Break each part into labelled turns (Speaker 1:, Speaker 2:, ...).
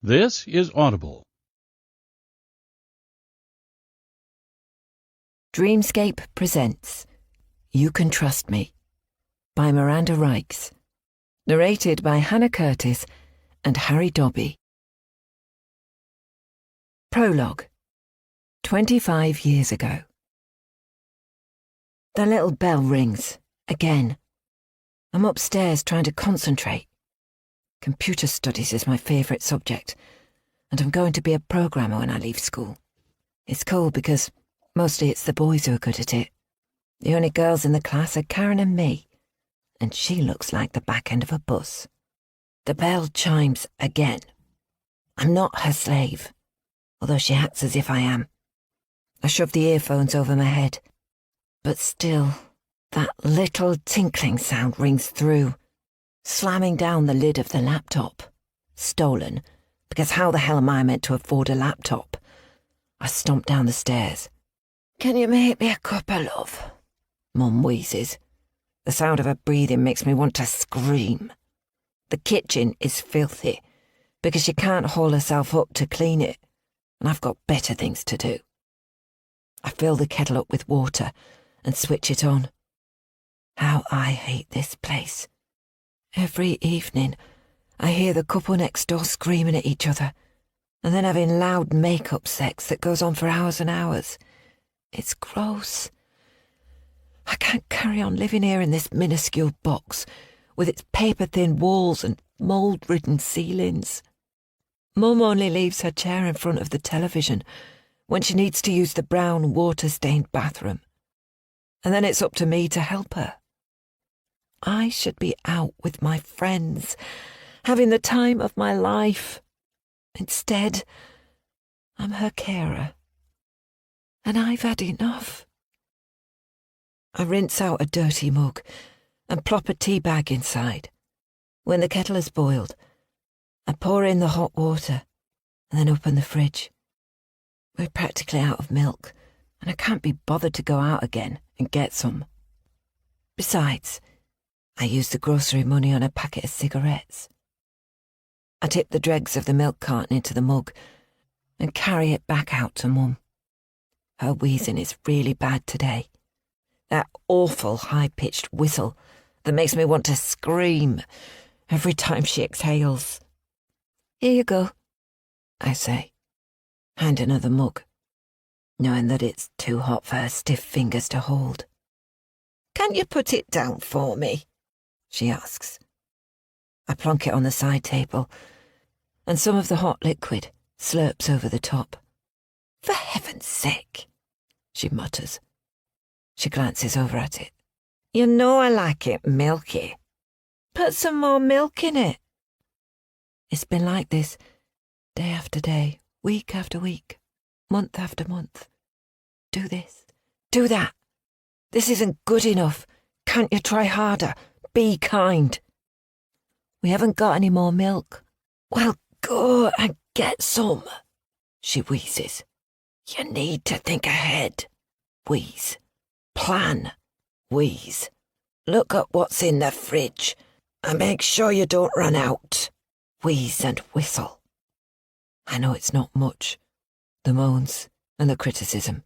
Speaker 1: This is Audible.
Speaker 2: Dreamscape presents You Can Trust Me by Miranda Reichs, narrated by Hannah Curtis and Harry Dobby. Prologue. 25 years ago. The little bell rings, again. I'm upstairs trying to concentrate. Computer studies is my favourite subject, and I'm going to be a programmer when I leave school. It's cool because mostly it's the boys who are good at it. The only girls in the class are Karen and me, and she looks like the back end of a bus. The bell chimes again. I'm not her slave, although she acts as if I am. I shove the earphones over my head, but still, that little tinkling sound rings through, slamming down the lid of the laptop. Stolen, because how the hell am I meant to afford a laptop? I stomp down the stairs. "Can you make me a cup of love?" Mum wheezes. The sound of her breathing makes me want to scream. The kitchen is filthy, because she can't haul herself up to clean it, and I've got better things to do. I fill the kettle up with water and switch it on. How I hate this place. Every evening, I hear the couple next door screaming at each other, and then having loud make-up sex that goes on for hours and hours. It's gross. I can't carry on living here in this minuscule box, with its paper-thin walls and mould-ridden ceilings. Mum only leaves her chair in front of the television when she needs to use the brown, water-stained bathroom. And then it's up to me to help her. I should be out with my friends, having the time of my life. Instead, I'm her carer. And I've had enough. I rinse out a dirty mug and plop a tea bag inside. When the kettle has boiled, I pour in the hot water and then open the fridge. We're practically out of milk, and I can't be bothered to go out again and get some. Besides, I use the grocery money on a packet of cigarettes. I tip the dregs of the milk carton into the mug and carry it back out to Mum. Her wheezing is really bad today. That awful high-pitched whistle that makes me want to scream every time she exhales. "Here you go," I say, handing her the mug, knowing that it's too hot for her stiff fingers to hold. "Can't you put it down for me?" she asks. I plonk it on the side table, and some of the hot liquid slurps over the top. "For heaven's sake," she mutters. She glances over at it. "You know I like it milky. Put some more milk in it." It's been like this, day after day, week after week, month after month. Do this, do that. This isn't good enough. Can't you try harder? Be kind. "We haven't got any more milk." "Well, go and get some," she wheezes. "You need to think ahead." Wheeze. Plan. Wheeze. Look at what's in the fridge and make sure you don't run out. Wheeze and whistle. I know it's not much, the moans and the criticism.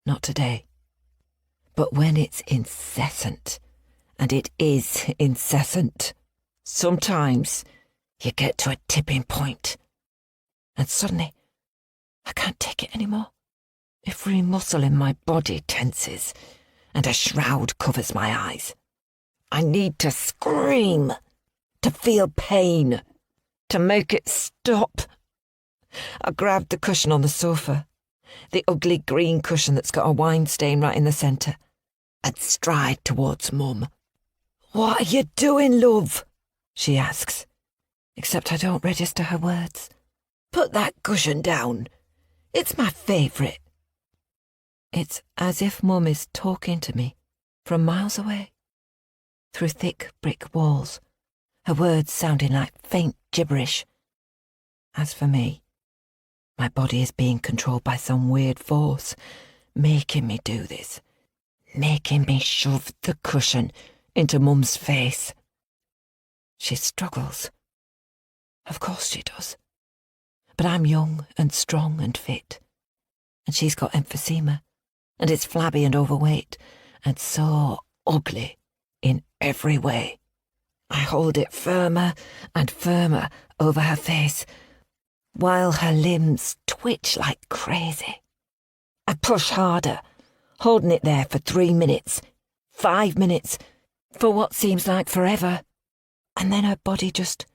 Speaker 2: Not today. But when it's incessant, and it is incessant, sometimes you get to a tipping point, and suddenly I can't take it anymore. Every muscle in my body tenses, and a shroud covers my eyes. I need to scream, to feel pain, to make it stop. I grabbed the cushion on the sofa, the ugly green cushion that's got a wine stain right in the centre, and stride towards Mum. "What are you doing, love?" she asks, except I don't register her words. "Put that cushion down. It's my favourite." It's as if Mum is talking to me from miles away, through thick brick walls, her words sounding like faint gibberish. As for me, my body is being controlled by some weird force, making me do this, making me shove the cushion into Mum's face. She struggles. Of course she does. But I'm young and strong and fit. And she's got emphysema, and is flabby and overweight, and so ugly in every way. I hold it firmer and firmer over her face, while her limbs twitch like crazy. I push harder, holding it there for 3 minutes, 5 minutes, for what seems like forever, and then her body just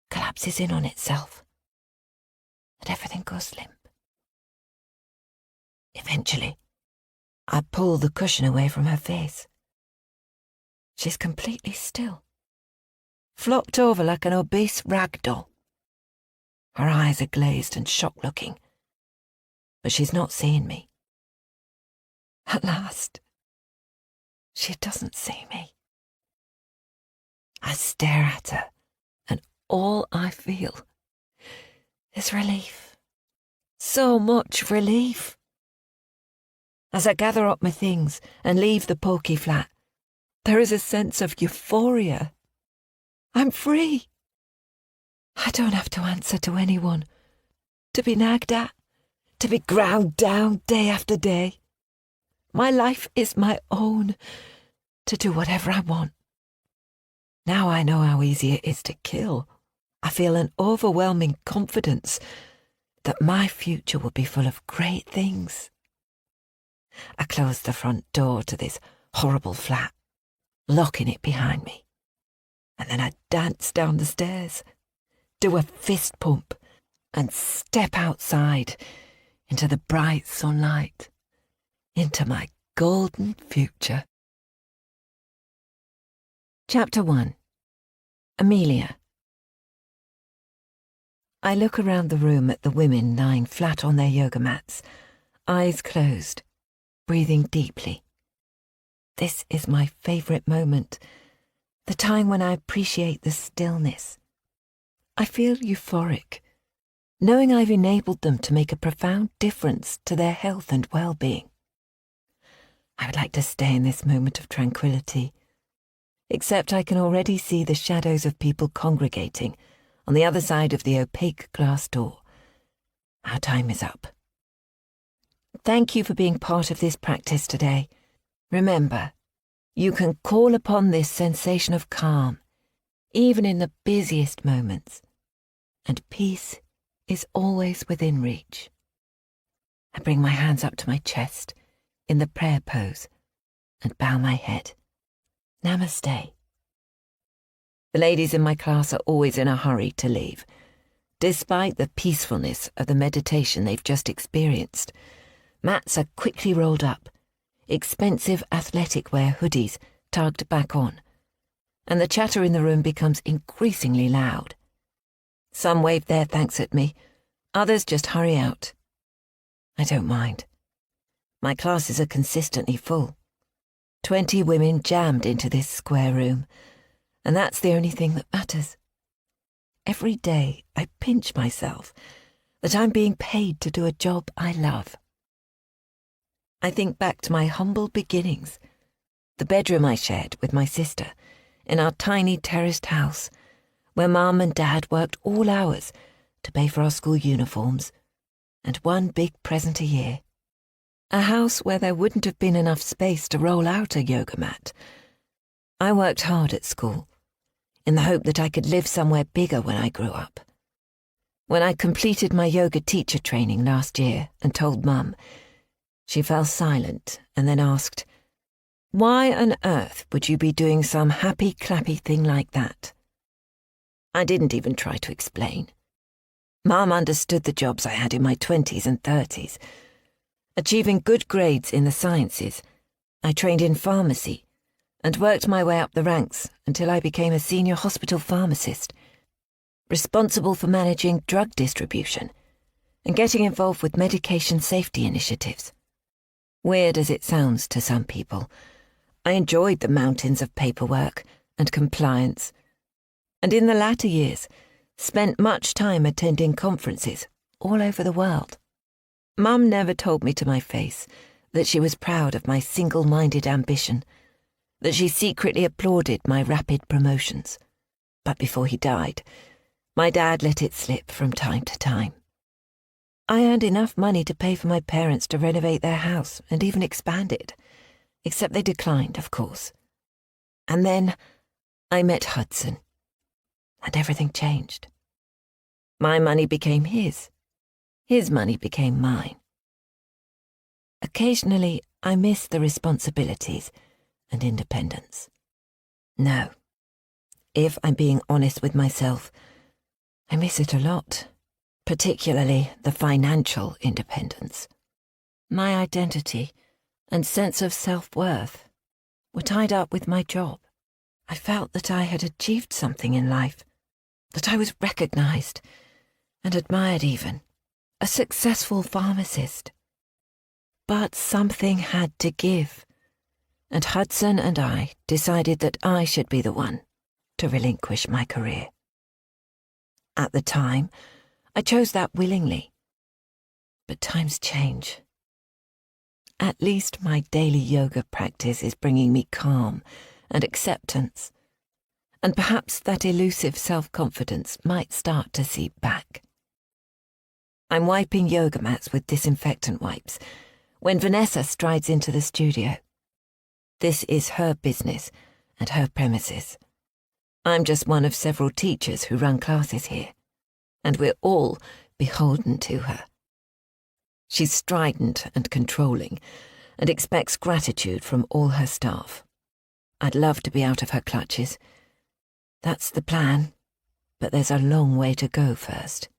Speaker 2: collapses in on itself, and everything goes limp. Eventually, I pull the cushion away from her face. She's completely still, flopped over like an obese rag doll. Her eyes are glazed and shocked-looking, but she's not seeing me. At last, she doesn't see me. I stare at her, and all I feel is relief. So much relief. As I gather up my things and leave the pokey flat, there is a sense of euphoria. I'm free. I don't have to answer to anyone, to be nagged at, to be ground down day after day. My life is my own, to do whatever I want. Now I know how easy it is to kill. I feel an overwhelming confidence that my future will be full of great things. I close the front door to this horrible flat, locking it behind me. And then I dance down the stairs, do a fist pump, and step outside into the bright sunlight, into my golden future. Chapter 1. Amelia. I look around the room at the women lying flat on their yoga mats, eyes closed, breathing deeply. This is my favourite moment, the time when I appreciate the stillness. I feel euphoric, knowing I've enabled them to make a profound difference to their health and well-being. I would like to stay in this moment of tranquility, except I can already see the shadows of people congregating on the other side of the opaque glass door. Our time is up. Thank you for being part of this practice today. Remember, you can call upon this sensation of calm, even in the busiest moments, and peace is always within reach. I bring my hands up to my chest in the prayer pose and bow my head. Namaste. The ladies in my class are always in a hurry to leave, despite the peacefulness of the meditation they've just experienced. Mats are quickly rolled up, expensive athletic wear hoodies tugged back on, and the chatter in the room becomes increasingly loud. Some wave their thanks at me, others just hurry out. I don't mind. My classes are consistently full. 20 women jammed into this square room, and that's the only thing that matters. Every day I pinch myself that I'm being paid to do a job I love. I think back to my humble beginnings, the bedroom I shared with my sister in our tiny terraced house, where Mum and Dad worked all hours to pay for our school uniforms and one big present a year. A house where there wouldn't have been enough space to roll out a yoga mat. I worked hard at school, in the hope that I could live somewhere bigger when I grew up. When I completed my yoga teacher training last year and told Mum, she fell silent and then asked, "Why on earth would you be doing some happy-clappy thing like that?" I didn't even try to explain. Mum understood the jobs I had in my 20s and 30s. Achieving good grades in the sciences, I trained in pharmacy and worked my way up the ranks until I became a senior hospital pharmacist, responsible for managing drug distribution and getting involved with medication safety initiatives. Weird as it sounds to some people, I enjoyed the mountains of paperwork and compliance, and in the latter years spent much time attending conferences all over the world. Mum never told me to my face that she was proud of my single-minded ambition, that she secretly applauded my rapid promotions. But before he died, My dad let it slip from time to time. I earned enough money to pay for my parents to renovate their house and even expand it, except they declined, of course. And then I met Hudson, and everything changed. My money became his money became mine. Occasionally, I miss the responsibilities and independence. No, if I'm being honest with myself, I miss it a lot, particularly the financial independence. My identity and sense of self-worth were tied up with my job. I felt that I had achieved something in life, that I was recognized and admired even, a successful pharmacist. But something had to give, and Hudson and I decided that I should be the one to relinquish my career. At the time, I chose that willingly. But times change. At least my daily yoga practice is bringing me calm and acceptance, and perhaps that elusive self-confidence might start to seep back. I'm wiping yoga mats with disinfectant wipes when Vanessa strides into the studio. This is her business and her premises. I'm just one of several teachers who run classes here, and we're all beholden to her. She's strident and controlling, and expects gratitude from all her staff. I'd love to be out of her clutches. That's the plan, but there's a long way to go first.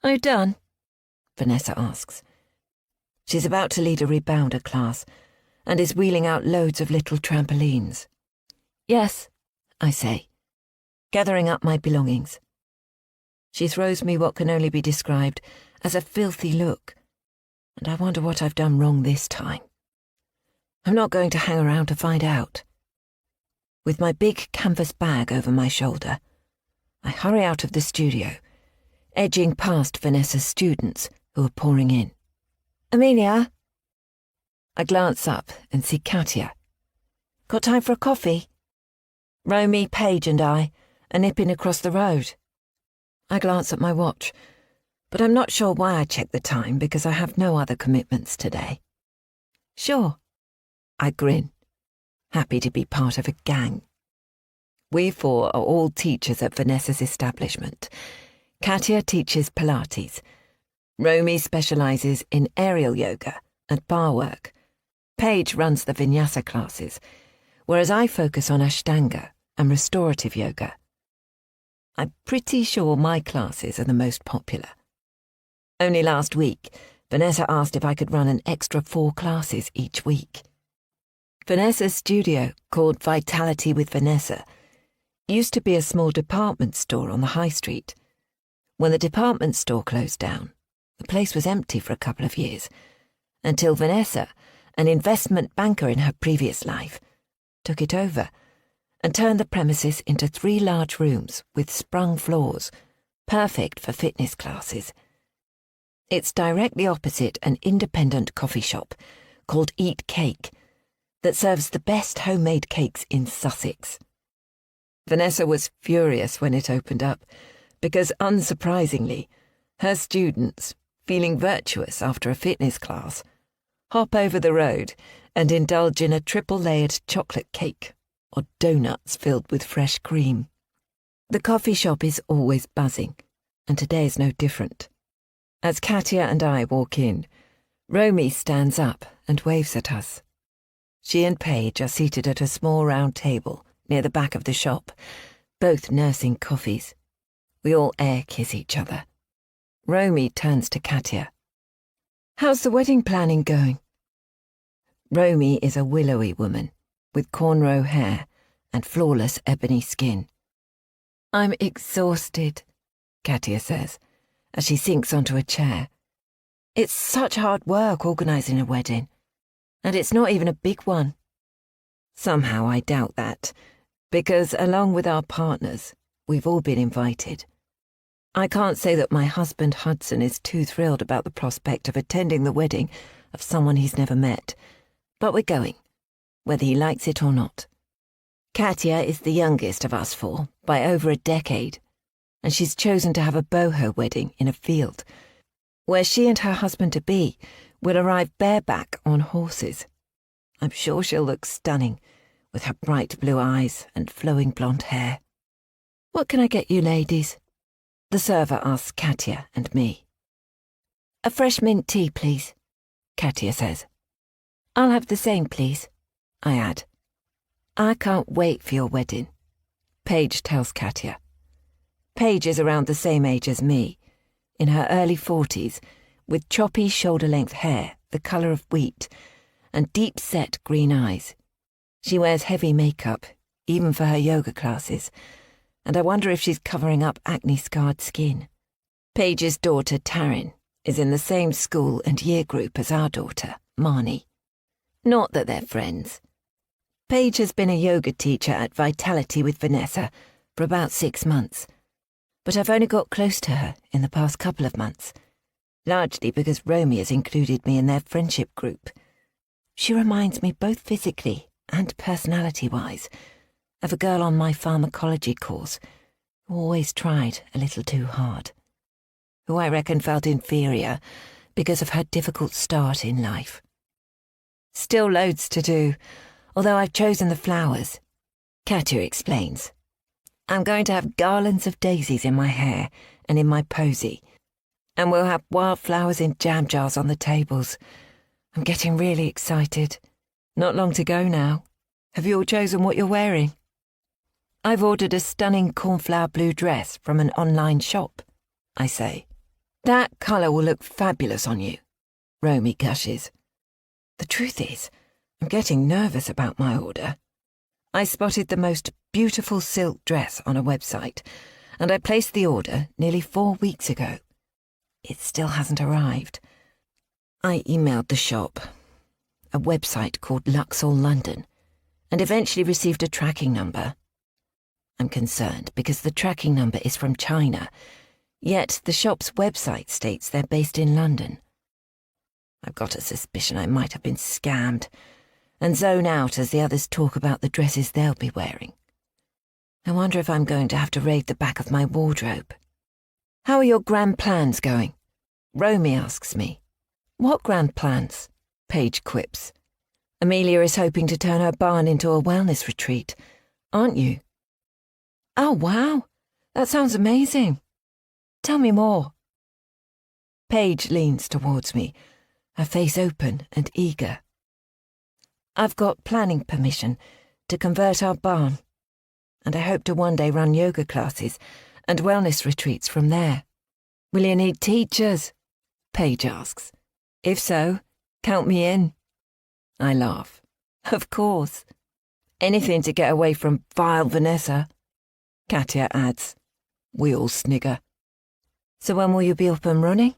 Speaker 2: Are you done? Vanessa asks. She's about to lead a rebounder class, and is wheeling out loads of little trampolines. Yes, I say, gathering up my belongings. She throws me what can only be described as a filthy look, and I wonder what I've done wrong this time. I'm not going to hang around to find out. With my big canvas bag over my shoulder, I hurry out of the studio, edging past Vanessa's students who are pouring in. Amelia? I glance up and see Katia. Got time for a coffee? Romy, Paige and I are nipping across the road. I glance at my watch, but I'm not sure why I check the time because I have no other commitments today. Sure. I grin, happy to be part of a gang. We four are all teachers at Vanessa's establishment. Katia teaches Pilates. Romy specialises in aerial yoga and bar work. Paige runs the vinyasa classes, whereas I focus on Ashtanga and restorative yoga. I'm pretty sure my classes are the most popular. Only last week, Vanessa asked if I could run an extra 4 classes each week. Vanessa's studio, called Vitality with Vanessa, used to be a small department store on the high street. When the department store closed down, the place was empty for a couple of years, until Vanessa, an investment banker in her previous life, took it over and turned the premises into 3 large rooms with sprung floors, perfect for fitness classes. It's directly opposite an independent coffee shop called Eat Cake that serves the best homemade cakes in Sussex. Vanessa was furious when it opened up because, unsurprisingly, her students, feeling virtuous after a fitness class, hop over the road and indulge in a triple-layered chocolate cake or donuts filled with fresh cream. The coffee shop is always buzzing, and today is no different. As Katia and I walk in, Romy stands up and waves at us. She and Paige are seated at a small round table near the back of the shop, both nursing coffees. We all air kiss each other. Romy turns to Katia. How's the wedding planning going? Romy is a willowy woman with cornrow hair and flawless ebony skin. I'm exhausted, Katia says, as she sinks onto a chair. It's such hard work organising a wedding, and it's not even a big one. Somehow I doubt that, because along with our partners, we've all been invited. I can't say that my husband Hudson is too thrilled about the prospect of attending the wedding of someone he's never met, but we're going, whether he likes it or not. Katia is the youngest of us 4 by over a decade. and she's chosen to have a boho wedding in a field, where she and her husband-to-be will arrive bareback on horses. I'm sure she'll look stunning, with her bright blue eyes and flowing blonde hair. "What can I get you ladies?" the server asks Katya and me. "A fresh mint tea, please," Katya says. "I'll have the same, please," I add. "I can't wait for your wedding," Paige tells Katya. Paige is around the same age as me, in her early 40s, with choppy shoulder-length hair, the colour of wheat, and deep-set green eyes. She wears heavy makeup, even for her yoga classes, and I wonder if she's covering up acne-scarred skin. Paige's daughter, Taryn, is in the same school and year group as our daughter, Marnie. Not that they're friends. Paige has been a yoga teacher at Vitality with Vanessa for about 6 months, but I've only got close to her in the past couple of months, largely because Romy has included me in their friendship group. She reminds me both physically and personality-wise of a girl on my pharmacology course who always tried a little too hard, who I reckon felt inferior because of her difficult start in life. Still loads to do, although I've chosen the flowers, Katya explains. I'm going to have garlands of daisies in my hair and in my posy, and we'll have wildflowers in jam jars on the tables. I'm getting really excited. Not long to go now. Have you all chosen what you're wearing? I've ordered a stunning cornflower blue dress from an online shop, I say. That colour will look fabulous on you, Romy gushes. The truth is, I'm getting nervous about my order. I spotted the most beautiful silk dress on a website, and I placed the order nearly 4 weeks ago. It still hasn't arrived. I emailed the shop, a website called Luxall London, and eventually received a tracking number. I'm concerned because the tracking number is from China, yet the shop's website states they're based in London. I've got a suspicion I might have been scammed, and zone out as the others talk about the dresses they'll be wearing. I wonder if I'm going to have to raid the back of my wardrobe. How are your grand plans going? Romy asks me. What grand plans? Paige quips. Amelia is hoping to turn her barn into a wellness retreat, aren't you? Oh, wow. That sounds amazing. Tell me more. Paige leans towards me, her face open and eager. I've got planning permission to convert our barn, and I hope to one day run yoga classes and wellness retreats from there. Will you need teachers? Paige asks. If so, count me in. I laugh. Of course. Anything to get away from vile Vanessa, Katya adds. We all snigger. So when will you be up and running?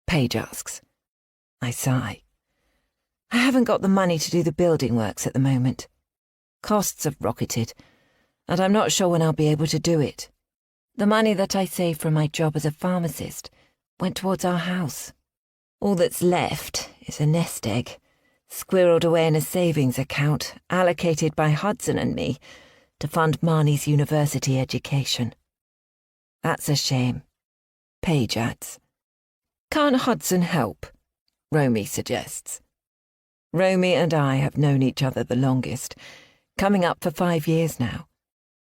Speaker 2: Paige asks. I sigh. I haven't got the money to do the building works at the moment. Costs have rocketed, and I'm not sure when I'll be able to do it. The money that I saved from my job as a pharmacist went towards our house. All that's left is a nest egg, squirreled away in a savings account allocated by Hudson and me to fund Marnie's university education. That's a shame, Paige adds. Can't Hudson help? Romy suggests. Romy and I have known each other the longest, coming up for 5 years now,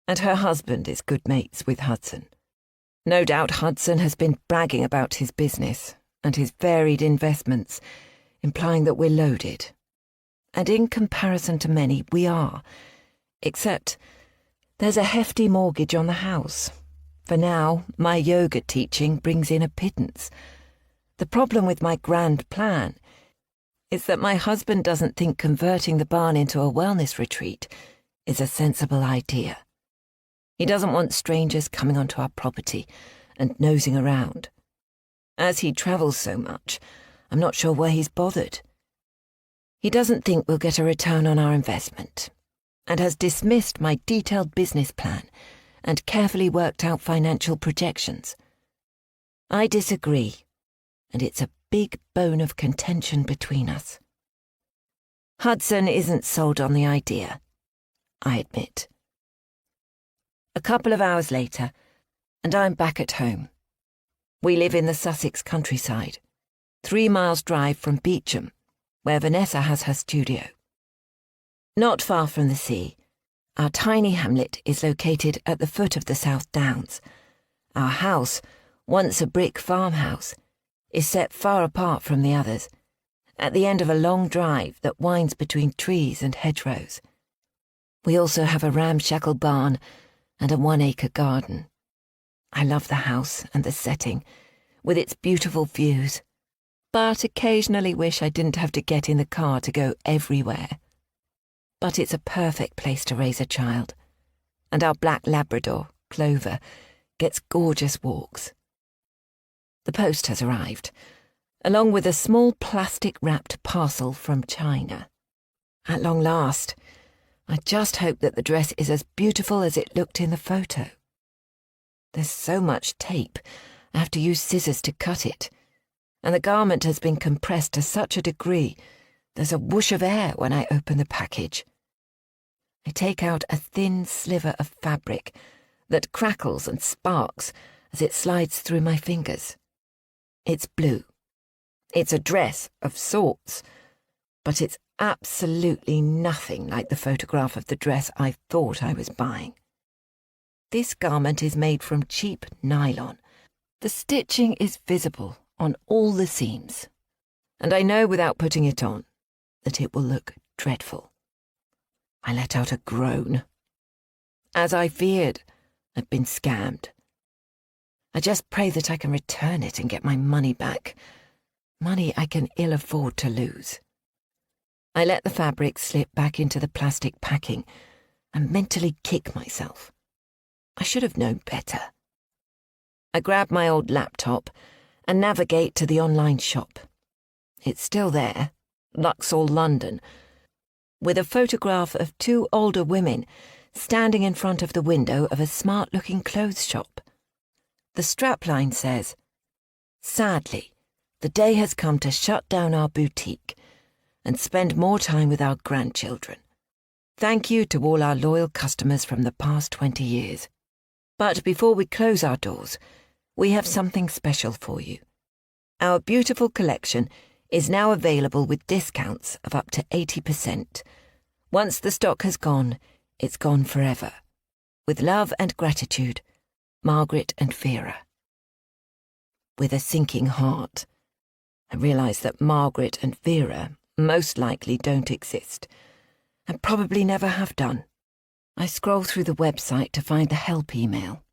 Speaker 2: and her husband is good mates with Hudson. No doubt Hudson has been bragging about his business and his varied investments, implying that we're loaded. And in comparison to many, we are, except there's a hefty mortgage on the house. For now, my yoga teaching brings in a pittance. The problem with my grand plan is that my husband doesn't think converting the barn into a wellness retreat is a sensible idea. He doesn't want strangers coming onto our property and nosing around. As he travels so much, I'm not sure why he's bothered. He doesn't think we'll get a return on our investment, and has dismissed my detailed business plan and carefully worked out financial projections. I disagree, and it's a big bone of contention between us. Hudson isn't sold on the idea, I admit. A couple of hours later, and I'm back at home. We live in the Sussex countryside, 3 miles drive from Beecham, where Vanessa has her studio. Not far from the sea, our tiny hamlet is located at the foot of the South Downs. Our house, once a brick farmhouse, is set far apart from the others, at the end of a long drive that winds between trees and hedgerows. We also have a ramshackle barn and a 1-acre garden. I love the house and the setting, with its beautiful views, but occasionally wish I didn't have to get in the car to go everywhere. But it's a perfect place to raise a child, and our black Labrador, Clover, gets gorgeous walks. The post has arrived, along with a small plastic-wrapped parcel from China. At long last, I just hope that the dress is as beautiful as it looked in the photo. There's so much tape, I have to use scissors to cut it, and the garment has been compressed to such a degree there's a whoosh of air when I open the package. I take out a thin sliver of fabric that crackles and sparks as it slides through my fingers. It's blue. It's a dress of sorts, but it's absolutely nothing like the photograph of the dress I thought I was buying. This garment is made from cheap nylon. The stitching is visible on all the seams, and I know without putting it on that it will look dreadful. I let out a groan. As I feared, I've been scammed. I just pray that I can return it and get my money back. Money I can ill afford to lose. I let the fabric slip back into the plastic packing and mentally kick myself. I should have known better. I grab my old laptop and navigate to the online shop. It's still there, Luxall London, with a photograph of 2 older women standing in front of the window of a smart-looking clothes shop. The strapline says, "Sadly, the day has come to shut down our boutique and spend more time with our grandchildren. Thank you to all our loyal customers from the past 20 years. But before we close our doors, we have something special for you. Our beautiful collection is now available with discounts of up to 80%. Once the stock has gone, it's gone forever. With love and gratitude, Margaret and Vera." With a sinking heart, I realise that Margaret and Vera most likely don't exist, and probably never have done. I scroll through the website to find the help email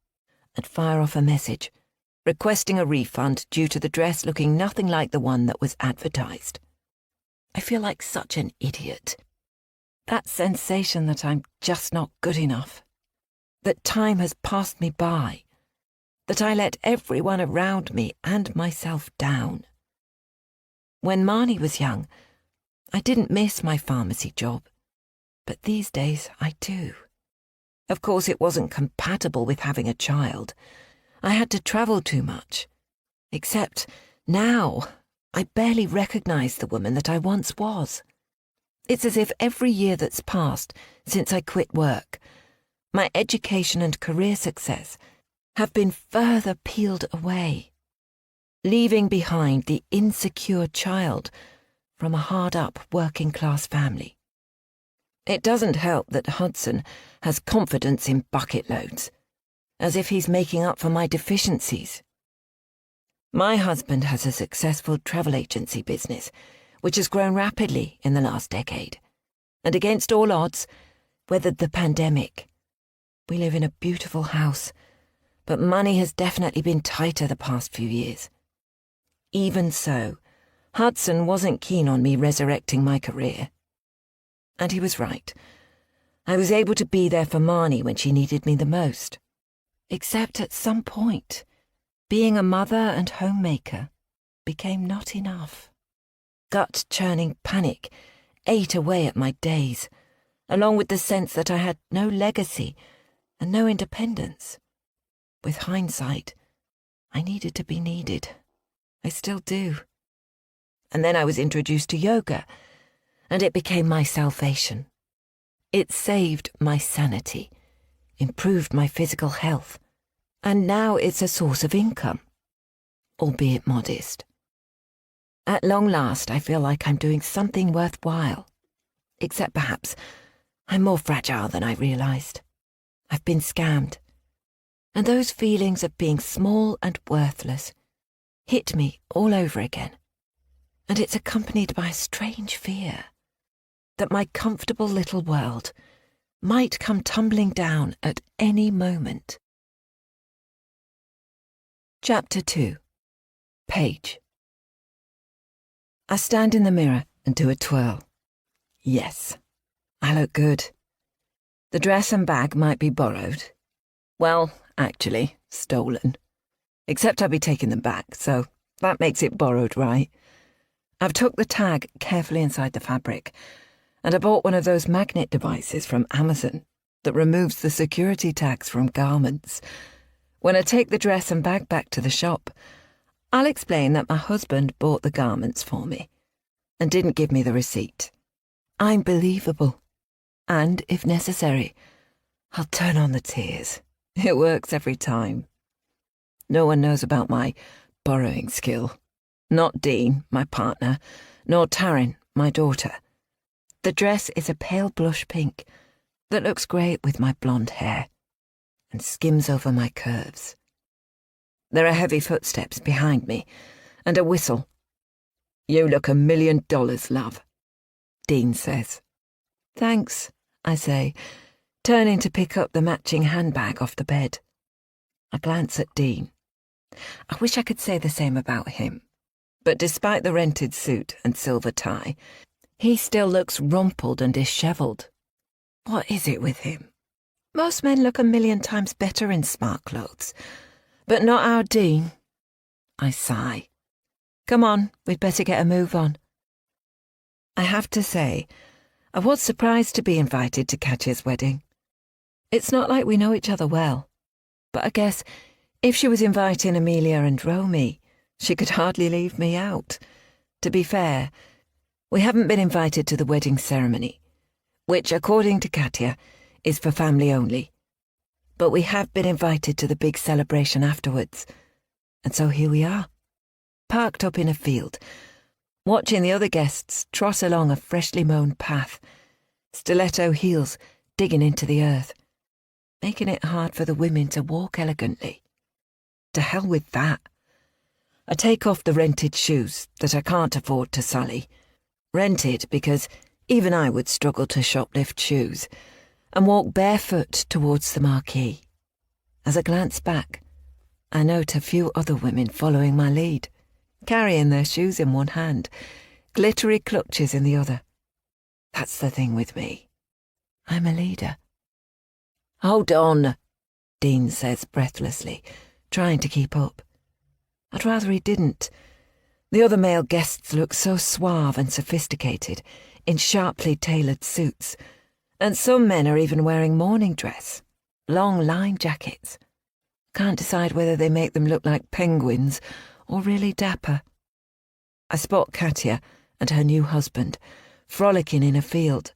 Speaker 2: and fire off a message, requesting a refund due to the dress looking nothing like the one that was advertised. I feel like such an idiot. That sensation that I'm just not good enough, that time has passed me by, that I let everyone around me and myself down. When Marnie was young, I didn't miss my pharmacy job, but these days I do. Of course, it wasn't compatible with having a child. I had to travel too much. Except now, I barely recognise the woman that I once was. It's as if every year that's passed since I quit work, my education and career success have been further peeled away, leaving behind the insecure child from a hard-up working-class family. It doesn't help that Hudson has confidence in bucket loads, as if he's making up for my deficiencies. My husband has a successful travel agency business, which has grown rapidly in the last decade, and against all odds, weathered the pandemic. We live in a beautiful house, but money has definitely been tighter the past few years. Even so, Hudson wasn't keen on me resurrecting my career. And he was right. I was able to be there for Marnie when she needed me the most. Except at some point, being a mother and homemaker became not enough. Gut-churning panic ate away at my days, along with the sense that I had no legacy and no independence. With hindsight, I needed to be needed. I still do. And then I was introduced to yoga, and it became my salvation. It saved my sanity, improved my physical health, And now it's a source of income, albeit modest. At long last, I feel like I'm doing something worthwhile. Except perhaps I'm more fragile than I realised. I've been scammed. And those feelings of being small and worthless hit me all over again. And it's accompanied by a strange fear that my comfortable little world might come tumbling down at any moment. Chapter 2. Paige. I stand in the mirror and do a twirl. Yes, I look good. The dress and bag might be borrowed. Well, actually, stolen. Except I'll be taking them back, so that makes it borrowed, right? I've tucked the tag carefully inside the fabric, and I bought one of those magnet devices from Amazon that removes the security tags from garments. When I take the dress and bag back to the shop, I'll explain that my husband bought the garments for me and didn't give me the receipt. I'm believable, and if necessary, I'll turn on the tears. It works every time. No one knows about my borrowing skill. Not Dean, my partner, nor Taryn, my daughter. The dress is a pale blush pink that looks great with my blonde hair and skims over my curves. There are heavy footsteps behind me and a whistle. "You look $1 million, love," Dean says. "Thanks," I say, turning to pick up the matching handbag off the bed. I glance at Dean. I wish I could say the same about him, but despite the rented suit and silver tie, he still looks rumpled and dishevelled. What is it with him? Most men look 1,000,000 times better in smart clothes, but not our Dean. I sigh. Come on, we'd better get a move on. I have to say, I was surprised to be invited to Katya's wedding. It's not like we know each other well, but I guess if she was inviting Amelia and Romy, she could hardly leave me out. To be fair, we haven't been invited to the wedding ceremony, which, according to Katya, is for family only. But we have been invited to the big celebration afterwards, and so here we are, parked up in a field, watching the other guests trot along a freshly mown path, stiletto heels digging into the earth, making it hard for the women to walk elegantly. To hell with that. I take off the rented shoes that I can't afford to sully. Rented because even I would struggle to shoplift shoes, and walk barefoot towards the marquee. As I glance back, I note a few other women following my lead, carrying their shoes in one hand, glittery clutches in the other. That's the thing with me. I'm a leader. "Hold on," Dean says breathlessly, trying to keep up. I'd rather he didn't. The other male guests look so suave and sophisticated, in sharply tailored suits, and some men are even wearing morning dress, long line jackets. Can't decide whether they make them look like penguins or really dapper. I spot Katya and her new husband frolicking in a field,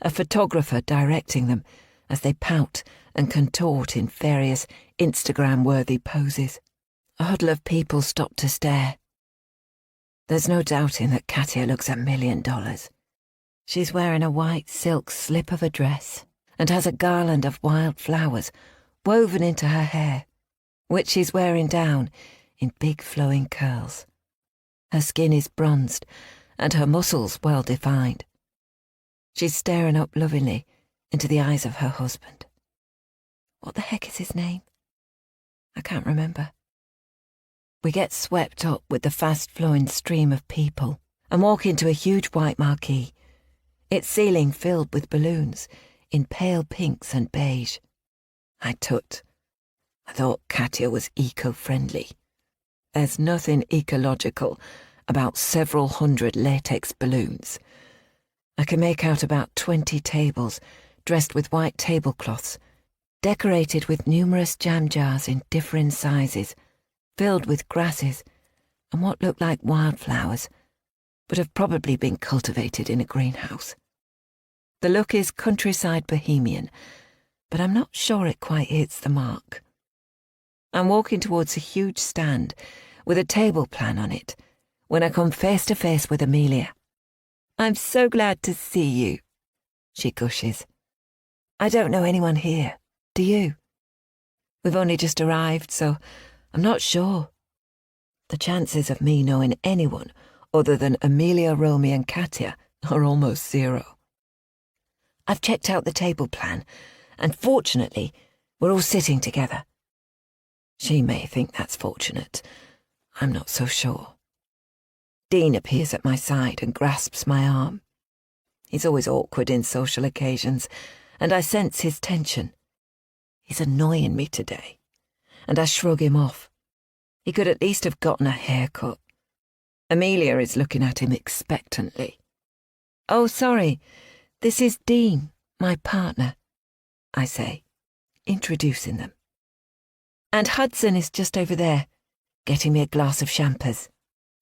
Speaker 2: a photographer directing them as they pout and contort in various Instagram-worthy poses. A huddle of people stop to stare. There's no doubting that Katya looks $1 million. She's wearing a white silk slip of a dress and has a garland of wild flowers woven into her hair, which she's wearing down in big flowing curls. Her skin is bronzed and her muscles well defined. She's staring up lovingly into the eyes of her husband. What the heck is his name? I can't remember. We get swept up with the fast-flowing stream of people and walk into a huge white marquee, its ceiling filled with balloons in pale pinks and beige. I tut. I thought Katya was eco-friendly. There's nothing ecological about several hundred latex balloons. I can make out about 20 tables dressed with white tablecloths, decorated with numerous jam jars in differing sizes, filled with grasses and what look like wildflowers, but have probably been cultivated in a greenhouse. The look is countryside bohemian, but I'm not sure it quite hits the mark. I'm walking towards a huge stand with a table plan on it when I come face to face with Amelia. "I'm so glad to see you," she gushes. "I don't know anyone here. Do you? We've only just arrived, so I'm not sure." The chances of me knowing anyone other than Amelia, Romy and Katya are almost zero. I've checked out the table plan, and fortunately, we're all sitting together. She may think that's fortunate. I'm not so sure. Dean appears at my side and grasps my arm. He's always awkward in social occasions, and I sense his tension. He's annoying me today, and I shrug him off. He could at least have gotten a haircut. Amelia is looking at him expectantly. "Oh, sorry, this is Dean, my partner," I say, introducing them. "And Hudson is just over there, getting me a glass of champers,"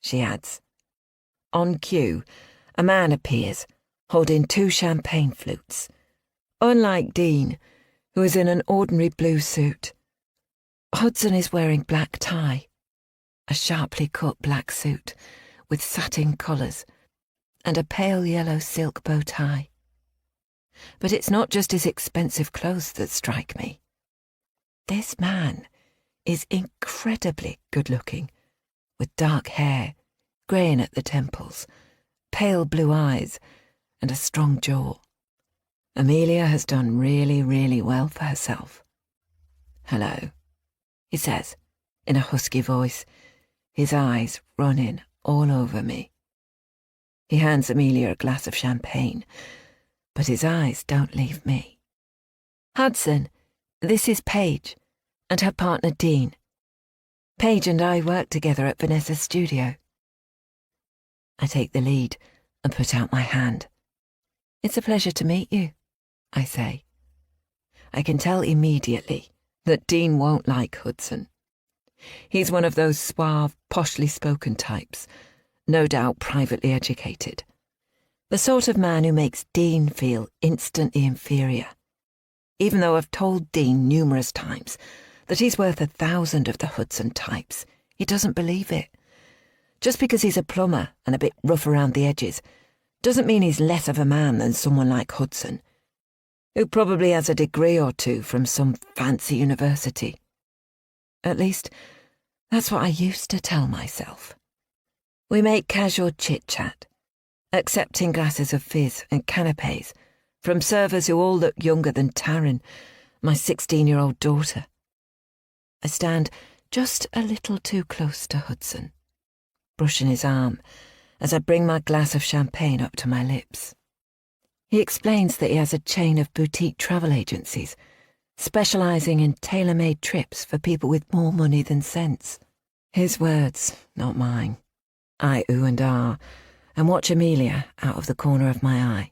Speaker 2: she adds. On cue, a man appears, holding 2 champagne flutes. Unlike Dean, who is in an ordinary blue suit, Hudson is wearing black tie, a sharply cut black suit with satin collars, and a pale yellow silk bow tie. But it's not just his expensive clothes that strike me. This man is incredibly good-looking, with dark hair, greying at the temples, pale blue eyes, and a strong jaw. Amelia has done really, really well for herself. "Hello," he says, in a husky voice, his eyes running all over me. He hands Amelia a glass of champagne, but his eyes don't leave me. "Hudson, this is Paige, and her partner Dean. Paige and I work together at Vanessa's studio." I take the lead and put out my hand. "It's a pleasure to meet you," I say. I can tell immediately that Dean won't like Hudson. He's one of those suave, poshly spoken types, no doubt privately educated. The sort of man who makes Dean feel instantly inferior. Even though I've told Dean numerous times that he's worth 1,000 of the Hudson types, he doesn't believe it. Just because he's a plumber and a bit rough around the edges doesn't mean he's less of a man than someone like Hudson, who probably has a degree or 2 from some fancy university. At least, that's what I used to tell myself. We make casual chit-chat, accepting glasses of fizz and canapes from servers who all look younger than Taryn, my 16-year-old daughter. I stand just a little too close to Hudson, brushing his arm as I bring my glass of champagne up to my lips. He explains that he has a chain of boutique travel agencies, specialising in tailor-made trips for people with more money than sense. His words, not mine. I ooh and ah, and watch Amelia out of the corner of my eye.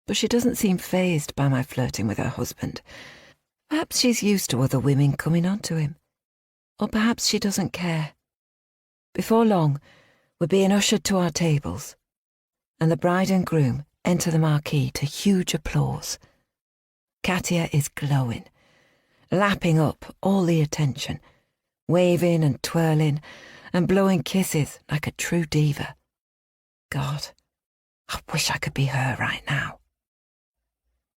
Speaker 2: But she doesn't seem fazed by my flirting with her husband. Perhaps she's used to other women coming on to him. Or perhaps she doesn't care. Before long, we're being ushered to our tables, and the bride and groom enter the marquee to huge applause. Katya is glowing, lapping up all the attention, waving and twirling and blowing kisses like a true diva. God, I wish I could be her right now.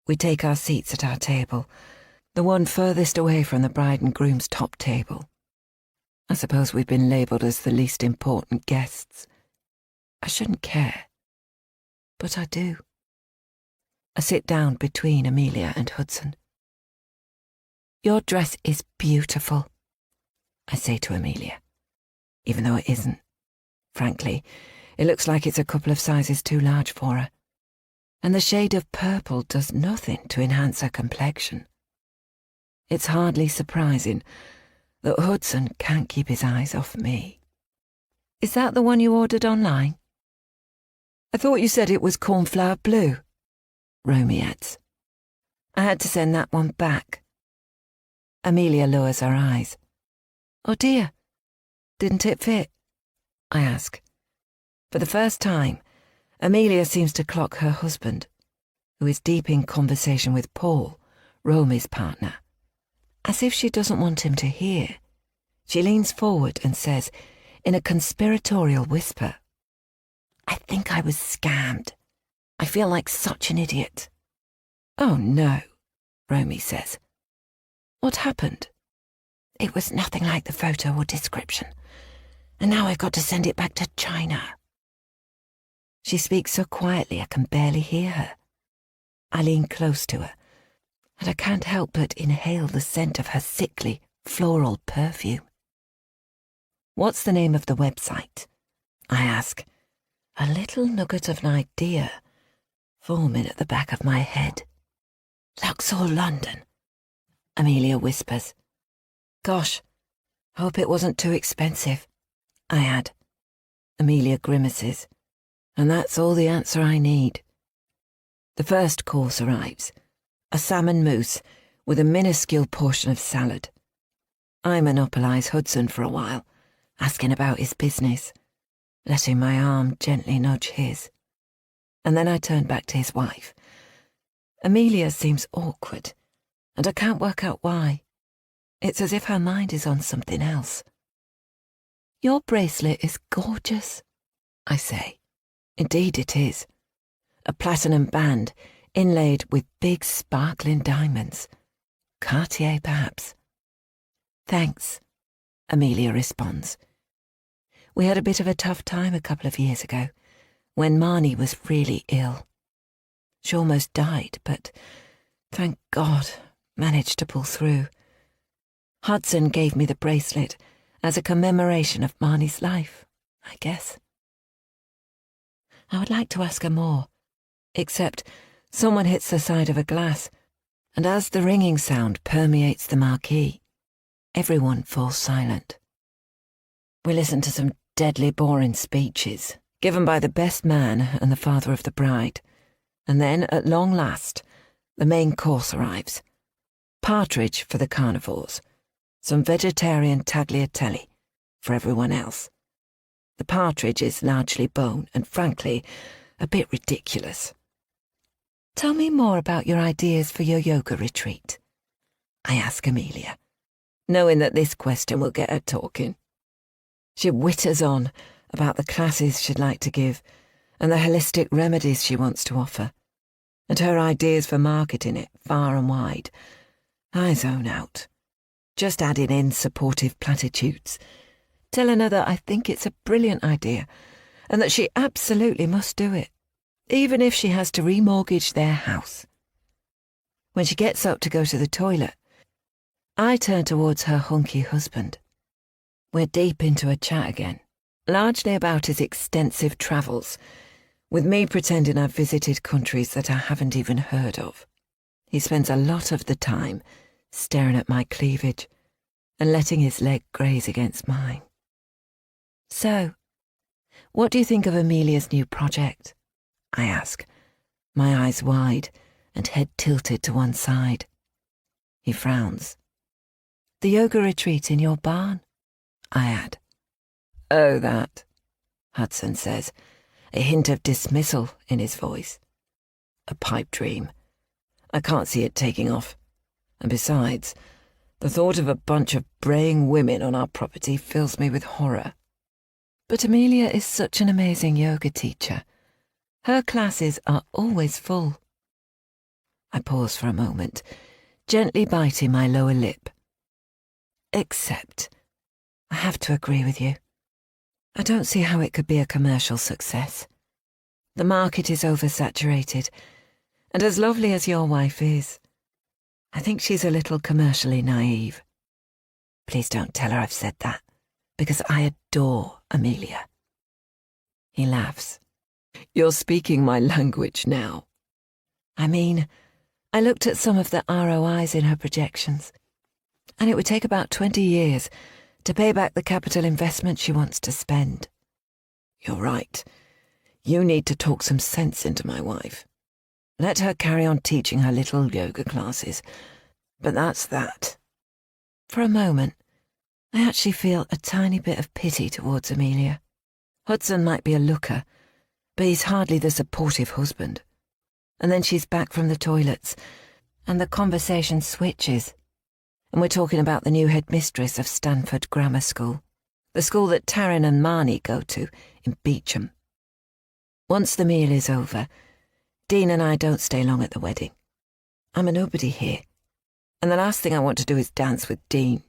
Speaker 2: We take our seats at our table, the one furthest away from the bride and groom's top table. I suppose we've been labelled as the least important guests. I shouldn't care, but I do. I sit down between Amelia and Hudson. "Your dress is beautiful," I say to Amelia, even though it isn't. Frankly, it looks like it's a couple of sizes too large for her, and the shade of purple does nothing to enhance her complexion. It's hardly surprising that Hudson can't keep his eyes off me. "Is that the one you ordered online?" "I thought you said it was cornflower blue," Romy adds. "I had to send that one back." Amelia lowers her eyes. "Oh dear, didn't it fit?" I ask. For the first time, Amelia seems to clock her husband, who is deep in conversation with Paul, Romy's partner. As if she doesn't want him to hear, She leans forward and says, in a conspiratorial whisper, "I think I was scammed. I feel like such an idiot." "Oh no," Romy says. "What happened?" "It was nothing like the photo or description. And now I've got to send it back to China." She speaks so quietly I can barely hear her. I lean close to her, and I can't help but inhale the scent of her sickly, floral perfume. "What's the name of the website?" I ask, a little nugget of an idea forming at the back of my head. "Luxor London," Amelia whispers. "Gosh, hope it wasn't too expensive," I add. Amelia grimaces, and that's all the answer I need. The first course arrives, a salmon mousse with a minuscule portion of salad. I monopolise Hudson for a while, asking about his business, letting my arm gently nudge his. And then I turn back to his wife. Amelia seems awkward, and I can't work out why. It's as if her mind is on something else. "Your bracelet is gorgeous," I say. Indeed it is. A platinum band inlaid with big sparkling diamonds. Cartier, perhaps. "Thanks," Amelia responds. "We had a bit of a tough time a couple of years ago, when Marnie was really ill. She almost died, but, thank God, managed to pull through. Hudson gave me the bracelet as a commemoration of Marnie's life, I guess." I would like to ask her more, except someone hits the side of a glass, and as the ringing sound permeates the marquee, everyone falls silent. We listen to some deadly boring speeches, given by the best man and the father of the bride, and then, at long last, the main course arrives. Partridge for the carnivores, some vegetarian tagliatelle for everyone else. The partridge is largely bone and, frankly, a bit ridiculous. "Tell me more about your ideas for your yoga retreat," I ask Amelia, knowing that this question will get her talking. She witters on about the classes she'd like to give and the holistic remedies she wants to offer, and her ideas for marketing it far and wide. I zone out, just adding in supportive platitudes, telling her that I think it's a brilliant idea and that she absolutely must do it, even if she has to remortgage their house. When she gets up to go to the toilet, I turn towards her hunky husband. We're deep into a chat again, largely about his extensive travels, with me pretending I've visited countries that I haven't even heard of. He spends a lot of the time staring at my cleavage and letting his leg graze against mine. "So, what do you think of Amelia's new project?" I ask, my eyes wide and head tilted to one side. He frowns. "The yoga retreat in your barn," I add. "Oh, that," Hudson says, a hint of dismissal in his voice. "A pipe dream. I can't see it taking off. And besides, the thought of a bunch of braying women on our property fills me with horror." "But Amelia is such an amazing yoga teacher. Her classes are always full." I pause for a moment, gently biting my lower lip. "Except, I have to agree with you. I don't see how it could be a commercial success. The market is oversaturated, and as lovely as your wife is, I think she's a little commercially naive. Please don't tell her I've said that, because I adore Amelia." He laughs. "You're speaking my language now." "I mean, I looked at some of the ROIs in her projections, and it would take about 20 years to pay back the capital investment she wants to spend." "You're right. You need to talk some sense into my wife. Let her carry on teaching her little yoga classes. But that's that." For a moment, I actually feel a tiny bit of pity towards Amelia. Hudson might be a looker, but he's hardly the supportive husband. And then she's back from the toilets, and the conversation switches. and we're talking about the new headmistress of Stanford Grammar School, the school that Taryn and Marnie go to in Beecham. Once the meal is over, Dean and I don't stay long at the wedding. I'm a nobody here, and the last thing I want to do is dance with Dean.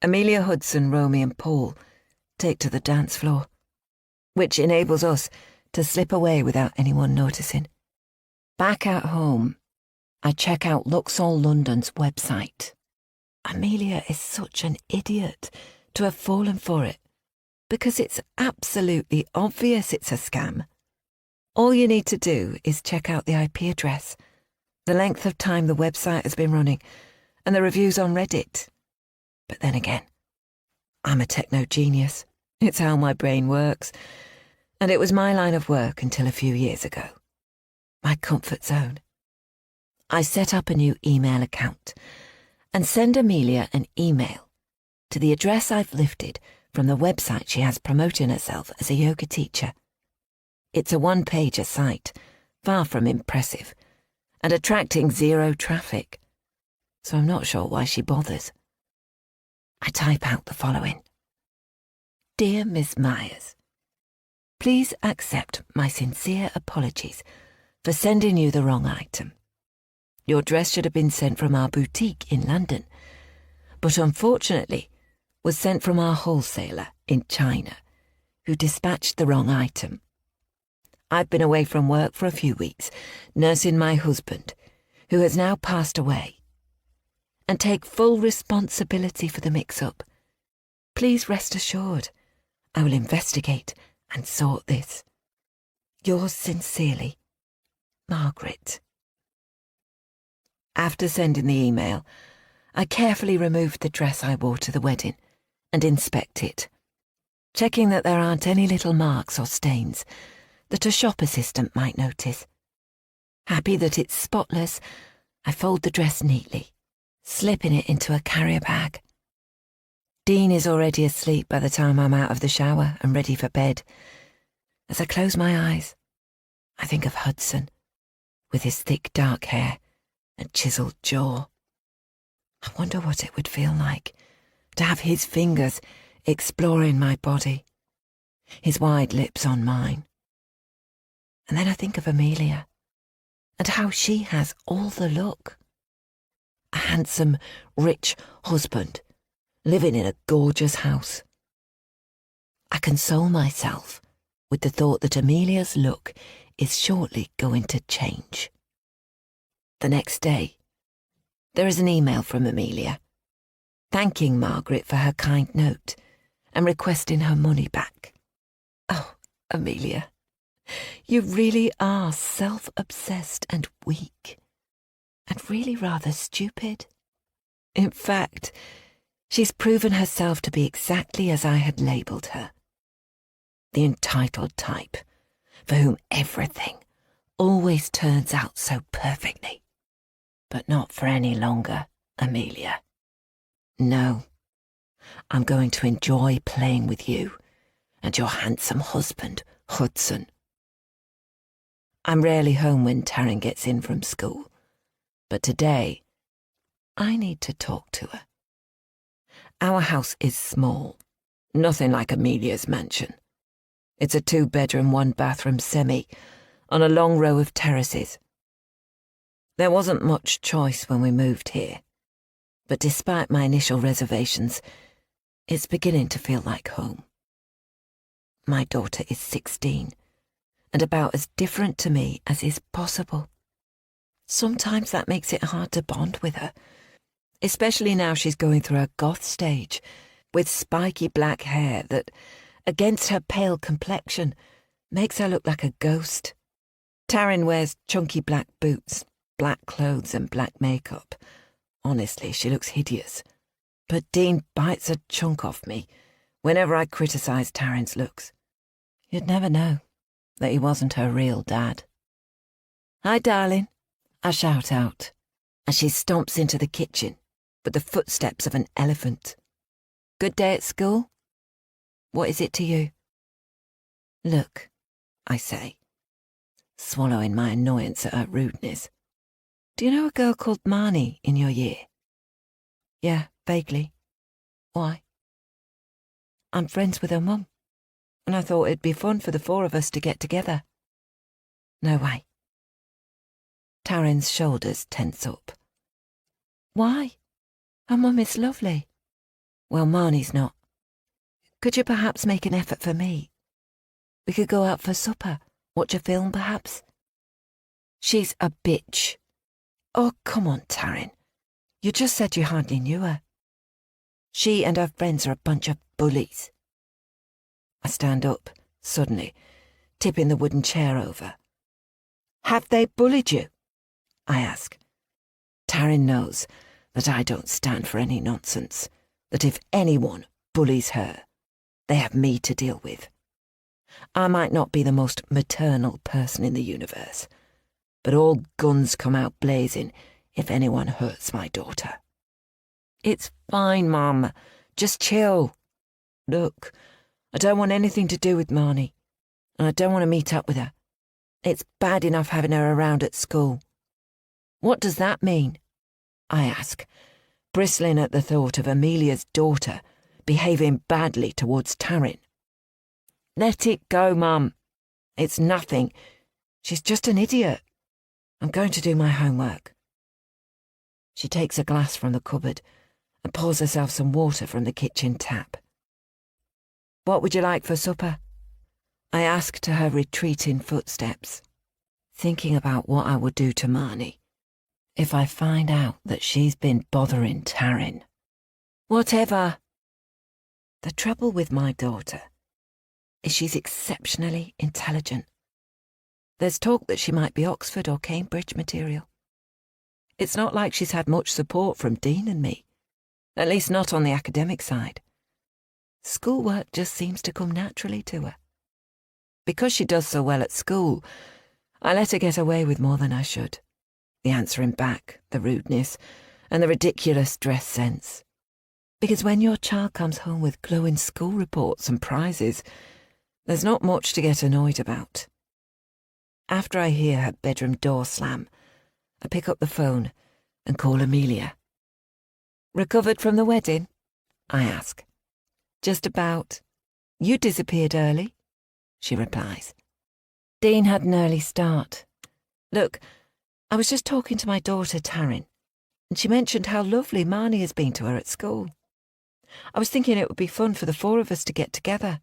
Speaker 2: Amelia Hudson, Romy and Paul take to the dance floor, which enables us to slip away without anyone noticing. Back at home, I check out Luxall London's website. Amelia is such an idiot to have fallen for it, because it's absolutely obvious it's a scam. All you need to do is check out the IP address, the length of time the website has been running, and the reviews on Reddit. But then again, I'm a techno genius. It's how my brain works. And it was my line of work until a few years ago. My comfort zone. I set up a new email account and send Amelia an email to the address I've lifted from the website she has promoting herself as a yoga teacher. It's a one-pager site, far from impressive, and attracting zero traffic, so I'm not sure why she bothers. I type out the following. Dear Miss Myers, please accept my sincere apologies for sending you the wrong item. Your dress should have been sent from our boutique in London, but unfortunately was sent from our wholesaler in China, who dispatched the wrong item. I've been away from work for a few weeks, nursing my husband, who has now passed away, and take full responsibility for the mix-up. Please rest assured, I will investigate and sort this. Yours sincerely, Margaret. After sending the email, I carefully removed the dress I wore to the wedding and inspect it, checking that there aren't any little marks or stains that a shop assistant might notice. Happy that it's spotless, I fold the dress neatly, slipping it into a carrier bag. Dean is already asleep by the time I'm out of the shower and ready for bed. As I close my eyes, I think of Hudson, with his thick dark hair and chiselled jaw. I wonder what it would feel like to have his fingers exploring my body, his wide lips on mine. And then I think of Amelia, and how she has all the look. A handsome, rich husband, living in a gorgeous house. I console myself with the thought that Amelia's look is shortly going to change. The next day, there is an email from Amelia, thanking Margaret for her kind note and requesting her money back. Oh, Amelia, you really are self-obsessed and weak, and really rather stupid. In fact, she's proven herself to be exactly as I had labelled her. The entitled type, for whom everything always turns out so perfectly. But not for any longer, Amelia. No, I'm going to enjoy playing with you and your handsome husband, Hudson. I'm rarely home when Taryn gets in from school, but today I need to talk to her. Our house is small, nothing like Amelia's mansion. It's a 2-bedroom, 1-bathroom semi on a long row of terraces. There wasn't much choice when we moved here, but despite my initial reservations, it's beginning to feel like home. My daughter is 16, and about as different to me as is possible. Sometimes that makes it hard to bond with her, especially now she's going through her goth stage, with spiky black hair that, against her pale complexion, makes her look like a ghost. Taryn wears chunky black boots, black clothes and black makeup. Honestly, she looks hideous. But Dean bites a chunk off me whenever I criticise Taryn's looks. You'd never know that he wasn't her real dad. Hi, darling, I shout out, as she stomps into the kitchen with the footsteps of an elephant. Good day at school? What is it to you? Look, I say, swallowing my annoyance at her rudeness. Do you know a girl called Marnie in your year? Yeah, vaguely. Why? I'm friends with her mum, and I thought it'd be fun for the four of us to get together. No way. Taryn's shoulders tense up. Why? Her mum is lovely. Well, Marnie's not. Could you perhaps make an effort for me? We could go out for supper, watch a film perhaps. She's a bitch. Oh, come on, Taryn. You just said you hardly knew her. She and her friends are a bunch of bullies. I stand up, suddenly, tipping the wooden chair over. Have they bullied you? I ask. Taryn knows that I don't stand for any nonsense, that if anyone bullies her, they have me to deal with. I might not be the most maternal person in the universe, but all guns come out blazing if anyone hurts my daughter. It's fine, Mum. Just chill. Look, I don't want anything to do with Marnie, and I don't want to meet up with her. It's bad enough having her around at school. What does that mean? I ask, bristling at the thought of Amelia's daughter behaving badly towards Taryn. Let it go, Mum. It's nothing. She's just an idiot. I'm going to do my homework. She takes a glass from the cupboard and pours herself some water from the kitchen tap. What would you like for supper? I ask to her retreating footsteps, thinking about what I would do to Marnie if I find out that she's been bothering Taryn. Whatever. The trouble with my daughter is she's exceptionally intelligent. There's talk that she might be Oxford or Cambridge material. It's not like she's had much support from Dean and me, at least not on the academic side. Schoolwork just seems to come naturally to her. Because she does so well at school, I let her get away with more than I should. The answering back, the rudeness, and the ridiculous dress sense. Because when your child comes home with glowing school reports and prizes, there's not much to get annoyed about. After I hear her bedroom door slam, I pick up the phone and call Amelia. Recovered from the wedding? I ask. Just about. You disappeared early, she replies. Dean had an early start. Look, I was just talking to my daughter Taryn, and she mentioned how lovely Marnie has been to her at school. I was thinking it would be fun for the four of us to get together.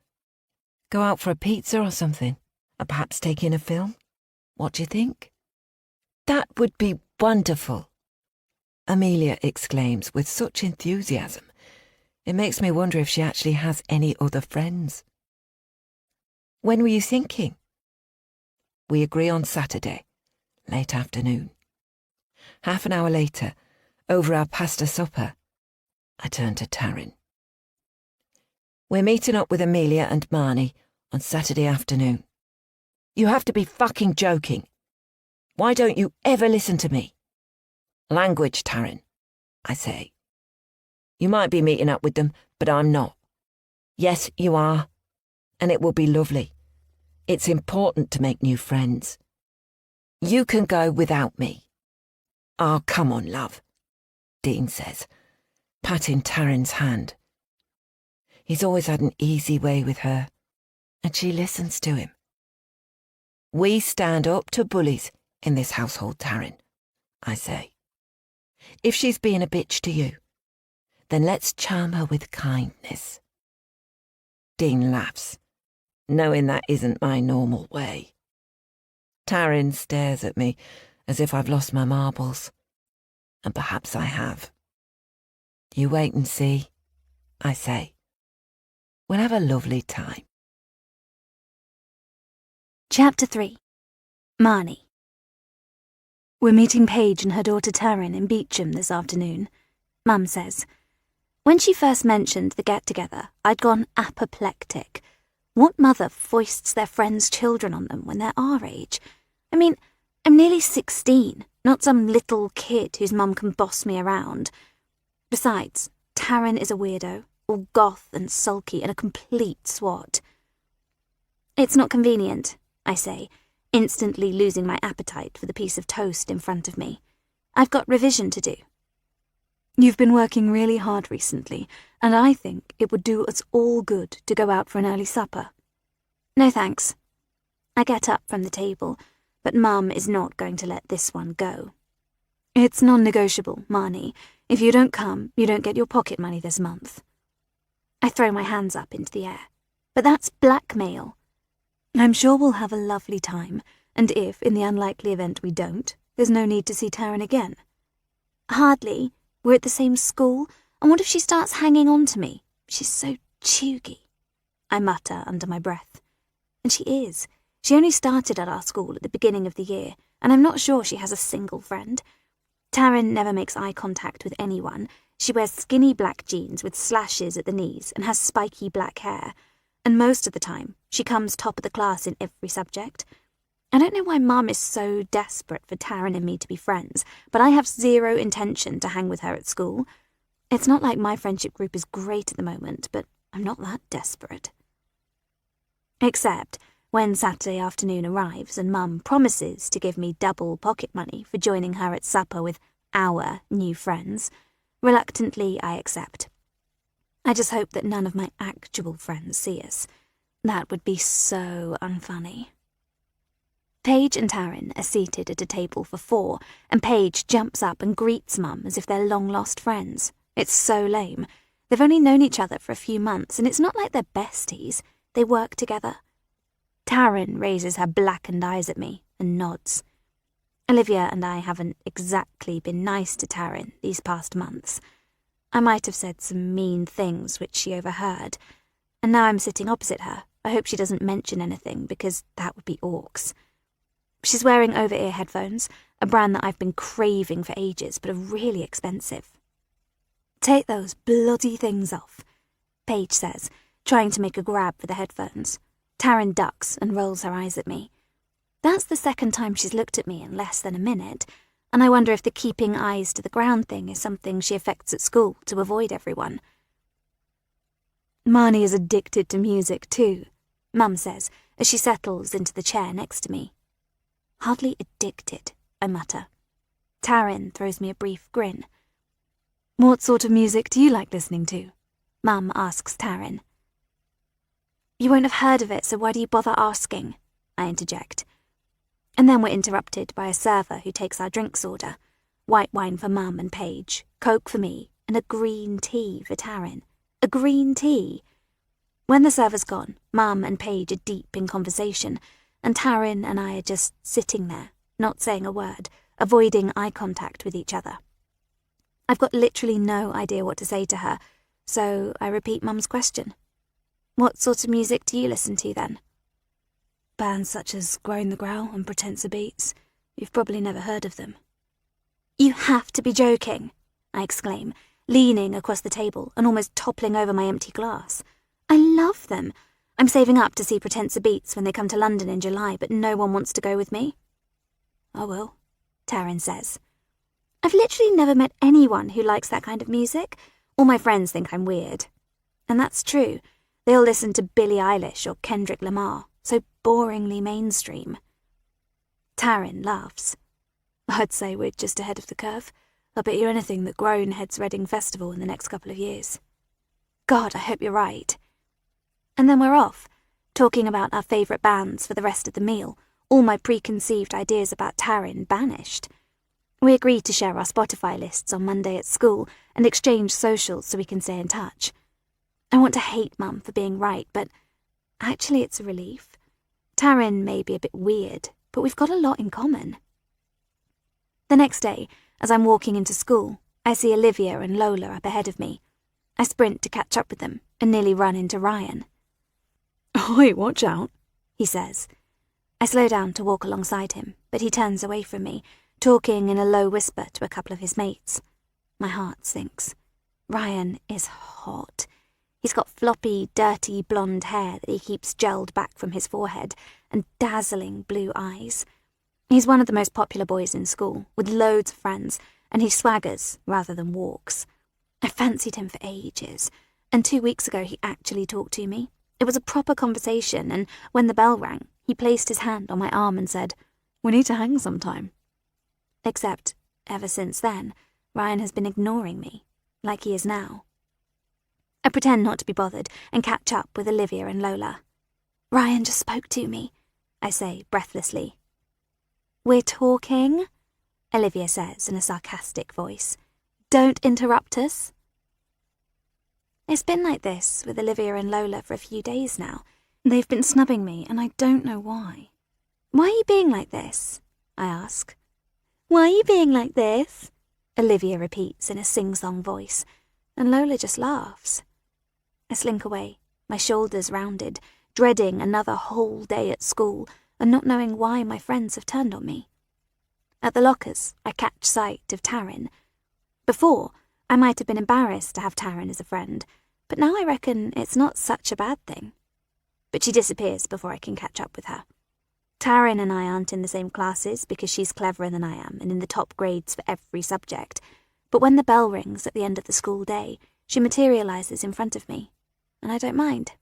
Speaker 2: Go out for a pizza or something, and perhaps take in a film. What do you think? That would be wonderful, Amelia exclaims with such enthusiasm. It makes me wonder if she actually has any other friends. When were you thinking? We agree on Saturday, late afternoon. Half an hour later, over our pasta supper, I turn to Taryn. We're meeting up with Amelia and Marnie on Saturday afternoon. You have to be fucking joking. Why don't you ever listen to me? Language, Taryn, I say. You might be meeting up with them, but I'm not. Yes, you are. And it will be lovely. It's important to make new friends. You can go without me. Oh, come on, love, Dean says, patting Taryn's hand. He's always had an easy way with her, and she listens to him. We stand up to bullies in this household, Taryn, I say. If she's being a bitch to you, then let's charm her with kindness. Dean laughs, knowing that isn't my normal way. Taryn stares at me as if I've lost my marbles, and perhaps I have. You wait and see, I say. We'll have a lovely time.
Speaker 1: Chapter 3. Marnie. We're meeting Paige and her daughter Taryn in Beecham this afternoon, Mum says. When she first mentioned the get-together, I'd gone apoplectic. What mother foists their friends' children on them when they're our age? I mean, I'm nearly 16, not some little kid whose mum can boss me around. Besides, Taryn is a weirdo, all goth and sulky and a complete swot. It's not convenient, I say, instantly losing my appetite for the piece of toast in front of me. I've got revision to do. You've been working really hard recently, and I think it would do us all good to go out for an early supper. No thanks. I get up from the table, but Mum is not going to let this one go. It's non-negotiable, Marnie. If you don't come, you don't get your pocket money this month. I throw my hands up into the air. But that's blackmail. I'm sure we'll have a lovely time, and if, in the unlikely event we don't, there's no need to see Taryn again. Hardly. We're at the same school, and what if she starts hanging on to me? She's so chuggy, I mutter under my breath. And she is. She only started at our school at the beginning of the year, and I'm not sure she has a single friend. Taryn never makes eye contact with anyone. She wears skinny black jeans with slashes at the knees and has spiky black hair, and most of the time she comes top of the class in every subject. I don't know why Mum is so desperate for Taryn and me to be friends, but I have zero intention to hang with her at school. It's not like my friendship group is great at the moment, but I'm not that desperate. Except when Saturday afternoon arrives and Mum promises to give me double pocket money for joining her at supper with our new friends. Reluctantly, I accept. I just hope that none of my actual friends see us. That would be so unfunny. Paige and Taryn are seated at a table for 4, and Paige jumps up and greets Mum as if they're long-lost friends. It's so lame. They've only known each other for a few months, and it's not like they're besties. They work together. Taryn raises her blackened eyes at me and nods. Olivia and I haven't exactly been nice to Taryn these past months. I might have said some mean things which she overheard, and now I'm sitting opposite her. I hope she doesn't mention anything, because that would be orcs. She's wearing over-ear headphones, a brand that I've been craving for ages, but are really expensive. Take those bloody things off, Paige says, trying to make a grab for the headphones. Taryn ducks and rolls her eyes at me. That's the second time she's looked at me in less than a minute, and I wonder if the keeping eyes to the ground thing is something she affects at school to avoid everyone. Marnie is addicted to music too, Mum says, as she settles into the chair next to me. Hardly addicted, I mutter. Taryn throws me a brief grin. What sort of music do you like listening to? Mum asks Taryn. You won't have heard of it, so why do you bother asking? I interject. And then we're interrupted by a server who takes our drinks order. White wine for Mum and Paige, Coke for me, and a green tea for Taryn. A green tea! When the server's gone, Mum and Paige are deep in conversation, and Taryn and I are just sitting there, not saying a word, avoiding eye contact with each other. I've got literally no idea what to say to her, so I repeat Mum's question. What sort of music do you listen to then? Bands such as Grown the Growl and Pretenser Beats. You've probably never heard of them. You have to be joking, I exclaim, leaning across the table and almost toppling over my empty glass. I love them. I'm saving up to see Pretenser Beats when they come to London in July, but no one wants to go with me. Oh well, Taryn says. I've literally never met anyone who likes that kind of music. All my friends think I'm weird. And that's true. They all listen to Billie Eilish or Kendrick Lamar, so boringly mainstream. Taryn laughs. I'd say we're just ahead of the curve. I'll bet you anything that Grown heads Reading Festival in the next couple of years. God, I hope you're right. And then we're off, talking about our favourite bands for the rest of the meal, all my preconceived ideas about Taryn banished. We agreed to share our Spotify lists on Monday at school and exchange socials so we can stay in touch. I want to hate Mum for being right, but actually it's a relief. Taryn may be a bit weird, but we've got a lot in common. The next day, as I'm walking into school, I see Olivia and Lola up ahead of me. I sprint to catch up with them and nearly run into Ryan. Oi, watch out, he says. I slow down to walk alongside him, but he turns away from me, talking in a low whisper to a couple of his mates. My heart sinks. Ryan is hot. He's got floppy, dirty blonde hair that he keeps gelled back from his forehead and dazzling blue eyes. He's one of the most popular boys in school, with loads of friends, and he swaggers rather than walks. I fancied him for ages, and 2 weeks ago he actually talked to me. It was a proper conversation, and when the bell rang, he placed his hand on my arm and said, "We need to hang sometime." Except, ever since then, Ryan has been ignoring me, like he is now. I pretend not to be bothered and catch up with Olivia and Lola. Ryan just spoke to me, I say breathlessly. We're talking, Olivia says in a sarcastic voice. Don't interrupt us. It's been like this with Olivia and Lola for a few days now. They've been snubbing me and I don't know why. Why are you being like this? I ask. Why are you being like this? Olivia repeats in a sing-song voice, and Lola just laughs. I slink away, my shoulders rounded, dreading another whole day at school and not knowing why my friends have turned on me. At the lockers, I catch sight of Taryn. Before, I might have been embarrassed to have Taryn as a friend, but now I reckon it's not such a bad thing. But she disappears before I can catch up with her. Taryn and I aren't in the same classes because she's cleverer than I am and in the top grades for every subject, but when the bell rings at the end of the school day, she materialises in front of me, and I don't mind.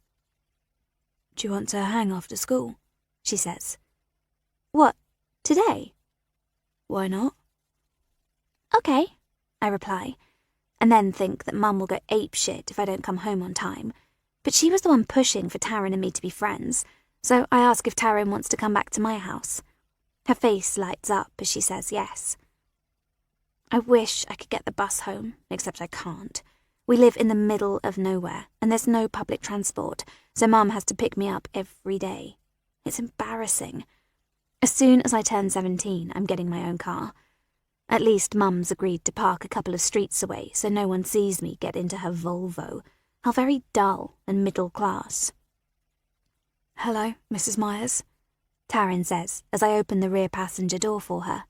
Speaker 1: Do you want to hang after school? She says. What, today? Why not? Okay, I reply, and then think that Mum will go apeshit if I don't come home on time. But she was the one pushing for Taryn and me to be friends, so I ask if Taryn wants to come back to my house. Her face lights up as she says yes. I wish I could get the bus home, except I can't. We live in the middle of nowhere, and there's no public transport, so Mum has to pick me up every day. It's embarrassing. As soon as I turn 17, I'm getting my own car. At least Mum's agreed to park a couple of streets away so no one sees me get into her Volvo. How very dull and middle class. Hello, Mrs. Myers, Taryn says as I open the rear passenger door for her.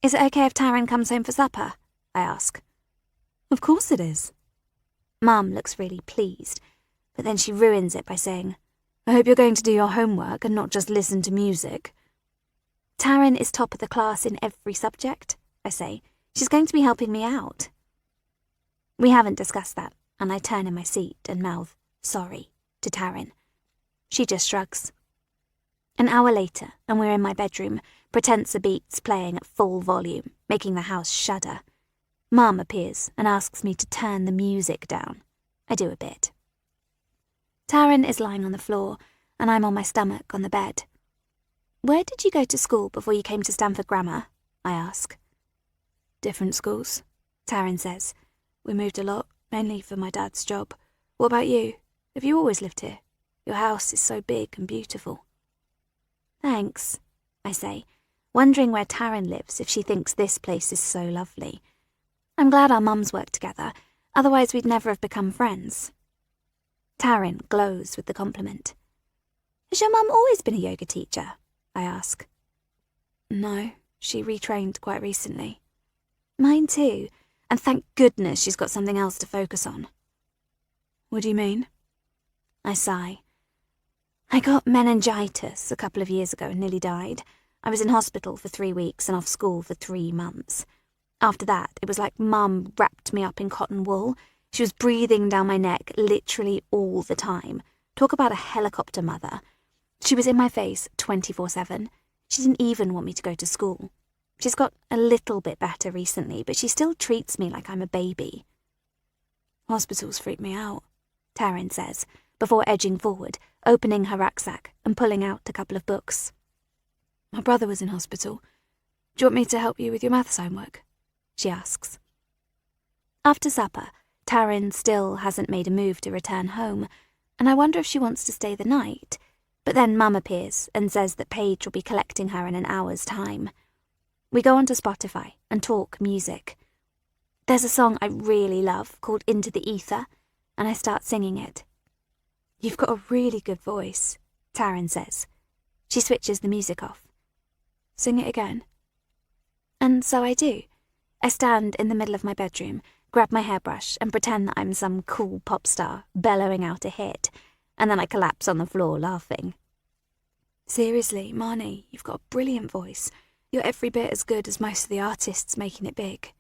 Speaker 1: Is it okay if Taryn comes home for supper? I ask. Of course it is. Mum looks really pleased, but then she ruins it by saying, I hope you're going to do your homework and not just listen to music. Taryn is top of the class in every subject, I say. She's going to be helping me out. We haven't discussed that, and I turn in my seat and mouth, sorry, to Taryn. She just shrugs. An hour later, and we're in my bedroom, Pretenser beats playing at full volume, making the house shudder. Mum appears and asks me to turn the music down. I do a bit. Taryn is lying on the floor, and I'm on my stomach on the bed. Where did you go to school before you came to Stamford Grammar? I ask. Different schools, Taryn says. We moved a lot, mainly for my dad's job. What about you? Have you always lived here? Your house is so big and beautiful. Thanks, I say, wondering where Taryn lives if she thinks this place is so lovely. I'm glad our mums work together, otherwise we'd never have become friends. Taryn glows with the compliment. Has your mum always been a yoga teacher? I ask. No, she retrained quite recently. Mine too, and thank goodness she's got something else to focus on. What do you mean? I sigh. I got meningitis a couple of years ago and nearly died. I was in hospital for 3 weeks and off school for 3 months. After that, it was like Mum wrapped me up in cotton wool. She was breathing down my neck literally all the time. Talk about a helicopter mother. She was in my face 24/7. She didn't even want me to go to school. She's got a little bit better recently, but she still treats me like I'm a baby. Hospitals freak me out, Taryn says, before edging forward, opening her rucksack and pulling out a couple of books. My brother was in hospital. Do you want me to help you with your maths homework? She asks. After supper, Taryn still hasn't made a move to return home, and I wonder if she wants to stay the night. But then Mum appears and says that Paige will be collecting her in an hour's time. We go onto Spotify and talk music. There's a song I really love called Into the Ether, and I start singing it. You've got a really good voice, Taryn says. She switches the music off. Sing it again. And so I do. I stand in the middle of my bedroom, grab my hairbrush and pretend that I'm some cool pop star bellowing out a hit, and then I collapse on the floor laughing. Seriously, Marnie, you've got a brilliant voice. You're every bit as good as most of the artists making it big.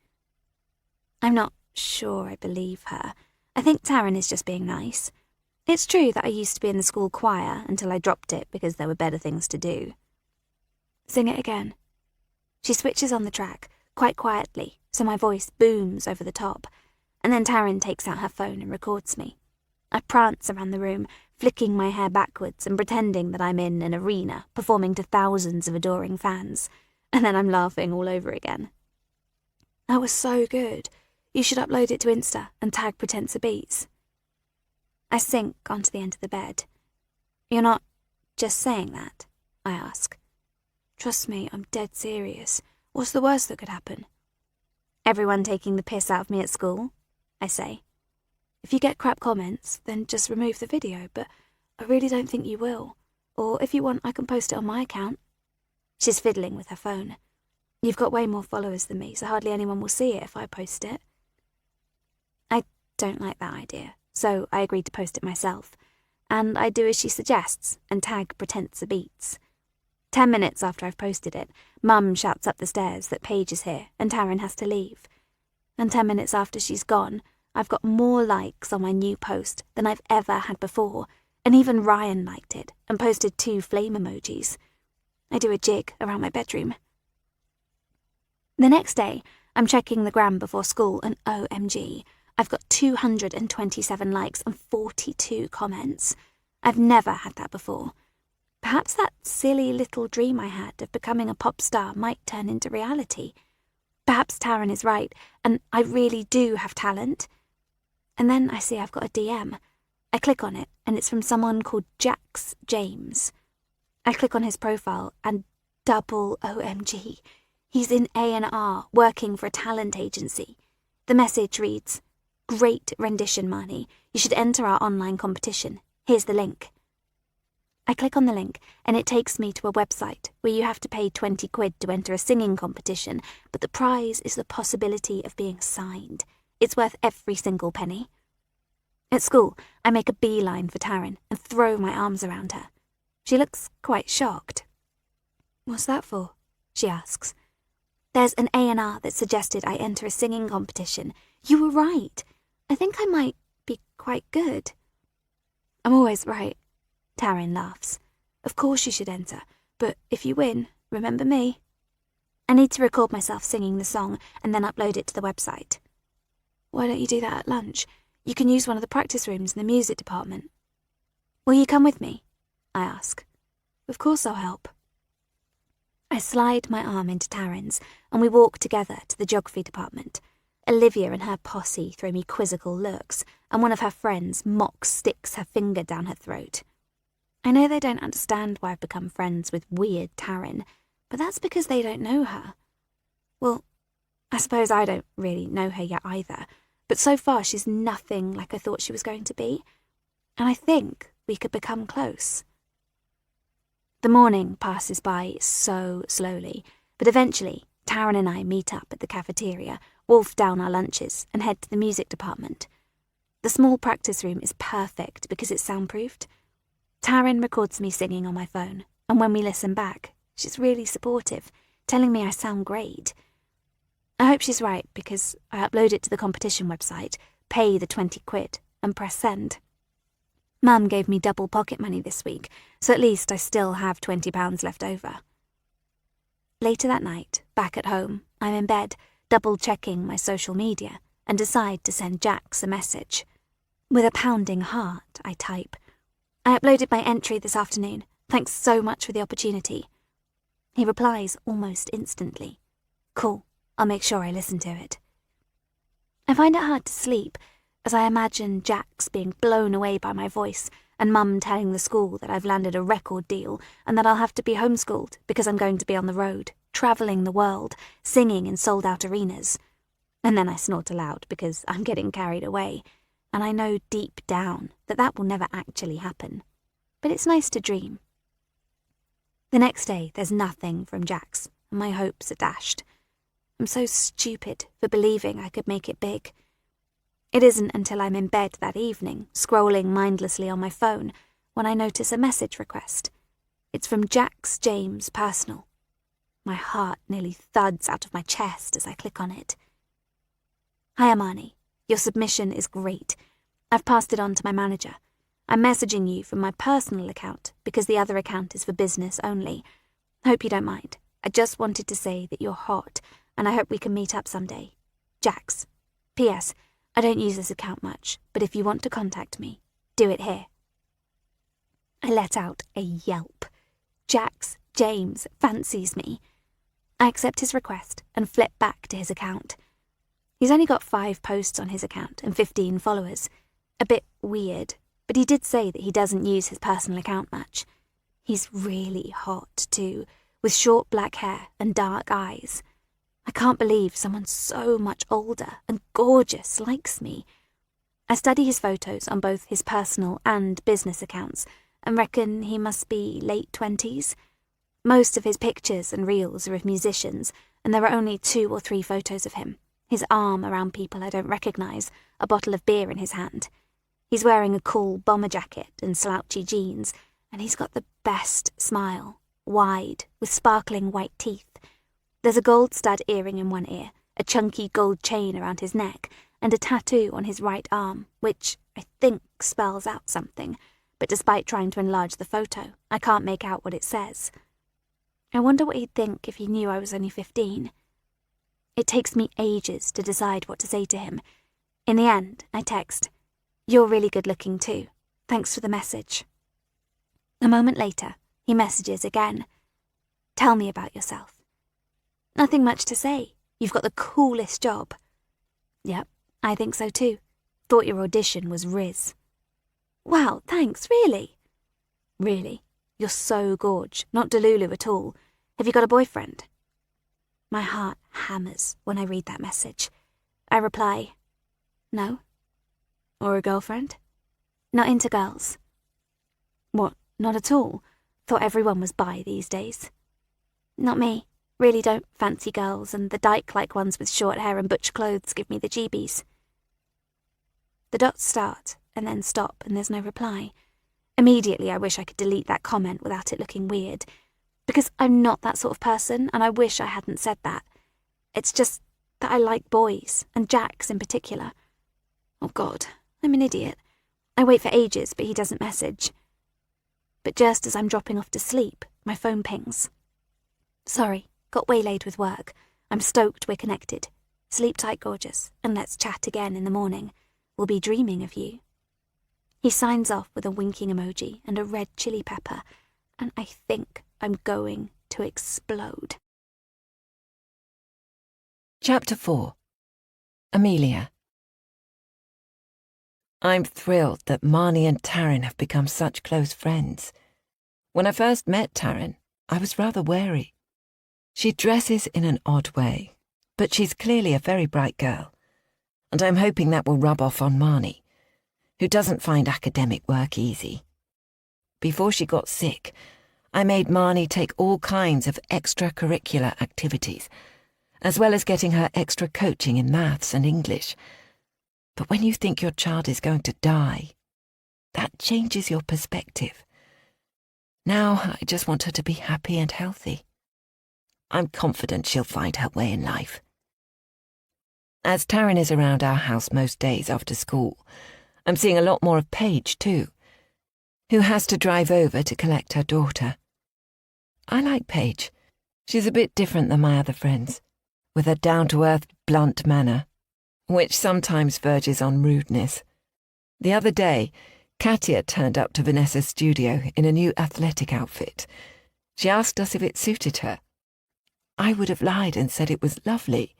Speaker 1: I'm not sure I believe her. I think Taryn is just being nice. It's true that I used to be in the school choir until I dropped it because there were better things to do. Sing it again. She switches on the track, quite quietly, so my voice booms over the top, and then Taryn takes out her phone and records me. I prance around the room, flicking my hair backwards and pretending that I'm in an arena performing to thousands of adoring fans, and then I'm laughing all over again. That was so good. You should upload it to Insta and tag Pretensa Beats. I sink onto the end of the bed. You're not just saying that? I ask. Trust me, I'm dead serious. What's the worst that could happen? Everyone taking the piss out of me at school, I say. If you get crap comments, then just remove the video, but I really don't think you will. Or if you want, I can post it on my account. She's fiddling with her phone. You've got way more followers than me, so hardly anyone will see it if I post it. I don't like that idea, so I agreed to post it myself, and I do as she suggests and tag Pretensa Beats. 10 minutes after I've posted it, Mum shouts up the stairs that Paige is here and Taryn has to leave. And 10 minutes after she's gone, I've got more likes on my new post than I've ever had before, and even Ryan liked it and posted 2 flame emojis. I do a jig around my bedroom. The next day, I'm checking the gram before school, and OMG, I've got 227 likes and 42 comments. I've never had that before. Perhaps that silly little dream I had of becoming a pop star might turn into reality. Perhaps Taryn is right, and I really do have talent. And then I see I've got a DM. I click on it, and it's from someone called Jax James. I click on his profile, and double OMG. He's in A&R, working for a talent agency. The message reads, "Great rendition, Marnie. You should enter our online competition. Here's the link." I click on the link, and it takes me to a website where you have to pay 20 quid to enter a singing competition, but the prize is the possibility of being signed. It's worth every single penny. At school, I make a beeline for Taryn and throw my arms around her. She looks quite shocked. "What's that for?" she asks. "There's an A&R that suggested I enter a singing competition. You were right. I think I might be quite good." "I'm always right." Taryn laughs. "Of course you should enter, but if you win, remember me." I need to record myself singing the song and then upload it to the website. "Why don't you do that at lunch? You can use one of the practice rooms in the music department." "Will you come with me?" I ask. "Of course I'll help." I slide my arm into Taryn's, and we walk together to the geography department. Olivia and her posse throw me quizzical looks, and one of her friends sticks her finger down her throat. I know they don't understand why I've become friends with weird Taryn, but that's because they don't know her. Well, I suppose I don't really know her yet either, but so far she's nothing like I thought she was going to be, and I think we could become close. The morning passes by so slowly, but eventually Taryn and I meet up at the cafeteria, wolf down our lunches, and head to the music department. The small practice room is perfect because it's soundproofed. Taryn records me singing on my phone, and when we listen back, she's really supportive, telling me I sound great. I hope she's right because I upload it to the competition website, pay the 20 quid, and press send. Mum gave me double pocket money this week, so at least I still have £20 left over. Later that night, back at home, I'm in bed, double-checking my social media, and decide to send Jax a message. With a pounding heart, I type, "I uploaded my entry this afternoon. Thanks so much for the opportunity." He replies almost instantly. "Cool, I'll make sure I listen to it." I find it hard to sleep, as I imagine Jax being blown away by my voice and Mum telling the school that I've landed a record deal and that I'll have to be homeschooled because I'm going to be on the road, travelling the world, singing in sold-out arenas. And then I snort aloud because I'm getting carried away, and I know deep down that that will never actually happen. But it's nice to dream. The next day, there's nothing from Jax, and my hopes are dashed. I'm so stupid for believing I could make it big. It isn't until I'm in bed that evening, scrolling mindlessly on my phone, when I notice a message request. It's from Jax James Personal. My heart nearly thuds out of my chest as I click on it. "Hi, Amani. Your submission is great. I've passed it on to my manager. I'm messaging you from my personal account because the other account is for business only. Hope you don't mind. I just wanted to say that you're hot, and I hope we can meet up someday. Jax. P.S. I don't use this account much, but if you want to contact me, do it here. I let out a yelp. Jax James fancies me. I accept his request and flip back to his account. He's only got 5 posts on his account and 15 followers. A bit weird, but he did say that he doesn't use his personal account much. He's really hot, too, with short black hair and dark eyes. I can't believe someone so much older and gorgeous likes me. I study his photos on both his personal and business accounts and reckon he must be late 20s. Most of his pictures and reels are of musicians, and there are only 2 or 3 photos of him, his arm around people I don't recognise, a bottle of beer in his hand. He's wearing a cool bomber jacket and slouchy jeans, and he's got the best smile, wide, with sparkling white teeth. There's a gold stud earring in one ear, a chunky gold chain around his neck, and a tattoo on his right arm, which I think spells out something, but despite trying to enlarge the photo, I can't make out what it says. I wonder what he'd think if he knew I was only 15. It takes me ages to decide what to say to him. In the end, I text, "You're really good looking too. Thanks for the message." A moment later, he messages again. "Tell me about yourself." "Nothing much to say. You've got the coolest job." "Yep, I think so too. Thought your audition was Riz." "Wow, thanks, really?" "Really. You're so gorge, not Delulu at all. Have you got a boyfriend?" My heart hammers when I read that message. I reply, "No." "Or a girlfriend?" "Not into girls." "What, not at all? Thought everyone was bi these days." "Not me. Really don't fancy girls, and the dyke-like ones with short hair and butch clothes give me the jeebies." The dots start and then stop, and there's no reply. Immediately I wish I could delete that comment without it looking weird, because I'm not that sort of person, and I wish I hadn't said that. It's just that I like boys, and Jax in particular. Oh God, I'm an idiot. I wait for ages, but he doesn't message. But just as I'm dropping off to sleep, my phone pings. "Sorry, got waylaid with work. I'm stoked we're connected. Sleep tight, gorgeous, and let's chat again in the morning. We'll be dreaming of you." He signs off with a winking emoji and a red chili pepper, and I think I'm going to explode.
Speaker 2: Chapter 4. Amelia. I'm thrilled that Marnie and Taryn have become such close friends. When I first met Taryn, I was rather wary. She dresses in an odd way, but she's clearly a very bright girl, and I'm hoping that will rub off on Marnie, who doesn't find academic work easy. Before she got sick, I made Marnie take all kinds of extracurricular activities, as well as getting her extra coaching in maths and English. But when you think your child is going to die, that changes your perspective. Now I just want her to be happy and healthy. I'm confident she'll find her way in life. As Taryn is around our house most days after school, I'm seeing a lot more of Paige too, who has to drive over to collect her daughter. I like Paige. She's a bit different than my other friends, with her down-to-earth, blunt manner, which sometimes verges on rudeness. The other day, Katia turned up to Vanessa's studio in a new athletic outfit. She asked us if it suited her. I would have lied and said it was lovely,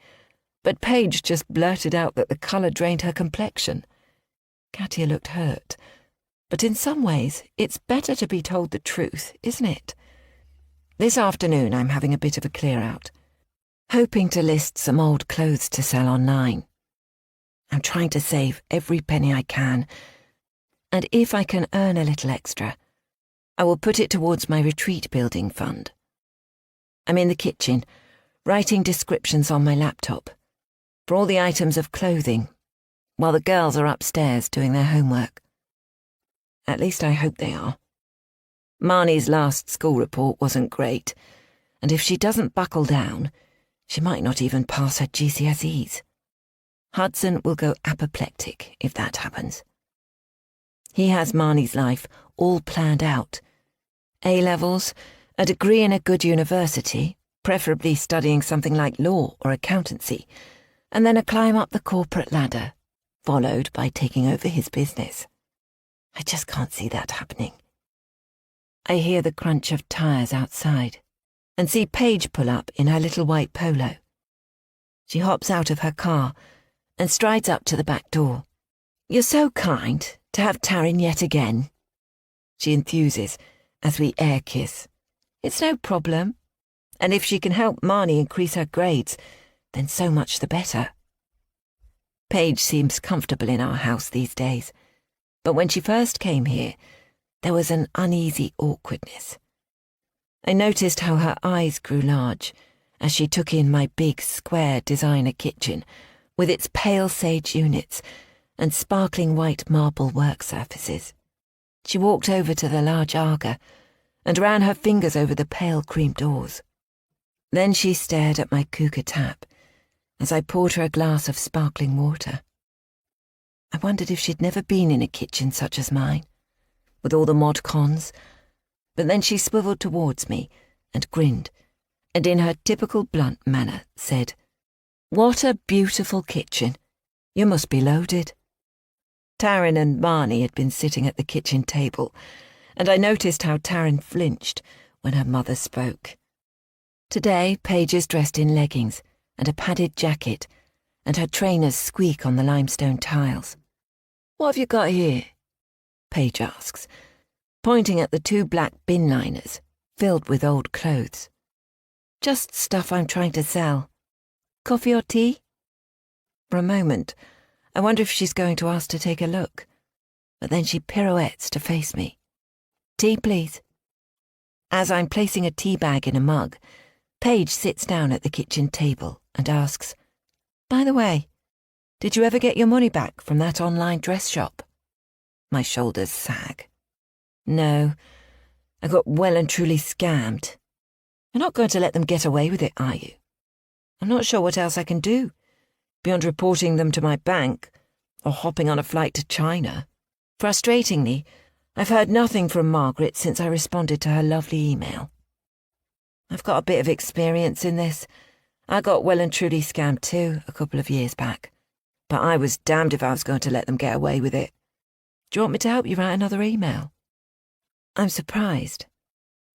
Speaker 2: but Paige just blurted out that the colour drained her complexion. Katia looked hurt, but in some ways it's better to be told the truth, isn't it? This afternoon I'm having a bit of a clear-out, hoping to list some old clothes to sell online. I'm trying to save every penny I can, and if I can earn a little extra, I will put it towards my retreat building fund. I'm in the kitchen, writing descriptions on my laptop for all the items of clothing, while the girls are upstairs doing their homework. At least I hope they are. Marnie's last school report wasn't great, and if she doesn't buckle down, she might not even pass her GCSEs. Hudson will go apoplectic if that happens. He has Marnie's life all planned out. A-levels, a degree in a good university, preferably studying something like law or accountancy, and then a climb up the corporate ladder, followed by taking over his business. I just can't see that happening. I hear the crunch of tyres outside and see Paige pull up in her little white polo. She hops out of her car and strides up to the back door. "You're so kind to have Taryn yet again," she enthuses as we air kiss. "It's no problem, and if she can help Marnie increase her grades, then so much the better." Paige seems comfortable in our house these days, but when she first came here, there was an uneasy awkwardness. I noticed how her eyes grew large as she took in my big square designer kitchen with its pale sage units and sparkling white marble work surfaces. She walked over to the large Aga and ran her fingers over the pale cream doors. Then she stared at my Kuka tap as I poured her a glass of sparkling water. I wondered if she'd never been in a kitchen such as mine, with all the mod cons, but then she swiveled towards me and grinned, and in her typical blunt manner said, "What a beautiful kitchen. You must be loaded." Taryn and Marnie had been sitting at the kitchen table, and I noticed how Taryn flinched when her mother spoke. Today, Paige is dressed in leggings and a padded jacket, and her trainers squeak on the limestone tiles. "What have you got here?" Paige asks, pointing at the 2 black bin liners filled with old clothes. "Just stuff I'm trying to sell. Coffee or tea?" For a moment, I wonder if she's going to ask to take a look, but then she pirouettes to face me. "Tea, please." As I'm placing a tea bag in a mug, Paige sits down at the kitchen table and asks, "By the way, did you ever get your money back from that online dress shop?" My shoulders sag. "No, I got well and truly scammed." "You're not going to let them get away with it, are you?" "I'm not sure what else I can do, beyond reporting them to my bank or hopping on a flight to China. Frustratingly, I've heard nothing from Margaret since I responded to her lovely email. I've got a bit of experience in this. I got well and truly scammed too a couple of years back, but I was damned if I was going to let them get away with it. Do you want me to help you write another email?" I'm surprised.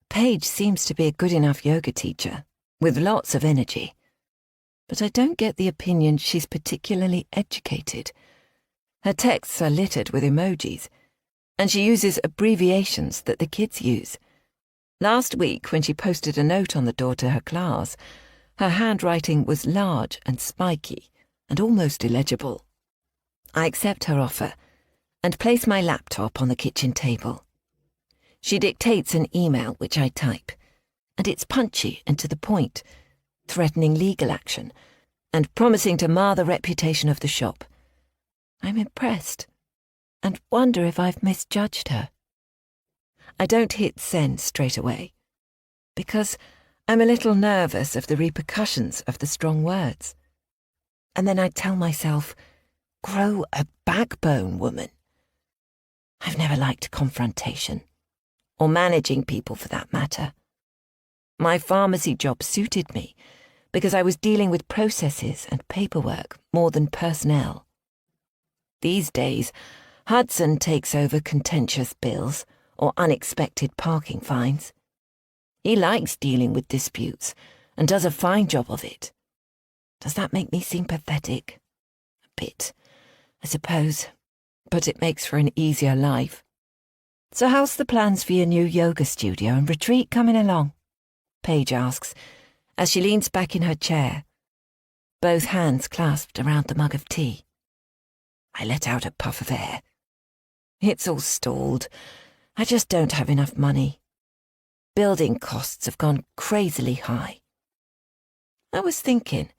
Speaker 2: Paige seems to be a good enough yoga teacher, with lots of energy, but I don't get the opinion she's particularly educated. Her texts are littered with emojis, and she uses abbreviations that the kids use. Last week, when she posted a note on the door to her class, her handwriting was large and spiky and almost illegible. I accept her offer and place my laptop on the kitchen table. She dictates an email which I type, and it's punchy and to the point, threatening legal action and promising to mar the reputation of the shop. I'm impressed and wonder if I've misjudged her. I don't hit send straight away, because I'm a little nervous of the repercussions of the strong words. And then I tell myself, grow a backbone, woman. I've never liked confrontation, or managing people for that matter. My pharmacy job suited me because I was dealing with processes and paperwork more than personnel. These days, Hudson takes over contentious bills or unexpected parking fines. He likes dealing with disputes and does a fine job of it. Does that make me seem pathetic? A bit, I suppose, but it makes for an easier life. "So how's the plans for your new yoga studio and retreat coming along?" Paige asks, as she leans back in her chair, both hands clasped around the mug of tea. I let out a puff of air. It's all stalled. I just don't have enough money. Building costs have gone crazily high. I was thinking,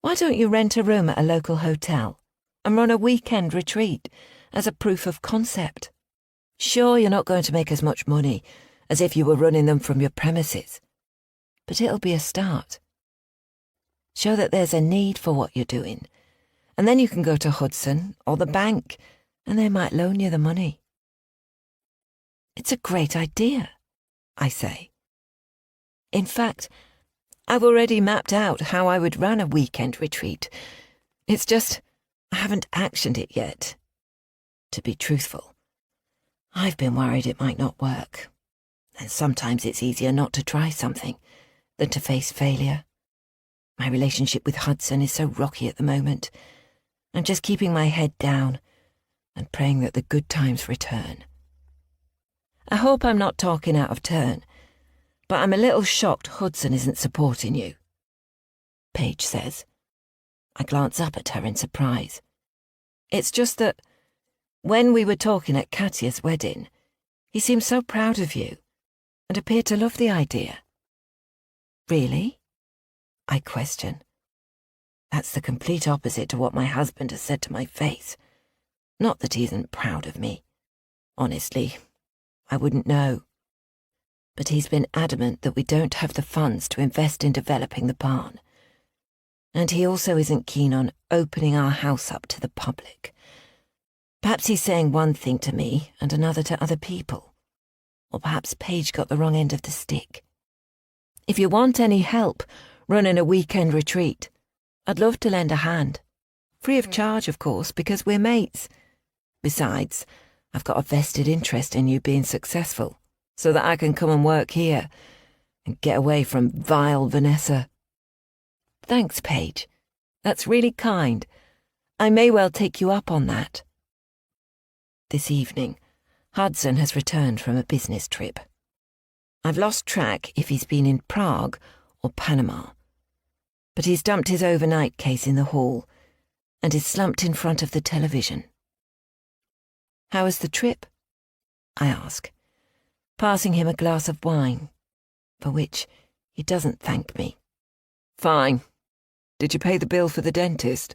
Speaker 2: why don't you rent a room at a local hotel and run a weekend retreat as a proof of concept? Sure, you're not going to make as much money as if you were running them from your premises, but it'll be a start. Show that there's a need for what you're doing, and then you can go to Hudson or the bank, and they might loan you the money. It's a great idea, I say. In fact, I've already mapped out how I would run a weekend retreat. It's just, I haven't actioned it yet. To be truthful, I've been worried it might not work. And sometimes it's easier not to try something than to face failure. My relationship with Hudson is so rocky at the moment. I'm just keeping my head down and praying that the good times return. I hope I'm not talking out of turn, but I'm a little shocked Hudson isn't supporting you, Paige says. I glance up at her in surprise. It's just that when we were talking at Katya's wedding, he seemed so proud of you and appeared to love the idea. Really? I question. That's the complete opposite to what my husband has said to my face. Not that he isn't proud of me. Honestly, I wouldn't know. But he's been adamant that we don't have the funds to invest in developing the barn. And he also isn't keen on opening our house up to the public. Perhaps he's saying one thing to me and another to other people. Or perhaps Paige got the wrong end of the stick. If you want any help running a weekend retreat, I'd love to lend a hand. Free of charge, of course, because we're mates. Besides, I've got a vested interest in you being successful, so that I can come and work here and get away from vile Vanessa. Thanks, Paige. That's really kind. I may well take you up on that. This evening, Hudson has returned from a business trip. I've lost track if he's been in Prague or Panama, but he's dumped his overnight case in the hall and is slumped in front of the television. How was the trip? I ask, passing him a glass of wine, for which he doesn't thank me. Fine. Did you pay the bill for the dentist?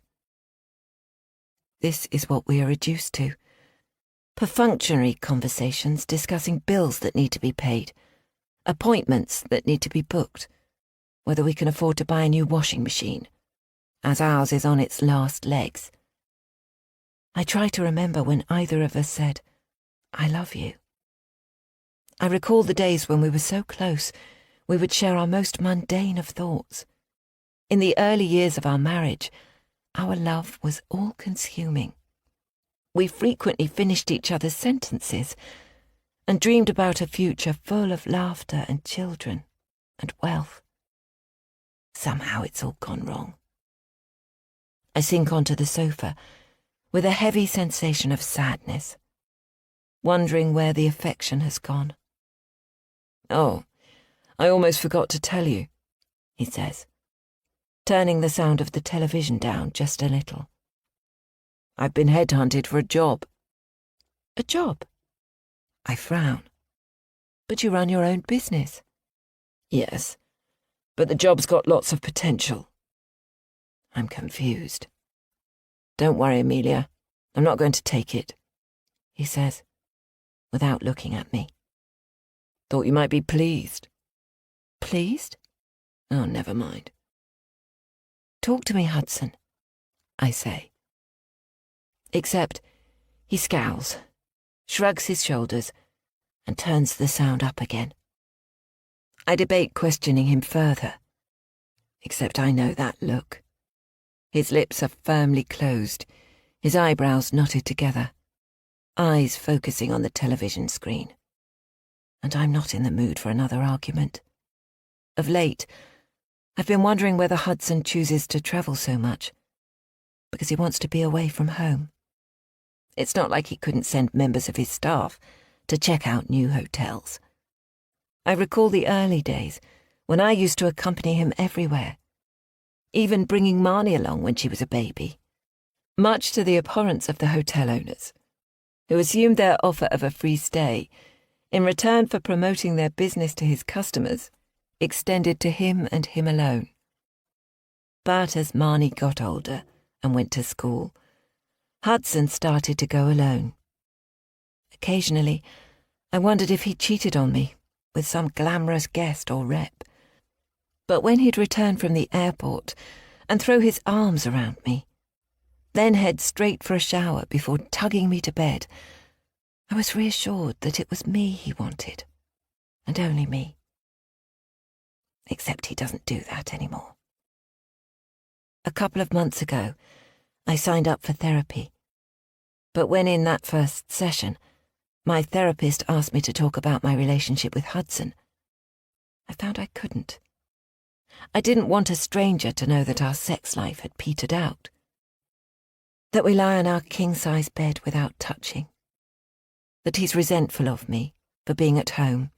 Speaker 2: This is what we are reduced to. Perfunctory conversations discussing bills that need to be paid, appointments that need to be booked, whether we can afford to buy a new washing machine, as ours is on its last legs. I try to remember when either of us said, "I love you." I recall the days when we were so close we would share our most mundane of thoughts. In the early years of our marriage, our love was all-consuming. We frequently finished each other's sentences and dreamed about a future full of laughter and children and wealth. Somehow it's all gone wrong. I sink onto the sofa with a heavy sensation of sadness, wondering where the affection has gone. "Oh, I almost forgot to tell you," he says, turning the sound of the television down just a little. "I've been headhunted for a job." "A job?" I frown. "But you run your own business." "Yes, but the job's got lots of potential." I'm confused. "Don't worry, Amelia. I'm not going to take it," he says, without looking at me. "Thought you might be pleased." "Pleased?" "Oh, never mind." "Talk to me, Hudson," I say. Except he scowls, shrugs his shoulders, and turns the sound up again. I debate questioning him further, except I know that look. His lips are firmly closed, his eyebrows knotted together, eyes focusing on the television screen. And I'm not in the mood for another argument. Of late, I've been wondering whether Hudson chooses to travel so much because he wants to be away from home. It's not like he couldn't send members of his staff to check out new hotels. I recall the early days when I used to accompany him everywhere, even bringing Marnie along when she was a baby, much to the abhorrence of the hotel owners, who assumed their offer of a free stay, in return for promoting their business to his customers, extended to him and him alone. But as Marnie got older and went to school, Hudson started to go alone. Occasionally, I wondered if he cheated on me with some glamorous guest or rep. But when he'd return from the airport and throw his arms around me, then head straight for a shower before tugging me to bed, I was reassured that it was me he wanted, and only me. except he doesn't do that anymore. A couple of months ago, I signed up for therapy. But when in that first session, my therapist asked me to talk about my relationship with Hudson, I found I couldn't. I didn't want a stranger to know that our sex life had petered out, that we lie on our king-size bed without touching, that he's resentful of me for being at home,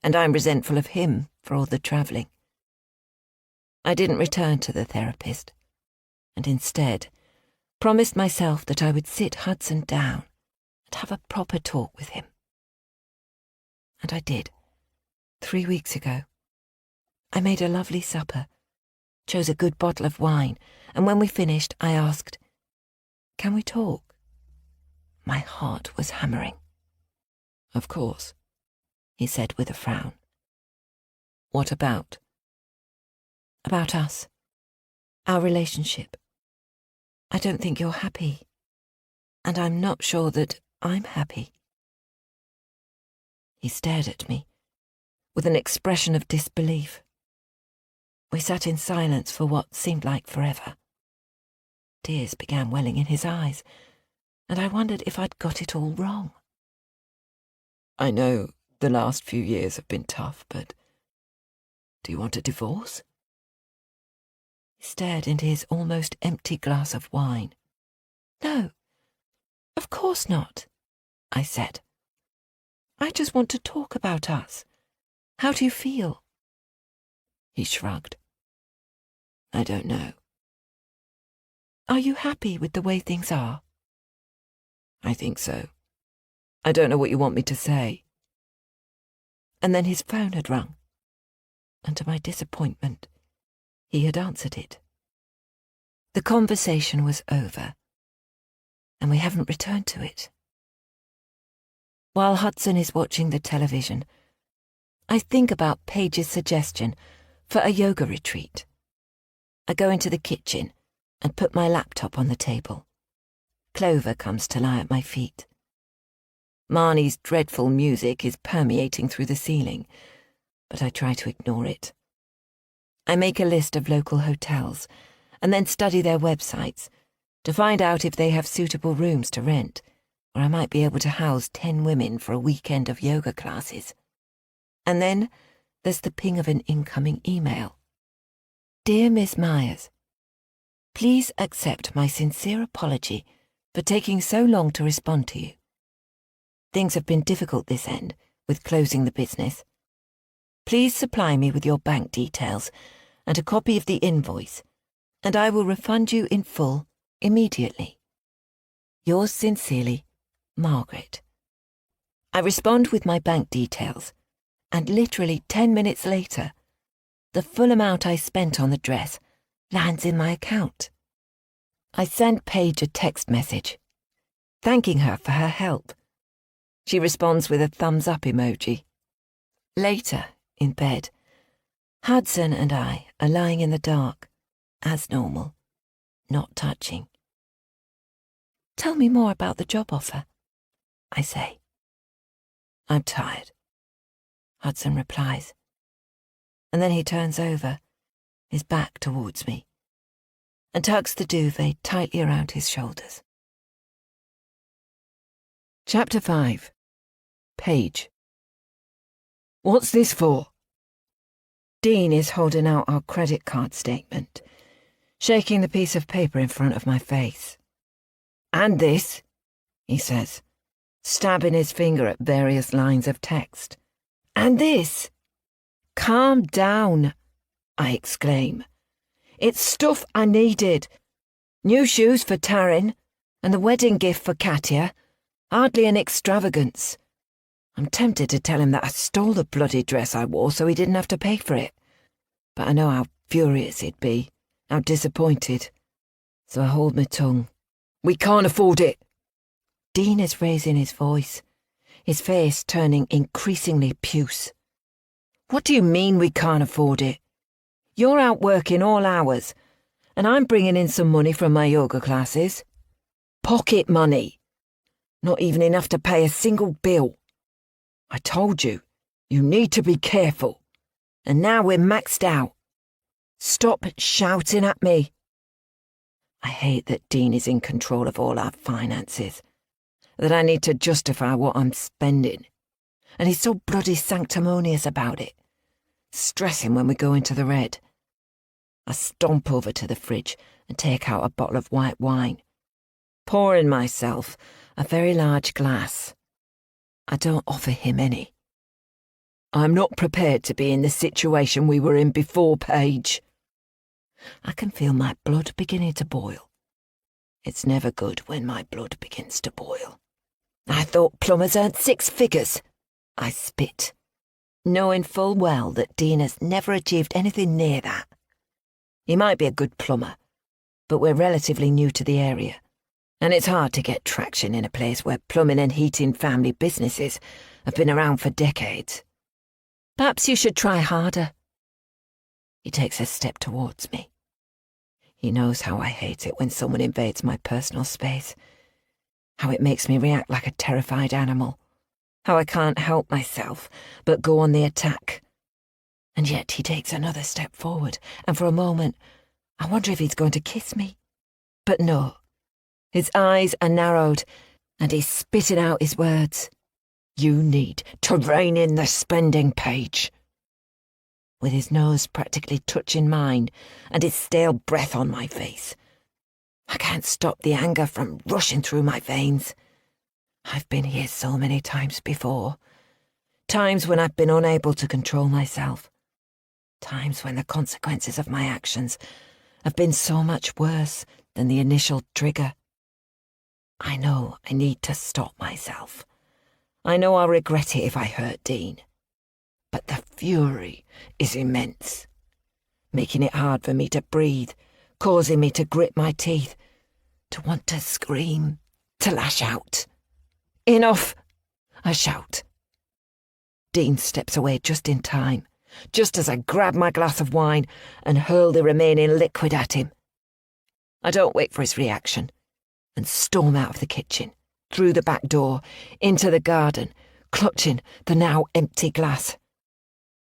Speaker 2: and I'm resentful of him for all the travelling. I didn't return to the therapist, and instead promised myself that I would sit Hudson down and have a proper talk with him. And I did, 3 weeks ago. I made a lovely supper, chose a good bottle of wine, and when we finished, I asked, "Can we talk?" My heart was hammering. "Of course," he said with a frown. "What about?" "About us. Our relationship. I don't think you're happy, and I'm not sure that I'm happy." He stared at me with an expression of disbelief. We sat in silence for what seemed like forever. Tears began welling in his eyes, and I wondered if I'd got it all wrong. "I know the last few years have been tough, but do you want a divorce?" He stared into his almost empty glass of wine. "No, of course not," I said. "I just want to talk about us. How do you feel?" He shrugged. "I don't know." "Are you happy with the way things are?" "I think so. I don't know what you want me to say." And then his phone had rung, and to my disappointment, he had answered it. The conversation was over, and we haven't returned to it. While Hudson is watching the television, I think about Paige's suggestion for a yoga retreat. I go into the kitchen and put my laptop on the table. Clover comes to lie at my feet. Marnie's dreadful music is permeating through the ceiling, but I try to ignore it. I make a list of local hotels and then study their websites to find out if they have suitable rooms to rent, where I might be able to house 10 women for a weekend of yoga classes. And then there's the ping of an incoming email. "Dear Miss Myers, please accept my sincere apology for taking so long to respond to you. Things have been difficult this end, with closing the business. Please supply me with your bank details and a copy of the invoice, and I will refund you in full immediately. Yours sincerely, Margaret." I respond with my bank details, and literally 10 minutes later, the full amount I spent on the dress lands in my account. I send Paige a text message, thanking her for her help. She responds with a thumbs-up emoji. Later, in bed, Hudson and I are lying in the dark, as normal, not touching. "Tell me more about the job offer," I say. "I'm tired," Hudson replies, and then he turns over, his back towards me, and tucks the duvet tightly around his shoulders. Chapter 5. Paige. "What's this for?" Dean is holding out our credit card statement, shaking the piece of paper in front of my face. "And this," he says, stabbing his finger at various lines of text. "And this." "Calm down," I exclaim. "It's stuff I needed. New shoes for Taryn, and the wedding gift for Katya. Hardly an extravagance. I'm tempted to tell him that I stole the bloody dress I wore so he didn't have to pay for it. But I know how furious he'd be, how disappointed. So I hold my tongue. "We can't afford it." Dean is raising his voice, his face turning increasingly puce. "What do you mean we can't afford it? You're out working all hours, and I'm bringing in some money from my yoga classes. Pocket money. Not even enough to pay a single bill. I told you, you need to be careful. And now we're maxed out. Stop shouting at me. I hate that Dean is in control of all our finances, that I need to justify what I'm spending. And he's so bloody sanctimonious about it, stressing when we go into the red. I stomp over to the fridge and take out a bottle of white wine, pouring myself a very large glass. I don't offer him any. I'm not prepared to be in the situation we were in before, Paige. I can feel my blood beginning to boil. It's never good when my blood begins to boil. I thought plumbers earned 6 figures. I spit, knowing full well that Dean has never achieved anything near that. He might be a good plumber, but we're relatively new to the area, and it's hard to get traction in a place where plumbing and heating family businesses have been around for decades. Perhaps you should try harder. He takes a step towards me. He knows how I hate it when someone invades my personal space, how it makes me react like a terrified animal, how I can't help myself but go on the attack. And yet he takes another step forward, and for a moment I wonder if he's going to kiss me. But no, his eyes are narrowed, and he's spitting out his words. You need to rein in the spending, Paige. With his nose practically touching mine and his stale breath on my face, I can't stop the anger from rushing through my veins. I've been here so many times before. Times when I've been unable to control myself. Times when the consequences of my actions have been so much worse than the initial trigger. I know I need to stop myself. I know I'll regret it if I hurt Dean. But the fury is immense, making it hard for me to breathe, causing me to grit my teeth, to want to scream, to lash out. Enough! I shout. Dean steps away just in time, just as I grab my glass of wine and hurl the remaining liquid at him. I don't wait for his reaction and storm out of the kitchen, through the back door, into the garden, clutching the now empty glass.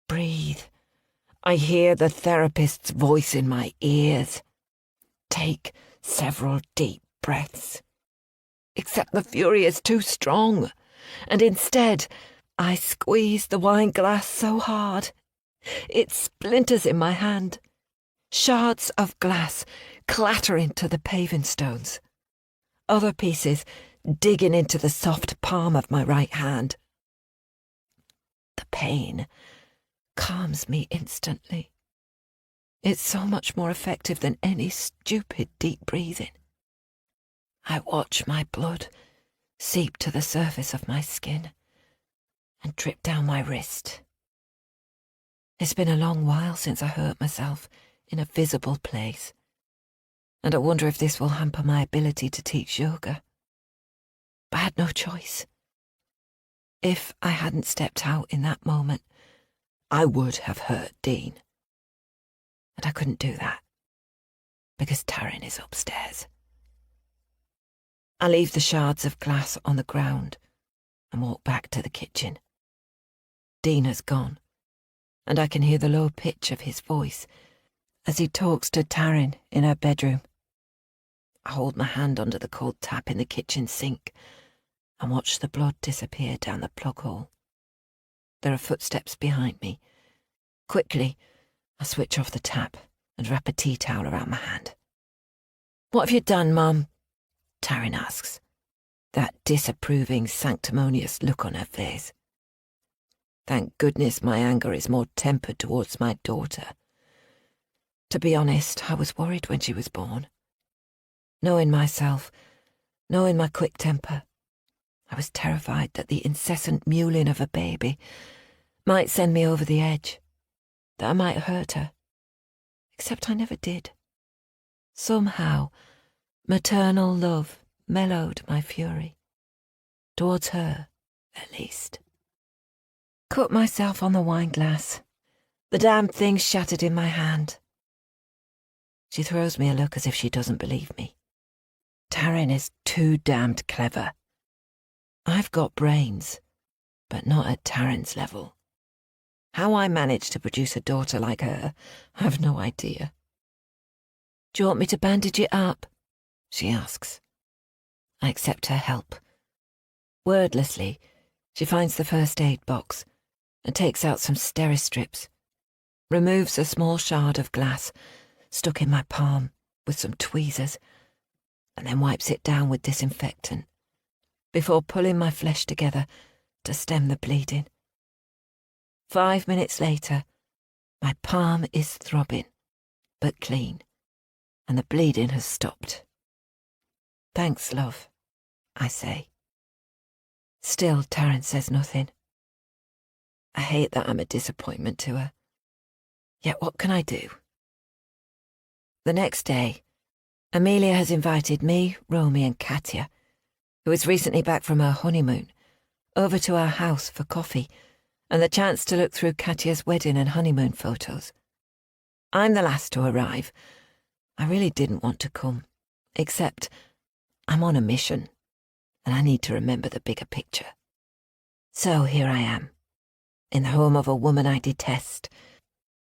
Speaker 2: Breathe. I hear the therapist's voice in my ears. Take several deep breaths. Except the fury is too strong, and instead I squeeze the wine glass so hard it splinters in my hand, shards of glass clattering to the paving stones, other pieces digging into the soft palm of my right hand. The pain calms me instantly. It's so much more effective than any stupid deep breathing. I watch my blood seep to the surface of my skin and drip down my wrist. It's been a long while since I hurt myself in a visible place, and I wonder if this will hamper my ability to teach yoga. But I had no choice. If I hadn't stepped out in that moment, I would have hurt Dean. And I couldn't do that, because Taryn is upstairs. I leave the shards of glass on the ground and walk back to the kitchen. Dean has gone, and I can hear the low pitch of his voice as he talks to Taryn in her bedroom. I hold my hand under the cold tap in the kitchen sink and watch the blood disappear down the plug hole. There are footsteps behind me. Quickly, I switch off the tap and wrap a tea towel around my hand. "What have you done, Mum?" Taryn asks, that disapproving, sanctimonious look on her face. Thank goodness my anger is more tempered towards my daughter. To be honest, I was worried when she was born. Knowing myself, knowing my quick temper, I was terrified that the incessant mewling of a baby might send me over the edge, that I might hurt her. Except I never did. Somehow, maternal love mellowed my fury. Towards her, at least. Cut myself on the wine glass. The damn thing shattered in my hand. She throws me a look as if she doesn't believe me. Taryn is too damned clever. I've got brains, but not at Taryn's level. How I managed to produce a daughter like her, I've no idea. Do you want me to bandage it up? She asks. I accept her help. Wordlessly, she finds the first aid box and takes out some Steri-strips, removes a small shard of glass stuck in my palm with some tweezers, and then wipes it down with disinfectant before pulling my flesh together to stem the bleeding. 5 minutes later, my palm is throbbing, but clean, and the bleeding has stopped. Thanks, love, I say. Still, Taryn says nothing. I hate that I'm a disappointment to her. Yet what can I do? The next day, Amelia has invited me, Romy and Katya, who is recently back from her honeymoon, over to our house for coffee and the chance to look through Katya's wedding and honeymoon photos. I'm the last to arrive. I really didn't want to come, except I'm on a mission and I need to remember the bigger picture. So here I am, in the home of a woman I detest,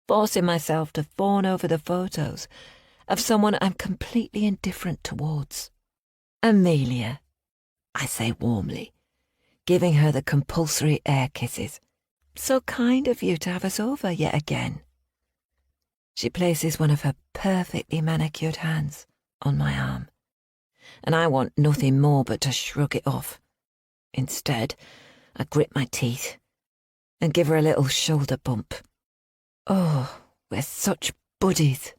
Speaker 2: forcing myself to fawn over the photos of someone I'm completely indifferent towards. Amelia, I say warmly, giving her the compulsory air kisses. So kind of you to have us over yet again. She places one of her perfectly manicured hands on my arm, and I want nothing more but to shrug it off. Instead, I grit my teeth and give her a little shoulder bump. Oh, we're such buddies.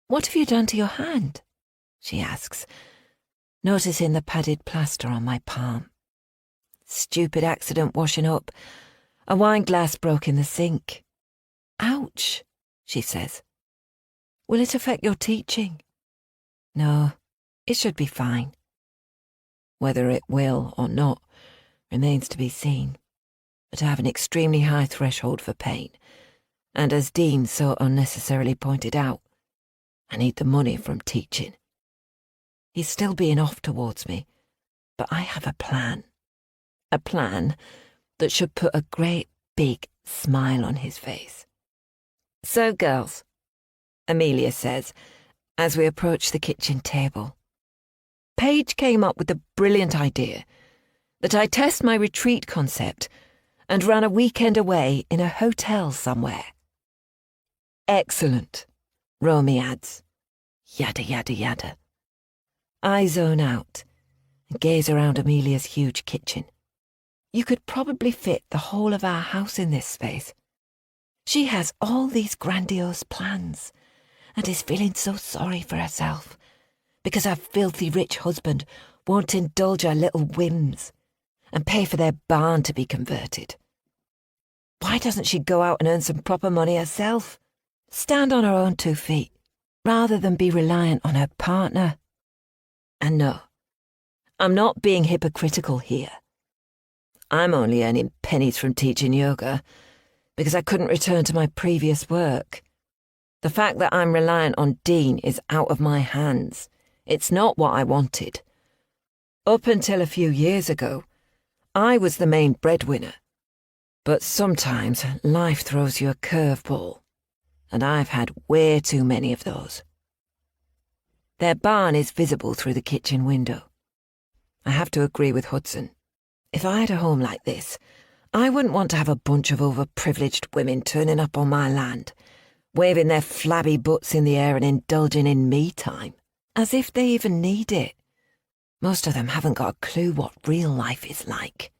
Speaker 2: What have you done to your hand? She asks, noticing the padded plaster on my palm. Stupid accident washing up. A wine glass broke in the sink. Ouch, she says. Will it affect your teaching? No, it should be fine. Whether it will or not remains to be seen. But I have an extremely high threshold for pain, and as Dean so unnecessarily pointed out, I need the money from teaching. He's still being off towards me, but I have a plan. A plan that should put a great big smile on his face. So, girls, Amelia says, as we approach the kitchen table, Paige came up with the brilliant idea that I test my retreat concept and run a weekend away in a hotel somewhere. Excellent, Romy adds. Yada, yada, yada. I zone out and gaze around Amelia's huge kitchen. You could probably fit the whole of our house in this space. She has all these grandiose plans and is feeling so sorry for herself because her filthy rich husband won't indulge her little whims and pay for their barn to be converted. Why doesn't she go out and earn some proper money herself? Stand on her own 2 feet, rather than be reliant on her partner. And no, I'm not being hypocritical here. I'm only earning pennies from teaching yoga because I couldn't return to my previous work. The fact that I'm reliant on Dean is out of my hands. It's not what I wanted. Up until a few years ago, I was the main breadwinner. But sometimes life throws you a curveball, and I've had way too many of those. Their barn is visible through the kitchen window. I have to agree with Hudson. If I had a home like this, I wouldn't want to have a bunch of overprivileged women turning up on my land, waving their flabby butts in the air and indulging in me time, as if they even need it. Most of them haven't got a clue what real life is like.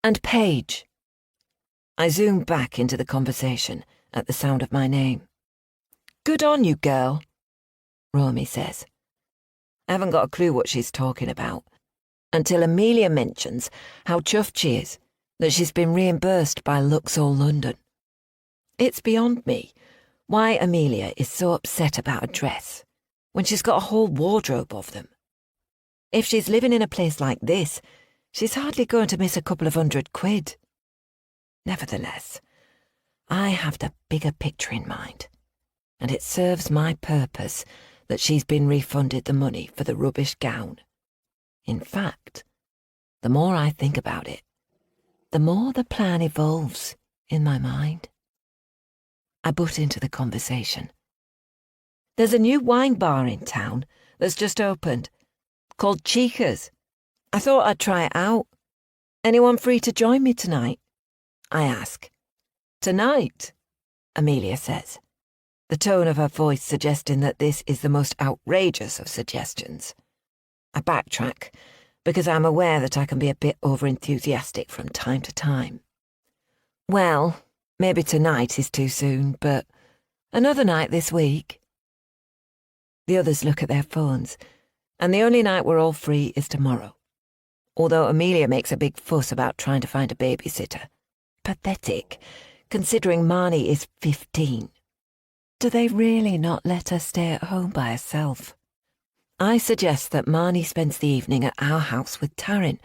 Speaker 2: And Paige. I zoom back into the conversation at the sound of my name. Good on you, girl, Romy says. I haven't got a clue what she's talking about until Amelia mentions how chuffed she is that she's been reimbursed by Luxor London. It's beyond me why Amelia is so upset about a dress when she's got a whole wardrobe of them. If she's living in a place like this, she's hardly going to miss a couple of £100. Nevertheless, I have the bigger picture in mind, and it serves my purpose that she's been refunded the money for the rubbish gown. In fact, the more I think about it, the more the plan evolves in my mind. I butt into the conversation. There's a new wine bar in town that's just opened, called Chica's. I thought I'd try it out. Anyone free to join me tonight? I ask. Tonight? Amelia says, the tone of her voice suggesting that this is the most outrageous of suggestions. I backtrack, because I'm aware that I can be a bit over-enthusiastic from time to time. Well, maybe tonight is too soon, but another night this week. The others look at their phones, and the only night we're all free is tomorrow. Although Amelia makes a big fuss about trying to find a babysitter. Pathetic, considering Marnie is 15. Do they really not let her stay at home by herself? I suggest that Marnie spends the evening at our house with Taryn,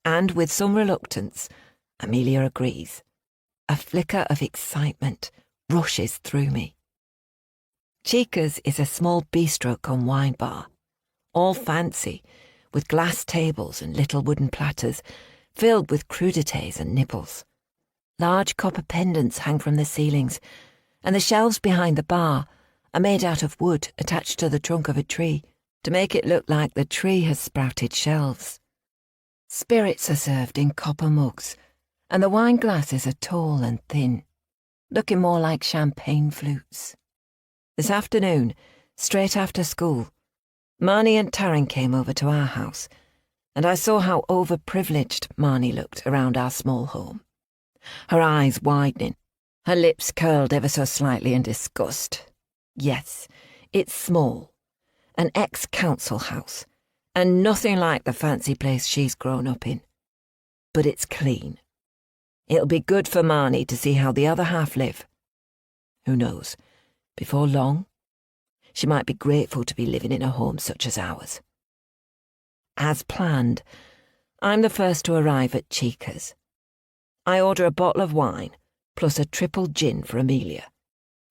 Speaker 2: and with some reluctance, Amelia agrees. A flicker of excitement rushes through me. Chica's is a small bistro-cum wine bar, all fancy, with glass tables and little wooden platters filled with crudités and nibbles. Large copper pendants hang from the ceilings, and the shelves behind the bar are made out of wood attached to the trunk of a tree to make it look like the tree has sprouted shelves. Spirits are served in copper mugs, and the wine glasses are tall and thin, looking more like champagne flutes. This afternoon, straight after school, Marnie and Taryn came over to our house, and I saw how overprivileged Marnie looked around our small home. Her eyes widening, her lips curled ever so slightly in disgust. Yes, it's small, an ex-council house, and nothing like the fancy place she's grown up in. But it's clean. It'll be good for Marnie to see how the other half live. Who knows, before long, she might be grateful to be living in a home such as ours. As planned, I'm the first to arrive at Chica's. I order a bottle of wine, plus a triple gin for Amelia.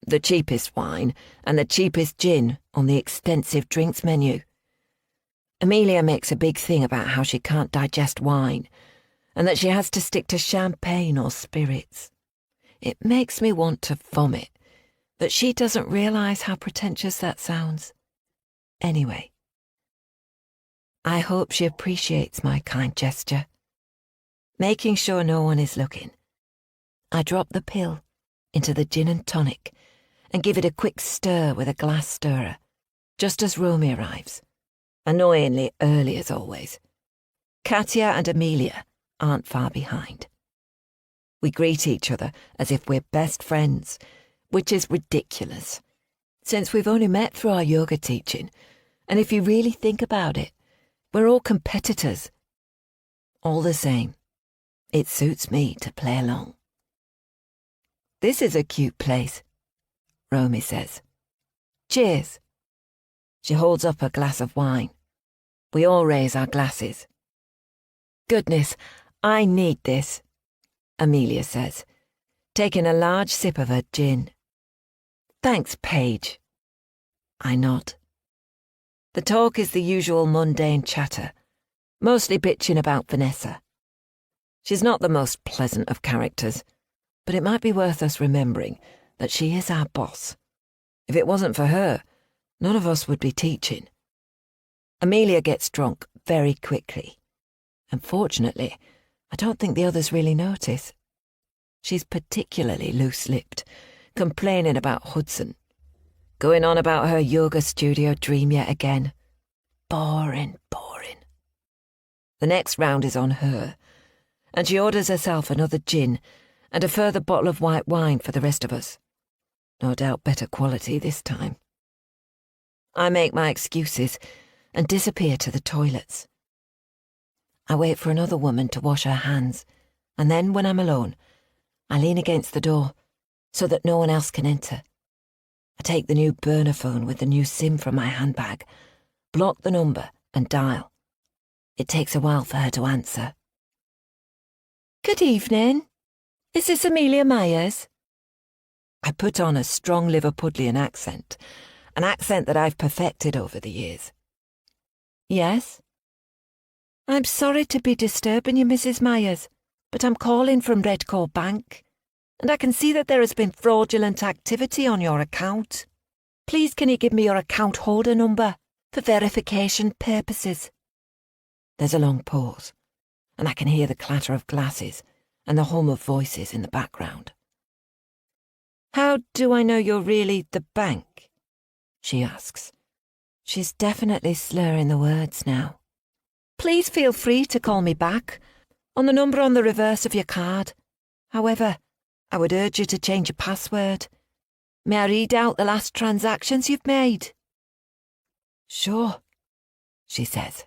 Speaker 2: The cheapest wine and the cheapest gin on the extensive drinks menu. Amelia makes a big thing about how she can't digest wine, and that she has to stick to champagne or spirits. It makes me want to vomit, but she doesn't realise how pretentious that sounds. Anyway, I hope she appreciates my kind gesture. Making sure no one is looking, I drop the pill into the gin and tonic and give it a quick stir with a glass stirrer, just as Romy arrives, annoyingly early as always. Katia and Amelia aren't far behind. We greet each other as if we're best friends, which is ridiculous, since we've only met through our yoga teaching, and if you really think about it, we're all competitors. All the same, it suits me to play along. This is a cute place, Romy says. Cheers. She holds up a glass of wine. We all raise our glasses. Goodness, I need this, Amelia says, taking a large sip of her gin. Thanks, Paige. I nod. The talk is the usual mundane chatter, mostly bitching about Vanessa. She's not the most pleasant of characters, but it might be worth us remembering that she is our boss. If it wasn't for her, none of us would be teaching. Amelia gets drunk very quickly, and fortunately, I don't think the others really notice. She's particularly loose-lipped, complaining about Hudson, going on about her yoga studio dream yet again. Boring. The next round is on her, and she orders herself another gin and a further bottle of white wine for the rest of us. No doubt better quality this time. I make my excuses and disappear to the toilets. I wait for another woman to wash her hands, and then, when I'm alone, I lean against the door so that no one else can enter. I take the new burner phone with the new SIM from my handbag, block the number and dial. It takes a while for her to answer. Good evening. Is this Amelia Myers? I put on a strong Liverpudlian accent, an accent that I've perfected over the years. Yes? I'm sorry to be disturbing you, Mrs. Myers, but I'm calling from Redcore Bank. and I can see that there has been fraudulent activity on your account. Please can you give me your account holder number for verification purposes? There's a long pause, and I can hear the clatter of glasses and the hum of voices in the background. How do I know you're really the bank? She asks. She's definitely slurring the words now. Please feel free to call me back on the number on the reverse of your card. However, I would urge you to change your password. May I read out the last transactions you've made? Sure, she says.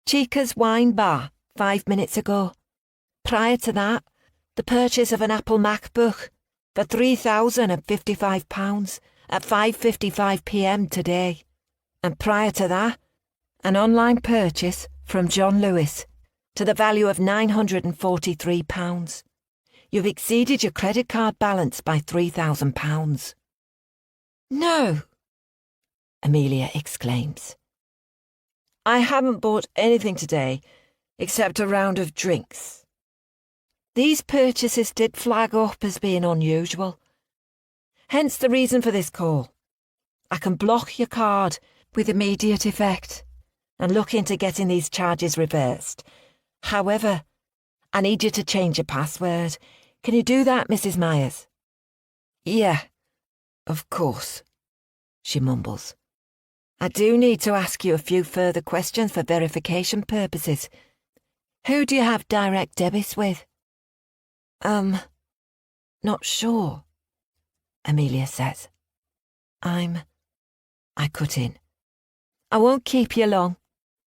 Speaker 2: Chica's Wine Bar, 5 minutes ago. Prior to that, the purchase of an Apple MacBook for £3,055 at 5:55 p.m. today. And prior to that, an online purchase from John Lewis to the value of £943. You've exceeded your credit card balance by £3,000. No, Amelia exclaims. I haven't bought anything today except a round of drinks. These purchases did flag up as being unusual. Hence the reason for this call. I can block your card with immediate effect and look into getting these charges reversed. However, I need you to change your password. Can you do that, Mrs. Myers? Yeah, of course, she mumbles. I do need to ask you a few further questions for verification purposes. Who do you have direct debits with? Not sure, Amelia says. I cut in. I won't keep you long,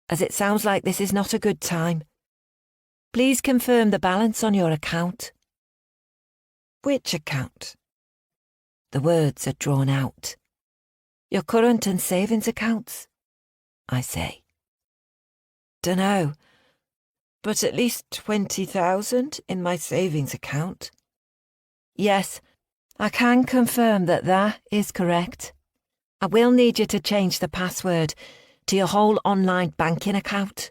Speaker 2: as it sounds like this is not a good time. Please confirm the balance on your account. Which account? The words are drawn out. Your current and savings accounts, I say. Dunno, but at least 20,000 in my savings account. Yes, I can confirm that that is correct. I will need you to change the password to your whole online banking account.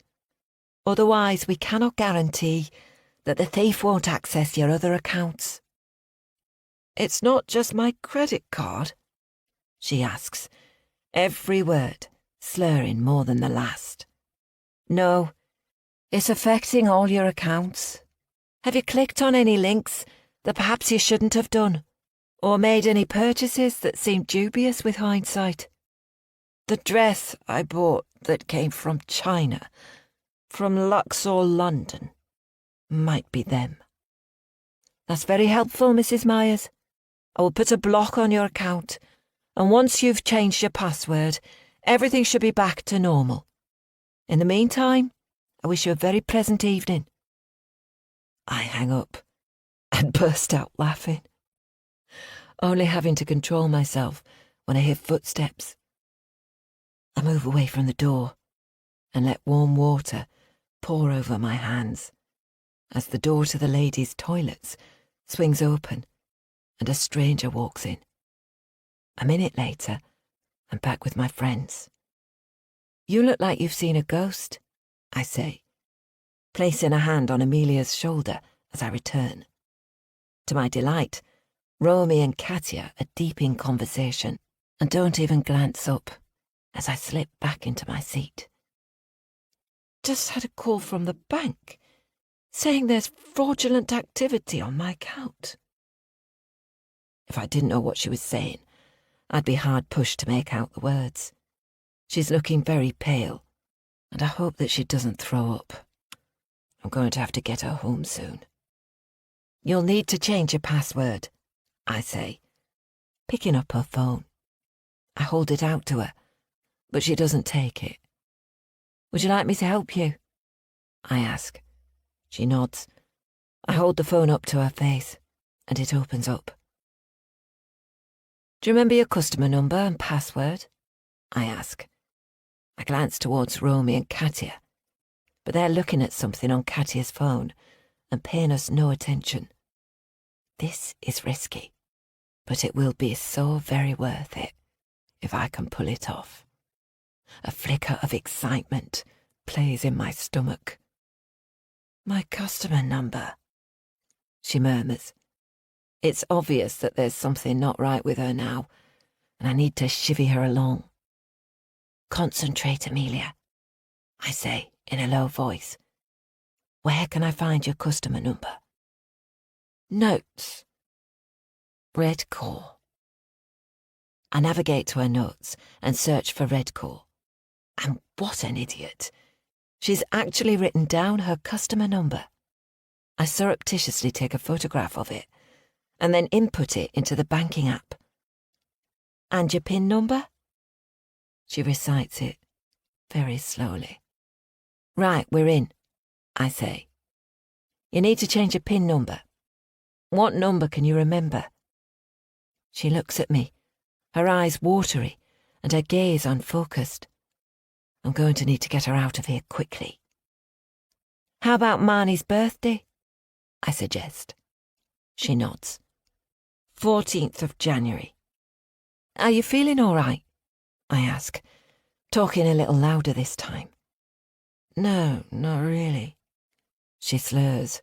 Speaker 2: Otherwise, we cannot guarantee that the thief won't access your other accounts. It's not just my credit card, she asks, every word slurring more than the last. No, it's affecting all your accounts. Have you clicked on any links that perhaps you shouldn't have done, or made any purchases that seemed dubious with hindsight? The dress I bought that came from China, from Luxor, London, might be them. That's very helpful, Mrs. Myers. I will put a block on your account, and once you've changed your password, everything should be back to normal. In the meantime, I wish you a very pleasant evening. I hang up and burst out laughing, only having to control myself when I hear footsteps. I move away from the door and let warm water pour over my hands as the door to the ladies' toilets swings open and a stranger walks in. A minute later, I'm back with my friends. You look like you've seen a ghost, I say, placing a hand on Amelia's shoulder as I return. To my delight, Romy and Katya are deep in conversation and don't even glance up as I slip back into my seat. Just had a call from the bank saying there's fraudulent activity on my account. If I didn't know what she was saying, I'd be hard pushed to make out the words. She's looking very pale, and I hope that she doesn't throw up. I'm going to have to get her home soon. You'll need to change your password, I say, picking up her phone. I hold it out to her, but she doesn't take it. Would you like me to help you? I ask. She nods. I hold the phone up to her face, and it opens up. Do you remember your customer number and password? I ask. I glance towards Romy and Katya, but they're looking at something on Katya's phone and paying us no attention. This is risky, but it will be so very worth it if I can pull it off. A flicker of excitement plays in my stomach. My customer number, she murmurs, It's obvious that there's something not right with her now, and I need to chivvy her along. Concentrate, Amelia, I say in a low voice. Where can I find your customer number? Notes. Redcore. I navigate to her notes and search for Redcore. And what an idiot. She's actually written down her customer number. I surreptitiously take a photograph of it and then input it into the banking app. And your PIN number? She recites it very slowly. Right, we're in, I say. You need to change your PIN number. What number can you remember? She looks at me, her eyes watery and her gaze unfocused. I'm going to need to get her out of here quickly. How about Marnie's birthday? I suggest. She nods. 14th of January. Are you feeling all right? I ask, talking a little louder this time. No, not really. She slurs.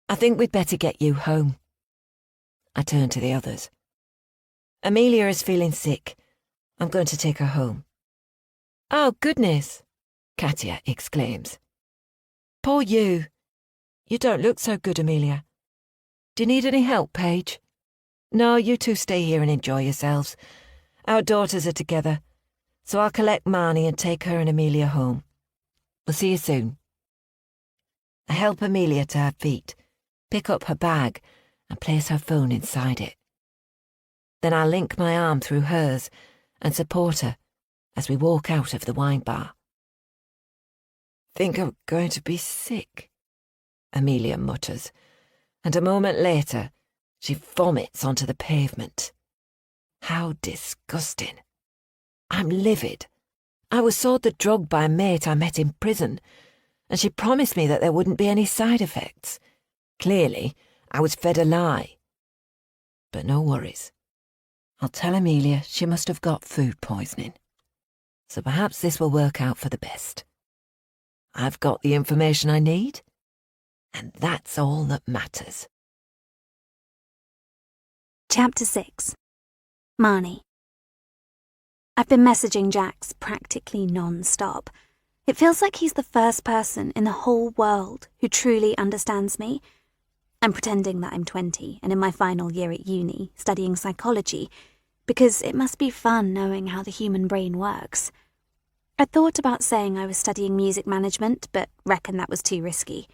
Speaker 2: I think we'd better get you home. I turn to the others. Amelia is feeling sick. I'm going to take her home. Oh, goodness, Katya exclaims. Poor you. You don't look so good, Amelia. Do you need any help, Paige? No, you two stay here and enjoy yourselves. Our daughters are together, so I'll collect Marnie and take her and Amelia home. We'll see you soon. I help Amelia to her feet, pick up her bag, and place her phone inside it. Then I link my arm through hers and support her as we walk out of the wine bar. Think I'm going to be sick, Amelia mutters, and a moment later she vomits onto the pavement. How disgusting. I'm livid. I was sold the drug by a mate I met in prison, and she promised me that there wouldn't be any side effects. Clearly, I was fed a lie. But no worries. I'll tell Amelia she must have got food poisoning. So perhaps this will work out for the best. I've got the information I need, and that's all that matters.
Speaker 1: Chapter 6. Marnie. I've been messaging Jax practically non-stop. It feels like he's the first person in the whole world who truly understands me. I'm pretending that I'm 20 and in my final year at uni, studying psychology, because it must be fun knowing how the human brain works. I thought about saying I was studying music management, but reckon that was too risky.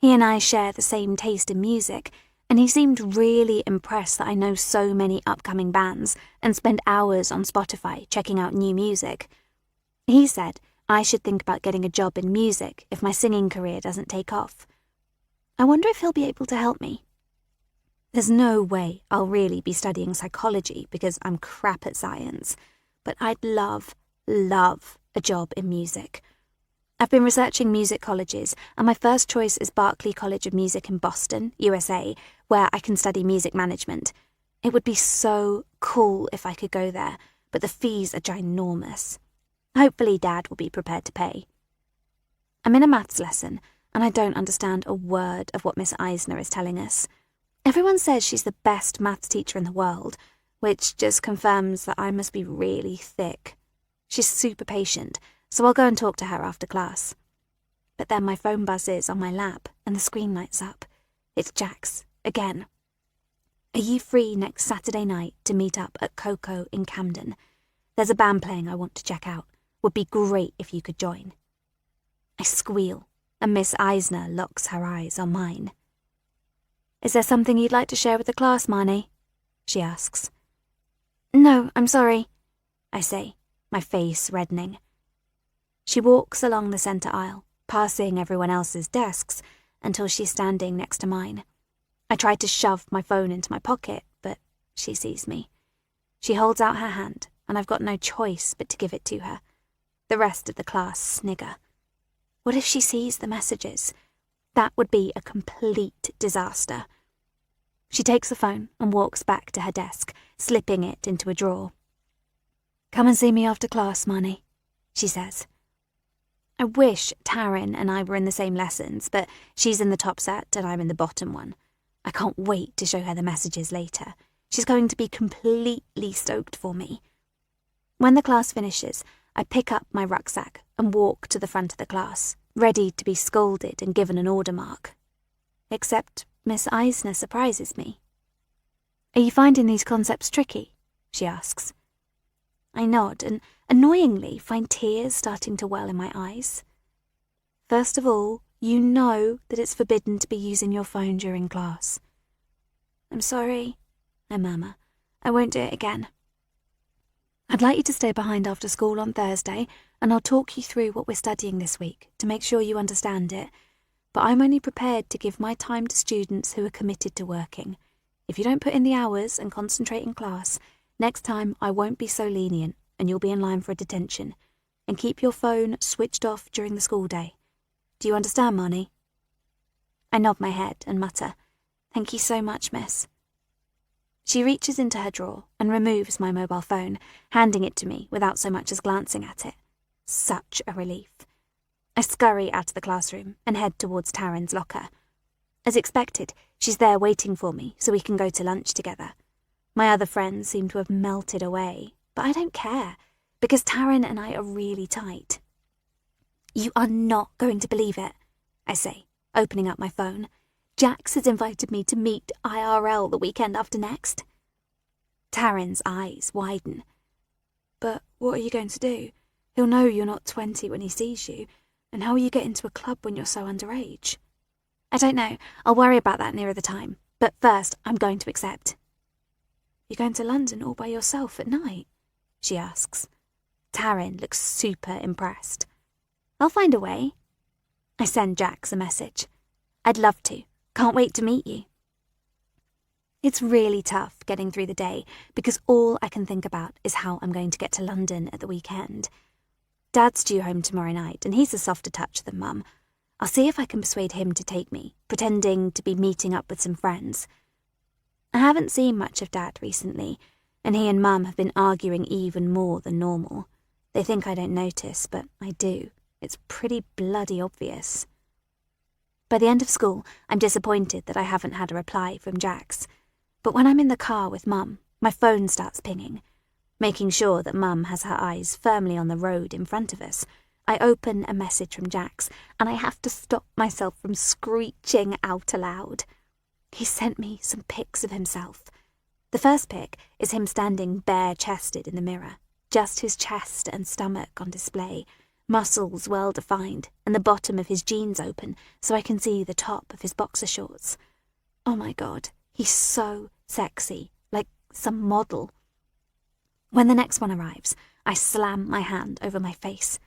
Speaker 1: He and I share the same taste in music, and he seemed really impressed that I know so many upcoming bands and spend hours on Spotify checking out new music. He said I should think about getting a job in music if my singing career doesn't take off. I wonder if he'll be able to help me. There's no way I'll really be studying psychology because I'm crap at science, but I'd love a job in music. I've been researching music colleges, and my first choice is Berklee College of Music in Boston, USA, where I can study music management. It would be so cool if I could go there, but the fees are ginormous. Hopefully Dad will be prepared to pay. I'm in a maths lesson, and I don't understand a word of what Miss Eisner is telling us. Everyone says she's the best maths teacher in the world, which just confirms that I must be really thick. She's super patient, so I'll go and talk to her after class. But then my phone buzzes on my lap and the screen lights up. It's Jax, again. Are you free next Saturday night to meet up at Coco in Camden? There's a band playing I want to check out. Would be great if you could join. I squeal, and Miss Eisner locks her eyes on mine. Is there something you'd like to share with the class, Marnie? She asks. No, I'm sorry, I say, my face reddening. She walks along the centre aisle, passing everyone else's desks, until she's standing next to mine. I try to shove my phone into my pocket, but she sees me. She holds out her hand, and I've got no choice but to give it to her. The rest of the class snigger. What if she sees the messages? That would be a complete disaster. She takes the phone and walks back to her desk, slipping it into a drawer. Come and see me after class, Marnie, she says. I wish Taryn and I were in the same lessons, but she's in the top set and I'm in the bottom one. I can't wait to show her the messages later. She's going to be completely stoked for me. When the class finishes, I pick up my rucksack and walk to the front of the class, ready to be scolded and given an order mark. Except Miss Eisner surprises me. "Are you finding these concepts tricky?" she asks. I nod and, annoyingly, find tears starting to well in my eyes. "First of all, you know that it's forbidden to be using your phone during class." "I'm sorry," I murmur. "I won't do it again." "I'd like you to stay behind after school on Thursday, and I'll talk you through what we're studying this week to make sure you understand it. But I'm only prepared to give my time to students who are committed to working. If you don't put in the hours and concentrate in class, next time I won't be so lenient and you'll be in line for a detention. And keep your phone switched off during the school day. Do you understand, Marnie?" I nod my head and mutter, "Thank you so much, miss." She reaches into her drawer and removes my mobile phone, handing it to me without so much as glancing at it. Such a relief. I scurry out of the classroom and head towards Taryn's locker. As expected, she's there waiting for me so we can go to lunch together. My other friends seem to have melted away, but I don't care, because Taryn and I are really tight. "You are not going to believe it," I say, opening up my phone. "Jax has invited me to meet IRL the weekend after next." Taryn's eyes widen. "But what are you going to do? He'll know you're not 20 when he sees you, and how will you get into a club when you're so underage?" "I don't know. I'll worry about that nearer the time. But first, I'm going to accept." "You're going to London all by yourself at night?" she asks. Taryn looks super impressed. "I'll find a way." I send Jax a message. "I'd love to. Can't wait to meet you." It's really tough getting through the day because all I can think about is how I'm going to get to London at the weekend. Dad's due home tomorrow night, and he's a softer touch than Mum. I'll see if I can persuade him to take me, pretending to be meeting up with some friends. I haven't seen much of Dad recently, and he and Mum have been arguing even more than normal. They think I don't notice, but I do. It's pretty bloody obvious. By the end of school, I'm disappointed that I haven't had a reply from Jax. But when I'm in the car with Mum, my phone starts pinging. Making sure that Mum has her eyes firmly on the road in front of us, I open a message from Jax, and I have to stop myself from screeching out aloud. He sent me some pics of himself. The first pic is him standing bare-chested in the mirror, just his chest and stomach on display, muscles well-defined, and the bottom of his jeans open so I can see the top of his boxer shorts. Oh my God, he's so sexy, like some model. When the next one arrives, I slam my hand over my face.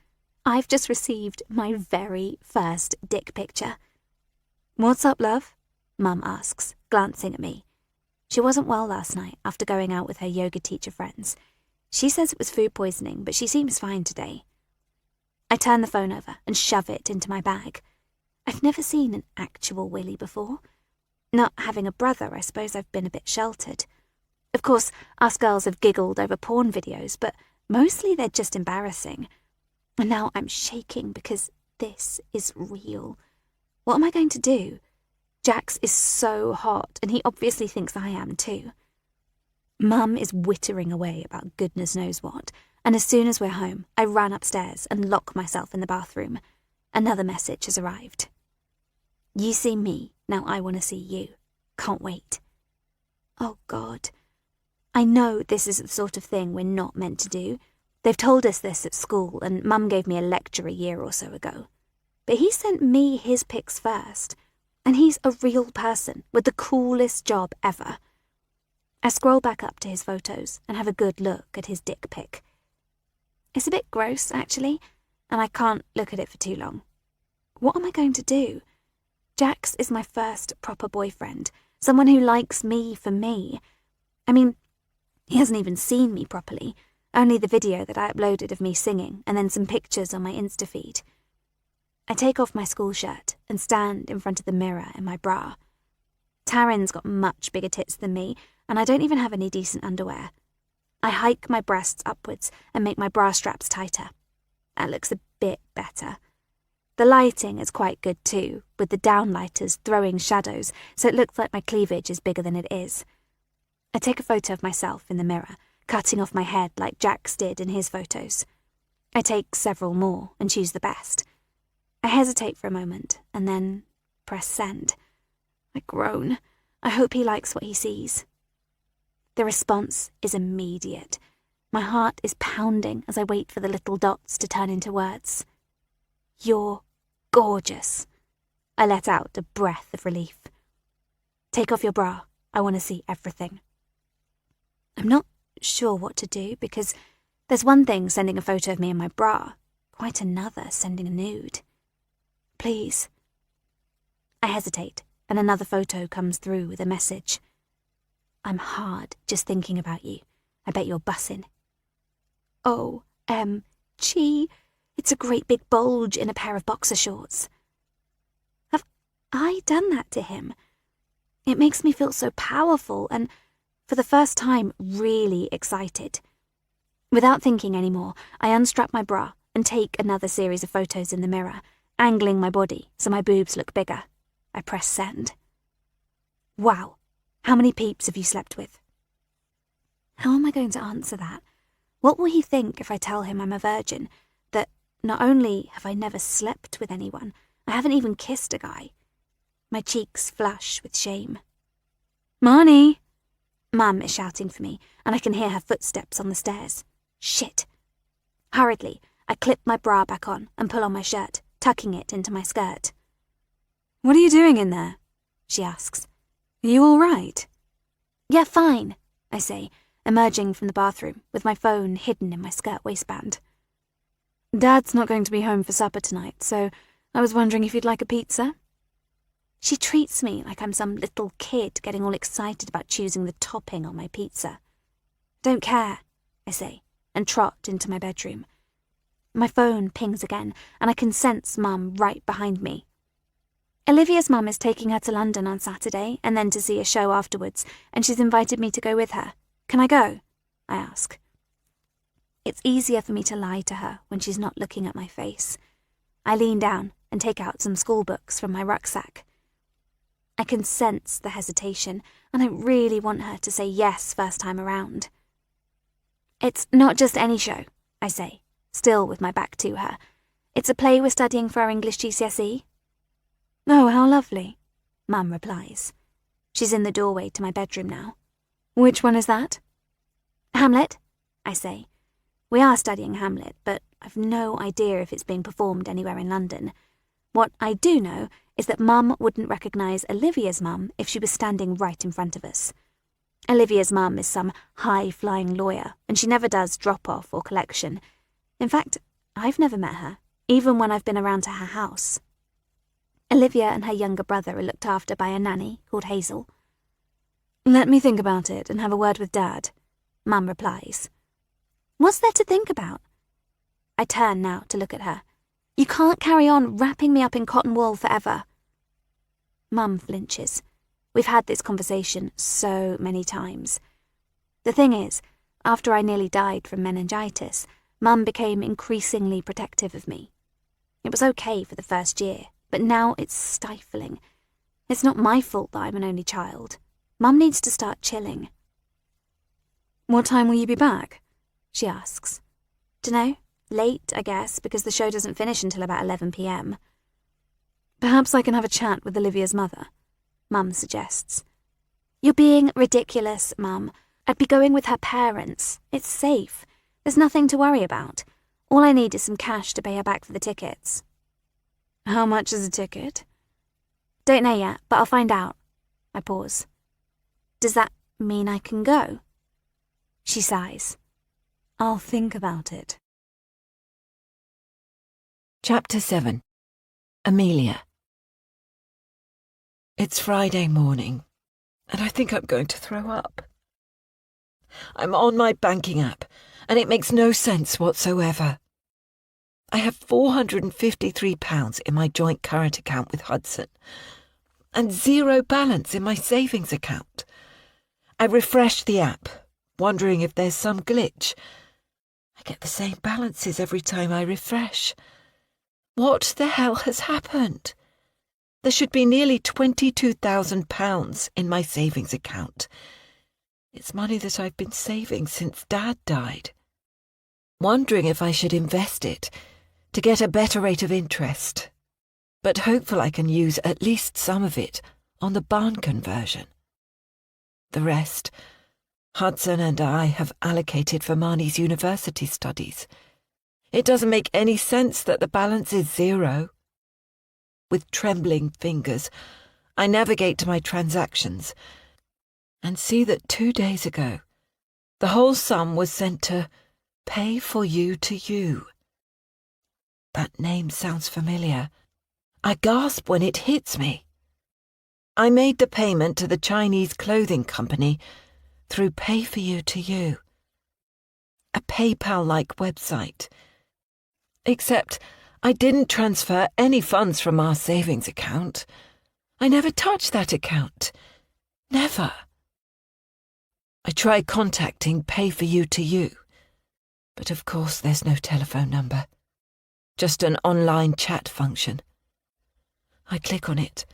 Speaker 1: I've just received my very first dick picture. "What's up, love?" Mum asks, glancing at me. She wasn't well last night after going out with her yoga teacher friends. She says it was food poisoning, but she seems fine today. I turn the phone over and shove it into my bag. I've never seen an actual Willy before. Not having a brother, I suppose I've been a bit sheltered. Of course, us girls have giggled over porn videos, but mostly they're just embarrassing. And now I'm shaking because this is real. What am I going to do? Jax is so hot, and he obviously thinks I am too. Mum is wittering away about goodness knows what, and as soon as we're home, I run upstairs and lock myself in the bathroom. Another message has arrived. "You see me, now I want to see you. Can't wait." Oh God. I know this is the sort of thing we're not meant to do. They've told us this at school, and Mum gave me a lecture a year or so ago. But he sent me his pics first, and he's a real person with the coolest job ever. I scroll back up to his photos and have a good look at his dick pic. It's a bit gross, actually, and I can't look at it for too long. What am I going to do? Jax is my first proper boyfriend, someone who likes me for me. I mean, he hasn't even seen me properly, only the video that I uploaded of me singing and then some pictures on my Insta feed. I take off my school shirt and stand in front of the mirror in my bra. Taryn's got much bigger tits than me, and I don't even have any decent underwear. I hike my breasts upwards and make my bra straps tighter. That looks a bit better. The lighting is quite good too, with the downlighters throwing shadows, so it looks like my cleavage is bigger than it is. I take a photo of myself in the mirror, cutting off my head like Jax did in his photos. I take several more and choose the best. I hesitate for a moment and then press send. I groan. I hope he likes what he sees. The response is immediate. My heart is pounding as I wait for the little dots to turn into words. You're gorgeous. I let out a breath of relief. Take off your bra. I want to see everything. I'm not sure what to do because there's one thing sending a photo of me in my bra, quite another sending a nude. Please. I hesitate, and another photo comes through with a message. I'm hard just thinking about you. I bet you're bussin'. OMG, it's a great big bulge in a pair of boxer shorts. Have I done that to him? It makes me feel so powerful and, for the first time, really excited. Without thinking anymore, I unstrap my bra and take another series of photos in the mirror, angling my body so my boobs look bigger. I press send. Wow, how many peeps have you slept with? How am I going to answer that? What will he think if I tell him I'm a virgin, that not only have I never slept with anyone, I haven't even kissed a guy? My cheeks flush with shame. Marnie! Mum is shouting for me, and I can hear her footsteps on the stairs. Shit. Hurriedly, I clip my bra back on and pull on my shirt, tucking it into my skirt. What are you doing in there? She asks. Are you all right? Yeah, fine, I say, emerging from the bathroom with my phone hidden in my skirt waistband. Dad's not going to be home for supper tonight, so I was wondering if you'd like a pizza? She treats me like I'm some little kid getting all excited about choosing the topping on my pizza. Don't care, I say, and trot into my bedroom. My phone pings again, and I can sense Mum right behind me. Olivia's mum is taking her to London on Saturday and then to see a show afterwards, and she's invited me to go with her. Can I go? I ask. It's easier for me to lie to her when she's not looking at my face. I lean down and take out some school books from my rucksack. I can sense the hesitation, and I really want her to say yes first time around. It's not just any show, I say, still with my back to her. It's a play we're studying for our English GCSE. Oh, how lovely, Mum replies. She's in the doorway to my bedroom now. Which one is that? Hamlet, I say. We are studying Hamlet, but I've no idea if it's being performed anywhere in London. What I do know is that Mum wouldn't recognise Olivia's mum if she was standing right in front of us. Olivia's mum is some high-flying lawyer, and she never does drop-off or collection. In fact, I've never met her, even when I've been around to her house. Olivia and her younger brother are looked after by a nanny called Hazel. Let me think about it and have a word with Dad, Mum replies. What's there to think about? I turn now to look at her. You can't carry on wrapping me up in cotton wool forever. Mum flinches. We've had this conversation so many times. The thing is, after I nearly died from meningitis, Mum became increasingly protective of me. It was okay for the first year, but now it's stifling. It's not my fault that I'm an only child. Mum needs to start chilling. What time will you be back? She asks. Dunno. Late, I guess, because the show doesn't finish until about 11 p.m. Perhaps I can have a chat with Olivia's mother, Mum suggests. You're being ridiculous, Mum. I'd be going with her parents. It's safe. There's nothing to worry about. All I need is some cash to pay her back for the tickets. How much is a ticket? Don't know yet, but I'll find out. I pause. Does that mean I can go? She sighs. I'll think about it.
Speaker 2: Chapter 7. Amelia. It's Friday morning, and I think I'm going to throw up. I'm on my banking app, and it makes no sense whatsoever. I have £453 in my joint current account with Hudson, and zero balance in my savings account. I refresh the app, wondering if there's some glitch. I get the same balances every time I refresh. What the hell has happened? There should be nearly £22,000 in my savings account. It's money that I've been saving since Dad died. Wondering if I should invest it to get a better rate of interest, but hopeful I can use at least some of it on the barn conversion. The rest, Hudson and I have allocated for Marnie's university studies. It doesn't make any sense that the balance is zero. With trembling fingers, I navigate to my transactions and see that 2 days ago, the whole sum was sent to Pay for You to You. That name sounds familiar. I gasp when it hits me. I made the payment to the Chinese clothing company through Pay for You to You, a PayPal-like website. Except I didn't transfer any funds from our savings account. I never touched that account. Never. I tried contacting Pay for You to You, but of course there's no telephone number. Just an online chat function. I click on it.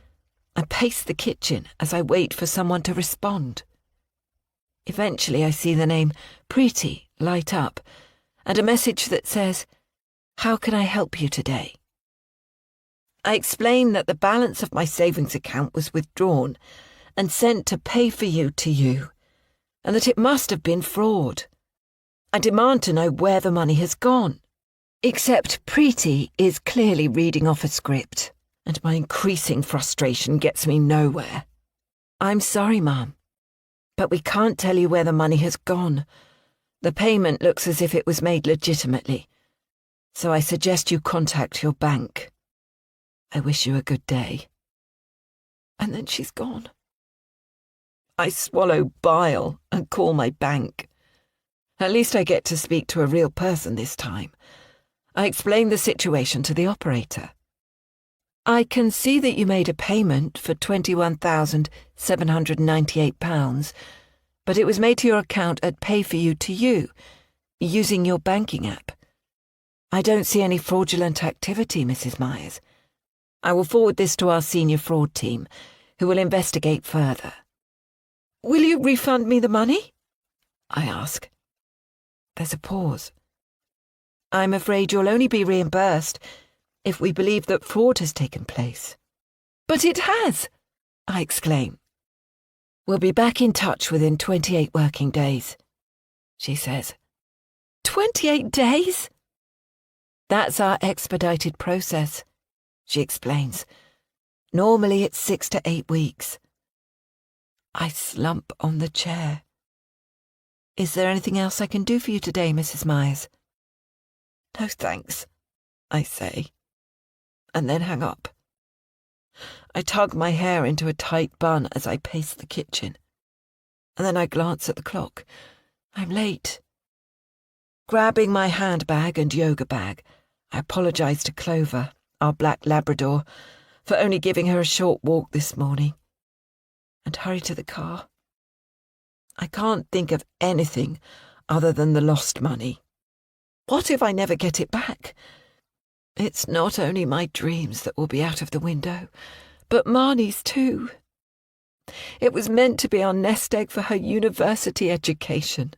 Speaker 2: I pace the kitchen as I wait for someone to respond. Eventually I see the name Preeti light up and a message that says, "How can I help you today?" I explain that the balance of my savings account was withdrawn and sent to Pay for You to You, and that it must have been fraud. I demand to know where the money has gone. Except Preeti is clearly reading off a script, and my increasing frustration gets me nowhere. "I'm sorry, Mum, but we can't tell you where the money has gone. The payment looks as if it was made legitimately, so I suggest you contact your bank. I wish you a good day." And then she's gone. I swallow bile and call my bank. At least I get to speak to a real person this time. I explain the situation to the operator. "I can see that you made a payment for £21,798, but it was made to your account at Pay for You to You, using your banking app. I don't see any fraudulent activity, Mrs. Myers. I will forward this to our senior fraud team, who will investigate further." "Will you refund me the money?" I ask. There's a pause. "I'm afraid you'll only be reimbursed if we believe that fraud has taken place." "But it has!" I exclaim. "We'll be back in touch within 28 working days," she says. 28 days? "That's our expedited process," she explains. "Normally it's 6 to 8 weeks. I slump on the chair. "Is there anything else I can do for you today, Mrs. Myers?" "No, thanks," I say, and then hang up. I tug my hair into a tight bun as I pace the kitchen, and then I glance at the clock. I'm late. Grabbing my handbag and yoga bag, I apologise to Clover, our black Labrador, for only giving her a short walk this morning, and hurry to the car. I can't think of anything other than the lost money. What if I never get it back? It's not only my dreams that will be out of the window, but Marnie's too. It was meant to be our nest egg for her university education.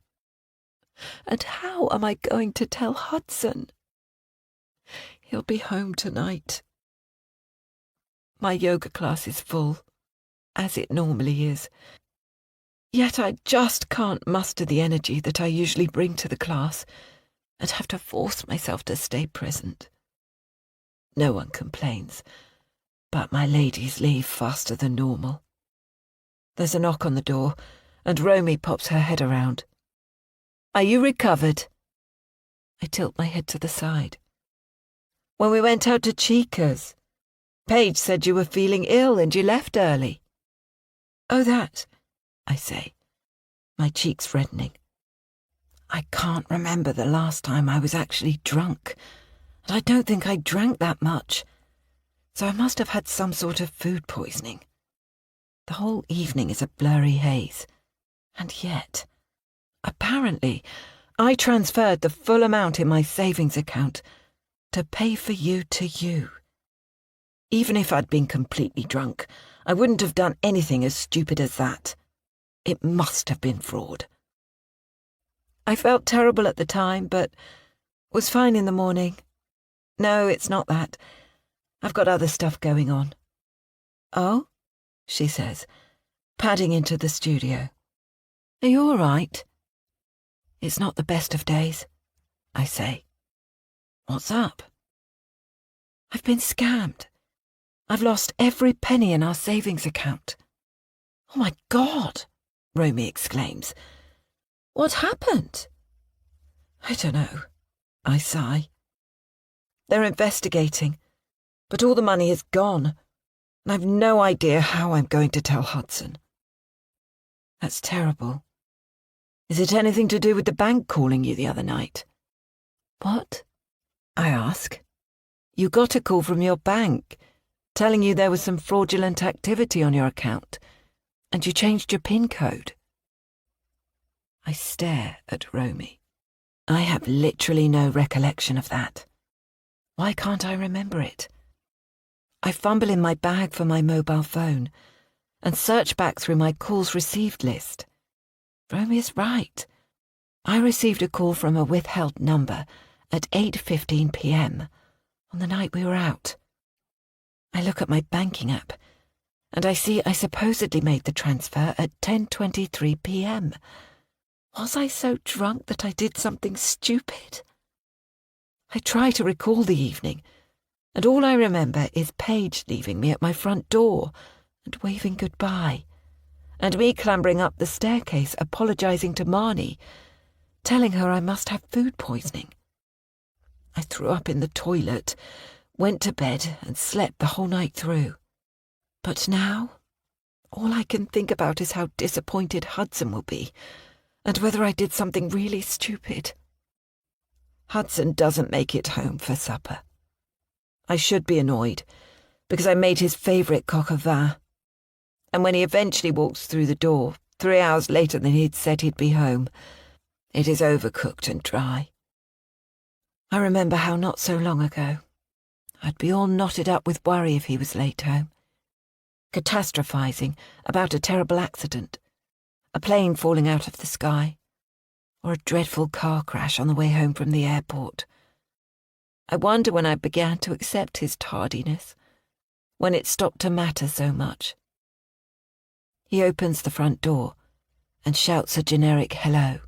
Speaker 2: And how am I going to tell Hudson? He'll be home tonight. My yoga class is full, as it normally is. Yet I just can't muster the energy that I usually bring to the class and have to force myself to stay present. No one complains, but my ladies leave faster than normal. There's a knock on the door, and Romy pops her head around. "Are you recovered?" I tilt my head to the side. "When we went out to Chica's, Paige said you were feeling ill and you left early." "Oh, that," I say, my cheeks reddening. I can't remember the last time I was actually drunk, and I don't think I drank that much, so I must have had some sort of food poisoning. The whole evening is a blurry haze, and yet, apparently, I transferred the full amount in my savings account to pay for you to you. Even if I'd been completely drunk, I wouldn't have done anything as stupid as that. It must have been fraud. I felt terrible at the time, but was fine in the morning. No, it's not that. I've got other stuff going on. Oh? She says, padding into the studio. Are you all right? It's not the best of days, I say. What's up? I've been scammed. I've lost every penny in our savings account. Oh my God, Romy exclaims. What happened? I don't know, I sigh. They're investigating, but all the money is gone, and I've no idea how I'm going to tell Hudson. That's terrible. Is it anything to do with the bank calling you the other night? What? I ask. You got a call from your bank, telling you there was some fraudulent activity on your account, and you changed your PIN code. I stare at Romy. I have literally no recollection of that. Why can't I remember it? I fumble in my bag for my mobile phone and search back through my calls received list. Romy is right. I received a call from a withheld number at 8:15 p.m. on the night we were out. I look at my banking app and I see I supposedly made the transfer at 10:23 p.m. Was I so drunk that I did something stupid? I try to recall the evening, and all I remember is Paige leaving me at my front door and waving goodbye, and me clambering up the staircase apologising to Marnie, telling her I must have food poisoning. I threw up in the toilet, went to bed and slept the whole night through. But now, all I can think about is how disappointed Hudson will be, and whether I did something really stupid. Hudson doesn't make it home for supper. I should be annoyed, because I made his favourite coq au vin, and when he eventually walks through the door, 3 hours later than he'd said he'd be home, it is overcooked and dry. I remember how not so long ago, I'd be all knotted up with worry if he was late home, catastrophising about a terrible accident, a plane falling out of the sky, or a dreadful car crash on the way home from the airport. I wonder when I began to accept his tardiness, when it stopped to matter so much. He opens the front door and shouts a generic hello.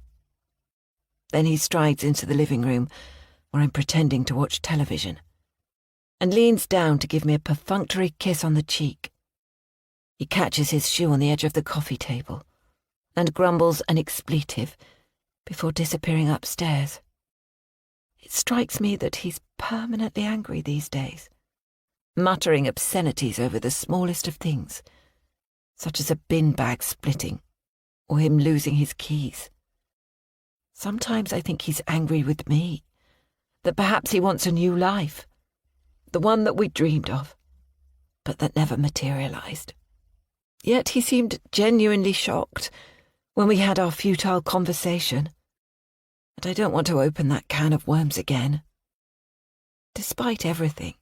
Speaker 2: Then he strides into the living room, where I'm pretending to watch television, and leans down to give me a perfunctory kiss on the cheek. He catches his shoe on the edge of the coffee table and grumbles an expletive before disappearing upstairs. It strikes me that he's permanently angry these days, muttering obscenities over the smallest of things, such as a bin bag splitting or him losing his keys. Sometimes I think he's angry with me, that perhaps he wants a new life, the one that we dreamed of, but that never materialised. Yet he seemed genuinely shocked when we had our futile conversation, and I don't want to open that can of worms again. Despite everything,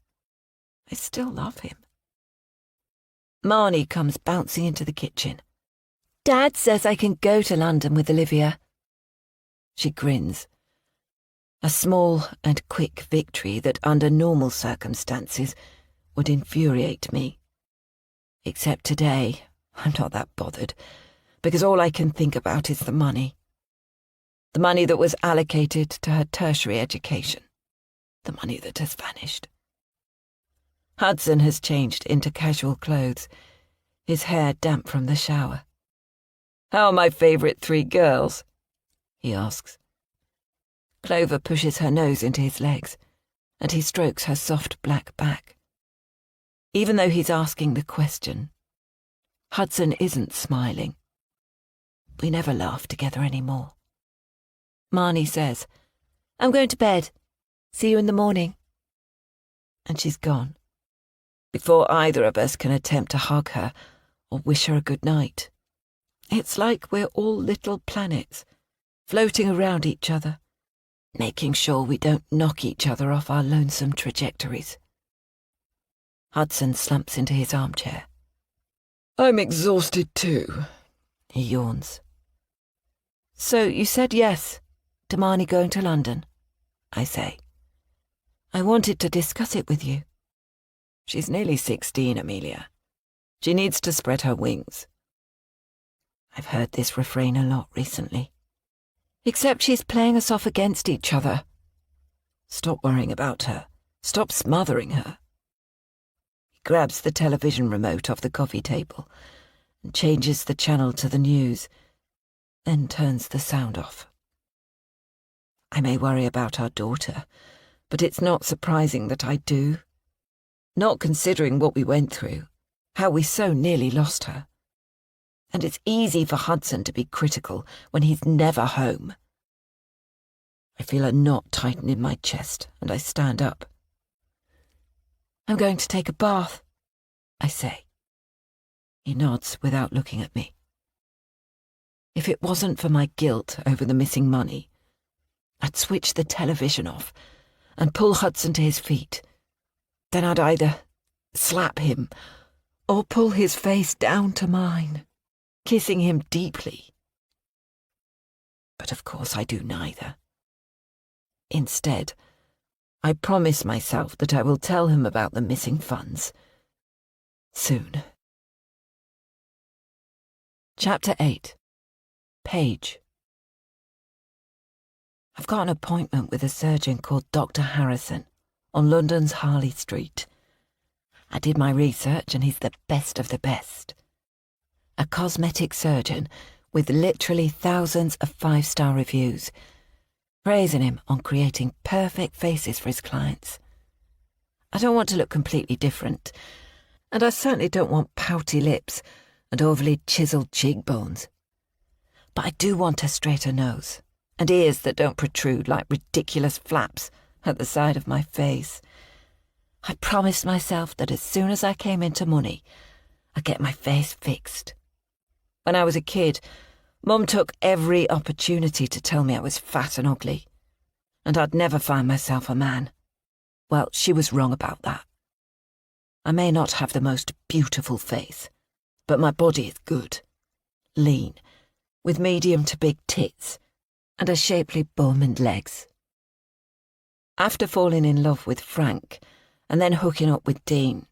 Speaker 2: I still love him. Marnie comes bouncing into the kitchen. Dad says I can go to London with Olivia. She grins. A small and quick victory that under normal circumstances would infuriate me. Except today, I'm not that bothered, because all I can think about is the money. The money that was allocated to her tertiary education. The money that has vanished. Hudson has changed into casual clothes, his hair damp from the shower. "How are my favourite 3 girls?" he asks. Clover pushes her nose into his legs, and he strokes her soft black back. Even though he's asking the question, Hudson isn't smiling. We never laugh together anymore. Marnie says, "I'm going to bed. See you in the morning." And she's gone, before either of us can attempt to hug her or wish her a good night. It's like we're all little planets, floating around each other, making sure we don't knock each other off our lonesome trajectories. Hudson slumps into his armchair. I'm exhausted too, he yawns. So you said yes to Marnie going to London, I say. I wanted to discuss it with you. She's nearly 16, Amelia. She needs to spread her wings. I've heard this refrain a lot recently. Except she's playing us off against each other. Stop worrying about her. Stop smothering her. He grabs the television remote off the coffee table and changes the channel to the news, then turns the sound off. I may worry about our daughter, but it's not surprising that I do. Not considering what we went through, how we so nearly lost her. And it's easy for Hudson to be critical when he's never home. I feel a knot tighten in my chest, and I stand up. I'm going to take a bath, I say. He nods without looking at me. If it wasn't for my guilt over the missing money, I'd switch the television off and pull Hudson to his feet. Then I'd either slap him or pull his face down to mine, kissing him deeply. But of course I do neither. Instead, I promise myself that I will tell him about the missing funds. Soon. Chapter 8. Paige. I've got an appointment with a surgeon called Dr. Harrison on London's Harley Street. I did my research and he's the best of the best. A cosmetic surgeon with literally thousands of 5-star reviews, praising him on creating perfect faces for his clients. I don't want to look completely different, and I certainly don't want pouty lips and overly chiselled cheekbones. But I do want a straighter nose, and ears that don't protrude like ridiculous flaps at the side of my face. I promised myself that as soon as I came into money, I'd get my face fixed. When I was a kid, Mum took every opportunity to tell me I was fat and ugly, and I'd never find myself a man. Well, she was wrong about that. I may not have the most beautiful face, but my body is good, lean, with medium to big tits, and a shapely bum and legs. After falling in love with Frank, and then hooking up with Dean,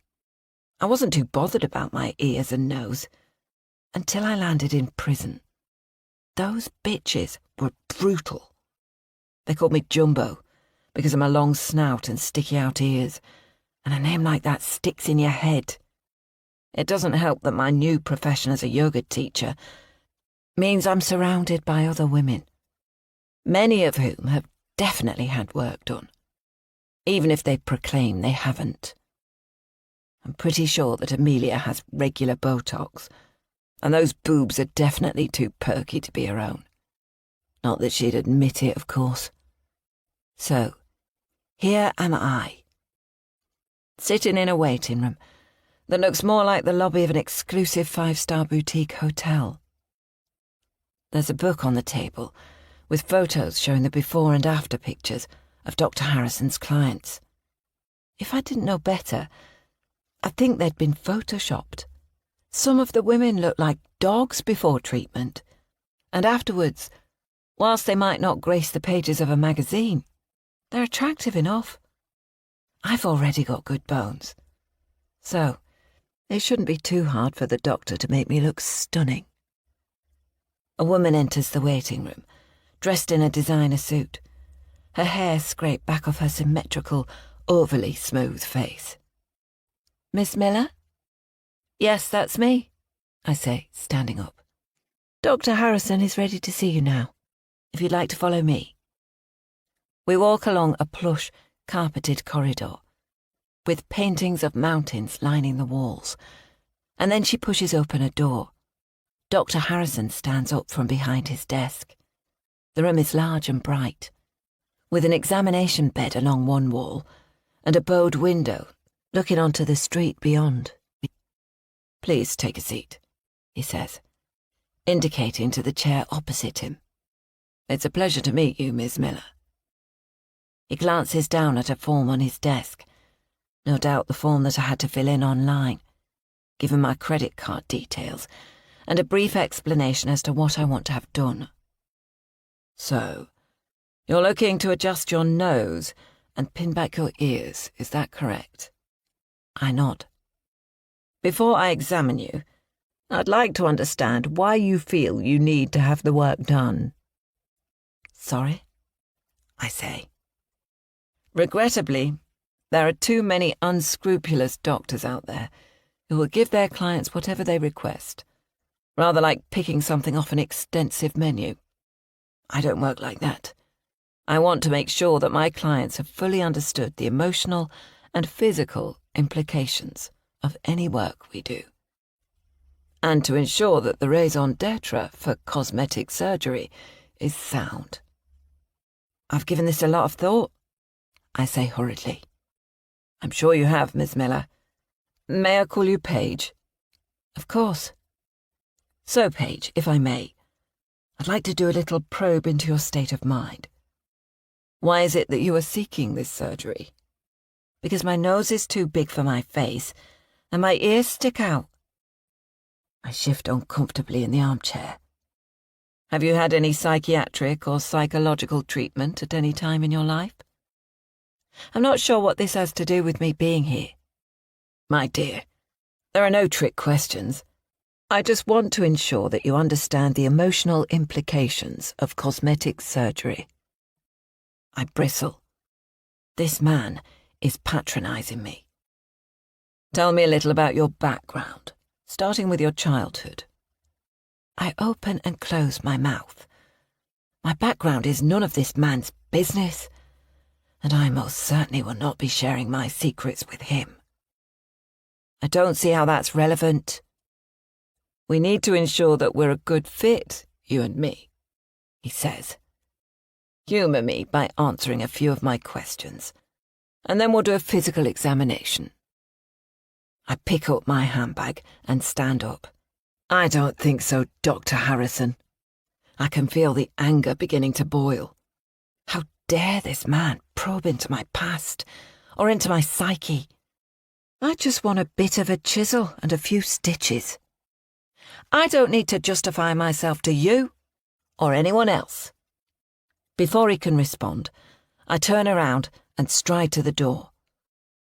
Speaker 2: I wasn't too bothered about my ears and nose, until I landed in prison. Those bitches were brutal. They called me Jumbo, because of my long snout and sticky-out ears, and a name like that sticks in your head. It doesn't help that my new profession as a yoga teacher means I'm surrounded by other women, many of whom have definitely had work done, even if they proclaim they haven't. I'm pretty sure that Amelia has regular Botox, and those boobs are definitely too perky to be her own. Not that she'd admit it, of course. So, here am I, sitting in a waiting room that looks more like the lobby of an exclusive 5-star boutique hotel. There's a book on the table with photos showing the before and after pictures of Dr. Harrison's clients. If I didn't know better, I'd think they'd been photoshopped. Some of the women look like dogs before treatment, and afterwards, whilst they might not grace the pages of a magazine, they're attractive enough. I've already got good bones, so it shouldn't be too hard for the doctor to make me look stunning. A woman enters the waiting room, dressed in a designer suit, her hair scraped back off her symmetrical, overly smooth face. Miss Miller? Yes, that's me, I say, standing up. Dr. Harrison is ready to see you now, if you'd like to follow me. We walk along a plush, carpeted corridor, with paintings of mountains lining the walls, and then she pushes open a door. Dr. Harrison stands up from behind his desk. The room is large and bright, with an examination bed along one wall and a bowed window looking onto the street beyond. Please take a seat, he says, indicating to the chair opposite him. It's a pleasure to meet you, Miss Miller. He glances down at a form on his desk. No doubt the form that I had to fill in online. Give him my credit card details and a brief explanation as to what I want to have done. So, you're looking to adjust your nose and pin back your ears, is that correct? I nod. Before I examine you, I'd like to understand why you feel you need to have the work done. Sorry? I say. Regrettably, there are too many unscrupulous doctors out there who will give their clients whatever they request, rather like picking something off an extensive menu. I don't work like that. I want to make sure that my clients have fully understood the emotional and physical implications of any work we do, and to ensure that the raison d'etre for cosmetic surgery is sound. I've given this a lot of thought, I say hurriedly. I'm sure you have, Miss Miller. May I call you Paige? Of course. So, Paige, if I may, I'd like to do a little probe into your state of mind. Why is it that you are seeking this surgery? Because my nose is too big for my face, and my ears stick out. I shift uncomfortably in the armchair. Have you had any psychiatric or psychological treatment at any time in your life? I'm not sure what this has to do with me being here. My dear, there are no trick questions. I just want to ensure that you understand the emotional implications of cosmetic surgery. I bristle. This man is patronizing me. Tell me a little about your background, starting with your childhood. I open and close my mouth. My background is none of this man's business, and I most certainly will not be sharing my secrets with him. I don't see how that's relevant. We need to ensure that we're a good fit, you and me, he says. Humour me by answering a few of my questions, and then we'll do a physical examination. I pick up my handbag and stand up. I don't think so, Dr. Harrison. I can feel the anger beginning to boil. How dare this man probe into my past, or into my psyche? I just want a bit of a chisel and a few stitches. I don't need to justify myself to you, or anyone else. Before he can respond, I turn around and stride to the door,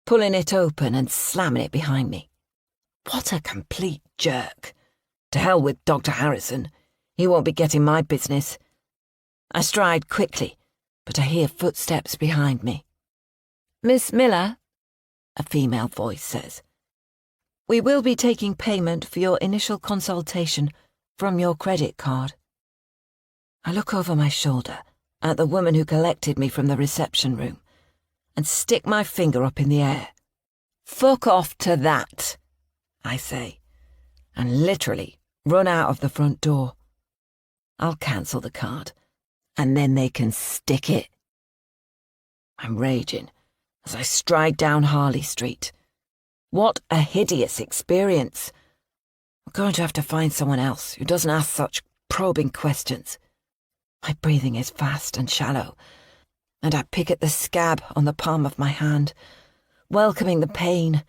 Speaker 2: pulling it open and slamming it behind me. What a complete jerk. To hell with Dr. Harrison. He won't be getting my business. I stride quickly, but I hear footsteps behind me. Miss Miller, a female voice says, we will be taking payment for your initial consultation from your credit card. I look over my shoulder at the woman who collected me from the reception room and stick my finger up in the air. Fuck off to that, I say, and literally run out of the front door. I'll cancel the card, and then they can stick it. I'm raging as I stride down Harley Street. What a hideous experience. I'm going to have to find someone else who doesn't ask such probing questions. My breathing is fast and shallow, and I pick at the scab on the palm of my hand, welcoming the pain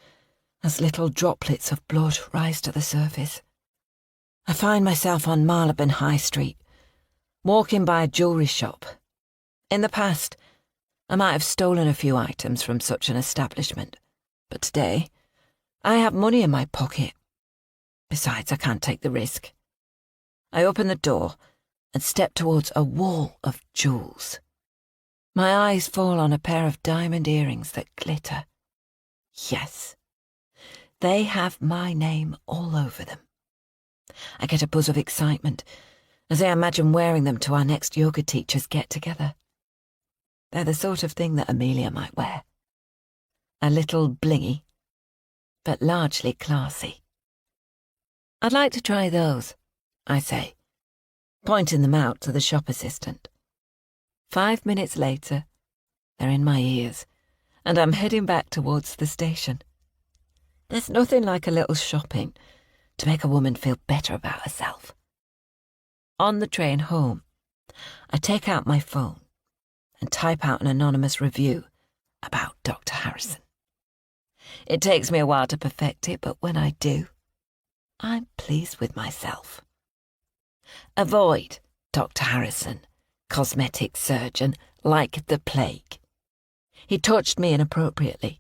Speaker 2: as little droplets of blood rise to the surface. I find myself on Marylebone High Street, walking by a jewellery shop. In the past, I might have stolen a few items from such an establishment, but today, I have money in my pocket. Besides, I can't take the risk. I open the door and step towards a wall of jewels. My eyes fall on a pair of diamond earrings that glitter. Yes, they have my name all over them. I get a buzz of excitement as I imagine wearing them to our next yoga teacher's get-together. They're the sort of thing that Amelia might wear. A little blingy, but largely classy. I'd like to try those, I say, pointing them out to the shop assistant. 5 minutes later, they're in my ears, and I'm heading back towards the station. There's nothing like a little shopping to make a woman feel better about herself. On the train home, I take out my phone and type out an anonymous review about Dr. Harrison. It takes me a while to perfect it, but when I do, I'm pleased with myself. Avoid Dr. Harrison, cosmetic surgeon, like the plague. He touched me inappropriately,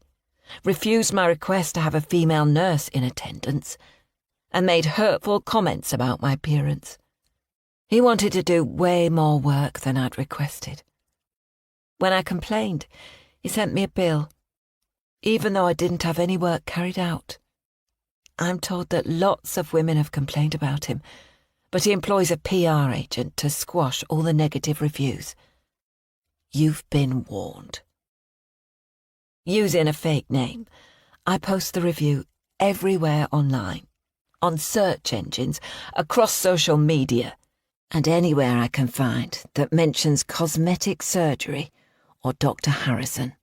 Speaker 2: refused my request to have a female nurse in attendance, and made hurtful comments about my appearance. He wanted to do way more work than I'd requested. When I complained, he sent me a bill, even though I didn't have any work carried out. I'm told that lots of women have complained about him, but he employs a PR agent to squash all the negative reviews. You've been warned. Using a fake name, I post the review everywhere online, on search engines, across social media, and anywhere I can find that mentions cosmetic surgery or Dr. Harrison.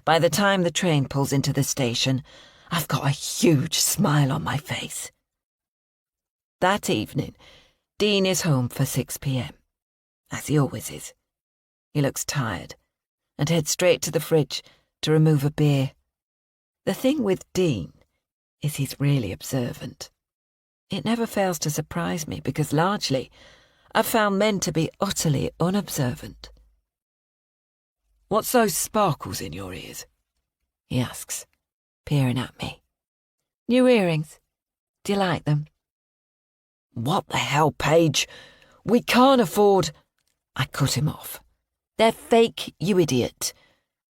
Speaker 2: By the time the train pulls into the station, I've got a huge smile on my face. That evening, Dean is home for 6 p.m, as he always is. He looks tired and heads straight to the fridge to remove a beer. The thing with Dean is he's really observant. It never fails to surprise me because largely I've found men to be utterly unobservant. "What's those sparkles in your ears?" he asks, peering at me. "New earrings. Do you like them?" "What the hell, Paige? We can't afford—" I cut him off. "They're fake, you idiot.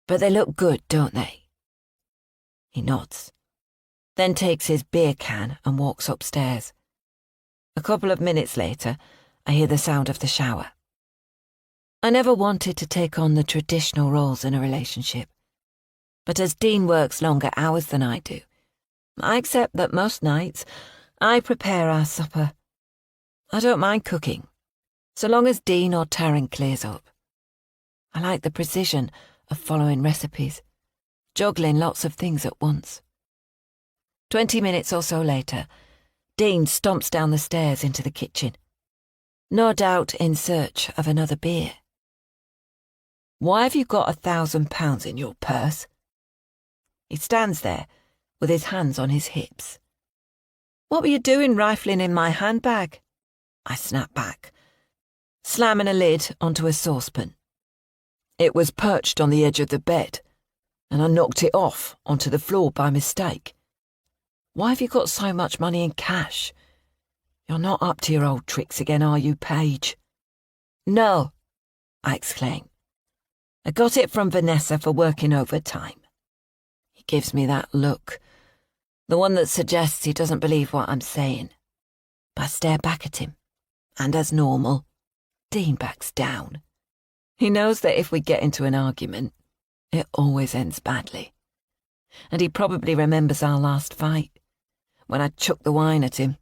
Speaker 2: But they look good, don't they?" He nods, then takes his beer can and walks upstairs. A couple of minutes later, I hear the sound of the shower. I never wanted to take on the traditional roles in a relationship, but as Dean works longer hours than I do, I accept that most nights I prepare our supper. I don't mind cooking, so long as Dean or Taryn clears up. I like the precision of following recipes, juggling lots of things at once. 20 minutes or so later, Dean stomps down the stairs into the kitchen, no doubt in search of another beer. "Why have you got £1,000 in your purse?" He stands there with his hands on his hips. "What were you doing rifling in my handbag?" I snap back, slamming a lid onto a saucepan. "It was perched on the edge of the bed, and I knocked it off onto the floor by mistake. Why have you got so much money in cash? You're not up to your old tricks again, are you, Paige?" "No," I exclaim. "I got it from Vanessa for working overtime." He gives me that look, the one that suggests he doesn't believe what I'm saying. But I stare back at him, and as normal, Dean backs down. He knows that if we get into an argument, it always ends badly. And he probably remembers our last fight, when I chucked the wine at him.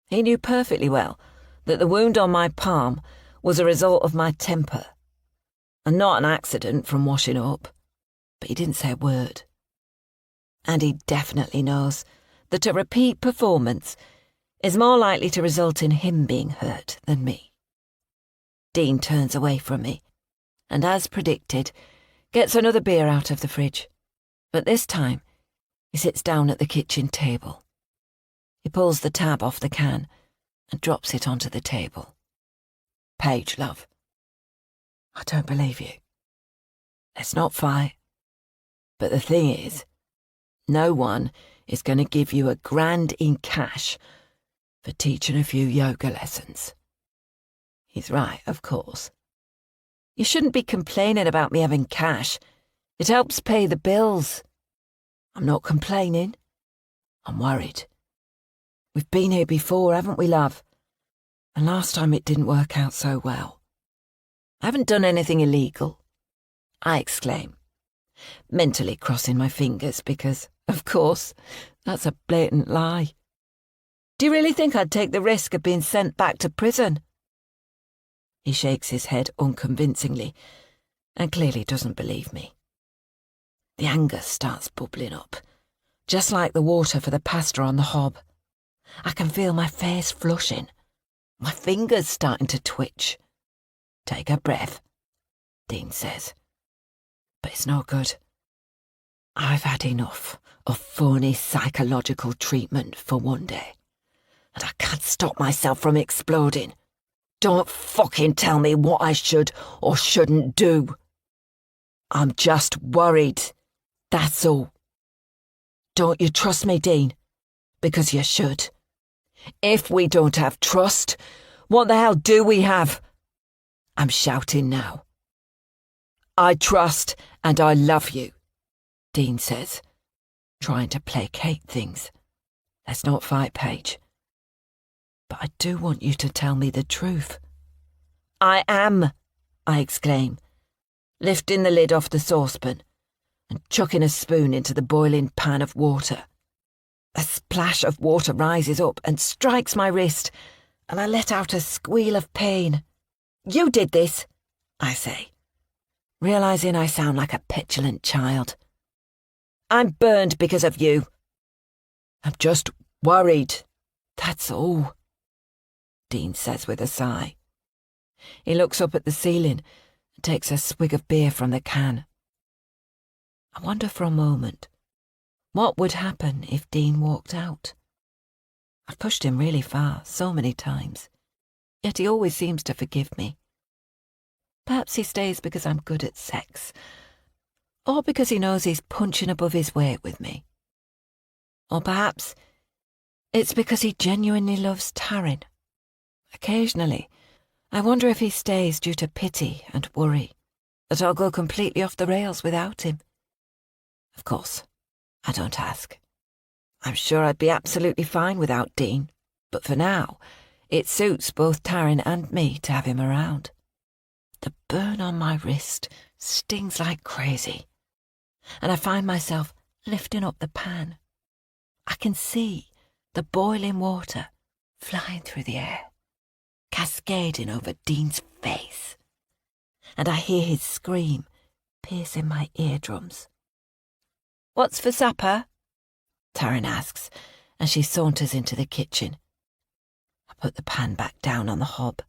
Speaker 2: He knew perfectly well that the wound on my palm was a result of my temper, and not an accident from washing up, but he didn't say a word. And he definitely knows that a repeat performance is more likely to result in him being hurt than me. Dean turns away from me, and as predicted, gets another beer out of the fridge, but this time he sits down at the kitchen table. He pulls the tab off the can and drops it onto the table. "Paige, love, I don't believe you. Let's not fight. But the thing is, no one is going to give you £1,000 in cash for teaching a few yoga lessons." He's right, of course. You shouldn't be complaining about me having cash. It helps pay the bills. I'm not complaining. I'm worried. We've been here before, haven't we, love? And last time it didn't work out so well. I haven't done anything illegal, I exclaim, mentally crossing my fingers because, of course, that's a blatant lie. "Do you really think I'd take the risk of being sent back to prison?" He shakes his head unconvincingly and clearly doesn't believe me. The anger starts bubbling up, just like the water for the pasta on the hob. I can feel my face flushing, my fingers starting to twitch. Take a breath. Dean says. But it's no good. I've had enough of phony psychological treatment for one day, and I can't stop myself from exploding. Don't fucking tell me what I should or shouldn't do. I'm just worried, that's all. Don't you trust me, Dean? Because you should. If we don't have trust, what the hell do we have? I'm shouting now. I trust and I love you, Dean says, trying to placate things. Let's not fight, Paige. But I do want you to tell me the truth. I am, I exclaim, lifting the lid off the saucepan and chucking a spoon into the boiling pan of water. A splash of water rises up and strikes my wrist, and I let out a squeal of pain. You did this, I say, realising I sound like a petulant child. I'm burned because of you. I'm just worried, that's all, Dean says with a sigh. He looks up at the ceiling and takes a swig of beer from the can. I wonder for a moment, what would happen if Dean walked out? I've pushed him really far, so many times, yet he always seems to forgive me. Perhaps he stays because I'm good at sex, or because he knows he's punching above his weight with me. Or perhaps it's because he genuinely loves Taryn. Occasionally, I wonder if he stays due to pity and worry, that I'll go completely off the rails without him. Of course, I don't ask. I'm sure I'd be absolutely fine without Dean, but for now, it suits both Taryn and me to have him around. The burn on my wrist stings like crazy, and I find myself lifting up the pan. I can see the boiling water flying through the air, cascading over Dean's face, and I hear his scream piercing my eardrums. What's for supper? Taryn asks as she saunters into the kitchen. I put the pan back down on the hob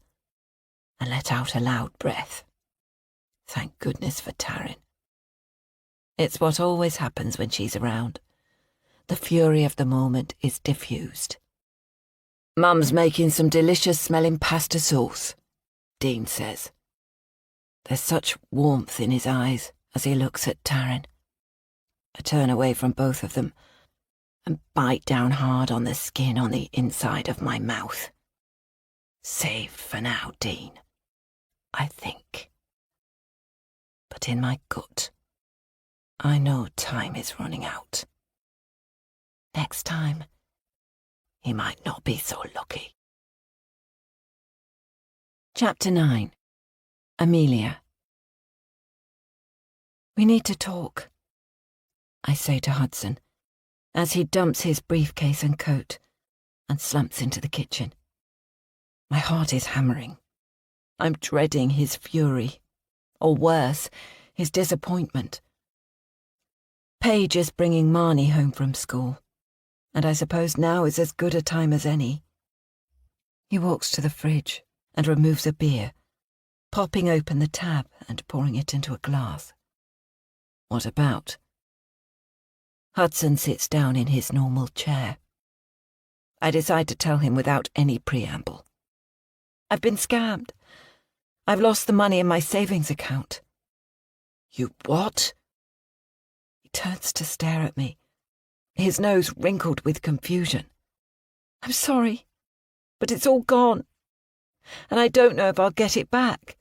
Speaker 2: and let out a loud breath. Thank goodness for Taryn. It's what always happens when she's around. The fury of the moment is diffused. Mum's making some delicious smelling pasta sauce, Dean says. There's such warmth in his eyes as he looks at Taryn. I turn away from both of them and bite down hard on the skin on the inside of my mouth. Saved for now, Dean, I think. But in my gut, I know time is running out. Next time, he might not be so lucky. Chapter 9. Amelia. We need to talk, I say to Hudson, as he dumps his briefcase and coat and slumps into the kitchen. My heart is hammering. I'm dreading his fury, or worse, his disappointment. Paige is bringing Marnie home from school, and I suppose now is as good a time as any. He walks to the fridge and removes a beer, popping open the tab and pouring it into a glass. What about? Hudson sits down in his normal chair. I decide to tell him without any preamble. I've been scammed. I've lost the money in my savings account. You what? He turns to stare at me, his nose wrinkled with confusion. I'm sorry, but it's all gone, and I don't know if I'll get it back.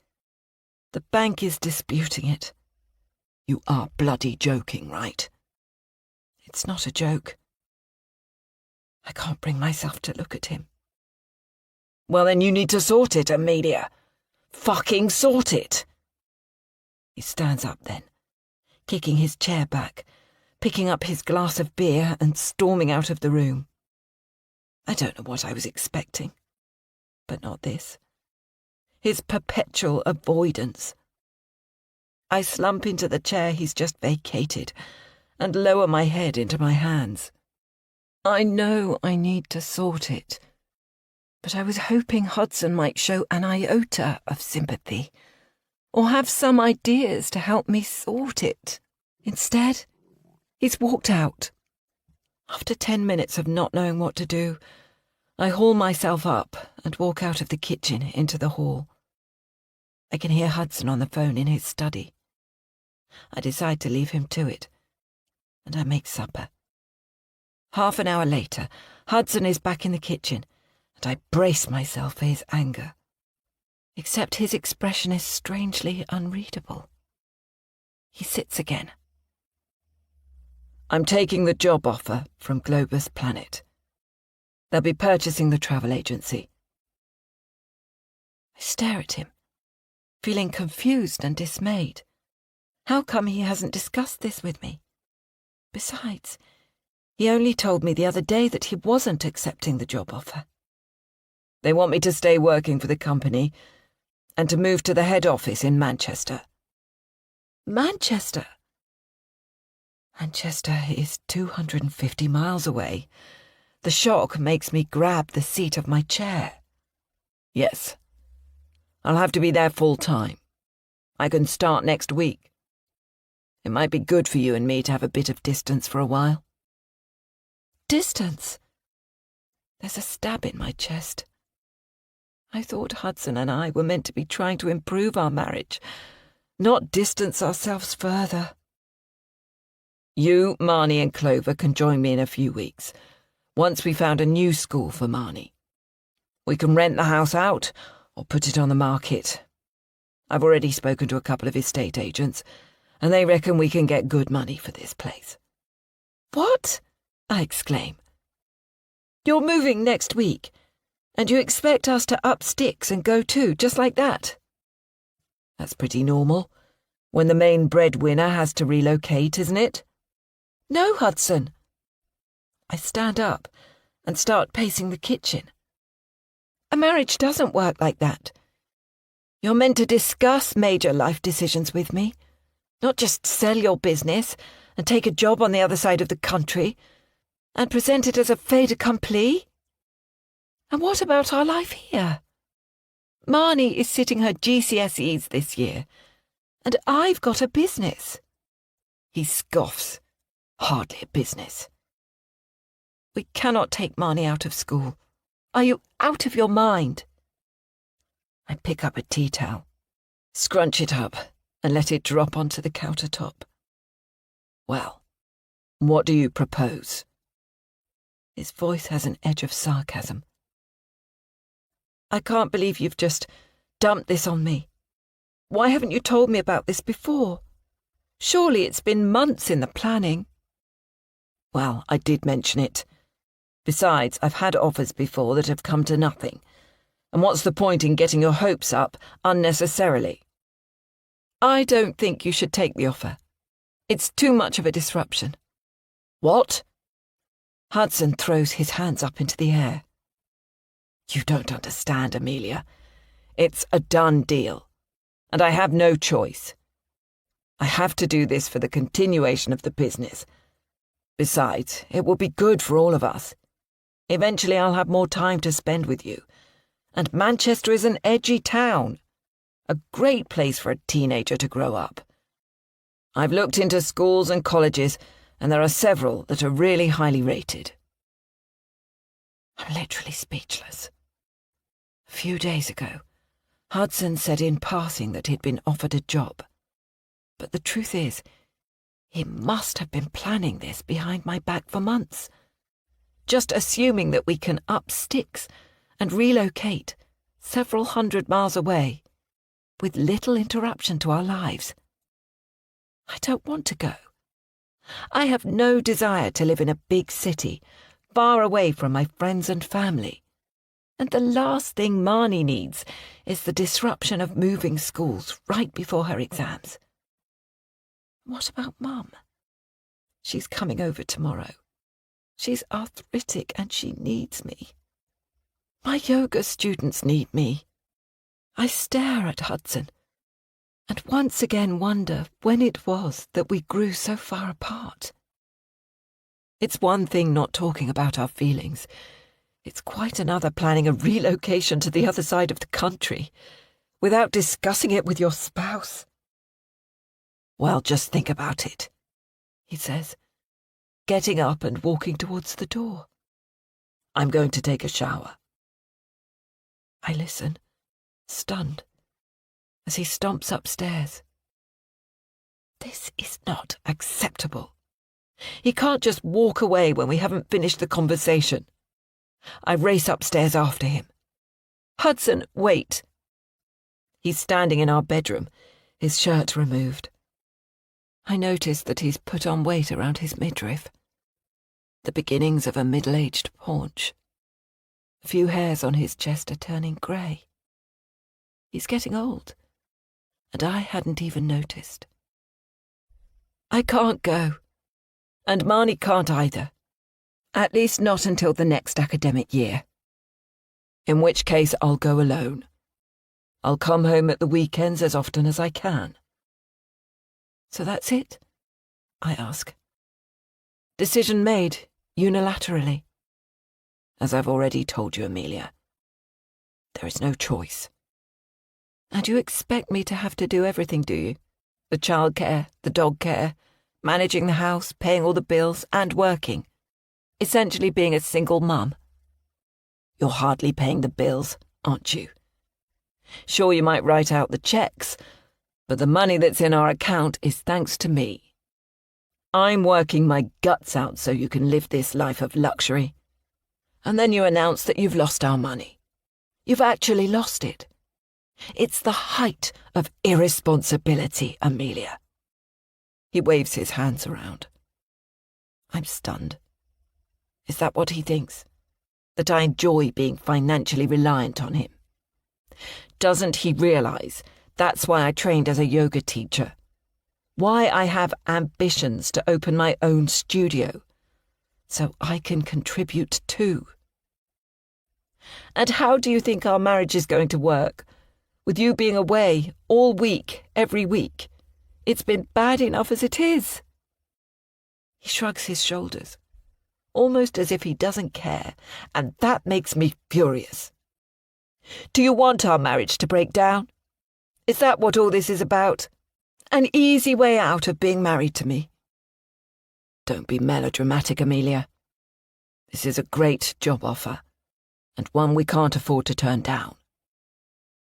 Speaker 2: The bank is disputing it. You are bloody joking, right? It's not a joke. I can't bring myself to look at him. Well, then you need to sort it, Amelia. Fucking sort it. He stands up then, kicking his chair back, picking up his glass of beer and storming out of the room. I don't know what I was expecting, but not this. His perpetual avoidance. I slump into the chair he's just vacated and lower my head into my hands. I know I need to sort it, but I was hoping Hudson might show an iota of sympathy, or have some ideas to help me sort it. Instead, he's walked out. After 10 minutes of not knowing what to do, I haul myself up and walk out of the kitchen into the hall. I can hear Hudson on the phone in his study. I decide to leave him to it, and I make supper. Half an hour later, Hudson is back in the kitchen, and I brace myself for his anger. Except his expression is strangely unreadable. He sits again. I'm taking the job offer from Globus Planet. They'll be purchasing the travel agency. I stare at him, feeling confused and dismayed. How come he hasn't discussed this with me? Besides, he only told me the other day that he wasn't accepting the job offer. They want me to stay working for the company and to move to the head office in Manchester. Manchester? Manchester is 250 miles away. The shock makes me grab the seat of my chair. Yes. I'll have to be there full time. I can start next week. It might be good for you and me to have a bit of distance for a while. Distance? There's a stab in my chest. I thought Hudson and I were meant to be trying to improve our marriage, not distance ourselves further. You, Marnie and Clover can join me in a few weeks, once we found a new school for Marnie. We can rent the house out or put it on the market. I've already spoken to a couple of estate agents, and they reckon we can get good money for this place. What? I exclaim. You're moving next week, and you expect us to up sticks and go too, just like that? That's pretty normal, when the main breadwinner has to relocate, isn't it? No, Hudson. I stand up and start pacing the kitchen. A marriage doesn't work like that. You're meant to discuss major life decisions with me, not just sell your business and take a job on the other side of the country and present it as a fait accompli. And what about our life here? Marnie is sitting her GCSEs this year, and I've got a business. He scoffs. Hardly a business. We cannot take Marnie out of school. Are you out of your mind? I pick up a tea towel, scrunch it up, and let it drop onto the countertop. Well, what do you propose? His voice has an edge of sarcasm. I can't believe you've just dumped this on me. Why haven't you told me about this before? Surely it's been months in the planning. Well, I did mention it. Besides, I've had offers before that have come to nothing. And what's the point in getting your hopes up unnecessarily? I don't think you should take the offer. It's too much of a disruption. What? Hudson throws his hands up into the air. You don't understand, Amelia. It's a done deal, and I have no choice. I have to do this for the continuation of the business. Besides, it will be good for all of us. Eventually I'll have more time to spend with you. And Manchester is an edgy town. A great place for a teenager to grow up. I've looked into schools and colleges, and there are several that are really highly rated. I'm literally speechless. A few days ago, Hudson said in passing that he'd been offered a job. But the truth is, he must have been planning this behind my back for months, just assuming that we can up sticks and relocate several hundred miles away with little interruption to our lives. I don't want to go. I have no desire to live in a big city, far away from my friends and family. And the last thing Marnie needs is the disruption of moving schools right before her exams. What about Mum? She's coming over tomorrow. She's arthritic and she needs me. My yoga students need me. I stare at Hudson and once again wonder when it was that we grew so far apart. It's one thing not talking about our feelings. It's quite another planning a relocation to the other side of the country. without discussing it with your spouse? Well, just think about it, he says, getting up and walking towards the door. I'm going to take a shower. I listen, stunned, as he stomps upstairs. This is not acceptable. He can't just walk away when we haven't finished the conversation. I race upstairs after him. Hudson, wait. He's standing in our bedroom, his shirt removed. I notice that he's put on weight around his midriff. The beginnings of a middle-aged paunch. A few hairs on his chest are turning grey. He's getting old, and I hadn't even noticed. I can't go, and Marnie can't either. At least not until the next academic year. In which case I'll go alone. I'll come home at the weekends as often as I can. So that's it? I ask. Decision made, unilaterally. As I've already told you, Amelia, there is no choice. And you expect me to have to do everything, do you? The childcare, the dog care, managing the house, paying all the bills, and working. Essentially being a single mum. You're hardly paying the bills, aren't you? Sure, you might write out the checks, but the money that's in our account is thanks to me. I'm working my guts out so you can live this life of luxury. And then you announce that you've lost our money. You've actually lost it. It's the height of irresponsibility, Amelia. He waves his hands around. I'm stunned. Is that what he thinks? That I enjoy being financially reliant on him? Doesn't he realise that's why I trained as a yoga teacher? Why I have ambitions to open my own studio? So I can contribute too. And how do you think our marriage is going to work? With you being away all week, every week. It's been bad enough as it is. He shrugs his shoulders, almost as if he doesn't care, and that makes me furious. Do you want our marriage to break down? Is that what all this is about? An easy way out of being married to me? Don't be melodramatic, Amelia. This is a great job offer, and one we can't afford to turn down.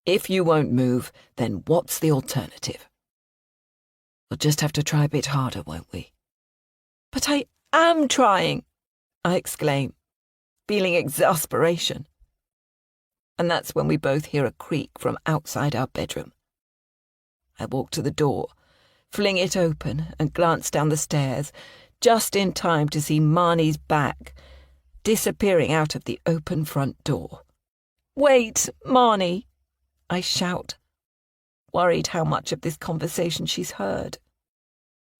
Speaker 2: If you won't move, then what's the alternative? We'll just have to try a bit harder, won't we? But I am trying, I exclaim, feeling exasperation. And that's when we both hear a creak from outside our bedroom. I walk to the door, fling it open and glance down the stairs, just in time to see Marnie's back, disappearing out of the open front door. Wait, Marnie, I shout, worried how much of this conversation she's heard.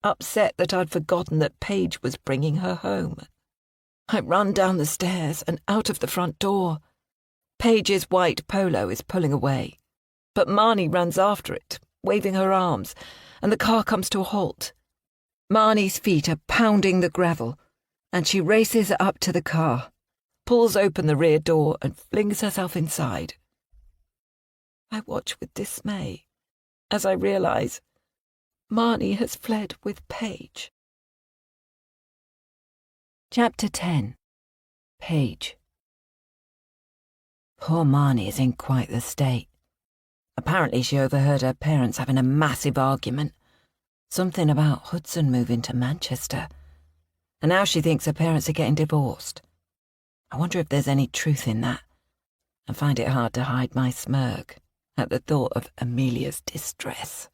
Speaker 2: Upset that I'd forgotten that Paige was bringing her home. I run down the stairs and out of the front door. Paige's white polo is pulling away, but Marnie runs after it, waving her arms, and the car comes to a halt. Marnie's feet are pounding the gravel, and she races up to the car, pulls open the rear door and flings herself inside. I watch with dismay as I realise Marnie has fled with Paige. Chapter 10. Paige. Poor Marnie is in quite the state. Apparently she overheard her parents having a massive argument. Something about Hudson moving to Manchester. And now she thinks her parents are getting divorced. I wonder if there's any truth in that. I find it hard to hide my smirk at the thought of Amelia's distress.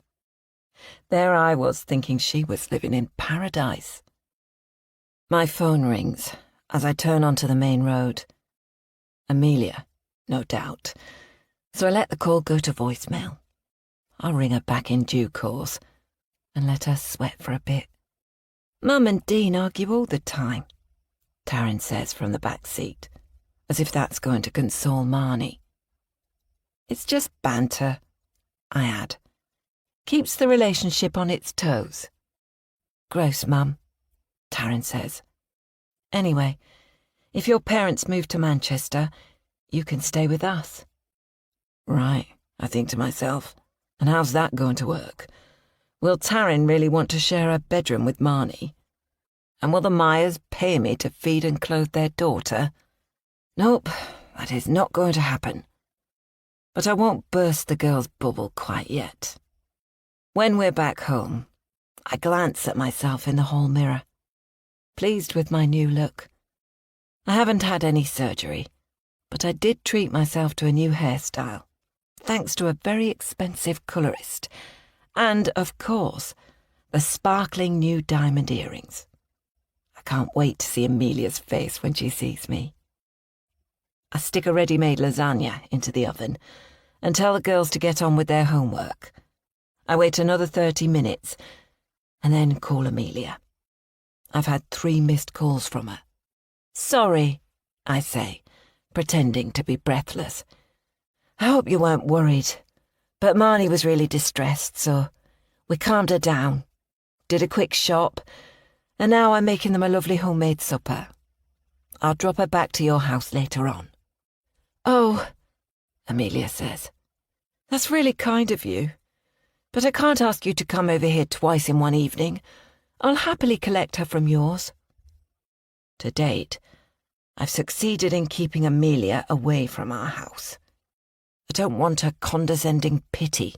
Speaker 2: There I was thinking she was living in paradise. My phone rings as I turn onto the main road. Amelia, no doubt. So I let the call go to voicemail. I'll ring her back in due course and let her sweat for a bit. Mum and Dean argue all the time, Taryn says from the back seat, as if that's going to console Marnie. It's just banter, I add. Keeps the relationship on its toes. Gross, Mum, Taryn says. Anyway, if your parents move to Manchester, you can stay with us. Right, I think to myself. And how's that going to work? Will Taryn really want to share her bedroom with Marnie? And will the Myers pay me to feed and clothe their daughter? Nope, that is not going to happen. But I won't burst the girl's bubble quite yet. When we're back home, I glance at myself in the hall mirror, pleased with my new look. I haven't had any surgery, but I did treat myself to a new hairstyle, thanks to a very expensive colourist, and, of course, the sparkling new diamond earrings. I can't wait to see Amelia's face when she sees me. I stick a ready-made lasagna into the oven and tell the girls to get on with their homework. I wait another 30 minutes and then call Amelia. I've had 3 missed calls from her. Sorry, I say, pretending to be breathless. I hope you weren't worried, but Marnie was really distressed, so we calmed her down, did a quick shop, and now I'm making them a lovely homemade supper. I'll drop her back to your house later on. Oh, Amelia says, that's really kind of you, but I can't ask you to come over here twice in one evening. I'll happily collect her from yours. To date, I've succeeded in keeping Amelia away from our house. I don't want her condescending pity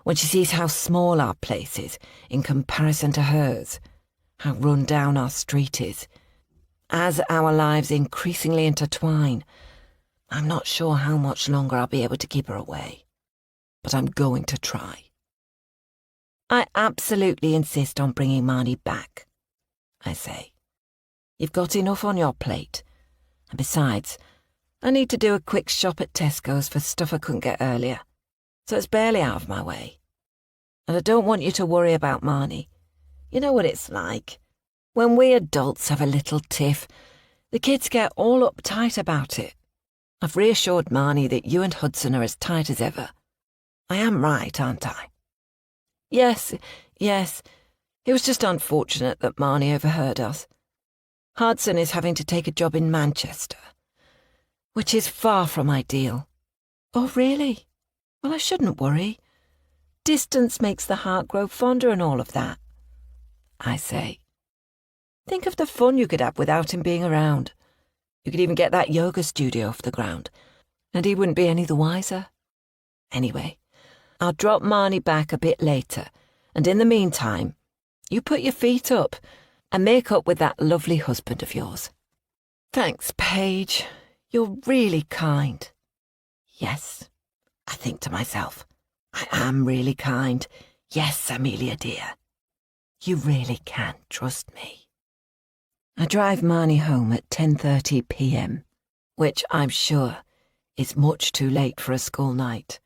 Speaker 2: when she sees how small our place is in comparison to hers, how run down our street is. As our lives increasingly intertwine, I'm not sure how much longer I'll be able to keep her away, but I'm going to try. I absolutely insist on bringing Marnie back, I say. You've got enough on your plate, and besides, I need to do a quick shop at Tesco's for stuff I couldn't get earlier, so it's barely out of my way. And I don't want you to worry about Marnie. You know what it's like. When we adults have a little tiff, the kids get all uptight about it. I've reassured Marnie that you and Hudson are as tight as ever. I am right, aren't I? Yes. It was just unfortunate that Marnie overheard us. Hudson is having to take a job in Manchester, which is far from ideal. Oh, really? Well, I shouldn't worry. Distance makes the heart grow fonder and all of that, I say. Think of the fun you could have without him being around. You could even get that yoga studio off the ground, and he wouldn't be any the wiser. Anyway, I'll drop Marnie back a bit later, and in the meantime, you put your feet up and make up with that lovely husband of yours. Thanks, Paige. You're really kind. Yes, I think to myself, I am really kind. Yes, Amelia dear. You really can trust me. I drive Marnie home at 10:30 p.m, which I'm sure is much too late for a school night.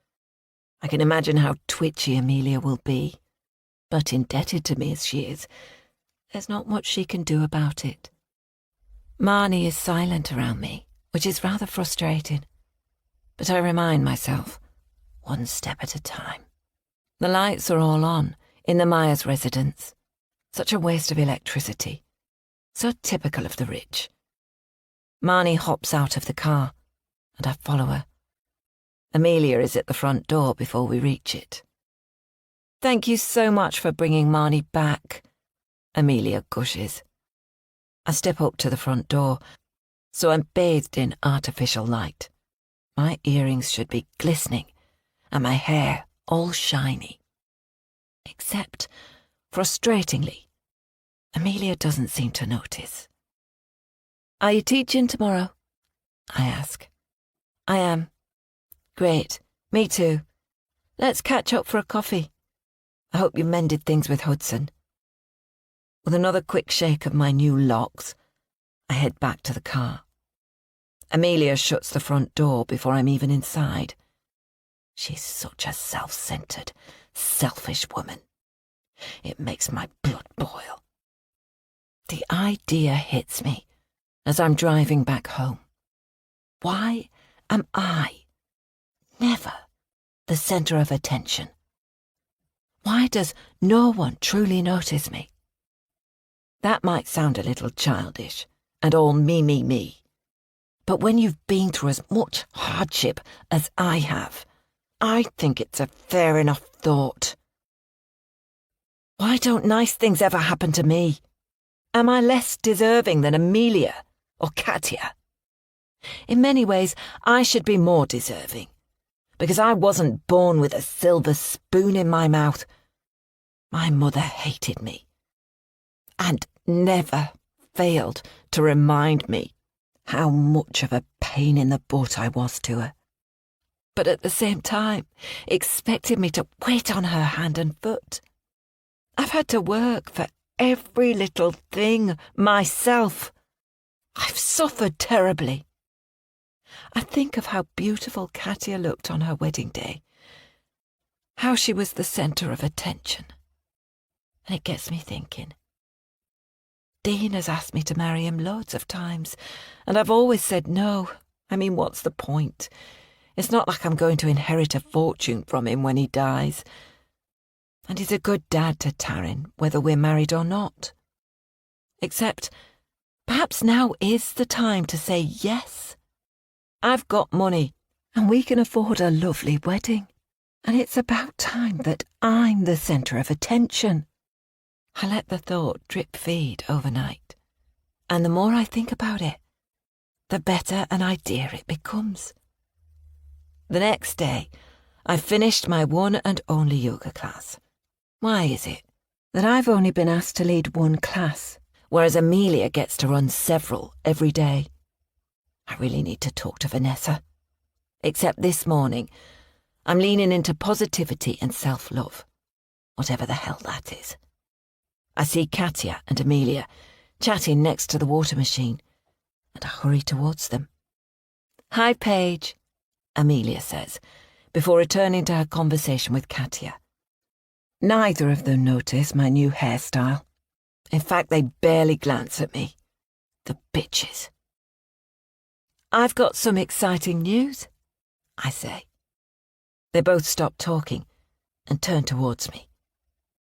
Speaker 2: I can imagine how twitchy Amelia will be, but indebted to me as she is, there's not much she can do about it. Marnie is silent around me, which is rather frustrating, but I remind myself, one step at a time. The lights are all on in the Myers residence. Such a waste of electricity. So typical of the rich. Marnie hops out of the car, and I follow her. Amelia is at the front door before we reach it. Thank you so much for bringing Marnie back, Amelia gushes. I step up to the front door, so I'm bathed in artificial light. My earrings should be glistening, and my hair all shiny. Except, frustratingly, Amelia doesn't seem to notice. Are you teaching tomorrow? I ask. I am. Great. Me too. Let's catch up for a coffee. I hope you mended things with Hudson. With another quick shake of my new locks, I head back to the car. Amelia shuts the front door before I'm even inside. She's such a self-centered, selfish woman. It makes my blood boil. The idea hits me as I'm driving back home. Why am I never the centre of attention? Why does no one truly notice me? That might sound a little childish and all me. But when you've been through as much hardship as I have, I think it's a fair enough thought. Why don't nice things ever happen to me? Am I less deserving than Amelia or Katya? In many ways, I should be more deserving, because I wasn't born with a silver spoon in my mouth. My mother hated me, and never failed to remind me how much of a pain in the butt I was to her. But at the same time, expected me to wait on her hand and foot. I've had to work for every little thing myself. I've suffered terribly. I think of how beautiful Katya looked on her wedding day, how she was the centre of attention, and it gets me thinking. Dean has asked me to marry him loads of times, and I've always said no. I mean, what's the point? It's not like I'm going to inherit a fortune from him when he dies. And he's a good dad to Taryn, whether we're married or not. Except, perhaps now is the time to say yes. I've got money, and we can afford a lovely wedding. And it's about time that I'm the centre of attention. I let the thought drip feed overnight, and the more I think about it, the better an idea it becomes. The next day, I finished my one and only yoga class. Why is it that I've only been asked to lead one class, whereas Amelia gets to run several every day? I really need to talk to Vanessa. Except this morning, I'm leaning into positivity and self-love, whatever the hell that is. I see Katya and Amelia chatting next to the water machine, and I hurry towards them. "Hi, Paige," Amelia says, before returning to her conversation with Katya. Neither of them notice my new hairstyle. In fact, they barely glance at me. The bitches. "I've got some exciting news," I say. They both stop talking and turn towards me.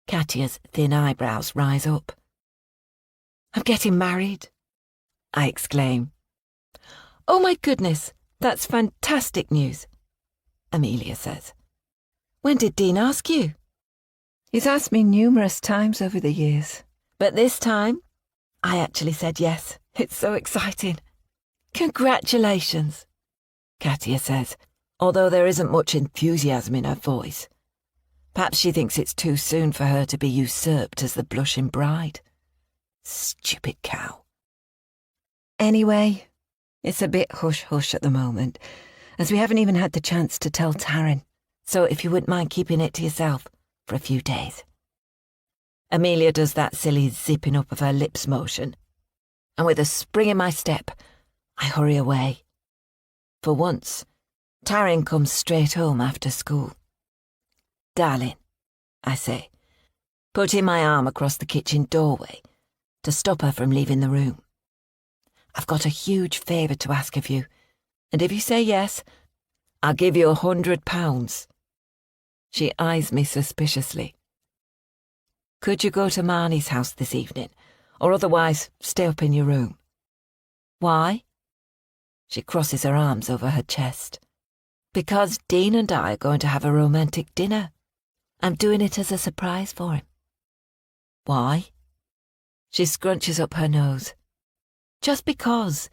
Speaker 2: Katya's thin eyebrows rise up. "I'm getting married," I exclaim. "Oh my goodness, that's fantastic news," Amelia says. "When did Dean ask you?" "He's asked me numerous times over the years, but this time I actually said yes. It's so exciting." "Congratulations," Katya says, although there isn't much enthusiasm in her voice. Perhaps she thinks it's too soon for her to be usurped as the blushing bride. Stupid cow. Anyway, it's a bit hush-hush at the moment, as we haven't even had the chance to tell Taryn, so if you wouldn't mind keeping it to yourself for a few days. Amelia does that silly zipping up of her lips motion, and with a spring in my step, I hurry away. For once, Taryn comes straight home after school. "Darling," I say, putting my arm across the kitchen doorway to stop her from leaving the room. "I've got a huge favour to ask of you, and if you say yes, I'll give you £100. She eyes me suspiciously. "Could you go to Marnie's house this evening, or otherwise stay up in your room?" "Why?" She crosses her arms over her chest. "Because Dean and I are going to have a romantic dinner. I'm doing it as a surprise for him." "Why?" She scrunches up her nose. "Just because.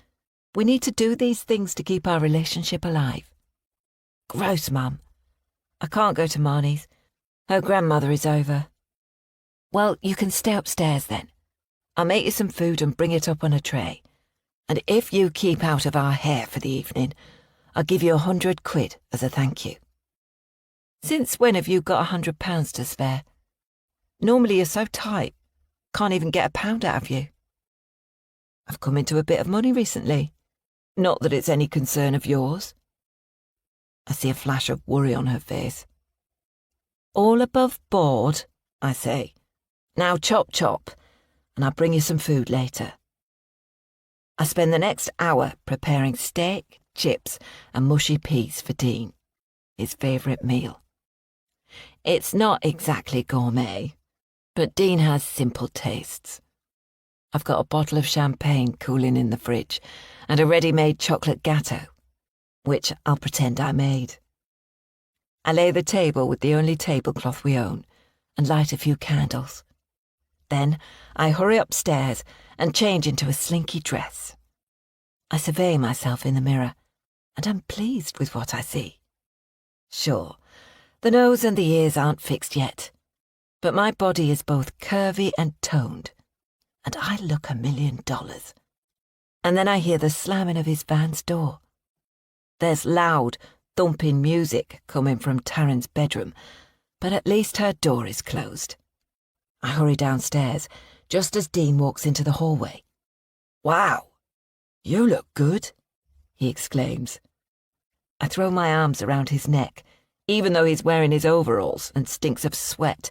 Speaker 2: We need to do these things to keep our relationship alive." "Gross, Mum. I can't go to Marnie's. Her grandmother is over." "Well, you can stay upstairs then. I'll make you some food and bring it up on a tray. And if you keep out of our hair for the evening, I'll give you £100 as a thank you." "Since when have you got £100 to spare? Normally you're so tight, can't even get £1 out of you." "I've come into a bit of money recently. Not that it's any concern of yours." I see a flash of worry on her face. "All above board," I say. "Now chop chop, and I'll bring you some food later." I spend the next hour preparing steak, chips, and mushy peas for Dean, his favourite meal. It's not exactly gourmet, but Dean has simple tastes. I've got a bottle of champagne cooling in the fridge and a ready-made chocolate gâteau, which I'll pretend I made. I lay the table with the only tablecloth we own and light a few candles. Then I hurry upstairs and change into a slinky dress. I survey myself in the mirror, and I'm pleased with what I see. Sure, the nose and the ears aren't fixed yet, but my body is both curvy and toned, and I look $1 million. And then I hear the slamming of his van's door. There's loud, thumping music coming from Taryn's bedroom, but at least her door is closed. I hurry downstairs just as Dean walks into the hallway. "Wow, you look good," he exclaims. I throw my arms around his neck, even though he's wearing his overalls and stinks of sweat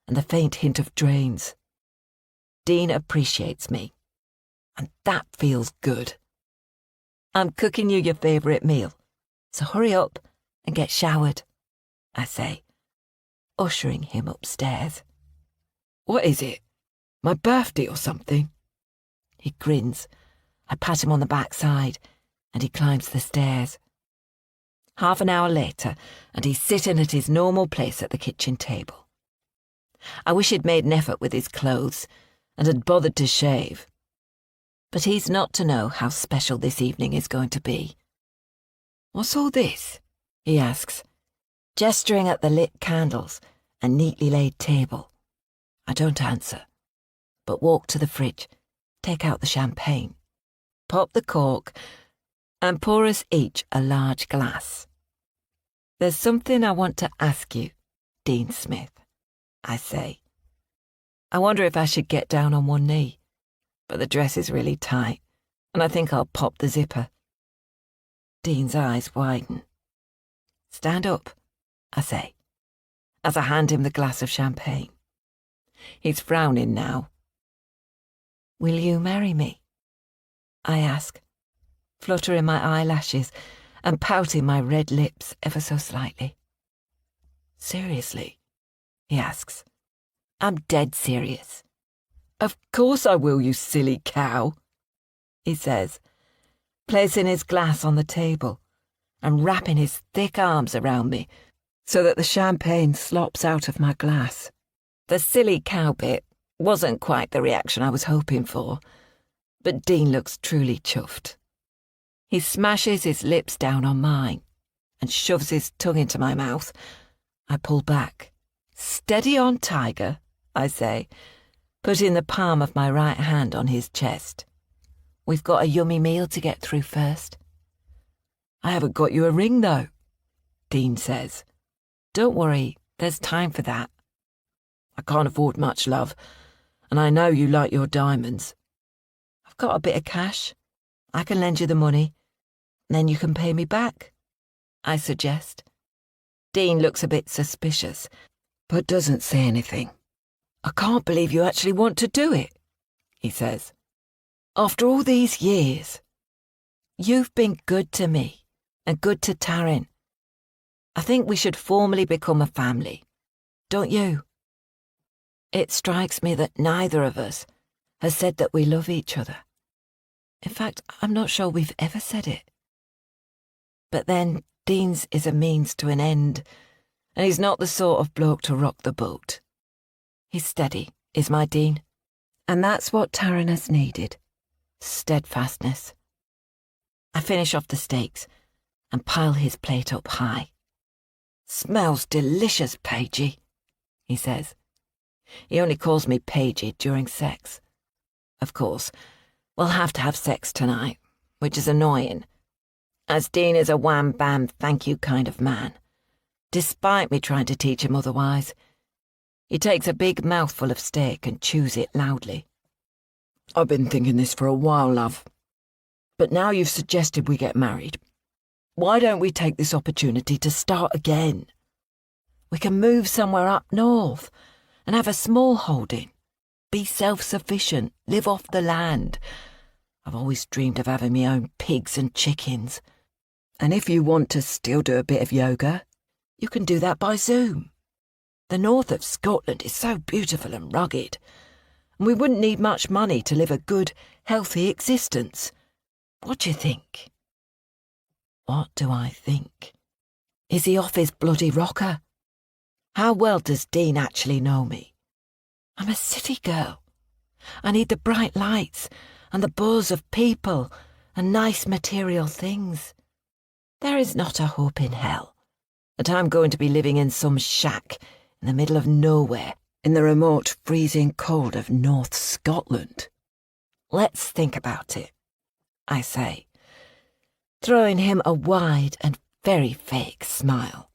Speaker 2: and the faint hint of drains. Dean appreciates me, and that feels good. "I'm cooking you your favourite meal, so hurry up and get showered," I say, ushering him upstairs. "What is it? My birthday or something?" He grins. I pat him on the backside, and he climbs the stairs. Half an hour later, and he's sitting at his normal place at the kitchen table. I wish he'd made an effort with his clothes and had bothered to shave. But he's not to know how special this evening is going to be. "What's all this?" he asks, gesturing at the lit candles and neatly laid table. I don't answer, but walk to the fridge, take out the champagne, pop the cork, and pour us each a large glass. "There's something I want to ask you, Dean Smith," I say. I wonder if I should get down on one knee, but the dress is really tight, and I think I'll pop the zipper. Dean's eyes widen. "Stand up," I say, as I hand him the glass of champagne. He's frowning now. "Will you marry me?" I ask, fluttering my eyelashes and pouting my red lips ever so slightly. "Seriously?" he asks. "I'm dead serious." "Of course I will, you silly cow," he says, placing his glass on the table and wrapping his thick arms around me so that the champagne slops out of my glass. The silly cow bit wasn't quite the reaction I was hoping for, but Dean looks truly chuffed. He smashes his lips down on mine and shoves his tongue into my mouth. I pull back. "Steady on, tiger," I say, putting the palm of my right hand on his chest. "We've got a yummy meal to get through first." "I haven't got you a ring, though," Dean says. "Don't worry, there's time for that. I can't afford much, love, and I know you like your diamonds. I've got a bit of cash. I can lend you the money, and then you can pay me back," I suggest. Dean looks a bit suspicious, but doesn't say anything. "I can't believe you actually want to do it," he says. "After all these years. You've been good to me and good to Taryn. I think we should formally become a family, don't you?" It strikes me that neither of us has said that we love each other. In fact, I'm not sure we've ever said it. But then Dean's is a means to an end, and he's not the sort of bloke to rock the boat. He's steady, is my Dean, and that's what Taryn has needed. Steadfastness. I finish off the steaks and pile his plate up high. "Smells delicious, Pagey," he says. He only calls me Pagey during sex. Of course, we'll have to have sex tonight, which is annoying, as Dean is a wham-bam thank-you kind of man, despite me trying to teach him otherwise. He takes a big mouthful of steak and chews it loudly. "I've been thinking this for a while, love, but now you've suggested we get married, why don't we take this opportunity to start again? We can move somewhere up north and have a small holding, be self-sufficient, live off the land. I've always dreamed of having my own pigs and chickens. And if you want to still do a bit of yoga, you can do that by Zoom. The north of Scotland is so beautiful and rugged, and we wouldn't need much money to live a good, healthy existence. What do you think?" What do I think? Is he off his bloody rocker? How well does Dean actually know me? I'm a city girl. I need the bright lights and the buzz of people and nice material things. There is not a hope in hell that I'm going to be living in some shack in the middle of nowhere in the remote freezing cold of North Scotland. Let's think about it, I say, throwing him a wide and very fake smile.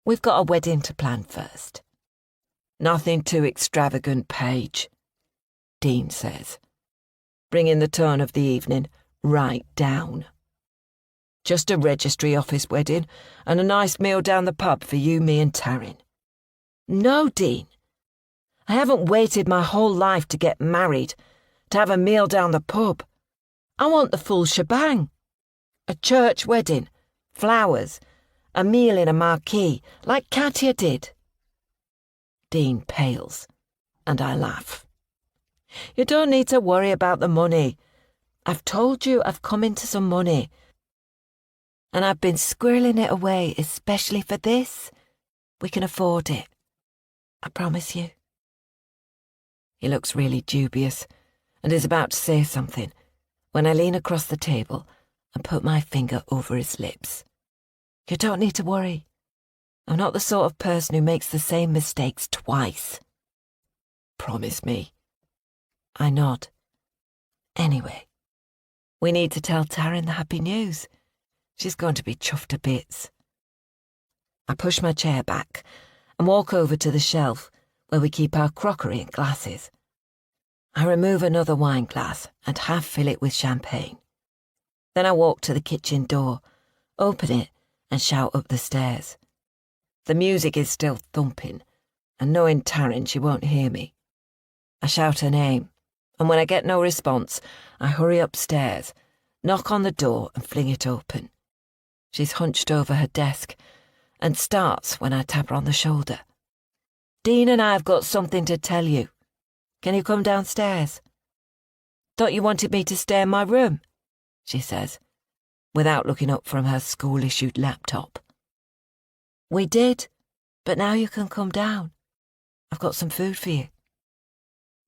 Speaker 2: We've got a wedding to plan first. Nothing too extravagant, Paige, Dean says, bringing the tone of the evening right down. Just a registry office wedding and a nice meal down the pub for you, me and Taryn. No, Dean. I haven't waited my whole life to get married, to have a meal down the pub. I want the full shebang. A church wedding, flowers, a meal in a marquee, like Katia did. Dean pales, and I laugh. You don't need to worry about the money. I've told you I've come into some money. And I've been squirreling it away especially for this. We can afford it. I promise you. He looks really dubious and is about to say something when I lean across the table and put my finger over his lips. You don't need to worry. I'm not the sort of person who makes the same mistakes twice. Promise me. I nod. Anyway, we need to tell Taryn the happy news. She's going to be chuffed to bits. I push my chair back and walk over to the shelf where we keep our crockery and glasses. I remove another wine glass and half fill it with champagne. Then I walk to the kitchen door, open it and shout up the stairs. The music is still thumping, and knowing Taryn, she won't hear me. I shout her name, and when I get no response, I hurry upstairs, knock on the door and fling it open. She's hunched over her desk and starts when I tap her on the shoulder. Dean and I have got something to tell you. Can you come downstairs? Thought you wanted me to stay in my room, she says, without looking up from her school-issued laptop. We did, but now you can come down. I've got some food for you.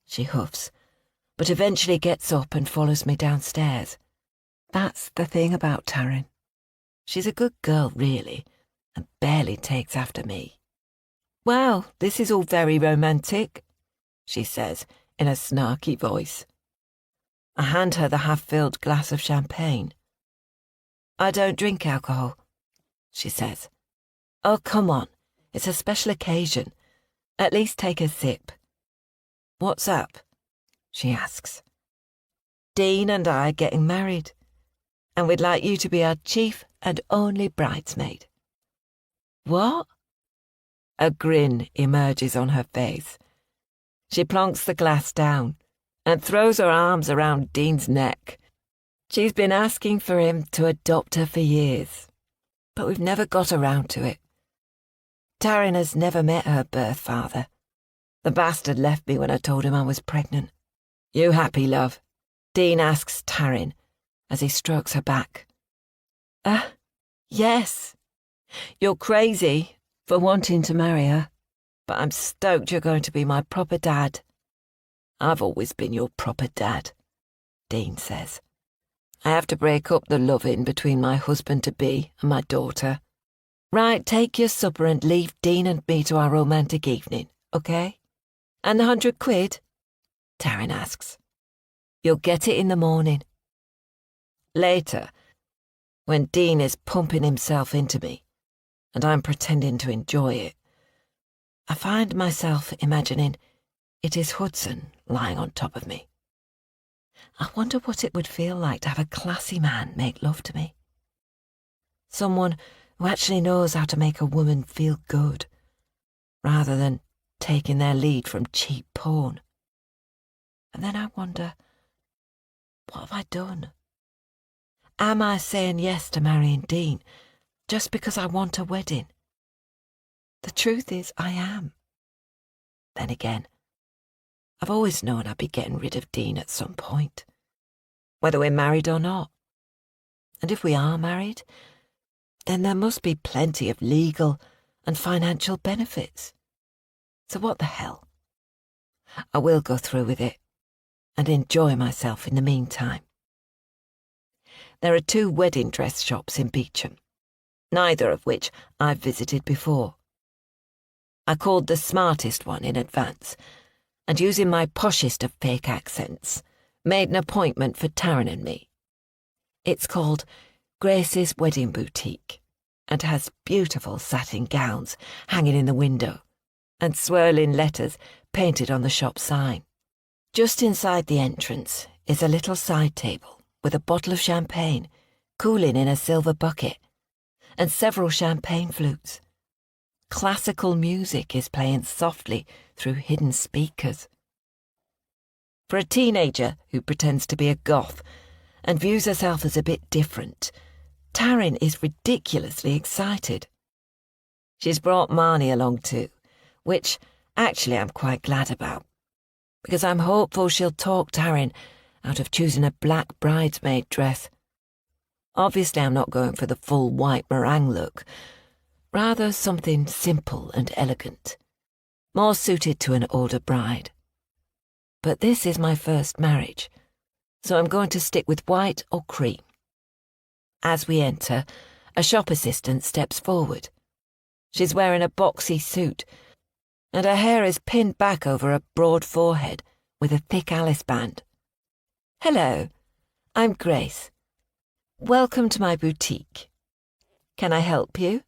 Speaker 2: She huffs, but eventually gets up and follows me downstairs. That's the thing about Taryn. She's a good girl, really, and barely takes after me. Well, this is all very romantic, she says in a snarky voice. I hand her the half-filled glass of champagne. I don't drink alcohol, she says. Oh, come on, it's a special occasion. At least take a sip. What's up? She asks. Dean and I are getting married, and we'd like you to be our chief and only bridesmaid. What? A grin emerges on her face. She plonks the glass down and throws her arms around Dean's neck. She's been asking for him to adopt her for years, but we've never got around to it. Taryn has never met her birth father. The bastard left me when I told him I was pregnant. You happy, love? Dean asks Taryn as he strokes her back. Yes. You're crazy for wanting to marry her, but I'm stoked you're going to be my proper dad. I've always been your proper dad, Dean says. I have to break up the loving between my husband-to-be and my daughter. Right, take your supper and leave Dean and me to our romantic evening, okay? And the £100? Taryn asks. You'll get it in the morning. Later, when Dean is pumping himself into me, and I'm pretending to enjoy it, I find myself imagining it is Hudson lying on top of me. I wonder what it would feel like to have a classy man make love to me. Someone who actually knows how to make a woman feel good, rather than taking their lead from cheap porn. And then I wonder, what have I done? Am I saying yes to marrying Dean just because I want a wedding? The truth is, I am. Then again, I've always known I'd be getting rid of Dean at some point, whether we're married or not. And if we are married, then there must be plenty of legal and financial benefits. So what the hell? I will go through with it and enjoy myself in the meantime. There are 2 wedding dress shops in Beecham, neither of which I've visited before. I called the smartest one in advance, and using my poshest of fake accents, made an appointment for Taryn and me. It's called Grace's Wedding Boutique, and has beautiful satin gowns hanging in the window, and swirling letters painted on the shop sign. Just inside the entrance is a little side table with a bottle of champagne cooling in a silver bucket, and several champagne flutes. Classical music is playing softly through hidden speakers. For a teenager who pretends to be a goth and views herself as a bit different, Taryn is ridiculously excited. She's brought Marnie along too, which actually I'm quite glad about, because I'm hopeful she'll talk Taryn out of choosing a black bridesmaid dress. Obviously I'm not going for the full white meringue look, rather something simple and elegant, more suited to an older bride. But this is my first marriage, so I'm going to stick with white or cream. As we enter, a shop assistant steps forward. She's wearing a boxy suit, and her hair is pinned back over a broad forehead with a thick Alice band. "Hello, I'm Grace. Welcome to my boutique. Can I help you?"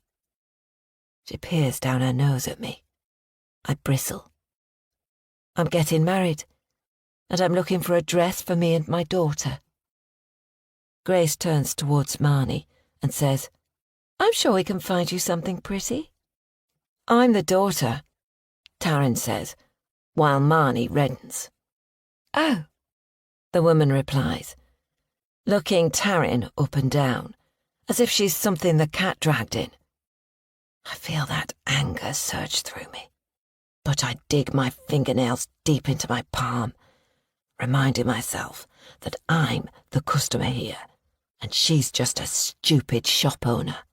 Speaker 2: She peers down her nose at me. I bristle. "I'm getting married, and I'm looking for a dress for me and my daughter." Grace turns towards Marnie and says, "I'm sure we can find you something pretty." "I'm the daughter," Taryn says, while Marnie reddens. "Oh," the woman replies, looking Taryn up and down, as if she's something the cat dragged in. I feel that anger surge through me, but I dig my fingernails deep into my palm, reminding myself that I'm the customer here, and she's just a stupid shop owner.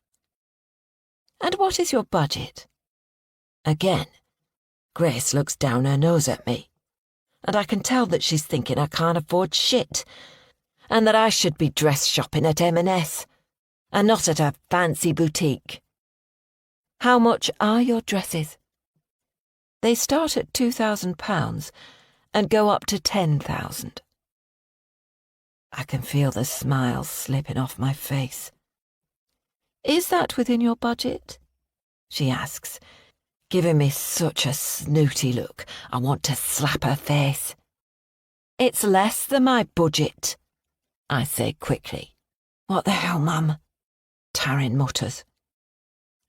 Speaker 2: "And what is your budget?" Again, Grace looks down her nose at me, and I can tell that she's thinking I can't afford shit, and that I should be dress shopping at M&S, and not at a fancy boutique. "How much are your dresses?" "They start at £2,000 and go up to 10,000. I can feel the smile slipping off my face. "Is that within your budget?" she asks, giving me such a snooty look I want to slap her face. "It's less than my budget," I say quickly. "What the hell, Mum?" Taryn mutters.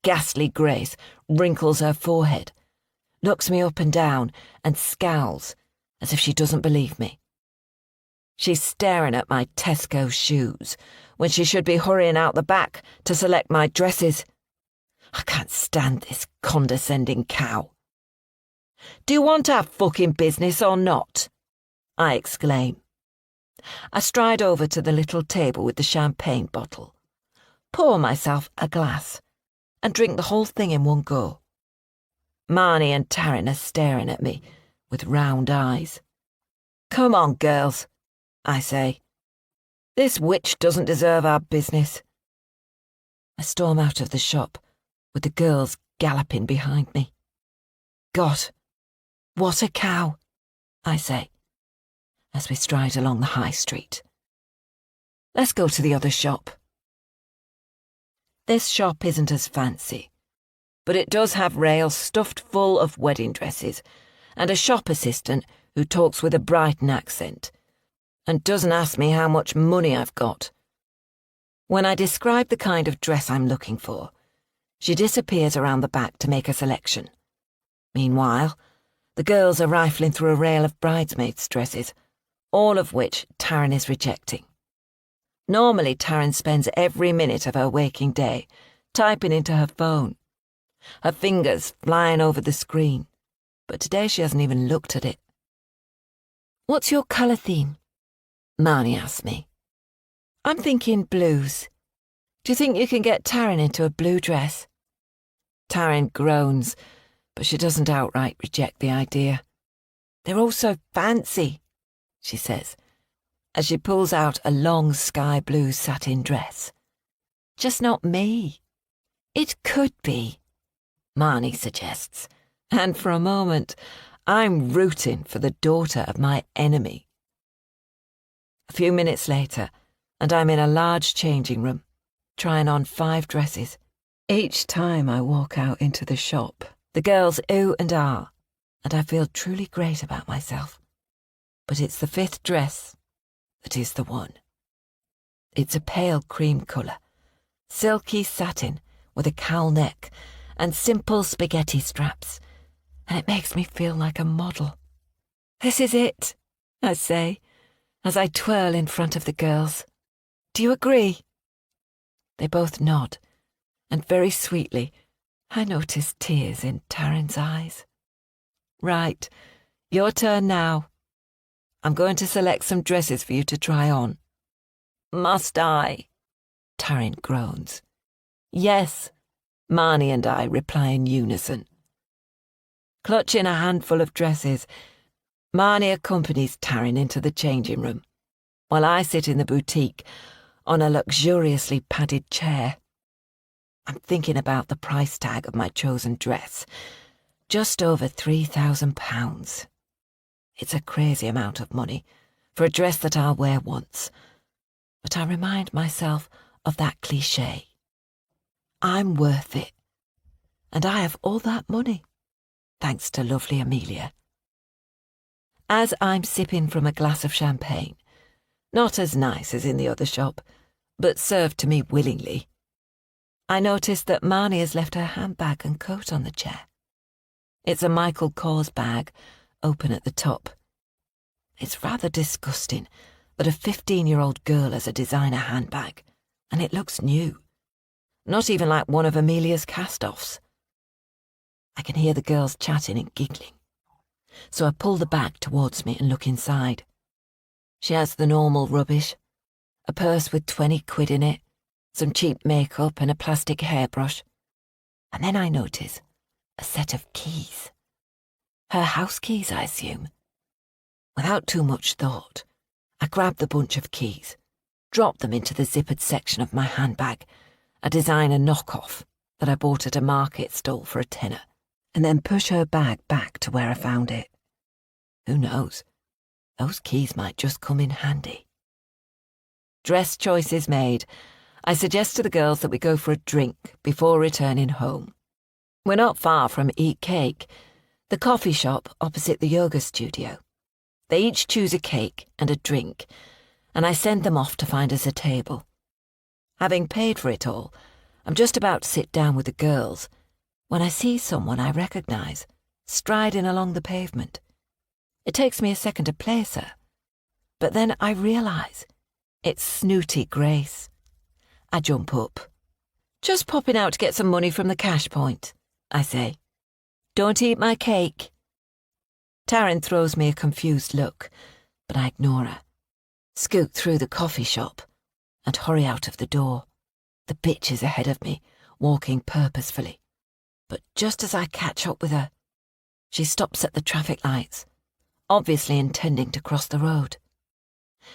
Speaker 2: Ghastly Grace wrinkles her forehead, looks me up and down, and scowls as if she doesn't believe me. She's staring at my Tesco shoes when she should be hurrying out the back to select my dresses. I can't stand this condescending cow. "Do you want our fucking business or not?" I exclaim. I stride over to the little table with the champagne bottle, pour myself a glass, and drink the whole thing in one go. Marnie and Taryn are staring at me with round eyes. "Come on, girls," I say. "This witch doesn't deserve our business." I storm out of the shop, with the girls galloping behind me. "God, what a cow," I say, as we stride along the high street. "Let's go to the other shop." This shop isn't as fancy, but it does have rails stuffed full of wedding dresses, and a shop assistant who talks with a Brighton accent, and doesn't ask me how much money I've got. When I describe the kind of dress I'm looking for, she disappears around the back to make a selection. Meanwhile, the girls are rifling through a rail of bridesmaids' dresses, all of which Taryn is rejecting. Normally, Taryn spends every minute of her waking day typing into her phone, her fingers flying over the screen, but today she hasn't even looked at it. "What's your colour theme?" Marnie asks me. "I'm thinking blues. Do you think you can get Taryn into a blue dress? Taryn groans, but she doesn't outright reject the idea. They're all so fancy, she says, as she pulls out a long sky blue satin dress. Just not me. It could be, Marnie suggests, and for a moment I'm rooting for the daughter of my enemy. A few minutes later, and I'm in a large changing room, trying on 5 dresses. Each time I walk out into the shop, the girls ooh and ah, and I feel truly great about myself. But it's the 5th dress that is the one. It's a pale cream colour, silky satin with a cowl neck and simple spaghetti straps, and it makes me feel like a model. This is it, I say, as I twirl in front of the girls. Do you agree? They both nod, and very sweetly, I notice tears in Taryn's eyes. Right, your turn now. I'm going to select some dresses for you to try on. Must I? Taryn groans. Yes, Marnie and I reply in unison. Clutching a handful of dresses, Marnie accompanies Taryn into the changing room, while I sit in the boutique on a luxuriously padded chair. I'm thinking about the price tag of my chosen dress. Just over £3,000. It's a crazy amount of money for a dress that I'll wear once. But I remind myself of that cliché. I'm worth it. And I have all that money, thanks to lovely Amelia. As I'm sipping from a glass of champagne, not as nice as in the other shop, but served to me willingly, I notice that Marnie has left her handbag and coat on the chair. It's a Michael Kors bag, open at the top. It's rather disgusting that a 15-year-old girl has a designer handbag, and it looks new. Not even like one of Amelia's cast-offs. I can hear the girls chatting and giggling, so I pull the bag towards me and look inside. She has the normal rubbish, a purse with 20 quid in it, some cheap makeup and a plastic hairbrush. And then I notice a set of keys. Her house keys, I assume. Without too much thought, I grab the bunch of keys, drop them into the zippered section of my handbag, a designer knockoff that I bought at a market stall for a tenner, and then push her bag back to where I found it. Who knows? Those keys might just come in handy. Dress choices made, I suggest to the girls that we go for a drink before returning home. We're not far from Eat Cake, the coffee shop opposite the yoga studio. They each choose a cake and a drink, and I send them off to find us a table. Having paid for it all, I'm just about to sit down with the girls when I see someone I recognise striding along the pavement. It takes me a second to place her, but then I realise it's Snooty Grace. I jump up. Just popping out to get some money from the cash point, I say. Don't eat my cake. Taryn throws me a confused look, but I ignore her, scoot through the coffee shop, and hurry out of the door. The bitch is ahead of me, walking purposefully. But just as I catch up with her, she stops at the traffic lights, obviously intending to cross the road.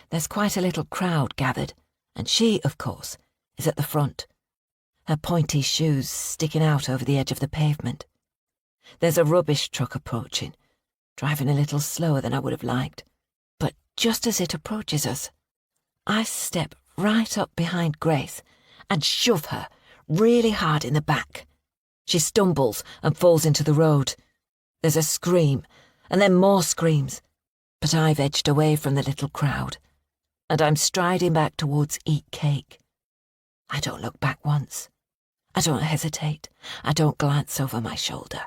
Speaker 2: There's quite a little crowd gathered, and she, of course, is at the front, her pointy shoes sticking out over the edge of the pavement. There's a rubbish truck approaching, driving a little slower than I would have liked. But just as it approaches us, I step right up behind Grace and shove her really hard in the back. She stumbles and falls into the road. There's a scream, and then more screams, but I've edged away from the little crowd, and I'm striding back towards Eat Cake. I don't look back once. I don't hesitate. I don't glance over my shoulder.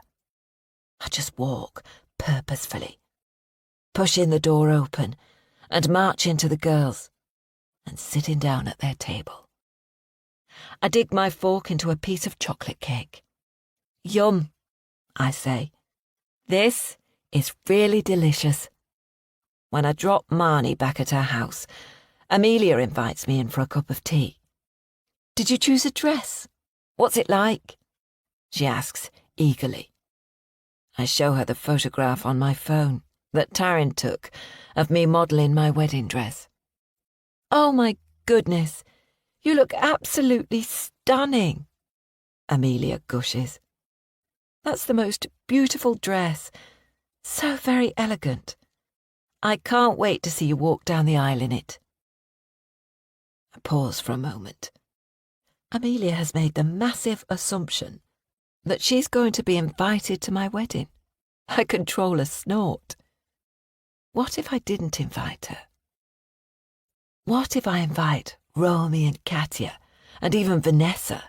Speaker 2: I just walk purposefully, pushing the door open and march into the girls and sitting down at their table. I dig my fork into a piece of chocolate cake. Yum, I say. This is really delicious. When I drop Marnie back at her house, Amelia invites me in for a cup of tea. Did you choose a dress? What's it like? She asks eagerly. I show her the photograph on my phone that Taryn took of me modelling my wedding dress. Oh my goodness, you look absolutely stunning, Amelia gushes. That's the most beautiful dress, so very elegant. I can't wait to see you walk down the aisle in it. I pause for a moment. Amelia has made the massive assumption that she's going to be invited to my wedding. I control a snort. What if I didn't invite her? What if I invite Romy and Katya and even Vanessa,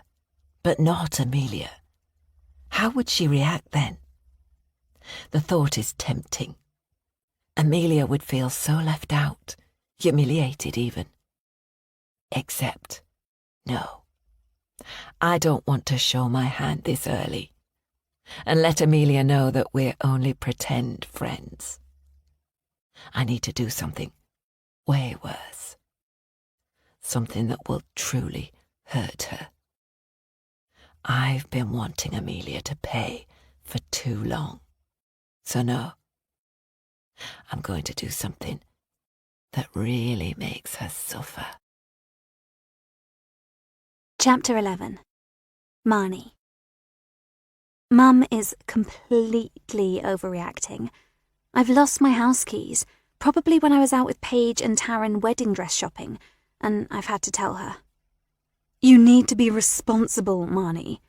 Speaker 2: but not Amelia? How would she react then? The thought is tempting. Amelia would feel so left out, humiliated even. Except, no. I don't want to show my hand this early and let Amelia know that we're only pretend friends. I need to do something way worse. Something that will truly hurt her. I've been wanting Amelia to pay for too long. So no, I'm going to do something that really makes her suffer.
Speaker 1: Chapter 11. Marnie. Mum is completely overreacting. I've lost my house keys, probably when I was out with Paige and Taryn wedding dress shopping, and I've had to tell her. You need to be responsible, Marnie.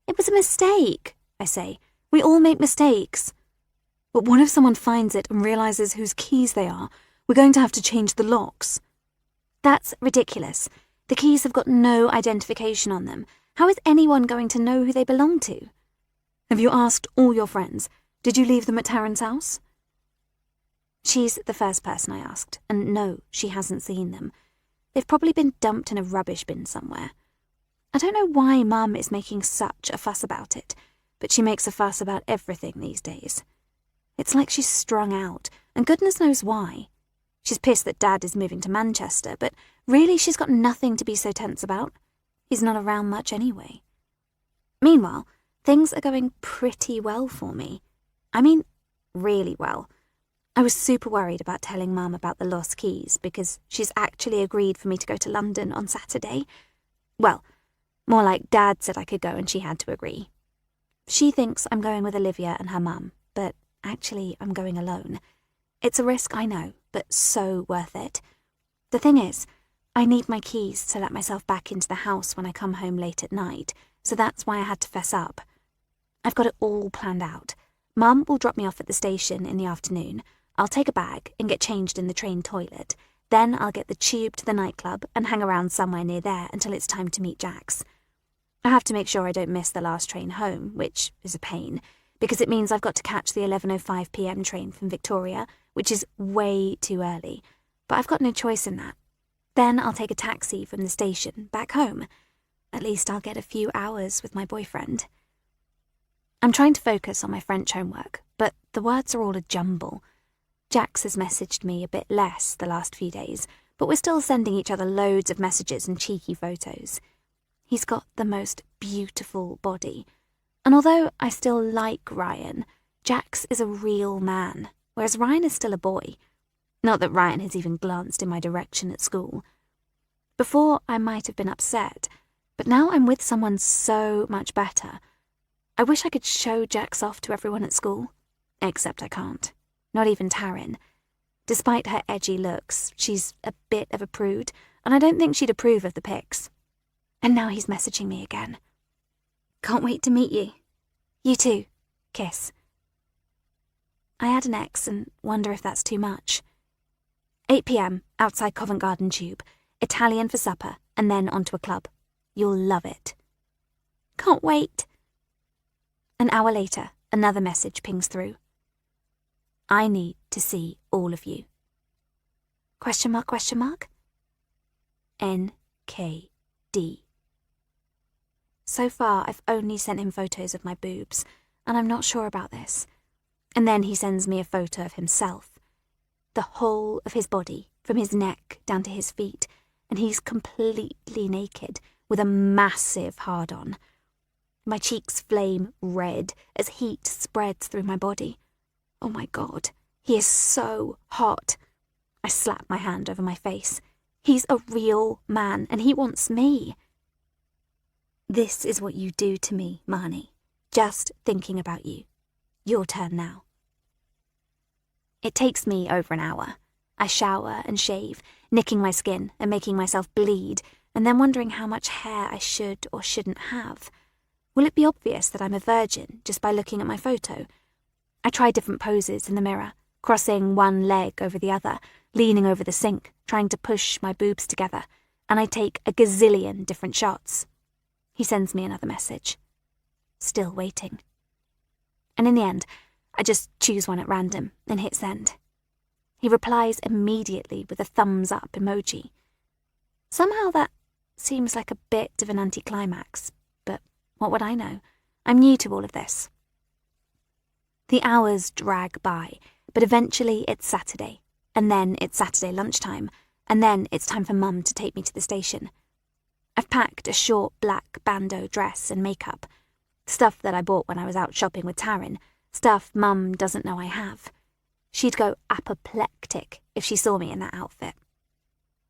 Speaker 1: It was a mistake, I say. We all make mistakes. But what if someone finds it and realizes whose keys they are? We're going to have to change the locks. That's ridiculous. The keys have got no identification on them. How is anyone going to know who they belong to? Have you asked all your friends? Did you leave them at Taryn's house? She's the first person I asked, and no, she hasn't seen them. They've probably been dumped in a rubbish bin somewhere. I don't know why Mum is making such a fuss about it, but she makes a fuss about everything these days. It's like she's strung out, and goodness knows why. She's pissed that Dad is moving to Manchester, but really she's got nothing to be so tense about. He's not around much anyway. Meanwhile, things are going pretty well for me. I mean, really well. I was super worried about telling Mum about the lost keys because she's actually agreed for me to go to London on Saturday. Well, more like Dad said I could go and she had to agree. She thinks I'm going with Olivia and her mum, but actually I'm going alone. It's a risk, I know, but so worth it. The thing is, I need my keys to let myself back into the house when I come home late at night, so that's why I had to fess up. I've got it all planned out. Mum will drop me off at the station in the afternoon. I'll take a bag and get changed in the train toilet. Then I'll get the tube to the nightclub and hang around somewhere near there until it's time to meet Jax. I have to make sure I don't miss the last train home, which is a pain, because it means I've got to catch the 11:05 p.m. train from Victoria, which is way too early, but I've got no choice in that. Then I'll take a taxi from the station back home. At least I'll get a few hours with my boyfriend. I'm trying to focus on my French homework, but the words are all a jumble. Jax has messaged me a bit less the last few days, but we're still sending each other loads of messages and cheeky photos. He's got the most beautiful body, and although I still like Ryan, Jax is a real man, whereas Ryan is still a boy. Not that Ryan has even glanced in my direction at school. Before, I might have been upset, but now I'm with someone so much better. I wish I could show Jax off to everyone at school, except I can't. Not even Taryn. Despite her edgy looks, she's a bit of a prude, and I don't think she'd approve of the pics. And now he's messaging me again. Can't wait to meet you. You too. Kiss. I add an X and wonder if that's too much. 8 p.m, outside Covent Garden Tube. Italian for supper, and then onto a club. You'll love it. Can't wait. An hour later, another message pings through. I need to see all of you. Question mark, question mark? NKD. So far, I've only sent him photos of my boobs, and I'm not sure about this. And then he sends me a photo of himself. The whole of his body, from his neck down to his feet, and he's completely naked, with a massive hard-on. My cheeks flame red as heat spreads through my body. Oh my God, he is so hot. I slap my hand over my face. He's a real man, and he wants me. This is what you do to me, Marnie. Just thinking about you. Your turn now. It takes me over an hour. I shower and shave, nicking my skin and making myself bleed, and then wondering how much hair I should or shouldn't have. Will it be obvious that I'm a virgin just by looking at my photo? I try different poses in the mirror, crossing one leg over the other, leaning over the sink, trying to push my boobs together, and I take a gazillion different shots. He sends me another message. Still waiting. And in the end, I just choose one at random and hit send. He replies immediately with a thumbs up emoji. Somehow that seems like a bit of an anticlimax, but what would I know? I'm new to all of this. The hours drag by, but eventually it's Saturday, and then it's Saturday lunchtime, and then it's time for Mum to take me to the station. I've packed a short black bandeau dress and makeup, stuff that I bought when I was out shopping with Taryn, stuff Mum doesn't know I have. She'd go apoplectic if she saw me in that outfit.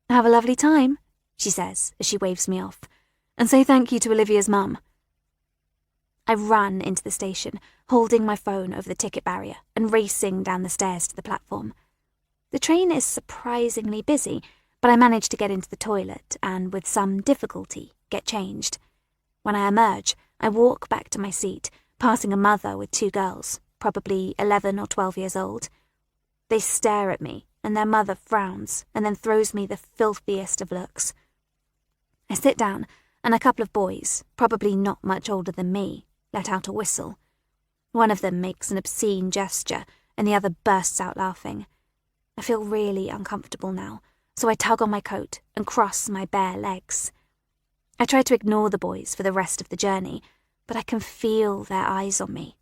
Speaker 1: "Have a lovely time," she says as she waves me off, "and say thank you to Olivia's mum." I run into the station, holding my phone over the ticket barrier and racing down the stairs to the platform. The train is surprisingly busy, but I manage to get into the toilet and, with some difficulty, get changed. When I emerge, I walk back to my seat, passing a mother with two girls, probably 11 or 12 years old. They stare at me, and their mother frowns and then throws me the filthiest of looks. I sit down, and a couple of boys, probably not much older than me, let out a whistle. One of them makes an obscene gesture, and the other bursts out laughing. I feel really uncomfortable now, so I tug on my coat and cross my bare legs. I try to ignore the boys for the rest of the journey, but I can feel their eyes on me.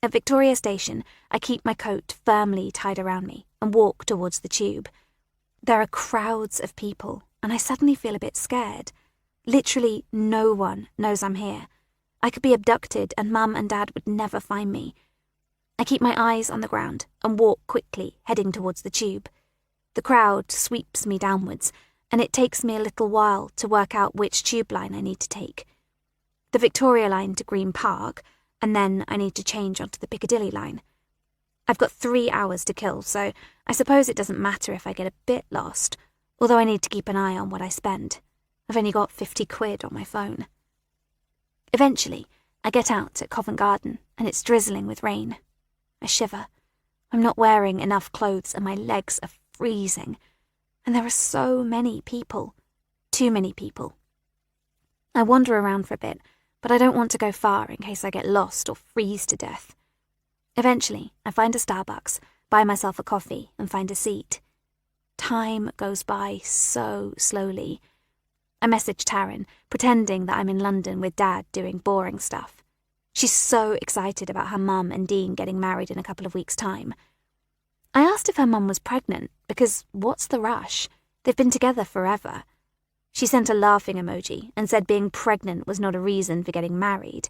Speaker 1: At Victoria Station, I keep my coat firmly tied around me and walk towards the tube. There are crowds of people, and I suddenly feel a bit scared. Literally no one knows I'm here. I could be abducted and Mum and Dad would never find me. I keep my eyes on the ground and walk quickly, heading towards the tube. The crowd sweeps me downwards, and it takes me a little while to work out which tube line I need to take. The Victoria line to Green Park, and then I need to change onto the Piccadilly line. I've got 3 hours to kill, so I suppose it doesn't matter if I get a bit lost, although I need to keep an eye on what I spend. I've only got 50 quid on my phone. Eventually, I get out at Covent Garden, and it's drizzling with rain. I shiver. I'm not wearing enough clothes, and my legs are freezing. And there are so many people. Too many people. I wander around for a bit, but I don't want to go far in case I get lost or freeze to death. Eventually, I find a Starbucks, buy myself a coffee, and find a seat. Time goes by so slowly. I message Taryn, pretending that I'm in London with Dad doing boring stuff. She's so excited about her mum and Dean getting married in a couple of weeks' time. I asked if her mum was pregnant, because what's the rush? They've been together forever. She sent a laughing emoji and said being pregnant was not a reason for getting married.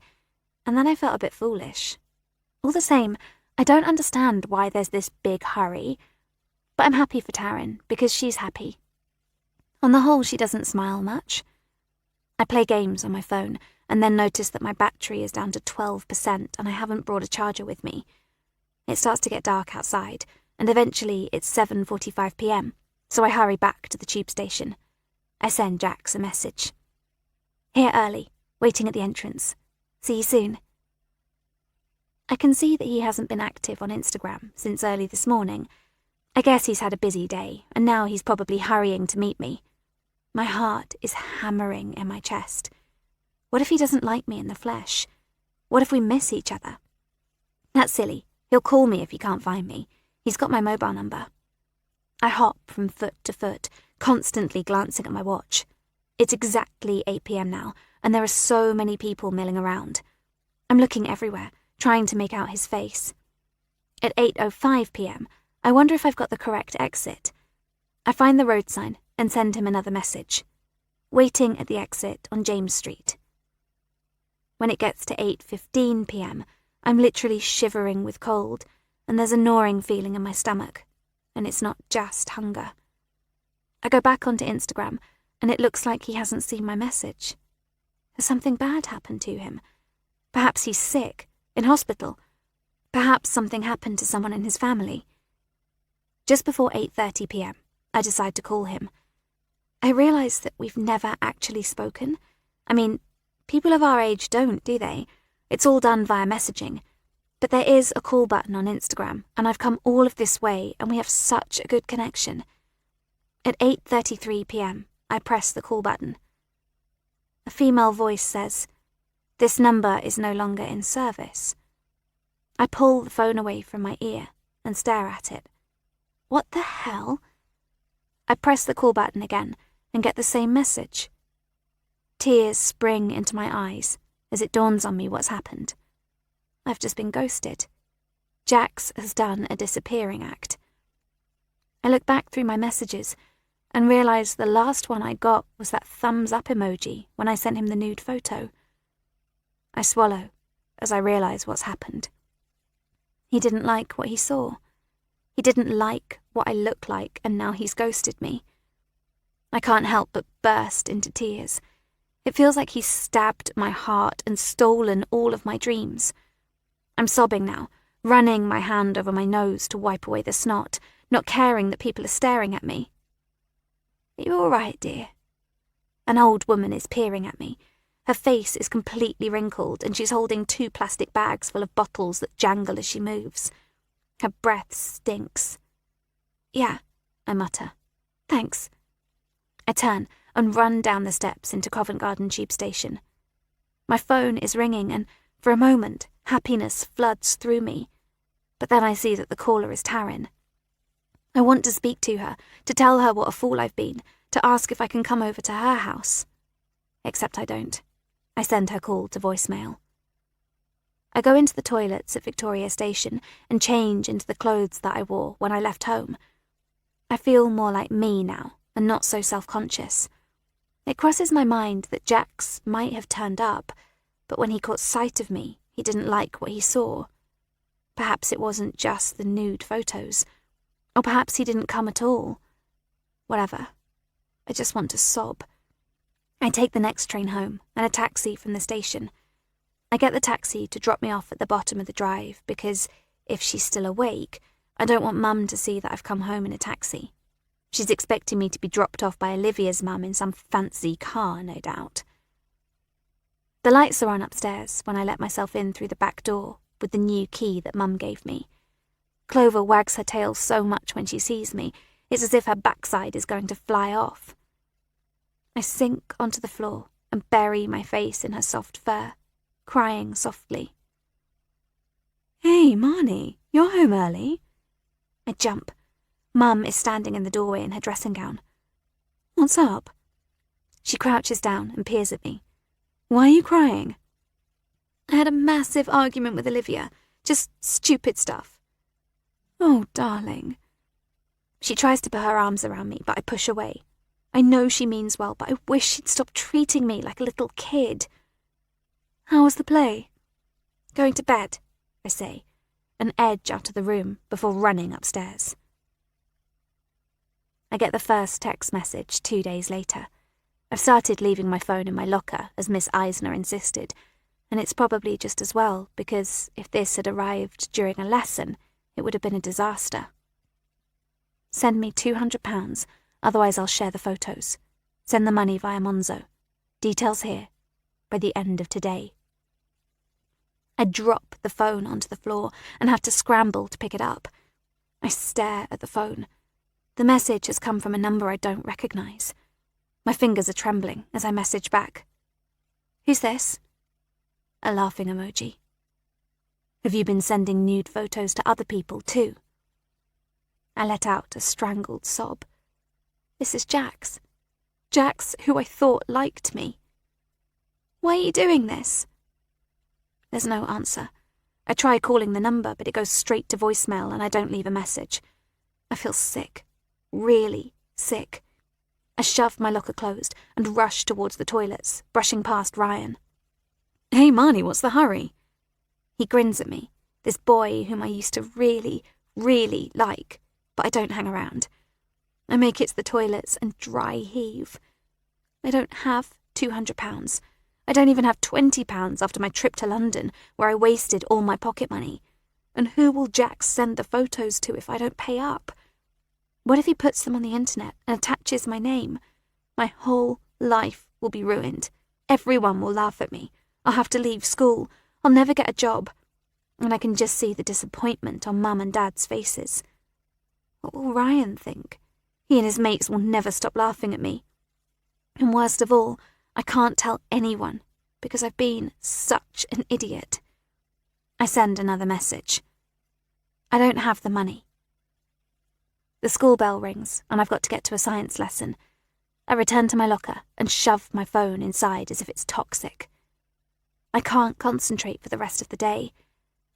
Speaker 1: And then I felt a bit foolish. All the same, I don't understand why there's this big hurry. But I'm happy for Taryn, because she's happy. On the whole, she doesn't smile much. I play games on my phone, and then notice that my battery is down to 12% and I haven't brought a charger with me. It starts to get dark outside, and eventually it's 7:45 p.m, so I hurry back to the tube station. I send Jax a message. "Here early, waiting at the entrance. See you soon." I can see that he hasn't been active on Instagram since early this morning. I guess he's had a busy day, and now he's probably hurrying to meet me. My heart is hammering in my chest. What if he doesn't like me in the flesh? What if we miss each other? That's silly. He'll call me if he can't find me. He's got my mobile number. I hop from foot to foot, constantly glancing at my watch. It's exactly 8 p.m. now, and there are so many people milling around. I'm looking everywhere, trying to make out his face. At 8:05 p.m, I wonder if I've got the correct exit. I find the road sign and send him another message. waiting at the exit on James Street. When it gets to 8:15 p.m, I'm literally shivering with cold, and there's a gnawing feeling in my stomach, and it's not just hunger. I go back onto Instagram, and it looks like he hasn't seen my message. Has something bad happened to him? Perhaps he's sick, in hospital. Perhaps something happened to someone in his family. Just before 8:30 p.m, I decide to call him. I realise that we've never actually spoken. I mean, people of our age don't, do they? It's all done via messaging. But there is a call button on Instagram, and I've come all of this way, and we have such a good connection. At 8:33 p.m, I press the call button. A female voice says, "This number is no longer in service." I pull the phone away from my ear and stare at it. What the hell? I press the call button again and get the same message. Tears spring into my eyes as it dawns on me what's happened. I've just been ghosted. Jax has done a disappearing act. I look back through my messages and realise the last one I got was that thumbs up emoji when I sent him the nude photo. I swallow as I realise what's happened. He didn't like what he saw. He didn't like what I look like, and now he's ghosted me. I can't help but burst into tears. It feels like he's stabbed my heart and stolen all of my dreams. I'm sobbing now, running my hand over my nose to wipe away the snot, not caring that people are staring at me. "Are you all right, dear?" An old woman is peering at me. Her face is completely wrinkled, and she's holding 2 plastic bags full of bottles that jangle as she moves. Her breath stinks. "Yeah," I mutter. "Thanks." I turn and run down the steps into Covent Garden Tube Station. My phone is ringing, and for a moment, happiness floods through me. But then I see that the caller is Taryn. I want to speak to her, to tell her what a fool I've been, to ask if I can come over to her house. Except I don't. I send her call to voicemail. I go into the toilets at Victoria Station and change into the clothes that I wore when I left home. I feel more like me now, and not so self-conscious. It crosses my mind that Jax might have turned up, but when he caught sight of me, he didn't like what he saw. Perhaps it wasn't just the nude photos, or perhaps he didn't come at all. Whatever. I just want to sob. I take the next train home and a taxi from the station. I get the taxi to drop me off at the bottom of the drive because, if she's still awake, I don't want Mum to see that I've come home in a taxi. She's expecting me to be dropped off by Olivia's mum in some fancy car, no doubt. The lights are on upstairs when I let myself in through the back door with the new key that Mum gave me. Clover wags her tail so much when she sees me, it's as if her backside is going to fly off. I sink onto the floor and bury my face in her soft fur, crying softly. "Hey, Marnie, you're home early." I jump. Mum is standing in the doorway in her dressing gown. "What's up?" She crouches down and peers at me. "Why are you crying?" "I had a massive argument with Olivia. Just stupid stuff." "Oh, darling." She tries to put her arms around me, but I push away. I know she means well, but I wish she'd stop treating me like a little kid. "How was the play?" "Going to bed," I say, and edge out of the room before running upstairs. I get the first text message 2 days later. I've started leaving my phone in my locker, as Miss Eisner insisted, and it's probably just as well, because if this had arrived during a lesson, it would have been a disaster. "Send me £200, otherwise I'll share the photos. Send the money via Monzo. Details here. By the end of today." I drop the phone onto the floor and have to scramble to pick it up. I stare at the phone. The message has come from a number I don't recognise. My fingers are trembling as I message back. "Who's this?" A laughing emoji. "Have you been sending nude photos to other people too?" I let out a strangled sob. This is Jax. Jax, who I thought liked me. "Why are you doing this?" There's no answer. I try calling the number, but it goes straight to voicemail and I don't leave a message. I feel sick. Really sick. I shove my locker closed and rush towards the toilets, brushing past Ryan. "Hey, Marnie, what's the hurry?" He grins at me, this boy whom I used to really, really like, but I don't hang around. I make it to the toilets and dry heave. I don't have £200. I don't even have £20 after my trip to London, where I wasted all my pocket money. And who will Jax send the photos to if I don't pay up? What if he puts them on the internet and attaches my name? My whole life will be ruined. Everyone will laugh at me. I'll have to leave school. I'll never get a job. And I can just see the disappointment on Mum and Dad's faces. What will Ryan think? He and his mates will never stop laughing at me. And worst of all, I can't tell anyone because I've been such an idiot. I send another message. I don't have the money. The school bell rings and I've got to get to a science lesson. I return to my locker and shove my phone inside as if it's toxic. I can't concentrate for the rest of the day.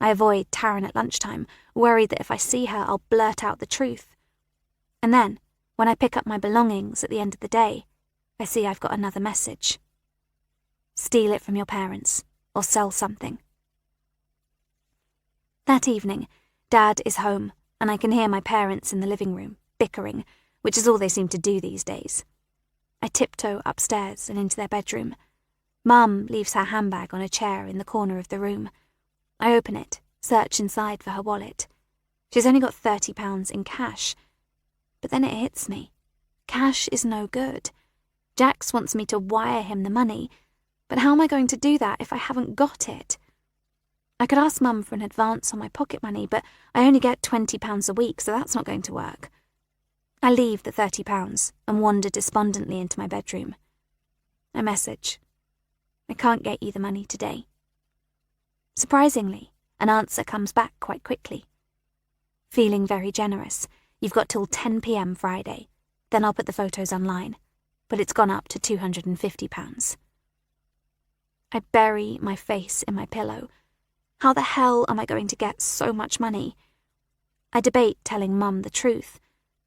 Speaker 1: I avoid Taryn at lunchtime, worried that if I see her, I'll blurt out the truth. And then, when I pick up my belongings at the end of the day, I see I've got another message. Steal it from your parents, or sell something. That evening, Dad is home, and I can hear my parents in the living room, bickering, which is all they seem to do these days. I tiptoe upstairs and into their bedroom. Mum leaves her handbag on a chair in the corner of the room. I open it, search inside for her wallet. She's only got £30 in cash. But then it hits me. Cash is no good. Jax wants me to wire him the money, but how am I going to do that if I haven't got it? I could ask Mum for an advance on my pocket money, but I only get £20 a week, so that's not going to work. I leave the £30 and wander despondently into my bedroom. I message. I can't get you the money today. Surprisingly, an answer comes back quite quickly. Feeling very generous, you've got till 10 p.m. Friday. Then I'll put the photos online, but it's gone up to £250. I bury my face in my pillow. How the hell am I going to get so much money? I debate telling Mum the truth,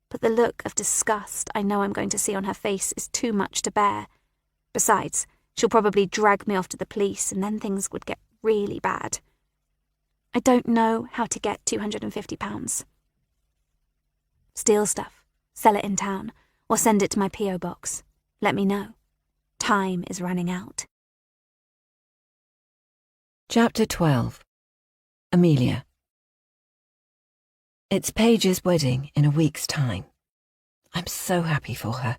Speaker 1: but the look of disgust I know I'm going to see on her face is too much to bear. Besides, she'll probably drag me off to the police and then things would get really bad. I don't know how to get £250. Steal stuff, sell it in town, or send it to my P.O. box. Let me know. Time is running out.
Speaker 2: Chapter 12. Amelia. It's Paige's wedding in a week's time. I'm so happy for her.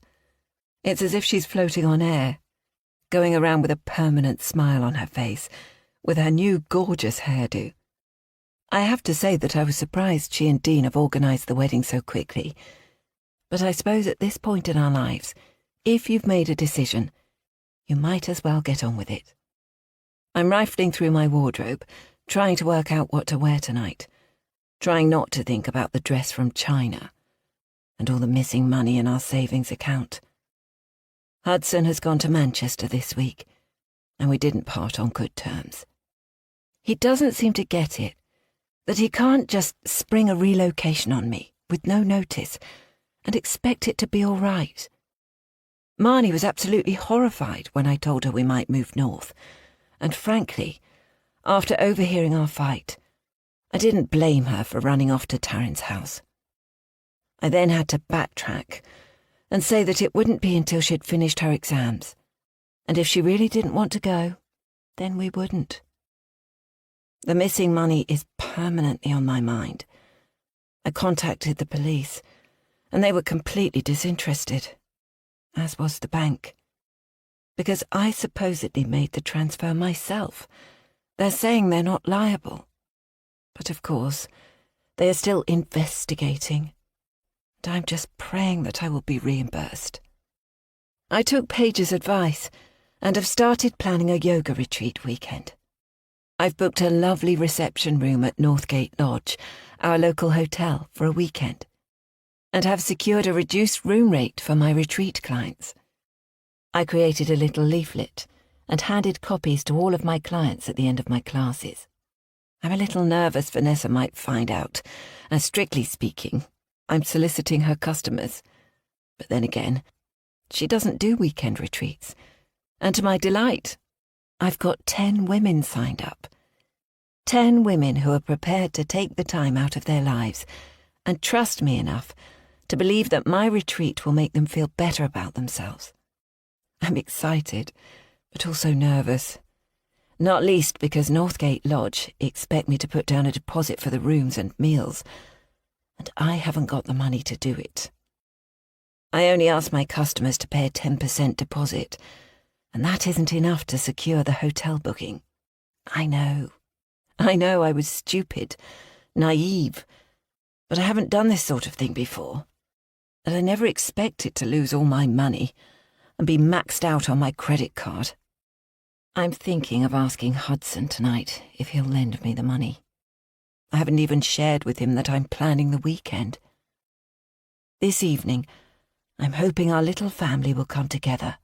Speaker 2: It's as if she's floating on air, going around with a permanent smile on her face, with her new gorgeous hairdo. I have to say that I was surprised she and Dean have organised the wedding so quickly. But I suppose at this point in our lives, if you've made a decision, you might as well get on with it. I'm rifling through my wardrobe, trying to work out what to wear tonight, trying not to think about the dress from China and all the missing money in our savings account. Hudson has gone to Manchester this week, and we didn't part on good terms. He doesn't seem to get it, that he can't just spring a relocation on me with no notice and expect it to be all right. Marnie was absolutely horrified when I told her we might move north, and frankly, after overhearing our fight, I didn't blame her for running off to Taryn's house. I then had to backtrack and say that it wouldn't be until she'd finished her exams, and if she really didn't want to go, then we wouldn't. The missing money is permanently on my mind. I contacted the police, and they were completely disinterested, as was the bank, because I supposedly made the transfer myself. They're saying they're not liable. But of course, they are still investigating, and I'm just praying that I will be reimbursed. I took Paige's advice and have started planning a yoga retreat weekend. I've booked a lovely reception room at Northgate Lodge, our local hotel, for a weekend, and have secured a reduced room rate for my retreat clients. I created a little leaflet and handed copies to all of my clients at the end of my classes. I'm a little nervous Vanessa might find out, as strictly speaking, I'm soliciting her customers. But then again, she doesn't do weekend retreats. And to my delight, I've got 10 women signed up. 10 women who are prepared to take the time out of their lives and trust me enough to believe that my retreat will make them feel better about themselves. I'm excited, but also nervous. Not least because Northgate Lodge expect me to put down a deposit for the rooms and meals, and I haven't got the money to do it. I only ask my customers to pay a 10% deposit, and that isn't enough to secure the hotel booking. I know I was stupid, naive, but I haven't done this sort of thing before, and I never expected to lose all my money and be maxed out on my credit card. I'm thinking of asking Hudson tonight if he'll lend me the money. I haven't even shared with him that I'm planning the weekend. This evening, I'm hoping our little family will come together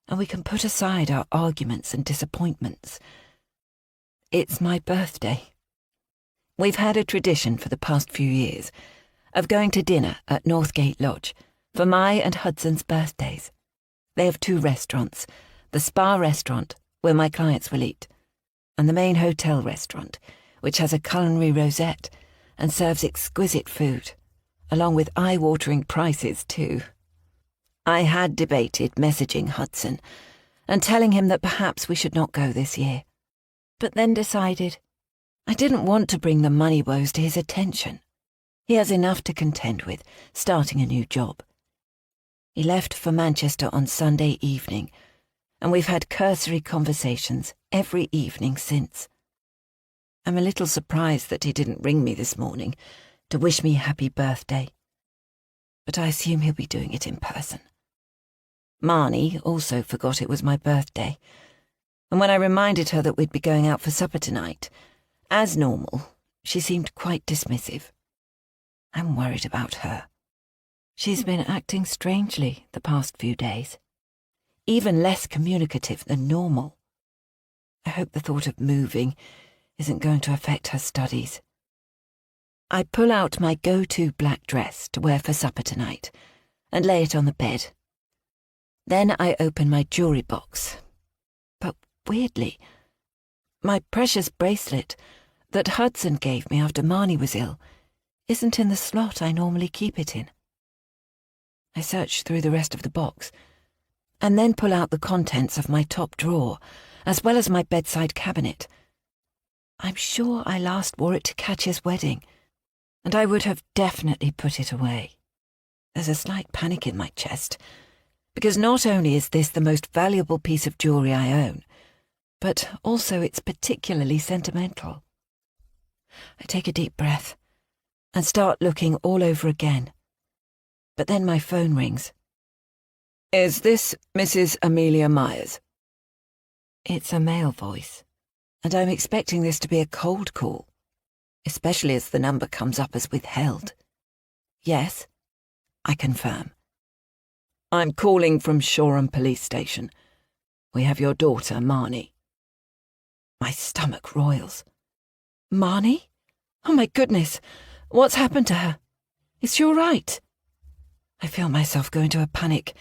Speaker 2: and we can put aside our arguments and disappointments. It's my birthday. We've had a tradition for the past few years of going to dinner at Northgate Lodge for my and Hudson's birthdays. They have 2 restaurants, the spa restaurant, where my clients will eat, and the main hotel restaurant, which has a culinary rosette and serves exquisite food, along with eye-watering prices too. I had debated messaging Hudson and telling him that perhaps we should not go this year, but then decided I didn't want to bring the money woes to his attention. He has enough to contend with, starting a new job. He left for Manchester on Sunday evening, and we've had cursory conversations every evening since. I'm a little surprised that he didn't ring me this morning to wish me happy birthday, but I assume he'll be doing it in person. Marnie also forgot it was my birthday, and when I reminded her that we'd be going out for supper tonight, as normal, she seemed quite dismissive. I'm worried about her. She's been acting strangely the past few days, even less communicative than normal. I hope the thought of moving isn't going to affect her studies. I pull out my go-to black dress to wear for supper tonight and lay it on the bed. Then I open my jewellery box. But weirdly, my precious bracelet that Hudson gave me after Marnie was ill isn't in the slot I normally keep it in. I search through the rest of the box and then pull out the contents of my top drawer, as well as my bedside cabinet. I'm sure I last wore it to Katya's wedding, and I would have definitely put it away. There's a slight panic in my chest, because not only is this the most valuable piece of jewellery I own, but also it's particularly sentimental. I take a deep breath and start looking all over again. But then my phone rings. "Is this Mrs. Amelia Myers?" It's a male voice, and I'm expecting this to be a cold call, especially as the number comes up as withheld. "Yes," I confirm. "I'm calling from Shoreham Police Station. We have your daughter, Marnie." My stomach roils. Marnie? Oh my goodness, what's happened to her? Is she all right? I feel myself go into a panic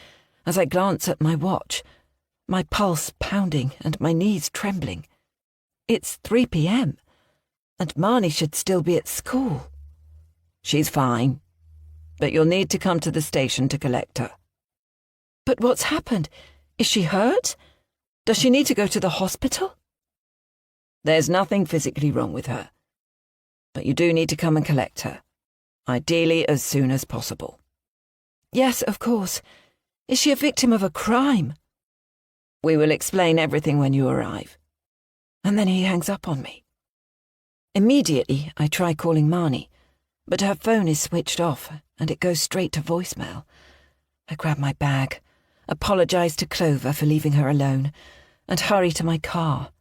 Speaker 2: as I glance at my watch, my pulse pounding and my knees trembling. It's 3 p.m, and Marnie should still be at school. "She's fine, but you'll need to come to the station to collect her." "But what's happened? Is she hurt? Does she need to go to the hospital?" "There's nothing physically wrong with her, but you do need to come and collect her, ideally as soon as possible." "Yes, of course. Is she a victim of a crime?" "We will explain everything when you arrive." And then he hangs up on me. Immediately, I try calling Marnie, but her phone is switched off and it goes straight to voicemail. I grab my bag, apologise to Clover for leaving her alone, and hurry to my car.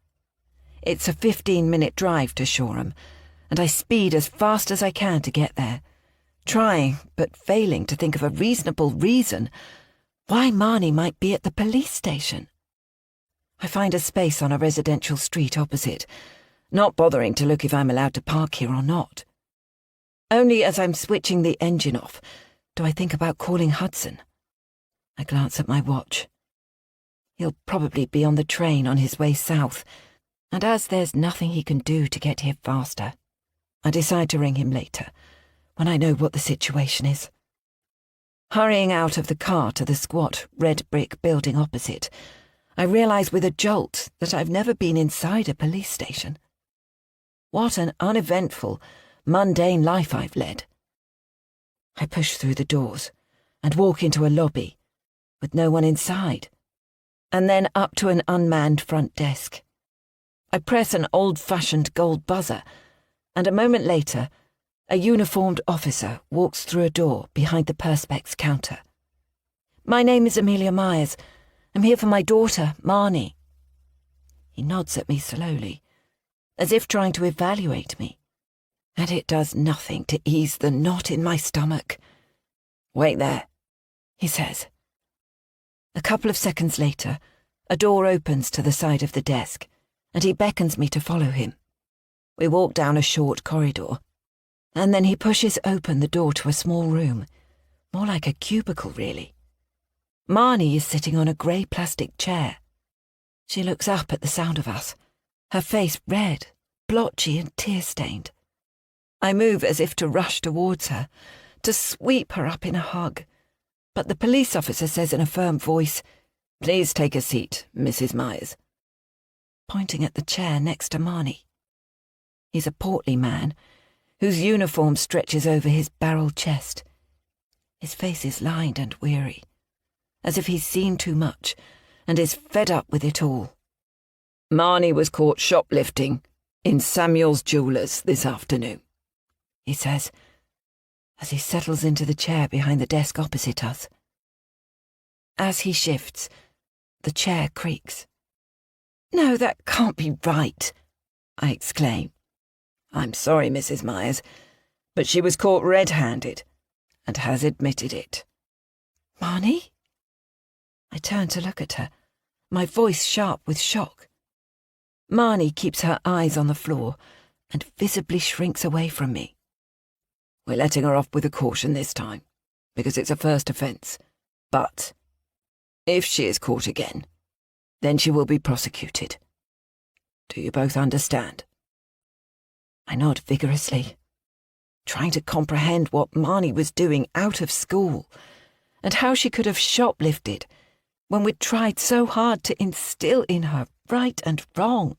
Speaker 2: It's a 15-minute drive to Shoreham, and I speed as fast as I can to get there, trying but failing to think of a reasonable reason why Marnie might be at the police station. I find a space on a residential street opposite, not bothering to look if I'm allowed to park here or not. Only as I'm switching the engine off do I think about calling Hudson. I glance at my watch. He'll probably be on the train on his way south, and as there's nothing he can do to get here faster, I decide to ring him later, when I know what the situation is. Hurrying out of the car to the squat red brick building opposite, I realise with a jolt that I've never been inside a police station. What an uneventful, mundane life I've led. I push through the doors and walk into a lobby with no one inside, and then up to an unmanned front desk. I press an old-fashioned gold buzzer, and a moment later, a uniformed officer walks through a door behind the Perspex counter. "My name is Amelia Myers. I'm here for my daughter, Marnie." He nods at me slowly, as if trying to evaluate me, and it does nothing to ease the knot in my stomach. "Wait there," he says. A couple of seconds later, a door opens to the side of the desk, and he beckons me to follow him. We walk down a short corridor, and then he pushes open the door to a small room, more like a cubicle, really. Marnie is sitting on a grey plastic chair. She looks up at the sound of us, her face red, blotchy and tear-stained. I move as if to rush towards her, to sweep her up in a hug, but the police officer says in a firm voice, "Please take a seat, Mrs. Myers," pointing at the chair next to Marnie. He's a portly man, whose uniform stretches over his barrel chest. His face is lined and weary, as if he's seen too much and is fed up with it all. "Marnie was caught shoplifting in Samuel's Jewellers this afternoon," he says, as he settles into the chair behind the desk opposite us. As he shifts, the chair creaks. "No, that can't be right," I exclaim. "I'm sorry, Mrs. Myers, but she was caught red-handed and has admitted it." "Marnie?" I turn to look at her, my voice sharp with shock. Marnie keeps her eyes on the floor and visibly shrinks away from me. "We're letting her off with a caution this time, because it's a first offence. But if she is caught again, then she will be prosecuted. Do you both understand?" I nod vigorously, trying to comprehend what Marnie was doing out of school, and how she could have shoplifted when we'd tried so hard to instill in her right and wrong.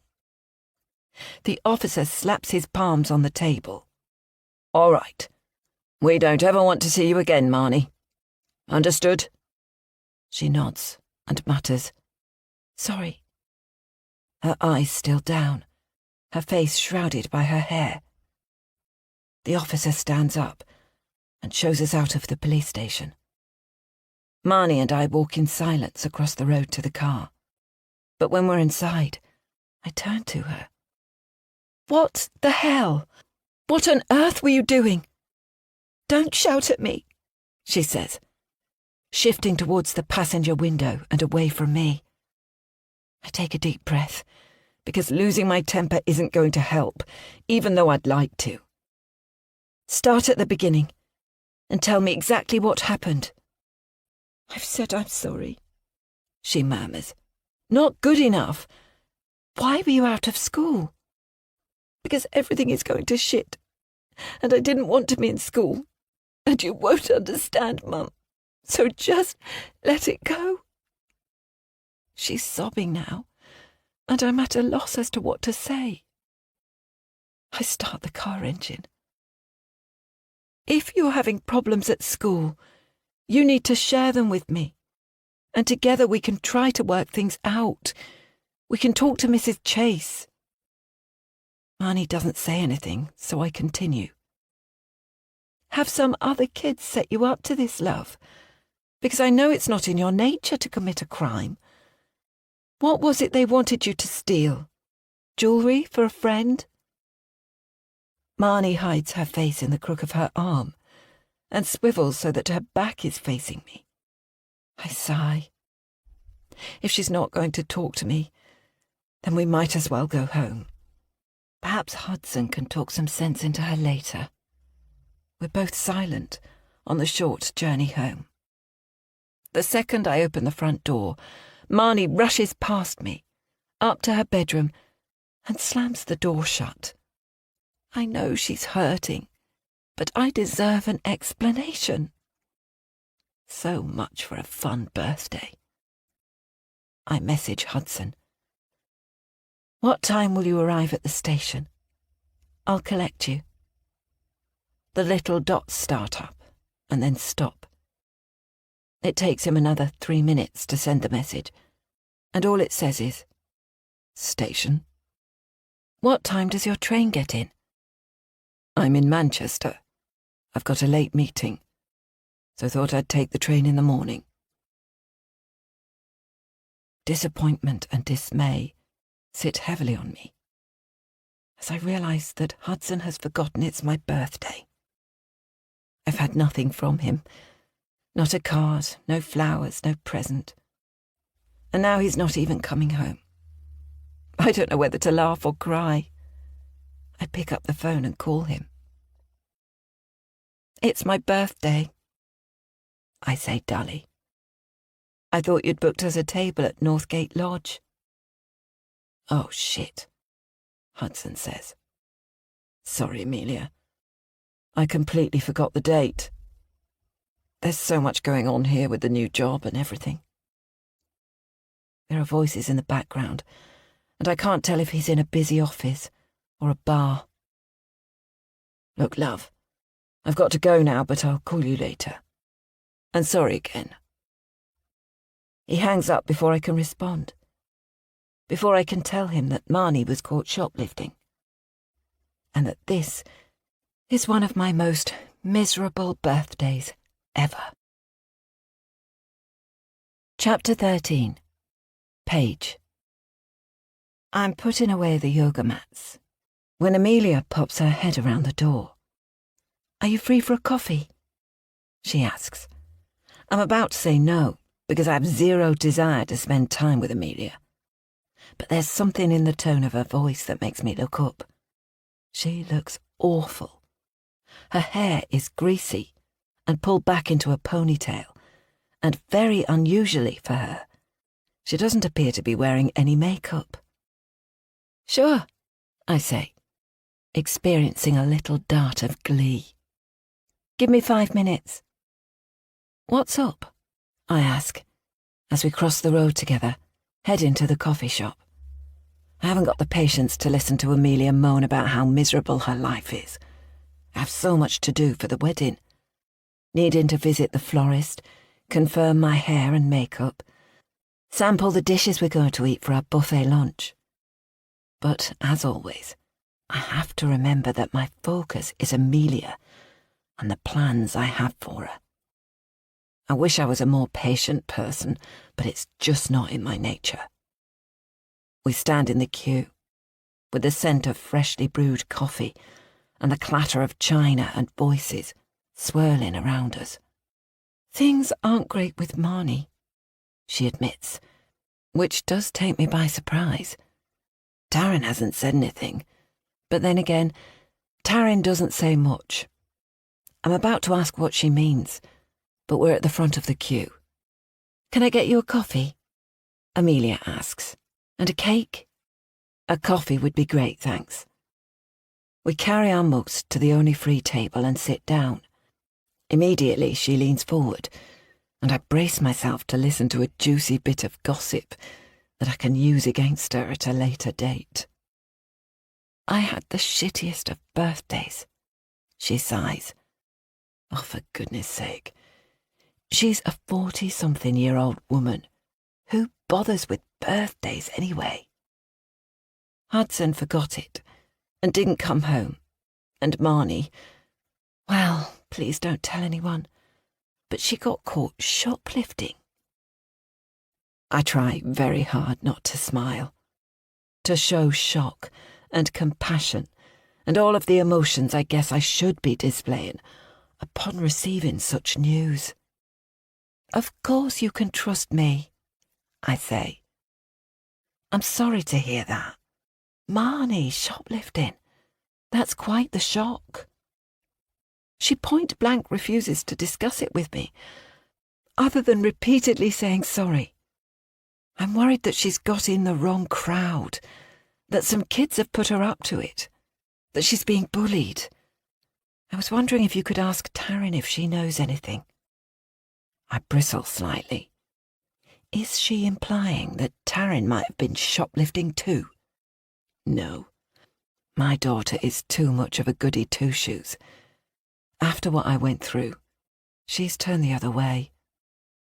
Speaker 2: The officer slaps his palms on the table. "All right. We don't ever want to see you again, Marnie. Understood?" She nods and mutters, "Sorry." Her eyes still down, her face shrouded by her hair. The officer stands up and shows us out of the police station. Marnie and I walk in silence across the road to the car. But when we're inside, I turn to her. "What the hell? What on earth were you doing?" "Don't shout at me," she says, shifting towards the passenger window and away from me. I take a deep breath, because losing my temper isn't going to help, even though I'd like to. "Start at the beginning and tell me exactly what happened." "I've said I'm sorry," she murmurs. "Not good enough. Why were you out of school?" "Because everything is going to shit, and I didn't want to be in school, and you won't understand, Mum, so just let it go." She's sobbing now, and I'm at a loss as to what to say. I start the car engine. "If you're having problems at school, you need to share them with me, and together we can try to work things out. We can talk to Mrs. Chase." Marnie doesn't say anything, so I continue. "Have some other kids set you up to this, love? Because I know it's not in your nature to commit a crime. What was it they wanted you to steal? Jewellery for a friend?" Marnie hides her face in the crook of her arm and swivels so that her back is facing me. I sigh. If she's not going to talk to me, then we might as well go home. Perhaps Hudson can talk some sense into her later. We're both silent on the short journey home. The second I open the front door, Marnie rushes past me, up to her bedroom, and slams the door shut. I know she's hurting, but I deserve an explanation. So much for a fun birthday. I message Hudson. What time will you arrive at the station? I'll collect you. The little dots start up and then stop. It takes him another 3 minutes to send the message, and all it says is, "Station." What time does your train get in? I'm in Manchester. I've got a late meeting, so thought I'd take the train in the morning. Disappointment and dismay sit heavily on me as I realise that Hudson has forgotten it's my birthday. I've had nothing from him. Not a card, no flowers, no present. And now he's not even coming home. I don't know whether to laugh or cry. I pick up the phone and call him. "It's my birthday," I say dully. "I thought you'd booked us a table at Northgate Lodge." "Oh, shit," Hudson says. "Sorry, Amelia. I completely forgot the date. There's so much going on here with the new job and everything." There are voices in the background, and I can't tell if he's in a busy office or a bar. "Look, love, I've got to go now, but I'll call you later. And sorry again." He hangs up before I can respond, before I can tell him that Marnie was caught shoplifting, and that this is one of my most miserable birthdays ever. Chapter 13. Paige. I'm putting away the yoga mats when Amelia pops her head around the door. "Are you free for a coffee?" she asks. I'm about to say no, because I have zero desire to spend time with Amelia. But there's something in the tone of her voice that makes me look up. She looks awful. Her hair is greasy and pulled back into a ponytail, and very unusually for her, she doesn't appear to be wearing any makeup. "Sure," I say, experiencing a little dart of glee. "Give me 5 minutes." "What's up?" I ask, as we cross the road together, heading to the coffee shop. I haven't got the patience to listen to Amelia moan about how miserable her life is. I have so much to do for the wedding. Needing to visit the florist, confirm my hair and makeup, sample the dishes we're going to eat for our buffet lunch. But, as always, I have to remember that my focus is Amelia and the plans I have for her. I wish I was a more patient person, but it's just not in my nature. We stand in the queue, with the scent of freshly brewed coffee and the clatter of china and voices swirling around us. "Things aren't great with Marnie," she admits, which does take me by surprise. Taryn hasn't said anything, but then again, Taryn doesn't say much. I'm about to ask what she means, but we're at the front of the queue. "Can I get you a coffee?" Amelia asks. "And a cake?" "A coffee would be great, thanks." We carry our mugs to the only free table and sit down. Immediately she leans forward, and I brace myself to listen to a juicy bit of gossip that I can use against her at a later date. "I had the shittiest of birthdays," she sighs. Oh, for goodness sake. She's a 40-something-year-old woman. Who bothers with birthdays anyway? Hudson forgot it and didn't come home. And Marnie, well, please don't tell anyone, but she got caught shoplifting. I try very hard not to smile, to show shock and compassion and all of the emotions I guess I should be displaying upon receiving such news. "Of course you can trust me," I say. "I'm sorry to hear that. Marnie shoplifting. That's quite the shock." She point-blank refuses to discuss it with me. other than repeatedly saying sorry. I'm worried that she's got in the wrong crowd, that some kids have put her up to it, that she's being bullied. I was wondering if you could ask Taryn if she knows anything. I bristle slightly. Is she implying that Taryn might have been shoplifting too? No. My daughter is too much of a goody two-shoes. After what I went through, she's turned the other way.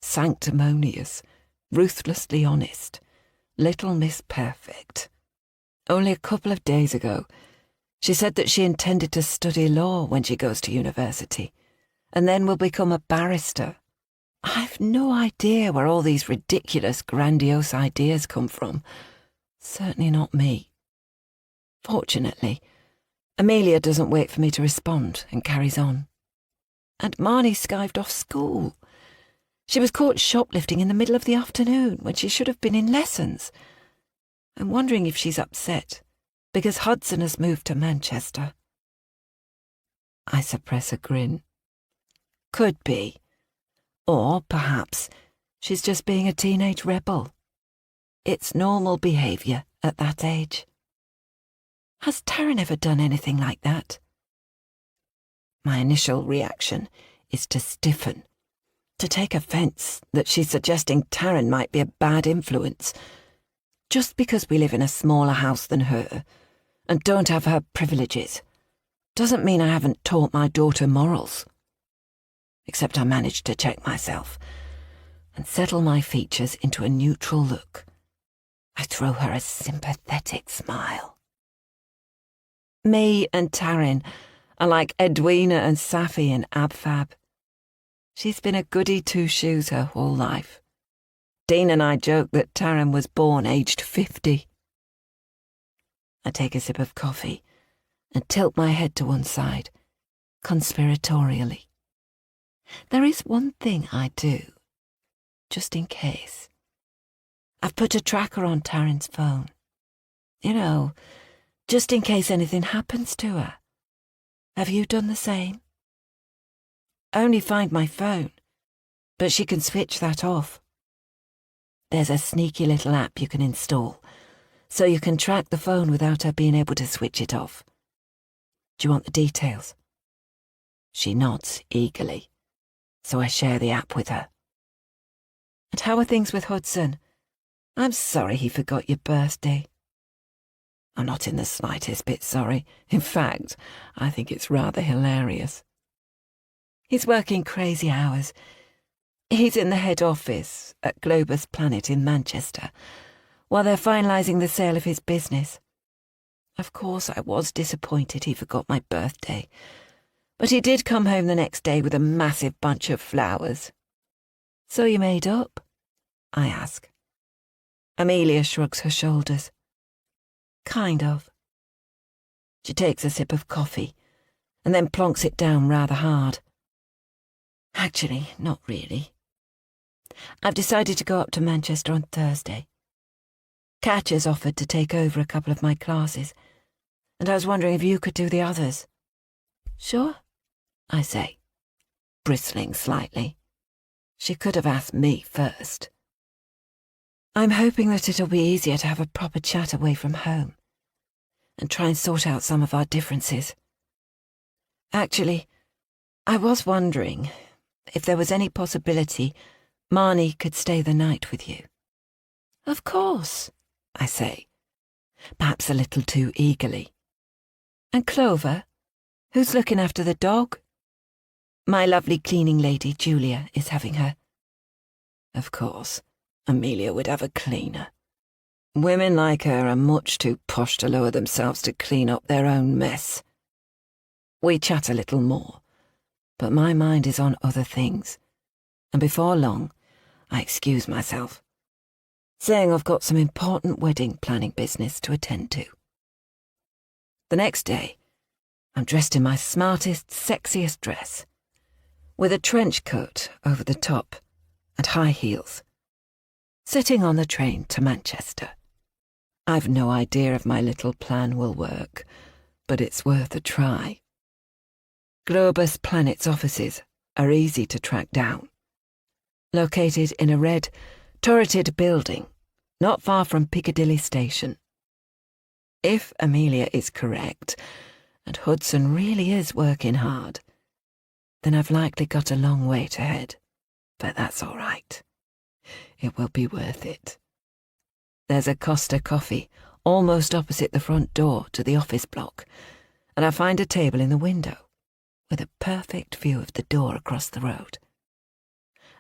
Speaker 2: Sanctimonious, ruthlessly honest, little Miss Perfect. Only a couple of days ago, she said that she intended to study law when she goes to university, and then will become a barrister. I've no idea where all these ridiculous, grandiose ideas come from. Certainly not me. Fortunately, Amelia doesn't wait for me to respond and carries on. And Marnie skived off school. She was caught shoplifting in the middle of the afternoon when she should have been in lessons. I'm wondering if she's upset because Hudson has moved to Manchester. I suppress a grin. Could be. Or perhaps she's just being a teenage rebel. It's normal behaviour at that age. Has Taryn ever done anything like that? My initial reaction is to stiffen, to take offence that she's suggesting Taryn might be a bad influence. Just because we live in a smaller house than her and don't have her privileges doesn't mean I haven't taught my daughter morals. Except I managed to check myself and settle my features into a neutral look. I throw her a sympathetic smile. Me and Taryn are like Edwina and Safi in Ab Fab. She's been a goody two-shoes her whole life. Dean and I joke that Taryn was born aged 50. I take a sip of coffee and tilt my head to one side, conspiratorially. There is one thing I do, just in case. I've put a tracker on Taryn's phone. You know, just in case anything happens to her. Have you done the same? I only find my phone, but she can switch that off. There's a sneaky little app you can install, so you can track the phone without her being able to switch it off. Do you want the details? She nods eagerly, so I share the app with her. And how are things with Hudson? I'm sorry he forgot your birthday. I'm not in the slightest bit sorry. In fact, I think it's rather hilarious. He's working crazy hours. He's in the head office at Globus Planet in Manchester, while they're finalising the sale of his business. Of course, I was disappointed he forgot my birthday, but he did come home the next day with a massive bunch of flowers. So you made up? I ask. Amelia shrugs her shoulders. Kind of. She takes a sip of coffee and then plonks it down rather hard. Actually, not really. I've decided to go up to Manchester on Thursday. Catch has offered to take over a couple of my classes, and I was wondering if you could do the others. Sure, I say, bristling slightly. She could have asked me first. I'm hoping that it'll be easier to have a proper chat away from home and try and sort out some of our differences. Actually, I was wondering if there was any possibility Marnie could stay the night with you. Of course, I say, perhaps a little too eagerly. And Clover? Who's looking after the dog? My lovely cleaning lady, Julia, is having her. Of course. Amelia would have a cleaner. Women like her are much too posh to lower themselves to clean up their own mess. We chat a little more, but my mind is on other things, and before long, I excuse myself, saying I've got some important wedding planning business to attend to. The next day, I'm dressed in my smartest, sexiest dress, with a trench coat over the top and high heels, sitting on the train to Manchester. I've no idea if my little plan will work, but it's worth a try. Globus Planet's offices are easy to track down. located in a red, turreted building not far from Piccadilly Station. If Amelia is correct, and Hudson really is working hard, then I've likely got a long way to head. But that's all right. It will be worth it. There's a Costa Coffee almost opposite the front door to the office block, and I find a table in the window with a perfect view of the door across the road.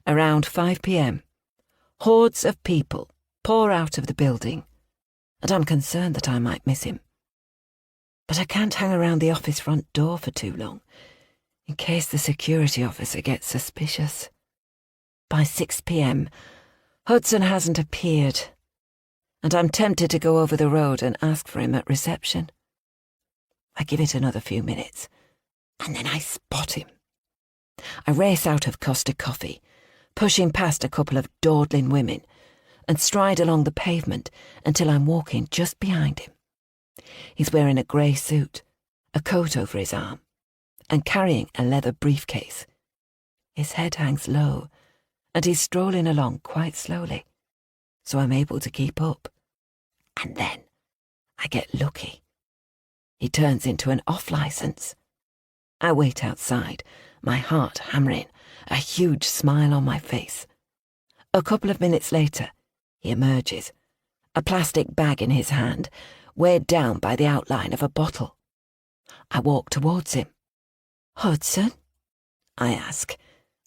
Speaker 2: Around 5 p.m, hordes of people pour out of the building, and I'm concerned that I might miss him. But I can't hang around the office front door for too long, in case the security officer gets suspicious. By 6 p.m, Hudson hasn't appeared, and I'm tempted to go over the road and ask for him at reception. I give it another few minutes, and then I spot him. I race out of Costa Coffee, pushing past a couple of dawdling women, and stride along the pavement until I'm walking just behind him. He's wearing a grey suit, a coat over his arm, and carrying a leather briefcase. His head hangs low, and he's strolling along quite slowly, so I'm able to keep up. And then I get lucky. He turns into an off-licence. I wait outside, my heart hammering, a huge smile on my face. A couple of minutes later, he emerges, a plastic bag in his hand, weighed down by the outline of a bottle. I walk towards him. "Hudson?" I ask,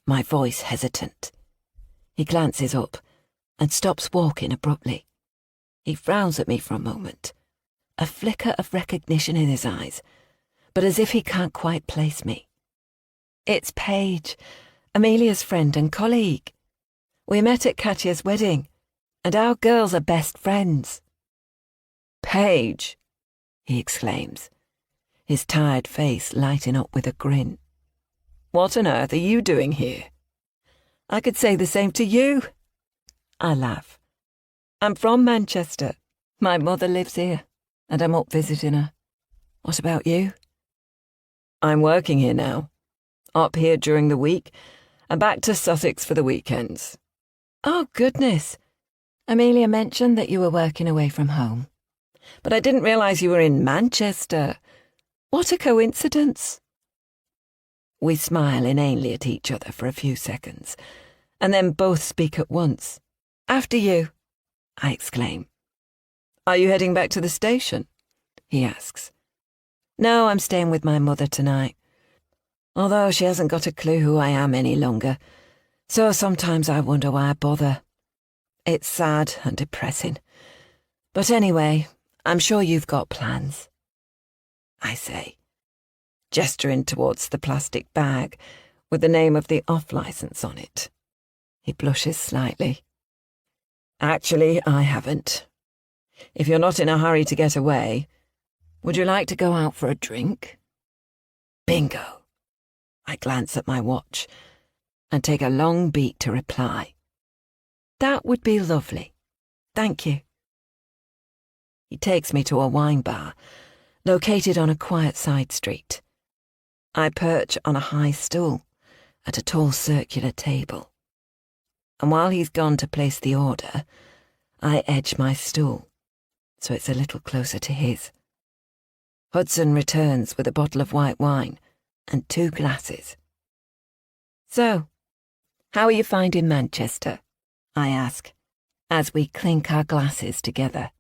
Speaker 2: my voice hesitant. He glances up and stops walking abruptly. He frowns at me for a moment, a flicker of recognition in his eyes, but as if he can't quite place me. "It's Paige, Amelia's friend and colleague. We met at Katya's wedding, and our girls are best friends." "Paige!" he exclaims, his tired face lighting up with a grin. "What on earth are you doing here?" "I could say the same to you." I laugh. "I'm from Manchester. My mother lives here, and I'm up visiting her. What about you?" "I'm working here now. Up here during the week, and back to Sussex for the weekends." "Oh, goodness. Amelia mentioned that you were working away from home. But I didn't realise you were in Manchester. What a coincidence." We smile inanely at each other for a few seconds, and then both speak at once. "After you," I exclaim. "Are you heading back to the station?" he asks. "No, I'm staying with my mother tonight. Although she hasn't got a clue who I am any longer, so sometimes I wonder why I bother. It's sad and depressing. But anyway, I'm sure you've got plans," I say, gesturing towards the plastic bag with the name of the off-licence on it. He blushes slightly. "Actually, I haven't. If you're not in a hurry to get away, would you like to go out for a drink?" Bingo! I glance at my watch and take a long beat to reply. "That would be lovely. Thank you." He takes me to a wine bar, located on a quiet side street. I perch on a high stool at a tall circular table. And while he's gone to place the order, I edge my stool, so it's a little closer to his. Hudson returns with a bottle of white wine and 2 glasses. "So, how are you finding Manchester?" I ask, as we clink our glasses together.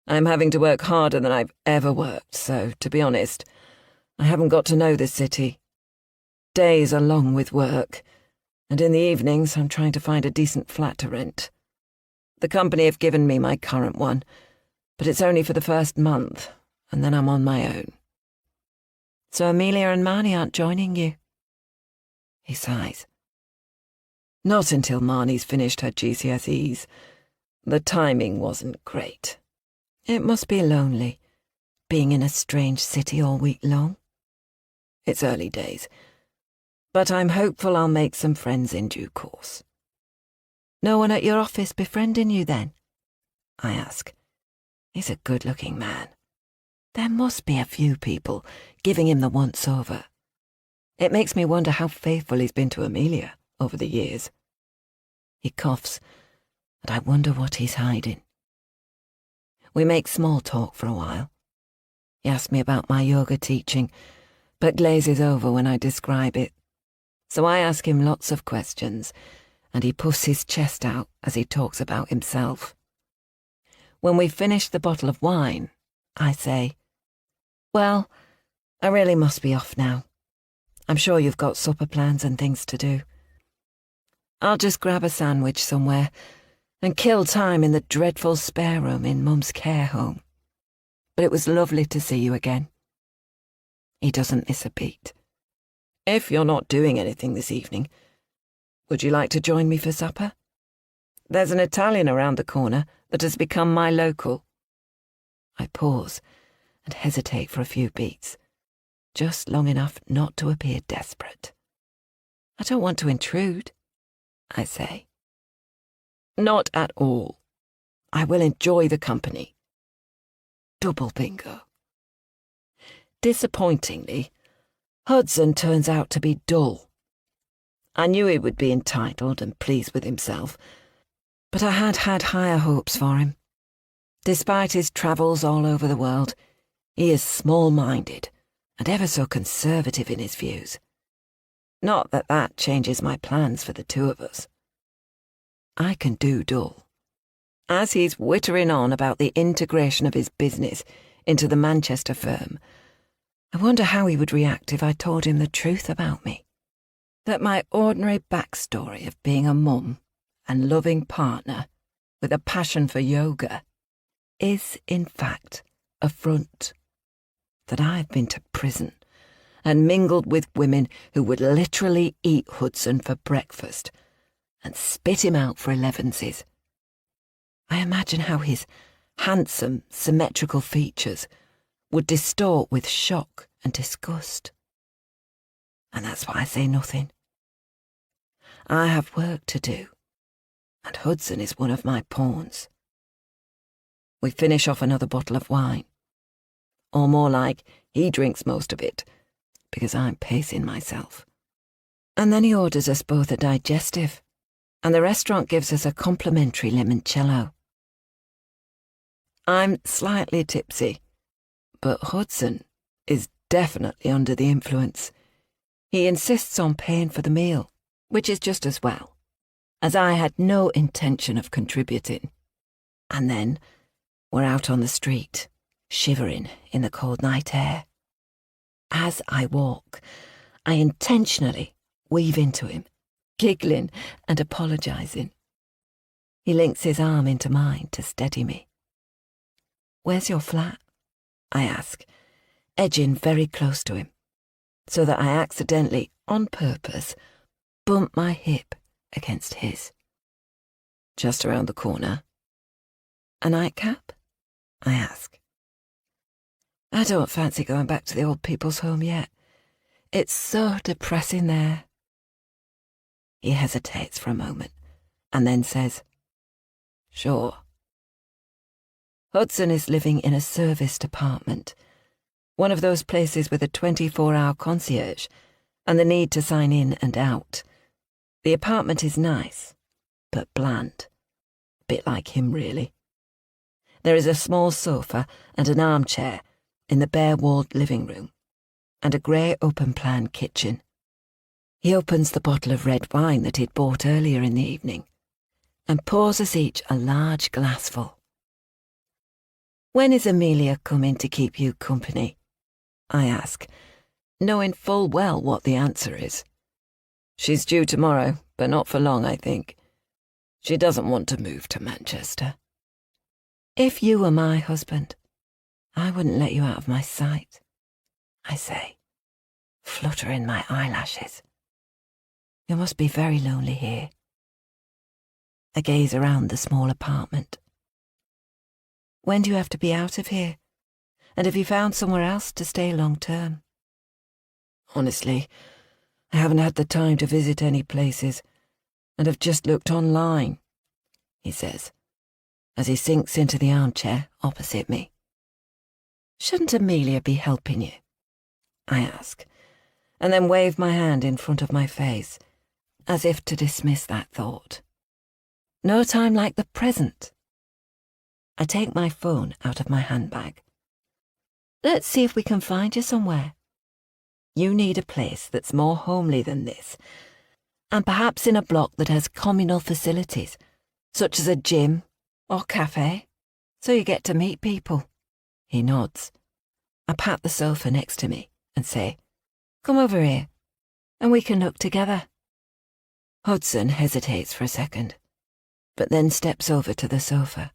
Speaker 2: "I'm having to work harder than I've ever worked, so, to be honest, I haven't got to know this city. Days are long with work, and in the evenings I'm trying to find a decent flat to rent. The company have given me my current one, but it's only for the first month, and then I'm on my own." "So Amelia and Marnie aren't joining you?" He sighs. "Not until Marnie's finished her GCSEs. The timing wasn't great." "It must be lonely, being in a strange city all week long." "It's early days, but I'm hopeful I'll make some friends in due course." "No one at your office befriending you, then?" I ask. He's a good-looking man. There must be a few people giving him the once-over. It makes me wonder how faithful he's been to Amelia over the years. He coughs, and I wonder what he's hiding. We make small talk for a while. He asks me about my yoga teaching, but glazes over when I describe it. So I ask him lots of questions, and he puffs his chest out as he talks about himself. When we finish the bottle of wine, I say, "Well, I really must be off now. I'm sure you've got supper plans and things to do. I'll just grab a sandwich somewhere and kill time in the dreadful spare room in Mum's care home. But it was lovely to see you again." He doesn't miss a beat. "If you're not doing anything this evening, would you like to join me for supper? There's an Italian around the corner that has become my local." I pause and hesitate for a few beats, just long enough not to appear desperate. "I don't want to intrude," I say. "Not at all. I will enjoy the company." Double bingo. Disappointingly, Hudson turns out to be dull. I knew he would be entitled and pleased with himself, but I had higher hopes for him. Despite his travels all over the world, he is small-minded and ever so conservative in his views. Not that that changes my plans for the two of us. I can do dull. As he's whittering on about the integration of his business into the Manchester firm, I wonder how he would react if I told him the truth about me. That my ordinary backstory of being a mum and loving partner with a passion for yoga is, in fact, a front. That I've been to prison and mingled with women who would literally eat Hudson for breakfast and spit him out for elevenses. I imagine how his handsome, symmetrical features would distort with shock and disgust. And that's why I say nothing. I have work to do, and Hudson is one of my pawns. We finish off another bottle of wine. Or more like, he drinks most of it, because I'm pacing myself. And then he orders us both a digestive, and the restaurant gives us a complimentary limoncello. I'm slightly tipsy, but Hudson is definitely under the influence. He insists on paying for the meal, which is just as well, as I had no intention of contributing. And then we're out on the street, shivering in the cold night air. As I walk, I intentionally weave into him, giggling and apologising. He links his arm into mine to steady me. "Where's your flat?" I ask, edging very close to him, so that I accidentally, on purpose, bump my hip against his. "Just around the corner." "A nightcap?" I ask. I don't fancy going back to the old people's home yet. It's so depressing there. He hesitates for a moment, and then says, "Sure." Hudson is living in a serviced apartment, one of those places with a 24-hour concierge and the need to sign in and out. The apartment is nice, but bland. A bit like him, really. There is a small sofa and an armchair in the bare-walled living room, and a grey open-plan kitchen. He opens the bottle of red wine that he'd bought earlier in the evening, and pours us each a large glassful. "When is Amelia coming to keep you company?" I ask, knowing full well what the answer is. "She's due tomorrow, but not for long, I think. She doesn't want to move to Manchester." "If you were my husband, I wouldn't let you out of my sight," I say, fluttering my eyelashes. "You must be very lonely here." I gaze around the small apartment. "When do you have to be out of here? And have you found somewhere else to stay long term?" "Honestly, I haven't had the time to visit any places, and have just looked online," he says, as he sinks into the armchair opposite me. "Shouldn't Amelia be helping you?" I ask, and then wave my hand in front of my face, as if to dismiss that thought. No time like the present. I take my phone out of my handbag. Let's see if we can find you somewhere. You need a place that's more homely than this, and perhaps in a block that has communal facilities, such as a gym or cafe, so you get to meet people. He nods. I pat the sofa next to me and say, "Come over here, and we can look together." Hudson hesitates for a second, but then steps over to the sofa.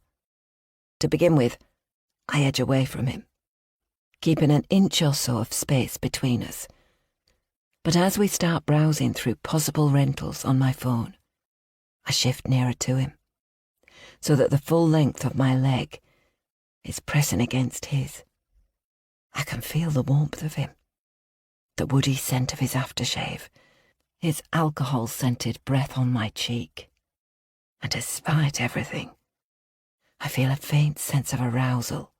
Speaker 2: To begin with, I edge away from him, keeping an inch or so of space between us. But as we start browsing through possible rentals on my phone, I shift nearer to him, so that the full length of my leg is pressing against his. I can feel the warmth of him, the woody scent of his aftershave, his alcohol-scented breath on my cheek. And despite everything, I feel a faint sense of arousal,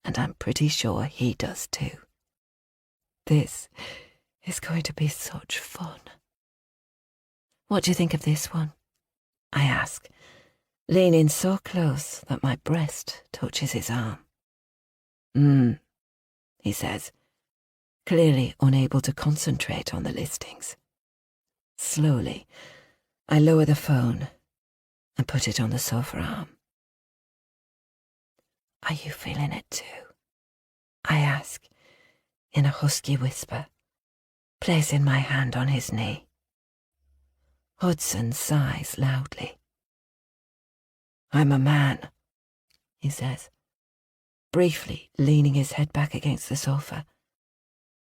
Speaker 2: and I'm pretty sure he does too. This is going to be such fun. What do you think of this one? I ask, leaning so close that my breast touches his arm. He says, clearly unable to concentrate on the listings. Slowly, I lower the phone and put it on the sofa arm. Are you feeling it too? I ask, in a husky whisper, placing my hand on his knee. Hudson sighs loudly. "I'm a man," he says, briefly leaning his head back against the sofa.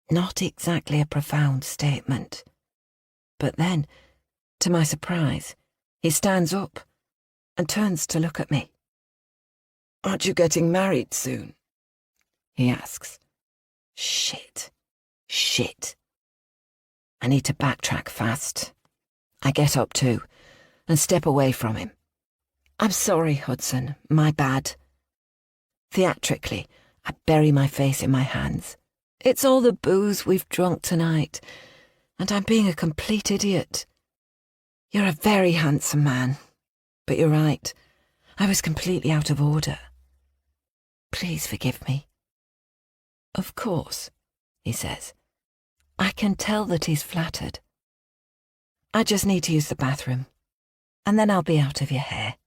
Speaker 2: Not exactly a profound statement. But then, to my surprise, he stands up and turns to look at me. "Aren't you getting married soon?" he asks. Shit. I need to backtrack fast. I get up too and step away from him. "I'm sorry, Hudson, my bad." Theatrically, I bury my face in my hands. It's all the booze we've drunk tonight, and I'm being a complete idiot. You're a very handsome man, but you're right. I was completely out of order. Please forgive me. "Of course," he says. I can tell that he's flattered. "I just need to use the bathroom, and then I'll be out of your hair.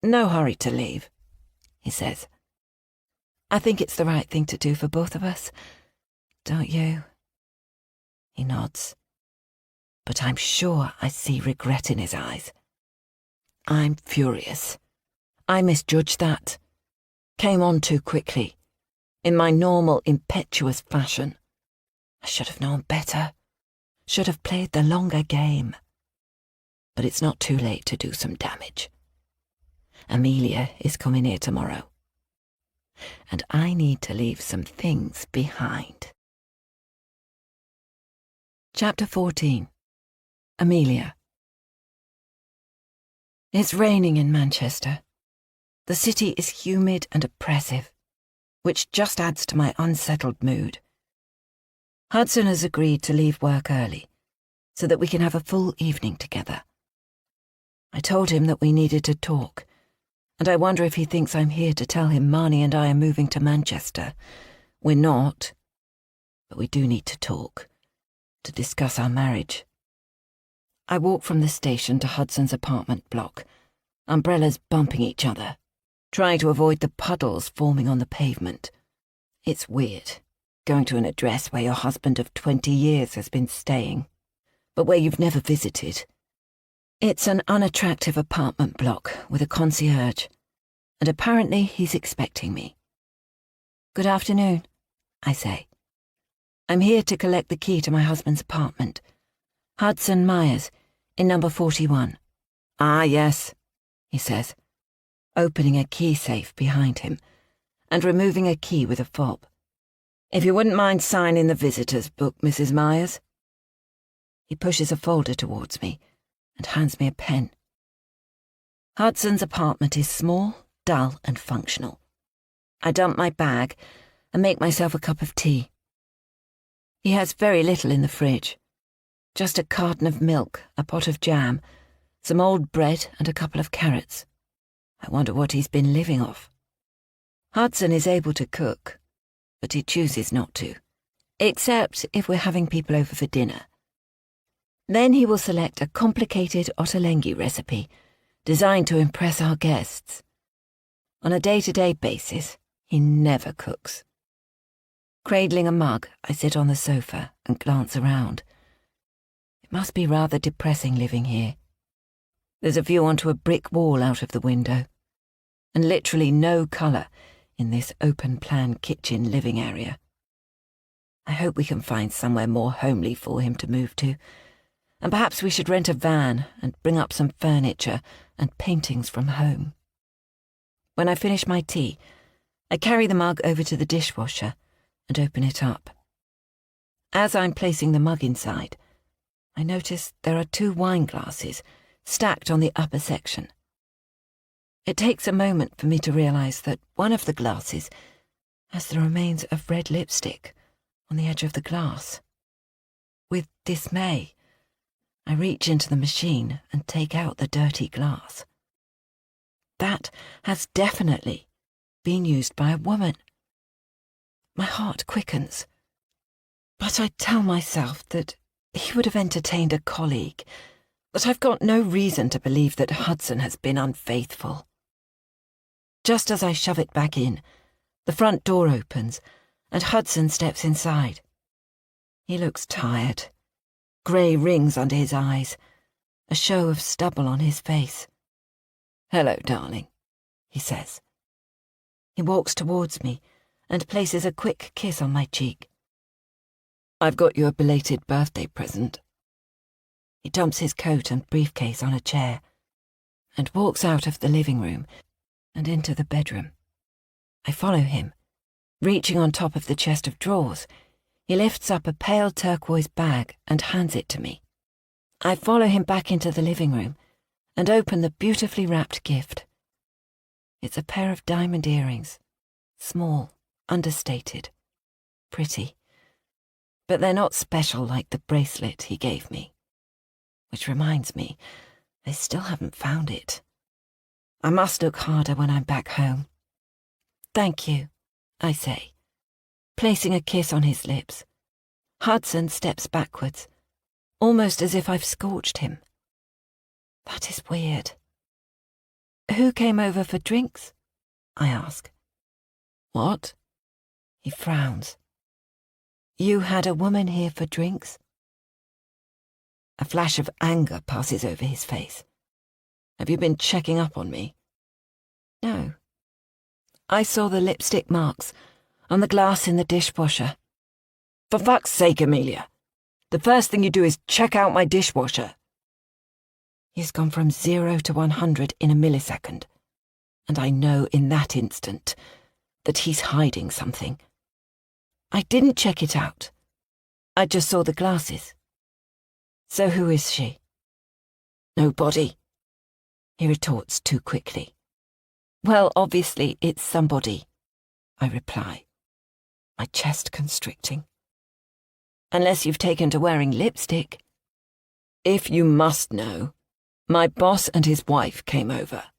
Speaker 2: No hurry to leave," he says. "I think it's the right thing to do for both of us, don't you?" He nods, but I'm sure I see regret in his eyes. I'm furious. I misjudged that. Came on too quickly, in my normal impetuous fashion. I should have known better. Should have played the longer game. But it's not too late to do some damage. Amelia is coming here tomorrow, and I need to leave some things behind. Chapter 14. Amelia. It's raining in Manchester. The city is humid and oppressive, which just adds to my unsettled mood. Hudson has agreed to leave work early, so that we can have a full evening together. I told him that we needed to talk, and I wonder if he thinks I'm here to tell him Marnie and I are moving to Manchester. We're not, but we do need to talk, to discuss our marriage. I walk from the station to Hudson's apartment block, umbrellas bumping each other, trying to avoid the puddles forming on the pavement. It's weird, going to an address where your husband of 20 years has been staying, but where you've never visited. It's an unattractive apartment block with a concierge, and apparently he's expecting me. "Good afternoon," I say. "I'm here to collect the key to my husband's apartment. Hudson Myers, in number 41. "Ah, yes," he says, opening a key safe behind him and removing a key with a fob. "If you wouldn't mind signing the visitor's book, Mrs. Myers." He pushes a folder towards me and hands me a pen. Hudson's apartment is small, dull, and functional. I dump my bag and make myself a cup of tea. He has very little in the fridge. Just a carton of milk, a pot of jam, some old bread and a couple of carrots. I wonder what he's been living off. Hudson is able to cook, but he chooses not to, except if we're having people over for dinner. Then he will select a complicated ottolenghi recipe designed to impress our guests. On a day-to-day basis, he never cooks. Cradling a mug, I sit on the sofa and glance around. It must be rather depressing living here. There's a view onto a brick wall out of the window, and literally no colour in this open-plan kitchen living area. I hope we can find somewhere more homely for him to move to, and perhaps we should rent a van and bring up some furniture and paintings from home. When I finish my tea, I carry the mug over to the dishwasher and open it up. As I'm placing the mug inside, I notice there are 2 wine glasses stacked on the upper section. It takes a moment for me to realise that one of the glasses has the remains of red lipstick on the edge of the glass. With dismay, I reach into the machine and take out the dirty glass. That has definitely been used by a woman. My heart quickens, but I tell myself that he would have entertained a colleague, that I've got no reason to believe that Hudson has been unfaithful. Just as I shove it back in, the front door opens and Hudson steps inside. He looks tired, grey rings under his eyes, a show of stubble on his face. "Hello, darling," he says. He walks towards me and places a quick kiss on my cheek. "I've got you a belated birthday present." He dumps his coat and briefcase on a chair and walks out of the living room and into the bedroom. I follow him. Reaching on top of the chest of drawers, he lifts up a pale turquoise bag and hands it to me. I follow him back into the living room and open the beautifully wrapped gift. It's a pair of diamond earrings, small, understated, pretty. But they're not special like the bracelet he gave me. Which reminds me, I still haven't found it. I must look harder when I'm back home. "Thank you," I say, placing a kiss on his lips. Hudson steps backwards, almost as if I've scorched him. That is weird. "Who came over for drinks?" I ask. "What?" He frowns. "You had a woman here for drinks?" A flash of anger passes over his face. "Have you been checking up on me?" "No. I saw the lipstick marks on the glass in the dishwasher." "For fuck's sake, Amelia! The first thing you do is check out my dishwasher." He's gone from 0 to 100 in a millisecond, and I know in that instant that he's hiding something. "I didn't check it out. I just saw the glasses." "So who is she?" "Nobody," he retorts too quickly. "Well, obviously it's somebody," I reply, my chest constricting. "Unless you've taken to wearing lipstick." "If you must know, my boss and his wife came over."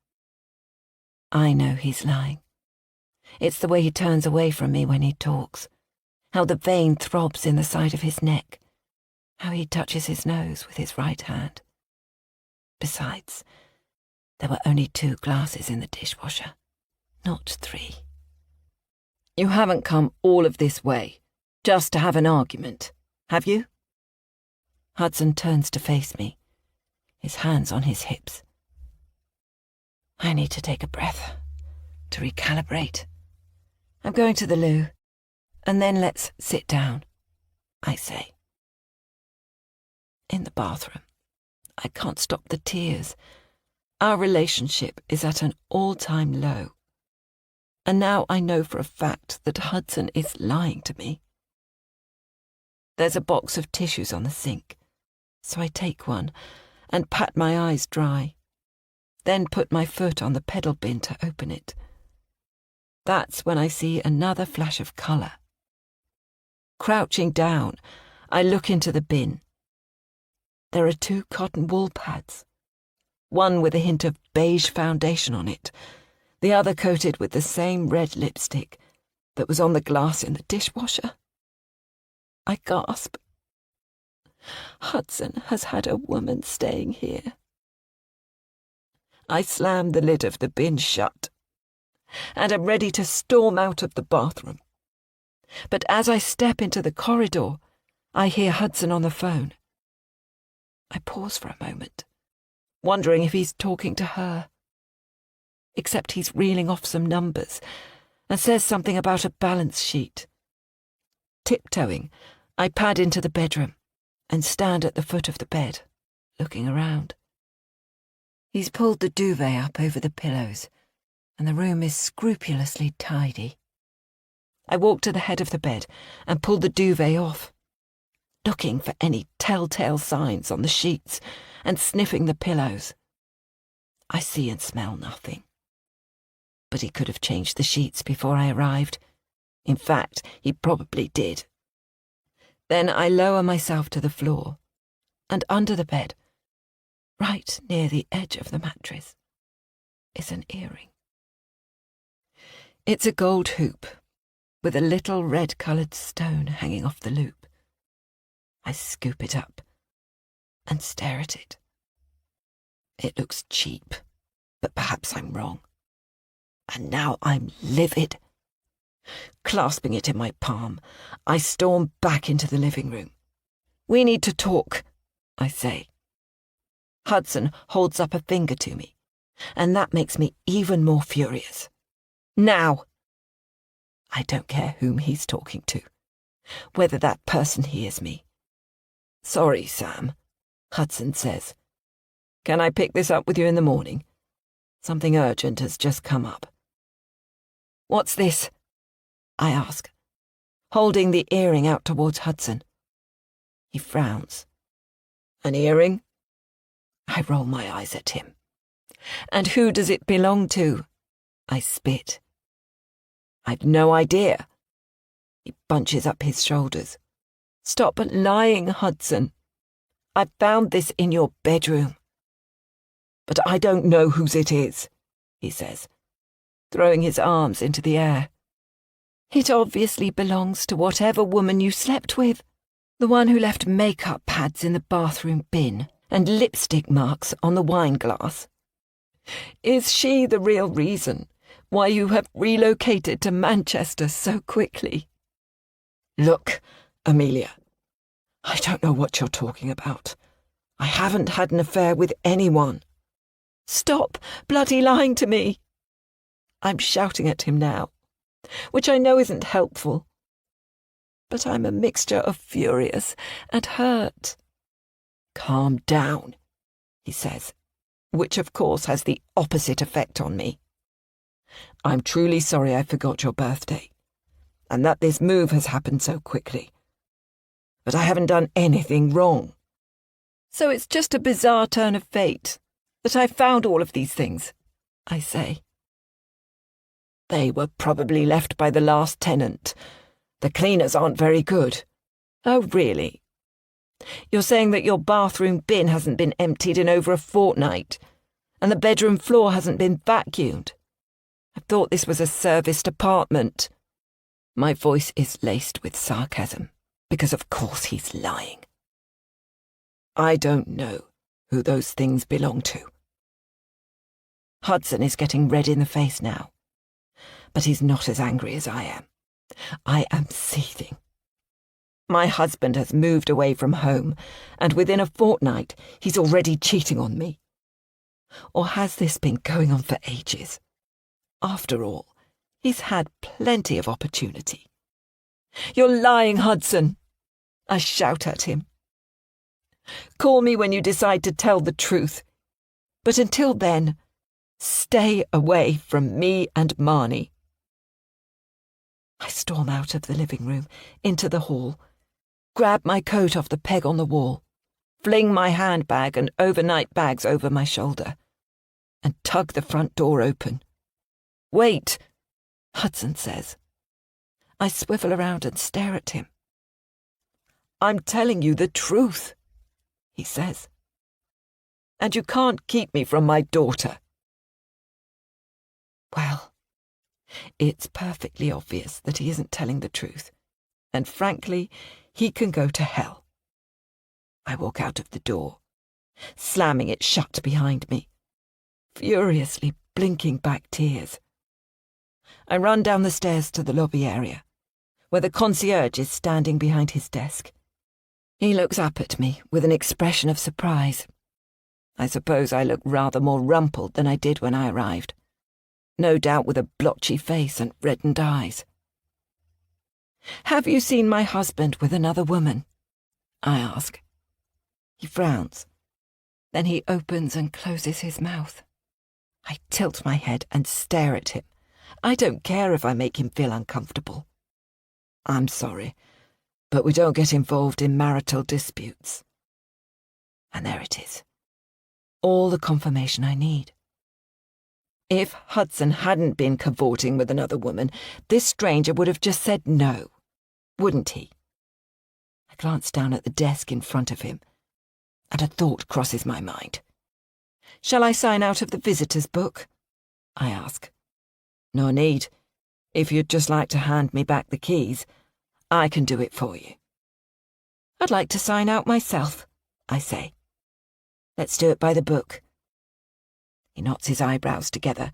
Speaker 2: I know he's lying. It's the way he turns away from me when he talks, how the vein throbs in the side of his neck, how he touches his nose with his right hand. Besides, there were only 2 glasses in the dishwasher, not 3. "You haven't come all of this way just to have an argument, have you?" Hudson turns to face me, his hands on his hips. I need to take a breath, to recalibrate. "I'm going to the loo, and then let's sit down," I say. In the bathroom, I can't stop the tears. Our relationship is at an all-time low. And now I know for a fact that Hudson is lying to me. There's a box of tissues on the sink, so I take one and pat my eyes dry, then put my foot on the pedal bin to open it. That's when I see another flash of colour. Crouching down, I look into the bin. There are 2 cotton wool pads, one with a hint of beige foundation on it, the other coated with the same red lipstick that was on the glass in the dishwasher. I gasp. Hudson has had a woman staying here. I slam the lid of the bin shut and am ready to storm out of the bathroom. But as I step into the corridor, I hear Hudson on the phone. I pause for a moment, wondering if he's talking to her. Except he's reeling off some numbers and says something about a balance sheet. Tiptoeing, I pad into the bedroom and stand at the foot of the bed, looking around. He's pulled the duvet up over the pillows, and the room is scrupulously tidy. I walk to the head of the bed and pull the duvet off, looking for any telltale signs on the sheets and sniffing the pillows. I see and smell nothing. But he could have changed the sheets before I arrived. In fact, he probably did. Then I lower myself to the floor, and under the bed, right near the edge of the mattress, is an earring. It's a gold hoop, with a little red-coloured stone hanging off the loop. I scoop it up and stare at it. It looks cheap, but perhaps I'm wrong. And now I'm livid. Clasping it in my palm, I storm back into the living room. "We need to talk," I say. Hudson holds up a finger to me, and that makes me even more furious. "Now!" I don't care whom he's talking to, whether that person hears me. "Sorry, Sam," Hudson says. "Can I pick this up with you in the morning? Something urgent has just come up." "What's this?" I ask, holding the earring out towards Hudson. He frowns. "An earring?" I roll my eyes at him. "And who does it belong to?" I spit. "I've no idea." He bunches up his shoulders. "Stop lying, Hudson. I found this in your bedroom." "But I don't know whose it is," he says, throwing his arms into the air. "It obviously belongs to whatever woman you slept with. The one who left makeup pads in the bathroom bin and lipstick marks on the wine glass. Is she the real reason why you have relocated to Manchester so quickly?" "Look, Amelia, I don't know what you're talking about. I haven't had an affair with anyone." "Stop bloody lying to me!" I'm shouting at him now, which I know isn't helpful. But I'm a mixture of furious and hurt. "Calm down," he says, which of course has the opposite effect on me. "I'm truly sorry I forgot your birthday, and that this move has happened so quickly. But I haven't done anything wrong." "So it's just a bizarre turn of fate that I found all of these things," I say. "They were probably left by the last tenant. The cleaners aren't very good." "Oh, really? You're saying that your bathroom bin hasn't been emptied in over a fortnight, and the bedroom floor hasn't been vacuumed? I thought this was a serviced apartment." My voice is laced with sarcasm, because of course he's lying. "I don't know who those things belong to." Hudson is getting red in the face now, but he's not as angry as I am. I am seething. My husband has moved away from home, and within a fortnight he's already cheating on me. Or has this been going on for ages? After all, he's had plenty of opportunity. "You're lying, Hudson!" I shout at him. "Call me when you decide to tell the truth. But until then, stay away from me and Marnie." I storm out of the living room, into the hall, grab my coat off the peg on the wall, fling my handbag and overnight bags over my shoulder, and tug the front door open. "Wait," Hudson says. I swivel around and stare at him. "I'm telling you the truth," he says. and you can't keep me from my daughter. Well, it's perfectly obvious that he isn't telling the truth, and frankly, he can go to hell. I walk out of the door, slamming it shut behind me, furiously blinking back tears. I run down the stairs to the lobby area, where the concierge is standing behind his desk. He looks up at me with an expression of surprise. I suppose I look rather more rumpled than I did when I arrived, no doubt with a blotchy face and reddened eyes. "Have you seen my husband with another woman?" I ask. He frowns. Then he opens and closes his mouth. I tilt my head and stare at him. I don't care if I make him feel uncomfortable. "I'm sorry, but we don't get involved in marital disputes." And there it is. All the confirmation I need. If Hudson hadn't been cavorting with another woman, this stranger would have just said no, wouldn't he? I glance down at the desk in front of him, and a thought crosses my mind. "Shall I sign out of the visitor's book?" I ask. "No need. If you'd just like to hand me back the keys, I can do it for you." "I'd like to sign out myself," I say. "Let's do it by the book." He knots his eyebrows together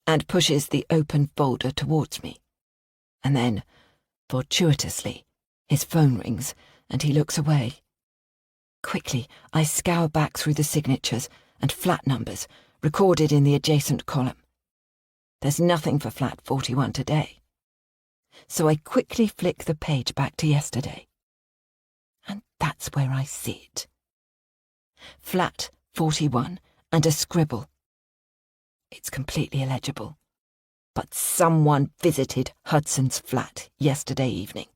Speaker 2: and pushes the open folder towards me. And then, fortuitously, his phone rings and he looks away. Quickly, I scour back through the signatures and flat numbers recorded in the adjacent column. There's nothing for flat 41 today. So I quickly flick the page back to yesterday. And that's where I see it. Flat 41 and a scribble. It's completely illegible, but someone visited Hudson's flat yesterday evening.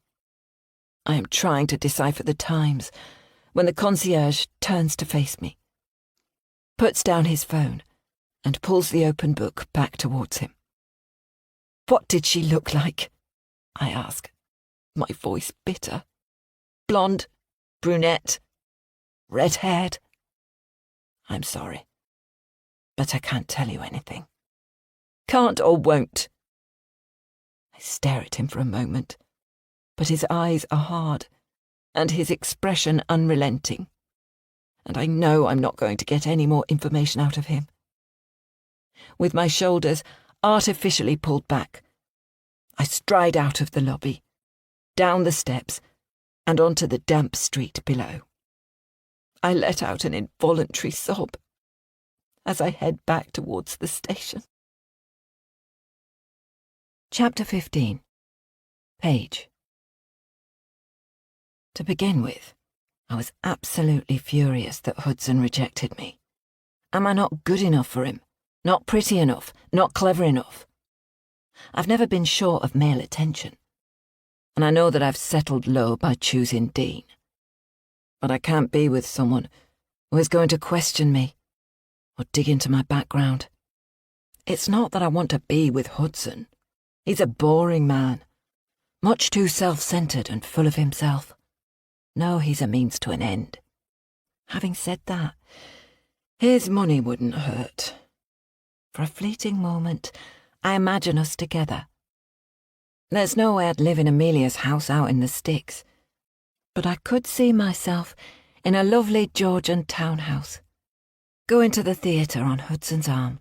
Speaker 2: I am trying to decipher the times when the concierge turns to face me, puts down his phone, and pulls the open book back towards him. "What did she look like?" I ask, my voice bitter. "Blonde? Brunette? Red-haired?" "I'm sorry, but I can't tell you anything." "Can't or won't?" I stare at him for a moment, but his eyes are hard and his expression unrelenting, and I know I'm not going to get any more information out of him. With my shoulders artificially pulled back, I stride out of the lobby, down the steps, and onto the damp street below. I let out an involuntary sob as I head back towards the station. Chapter 15. Paige. To begin with, I was absolutely furious that Hudson rejected me. Am I not good enough for him? Not pretty enough? Not clever enough? I've never been short of male attention, and I know that I've settled low by choosing Dean. But I can't be with someone who is going to question me or dig into my background. It's not that I want to be with Hudson. He's a boring man, much too self-centered and full of himself. No, he's a means to an end. Having said that, his money wouldn't hurt. For a fleeting moment, I imagine us together. There's no way I'd live in Amelia's house out in the sticks, but I could see myself in a lovely Georgian townhouse, going to the theatre on Hudson's arm,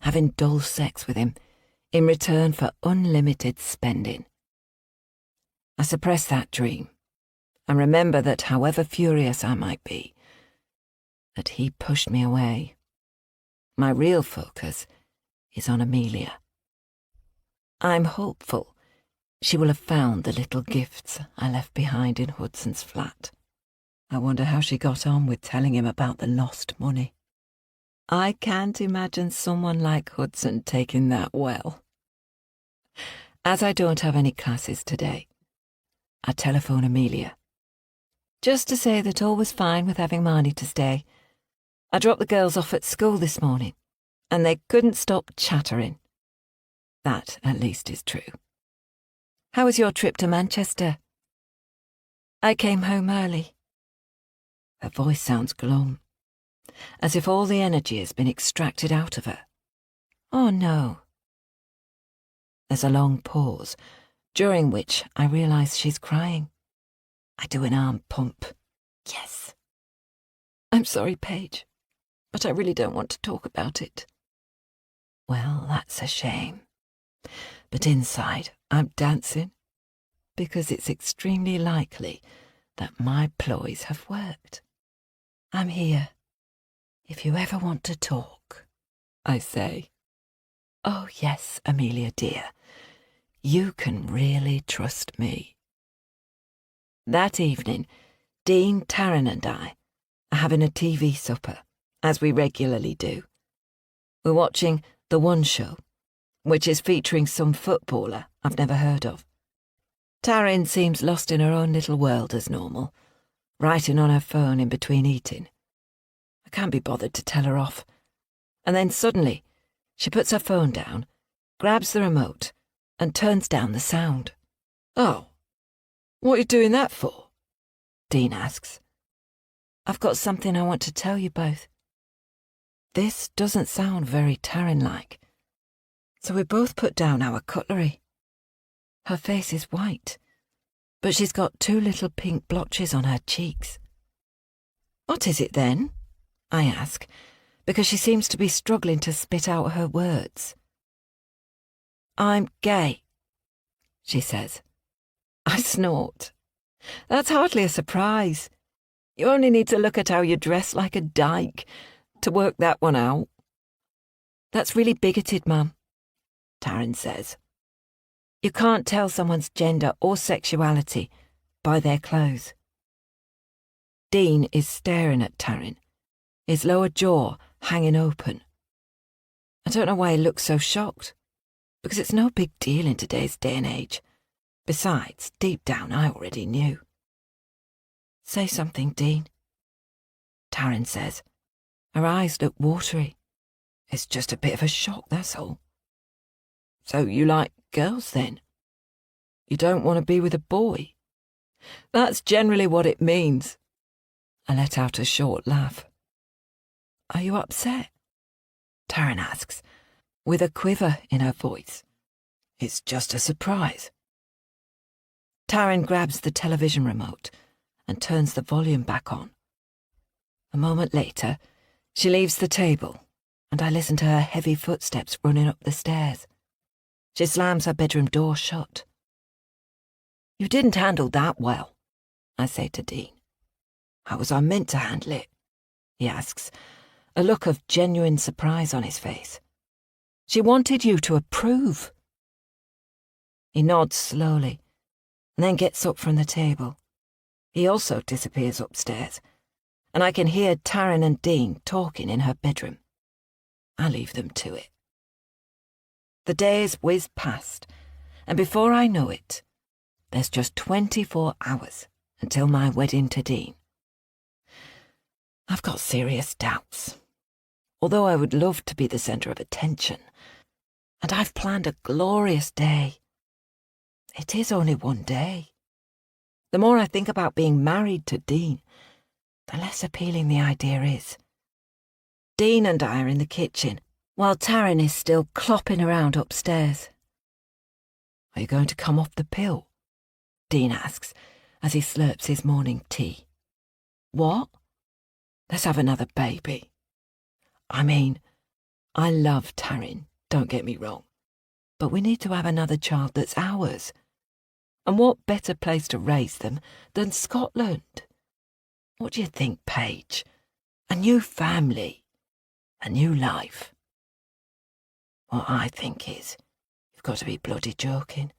Speaker 2: having dull sex with him in return for unlimited spending. I suppress that dream and remember that however furious I might be, that he pushed me away. My real focus is on Amelia. I'm hopeful she will have found the little gifts I left behind in Hudson's flat. I wonder how she got on with telling him about the lost money. I can't imagine someone like Hudson taking that well. As I don't have any classes today, I telephone Amelia, just to say that all was fine with having Marnie to stay. I dropped the girls off at school this morning, and they couldn't stop chattering. That, at least, is true. How was your trip to Manchester? I came home early. Her voice sounds glum, as if all the energy has been extracted out of her. Oh no. There's a long pause, during which I realise she's crying. I do an arm pump. Yes. I'm sorry, Paige, but I really don't want to talk about it. Well, that's a shame. But inside, I'm dancing, because it's extremely likely that my ploys have worked. I'm here, if you ever want to talk, I say. Oh yes, Amelia dear, you can really trust me. That evening, Dean, Taryn and I are having a TV supper, as we regularly do. We're watching The One Show, which is featuring some footballer I've never heard of. Taryn seems lost in her own little world as normal, writing on her phone in between eating. I can't be bothered to tell her off. And then suddenly, she puts her phone down, grabs the remote, and turns down the sound. Oh, what are you doing that for? Dean asks. I've got something I want to tell you both. This doesn't sound very Taryn-like. So we both put down our cutlery. Her face is white, but she's got 2 little pink blotches on her cheeks. What is it then? I ask, because she seems to be struggling to spit out her words. I'm gay, she says. I snort. That's hardly a surprise. You only need to look at how you dress like a dyke to work that one out. That's really bigoted, Mum, Taryn says. You can't tell someone's gender or sexuality by their clothes. Dean is staring at Taryn, his lower jaw hanging open. I don't know why he looks so shocked, because it's no big deal in today's day and age. Besides, deep down I already knew. Say something, Dean, Taryn says. Her eyes look watery. It's just a bit of a shock, that's all. So you like girls, then? You don't want to be with a boy? That's generally what it means. I let out a short laugh. Are you upset? Taryn asks, with a quiver in her voice. It's just a surprise. Taryn grabs the television remote and turns the volume back on. A moment later, she leaves the table, and I listen to her heavy footsteps running up the stairs. She slams her bedroom door shut. You didn't handle that well, I say to Dean. How was I meant to handle it? He asks, a look of genuine surprise on his face. She wanted you to approve. He nods slowly, and then gets up from the table. He also disappears upstairs, and I can hear Taryn and Dean talking in her bedroom. I leave them to it. The days whiz past, and before I know it, there's just 24 hours until my wedding to Dean. I've got serious doubts, although I would love to be the centre of attention, and I've planned a glorious day. It is only one day. The more I think about being married to Dean, the less appealing the idea is. Dean and I are in the kitchen, while Taryn is still clopping around upstairs. Are you going to come off the pill? Dean asks, as he slurps his morning tea. What? Let's have another baby. I mean, I love Taryn, don't get me wrong, but we need to have another child that's ours. And what better place to raise them than Scotland? What do you think, Paige? A new family, a new life. What I think is, you've got to be bloody joking.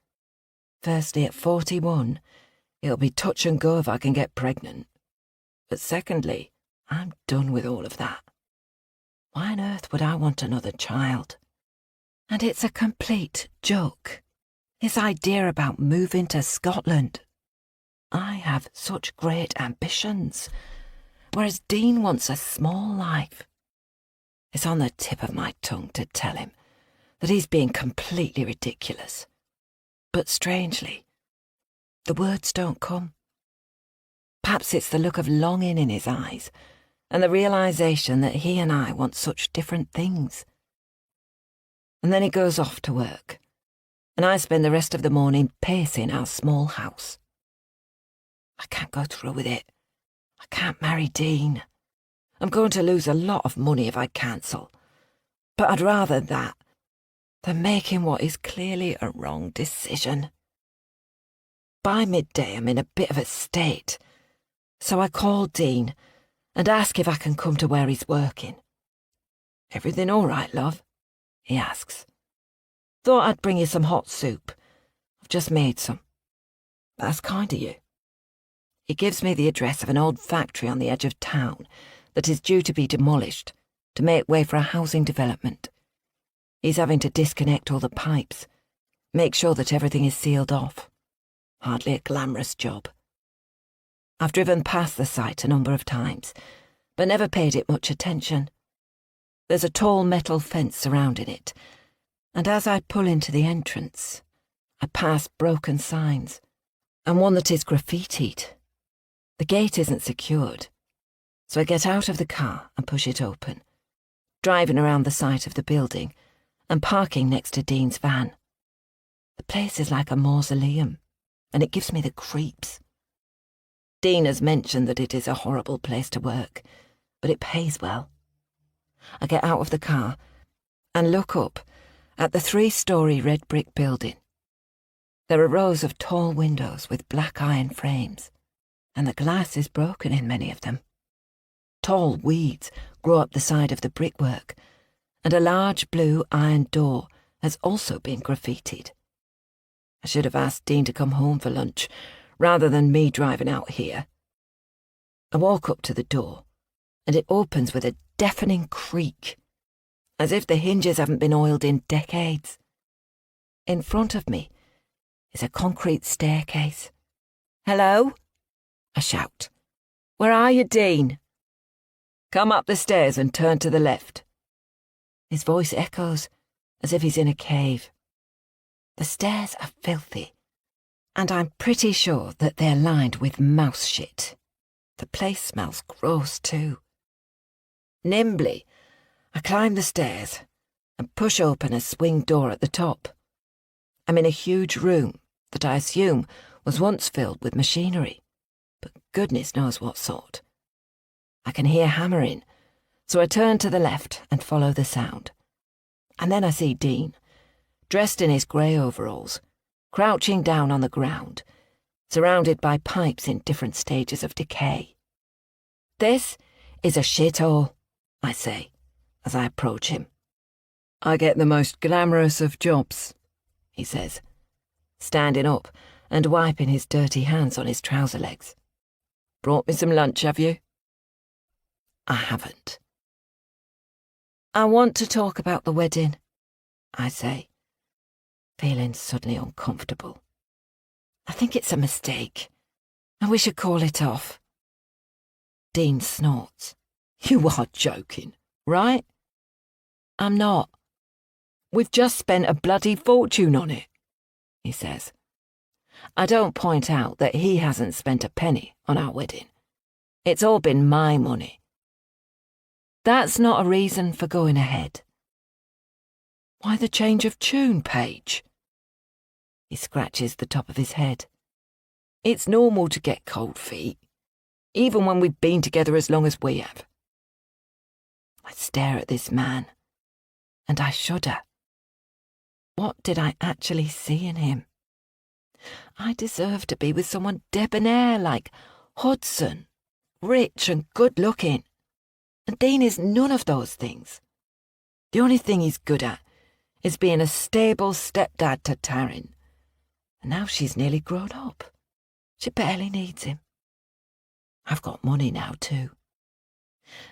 Speaker 2: Firstly, at 41, it'll be touch and go if I can get pregnant. But secondly, I'm done with all of that. Why on earth would I want another child? And it's a complete joke. This idea about moving to Scotland. I have such great ambitions, whereas Dean wants a small life. It's on the tip of my tongue to tell him that he's being completely ridiculous. But strangely, the words don't come. Perhaps it's the look of longing in his eyes and the realisation that he and I want such different things. And then he goes off to work, and I spend the rest of the morning pacing our small house. I can't go through with it. I can't marry Dean. I'm going to lose a lot of money if I cancel, but I'd rather that than making what is clearly a wrong decision. By midday, I'm in a bit of a state, so I call Dean and ask if I can come to where he's working. "Everything all right, love?" he asks. "Thought I'd bring you some hot soup. I've just made some." "That's kind of you." He gives me the address of an old factory on the edge of town that is due to be demolished to make way for a housing development. He's having to disconnect all the pipes, make sure that everything is sealed off. Hardly a glamorous job. I've driven past the site a number of times, but never paid it much attention. There's a tall metal fence surrounding it, and as I pull into the entrance, I pass broken signs, and one that is graffitied. The gate isn't secured, so I get out of the car and push it open, driving around the site of the building and parking next to Dean's van. The place is like a mausoleum, and it gives me the creeps. Dean has mentioned that it is a horrible place to work, but it pays well. I get out of the car and look up at the 3-story red brick building. There are rows of tall windows with black iron frames, and the glass is broken in many of them. Tall weeds grow up the side of the brickwork, and a large blue iron door has also been graffitied. I should have asked Dean to come home for lunch, rather than me driving out here. I walk up to the door, and it opens with a deafening creak, as if the hinges haven't been oiled in decades. In front of me is a concrete staircase. "Hello?" I shout. "Where are you, Dean?" "Come up the stairs and turn to the left." His voice echoes as if he's in a cave. The stairs are filthy, and I'm pretty sure that they're lined with mouse shit. The place smells gross too. Nimbly, I climb the stairs and push open a swing door at the top. I'm in a huge room that I assume was once filled with machinery, but goodness knows what sort. I can hear hammering, so I turn to the left and follow the sound. And then I see Dean, dressed in his grey overalls, crouching down on the ground, surrounded by pipes in different stages of decay. "This is a shithole," I say, as I approach him. "I get the most glamorous of jobs," he says, standing up and wiping his dirty hands on his trouser legs. "Brought me some lunch, have you?" I haven't. "I want to talk about the wedding," I say, feeling suddenly uncomfortable. "I think it's a mistake, and we should call it off." Dean snorts. "You are joking, right?" "I'm not." "We've just spent a bloody fortune on it," he says. I don't point out that he hasn't spent a penny on our wedding. It's all been my money. That's not a reason for going ahead. "Why the change of tune, Paige?" He scratches the top of his head. "It's normal to get cold feet, even when we've been together as long as we have." I stare at this man, and I shudder. What did I actually see in him? I deserve to be with someone debonair like Hudson, rich and good-looking. And Dean is none of those things. The only thing he's good at is being a stable stepdad to Taryn. And now she's nearly grown up. She barely needs him. I've got money now too.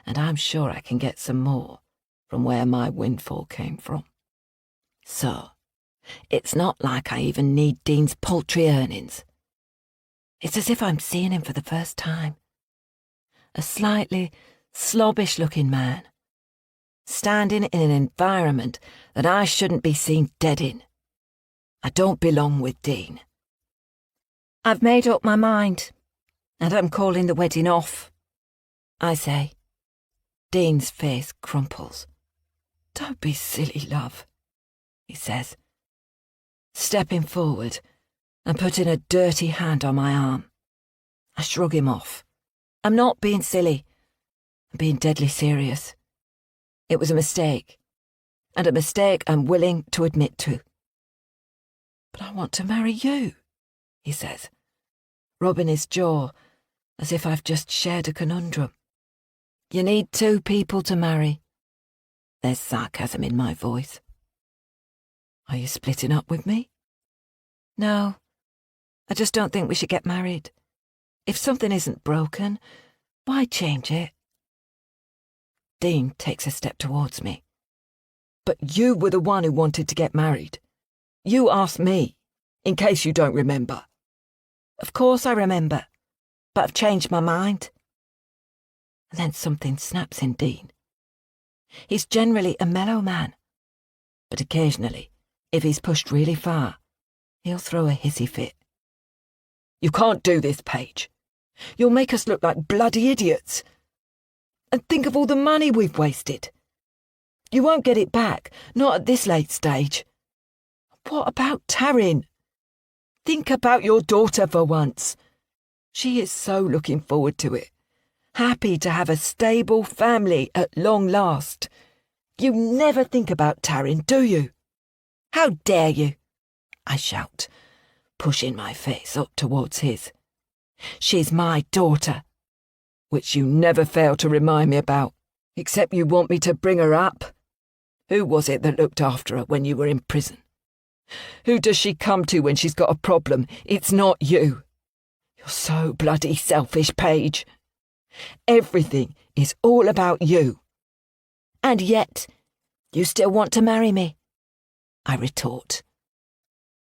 Speaker 2: And I'm sure I can get some more from where my windfall came from. So, it's not like I even need Dean's paltry earnings. It's as if I'm seeing him for the first time. A slightly slobbish-looking man, standing in an environment that I shouldn't be seen dead in. I don't belong with Dean. "I've made up my mind, and I'm calling the wedding off," I say, Dean's face crumples. "Don't be silly, love," he says, stepping forward and putting a dirty hand on my arm. I shrug him off. "I'm not being silly. I'm being deadly serious. It was a mistake, and a mistake I'm willing to admit to." "But I want to marry you," he says, rubbing his jaw as if I've just shared a conundrum. "You need two people to marry." There's sarcasm in my voice. "Are you splitting up with me?" "No, I just don't think we should get married. If something isn't broken, why change it?" Dean takes a step towards me. "But you were the one who wanted to get married. You asked me, in case you don't remember." "Of course I remember, but I've changed my mind." And then something snaps in Dean. He's generally a mellow man, but occasionally, if he's pushed really far, he'll throw a hissy fit. "You can't do this, Paige. You'll make us look like bloody idiots. And think of all the money we've wasted. You won't get it back, not at this late stage. What about Taryn? Think about your daughter for once. She is so looking forward to it, happy to have a stable family at long last. You never think about Taryn, do you?" "How dare you?" I shout, pushing my face up towards his. "She's my daughter." "Which you never fail to remind me about, except you want me to bring her up. Who was it that looked after her when you were in prison? Who does she come to when she's got a problem? It's not you. You're so bloody selfish, Paige. Everything is all about you." "And yet, you still want to marry me?" I retort.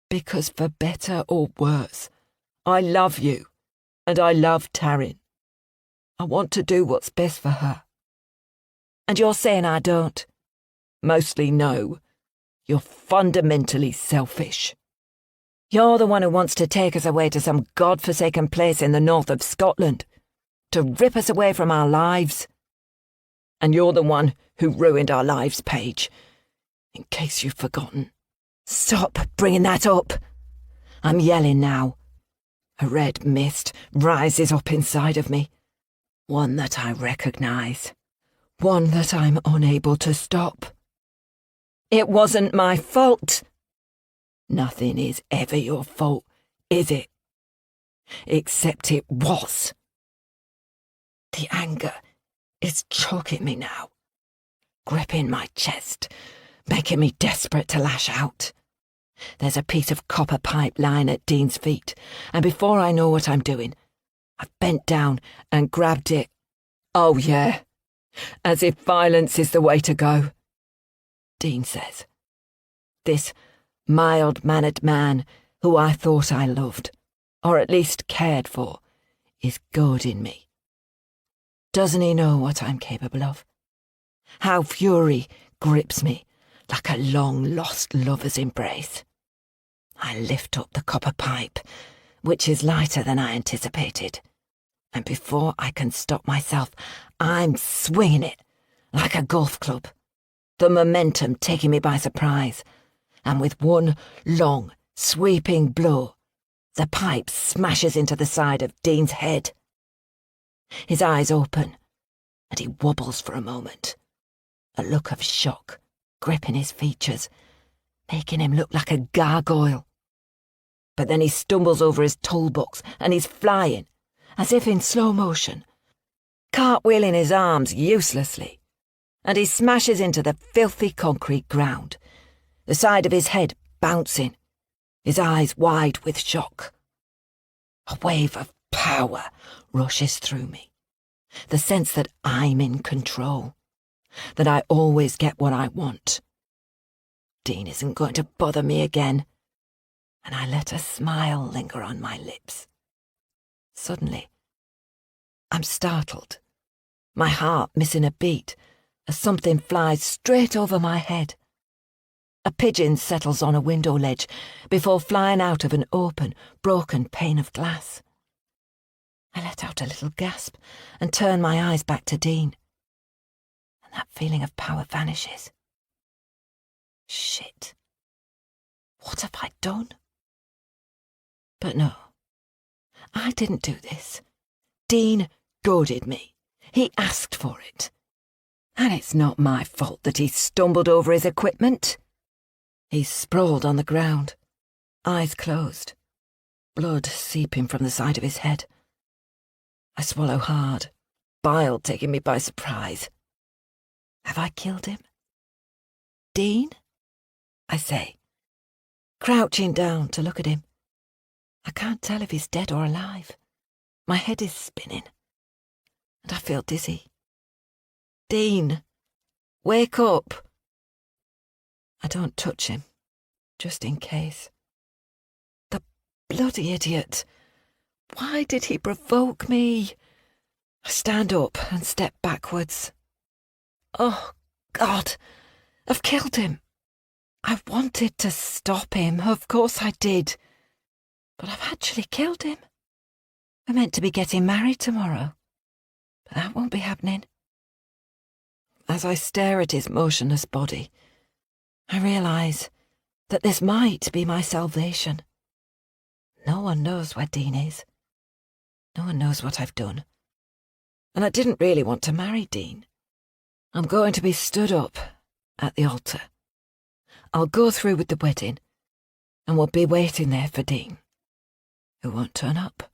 Speaker 2: "Because for better or worse, I love you, and I love Taryn. I want to do what's best for her." "And you're saying I don't?" "Mostly no. You're fundamentally selfish. You're the one who wants to take us away to some godforsaken place in the north of Scotland, to rip us away from our lives. And you're the one who ruined our lives, Paige, in case you've forgotten." "Stop bringing that up." I'm yelling now. A red mist rises up inside of me, one that I recognise, one that I'm unable to stop. "It wasn't my fault." "Nothing is ever your fault, is it? Except it was." The anger is choking me now, gripping my chest, making me desperate to lash out. There's a piece of copper pipe lying at Dean's feet, and before I know what I'm doing, I've bent down and grabbed it. "Oh yeah, as if violence is the way to go," Dean says. This mild-mannered man who I thought I loved, or at least cared for, is goading me. Doesn't he know what I'm capable of? How fury grips me like a long-lost lover's embrace. I lift up the copper pipe, which is lighter than I anticipated, and before I can stop myself, I'm swinging it like a golf club, the momentum taking me by surprise, and with one long, sweeping blow, the pipe smashes into the side of Dean's head. His eyes open, and he wobbles for a moment, a look of shock gripping his features, making him look like a gargoyle. But then he stumbles over his toolbox and he's flying, as if in slow motion, cartwheeling his arms uselessly, and he smashes into the filthy concrete ground, the side of his head bouncing, his eyes wide with shock. A wave of power rushes through me, the sense that I'm in control, that I always get what I want. Dean isn't going to bother me again, and I let a smile linger on my lips. Suddenly, I'm startled, my heart missing a beat, as something flies straight over my head. A pigeon settles on a window ledge before flying out of an open, broken pane of glass. I let out a little gasp and turn my eyes back to Dean. feeling of power vanishes. Shit. What have I done? But no, I didn't do this. Dean goaded me. He asked for it. And it's not my fault that he stumbled over his equipment. He's sprawled on the ground, eyes closed, blood seeping from the side of his head. I swallow hard, bile taking me by surprise. Have I killed him? Dean? I say, crouching down to look at him. I can't tell if he's dead or alive. My head is spinning, and I feel dizzy. Dean, wake up. I don't touch him, just in case. The bloody idiot. Why did he provoke me? I stand up and step backwards. Oh, God, I've killed him. I wanted to stop him, of course I did. But I've actually killed him. We're meant to be getting married tomorrow, but that won't be happening. As I stare at his motionless body, I realise that this might be my salvation. No one knows where Dean is. No one knows what I've done. And I didn't really want to marry Dean. I'm going to be stood up at the altar. I'll go through with the wedding, and we'll be waiting there for Dean, who won't turn up.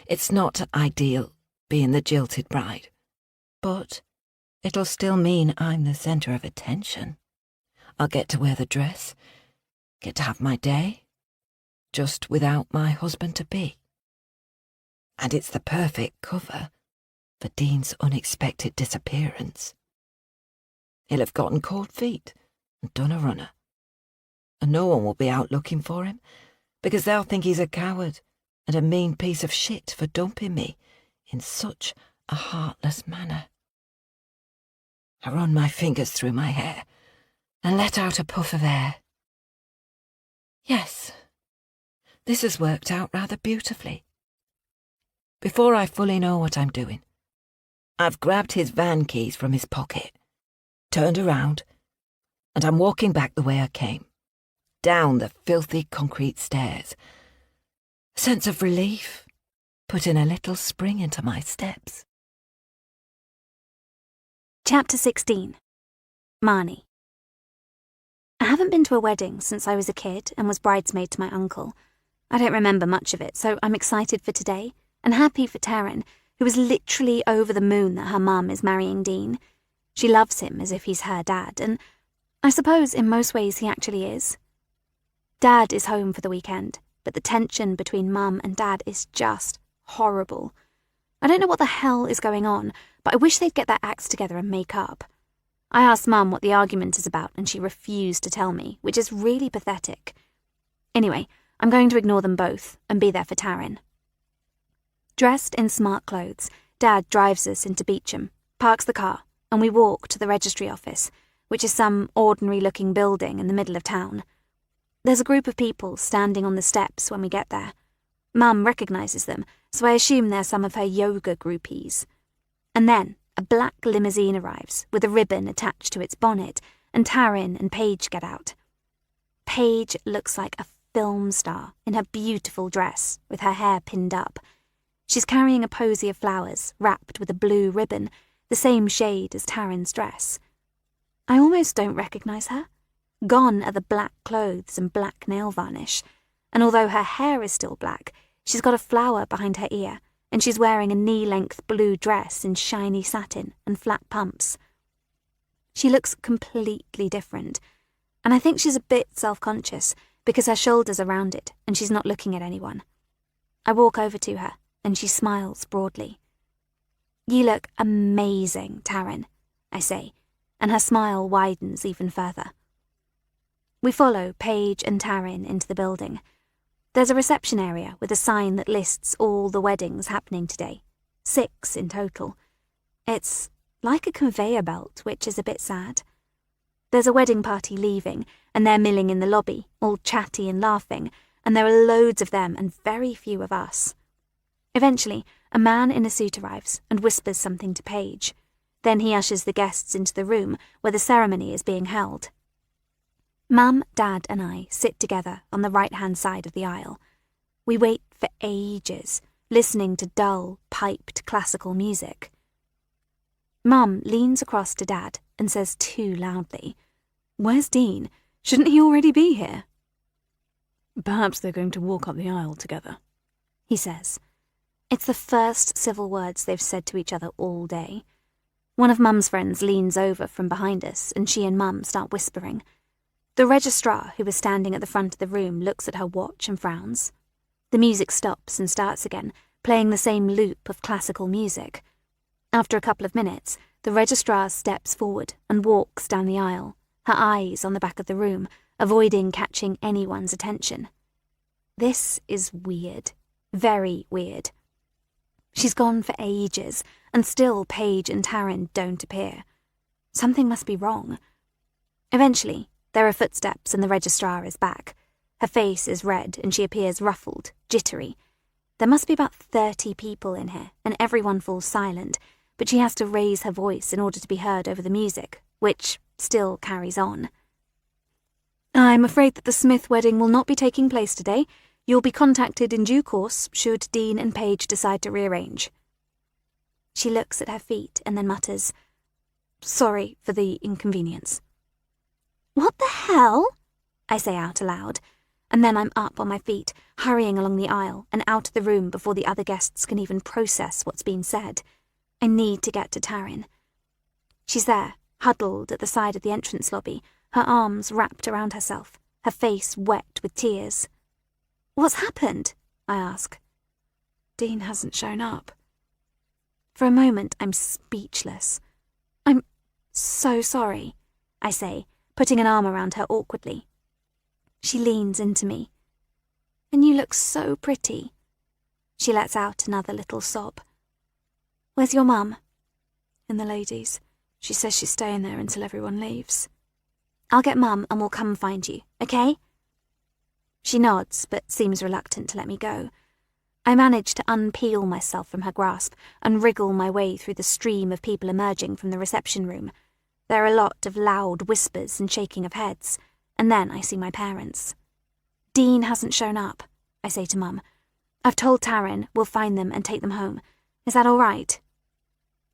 Speaker 2: It's not ideal being the jilted bride, but it'll still mean I'm the centre of attention. I'll get to wear the dress, get to have my day, just without my husband-to-be. And it's the perfect cover for Dean's unexpected disappearance. He'll have gotten cold feet and done a runner, and no one will be out looking for him, because they'll think he's a coward and a mean piece of shit for dumping me in such a heartless manner. I run my fingers through my hair and let out a puff of air. Yes, this has worked out rather beautifully. Before I fully know what I'm doing, I've grabbed his van keys from his pocket, turned around, and I'm walking back the way I came, down the filthy concrete stairs. A sense of relief, putting a little spring into my steps.
Speaker 1: Chapter 16. Marnie. I haven't been to a wedding since I was a kid and was bridesmaid to my uncle. I don't remember much of it, so I'm excited for today and happy for Taryn, who is literally over the moon that her mum is marrying Dean. She loves him as if he's her dad, and I suppose in most ways he actually is. Dad is home for the weekend, but the tension between Mum and Dad is just horrible. I don't know what the hell is going on, but I wish they'd get their acts together and make up. I asked Mum what the argument is about and she refused to tell me, which is really pathetic. Anyway, I'm going to ignore them both and be there for Taryn. Dressed in smart clothes, Dad drives us into Beecham, parks the car, and we walk to the registry office, which is some ordinary-looking building in the middle of town. There's a group of people standing on the steps when we get there. Mum recognises them, so I assume they're some of her yoga groupies. And then a black limousine arrives with a ribbon attached to its bonnet, and Taryn and Paige get out. Paige looks like a film star in her beautiful dress with her hair pinned up. She's carrying a posy of flowers wrapped with a blue ribbon, the same shade as Taryn's dress. I almost don't recognise her. Gone are the black clothes and black nail varnish, and although her hair is still black, she's got a flower behind her ear, and she's wearing a knee-length blue dress in shiny satin and flat pumps. She looks completely different, and I think she's a bit self-conscious because her shoulders are rounded and she's not looking at anyone. I walk over to her, and she smiles broadly. "You look amazing, Taryn," I say, and her smile widens even further. We follow Paige and Taryn into the building. There's a reception area with a sign that lists all the weddings happening today, 6 in total. It's like a conveyor belt, which is a bit sad. There's a wedding party leaving, and they're milling in the lobby, all chatty and laughing, and there are loads of them and very few of us. Eventually, a man in a suit arrives and whispers something to Paige. Then he ushers the guests into the room where the ceremony is being held. Mum, Dad, and I sit together on the right-hand side of the aisle. We wait for ages, listening to dull, piped classical music. Mum leans across to Dad and says too loudly, "Where's Dean? Shouldn't he already be here?"
Speaker 3: "Perhaps they're going to walk up the aisle together,"
Speaker 1: he says. It's the first civil words they've said to each other all day. One of Mum's friends leans over from behind us and she and Mum start whispering. The registrar, who is standing at the front of the room, looks at her watch and frowns. The music stops and starts again, playing the same loop of classical music. After a couple of minutes, the registrar steps forward and walks down the aisle, her eyes on the back of the room, avoiding catching anyone's attention. This is weird. Very weird. She's gone for ages, and still Paige and Taryn don't appear. Something must be wrong. Eventually, there are footsteps and the registrar is back. Her face is red and she appears ruffled, jittery. There must be about 30 people in here, and everyone falls silent, but she has to raise her voice in order to be heard over the music, which still carries on. "I'm afraid that the Smith wedding will not be taking place today. You'll be contacted in due course should Dean and Paige decide to rearrange." She looks at her feet and then mutters, "Sorry for the inconvenience." "What the hell?" I say out aloud, and then I'm up on my feet, hurrying along the aisle and out of the room before the other guests can even process what's been said. I need to get to Taryn. She's there, huddled at the side of the entrance lobby, her arms wrapped around herself, her face wet with tears. "What's happened?" I ask.
Speaker 3: "Dean hasn't shown up."
Speaker 1: For a moment, I'm speechless. "I'm so sorry," I say, putting an arm around her awkwardly. She leans into me. "And you look so pretty." She lets out another little sob. "Where's your mum?"
Speaker 3: "In the ladies. She says she's staying there until everyone leaves."
Speaker 1: "I'll get Mum and we'll come find you, okay?" She nods, but seems reluctant to let me go. I manage to unpeel myself from her grasp and wriggle my way through the stream of people emerging from the reception room. There are a lot of loud whispers and shaking of heads, and then I see my parents. "Dean hasn't shown up," I say to Mum. "I've told Taryn we'll find them and take them home. Is that all right?"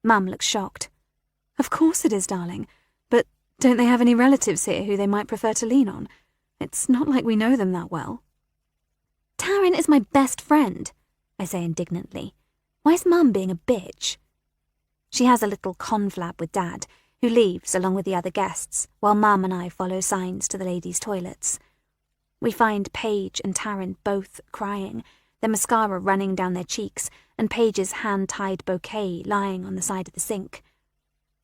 Speaker 1: Mum looks shocked. "Of course it is, darling. But don't they have any relatives here who they might prefer to lean on? It's not like we know them that well." "Taryn is my best friend," I say indignantly. "Why's Mum being a bitch?" She has a little conflab with Dad, who leaves along with the other guests, while Mum and I follow signs to the ladies' toilets. We find Paige and Taryn both crying, their mascara running down their cheeks, and Paige's hand-tied bouquet lying on the side of the sink.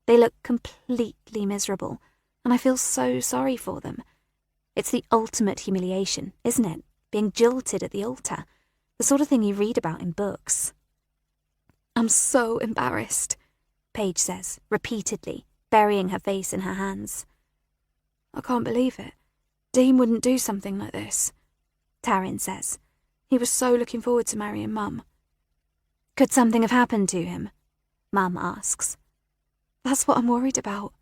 Speaker 1: They look completely miserable, and I feel so sorry for them. It's the ultimate humiliation, isn't it? Being jilted at the altar. The sort of thing you read about in books. "I'm so embarrassed," Paige says, repeatedly, burying her face in her hands.
Speaker 3: "I can't believe it. Dean wouldn't do something like this,"
Speaker 1: Taryn says.
Speaker 3: "He was so looking forward to marrying Mum."
Speaker 1: "Could something have happened to him?" Mum asks.
Speaker 3: "That's what I'm worried about,"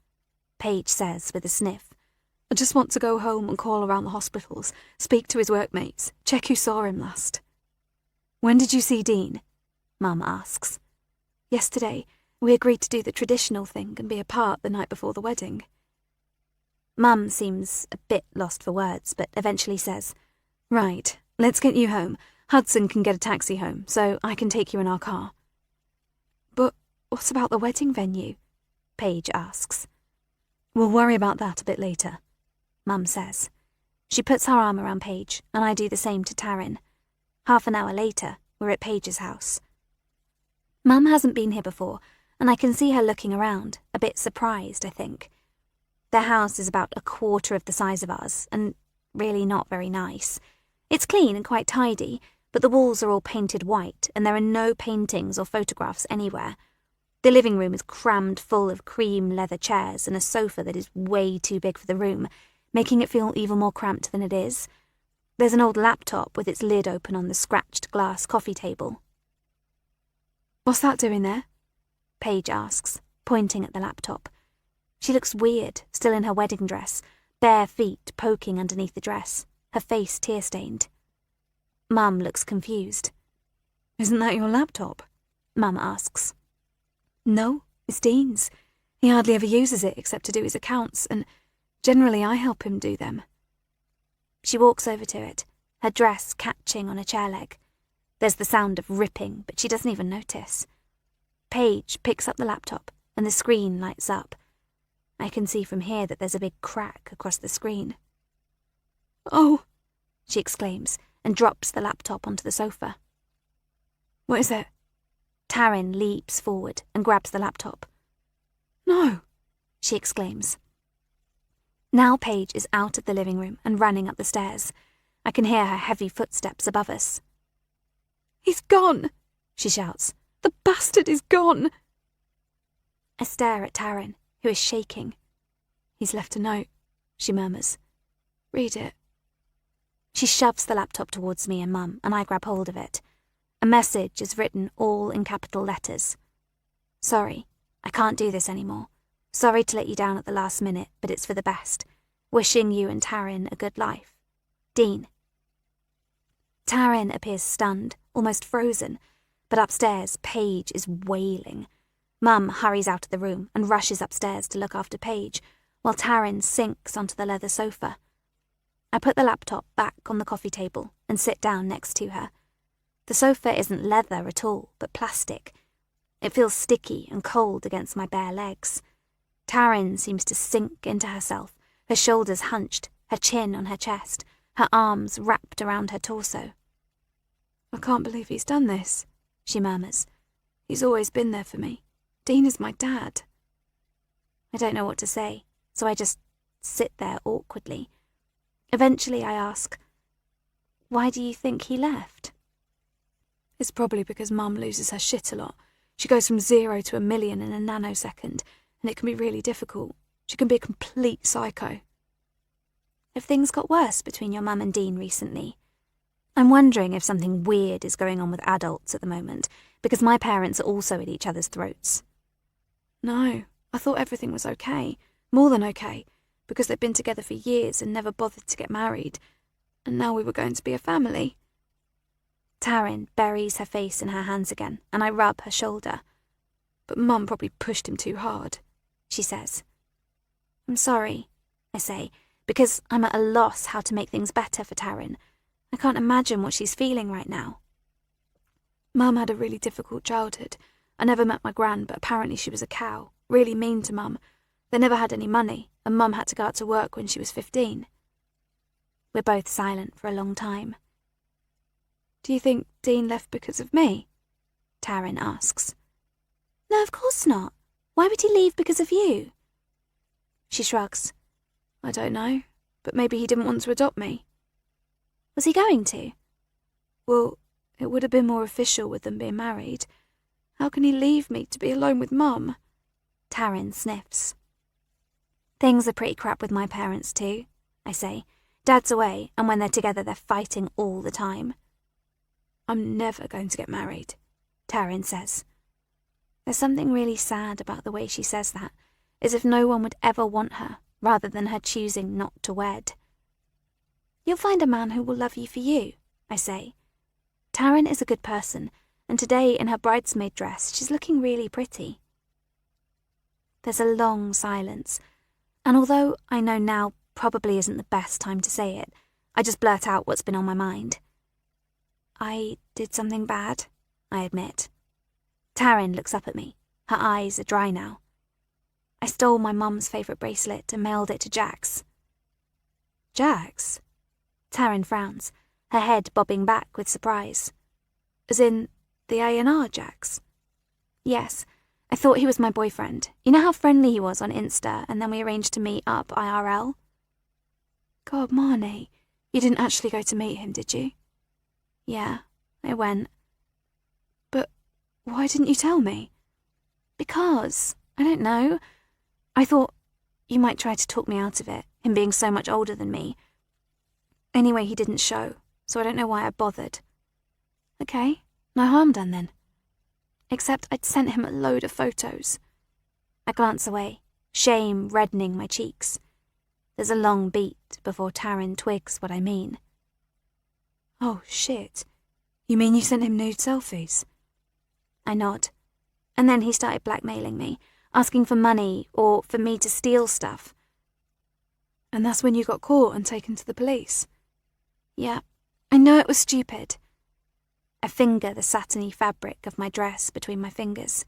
Speaker 1: Paige says with a sniff.
Speaker 3: "I just want to go home and call around the hospitals, speak to his workmates, check who saw him last."
Speaker 1: "When did you see Dean?" Mum asks.
Speaker 3: "Yesterday. We agreed to do the traditional thing and be apart the night before the wedding."
Speaker 1: Mum seems a bit lost for words, but eventually says, "Right, let's get you home. Hudson can get a taxi home, so I can take you in our car."
Speaker 3: "But what about the wedding venue?"
Speaker 1: Paige asks. "We'll worry about that a bit later," Mum says. She puts her arm around Paige, and I do the same to Taryn. Half an hour later, we're at Paige's house. Mum hasn't been here before, and I can see her looking around, a bit surprised, I think. Their house is about a quarter of the size of ours, and really not very nice. It's clean and quite tidy, but the walls are all painted white, and there are no paintings or photographs anywhere. The living room is crammed full of cream leather chairs and a sofa that is way too big for the room, making it feel even more cramped than it is. There's an old laptop with its lid open on the scratched glass coffee table.
Speaker 3: "What's that doing there?"
Speaker 1: Paige asks. pointing at the laptop. She looks weird, still in her wedding dress, bare feet poking underneath the dress, her face tear-stained. Mum looks confused.
Speaker 3: Isn't that your laptop?
Speaker 1: Mum asks.
Speaker 3: No, it's Dean's. He hardly ever uses it except to do his accounts, and generally I help him do them.
Speaker 1: She walks over to it, her dress catching on a chair leg. There's the sound of ripping, but she doesn't even notice. Paige picks up the laptop, and the screen lights up. I can see from here that there's a big crack across the screen.
Speaker 3: Oh,
Speaker 1: she exclaims, and drops the laptop onto the sofa.
Speaker 3: What is it?
Speaker 1: Taryn leaps forward and grabs the laptop.
Speaker 3: No,
Speaker 1: she exclaims. Now Paige is out of the living room and running up the stairs. I can hear her heavy footsteps above us.
Speaker 3: He's gone,
Speaker 1: she shouts.
Speaker 3: The bastard is gone.
Speaker 1: I stare at Taryn, who is shaking.
Speaker 3: He's left a note, she murmurs. Read it.
Speaker 1: She shoves the laptop towards me and Mum, and I grab hold of it. A message is written all in capital letters. Sorry, I can't do this anymore. Sorry to let you down at the last minute, but it's for the best. Wishing you and Taryn a good life. Dean. Taryn appears stunned, almost frozen, but upstairs Paige is wailing. Mum hurries out of the room and rushes upstairs to look after Paige, while Taryn sinks onto the leather sofa. I put the laptop back on the coffee table and sit down next to her. The sofa isn't leather at all, but plastic. It feels sticky and cold against my bare legs. Taryn seems to sink into herself, her shoulders hunched, her chin on her chest, her arms wrapped around her torso.
Speaker 3: I can't believe he's done this, she murmurs. He's always been there for me. Dean is my dad.
Speaker 1: I don't know what to say, so I just sit there awkwardly. Eventually I ask, why do you think he left?
Speaker 3: It's probably because Mum loses her shit a lot. She goes from 0 to 1,000,000 in a nanosecond, and it can be really difficult. She can be a complete psycho.
Speaker 1: Have things got worse between your mum and Dean recently? I'm wondering if something weird is going on with adults at the moment, because my parents are also at each other's throats.
Speaker 3: No, I thought everything was okay, more than okay, because they'd been together for years and never bothered to get married, and now we were going to be a family.
Speaker 1: Taryn buries her face in her hands again, and I rub her shoulder.
Speaker 3: But Mum probably pushed him too hard,
Speaker 1: she says. I'm sorry, I say, because I'm at a loss how to make things better for Taryn. I can't imagine what she's feeling right now.
Speaker 3: Mum had a really difficult childhood. I never met my gran, but apparently she was a cow, really mean to Mum. They never had any money, and Mum had to go out to work when she was 15.
Speaker 1: We're both silent for a long time.
Speaker 3: Do you think Dean left because of me?
Speaker 1: Taryn asks. No, of course not. Why would he leave because of you? She shrugs.
Speaker 3: I don't know, but maybe he didn't want to adopt me.
Speaker 1: Was he going to?
Speaker 3: Well, it would have been more official with them being married. How can he leave me to be alone with Mum?
Speaker 1: Taryn sniffs. Things are pretty crap with my parents too, I say. Dad's away, and when they're together they're fighting all the time.
Speaker 3: I'm never going to get married,
Speaker 1: Taryn says. There's something really sad about the way she says that, as if no one would ever want her, rather than her choosing not to wed. You'll find a man who will love you for you, I say. Taryn is a good person, and today in her bridesmaid dress she's looking really pretty. There's a long silence, and although I know now probably isn't the best time to say it, I just blurt out what's been on my mind. I did something bad, I admit. Taryn looks up at me. Her eyes are dry now. I stole my mum's favourite bracelet and mailed it to Jax.
Speaker 3: Jax?
Speaker 1: Taryn frowns, her head bobbing back with surprise.
Speaker 3: As in, the A&R Jax?
Speaker 1: Yes, I thought he was my boyfriend. You know how friendly he was on Insta, and then we arranged to meet up IRL?
Speaker 3: God, Marnie, you didn't actually go to meet him, did you?
Speaker 1: Yeah, I went.
Speaker 3: But why didn't you tell me?
Speaker 1: Because, I don't know. I thought you might try to talk me out of it, him being so much older than me. Anyway, he didn't show, so I don't know why I bothered.
Speaker 3: Okay, no harm done then. Except I'd sent him a load of photos.
Speaker 1: I glance away, shame reddening my cheeks. There's a long beat before Taryn twigs what I mean.
Speaker 3: Oh, shit. You mean you sent him nude selfies?
Speaker 1: I nod. And then he started blackmailing me, asking for money or for me to steal stuff.
Speaker 3: And that's when you got caught and taken to the police?
Speaker 1: Yeah, I know it was stupid. I finger the satiny fabric of my dress between my fingers.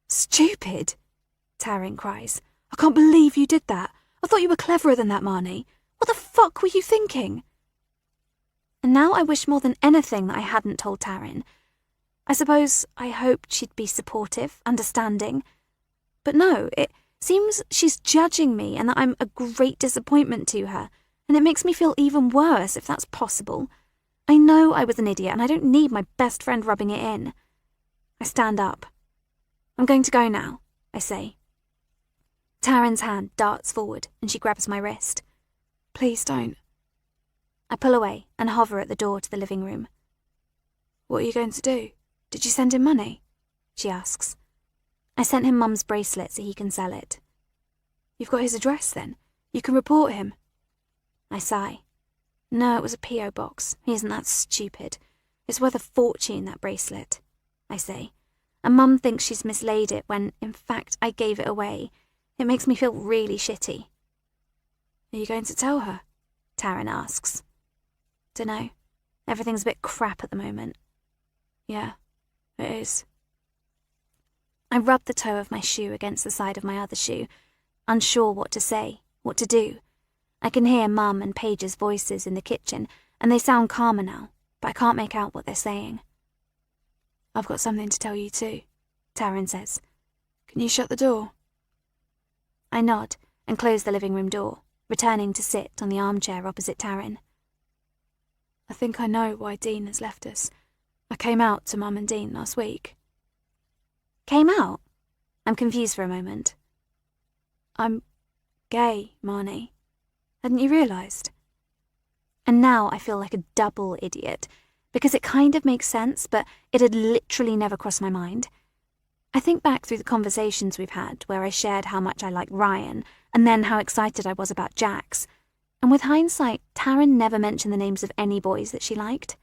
Speaker 3: Stupid? Taryn cries. I can't believe you did that. I thought you were cleverer than that, Marnie. What the fuck were you thinking?
Speaker 1: And now I wish more than anything that I hadn't told Taryn. I suppose I hoped she'd be supportive, understanding. But no, it seems she's judging me and that I'm a great disappointment to her, and it makes me feel even worse if that's possible. I know I was an idiot and I don't need my best friend rubbing it in. I stand up. I'm going to go now, I say. Taryn's hand darts forward and she grabs my wrist.
Speaker 3: Please don't.
Speaker 1: I pull away and hover at the door to the living room.
Speaker 3: What are you going to do? Did you send him money?
Speaker 1: She asks. I sent him Mum's bracelet so he can sell it.
Speaker 3: You've got his address then. You can report him.
Speaker 1: I sigh. No, it was a P.O. box. He isn't that stupid. It's worth a fortune, that bracelet, I say. And Mum thinks she's mislaid it when, in fact, I gave it away. It makes me feel really shitty.
Speaker 3: Are you going to tell her?
Speaker 1: Taryn asks. Dunno. Everything's a bit crap at the moment.
Speaker 3: Yeah, it is.
Speaker 1: I rub the toe of my shoe against the side of my other shoe, unsure what to say, what to do. I can hear Mum and Paige's voices in the kitchen, and they sound calmer now, but I can't make out what they're saying.
Speaker 3: I've got something to tell you too,
Speaker 1: Taryn says.
Speaker 3: Can you shut the door?
Speaker 1: I nod and close the living room door, returning to sit on the armchair opposite Taryn.
Speaker 3: I think I know why Dean has left us. I came out to Mum and Dean last week.
Speaker 1: Came out? I'm confused for a moment.
Speaker 3: I'm gay, Marnie. Hadn't you realised?
Speaker 1: And now I feel like a double idiot, because it kind of makes sense, but it had literally never crossed my mind. I think back through the conversations we've had where I shared how much I liked Ryan, and then how excited I was about Jax. And with hindsight, Taryn never mentioned the names of any boys that she liked.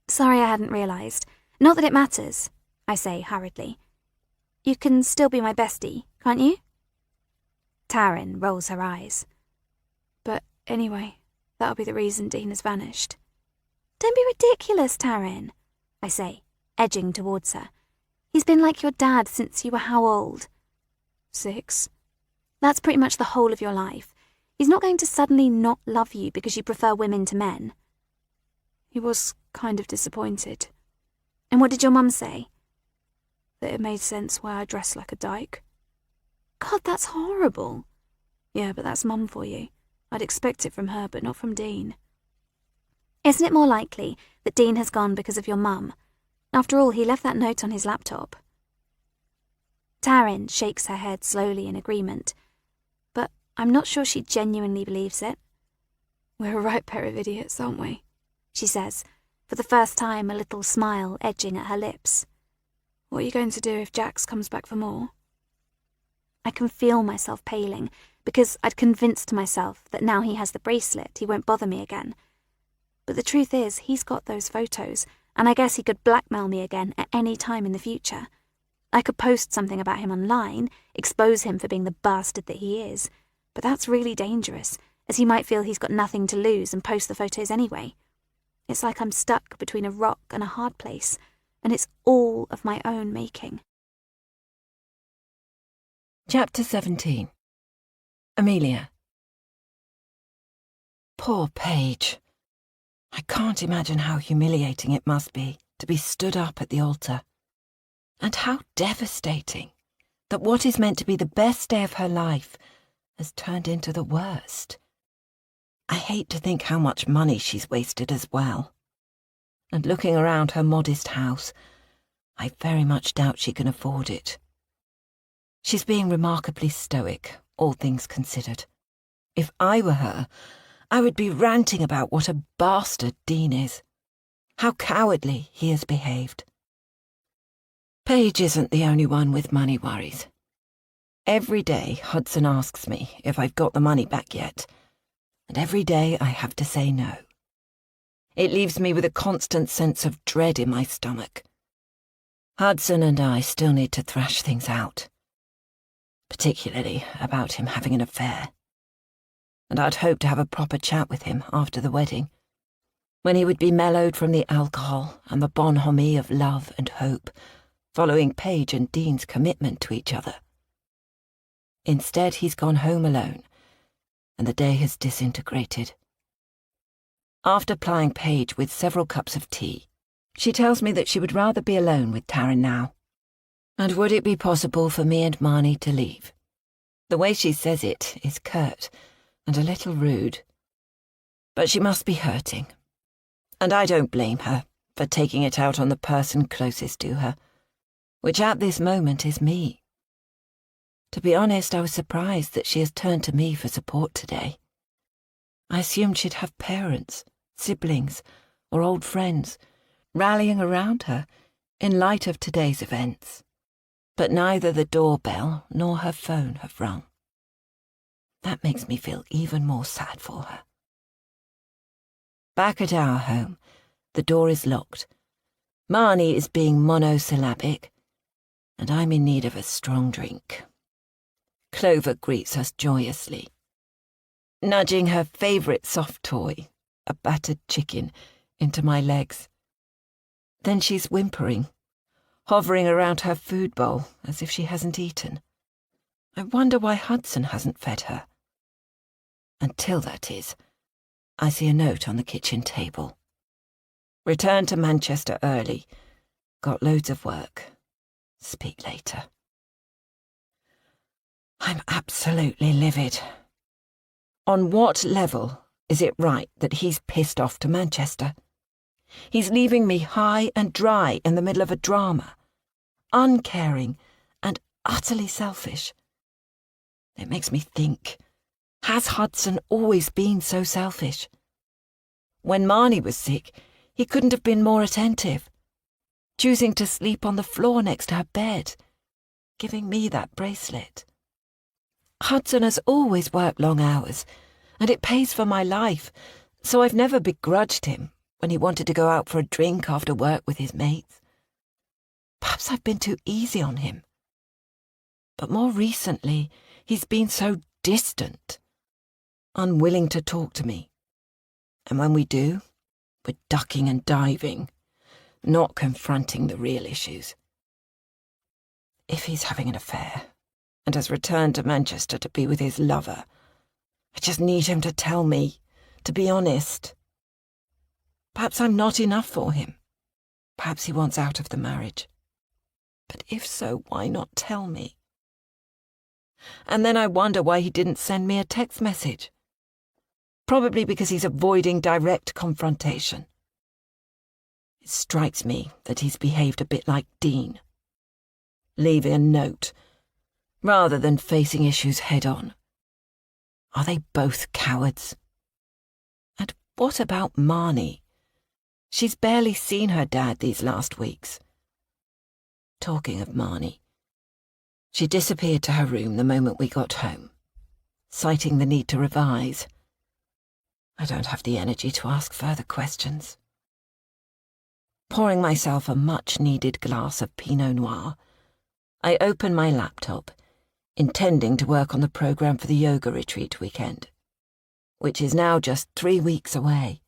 Speaker 1: Sorry I hadn't realised. Not that it matters, I say hurriedly. You can still be my bestie, can't you? Taryn rolls her eyes.
Speaker 3: But anyway, that'll be the reason Dean has vanished.
Speaker 1: Don't be ridiculous, Taryn, I say, edging towards her. He's been like your dad since you were how old?
Speaker 3: 6.
Speaker 1: That's pretty much the whole of your life. He's not going to suddenly not love you because you prefer women to men.
Speaker 3: He was kind of disappointed.
Speaker 1: And what did your mum say?
Speaker 3: That it made sense why I dressed like a dyke.
Speaker 1: God, that's horrible.
Speaker 3: Yeah, but that's Mum for you. I'd expect it from her, but not from Dean.
Speaker 1: Isn't it more likely that Dean has gone because of your mum? After all, he left that note on his laptop. Taryn shakes her head slowly in agreement, but I'm not sure she genuinely believes it.
Speaker 3: We're a right pair of idiots, aren't we?
Speaker 1: She says, for the first time a little smile edging at her lips.
Speaker 3: What are you going to do if Jax comes back for more?
Speaker 1: I can feel myself paling, because I'd convinced myself that now he has the bracelet, he won't bother me again. But the truth is, he's got those photos, and I guess he could blackmail me again at any time in the future. I could post something about him online, expose him for being the bastard that he is, but that's really dangerous, as he might feel he's got nothing to lose and post the photos anyway. It's like I'm stuck between a rock and a hard place, and it's all of my own making.
Speaker 2: Chapter 17. Amelia. Poor Paige. I can't imagine how humiliating it must be to be stood up at the altar. And how devastating that what is meant to be the best day of her life has turned into the worst. I hate to think how much money she's wasted as well. And looking around her modest house, I very much doubt she can afford it. She's being remarkably stoic, all things considered. If I were her, I would be ranting about what a bastard Dean is. How cowardly he has behaved. Paige isn't the only one with money worries. Every day Hudson asks me if I've got the money back yet, and every day I have to say no. It leaves me with a constant sense of dread in my stomach. Hudson and I still need to thrash things out, particularly about him having an affair. And I'd hoped to have a proper chat with him after the wedding, when he would be mellowed from the alcohol and the bonhomie of love and hope, following Paige and Dean's commitment to each other. Instead, he's gone home alone, and the day has disintegrated. After plying Paige with several cups of tea, she tells me that she would rather be alone with Taryn now. And would it be possible for me and Marnie to leave? The way she says it is curt and a little rude. But she must be hurting, and I don't blame her for taking it out on the person closest to her, which at this moment is me. To be honest, I was surprised that she has turned to me for support today. I assumed she'd have parents, siblings, or old friends rallying around her in light of today's events. But neither the doorbell nor her phone have rung. That makes me feel even more sad for her. Back at our home, the door is locked. Marnie is being monosyllabic, and I'm in need of a strong drink. Clover greets us joyously, nudging her favourite soft toy, a battered chicken, into my legs. Then she's whimpering, hovering around her food bowl as if she hasn't eaten. I wonder why Hudson hasn't fed her. Until, that is, I see a note on the kitchen table. Return to Manchester early. Got loads of work. Speak later. I'm absolutely livid. On what level is it right that he's pissed off to Manchester? He's leaving me high and dry in the middle of a drama, uncaring and utterly selfish. It makes me think, has Hudson always been so selfish? When Marnie was sick, he couldn't have been more attentive, choosing to sleep on the floor next to her bed, giving me that bracelet. Hudson has always worked long hours, and it pays for my life, so I've never begrudged him when he wanted to go out for a drink after work with his mates. Perhaps I've been too easy on him. But more recently, he's been so distant, unwilling to talk to me. And when we do, we're ducking and diving, not confronting the real issues. If he's having an affair and has returned to Manchester to be with his lover, I just need him to tell me, to be honest. Perhaps I'm not enough for him. Perhaps he wants out of the marriage. But if so, why not tell me? And then I wonder why he didn't send me a text message. Probably because he's avoiding direct confrontation. It strikes me that he's behaved a bit like Dean, leaving a note rather than facing issues head-on. Are they both cowards? And what about Marnie? She's barely seen her dad these last weeks. Talking of Marnie, she disappeared to her room the moment we got home, citing the need to revise. I don't have the energy to ask further questions. Pouring myself a much-needed glass of Pinot Noir, I open my laptop, intending to work on the programme for the yoga retreat weekend, which is now just 3 weeks away.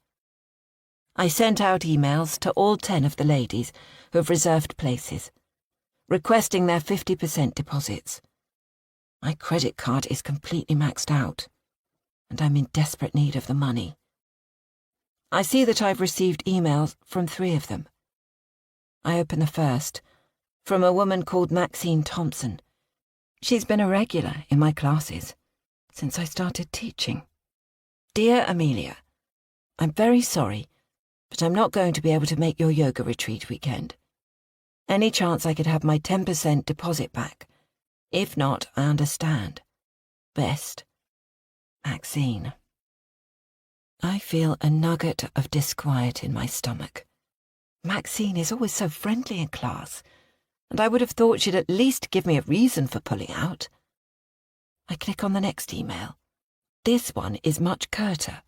Speaker 2: I sent out emails to all 10 of the ladies who have reserved places, requesting their 50% deposits. My credit card is completely maxed out, and I'm in desperate need of the money. I see that I've received emails from 3 of them. I open the first, from a woman called Maxine Thompson. She's been a regular in my classes since I started teaching. Dear Amelia, I'm very sorry, but I'm not going to be able to make your yoga retreat weekend. Any chance I could have my 10% deposit back? If not, I understand. Best, Maxine. I feel a nugget of disquiet in my stomach. Maxine is always so friendly in class, and I would have thought she'd at least give me a reason for pulling out. I click on the next email. This one is much curter.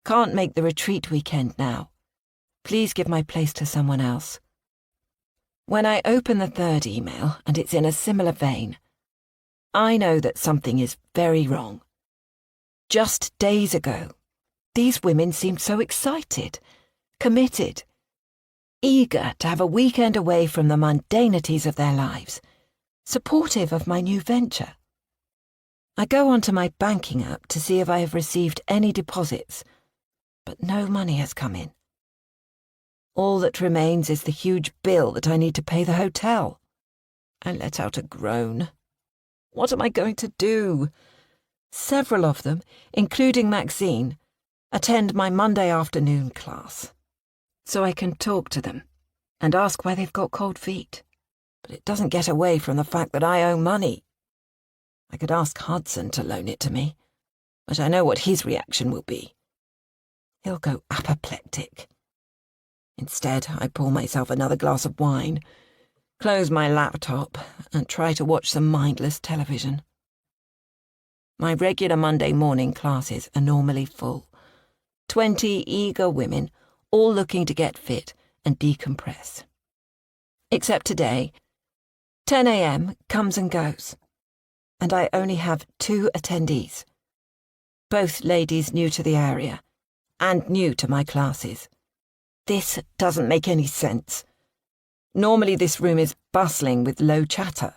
Speaker 2: Can't make the retreat weekend now. Please give my place to someone else. When I open the third email, and it's in a similar vein, I know that something is very wrong. Just days ago, these women seemed so excited, committed, eager to have a weekend away from the mundanities of their lives, supportive of my new venture. I go onto my banking app to see if I have received any deposits, but no money has come in. All that remains is the huge bill that I need to pay the hotel. I let out a groan. What am I going to do? Several of them, including Maxine, attend my Monday afternoon class, so I can talk to them and ask why they've got cold feet. But it doesn't get away from the fact that I owe money. I could ask Hudson to loan it to me, but I know what his reaction will be. He'll go apoplectic. Instead, I pour myself another glass of wine, close my laptop, and try to watch some mindless television. My regular Monday morning classes are normally full. 20 eager women, all looking to get fit and decompress. Except today, 10 a.m. comes and goes, and I only have 2 attendees. Both ladies new to the area, and new to my classes. This doesn't make any sense. Normally this room is bustling with low chatter.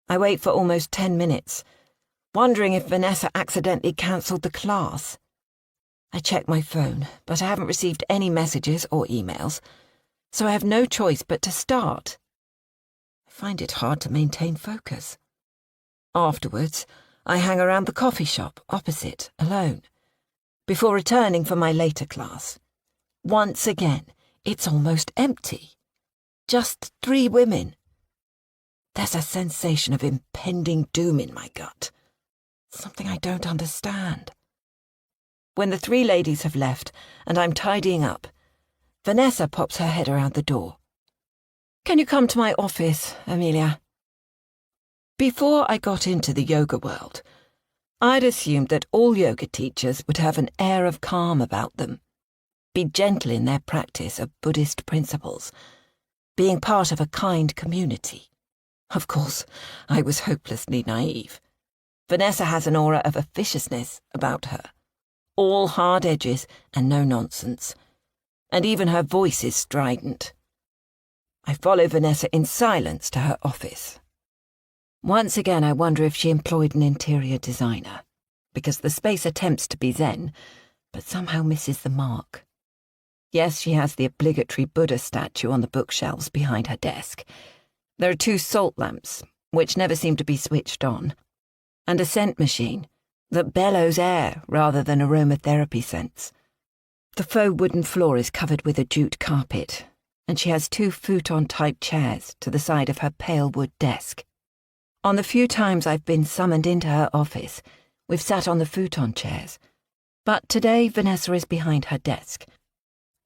Speaker 2: I wait for almost 10 minutes, wondering if Vanessa accidentally cancelled the class. I check my phone, but I haven't received any messages or emails, so I have no choice but to start. I find it hard to maintain focus. Afterwards, I hang around the coffee shop opposite, alone, before returning for my later class. Once again, it's almost empty. Just 3 women. There's a sensation of impending doom in my gut. Something I don't understand. When the 3 ladies have left and I'm tidying up, Vanessa pops her head around the door. "Can you come to my office, Amelia?" Before I got into the yoga world, I'd assumed that all yoga teachers would have an air of calm about them, be gentle in their practice of Buddhist principles, being part of a kind community. Of course, I was hopelessly naive. Vanessa has an aura of officiousness about her, all hard edges and no nonsense, and even her voice is strident. I follow Vanessa in silence to her office. Once again, I wonder if she employed an interior designer, because the space attempts to be zen, but somehow misses the mark. Yes, she has the obligatory Buddha statue on the bookshelves behind her desk. There are 2 salt lamps, which never seem to be switched on, and a scent machine that bellows air rather than aromatherapy scents. The faux wooden floor is covered with a jute carpet, and she has 2 futon-type chairs to the side of her pale wood desk. On the few times I've been summoned into her office, we've sat on the futon chairs, but today Vanessa is behind her desk,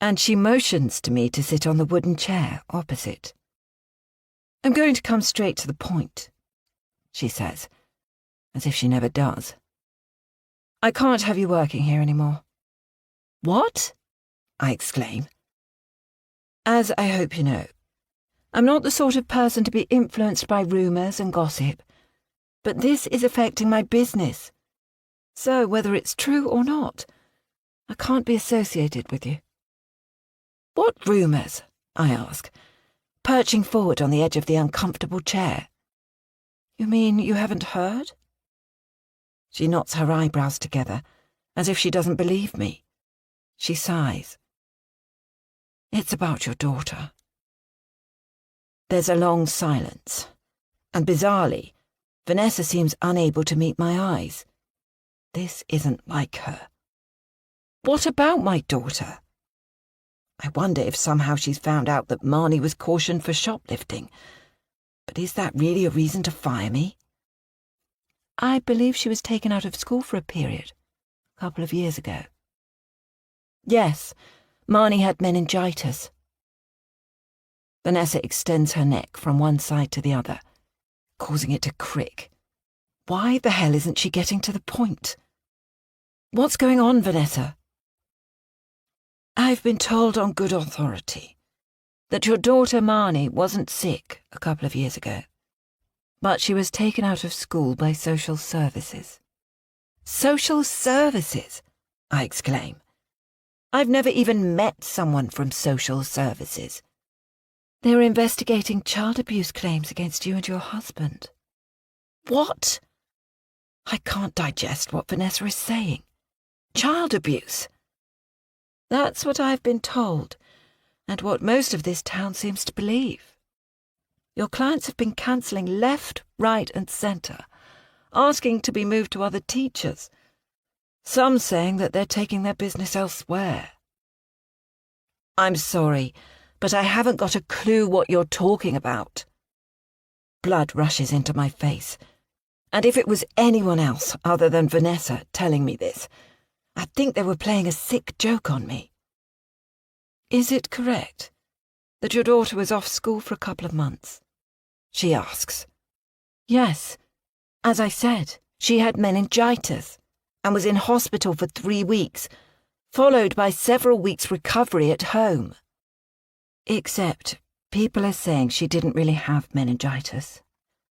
Speaker 2: and she motions to me to sit on the wooden chair opposite. "I'm going to come straight to the point," she says, as if she never does. "I can't have you working here anymore." "What?" I exclaim. As I hope you know, I'm not the sort of person to be influenced by rumours and gossip, but this is affecting my business. So, whether it's true or not, I can't be associated with you." "What rumours?" I ask, perching forward on the edge of the uncomfortable chair. "You mean you haven't heard?" She knots her eyebrows together, as if she doesn't believe me. She sighs. "It's about your daughter." There's a long silence, and bizarrely, Vanessa seems unable to meet my eyes. This isn't like her. "What about my daughter?" I wonder if somehow she's found out that Marnie was cautioned for shoplifting. But is that really a reason to fire me? "I believe she was taken out of school for a period, a couple of years ago." "Yes, Marnie had meningitis." Vanessa extends her neck from one side to the other, causing it to crick. Why the hell isn't she getting to the point? What's going on, Vanessa? I've been told on good authority that your daughter Marnie wasn't sick a couple of years ago, but she was taken out of school by social services. Social services? I exclaim. I've never even met someone from social services. They were investigating child abuse claims against you and your husband. What? I can't digest what Vanessa is saying. Child abuse? That's what I've been told, and what most of this town seems to believe. Your clients have been cancelling left, right and centre, asking to be moved to other teachers, some saying that they're taking their business elsewhere. I'm sorry, but I haven't got a clue what you're talking about. Blood rushes into my face, and if it was anyone else other than Vanessa telling me this, I'd think they were playing a sick joke on me. Is it correct that your daughter was off school for a couple of months? She asks. Yes. As I said, she had meningitis and was in hospital for 3 weeks, followed by several weeks' recovery at home. Except people are saying she didn't really have meningitis,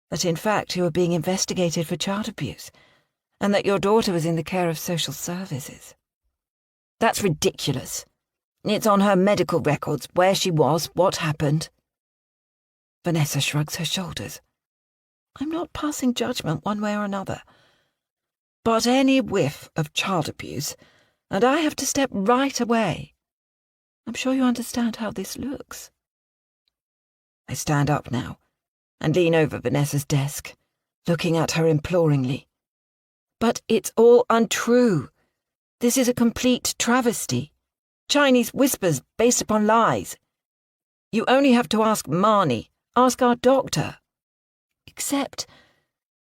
Speaker 2: that in fact you were being investigated for child abuse, and that your daughter was in the care of social services. That's ridiculous. It's on her medical records where she was, what happened. Vanessa shrugs her shoulders. I'm not passing judgment one way or another. But any whiff of child abuse, and I have to step right away. I'm sure you understand how this looks. I stand up now and lean over Vanessa's desk, looking at her imploringly. But it's all untrue. This is a complete travesty. Chinese whispers based upon lies. You only have to ask Marnie, ask our doctor. Except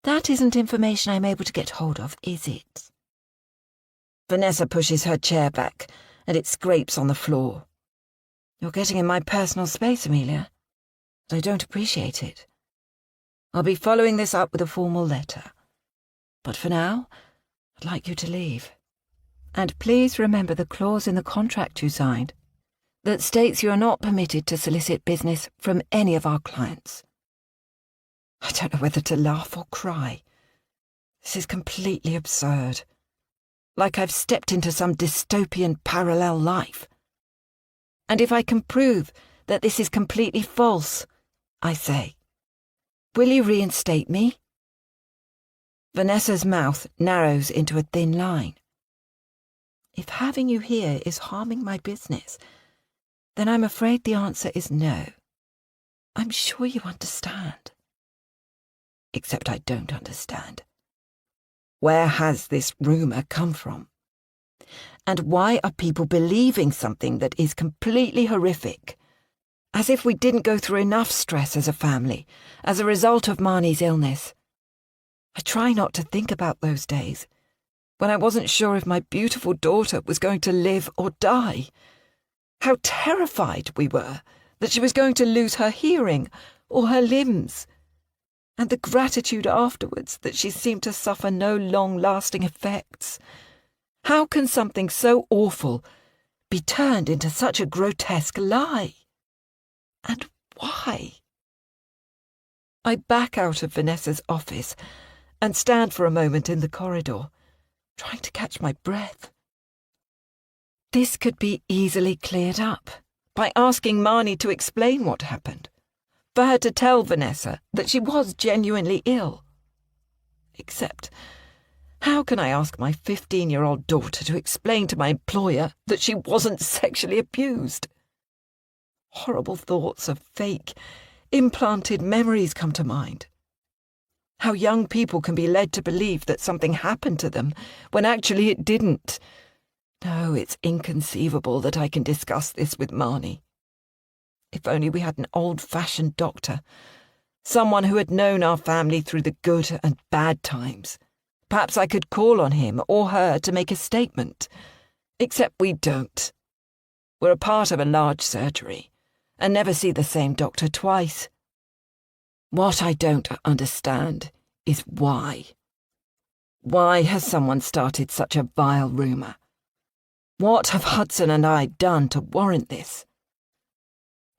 Speaker 2: that isn't information I'm able to get hold of, is it? Vanessa pushes her chair back, and it scrapes on the floor. You're getting in my personal space, Amelia, and I don't appreciate it. I'll be following this up with a formal letter. But for now, I'd like you to leave. And please remember the clause in the contract you signed that states you are not permitted to solicit business from any of our clients. I don't know whether to laugh or cry. This is completely absurd. Like I've stepped into some dystopian parallel life. And if I can prove that this is completely false, I say, will you reinstate me? Vanessa's mouth narrows into a thin line. If having you here is harming my business, then I'm afraid the answer is no. I'm sure you understand. Except I don't understand. Where has this rumour come from? And why are people believing something that is completely horrific? As if we didn't go through enough stress as a family as a result of Marnie's illness. I try not to think about those days, when I wasn't sure if my beautiful daughter was going to live or die. How terrified we were that she was going to lose her hearing or her limbs. And the gratitude afterwards that she seemed to suffer no long-lasting effects. How can something so awful be turned into such a grotesque lie? And why? I back out of Vanessa's office and stand for a moment in the corridor, trying to catch my breath. This could be easily cleared up by asking Marnie to explain what happened, for her to tell Vanessa that she was genuinely ill. Except, how can I ask my 15-year-old daughter to explain to my employer that she wasn't sexually abused? Horrible thoughts of fake, implanted memories come to mind. How young people can be led to believe that something happened to them when actually it didn't. No, it's inconceivable that I can discuss this with Marnie. If only we had an old-fashioned doctor, someone who had known our family through the good and bad times. Perhaps I could call on him or her to make a statement. Except we don't. We're a part of a large surgery and never see the same doctor twice. What I don't understand is why. Why has someone started such a vile rumour? What have Hudson and I done to warrant this?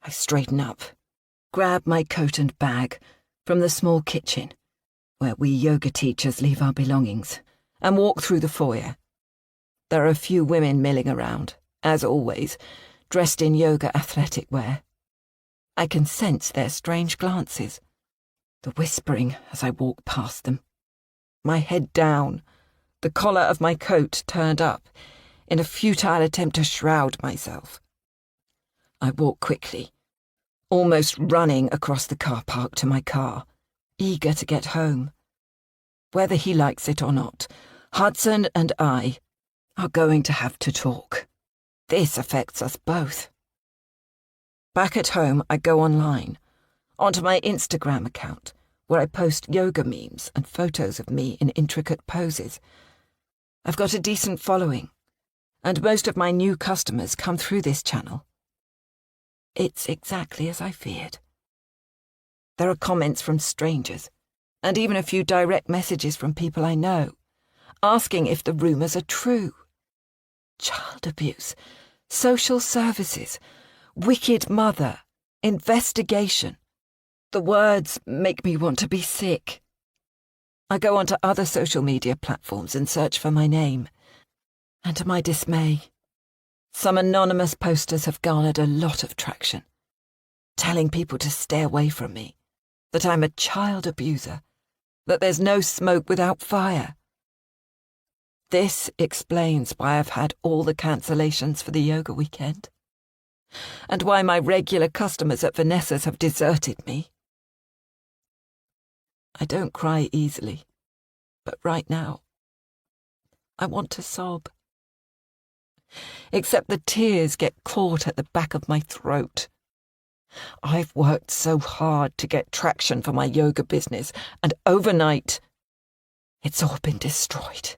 Speaker 2: I straighten up, grab my coat and bag from the small kitchen, where we yoga teachers leave our belongings, and walk through the foyer. There are a few women milling around, as always, dressed in yoga athletic wear. I can sense their strange glances, the whispering as I walk past them. My head down, the collar of my coat turned up, in a futile attempt to shroud myself. I walk quickly, almost running across the car park to my car, eager to get home. Whether he likes it or not, Hudson and I are going to have to talk. This affects us both. Back at home, I go online, onto my Instagram account, where I post yoga memes and photos of me in intricate poses. I've got a decent following, and most of my new customers come through this channel. It's exactly as I feared. There are comments from strangers, and even a few direct messages from people I know, asking if the rumours are true. Child abuse, social services, wicked mother, investigation. The words make me want to be sick. I go onto other social media platforms and search for my name. And to my dismay, some anonymous posters have garnered a lot of traction, telling people to stay away from me, that I'm a child abuser, that there's no smoke without fire. This explains why I've had all the cancellations for the yoga weekend, and why my regular customers at Vanessa's have deserted me. I don't cry easily, but right now, I want to sob. Except the tears get caught at the back of my throat. I've worked so hard to get traction for my yoga business, and overnight, it's all been destroyed.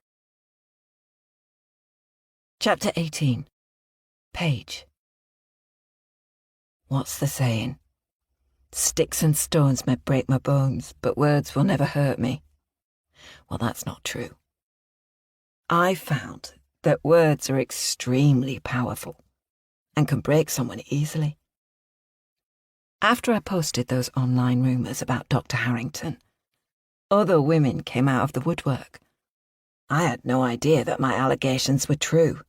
Speaker 2: Chapter 18. Paige. What's the saying? Sticks and stones may break my bones, but words will never hurt me. Well, that's not true. I found that words are extremely powerful and can break someone easily. After I posted those online rumours about Dr. Harrington, other women came out of the woodwork. I had no idea that my allegations were true,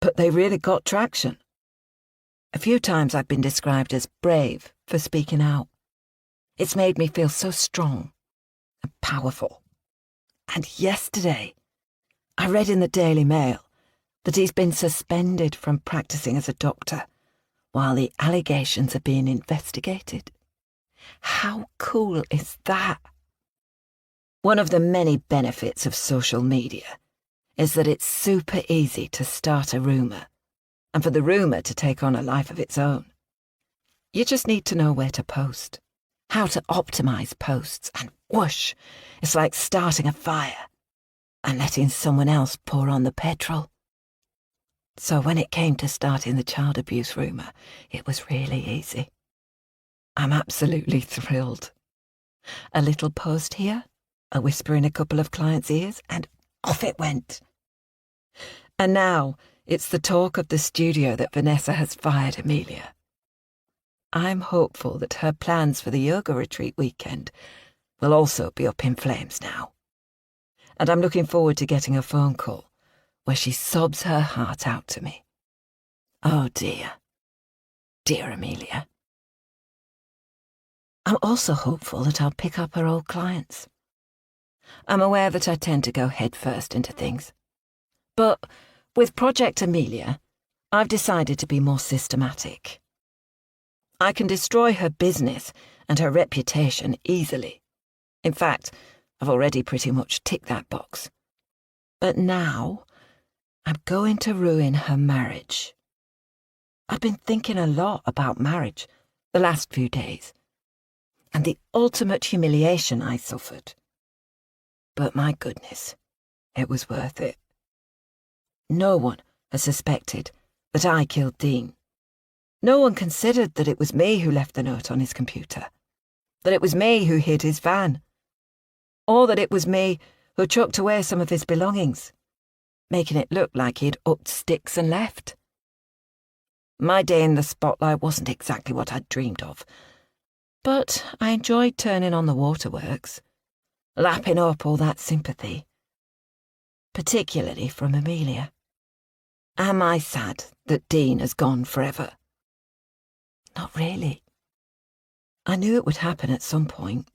Speaker 2: but they really got traction. A few times I've been described as brave for speaking out. It's made me feel so strong and powerful. And yesterday, I read in the Daily Mail that he's been suspended from practicing as a doctor while the allegations are being investigated. How cool is that? One of the many benefits of social media is that it's super easy to start a rumour, and for the rumour to take on a life of its own. You just need to know where to post, how to optimise posts, and whoosh, it's like starting a fire and letting someone else pour on the petrol. So when it came to starting the child abuse rumour, it was really easy. I'm absolutely thrilled. A little post here, a whisper in a couple of clients' ears, and off it went. And now it's the talk of the studio that Vanessa has fired Amelia. I'm hopeful that her plans for the yoga retreat weekend will also be up in flames now. And I'm looking forward to getting a phone call where she sobs her heart out to me. Oh dear, dear Amelia. I'm also hopeful that I'll pick up her old clients. I'm aware that I tend to go headfirst into things. But with Project Amelia, I've decided to be more systematic. I can destroy her business and her reputation easily. In fact, I've already pretty much ticked that box. But now, I'm going to ruin her marriage. I've been thinking a lot about marriage the last few days, and the ultimate humiliation I suffered. But my goodness, it was worth it. No one has suspected that I killed Dean. No one considered that it was me who left the note on his computer, that it was me who hid his van, or that it was me who chucked away some of his belongings, making it look like he'd upped sticks and left. My day in the spotlight wasn't exactly what I'd dreamed of, but I enjoyed turning on the waterworks, lapping up all that sympathy, particularly from Amelia. Am I sad that Dean has gone forever? Not really. I knew it would happen at some point,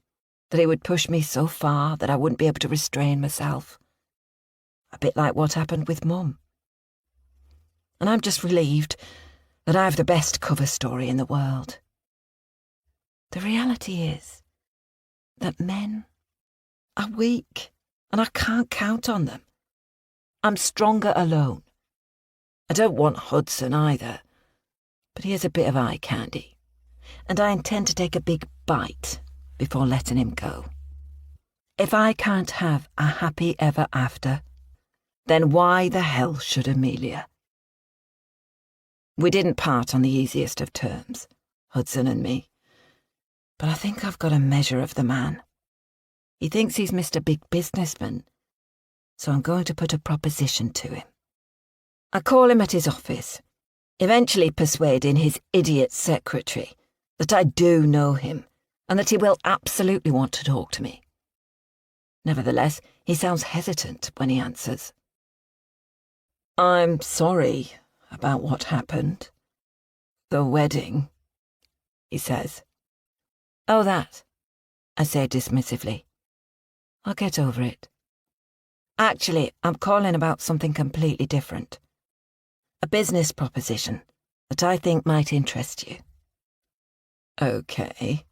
Speaker 2: that he would push me so far that I wouldn't be able to restrain myself. A bit like what happened with Mum. And I'm just relieved that I have the best cover story in the world. The reality is that men are weak, and I can't count on them. I'm stronger alone. I don't want Hudson either, but he is a bit of eye candy, and I intend to take a big bite before letting him go. If I can't have a happy ever after, then why the hell should Amelia? We didn't part on the easiest of terms, Hudson and me, but I think I've got a measure of the man. He thinks he's Mr. Big Businessman, so I'm going to put a proposition to him. I call him at his office, eventually persuading his idiot secretary that I do know him and that he will absolutely want to talk to me. Nevertheless, he sounds hesitant when he answers. I'm sorry about what happened. The wedding, he says. Oh, that, I say dismissively. I'll get over it. Actually, I'm calling about something completely different. A business proposition that I think might interest you. Okay.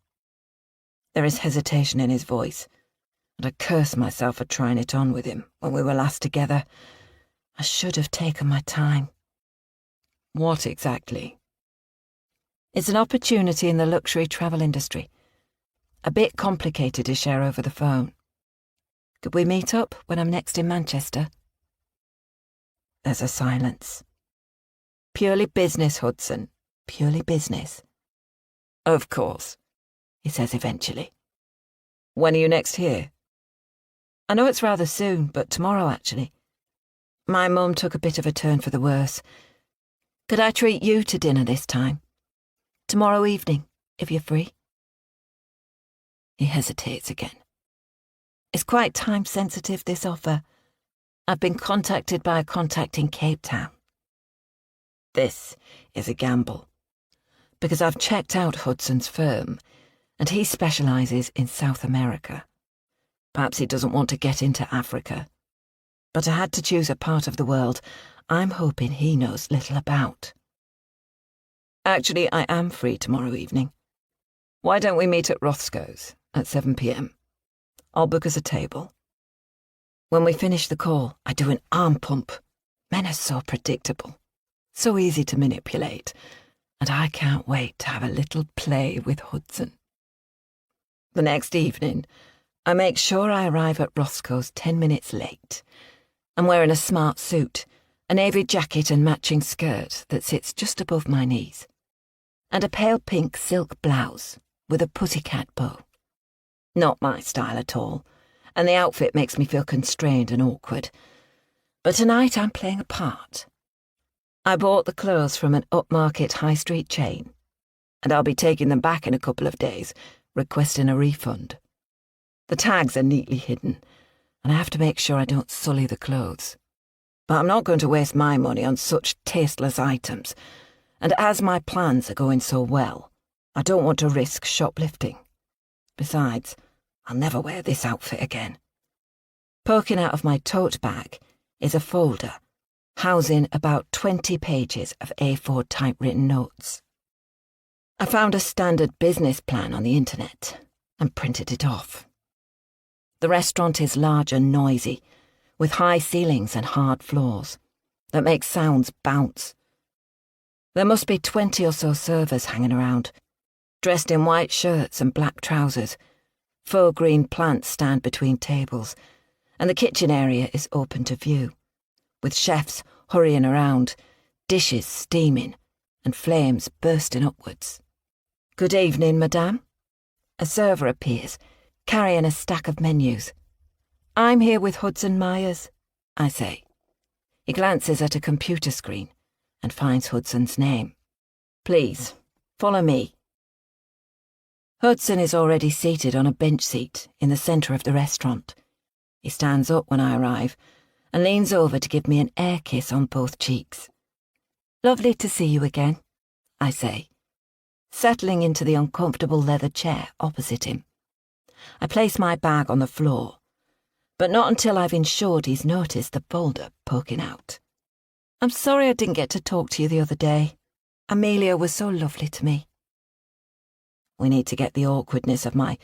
Speaker 2: There is hesitation in his voice, and I curse myself for trying it on with him when we were last together. I should have taken my time. What exactly? It's an opportunity in the luxury travel industry. A bit complicated to share over the phone. Could we meet up when I'm next in Manchester? There's a silence. Purely business, Hudson. Purely business. Of course, he says eventually. When are you next here? I know it's rather soon, but tomorrow actually. My mum took a bit of a turn for the worse. Could I treat you to dinner this time? Tomorrow evening, if you're free. He hesitates again. It's quite time-sensitive, this offer. I've been contacted by a contact in Cape Town. This is a gamble, because I've checked out Hudson's firm, and he specialises in South America. Perhaps he doesn't want to get into Africa, but I had to choose a part of the world I'm hoping he knows little about. Actually, I am free tomorrow evening. Why don't we meet at Rothsko's at 7 p.m? I'll book us a table. When we finish the call, I do an arm pump. Men are so predictable, so easy to manipulate, and I can't wait to have a little play with Hudson. The next evening, I make sure I arrive at Rothsko's 10 minutes late. I'm wearing a smart suit, a navy jacket and matching skirt that sits just above my knees, and a pale pink silk blouse with a pussycat bow. Not my style at all, and the outfit makes me feel constrained and awkward. But tonight I'm playing a part. I bought the clothes from an upmarket high street chain, and I'll be taking them back in a couple of days, requesting a refund. The tags are neatly hidden, and I have to make sure I don't sully the clothes. But I'm not going to waste my money on such tasteless items, and as my plans are going so well, I don't want to risk shoplifting. Besides, I'll never wear this outfit again. Poking out of my tote bag is a folder housing about 20 pages of A4 typewritten notes. I found a standard business plan on the internet and printed it off. The restaurant is large and noisy, with high ceilings and hard floors that make sounds bounce. There must be 20 or so servers hanging around, dressed in white shirts and black trousers. Faux green plants stand between tables, and the kitchen area is open to view, with chefs hurrying around, dishes steaming, and flames bursting upwards. Good evening, madame. A server appears, carrying a stack of menus. I'm here with Hudson Myers, I say. He glances at a computer screen and finds Hudson's name. Please, follow me. Hudson is already seated on a bench seat in the centre of the restaurant. He stands up when I arrive and leans over to give me an air kiss on both cheeks. Lovely to see you again, I say, settling into the uncomfortable leather chair opposite him. I place my bag on the floor, but not until I've ensured he's noticed the folder poking out. I'm sorry I didn't get to talk to you the other day. Amelia was so lovely to me. We need to get the awkwardness of my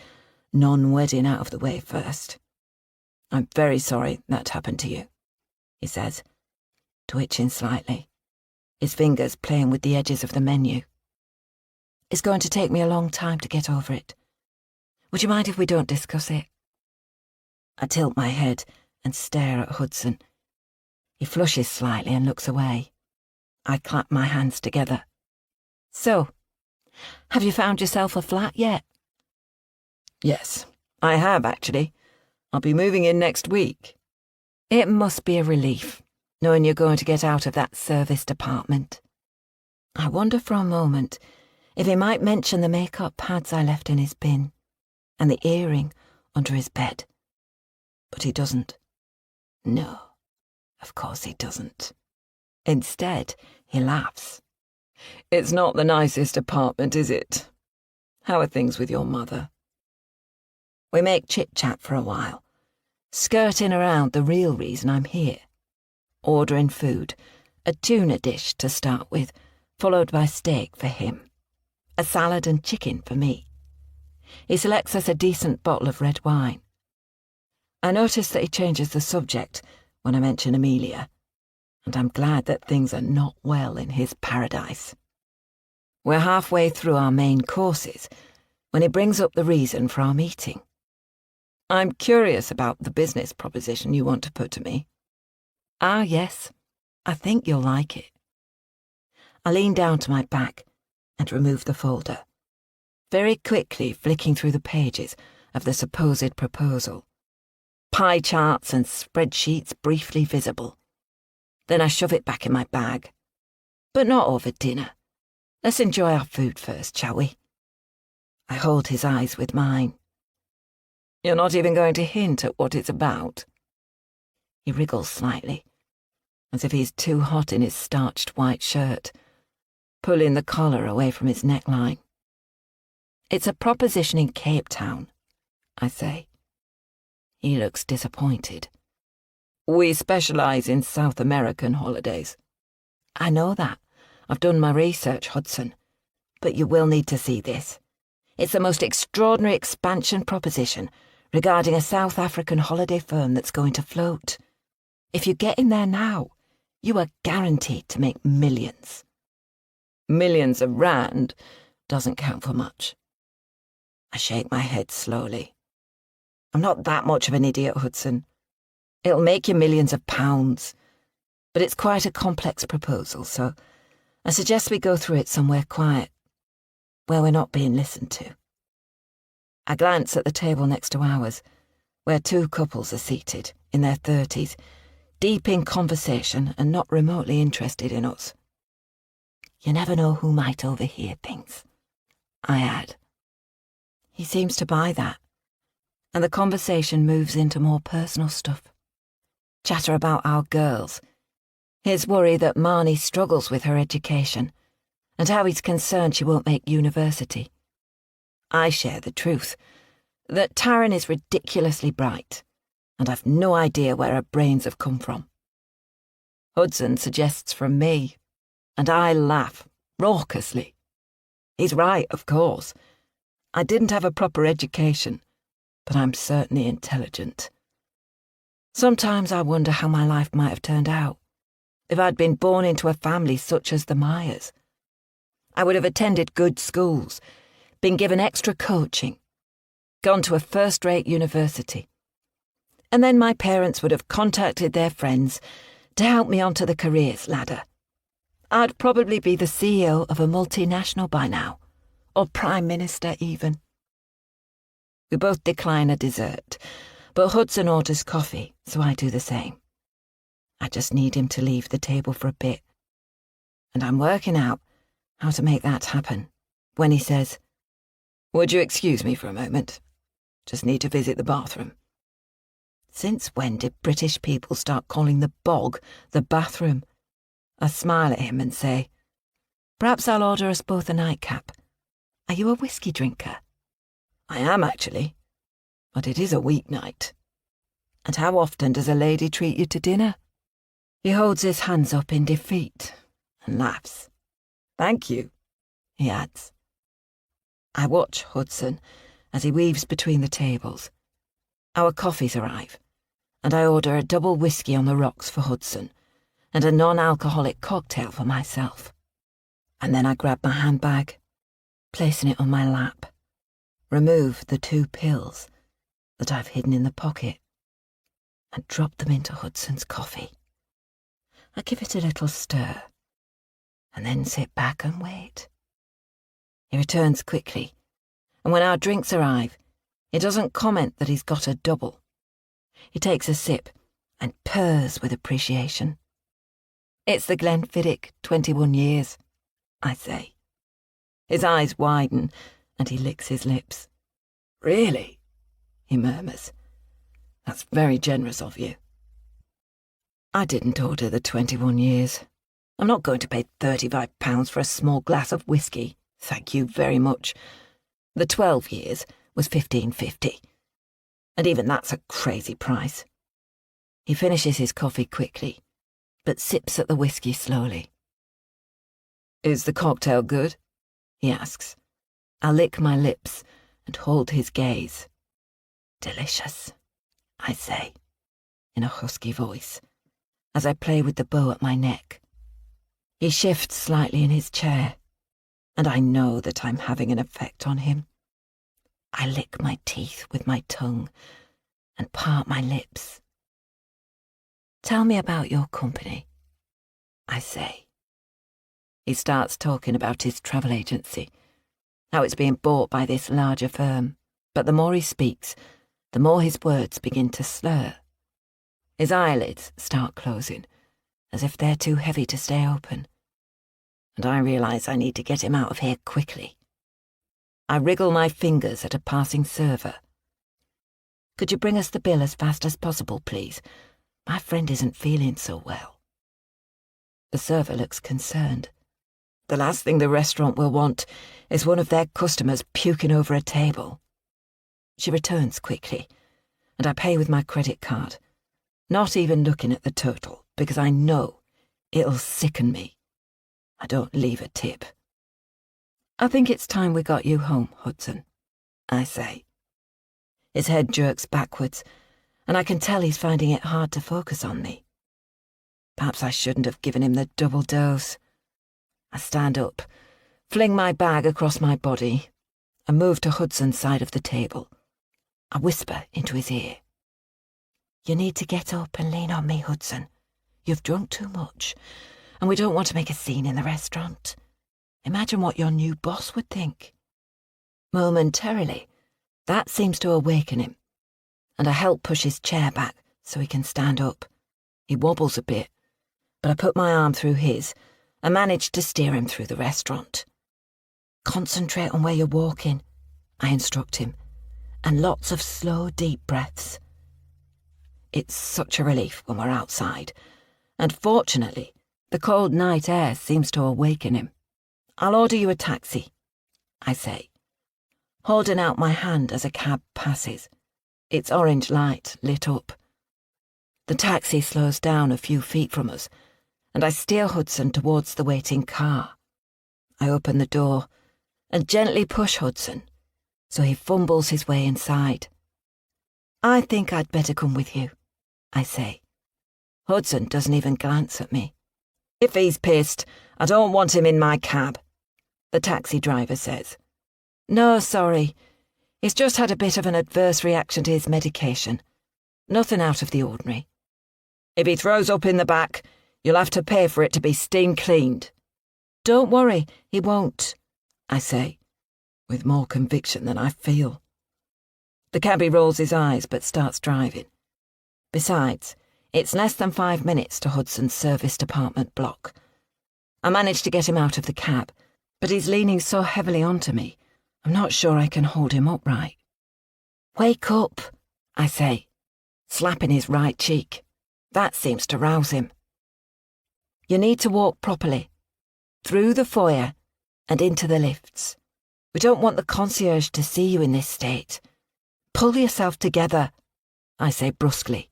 Speaker 2: non-wedding out of the way first. I'm very sorry that happened to you, he says, twitching slightly, his fingers playing with the edges of the menu. It's going to take me a long time to get over it. Would you mind if we don't discuss it? I tilt my head and stare at Hudson. He flushes slightly and looks away. I clap my hands together. So, have you found yourself a flat yet? Yes, I have actually. I'll be moving in next week. It must be a relief, knowing you're going to get out of that service department. I wonder for a moment if he might mention the makeup pads I left in his bin and the earring under his bed. But he doesn't. No, of course he doesn't. Instead, he laughs. It's not the nicest apartment, is it? How are things with your mother? We make chit-chat for a while, skirting around the real reason I'm here. Ordering food, a tuna dish to start with, followed by steak for him, a salad and chicken for me. He selects us a decent bottle of red wine. I notice that he changes the subject when I mention Amelia, and I'm glad that things are not well in his paradise. We're halfway through our main courses when he brings up the reason for our meeting. I'm curious about the business proposition you want to put to me. Ah, yes, I think you'll like it. I lean down to my back and remove the folder, very quickly flicking through the pages of the supposed proposal. Pie charts and spreadsheets briefly visible. Then I shove it back in my bag. But not over dinner. Let's enjoy our food first, shall we? I hold his eyes with mine. You're not even going to hint at what it's about? He wriggles slightly, as if he's too hot in his starched white shirt, pulling the collar away from his neckline. It's a proposition in Cape Town, I say. He looks disappointed. We specialise in South American holidays. I know that. I've done my research, Hudson. But you will need to see this. It's the most extraordinary expansion proposition regarding a South African holiday firm that's going to float. If you get in there now, you are guaranteed to make millions. Millions of rand doesn't count for much. I shake my head slowly. I'm not that much of an idiot, Hudson. It'll make you millions of pounds. But it's quite a complex proposal, so I suggest we go through it somewhere quiet, where we're not being listened to. I glance at the table next to ours, where two couples are seated, in their 30s, deep in conversation and not remotely interested in us. You never know who might overhear things, I add. He seems to buy that, and the conversation moves into more personal stuff. Chatter about our girls, his worry that Marnie struggles with her education, and how he's concerned she won't make university. I share the truth, that Taryn is ridiculously bright, and I've no idea where her brains have come from. Hudson suggests from me, and I laugh raucously. He's right, of course. I didn't have a proper education, but I'm certainly intelligent. Sometimes I wonder how my life might have turned out if I'd been born into a family such as the Myers. I would have attended good schools, been given extra coaching, gone to a first-rate university. And then my parents would have contacted their friends to help me onto the careers ladder. I'd probably be the CEO of a multinational by now, or Prime Minister even. We both decline a dessert, But Hudson orders coffee, so I do the same. I just need him to leave the table for a bit. And I'm working out how to make that happen when he says, "Would you excuse me for a moment? Just need to visit the bathroom." Since when did British people start calling the bog the bathroom? I smile at him and say, "Perhaps I'll order us both a nightcap. Are you a whiskey drinker?" "I am, actually. But it is a weeknight." "And how often does a lady treat you to dinner?" He holds his hands up in defeat and laughs. "Thank you," he adds. I watch Hudson as he weaves between the tables. Our coffees arrive, and I order a double whiskey on the rocks for Hudson and a non-alcoholic cocktail for myself. And then I grab my handbag, placing it on my lap, remove the 2 pills that I've hidden in the pocket, and drop them into Hudson's coffee. I give it a little stir, and then sit back and wait. He returns quickly, and when our drinks arrive, he doesn't comment that he's got a double. He takes a sip and purrs with appreciation. "It's the Glenfiddich 21 years, I say. His eyes widen, and he licks his lips. "Really?" he murmurs. "That's very generous of you." I didn't order the 21 years. I'm not going to pay £35 for a small glass of whiskey, thank you very much. The 12 years was $15.50. And even that's a crazy price. He finishes his coffee quickly, but sips at the whiskey slowly. "Is the cocktail good?" he asks. I lick my lips and hold his gaze. "Delicious," I say, in a husky voice, as I play with the bow at my neck. He shifts slightly in his chair, and I know that I'm having an effect on him. I lick my teeth with my tongue and part my lips. "Tell me about your company," I say. He starts talking about his travel agency, how it's being bought by this larger firm, but the more he speaks, the more his words begin to slur. His eyelids start closing, as if they're too heavy to stay open. And I realise I need to get him out of here quickly. I wriggle my fingers at a passing server. "Could you bring us the bill as fast as possible, please? My friend isn't feeling so well." The server looks concerned. The last thing the restaurant will want is one of their customers puking over a table. She returns quickly, and I pay with my credit card, not even looking at the total, because I know it'll sicken me. I don't leave a tip. "I think it's time we got you home, Hudson," I say. His head jerks backwards, and I can tell he's finding it hard to focus on me. Perhaps I shouldn't have given him the double dose. I stand up, fling my bag across my body, and move to Hudson's side of the table. I whisper into his ear. "You need to get up and lean on me, Hudson. You've drunk too much, and we don't want to make a scene in the restaurant. Imagine what your new boss would think." Momentarily, that seems to awaken him, and I help push his chair back so he can stand up. He wobbles a bit, but I put my arm through his and manage to steer him through the restaurant. "Concentrate on where you're walking," I instruct him, "and lots of slow, deep breaths." It's such a relief when we're outside, and fortunately, the cold night air seems to awaken him. "I'll order you a taxi," I say, holding out my hand as a cab passes, its orange light lit up. The taxi slows down a few feet from us, and I steer Hudson towards the waiting car. I open the door and gently push Hudson, so he fumbles his way inside. "I think I'd better come with you," I say. Hudson doesn't even glance at me. "If he's pissed, I don't want him in my cab," the taxi driver says. "No, sorry. He's just had a bit of an adverse reaction to his medication. Nothing out of the ordinary. If he throws up in the back, you'll have to pay for it to be steam cleaned." "Don't worry, he won't," I say, with more conviction than I feel. The cabbie rolls his eyes but starts driving. Besides, it's less than 5 minutes to Hudson's serviced apartment block. I manage to get him out of the cab, but he's leaning so heavily onto me, I'm not sure I can hold him upright. "Wake up," I say, slapping his right cheek. That seems to rouse him. "You need to walk properly, through the foyer and into the lifts. We don't want the concierge to see you in this state. Pull yourself together," I say brusquely.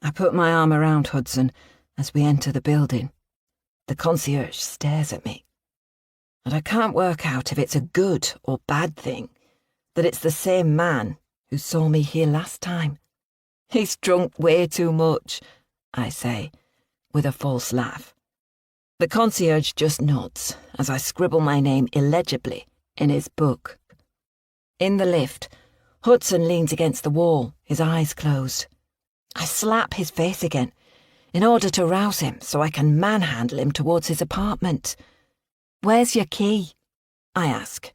Speaker 2: I put my arm around Hudson as we enter the building. The concierge stares at me, and I can't work out if it's a good or bad thing that it's the same man who saw me here last time. "He's drunk way too much," I say, with a false laugh. The concierge just nods as I scribble my name illegibly in his book. In the lift, Hudson leans against the wall, his eyes closed. I slap his face again, in order to rouse him so I can manhandle him towards his apartment. "Where's your key?" I ask.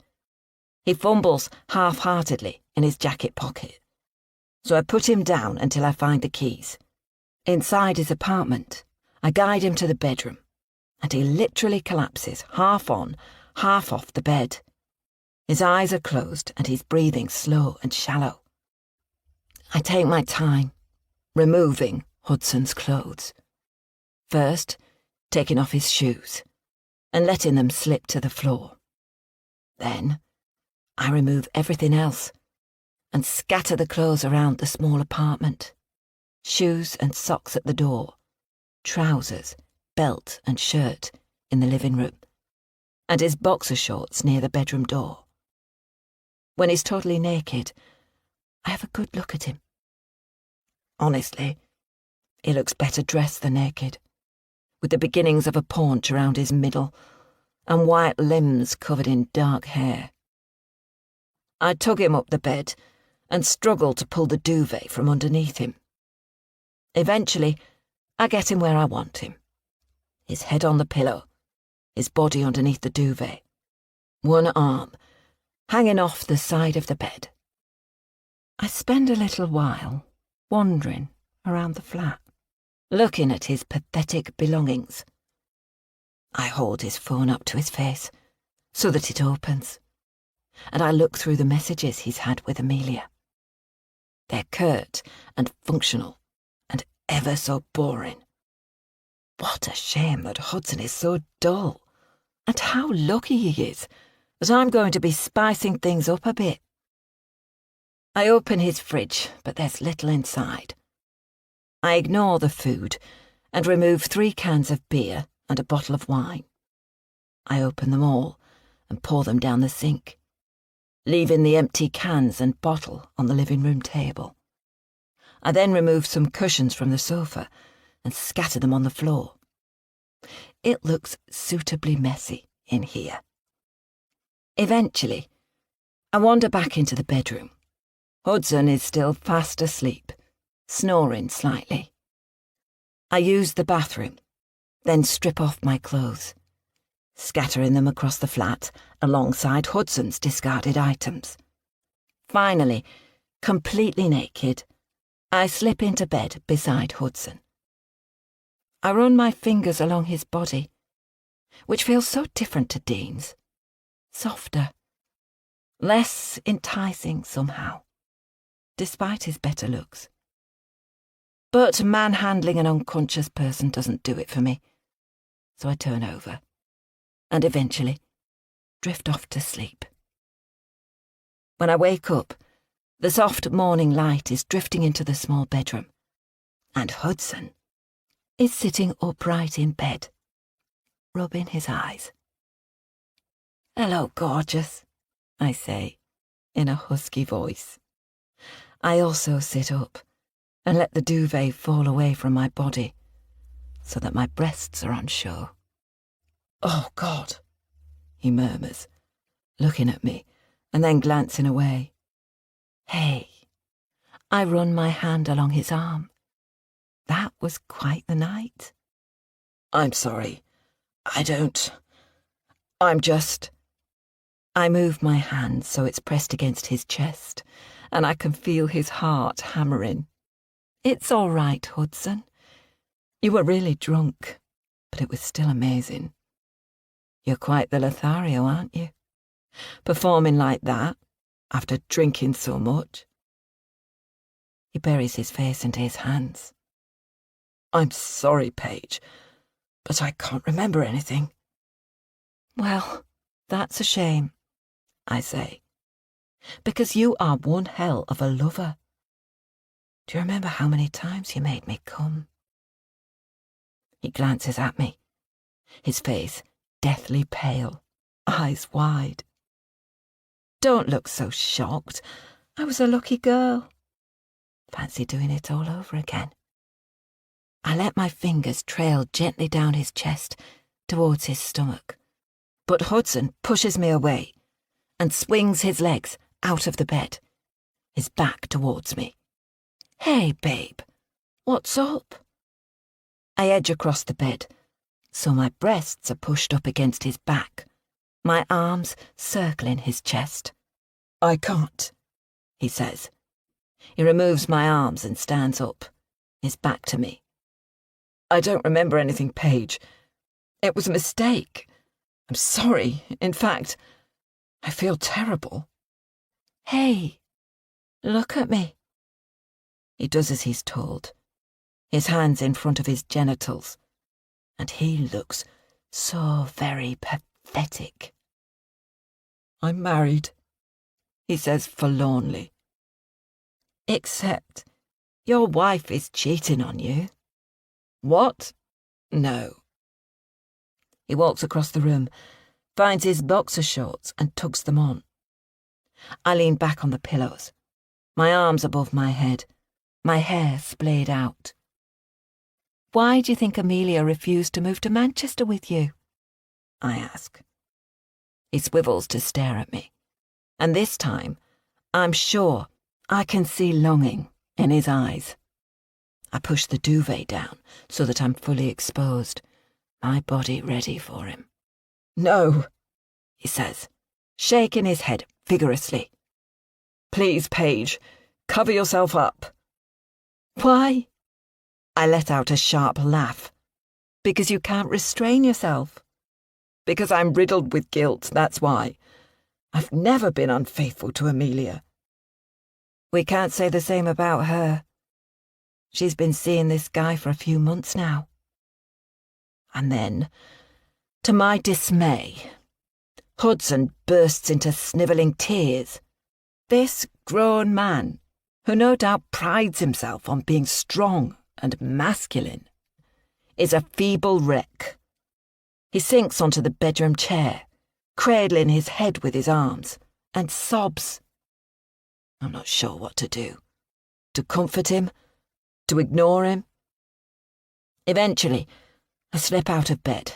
Speaker 2: He fumbles half-heartedly in his jacket pocket, so I put him down until I find the keys. Inside his apartment, I guide him to the bedroom, and he literally collapses half on, half off the bed. His eyes are closed and he's breathing slow and shallow. I take my time, removing Hudson's clothes. First, taking off his shoes and letting them slip to the floor. Then, I remove everything else and scatter the clothes around the small apartment. Shoes and socks at the door, trousers, belt and shirt in the living room, and his boxer shorts near the bedroom door. When he's totally naked, I have a good look at him. Honestly, he looks better dressed than naked, with the beginnings of a paunch around his middle and white limbs covered in dark hair. I tug him up the bed and struggle to pull the duvet from underneath him. Eventually, I get him where I want him. His head on the pillow, his body underneath the duvet, one arm hanging off the side of the bed. I spend a little while wandering around the flat, looking at his pathetic belongings. I hold his phone up to his face so that it opens, and I look through the messages he's had with Amelia. They're curt and functional and ever so boring. What a shame that Hudson is so dull, and how lucky he is that I'm going to be spicing things up a bit. I open his fridge, but there's little inside. I ignore the food and remove 3 cans of beer and a bottle of wine. I open them all and pour them down the sink, leaving the empty cans and bottle on the living room table. I then remove some cushions from the sofa and scatter them on the floor. It looks suitably messy in here. Eventually, I wander back into the bedroom. Hudson is still fast asleep, snoring slightly. I use the bathroom, then strip off my clothes, scattering them across the flat alongside Hudson's discarded items. Finally, completely naked, I slip into bed beside Hudson. I run my fingers along his body, which feels so different to Dean's. Softer, less enticing somehow, despite his better looks. But manhandling an unconscious person doesn't do it for me, so I turn over and eventually drift off to sleep. When I wake up, the soft morning light is drifting into the small bedroom, and Hudson is sitting upright in bed, rubbing his eyes. "Hello, gorgeous," I say, in a husky voice. I also sit up and let the duvet fall away from my body so that my breasts are on show. "Oh, God," he murmurs, looking at me and then glancing away. "Hey," I run my hand along his arm. "That was quite the night." "I'm sorry. I'm just..." I move my hand so it's pressed against his chest and I can feel his heart hammering. It's all right, Hudson. You were really drunk, but it was still amazing. You're quite the Lothario, aren't you? Performing like that, after drinking so much. He buries his face into his hands. I'm sorry, Paige, but I can't remember anything. Well, that's a shame, I say, because you are one hell of a lover. Do you remember how many times you made me come? He glances at me, his face deathly pale, eyes wide. Don't look so shocked. I was a lucky girl. Fancy doing it all over again. I let my fingers trail gently down his chest towards his stomach, but Hudson pushes me away and swings his legs out of the bed, his back towards me. Hey, babe, what's up? I edge across the bed, so my breasts are pushed up against his back, my arms circling his chest. I can't, he says. He removes my arms and stands up, his back to me. I don't remember anything, Paige. It was a mistake. I'm sorry. In fact, I feel terrible. Hey, look at me. He does as he's told, his hands in front of his genitals, and he looks so very pathetic. I'm married, he says forlornly. Except your wife is cheating on you. What? No. He walks across the room, finds his boxer shorts and tugs them on. I lean back on the pillows, my arms above my head, my hair splayed out. Why do you think Amelia refused to move to Manchester with you? I ask. He swivels to stare at me, and this time, I'm sure I can see longing in his eyes. I push the duvet down so that I'm fully exposed, my body ready for him. No, he says, shaking his head vigorously. Please, Paige, cover yourself up. Why? I let out a sharp laugh. Because you can't restrain yourself. Because I'm riddled with guilt, that's why. I've never been unfaithful to Amelia. We can't say the same about her. She's been seeing this guy for a few months now. And then, to my dismay, Hudson bursts into snivelling tears. This grown man, who no doubt prides himself on being strong and masculine, is a feeble wreck. He sinks onto the bedroom chair, cradling his head with his arms, and sobs. I'm not sure what to do. To comfort him? To ignore him? Eventually, I slip out of bed,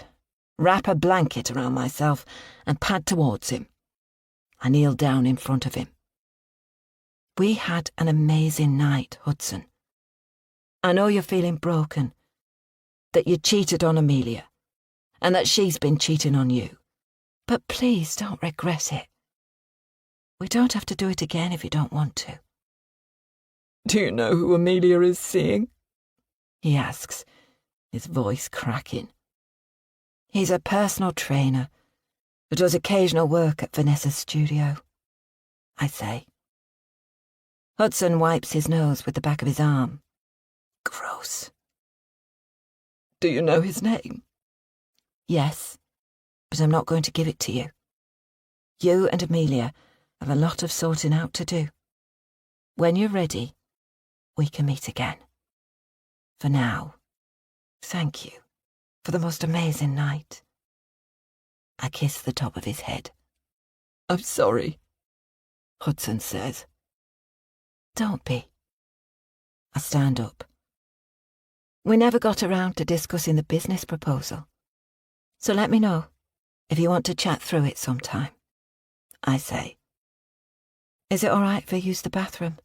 Speaker 2: wrap a blanket around myself, and pad towards him. I kneel down in front of him. We had an amazing night, Hudson. I know you're feeling broken, that you cheated on Amelia, and that she's been cheating on you. But please don't regret it. We don't have to do it again if you don't want to. Do you know who Amelia is seeing? He asks, his voice cracking. He's a personal trainer who does occasional work at Vanessa's studio, I say. Hudson wipes his nose with the back of his arm. Gross. Do you know his name? Yes, but I'm not going to give it to you. You and Amelia have a lot of sorting out to do. When you're ready, we can meet again. For now, thank you for the most amazing night. I kiss the top of his head. I'm sorry, Hudson says. Don't be. I stand up. We never got around to discussing the business proposal, so let me know if you want to chat through it sometime, I say. Is it all right if I use the bathroom?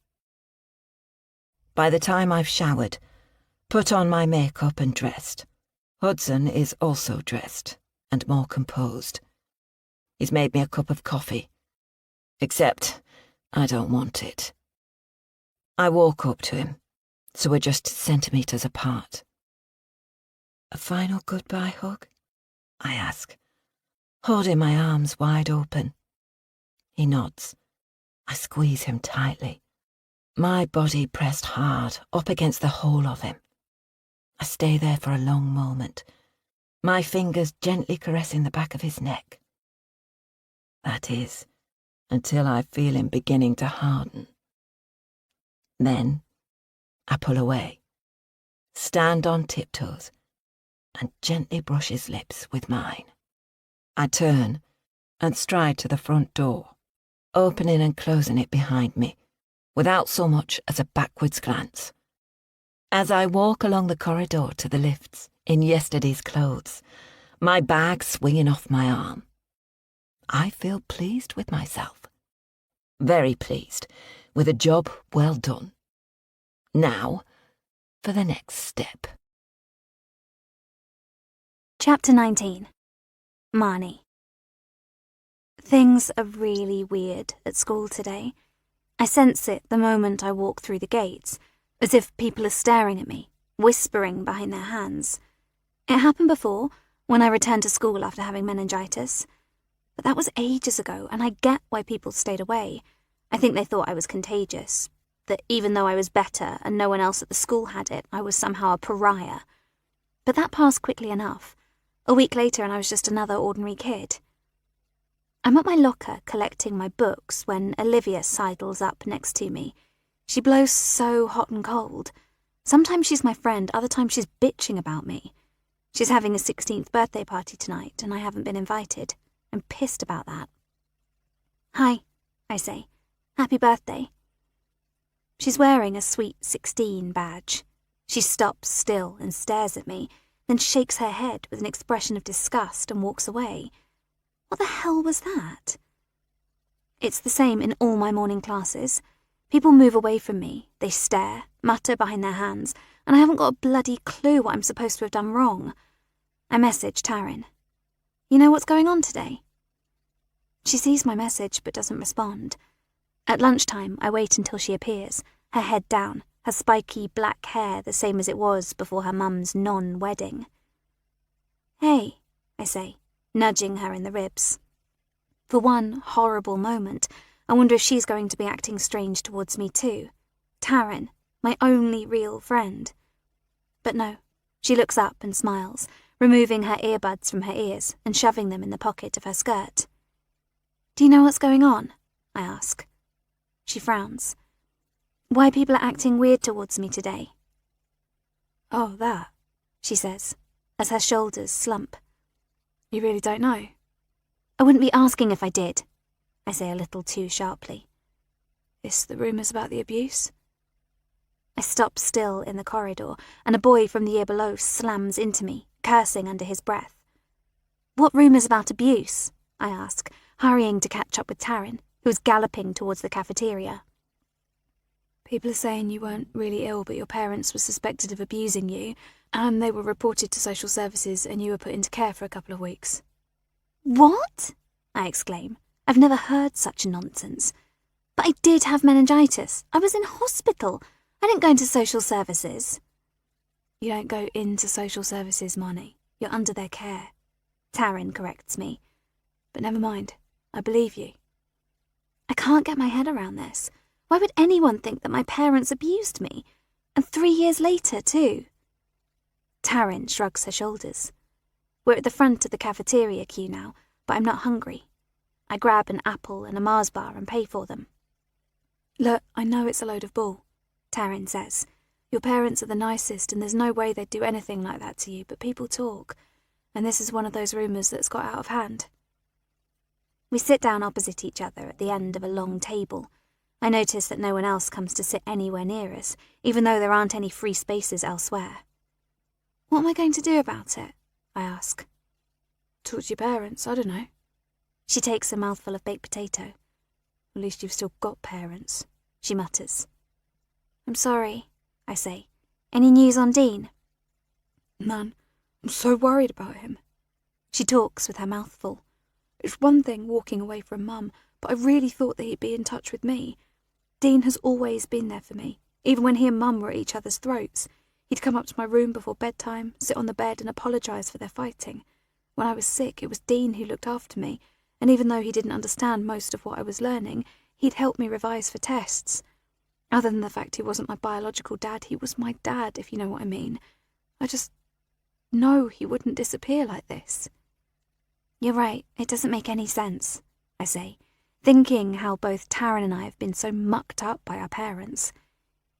Speaker 2: By the time I've showered, put on my makeup and dressed, Hudson is also dressed and more composed. He's made me a cup of coffee, except I don't want it. I walk up to him, so we're just centimetres apart. A final goodbye hug? I ask, holding my arms wide open. He nods. I squeeze him tightly, my body pressed hard up against the whole of him. I stay there for a long moment, my fingers gently caressing the back of his neck. That is, until I feel him beginning to harden. Then I pull away, stand on tiptoes, and gently brush his lips with mine. I turn and stride to the front door, opening and closing it behind me, without so much as a backwards glance. As I walk along the corridor to the lifts in yesterday's clothes, my bag swinging off my arm, I feel pleased with myself. Very pleased, with a job well done. Now, for the next step.
Speaker 1: Chapter 19. Marnie. Things are really weird at school today. I sense it the moment I walk through the gates, as if people are staring at me, whispering behind their hands. It happened before, when I returned to school after having meningitis. But that was ages ago, and I get why people stayed away. I think they thought I was contagious, that even though I was better and no one else at the school had it, I was somehow a pariah. But that passed quickly enough. A week later and I was just another ordinary kid. I'm at my locker collecting my books when Olivia sidles up next to me. She blows so hot and cold. Sometimes she's my friend, other times she's bitching about me. She's having a 16th birthday party tonight and I haven't been invited. I'm pissed about that. Hi, I say. Happy birthday. She's wearing a sweet 16 badge. She stops still and stares at me, then shakes her head with an expression of disgust and walks away. What the hell was that? It's the same in all my morning classes. People move away from me, they stare, mutter behind their hands, and I haven't got a bloody clue what I'm supposed to have done wrong. I message Taryn. You know what's going on today? She sees my message but doesn't respond. At lunchtime, I wait until she appears, her head down, her spiky black hair the same as it was before her mum's non-wedding. Hey, I say, nudging her in the ribs. For one horrible moment, I wonder if she's going to be acting strange towards me too. Taryn, my only real friend. But no, she looks up and smiles, removing her earbuds from her ears and shoving them in the pocket of her skirt. Do you know what's going on? I ask. She frowns. Why people are acting weird towards me today? Oh, that, she says, as her shoulders slump. You really don't know? I wouldn't be asking if I did, I say a little too sharply. It's the rumours about the abuse? I stop still in the corridor, and a boy from the year below slams into me, cursing under his breath. What rumours about abuse? I ask, hurrying to catch up with Taryn, who's galloping towards the cafeteria. People are saying you weren't really ill, but your parents were suspected of abusing you, and they were reported to social services and you were put into care for a couple of weeks. What? I exclaim. I've never heard such nonsense. But I did have meningitis. I was in hospital. I didn't go into social services. You don't go into social services, Marnie. You're under their care. Taryn corrects me. But never mind. I believe you. I can't get my head around this. Why would anyone think that my parents abused me? And 3 years later, too. Taryn shrugs her shoulders. We're at the front of the cafeteria queue now, but I'm not hungry. I grab an apple and a Mars bar and pay for them. Look, I know it's a load of bull, Taryn says. Your parents are the nicest and there's no way they'd do anything like that to you, but people talk. And this is one of those rumours that's got out of hand. We sit down opposite each other at the end of a long table. I notice that no one else comes to sit anywhere near us, even though there aren't any free spaces elsewhere. What am I going to do about it? I ask. Talk to your parents, I don't know. She takes a mouthful of baked potato. At least you've still got parents, she mutters. I'm sorry, I say. Any news on Dean? None. I'm so worried about him. She talks with her mouth full. It's one thing walking away from Mum, but I really thought that he'd be in touch with me. Dean has always been there for me,
Speaker 3: Even when he and Mum were at each other's throats, he'd come up to my room before bedtime, sit on the bed and apologise for their fighting. When I was sick, it was Dean who looked after me, and even though he didn't understand most of what I was learning, he'd help me revise for tests. Other than the fact he wasn't my biological dad, he was my dad, if you know what I mean. I just know he wouldn't disappear like this.
Speaker 1: You're right, it doesn't make any sense, I say, thinking how both Taryn and I have been so mucked up by our parents.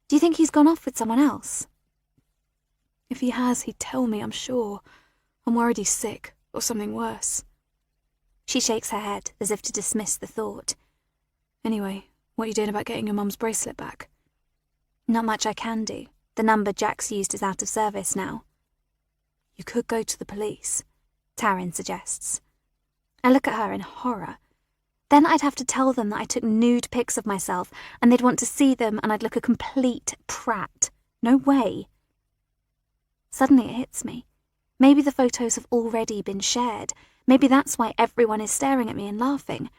Speaker 1: Do you think he's gone off with someone else?
Speaker 3: If he has, he'd tell me, I'm sure. I'm worried he's sick, or something worse.
Speaker 1: She shakes her head, as if to dismiss the thought.
Speaker 3: Anyway, what are you doing about getting your mum's bracelet back?
Speaker 1: Not much I can do. The number Jack's used is out of service now.
Speaker 3: You could go to the police,
Speaker 1: Taryn suggests. I look at her in horror. Then I'd have to tell them that I took nude pics of myself, and they'd want to see them, and I'd look a complete prat. No way. Suddenly it hits me. Maybe the photos have already been shared. Maybe that's why everyone is staring at me and laughing.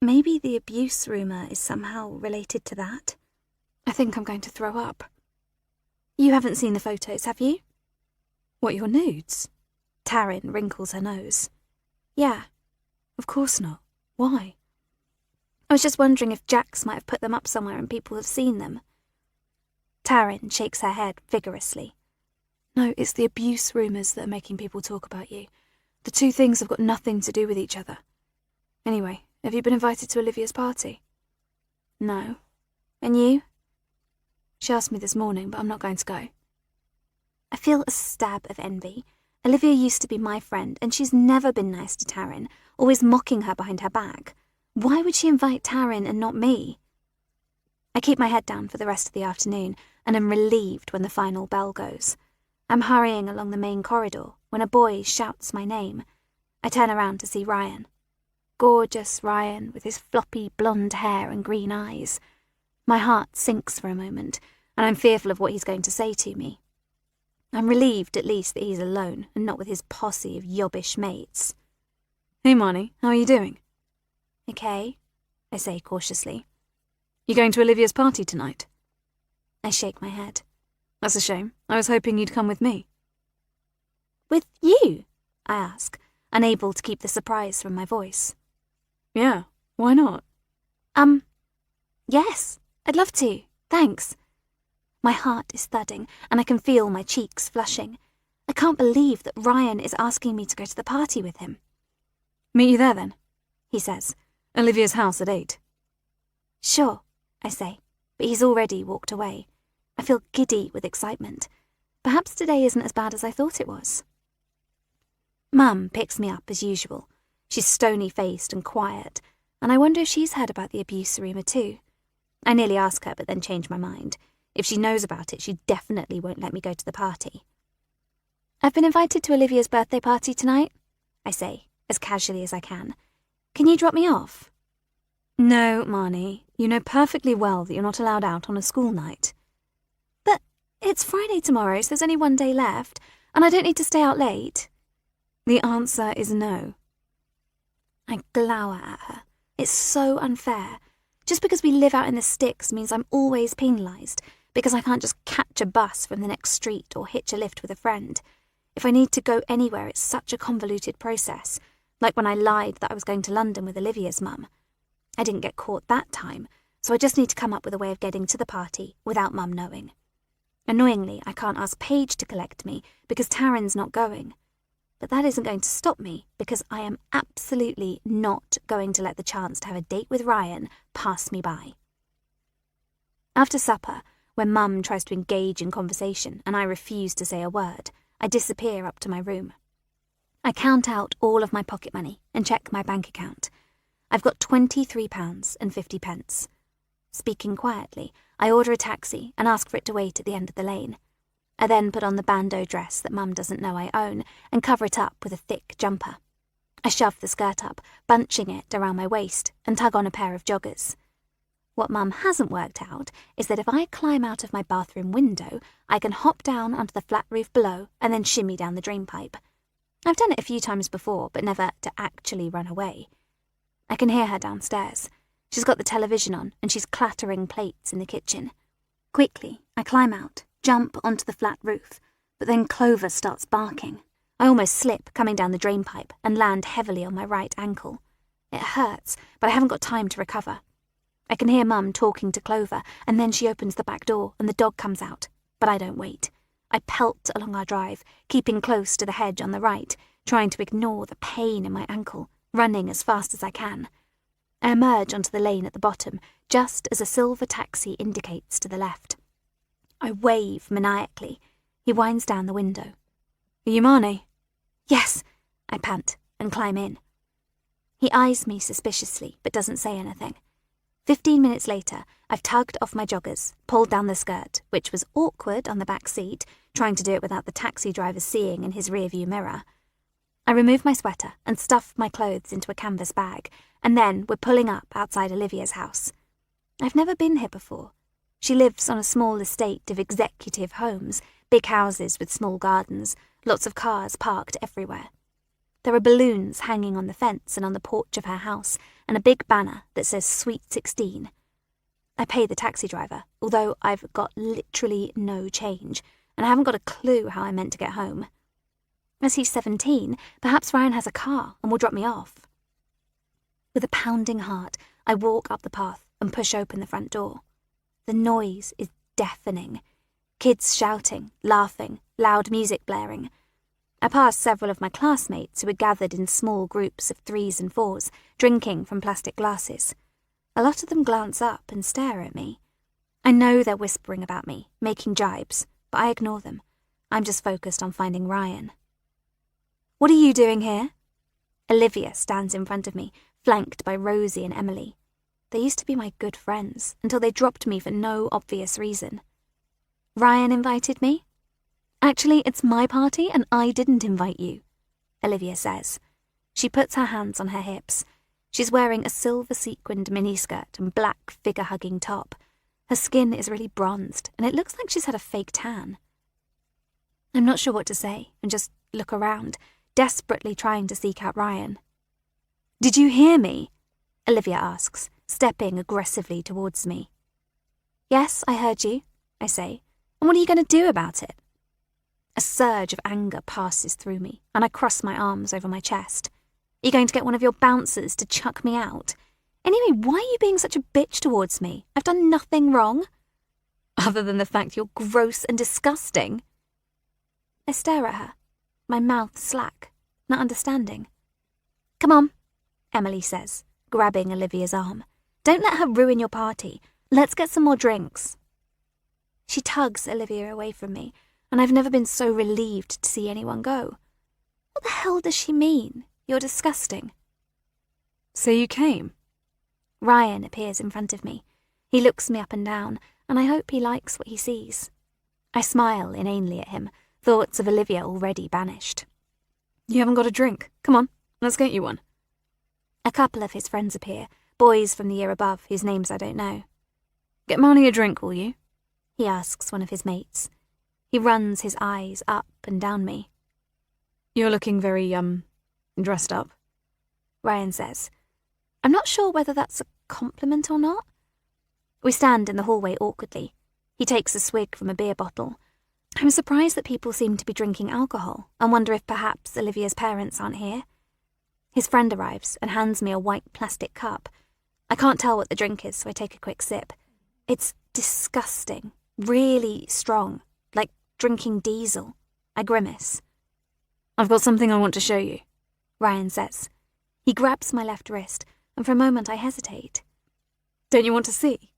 Speaker 1: Maybe the abuse rumour is somehow related to that.
Speaker 3: I think I'm going to throw up.
Speaker 1: You haven't seen the photos, have you?
Speaker 3: What, your nudes?
Speaker 1: Taryn wrinkles her nose.
Speaker 3: Yeah, of course not. Why?
Speaker 1: I was just wondering if Jax might have put them up somewhere and people have seen them. Taryn shakes her head vigorously.
Speaker 3: No, it's the abuse rumours that are making people talk about you. The two things have got nothing to do with each other. Anyway, have you been invited to Olivia's party?
Speaker 1: No. And you?
Speaker 3: She asked me this morning, but I'm not going to go.
Speaker 1: I feel a stab of envy. Olivia used to be my friend, and she's never been nice to Taryn, always mocking her behind her back. Why would she invite Taryn and not me? I keep my head down for the rest of the afternoon, and am relieved when the final bell goes. I'm hurrying along the main corridor when a boy shouts my name. I turn around to see Ryan. Gorgeous Ryan with his floppy blonde hair and green eyes. My heart sinks for a moment, and I'm fearful of what he's going to say to me. I'm relieved at least that he's alone and not with his posse of yobbish mates.
Speaker 3: Hey Marnie, how are you doing?
Speaker 1: Okay, I say cautiously.
Speaker 3: You going to Olivia's party tonight?
Speaker 1: I shake my head.
Speaker 3: That's a shame. I was hoping you'd come with me.
Speaker 1: With you? I ask, unable to keep the surprise from my voice.
Speaker 3: Yeah, why not?
Speaker 1: Yes, I'd love to, thanks. My heart is thudding, and I can feel my cheeks flushing. I can't believe that Ryan is asking me to go to the party with him.
Speaker 3: Meet you there then,
Speaker 1: he says.
Speaker 3: Olivia's house at 8.
Speaker 1: Sure, I say, but he's already walked away. I feel giddy with excitement. Perhaps today isn't as bad as I thought it was. Mum picks me up as usual. She's stony-faced and quiet, and I wonder if she's heard about the abuse rumour too. I nearly ask her, but then change my mind. If she knows about it, she definitely won't let me go to the party. I've been invited to Olivia's birthday party tonight, I say, as casually as I can. Can you drop me off?
Speaker 3: No, Marnie. You know perfectly well that you're not allowed out on a school night.
Speaker 1: But it's Friday tomorrow, so there's only one day left, and I don't need to stay out late.
Speaker 3: The answer is no.
Speaker 1: I glower at her. It's so unfair. Just because we live out in the sticks means I'm always penalised, because I can't just catch a bus from the next street or hitch a lift with a friend. If I need to go anywhere, it's such a convoluted process, like when I lied that I was going to London with Olivia's mum. I didn't get caught that time, so I just need to come up with a way of getting to the party without Mum knowing. Annoyingly, I can't ask Paige to collect me because Taryn's not going. But that isn't going to stop me because I am absolutely not going to let the chance to have a date with Ryan pass me by. After supper, when Mum tries to engage in conversation and I refuse to say a word, I disappear up to my room. I count out all of my pocket money and check my bank account. I've got £23.50. Speaking quietly, I order a taxi and ask for it to wait at the end of the lane. I then put on the bandeau dress that Mum doesn't know I own and cover it up with a thick jumper. I shove the skirt up, bunching it around my waist, and tug on a pair of joggers. What Mum hasn't worked out is that if I climb out of my bathroom window, I can hop down onto the flat roof below and then shimmy down the drainpipe. I've done it a few times before, but never to actually run away. I can hear her downstairs. She's got the television on, and she's clattering plates in the kitchen. Quickly, I climb out, jump onto the flat roof, but then Clover starts barking. I almost slip coming down the drain pipe and land heavily on my right ankle. It hurts, but I haven't got time to recover. I can hear Mum talking to Clover, and then she opens the back door and the dog comes out, but I don't wait. I pelt along our drive, keeping close to the hedge on the right, trying to ignore the pain in my ankle, running as fast as I can. I emerge onto the lane at the bottom, just as a silver taxi indicates to the left. I wave maniacally. He winds down the window. "Are you Marnie?" "Yes," I pant and climb in. He eyes me suspiciously, but doesn't say anything. 15 minutes later, I've tugged off my joggers, pulled down the skirt, which was awkward on the back seat, trying to do it without the taxi driver seeing in his rearview mirror. I remove my sweater and stuff my clothes into a canvas bag, and then we're pulling up outside Olivia's house. I've never been here before. She lives on a small estate of executive homes, big houses with small gardens, lots of cars parked everywhere. There are balloons hanging on the fence and on the porch of her house, and a big banner that says Sweet 16. I pay the taxi driver, although I've got literally no change, and I haven't got a clue how I'm meant to get home. As he's 17, perhaps Ryan has a car and will drop me off. With a pounding heart, I walk up the path and push open the front door. The noise is deafening. Kids shouting, laughing, loud music blaring. I pass several of my classmates who are gathered in small groups of 3s and 4s, drinking from plastic glasses. A lot of them glance up and stare at me. I know they're whispering about me, making jibes, but I ignore them. I'm just focused on finding Ryan. "What are you doing here?" Olivia stands in front of me, flanked by Rosie and Emily. They used to be my good friends, until they dropped me for no obvious reason. "Ryan invited me?" "Actually, it's my party and I didn't invite you," Olivia says. She puts her hands on her hips. She's wearing a silver sequined miniskirt and black figure-hugging top. Her skin is really bronzed, and it looks like she's had a fake tan. I'm not sure what to say, and just look around, desperately trying to seek out Ryan. "Did you hear me?" Olivia asks, stepping aggressively towards me. "Yes, I heard you," I say. "And what are you going to do about it?" A surge of anger passes through me, and I cross my arms over my chest. "Are you going to get one of your bouncers to chuck me out? Anyway, why are you being such a bitch towards me? I've done nothing wrong. Other than the fact you're gross and disgusting." I stare at her, my mouth slack, not understanding. "Come on," Emily says, grabbing Olivia's arm. "Don't let her ruin your party. Let's get some more drinks." She tugs Olivia away from me, and I've never been so relieved to see anyone go. What the hell does she mean? You're disgusting. "So you came?" Ryan appears in front of me. He looks me up and down, and I hope he likes what he sees. I smile inanely at him, thoughts of Olivia already banished. "You haven't got a drink. Come on, let's get you one." A couple of his friends appear, boys from the year above whose names I don't know. "Get Marnie a drink, will you?" he asks one of his mates. He runs his eyes up and down me. "You're looking very, dressed up," Ryan says. I'm not sure whether that's a compliment or not. We stand in the hallway awkwardly. He takes a swig from a beer bottle. I'm surprised that people seem to be drinking alcohol and wonder if perhaps Olivia's parents aren't here. His friend arrives and hands me a white plastic cup. I can't tell what the drink is, so I take a quick sip. It's disgusting, really strong, like drinking diesel. I grimace. "I've got something I want to show you," Ryan says. He grabs my left wrist, and for a moment I hesitate. "Don't you want to see?"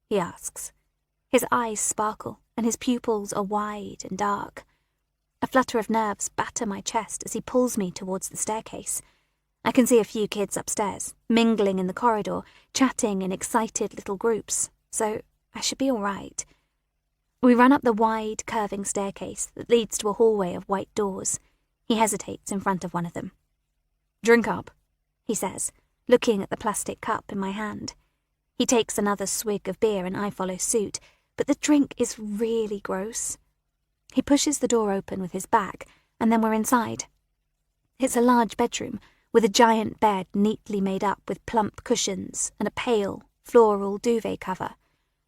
Speaker 1: he asks. His eyes sparkle, and his pupils are wide and dark. A flutter of nerves batter my chest as he pulls me towards the staircase. I can see a few kids upstairs, mingling in the corridor, chatting in excited little groups, so I should be all right. We run up the wide, curving staircase that leads to a hallway of white doors. He hesitates in front of one of them. "Drink up," he says, looking at the plastic cup in my hand. He takes another swig of beer and I follow suit, but the drink is really gross. He pushes the door open with his back, and then we're inside. It's a large bedroom, with a giant bed neatly made up with plump cushions and a pale, floral duvet cover.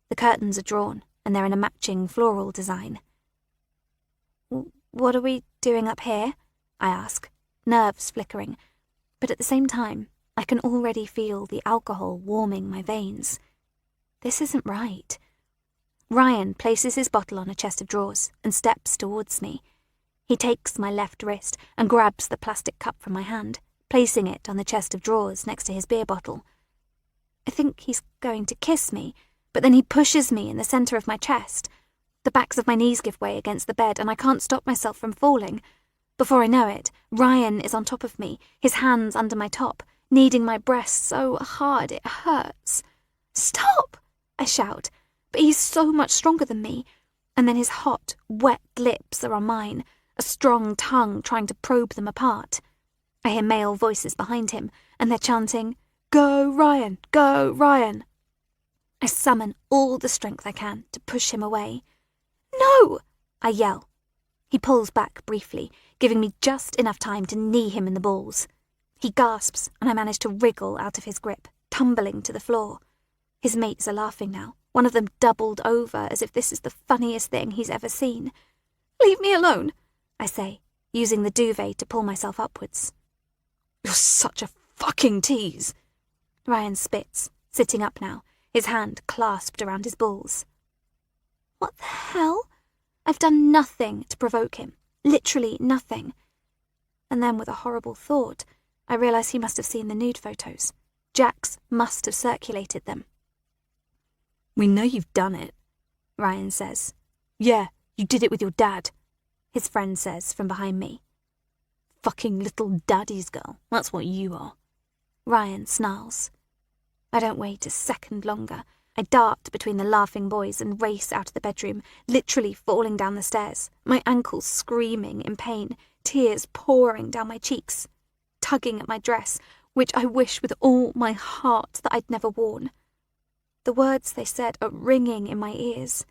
Speaker 1: The curtains are drawn, and they're in a matching floral design. "What are we doing up here?" I ask, nerves flickering, but at the same time, I can already feel the alcohol warming my veins. This isn't right. Ryan places his bottle on a chest of drawers and steps towards me. He takes my left wrist and grabs the plastic cup from my hand, placing it on the chest of drawers next to his beer bottle. I think he's going to kiss me, but then he pushes me in the centre of my chest. The backs of my knees give way against the bed and I can't stop myself from falling. Before I know it, Ryan is on top of me, his hands under my top, kneading my breast so hard it hurts. "Stop!" I shout, but he's so much stronger than me, and then his hot, wet lips are on mine, a strong tongue trying to probe them apart. I hear male voices behind him, and they're chanting, "Go, Ryan! Go, Ryan!" I summon all the strength I can to push him away. "No!" I yell. He pulls back briefly, giving me just enough time to knee him in the balls. He gasps, and I manage to wriggle out of his grip, tumbling to the floor. His mates are laughing now, one of them doubled over as if this is the funniest thing he's ever seen. "Leave me alone," I say, using the duvet to pull myself upwards. "You're such a fucking tease." Ryan spits, sitting up now, his hand clasped around his balls. What the hell? I've done nothing to provoke him, literally nothing. And then with a horrible thought, I realise he must have seen the nude photos. Jax must have circulated them. "We know you've done it," Ryan says. "Yeah, you did it with your dad," his friend says from behind me. "Fucking little daddy's girl, that's what you are," Ryan snarls. I don't wait a second longer. I dart between the laughing boys and race out of the bedroom, literally falling down the stairs, my ankles screaming in pain, tears pouring down my cheeks, tugging at my dress, which I wish with all my heart that I'd never worn. The words they said are ringing in my ears.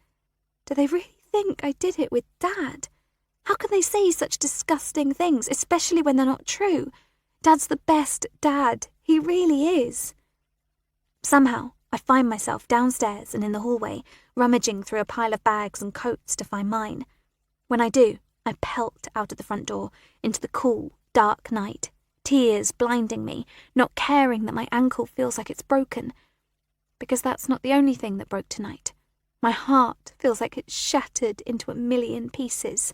Speaker 1: Do they really think I did it with Dad? How can they say such disgusting things, especially when they're not true? Dad's the best dad. He really is. Somehow, I find myself downstairs and in the hallway, rummaging through a pile of bags and coats to find mine. When I do, I pelt out of the front door into the cool, dark night, tears blinding me, not caring that my ankle feels like it's broken. Because that's not the only thing that broke tonight. My heart feels like it's shattered into a million pieces.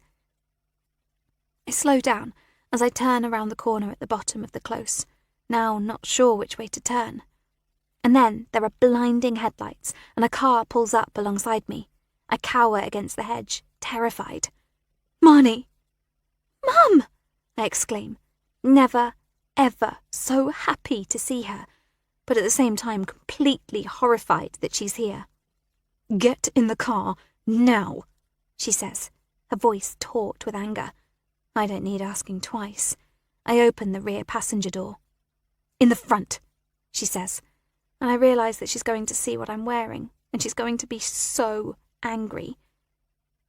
Speaker 1: I slow down as I turn around the corner at the bottom of the close, now not sure which way to turn. And then there are blinding headlights, and a car pulls up alongside me. I cower against the hedge, terrified. "Marnie!" "Mum!" I exclaim, never, ever so happy to see her, but at the same time completely horrified that she's here. "Get in the car, now," she says, her voice taut with anger. I don't need asking twice. I open the rear passenger door. "In the front," she says, and I realise that she's going to see what I'm wearing, and she's going to be so angry.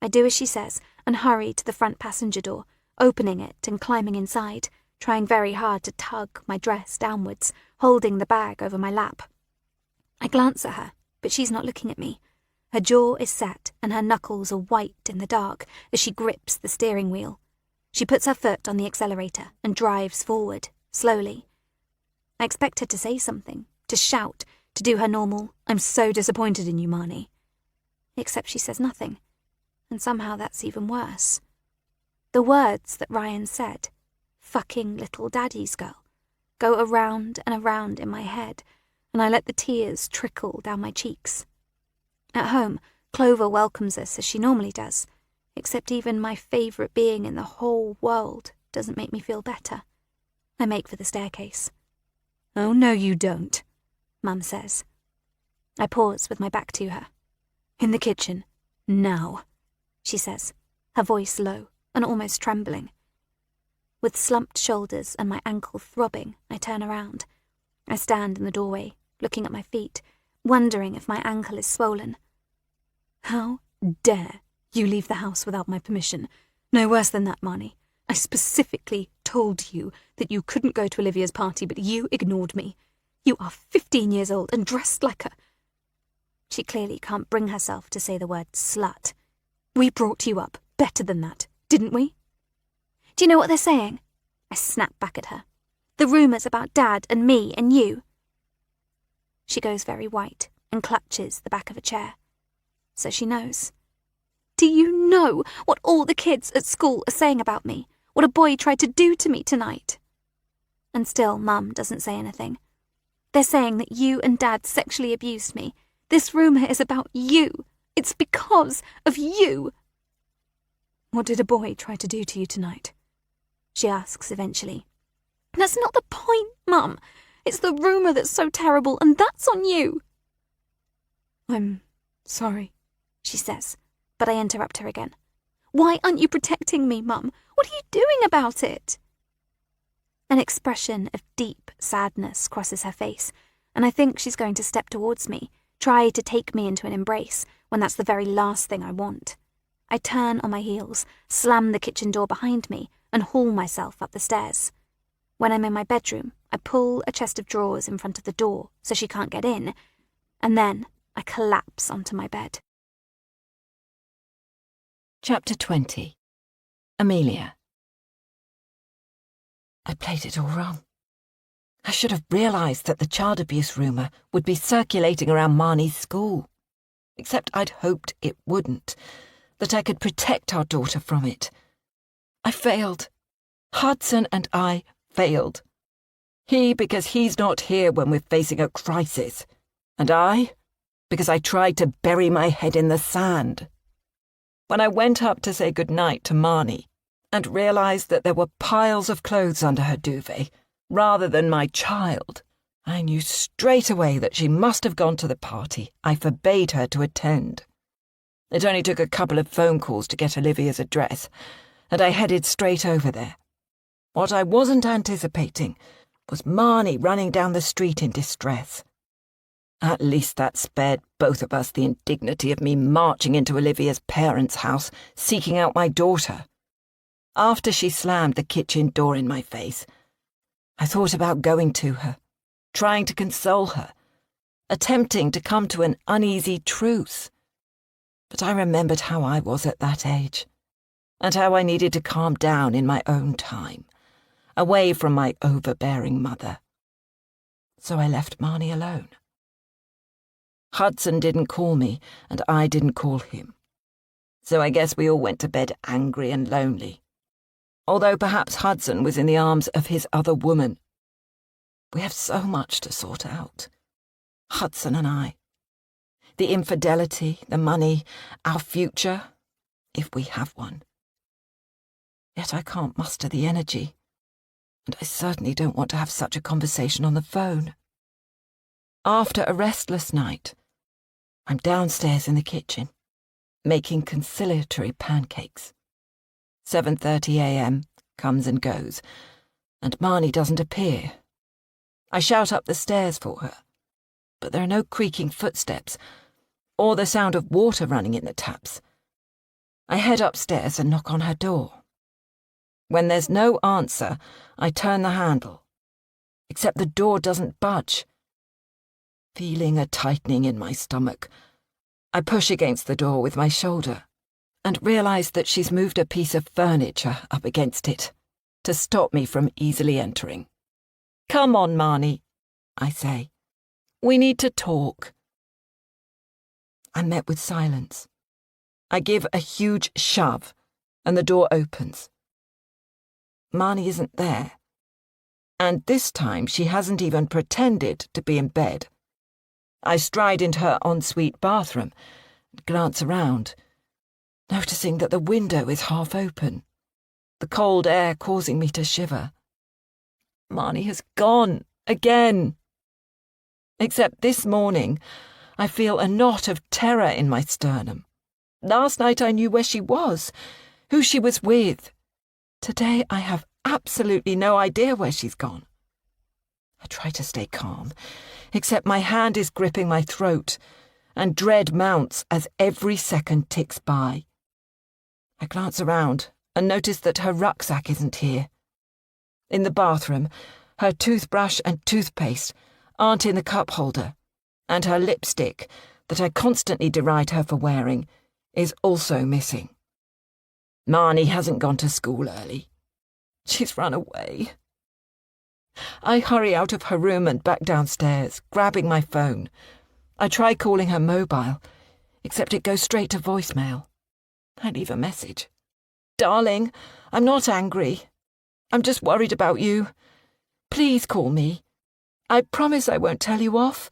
Speaker 1: I do as she says and hurry to the front passenger door, opening it and climbing inside, trying very hard to tug my dress downwards, holding the bag over my lap. I glance at her, but she's not looking at me. Her jaw is set and her knuckles are white in the dark as she grips the steering wheel. She puts her foot on the accelerator and drives forward, slowly. I expect her to say something, to shout, to do her normal, "I'm so disappointed in you, Marnie." Except she says nothing, and somehow that's even worse. The words that Ryan said, "fucking little daddy's girl," go around and around in my head, and I let the tears trickle down my cheeks. At home, Clover welcomes us as she normally does, except even my favourite being in the whole world doesn't make me feel better. I make for the staircase. "Oh, no, you don't," Mum says. I pause with my back to her. "In the kitchen, now," she says, her voice low and almost trembling. With slumped shoulders and my ankle throbbing, I turn around. I stand in the doorway, looking at my feet, wondering if my ankle is swollen. "How dare you leave the house without my permission? No worse than that, Marnie. I specifically told you that you couldn't go to Olivia's party, but you ignored me. You are 15 years old and dressed like a..." She clearly can't bring herself to say the word slut. We brought you up better than that, didn't we? Do you know what they're saying? I snap back at her. The rumours about Dad and me and you. She goes very white and clutches the back of a chair. So she knows. Do you know what all the kids at school are saying about me? What a boy tried to do to me tonight? And still Mum doesn't say anything. They're saying that you and Dad sexually abused me. This rumour is about you. It's because of you. What did a boy try to do to you tonight? She asks eventually. That's not the point, Mum. It's the rumour that's so terrible, and that's on you. I'm sorry, she says, but I interrupt her again. Why aren't you protecting me, Mum? What are you doing about it? An expression of deep sadness crosses her face, and I think she's going to step towards me, try to take me into an embrace, when that's the very last thing I want. I turn on my heels, slam the kitchen door behind me, and haul myself up the stairs. When I'm in my bedroom, I pull a chest of drawers in front of the door so she can't get in, and then I collapse onto my bed.
Speaker 2: Chapter 20. Amelia. I played it all wrong. I should have realised that the child abuse rumour would be circulating around Marnie's school. Except I'd hoped it wouldn't, that I could protect our daughter from it. I failed. Hudson and I failed. He because he's not here when we're facing a crisis, and I because I tried to bury my head in the sand. When I went up to say goodnight to Marnie and realised that there were piles of clothes under her duvet, rather than my child, I knew straight away that she must have gone to the party I forbade her to attend. It only took a couple of phone calls to get Olivia's address, and I headed straight over there. What I wasn't anticipating was Marnie running down the street in distress. At least that spared both of us the indignity of me marching into Olivia's parents' house, seeking out my daughter. After she slammed the kitchen door in my face, I thought about going to her, trying to console her, attempting to come to an uneasy truce. But I remembered how I was at that age, and how I needed to calm down in my own time, away from my overbearing mother. So I left Marnie alone. Hudson didn't call me, and I didn't call him. So I guess we all went to bed angry and lonely. Although perhaps Hudson was in the arms of his other woman. We have so much to sort out. Hudson and I. The infidelity, the money, our future, if we have one. Yet I can't muster the energy, and I certainly don't want to have such a conversation on the phone. After a restless night, I'm downstairs in the kitchen, making conciliatory pancakes. 7:30 a.m. comes and goes, and Marnie doesn't appear. I shout up the stairs for her, but there are no creaking footsteps, or the sound of water running in the taps. I head upstairs and knock on her door. When there's no answer, I turn the handle, except the door doesn't budge. Feeling a tightening in my stomach, I push against the door with my shoulder and realise that she's moved a piece of furniture up against it to stop me from easily entering. "Come on, Marnie," I say. "We need to talk." I'm met with silence. I give a huge shove, and the door opens. Marnie isn't there, and this time she hasn't even pretended to be in bed. I stride into her ensuite bathroom and glance around, noticing that the window is half open, the cold air causing me to shiver. Marnie has gone again. Except this morning, I feel a knot of terror in my sternum. Last night I knew where she was, who she was with. Today I have absolutely no idea where she's gone. I try to stay calm, except my hand is gripping my throat, and dread mounts as every second ticks by. I glance around and notice that her rucksack isn't here. In the bathroom, her toothbrush and toothpaste aren't in the cup holder, and her lipstick, that I constantly deride her for wearing, is also missing. Marnie hasn't gone to school early. She's run away. I hurry out of her room and back downstairs, grabbing my phone. I try calling her mobile, except it goes straight to voicemail. I leave a message. Darling, I'm not angry. I'm just worried about you. Please call me. I promise I won't tell you off.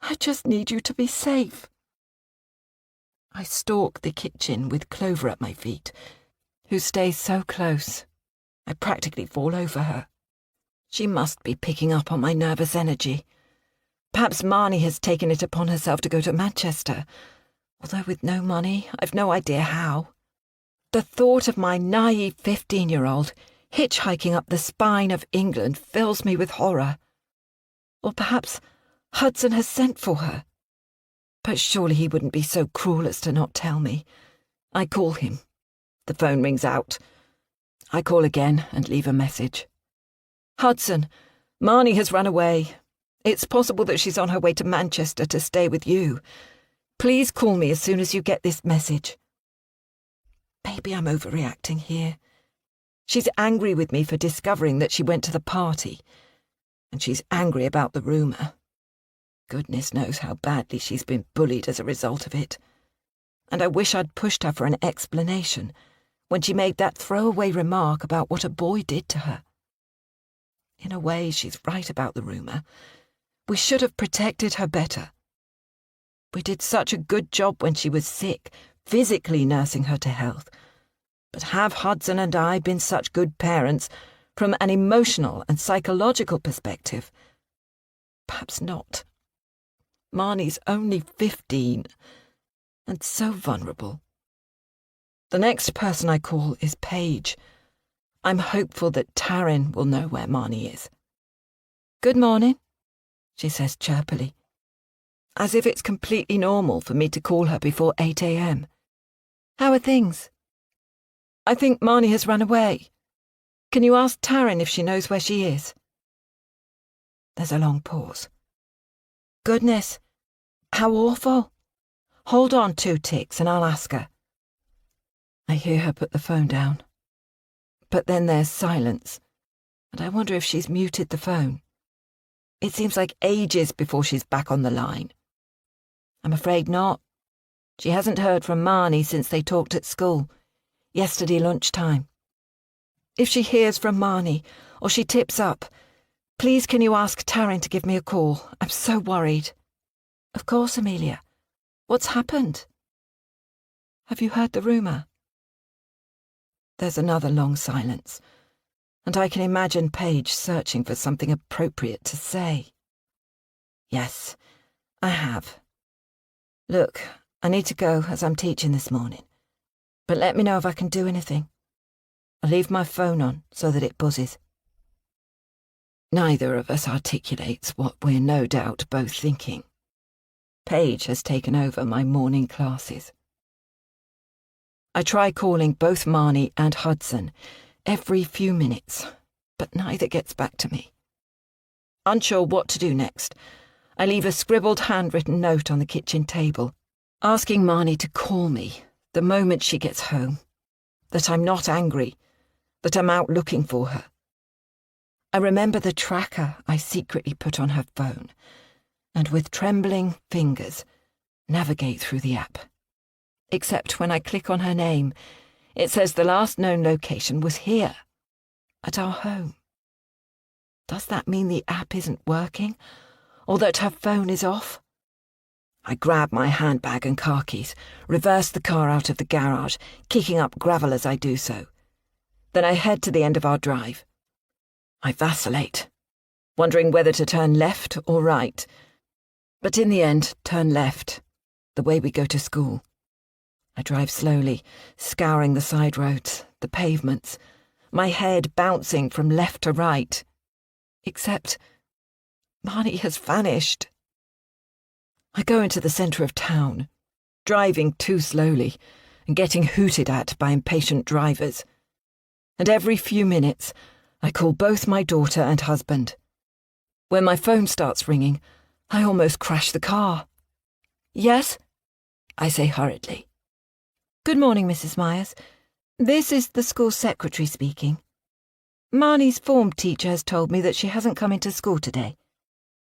Speaker 2: I just need you to be safe. I stalk the kitchen with Clover at my feet, who stays so close. I practically fall over her. She must be picking up on my nervous energy. Perhaps Marnie has taken it upon herself to go to Manchester, although with no money, I've no idea how. The thought of my naive 15-year-old hitchhiking up the spine of England fills me with horror. Or perhaps Hudson has sent for her. But surely he wouldn't be so cruel as to not tell me. I call him. The phone rings out. I call again and leave a message. Hudson, Marnie has run away. It's possible that she's on her way to Manchester to stay with you. Please call me as soon as you get this message. Maybe I'm overreacting here. She's angry with me for discovering that she went to the party. And she's angry about the rumour. Goodness knows how badly she's been bullied as a result of it. And I wish I'd pushed her for an explanation when she made that throwaway remark about what a boy did to her. In a way, she's right about the rumour. We should have protected her better. We did such a good job when she was sick, physically nursing her to health. But have Hudson and I been such good parents from an emotional and psychological perspective? Perhaps not. Marnie's only 15, and so vulnerable. The next person I call is Paige. I'm hopeful that Taryn will know where Marnie is. Good morning, she says chirpily, as if it's completely normal for me to call her before 8 a.m. How are things? I think Marnie has run away. Can you ask Taryn if she knows where she is? There's a long pause. Goodness, how awful. Hold on 2 ticks and I'll ask her. I hear her put the phone down. But then there's silence, and I wonder if she's muted the phone. It seems like ages before she's back on the line. I'm afraid not. She hasn't heard from Marnie since they talked at school, yesterday lunchtime. If she hears from Marnie, or she tips up, please can you ask Taryn to give me a call? I'm so worried. Of course, Amelia. What's happened? Have you heard the rumour? There's another long silence, and I can imagine Paige searching for something appropriate to say. Yes, I have. Look, I need to go as I'm teaching this morning, but let me know if I can do anything. I'll leave my phone on so that it buzzes. Neither of us articulates what we're no doubt both thinking. Paige has taken over my morning classes. I try calling both Marnie and Hudson every few minutes, but neither gets back to me. Unsure what to do next, I leave a scribbled handwritten note on the kitchen table, asking Marnie to call me the moment she gets home, that I'm not angry, that I'm out looking for her. I remember the tracker I secretly put on her phone, and with trembling fingers, navigate through the app. Except when I click on her name, it says the last known location was here, at our home. Does that mean the app isn't working, or that her phone is off? I grab my handbag and car keys, reverse the car out of the garage, kicking up gravel as I do so. Then I head to the end of our drive. I vacillate, wondering whether to turn left or right, but in the end, turn left, the way we go to school. I drive slowly, scouring the side roads, the pavements, my head bouncing from left to right. Except Marnie has vanished. I go into the centre of town, driving too slowly and getting hooted at by impatient drivers. And every few minutes, I call both my daughter and husband. When my phone starts ringing, I almost crash the car. Yes? I say hurriedly. Good morning, Mrs. Myers. This is the school secretary speaking. Marnie's form teacher has told me that she hasn't come into school today.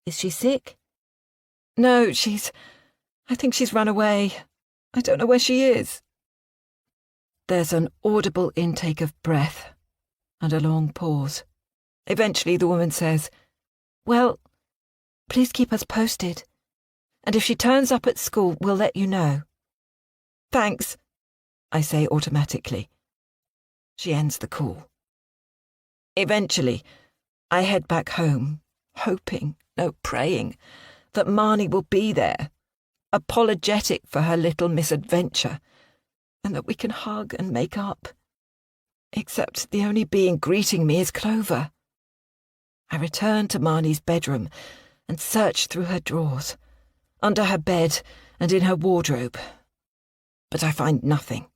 Speaker 2: Is she sick? No, I think she's run away. I don't know where she is. There's an audible intake of breath and a long pause. Eventually the woman says, Well, please keep us posted. And if she turns up at school, we'll let you know. Thanks, I say automatically. She ends the call. Eventually, I head back home, hoping, no, praying, that Marnie will be there, apologetic for her little misadventure, and that we can hug and make up. Except the only being greeting me is Clover. I return to Marnie's bedroom and search through her drawers, under her bed and in her wardrobe. But I find nothing.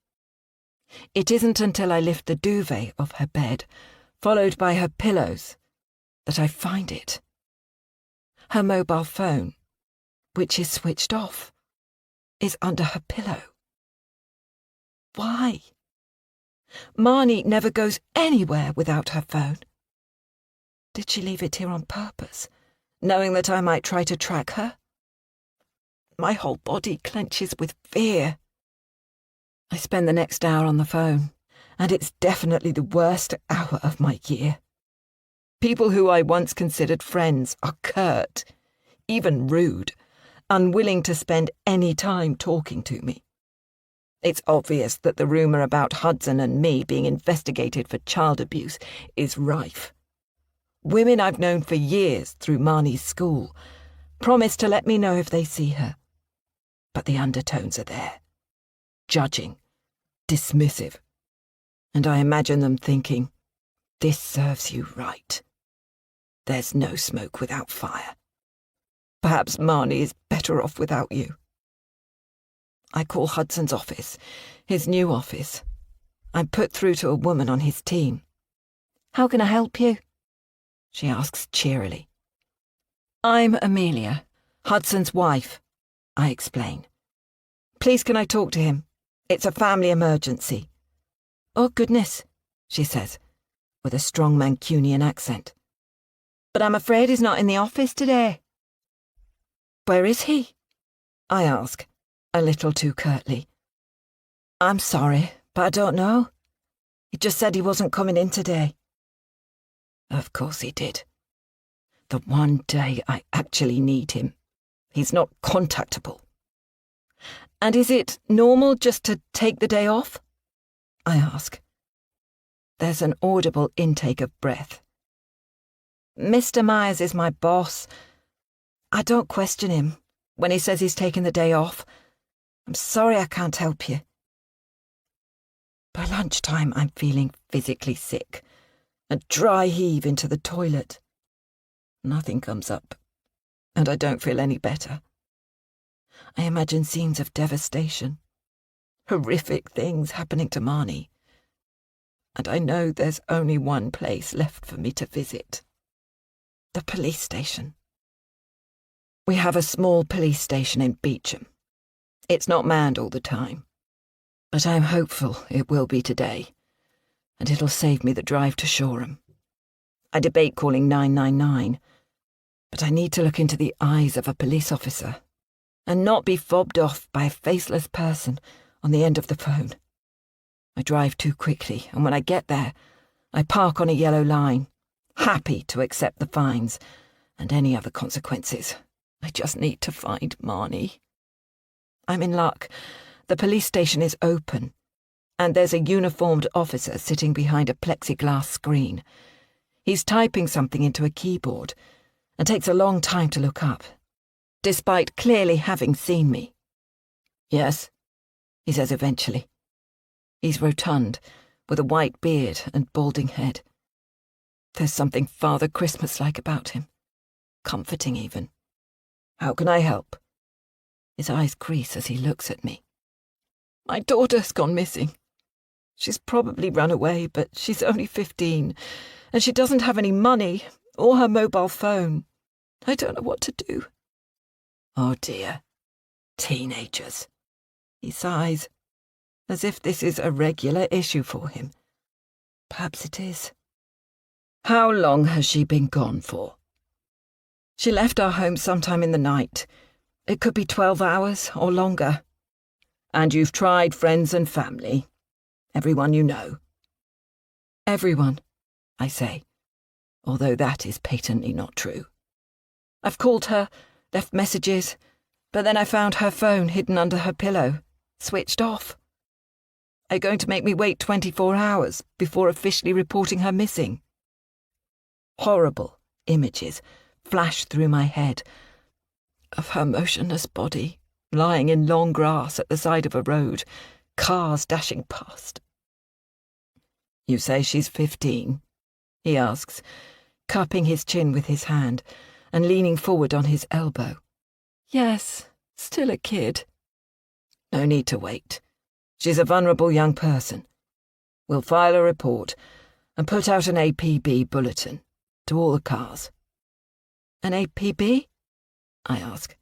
Speaker 2: It isn't until I lift the duvet off her bed, followed by her pillows, that I find it. Her mobile phone, which is switched off, is under her pillow. Why? Marnie never goes anywhere without her phone. Did she leave it here on purpose, knowing that I might try to track her? My whole body clenches with fear. I spend the next hour on the phone, and it's definitely the worst hour of my year. People who I once considered friends are curt, even rude, unwilling to spend any time talking to me. It's obvious that the rumour about Hudson and me being investigated for child abuse is rife. Women I've known for years through Marnie's school promise to let me know if they see her. But the undertones are there. Judging, dismissive. And I imagine them thinking, this serves you right. There's no smoke without fire. Perhaps Marnie is better off without you. I call Hudson's office, his new office. I'm put through to a woman on his team. How can I help you? She asks cheerily. I'm Amelia, Hudson's wife, I explain. Please can I talk to him? It's a family emergency. Oh, goodness, she says, with a strong Mancunian accent. But I'm afraid he's not in the office today. Where is he? I ask, a little too curtly. I'm sorry, but I don't know. He just said he wasn't coming in today. Of course he did. The one day I actually need him. He's not contactable. And is it normal just to take the day off? I ask. There's an audible intake of breath. Mr. Myers is my boss. I don't question him when he says he's taking the day off. I'm sorry I can't help you. By lunchtime, I'm feeling physically sick. A dry heave into the toilet. Nothing comes up, and I don't feel any better. I imagine scenes of devastation, horrific things happening to Marnie. And I know there's only one place left for me to visit. The police station. We have a small police station in Beecham. It's not manned all the time, but I'm hopeful it will be today, and it'll save me the drive to Shoreham. I debate calling 999, but I need to look into the eyes of a police officer and not be fobbed off by a faceless person on the end of the phone. I drive too quickly, and when I get there, I park on a yellow line, happy to accept the fines and any other consequences. I just need to find Marnie. I'm in luck. The police station is open, and there's a uniformed officer sitting behind a plexiglass screen. He's typing something into a keyboard, and takes a long time to look up, despite clearly having seen me. Yes, he says eventually. He's rotund, with a white beard and balding head. There's something Father Christmas-like about him, comforting even. How can I help? His eyes crease as he looks at me. My daughter's gone missing. She's probably run away, but she's only 15, and she doesn't have any money or her mobile phone. I don't know what to do. Oh dear. Teenagers. He sighs, as if this is a regular issue for him. Perhaps it is. How long has she been gone for? She left our home sometime in the night. It could be 12 hours or longer. And you've tried friends and family? Everyone you know? Everyone, I say, although that is patently not true. I've called her, left messages, but then I found her phone hidden under her pillow, switched off. Are you going to make me wait 24 hours before officially reporting her missing? Horrible images flash through my head of her motionless body lying in long grass at the side of a road, cars dashing past. You say she's 15? He asks, cupping his chin with his hand and leaning forward on his elbow. Yes, still a kid. No need to wait. She's a vulnerable young person. We'll file a report and put out an APB bulletin to all the cars. An APB? I ask.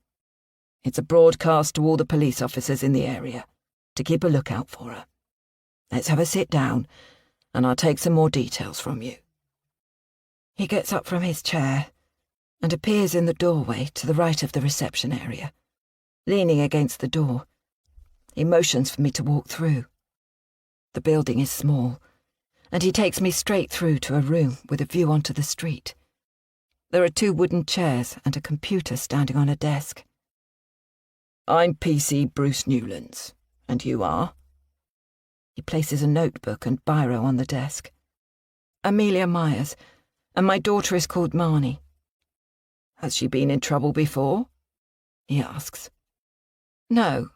Speaker 2: It's a broadcast to all the police officers in the area to keep a lookout for her. Let's have a sit down and I'll take some more details from you. He gets up from his chair and appears in the doorway to the right of the reception area, leaning against the door. He motions for me to walk through. The building is small, and he takes me straight through to a room with a view onto the street. There are 2 wooden chairs and a computer standing on a desk. I'm PC Bruce Newlands, and you are? He places a notebook and biro on the desk. Amelia Myers, and my daughter is called Marnie. Has she been in trouble before? He asks. No,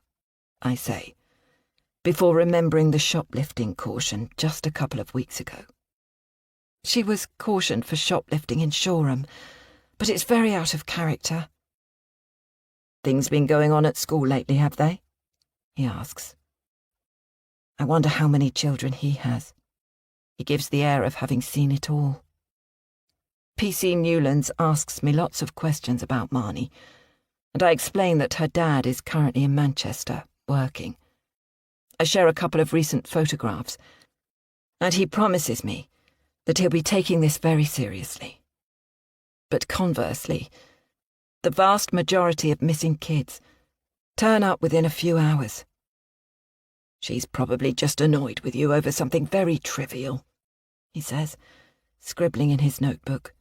Speaker 2: I say, before remembering the shoplifting caution just a couple of weeks ago. She was cautioned for shoplifting in Shoreham, but it's very out of character. Things been going on at school lately, have they? He asks. I wonder how many children he has. He gives the air of having seen it all. PC Newlands asks me lots of questions about Marnie, and I explain that her dad is currently in Manchester, working. I share a couple of recent photographs, and he promises me that he'll be taking this very seriously. But conversely, the vast majority of missing kids turn up within a few hours. She's probably just annoyed with you over something very trivial, he says, scribbling in his notebook.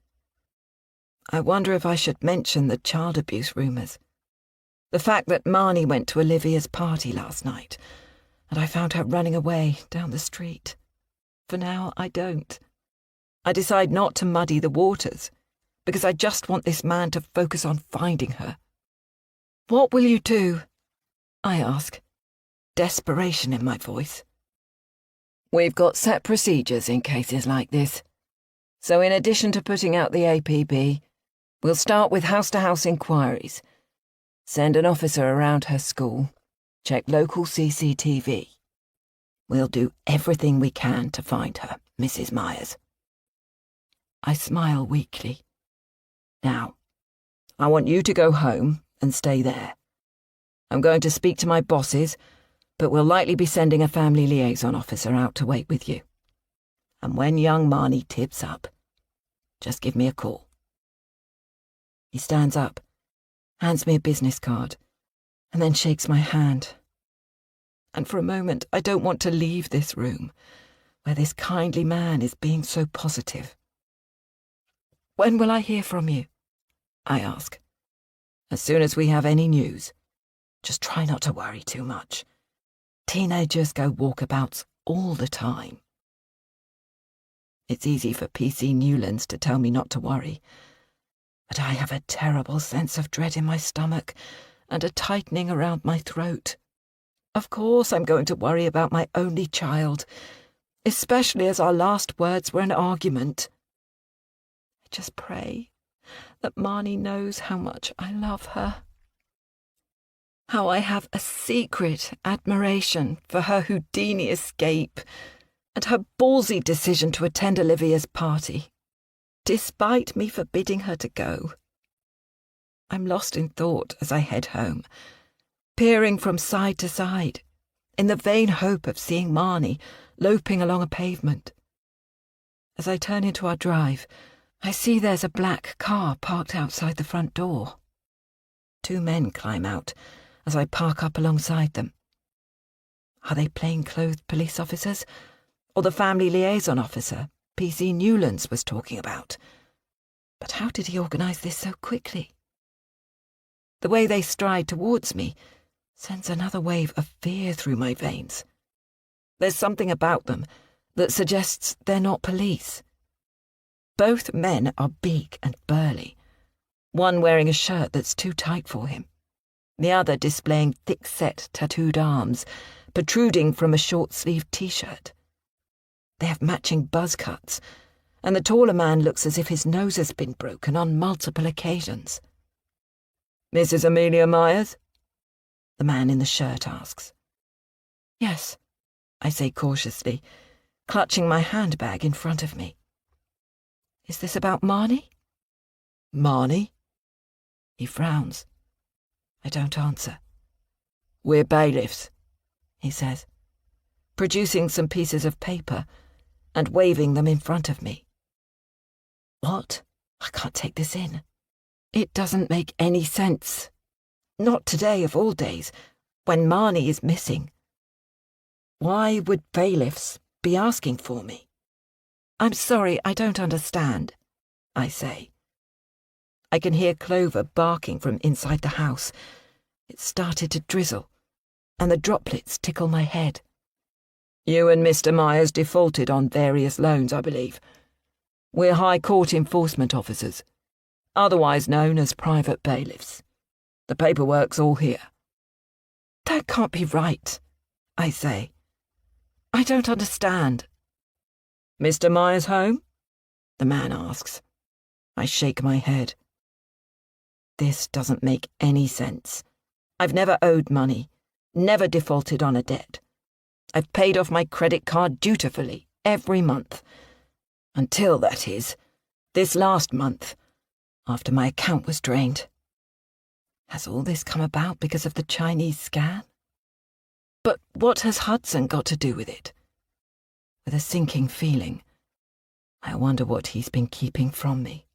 Speaker 2: I wonder if I should mention the child abuse rumours. The fact that Marnie went to Olivia's party last night, and I found her running away down the street. For now, I don't. I decide not to muddy the waters, because I just want this man to focus on finding her. What will you do? I ask, desperation in my voice. We've got set procedures in cases like this. So in addition to putting out the APB, we'll start with house-to-house inquiries, send an officer around her school, check local CCTV. We'll do everything we can to find her, Mrs. Myers. I smile weakly. Now, I want you to go home and stay there. I'm going to speak to my bosses, but we'll likely be sending a family liaison officer out to wait with you. And when young Marnie tips up, just give me a call. He stands up, hands me a business card, and then shakes my hand. And for a moment, I don't want to leave this room, where this kindly man is being so positive. When will I hear from you? I ask. As soon as we have any news. Just try not to worry too much. Teenagers go walkabouts all the time. It's easy for PC Newlands to tell me not to worry, but I have a terrible sense of dread in my stomach and a tightening around my throat. Of course I'm going to worry about my only child, especially as our last words were an argument. I just pray that Marnie knows how much I love her. How I have a secret admiration for her Houdini escape and her ballsy decision to attend Olivia's party, despite me forbidding her to go. I'm lost in thought as I head home, peering from side to side, in the vain hope of seeing Marnie loping along a pavement. As I turn into our drive, I see there's a black car parked outside the front door. 2 men climb out as I park up alongside them. Are they plainclothed police officers, or the family liaison officer P.C. Newlands was talking about? But how did he organise this so quickly? The way they stride towards me sends another wave of fear through my veins. There's something about them that suggests they're not police. Both men are big and burly, one wearing a shirt that's too tight for him, the other displaying thick-set tattooed arms protruding from a short-sleeved t-shirt. They have matching buzz cuts, and the taller man looks as if his nose has been broken on multiple occasions. "Mrs. Amelia Myers?" the man in the shirt asks. "Yes," I say cautiously, clutching my handbag in front of me. "Is this about Marnie?" "Marnie?" He frowns. I don't answer. "We're bailiffs," he says, producing some pieces of paper and waving them in front of me. What? I can't take this in. It doesn't make any sense. Not today of all days, when Marnie is missing. Why would bailiffs be asking for me? "I'm sorry, I don't understand," I say. I can hear Clover barking from inside the house. It started to drizzle, and the droplets tickle my head. "You and Mr. Myers defaulted on various loans, I believe. We're High Court enforcement officers, otherwise known as private bailiffs. The paperwork's all here." "That can't be right," I say. "I don't understand." "Mr. Myers home?" the man asks. I shake my head. This doesn't make any sense. I've never owed money, never defaulted on a debt. I've paid off my credit card dutifully every month. Until, that is, this last month, after my account was drained. Has all this come about because of the Chinese scam? But what has Hudson got to do with it? With a sinking feeling, I wonder what he's been keeping from me.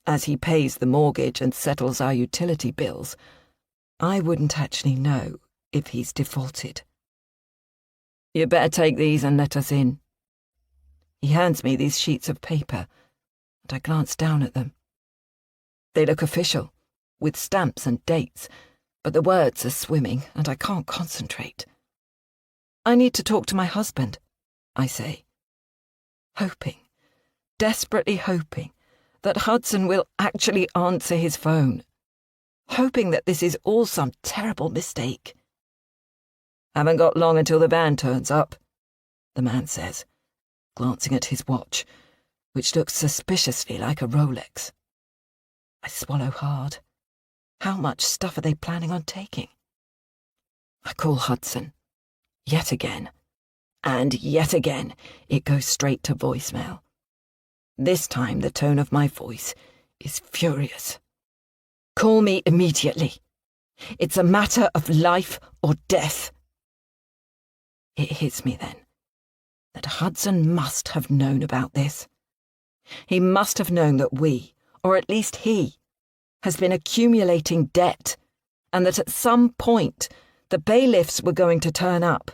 Speaker 2: As he pays the mortgage and settles our utility bills, I wouldn't actually know if he's defaulted. "You'd better take these and let us in." He hands me these sheets of paper, and I glance down at them. They look official, with stamps and dates, but the words are swimming and I can't concentrate. "I need to talk to my husband," I say, hoping, desperately hoping, that Hudson will actually answer his phone, hoping that this is all some terrible mistake. "Haven't got long until the van turns up," the man says, glancing at his watch, which looks suspiciously like a Rolex. I swallow hard. How much stuff are they planning on taking? I call Hudson. Yet again. And yet again, it goes straight to voicemail. This time the tone of my voice is furious. "Call me immediately. It's a matter of life or death." It hits me then that Hudson must have known about this. He must have known that we, or at least he, has been accumulating debt, and that at some point the bailiffs were going to turn up.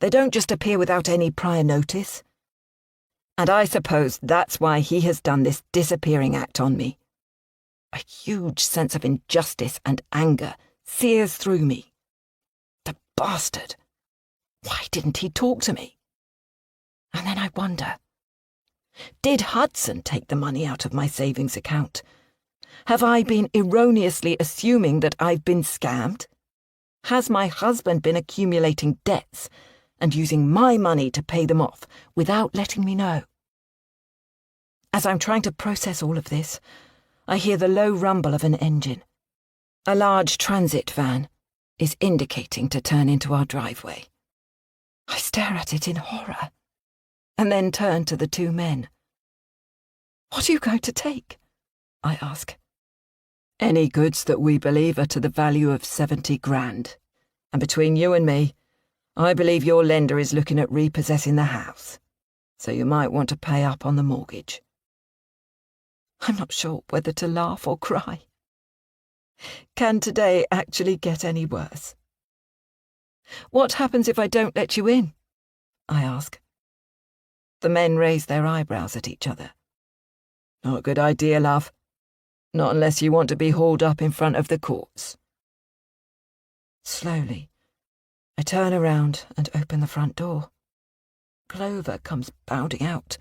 Speaker 2: They don't just appear without any prior notice. And I suppose that's why he has done this disappearing act on me. A huge sense of injustice and anger sears through me. The bastard! Why didn't he talk to me? And then I wonder, did Hudson take the money out of my savings account? Have I been erroneously assuming that I've been scammed? Has my husband been accumulating debts and using my money to pay them off without letting me know? As I'm trying to process all of this, I hear the low rumble of an engine. A large transit van is indicating to turn into our driveway. I stare at it in horror, and then turn to the 2 men. "What are you going to take?" I ask. Any goods that we believe are to the value of 70 grand. And between you and me, I believe your lender is looking at repossessing the house. So you might want to pay up on the mortgage. I'm not sure whether to laugh or cry. Can today actually get any worse? What happens if I don't let you in? I ask. The men raise their eyebrows at each other. Not a good idea, love. Not unless you want to be hauled up in front of the courts. Slowly, I turn around and open the front door. Clover comes bounding out,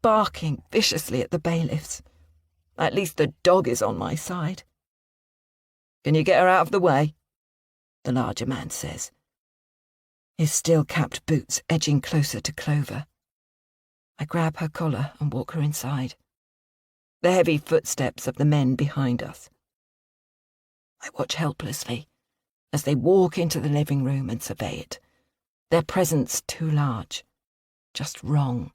Speaker 2: barking viciously at the bailiffs. At least the dog is on my side. Can you get her out of the way? The larger man says, his steel-capped boots edging closer to Clover. I grab her collar and walk her inside. The heavy footsteps of the men behind us. I watch helplessly as they walk into the living room and survey it, their presence too large, just wrong,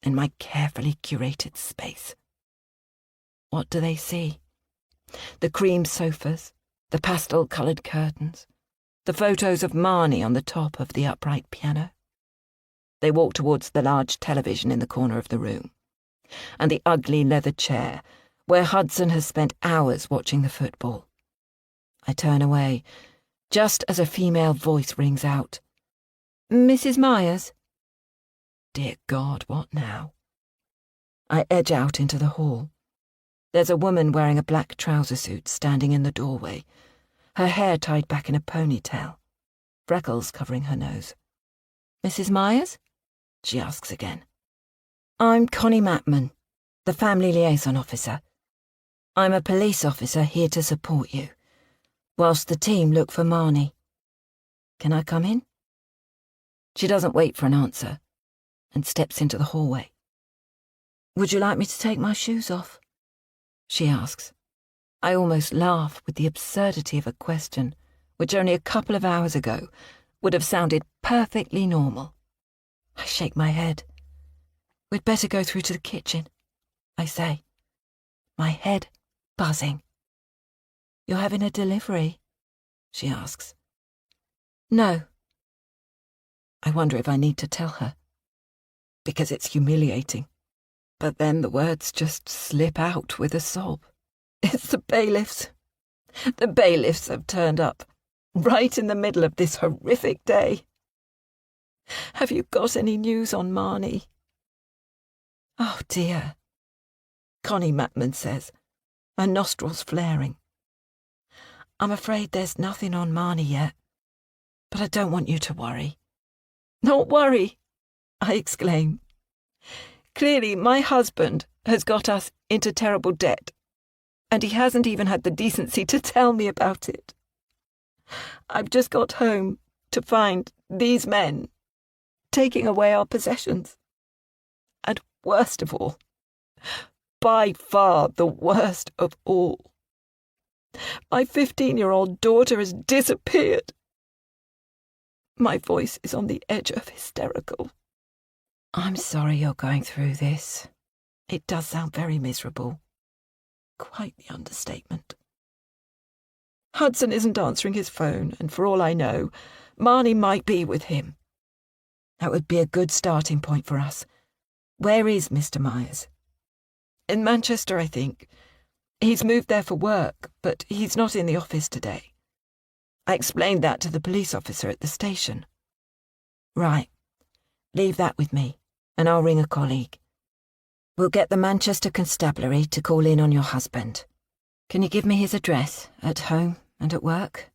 Speaker 2: in my carefully curated space. What do they see? The cream sofas, the pastel-coloured curtains, the photos of Marnie on the top of the upright piano. They walk towards the large television in the corner of the room, and the ugly leather chair where Hudson has spent hours watching the football. I turn away, just as a female voice rings out. Mrs. Myers? Dear God, what now? I edge out into the hall. There's a woman wearing a black trouser suit standing in the doorway, her hair tied back in a ponytail, freckles covering her nose. Mrs. Myers? She asks again. I'm Connie Matman, the family liaison officer. I'm a police officer here to support you, whilst the team look for Marnie. Can I come in? She doesn't wait for an answer and steps into the hallway. Would you like me to take my shoes off? She asks. I almost laugh with the absurdity of a question which only a couple of hours ago would have sounded perfectly normal. I shake my head. We'd better go through to the kitchen, I say, my head buzzing. You're having a delivery? She asks. No. I wonder if I need to tell her, because it's humiliating. But then the words just slip out with a sob. It's the bailiffs. The bailiffs have turned up, right in the middle of this horrific day. Have you got any news on Marnie? Oh dear, Connie Matman says, her nostrils flaring. I'm afraid there's nothing on Marnie yet, but I don't want you to worry. Not worry, I exclaim. Clearly, my husband has got us into terrible debt, and he hasn't even had the decency to tell me about it. I've just got home to find these men taking away our possessions. And worst of all, by far the worst of all, my 15-year-old daughter has disappeared. My voice is on the edge of hysterical. I'm sorry you're going through this. It does sound very miserable. Quite the understatement. Hudson isn't answering his phone, and for all I know, Marnie might be with him. That would be a good starting point for us. Where is Mr. Myers? In Manchester, I think. He's moved there for work, but he's not in the office today. I explained that to the police officer at the station. Right. Leave that with me, and I'll ring a colleague. We'll get the Manchester Constabulary to call in on your husband. Can you give me his address, at home and at work?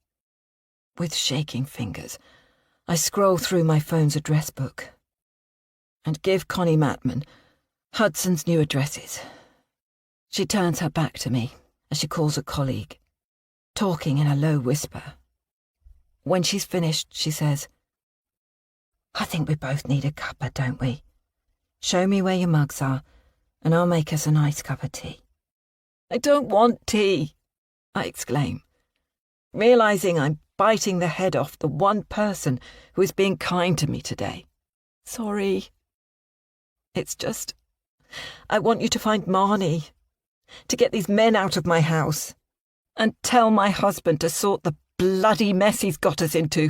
Speaker 2: With shaking fingers, I scroll through my phone's address book and give Connie Matman Hudson's new addresses. She turns her back to me as she calls a colleague, talking in a low whisper. When she's finished, she says, I think we both need a cuppa, don't we? Show me where your mugs are, and I'll make us a nice cup of tea. I don't want tea, I exclaim, realising I'm biting the head off the one person who is being kind to me today. Sorry. It's just, I want you to find Marnie, to get these men out of my house, And tell my husband to sort the bloody mess he's got us into.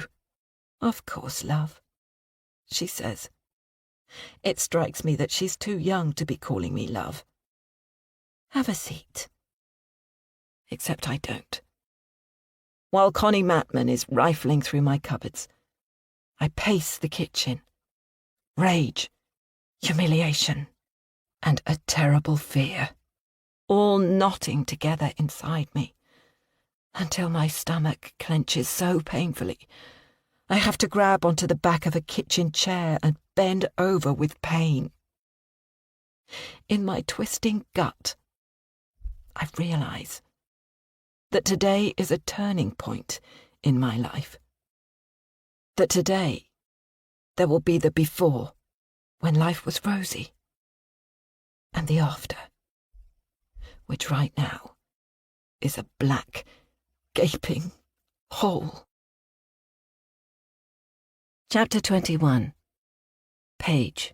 Speaker 2: Of course, love, she says. It strikes me that she's too young to be calling me love. Have a seat. Except I don't. While Connie Matman is rifling through my cupboards, I pace the kitchen. Rage, humiliation, and a terrible fear, all knotting together inside me, until my stomach clenches so painfully I have to grab onto the back of a kitchen chair and bend over with pain. In my twisting gut, I realise that today is a turning point in my life. That today there will be the before, when life was rosy, and the after, which right now is a black, gaping hole. Chapter 21. Paige.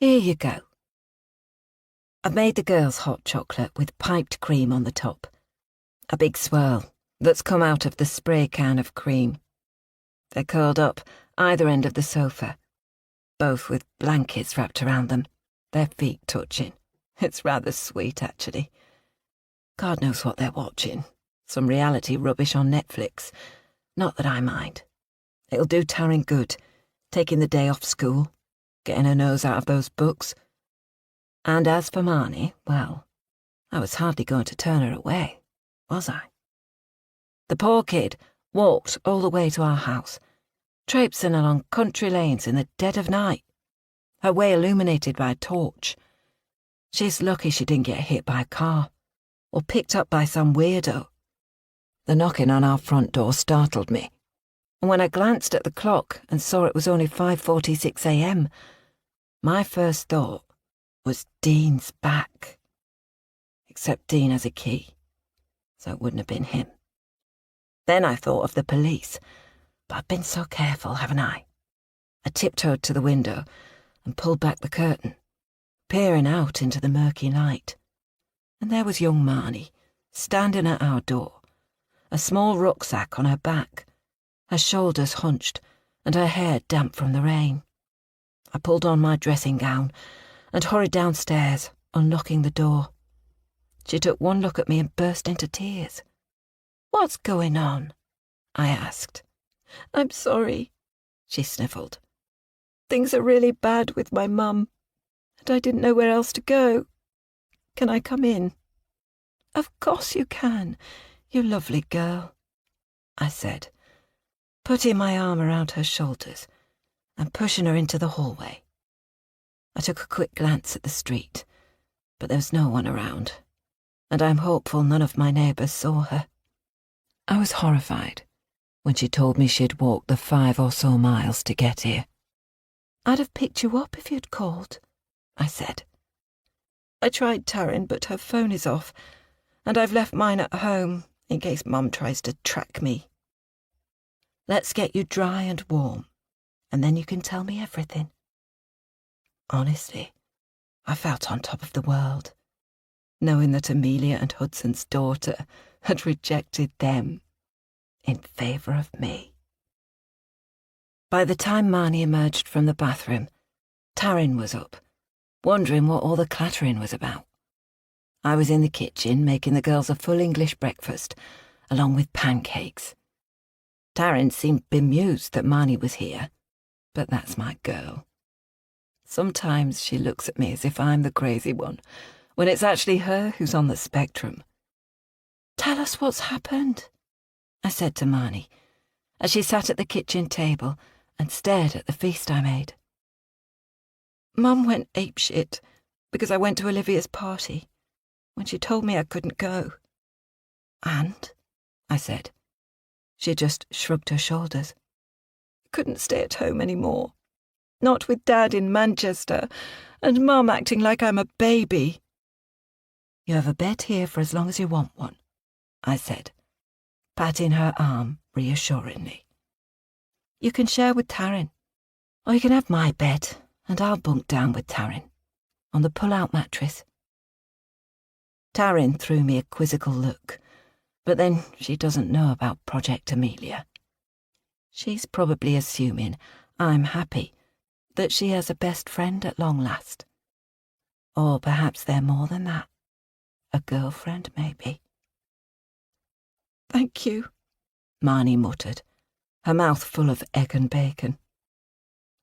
Speaker 2: Here you go. I've made the girls hot chocolate with piped cream on the top. A big swirl that's come out of the spray can of cream. They're curled up either end of the sofa, both with blankets wrapped around them, their feet touching. It's rather sweet, actually. God knows what they're watching. Some reality rubbish on Netflix. Not that I mind. It'll do Taryn good, taking the day off school, getting her nose out of those books. And as for Marnie, well, I was hardly going to turn her away, was I? The poor kid walked all the way to our house, traipsing along country lanes in the dead of night, her way illuminated by a torch. She's lucky she didn't get hit by a car, or picked up by some weirdo. The knocking on our front door startled me, and when I glanced at the clock and saw it was only 5:46 a.m, my first thought was Dean's back. Except Dean has a key, so it wouldn't have been him. Then I thought of the police, but I've been so careful, haven't I? I tiptoed to the window and pulled back the curtain, peering out into the murky light. And there was young Marnie, standing at our door, a small rucksack on her back, her shoulders hunched and her hair damp from the rain. I pulled on my dressing gown and hurried downstairs, unlocking the door. She took one look at me and burst into tears. "What's going on?" I asked. "I'm sorry," she sniffled. "Things are really bad with my mum, and I didn't know where else to go. Can I come in?" "Of course you can, you lovely girl," I said, putting my arm around her shoulders and pushing her into the hallway. I took a quick glance at the street, but there was no one around, and I'm hopeful none of my neighbours saw her. I was horrified when she told me she'd walked the 5 or so miles to get here. "I'd have picked you up if you'd called," I said. "I tried Taryn, but her phone is off, and I've left mine at home in case Mum tries to track me." "Let's get you dry and warm, and then you can tell me everything." Honestly, I felt on top of the world, knowing that Amelia and Hudson's daughter had rejected them in favour of me. By the time Marnie emerged from the bathroom, Taryn was up, wondering what all the clattering was about. I was in the kitchen making the girls a full English breakfast, along with pancakes. Taryn seemed bemused that Marnie was here, but that's my girl. Sometimes she looks at me as if I'm the crazy one, when it's actually her who's on the spectrum. "Tell us what's happened," I said to Marnie, as she sat at the kitchen table and stared at the feast I made. "Mum went apeshit because I went to Olivia's party, when she told me I couldn't go." "And?" I said. She just shrugged her shoulders. "I couldn't stay at home anymore. Not with Dad in Manchester, and Mum acting like I'm a baby." "You have a bed here for as long as you want one," I said, patting her arm reassuringly. "You can share with Taryn, or you can have my bed, and I'll bunk down with Taryn, on the pull-out mattress." Taryn threw me a quizzical look, but then she doesn't know about Project Amelia. She's probably assuming I'm happy, that she has a best friend at long last. Or perhaps they're more than that. A girlfriend, maybe. "Thank you," Marnie muttered, her mouth full of egg and bacon.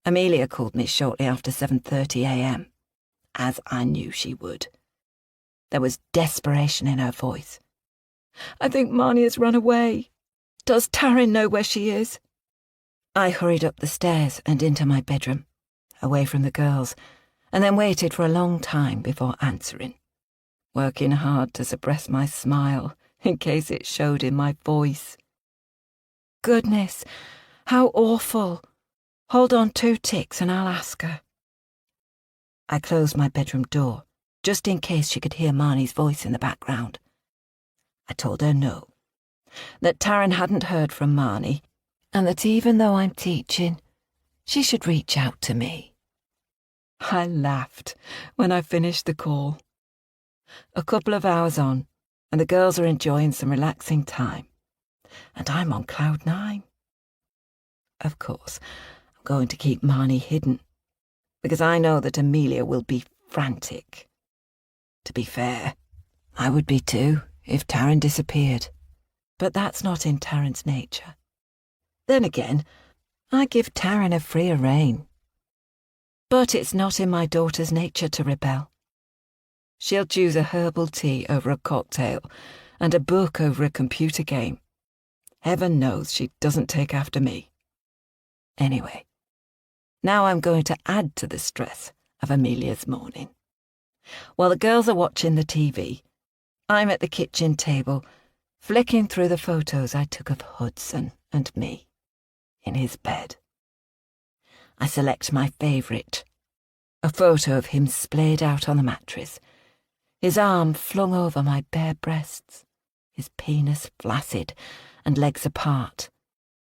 Speaker 2: Amelia called me shortly after 7:30 a.m, as I knew she would. There was desperation in her voice. "I think Marnie has run away. Does Taryn know where she is?" I hurried up the stairs and into my bedroom, away from the girls, and then waited for a long time before answering, working hard to suppress my smile in case it showed in my voice. "Goodness, how awful. Hold on 2 ticks and I'll ask her." I closed my bedroom door, just in case she could hear Marnie's voice in the background. I told her no, that Taryn hadn't heard from Marnie, and that even though I'm teaching, she should reach out to me. I laughed when I finished the call. A couple of hours on, and the girls are enjoying some relaxing time, and I'm on cloud 9. Of course, I'm going to keep Marnie hidden, because I know that Amelia will be frantic. To be fair, I would be too if Taryn disappeared, but that's not in Taryn's nature. Then again, I give Taryn a freer rein. But it's not in my daughter's nature to rebel. She'll choose a herbal tea over a cocktail and a book over a computer game. Heaven knows she doesn't take after me. Anyway, now I'm going to add to the stress of Amelia's morning. While the girls are watching the TV, I'm at the kitchen table, flicking through the photos I took of Hudson and me in his bed. I select my favourite, a photo of him splayed out on the mattress, his arm flung over my bare breasts, his penis flaccid and legs apart,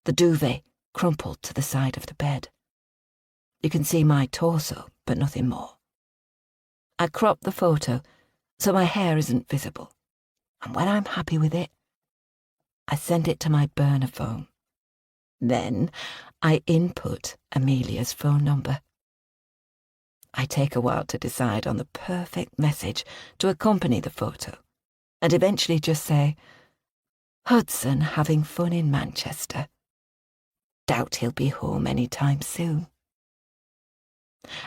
Speaker 2: the duvet crumpled to the side of the bed. You can see my torso, but nothing more. I crop the photo so my hair isn't visible, and when I'm happy with it, I send it to my burner phone. Then I input Amelia's phone number. I take a while to decide on the perfect message to accompany the photo, and eventually just say, "Hudson having fun in Manchester. Doubt he'll be home any time soon."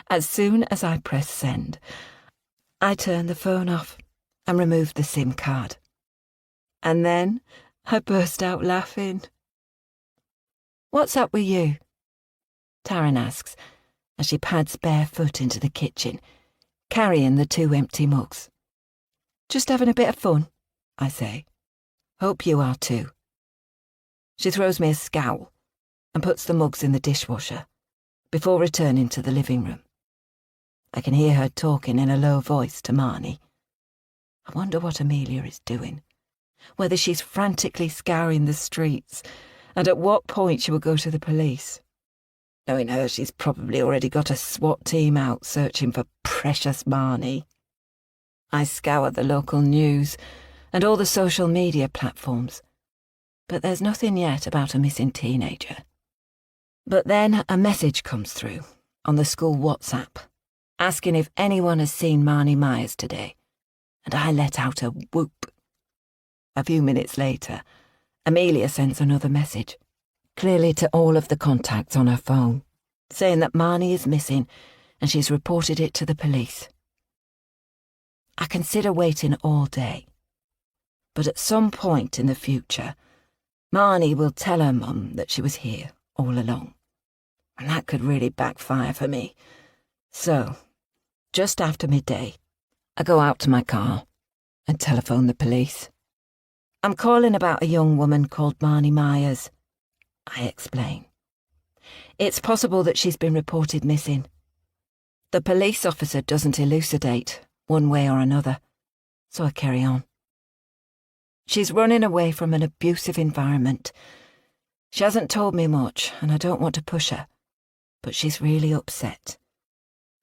Speaker 2: As soon as I press send, I turn the phone off and remove the SIM card. And then I burst out laughing. "What's up with you?" Taryn asks, as she pads barefoot into the kitchen, carrying the 2 empty mugs. "Just having a bit of fun," I say. "Hope you are too." She throws me a scowl and puts the mugs in the dishwasher before returning to the living room. I can hear her talking in a low voice to Marnie. I wonder what Amelia is doing, whether she's frantically scouring the streets, and at what point she will go to the police. Knowing her, she's probably already got a SWAT team out searching for precious Marnie. I scour the local news and all the social media platforms, but there's nothing yet about a missing teenager. But then a message comes through on the school WhatsApp, asking if anyone has seen Marnie Myers today, and I let out a whoop. A few minutes later, Amelia sends another message, clearly to all of the contacts on her phone, saying that Marnie is missing and she's reported it to the police. I consider waiting all day, but at some point in the future, Marnie will tell her mum that she was here all along, and that could really backfire for me. So, just after midday, I go out to my car and telephone the police. "I'm calling about a young woman called Marnie Myers," I explain. "It's possible that she's been reported missing. The police officer doesn't elucidate one way or another, so I carry on. She's running away from an abusive environment. She hasn't told me much, and I don't want to push her, but she's really upset,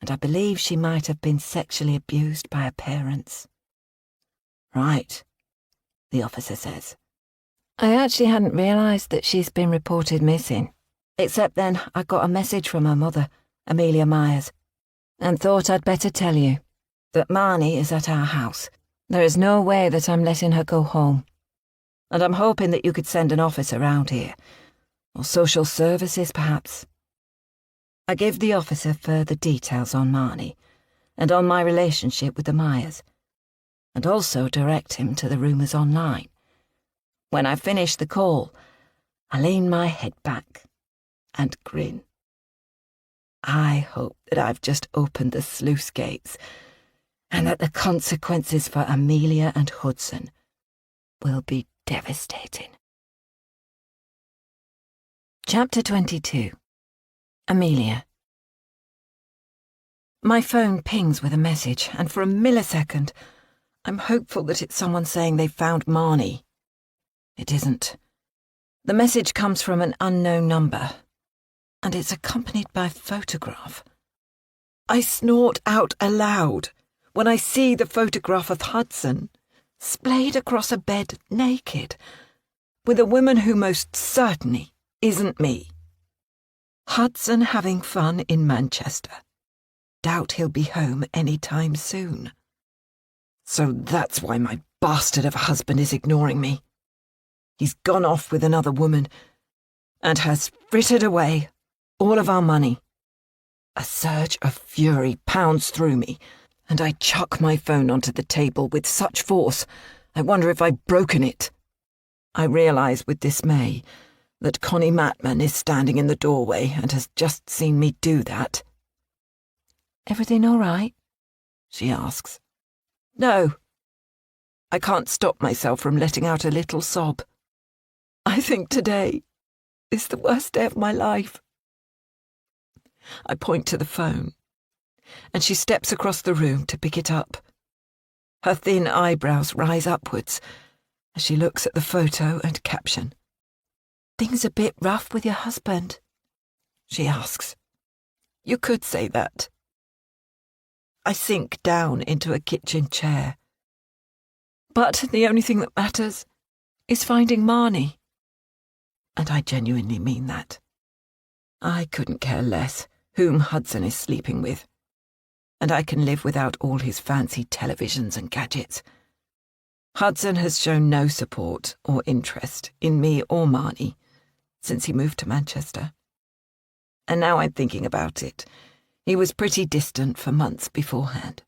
Speaker 2: and I believe she might have been sexually abused by her parents. Right, the officer says. I actually hadn't realised that she's been reported missing. Except then I got a message from her mother, Amelia Myers, and thought I'd better tell you that Marnie is at our house. There is no way that I'm letting her go home. And I'm hoping that you could send an officer around here, or social services perhaps. I give the officer further details on Marnie, and on my relationship with the Myers, and also direct him to the rumours online. When I finish the call, I lean my head back and grin. I hope that I've just opened the sluice gates, and that the consequences for Amelia and Hudson will be devastating. Chapter 22. Amelia. My phone pings with a message, and for a millisecond, I'm hopeful that it's someone saying they've found Marnie. It isn't. The message comes from an unknown number, and it's accompanied by a photograph. I snort out aloud when I see the photograph of Hudson, splayed across a bed naked, with a woman who most certainly isn't me. Hudson having fun in Manchester. Doubt he'll be home any time soon. So that's why my bastard of a husband is ignoring me. He's gone off with another woman and has frittered away all of our money. A surge of fury pounds through me, and I chuck my phone onto the table with such force, I wonder if I've broken it. I realise with dismay that Connie Matman is standing in the doorway and has just seen me do that. "Everything all right?" she asks. "No." I can't stop myself from letting out a little sob. I think today is the worst day of my life. I point to the phone, and she steps across the room to pick it up. Her thin eyebrows rise upwards as she looks at the photo and caption. "Things a bit rough with your husband?" she asks. "You could say that." I sink down into a kitchen chair. But the only thing that matters is finding Marnie. And I genuinely mean that. I couldn't care less whom Hudson is sleeping with, and I can live without all his fancy televisions and gadgets. Hudson has shown no support or interest in me or Marnie since he moved to Manchester. And now I'm thinking about it, he was pretty distant for months beforehand.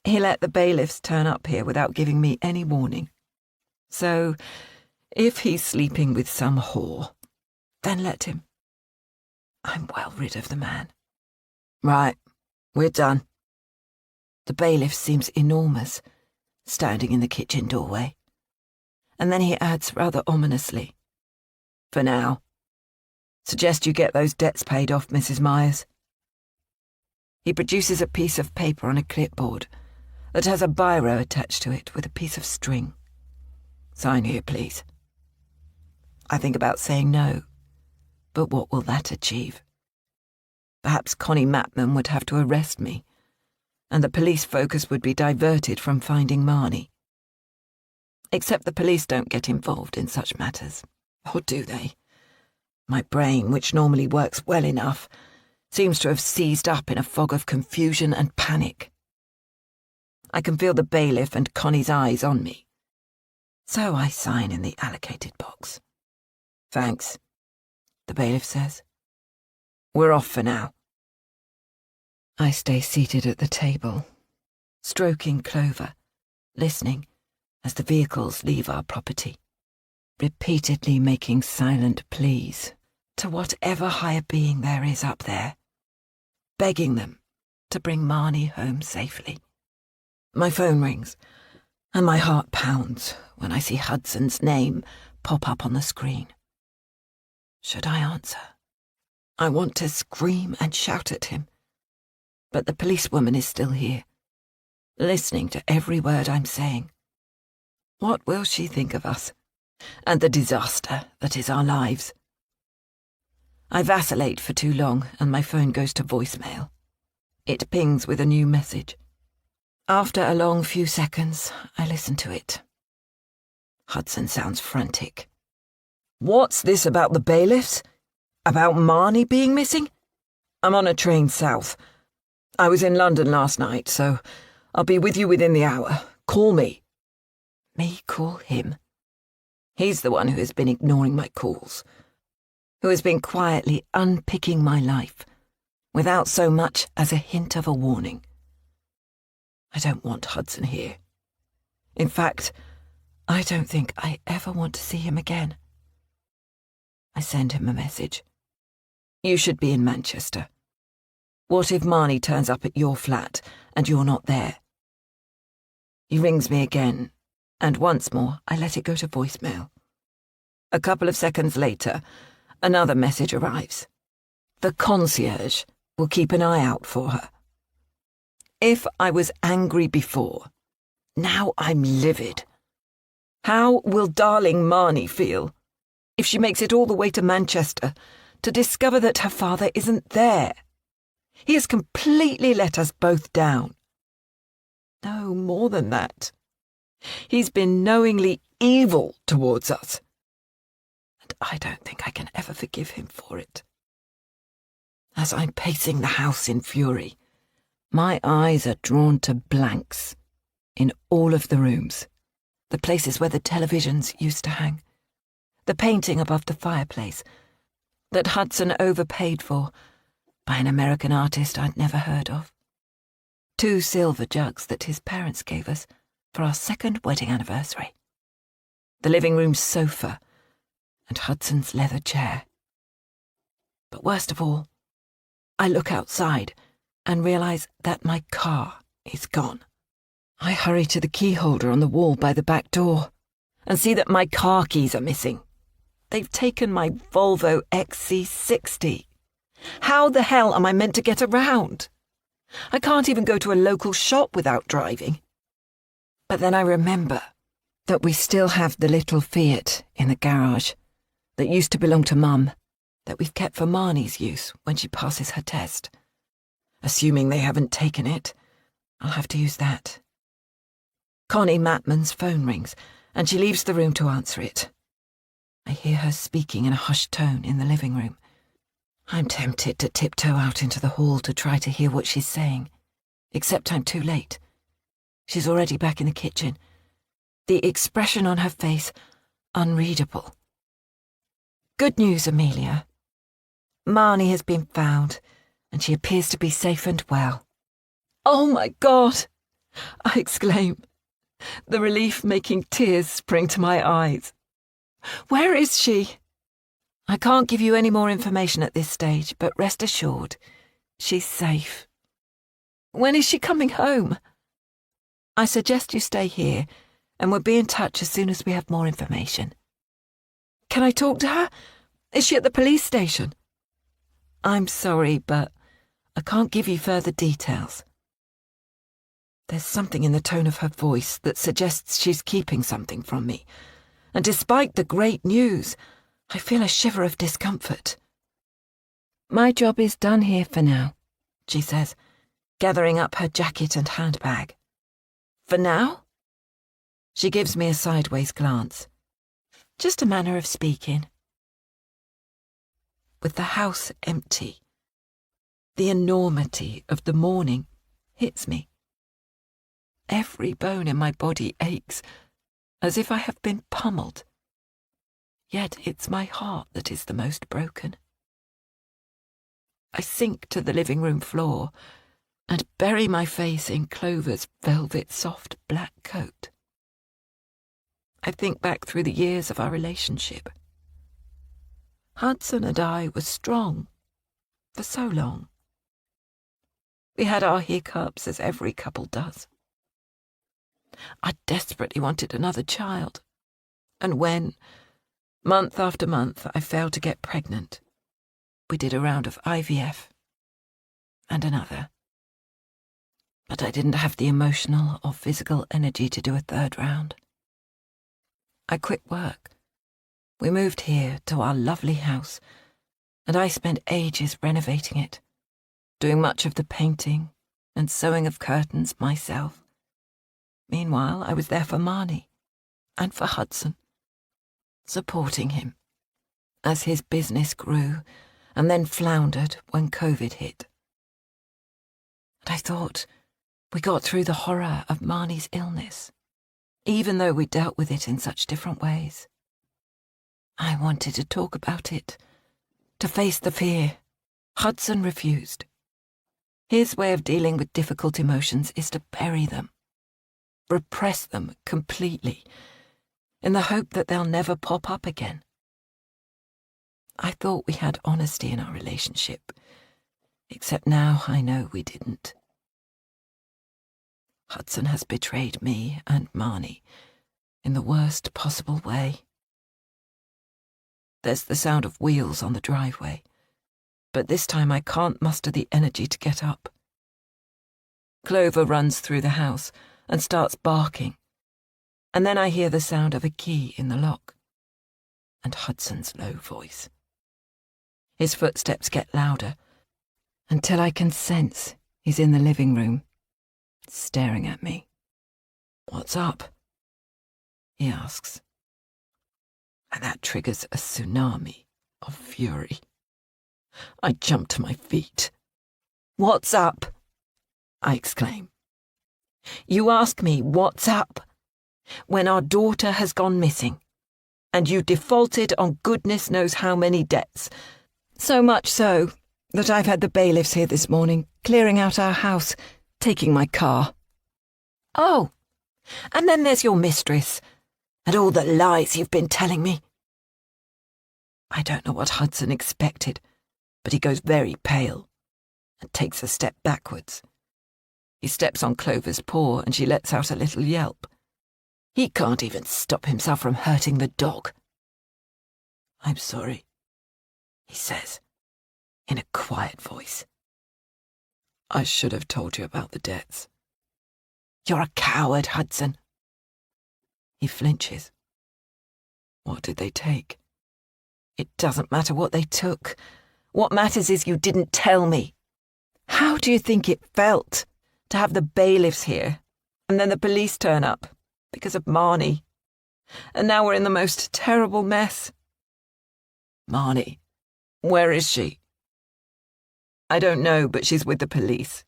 Speaker 2: He let the bailiffs turn up here without giving me any warning. So, if he's sleeping with some whore, then let him. I'm well rid of the man. Right, we're done. The bailiff seems enormous, standing in the kitchen doorway. And then he adds rather ominously, "For now. Suggest you get those debts paid off, Mrs. Myers." He produces a piece of paper on a clipboard that has a biro attached to it with a piece of string. "Sign here, please." I think about saying no, but what will that achieve? Perhaps Connie Matman would have to arrest me, and the police focus would be diverted from finding Marnie. Except the police don't get involved in such matters, or do they? My brain, which normally works well enough, seems to have seized up in a fog of confusion and panic. I can feel the bailiff and Connie's eyes on me, so I sign in the allocated box. "Thanks," the bailiff says. "We're off for now." I stay seated at the table, stroking Clover, listening as the vehicles leave our property, repeatedly making silent pleas to whatever higher being there is up there, begging them to bring Marnie home safely. My phone rings, and my heart pounds when I see Hudson's name pop up on the screen. Should I answer? I want to scream and shout at him, but the policewoman is still here, listening to every word I'm saying. What will she think of us, and the disaster that is our lives? I vacillate for too long, and my phone goes to voicemail. It pings with a new message. After a long few seconds, I listen to it. Hudson sounds frantic. What's this about the bailiffs? About Marnie being missing? I'm on a train south. I was in London last night, so I'll be with you within the hour. Call me. Me call him? He's the one who has been ignoring my calls, who has been quietly unpicking my life, without so much as a hint of a warning. I don't want Hudson here. In fact, I don't think I ever want to see him again. I send him a message. You should be in Manchester. What if Marnie turns up at your flat and you're not there? He rings me again, and once more I let it go to voicemail. A couple of seconds later, another message arrives. The concierge will keep an eye out for her. If I was angry before, now I'm livid. How will darling Marnie feel if she makes it all the way to Manchester to discover that her father isn't there? He has completely let us both down. No, more than that. He's been knowingly evil towards us. And I don't think I can ever forgive him for it. As I'm pacing the house in fury, my eyes are drawn to blanks in all of the rooms, the places where the televisions used to hang, the painting above the fireplace that Hudson overpaid for by an American artist I'd never heard of, 2 silver jugs that his parents gave us for our 2nd wedding anniversary, the living room sofa, and Hudson's leather chair. But worst of all, I look outside and realise that my car is gone. I hurry to the key holder on the wall by the back door and see that my car keys are missing. They've taken my Volvo XC60. How the hell am I meant to get around? I can't even go to a local shop without driving. But then I remember that we still have the little Fiat in the garage that used to belong to Mum, that we've kept for Marnie's use when she passes her test. Assuming they haven't taken it, I'll have to use that. Connie Matman's phone rings, and she leaves the room to answer it. I hear her speaking in a hushed tone in the living room. I'm tempted to tiptoe out into the hall to try to hear what she's saying, except I'm too late. She's already back in the kitchen, the expression on her face unreadable. Good news, Amelia. Marnie has been found, and she appears to be safe and well. Oh my God! I exclaim, the relief making tears spring to my eyes. Where is she? I can't give you any more information at this stage, but rest assured, she's safe. When is she coming home? I suggest you stay here, and we'll be in touch as soon as we have more information. Can I talk to her? Is she at the police station? I'm sorry, but I can't give you further details. There's something in the tone of her voice that suggests she's keeping something from me, and despite the great news, I feel a shiver of discomfort. My job is done here for now, she says, gathering up her jacket and handbag. For now? She gives me a sideways glance. Just a manner of speaking. With the house empty, the enormity of the morning hits me. Every bone in my body aches, as if I have been pummeled. Yet it's my heart that is the most broken. I sink to the living room floor and bury my face in Clover's velvet soft black coat. I think back through the years of our relationship. Hudson and I were strong for so long. We had our hiccups, as every couple does. I desperately wanted another child, and when, month after month, I failed to get pregnant, we did a round of IVF, and another. But I didn't have the emotional or physical energy to do a 3rd round. I quit work. We moved here to our lovely house, and I spent ages renovating it, doing much of the painting and sewing of curtains myself. Meanwhile, I was there for Marnie and for Hudson, supporting him as his business grew and then floundered when COVID hit. And I thought we got through the horror of Marnie's illness, even though we dealt with it in such different ways. I wanted to talk about it, to face the fear. Hudson refused. His way of dealing with difficult emotions is to bury them, repress them completely, in the hope that they'll never pop up again. I thought we had honesty in our relationship, except now I know we didn't. Hudson has betrayed me and Marnie in the worst possible way. There's the sound of wheels on the driveway, but this time I can't muster the energy to get up. Clover runs through the house and starts barking, and then I hear the sound of a key in the lock, and Hudson's low voice. His footsteps get louder, until I can sense he's in the living room, staring at me. "What's up?" he asks. And that triggers a tsunami of fury. I jump to my feet. "What's up?" I exclaim. "You ask me what's up when our daughter has gone missing, and you defaulted on goodness knows how many debts. So much so that I've had the bailiffs here this morning, clearing out our house, taking my car. Oh, and then there's your mistress, and all the lies you've been telling me." I don't know what Hudson expected, but he goes very pale and takes a step backwards. He steps on Clover's paw and she lets out a little yelp. He can't even stop himself from hurting the dog. "I'm sorry," he says, in a quiet voice. "I should have told you about the debts." "You're a coward, Hudson." He flinches. "What did they take?" "It doesn't matter what they took. What matters is you didn't tell me. How do you think it felt to have the bailiffs here, and then the police turn up because of Marnie? And now we're in the most terrible mess." "Marnie, where is she?" "I don't know, but she's with the police.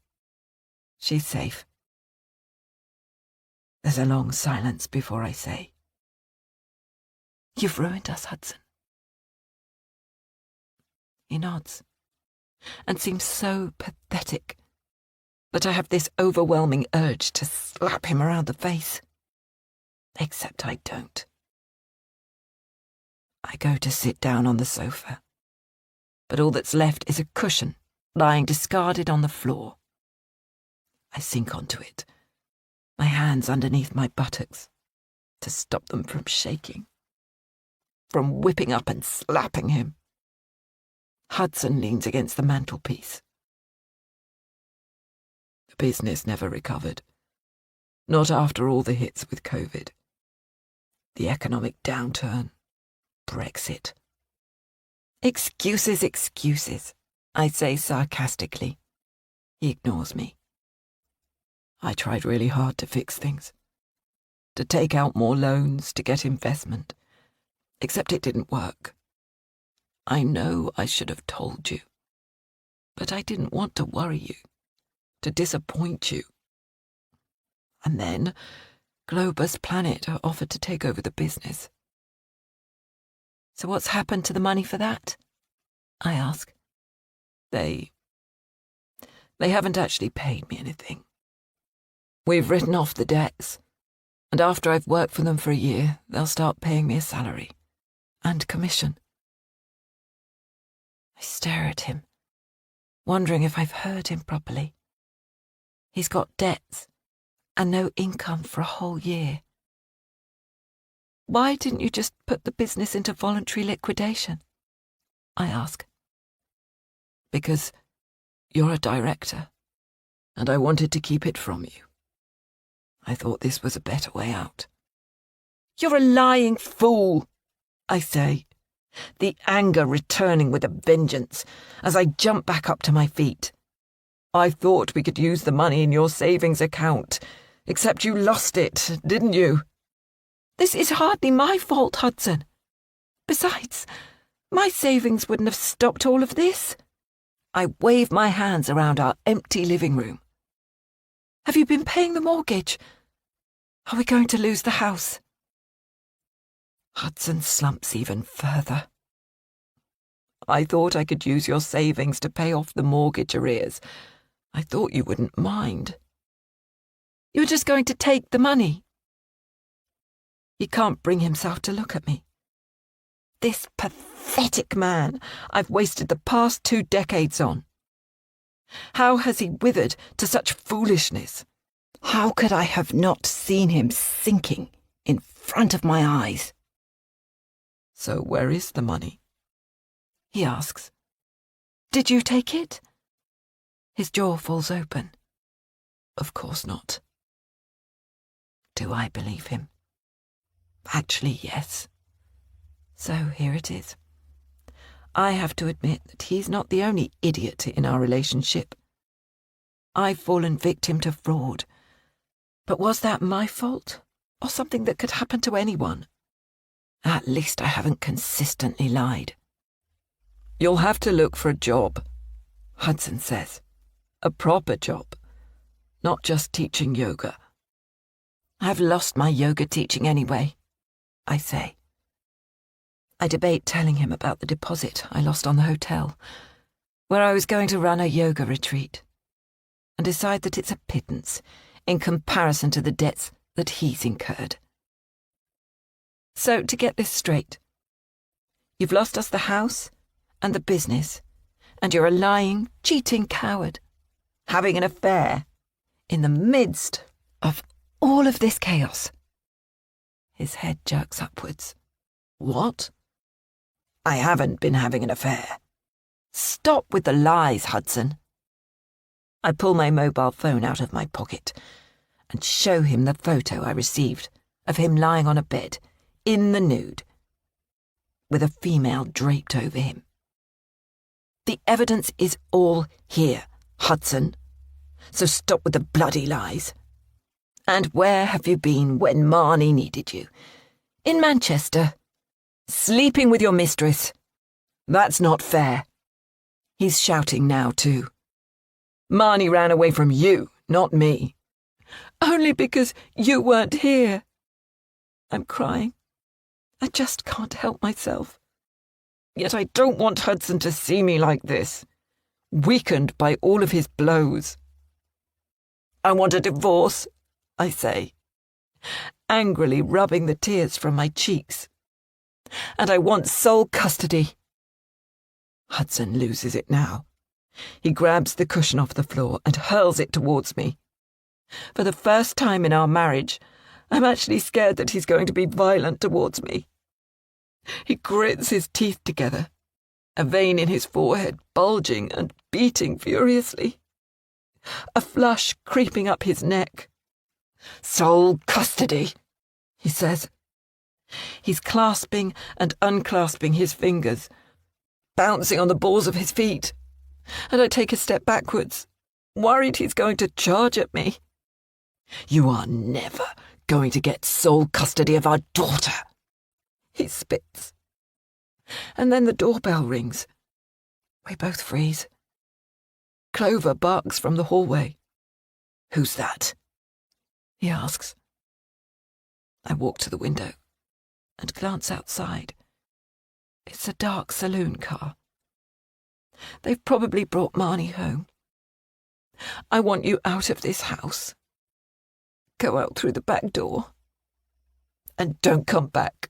Speaker 2: She's safe." There's a long silence before I say, "You've ruined us, Hudson." He nods, and seems so pathetic that I have this overwhelming urge to slap him around the face. Except I don't. I go to sit down on the sofa, but all that's left is a cushion lying discarded on the floor. I sink onto it, my hands underneath my buttocks, to stop them from shaking, from whipping up and slapping him. Hudson leans against the mantelpiece. The business never recovered. Not after all the hits with COVID. The economic downturn. Brexit. "Excuses, excuses," I say sarcastically. He ignores me. I tried really hard to fix things. To take out more loans, to get investment. Except it didn't work. I know I should have told you, but I didn't want to worry you, to disappoint you. And then Globus Planet offered to take over the business. "So what's happened to the money for that?" I ask. They haven't actually paid me anything. We've written off the debts, and after I've worked for them for a year, they'll start paying me a salary and commission. I stare at him, wondering if I've heard him properly. He's got debts and no income for a whole year. "Why didn't you just put the business into voluntary liquidation?" I ask. "Because you're a director, and I wanted to keep it from you. I thought this was a better way out." "You're a lying fool," I say, the anger returning with a vengeance as I jump back up to my feet. "I thought we could use the money in your savings account Except you lost it, didn't you? This is hardly my fault, Hudson. Besides, my savings wouldn't have stopped all of this. I wave my hands around our empty living room. Have you been paying the mortgage? Are we going to lose the house? Hudson slumps even further. I thought I could use your savings to pay off the mortgage arrears. I thought you wouldn't mind. You're just going to take the money. He can't bring himself to look at me. This pathetic man I've wasted the past 2 decades on. How has he withered to such foolishness? How could I have not seen him sinking in front of my eyes? So where is the money? He asks. Did you take it? His jaw falls open. Of course not. Do I believe him? Actually, yes. So here it is. I have to admit that he's not the only idiot in our relationship. I've fallen victim to fraud. But was that my fault, or something that could happen to anyone? At least I haven't consistently lied. You'll have to look for a job, Hudson says. A proper job, not just teaching yoga. I've lost my yoga teaching anyway, I say. I debate telling him about the deposit I lost on the hotel, where I was going to run a yoga retreat, and decide that it's a pittance in comparison to the debts that he's incurred. So, to get this straight, you've lost us the house and the business, and you're a lying, cheating coward, having an affair in the midst of all of this chaos. His head jerks upwards. What? I haven't been having an affair. Stop with the lies, Hudson. I pull my mobile phone out of my pocket and show him the photo I received of him lying on a bed, in the nude, with a female draped over him. The evidence is all here, Hudson, so stop with the bloody lies. And where have you been when Marnie needed you? In Manchester. Sleeping with your mistress. That's not fair. He's shouting now, too. Marnie ran away from you, not me. Only because you weren't here. I'm crying. I just can't help myself. Yet I don't want Hudson to see me like this, weakened by all of his blows. I want a divorce, I say, angrily rubbing the tears from my cheeks. And I want sole custody. Hudson loses it now. He grabs the cushion off the floor and hurls it towards me. For the first time in our marriage, I'm actually scared that he's going to be violent towards me. He grits his teeth together, a vein in his forehead bulging and beating furiously. A flush creeping up his neck. Sole custody, he says. He's clasping and unclasping his fingers, bouncing on the balls of his feet, and I take a step backwards, worried he's going to charge at me. You are never going to get sole custody of our daughter, he spits. And then the doorbell rings. We both freeze. Clover barks from the hallway. Who's that? He asks. I walk to the window and glance outside. It's a dark saloon car. They've probably brought Marnie home. I want you out of this house. Go out through the back door. And don't come back.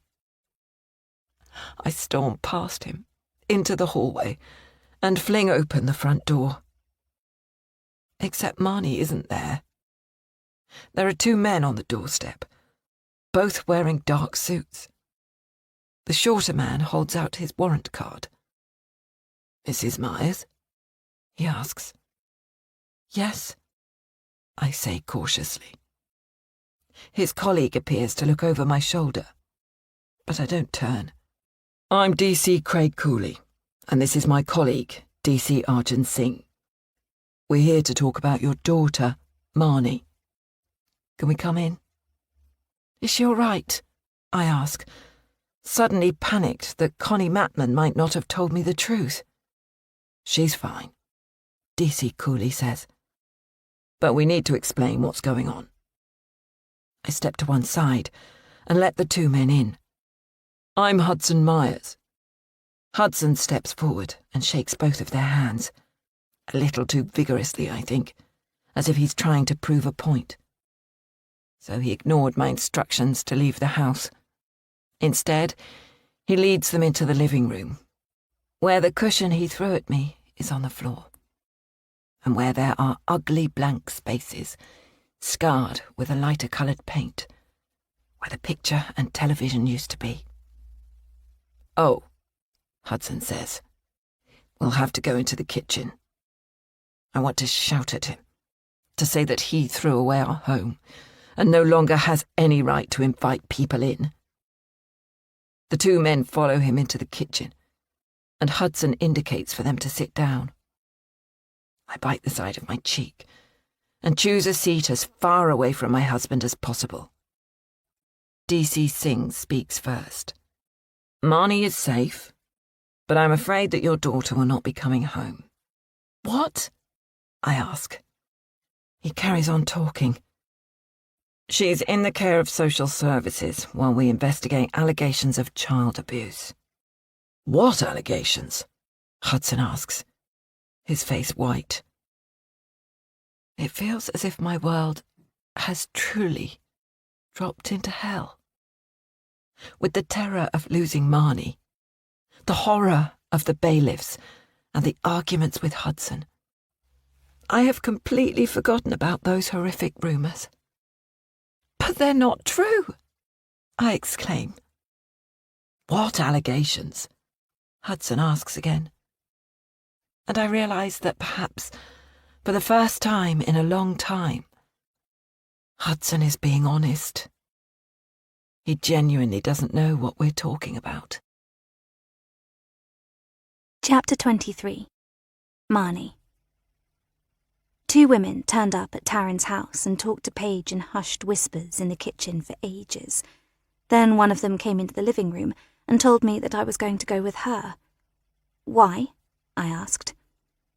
Speaker 2: I storm past him, into the hallway, and fling open the front door. Except Marnie isn't there. There are 2 men on the doorstep, both wearing dark suits. The shorter man holds out his warrant card. Mrs. Myers? He asks. Yes, I say cautiously. His colleague appears to look over my shoulder, but I don't turn. I'm D.C. Craig Cooley, and this is my colleague, D.C. Arjun Singh. We're here to talk about your daughter, Marnie. Can we come in? Is she all right? I ask, suddenly panicked that Connie Matman might not have told me the truth. She's fine, DC coolly says. But we need to explain what's going on. I step to one side and let the two men in. I'm Hudson Myers. Hudson steps forward and shakes both of their hands, a little too vigorously, I think, as if he's trying to prove a point. So he ignored my instructions to leave the house. Instead, he leads them into the living room, where the cushion he threw at me is on the floor, and where there are ugly blank spaces, scarred with a lighter-coloured paint, where the picture and television used to be. "Oh," Hudson says, "we'll have to go into the kitchen." I want to shout at him, to say that he threw away our home and no longer has any right to invite people in. The two men follow him into the kitchen, and Hudson indicates for them to sit down. I bite the side of my cheek and choose a seat as far away from my husband as possible. DC Singh speaks first. "Marnie is safe, but I'm afraid that your daughter will not be coming home." "What?" I ask. He carries on talking. "She's in the care of social services while we investigate allegations of child abuse." "What allegations?" Hudson asks, his face white. It feels as if my world has truly dropped into hell. With the terror of losing Marnie, the horror of the bailiffs, and the arguments with Hudson, I have completely forgotten about those horrific rumours. "But they're not true!" I exclaim. "What allegations?" Hudson asks again. And I realise that perhaps, for the first time in a long time, Hudson is being honest. He genuinely doesn't know what we're talking about.
Speaker 1: Chapter 23. Marnie. Two women turned up at Taryn's house and talked to Paige in hushed whispers in the kitchen for ages. Then one of them came into the living room and told me that I was going to go with her. "Why?" I asked.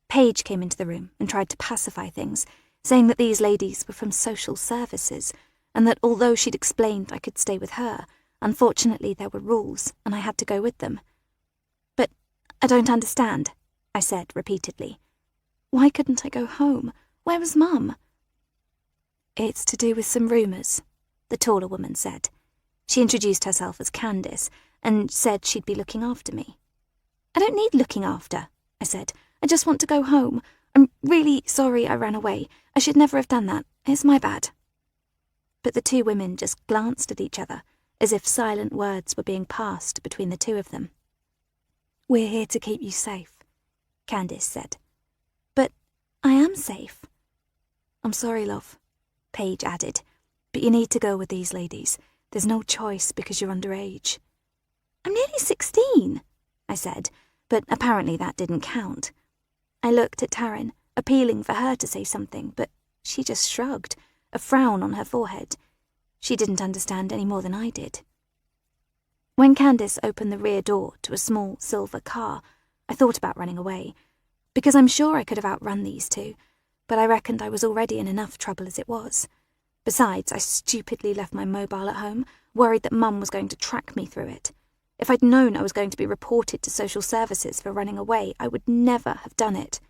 Speaker 1: Paige came into the room and tried to pacify things, saying that these ladies were from social services, and that although she'd explained I could stay with her, unfortunately there were rules and I had to go with them. "But I don't understand," I said repeatedly. "Why couldn't I go home? Where was Mum?" "It's to do with some rumours," the taller woman said. She introduced herself as Candice and said she'd be looking after me. "I don't need looking after," I said. "I just want to go home. I'm really sorry I ran away. I should never have done that. It's my bad." But the two women just glanced at each other, as if silent words were being passed between the two of them. "We're here to keep you safe," Candice said. "But I am safe." "I'm sorry, love," Paige added, "but you need to go with these ladies. There's no choice because you're underage." "I'm nearly 16, I said, but apparently that didn't count. I looked at Taryn, appealing for her to say something, but she just shrugged, a frown on her forehead. She didn't understand any more than I did. When Candice opened the rear door to a small silver car, I thought about running away, because I'm sure I could have outrun these two, but I reckoned I was already in enough trouble as it was. Besides, I stupidly left my mobile at home, worried that Mum was going to track me through it. If I'd known I was going to be reported to social services for running away, I would never have done it.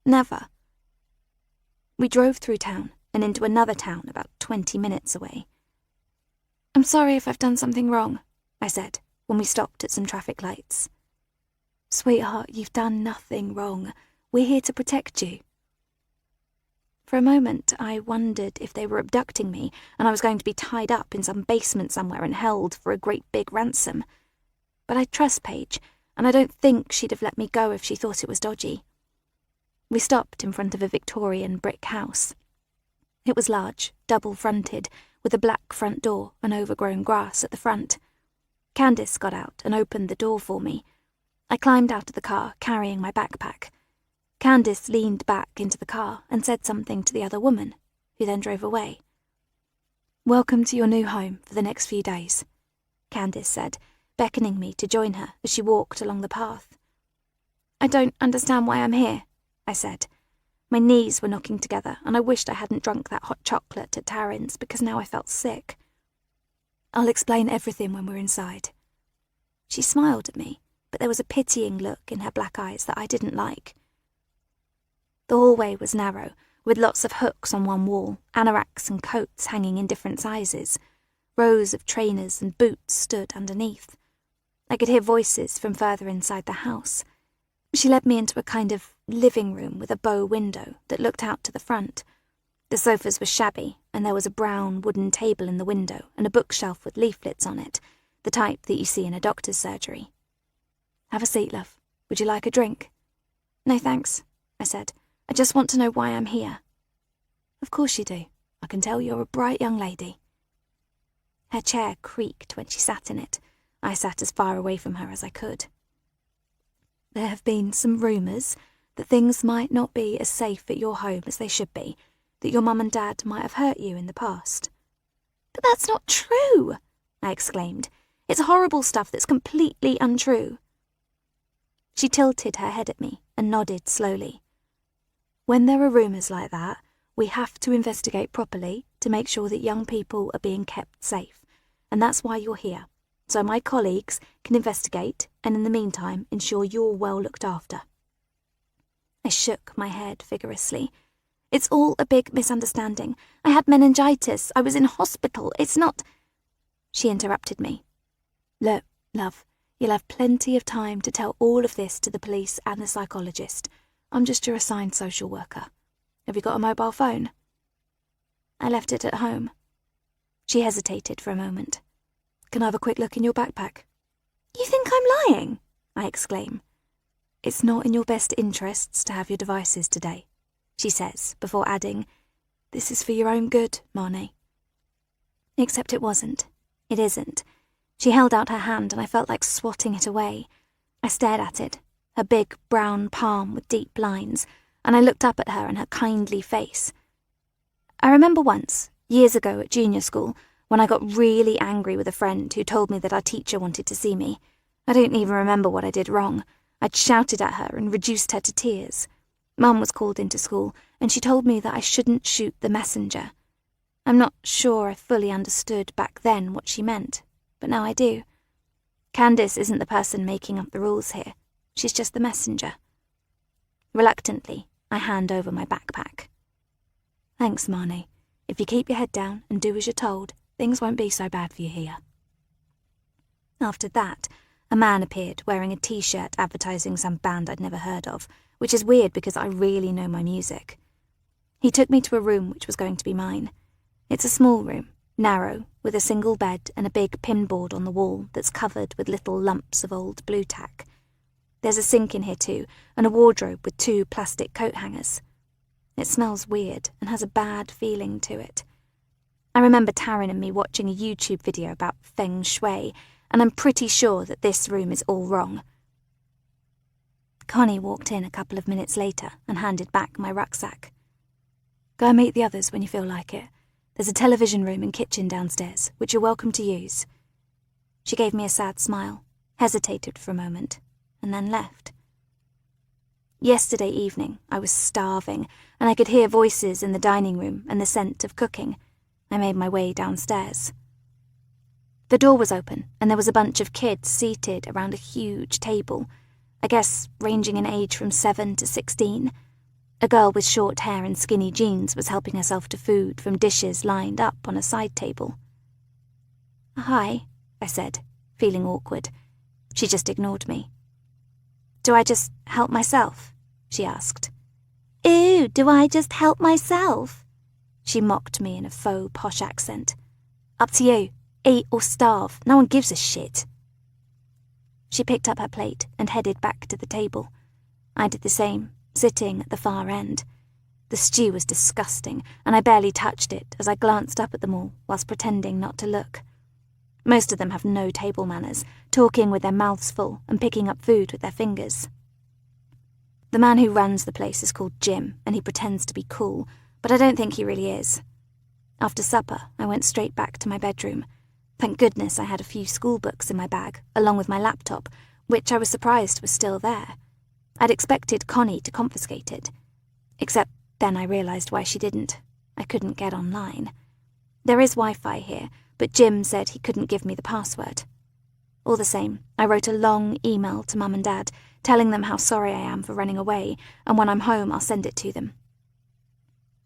Speaker 1: Never. We drove through town and into another town about 20 minutes away. "I'm sorry if I've done something wrong," I said when we stopped at some traffic lights. "Sweetheart, you've done nothing wrong. We're here to protect you." For a moment, I wondered if they were abducting me and I was going to be tied up in some basement somewhere and held for a great big ransom. But I trust Paige, and I don't think she'd have let me go if she thought it was dodgy. We stopped in front of a Victorian brick house. It was large, double-fronted, with a black front door and overgrown grass at the front. Candice got out and opened the door for me. I climbed out of the car, carrying my backpack. Candice leaned back into the car and said something to the other woman, who then drove away.
Speaker 3: Welcome to your new home for the next few days, Candice said, beckoning me to join her as she walked along the path. I don't understand why I'm here, I said. My knees were knocking together, and I wished I hadn't drunk that hot chocolate at Taryn's because now I felt sick. I'll explain everything when we're inside. She smiled at me, but there was a pitying look in her black eyes that I didn't like. The hallway was narrow, with lots of hooks on one wall, anoraks and coats hanging in different sizes. Rows of trainers and boots stood underneath. I could hear voices from further inside the house. She led me into a kind of living room with a bow window that looked out to the front. The sofas were shabby, and there was a brown wooden table in the window and a bookshelf with leaflets on it, the type that you see in a doctor's surgery. Have a seat, love. Would you like a drink? No, thanks, I said. I just want to know why I'm here. Of course you do. I can tell you're a bright young lady. Her chair creaked when she sat in it. I sat as far away from her as I could. There have been some rumours that things might not be as safe at your home as they should be, that your mum and dad might have hurt you in the past. But that's not true, I exclaimed. It's horrible stuff that's completely untrue. She tilted her head at me and nodded slowly. When there are rumours like that, we have to investigate properly to make sure that young people are being kept safe, and that's why you're here. So my colleagues can investigate and in the meantime ensure you're well looked after. I shook my head vigorously. It's all a big misunderstanding. I had meningitis. I was in hospital. It's not... She interrupted me. Look, love, you'll have plenty of time to tell all of this to the police and the psychologist. I'm just your assigned social worker. Have you got a mobile phone? I left it at home. She hesitated for a moment. Can I have a quick look in your backpack? You think I'm lying? I exclaim. It's not in your best interests to have your devices today, she says, before adding, This is for your own good, Marnie. Except it wasn't. It isn't. She held out her hand and I felt like swatting it away. I stared at it, her big brown palm with deep lines, and I looked up at her and her kindly face. I remember once, years ago at junior school, when I got really angry with a friend who told me that our teacher wanted to see me. I don't even remember what I did wrong. I'd shouted at her and reduced her to tears. Mum was called into school, and she told me that I shouldn't shoot the messenger. I'm not sure I fully understood back then what she meant, but now I do. Candice isn't the person making up the rules here. She's just the messenger. Reluctantly, I hand over my backpack. Thanks, Marnie. If you keep your head down and do as you're told, things won't be so bad for you here. After that, a man appeared wearing a t-shirt advertising some band I'd never heard of, which is weird because I really know my music. He took me to a room which was going to be mine. It's a small room, narrow, with a single bed and a big pinboard on the wall that's covered with little lumps of old blue tack. There's a sink in here too, and a wardrobe with 2 plastic coat hangers. It smells weird and has a bad feeling to it. I remember Taryn and me watching a YouTube video about feng shui, and I'm pretty sure that this room is all wrong. Connie walked in a couple of minutes later and handed back my rucksack. Go and meet the others when you feel like it. There's a television room and kitchen downstairs, which you're welcome to use. She gave me a sad smile, hesitated for a moment, and then left. Yesterday evening, I was starving, and I could hear voices in the dining room and the scent of cooking. I made my way downstairs. The door was open, and there was a bunch of kids seated around a huge table, I guess ranging in age from 7 to 16. A girl with short hair and skinny jeans was helping herself to food from dishes lined up on a side table. Hi, I said, feeling awkward. She just ignored me. Do I just help myself? She asked. Ew, do I just help myself? She mocked me in a faux posh accent. Up to you. Eat or starve. No one gives a shit. She picked up her plate and headed back to the table. I did the same, sitting at the far end. The stew was disgusting, and I barely touched it as I glanced up at them all whilst pretending not to look. Most of them have no table manners, talking with their mouths full and picking up food with their fingers. The man who runs the place is called Jim, and he pretends to be cool, but I don't think he really is. After supper, I went straight back to my bedroom. Thank goodness I had a few school books in my bag, along with my laptop, which I was surprised was still there. I'd expected Connie to confiscate it. Except then I realised why she didn't. I couldn't get online. There is Wi-Fi here, but Jim said he couldn't give me the password. All the same, I wrote a long email to Mum and Dad, telling them how sorry I am for running away, and when I'm home I'll send it to them.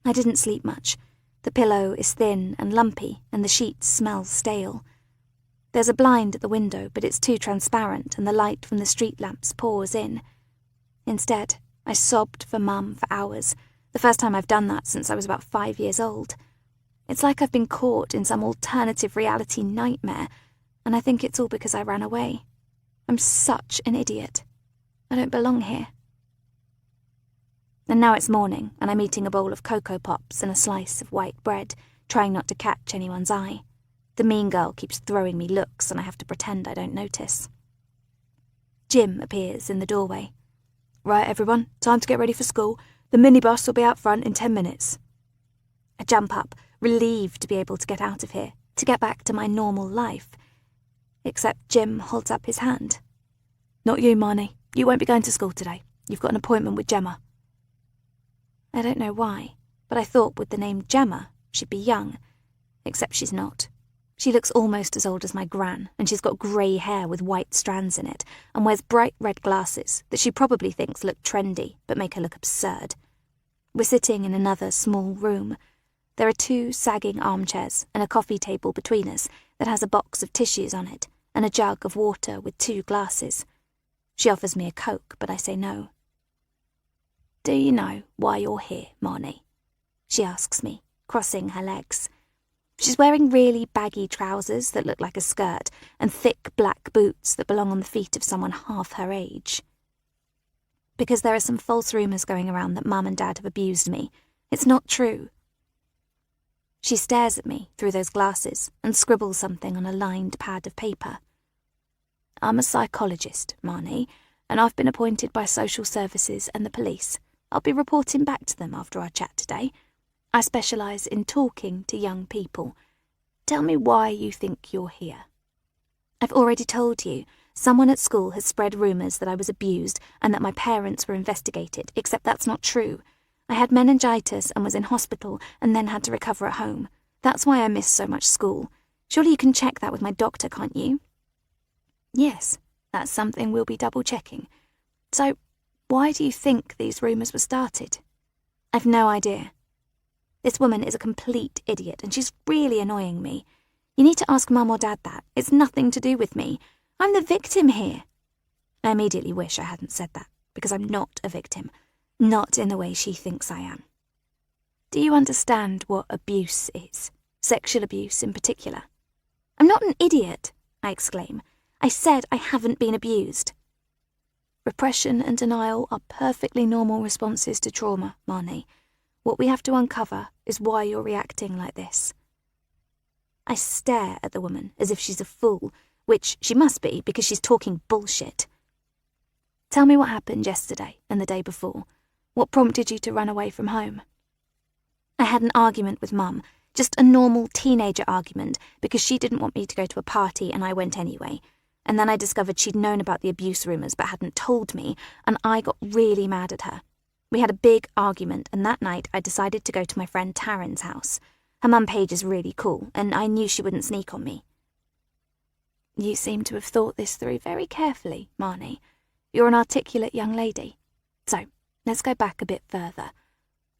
Speaker 3: I didn't sleep much. The pillow is thin and lumpy, and the sheets smell stale. There's a blind at the window, but it's too transparent and the light from the street lamps pours in. Instead, I sobbed for Mum for hours, the first time I've done that since I was about 5 years old. It's like I've been caught in some alternative reality nightmare, and I think it's all because I ran away. I'm such an idiot. I don't belong here. And now it's morning, and I'm eating a bowl of Cocoa Pops and a slice of white bread, trying not to catch anyone's eye. The mean girl keeps throwing me looks, and I have to pretend I don't notice. Jim appears in the doorway. "Right, everyone, time to get ready for school. The minibus will be out front in 10 minutes. I jump up, relieved to be able to get out of here, to get back to my normal life. Except Jim holds up his hand. "Not you, Marnie. You won't be going to school today. You've got an appointment with Gemma." I don't know why, but I thought with the name Gemma, she'd be young. Except she's not. She looks almost as old as my gran, and she's got grey hair with white strands in it, and wears bright red glasses that she probably thinks look trendy, but make her look absurd. We're sitting in another small room. There are 2 sagging armchairs and a coffee table between us that has a box of tissues on it, and a jug of water with 2 glasses. She offers me a Coke, but I say no. "Do you know why you're here, Marnie?" she asks me, crossing her legs. She's wearing really baggy trousers that look like a skirt and thick black boots that belong on the feet of someone half her age. Because there are some false rumours going around that Mum and Dad have abused me. It's not true. She stares at me through those glasses and scribbles something on a lined pad of paper. "I'm a psychologist, Marnie, and I've been appointed by social services and the police. I'll be reporting back to them after our chat today. I specialise in talking to young people. Tell me why you think you're here." "I've already told you. Someone at school has spread rumours that I was abused and that my parents were investigated, except that's not true. I had meningitis and was in hospital and then had to recover at home. That's why I missed so much school. Surely you can check that with my doctor, can't you?" "Yes, that's something we'll be double-checking. So, why do you think these rumours were started?" "I've no idea. This woman is a complete idiot, and she's really annoying me. You need to ask Mum or Dad that. It's nothing to do with me. I'm the victim here." I immediately wish I hadn't said that, because I'm not a victim. Not in the way she thinks I am. "Do you understand what abuse is? Sexual abuse in particular?" "I'm not an idiot," I exclaim. "I said I haven't been abused." Repression and denial are perfectly normal responses to trauma, Marnie. What we have to uncover is why you're reacting like this. I stare at the woman as if she's a fool, which she must be because she's talking bullshit. "Tell me what happened yesterday and the day before. What prompted you to run away from home?" "I had an argument with Mum, just a normal teenager argument because she didn't want me to go to a party and I went anyway. And then I discovered she'd known about the abuse rumours but hadn't told me, and I got really mad at her. We had a big argument, and that night I decided to go to my friend Taryn's house. Her mum Paige is really cool, and I knew she wouldn't sneak on me." "You seem to have thought this through very carefully, Marnie. You're an articulate young lady. So, let's go back a bit further.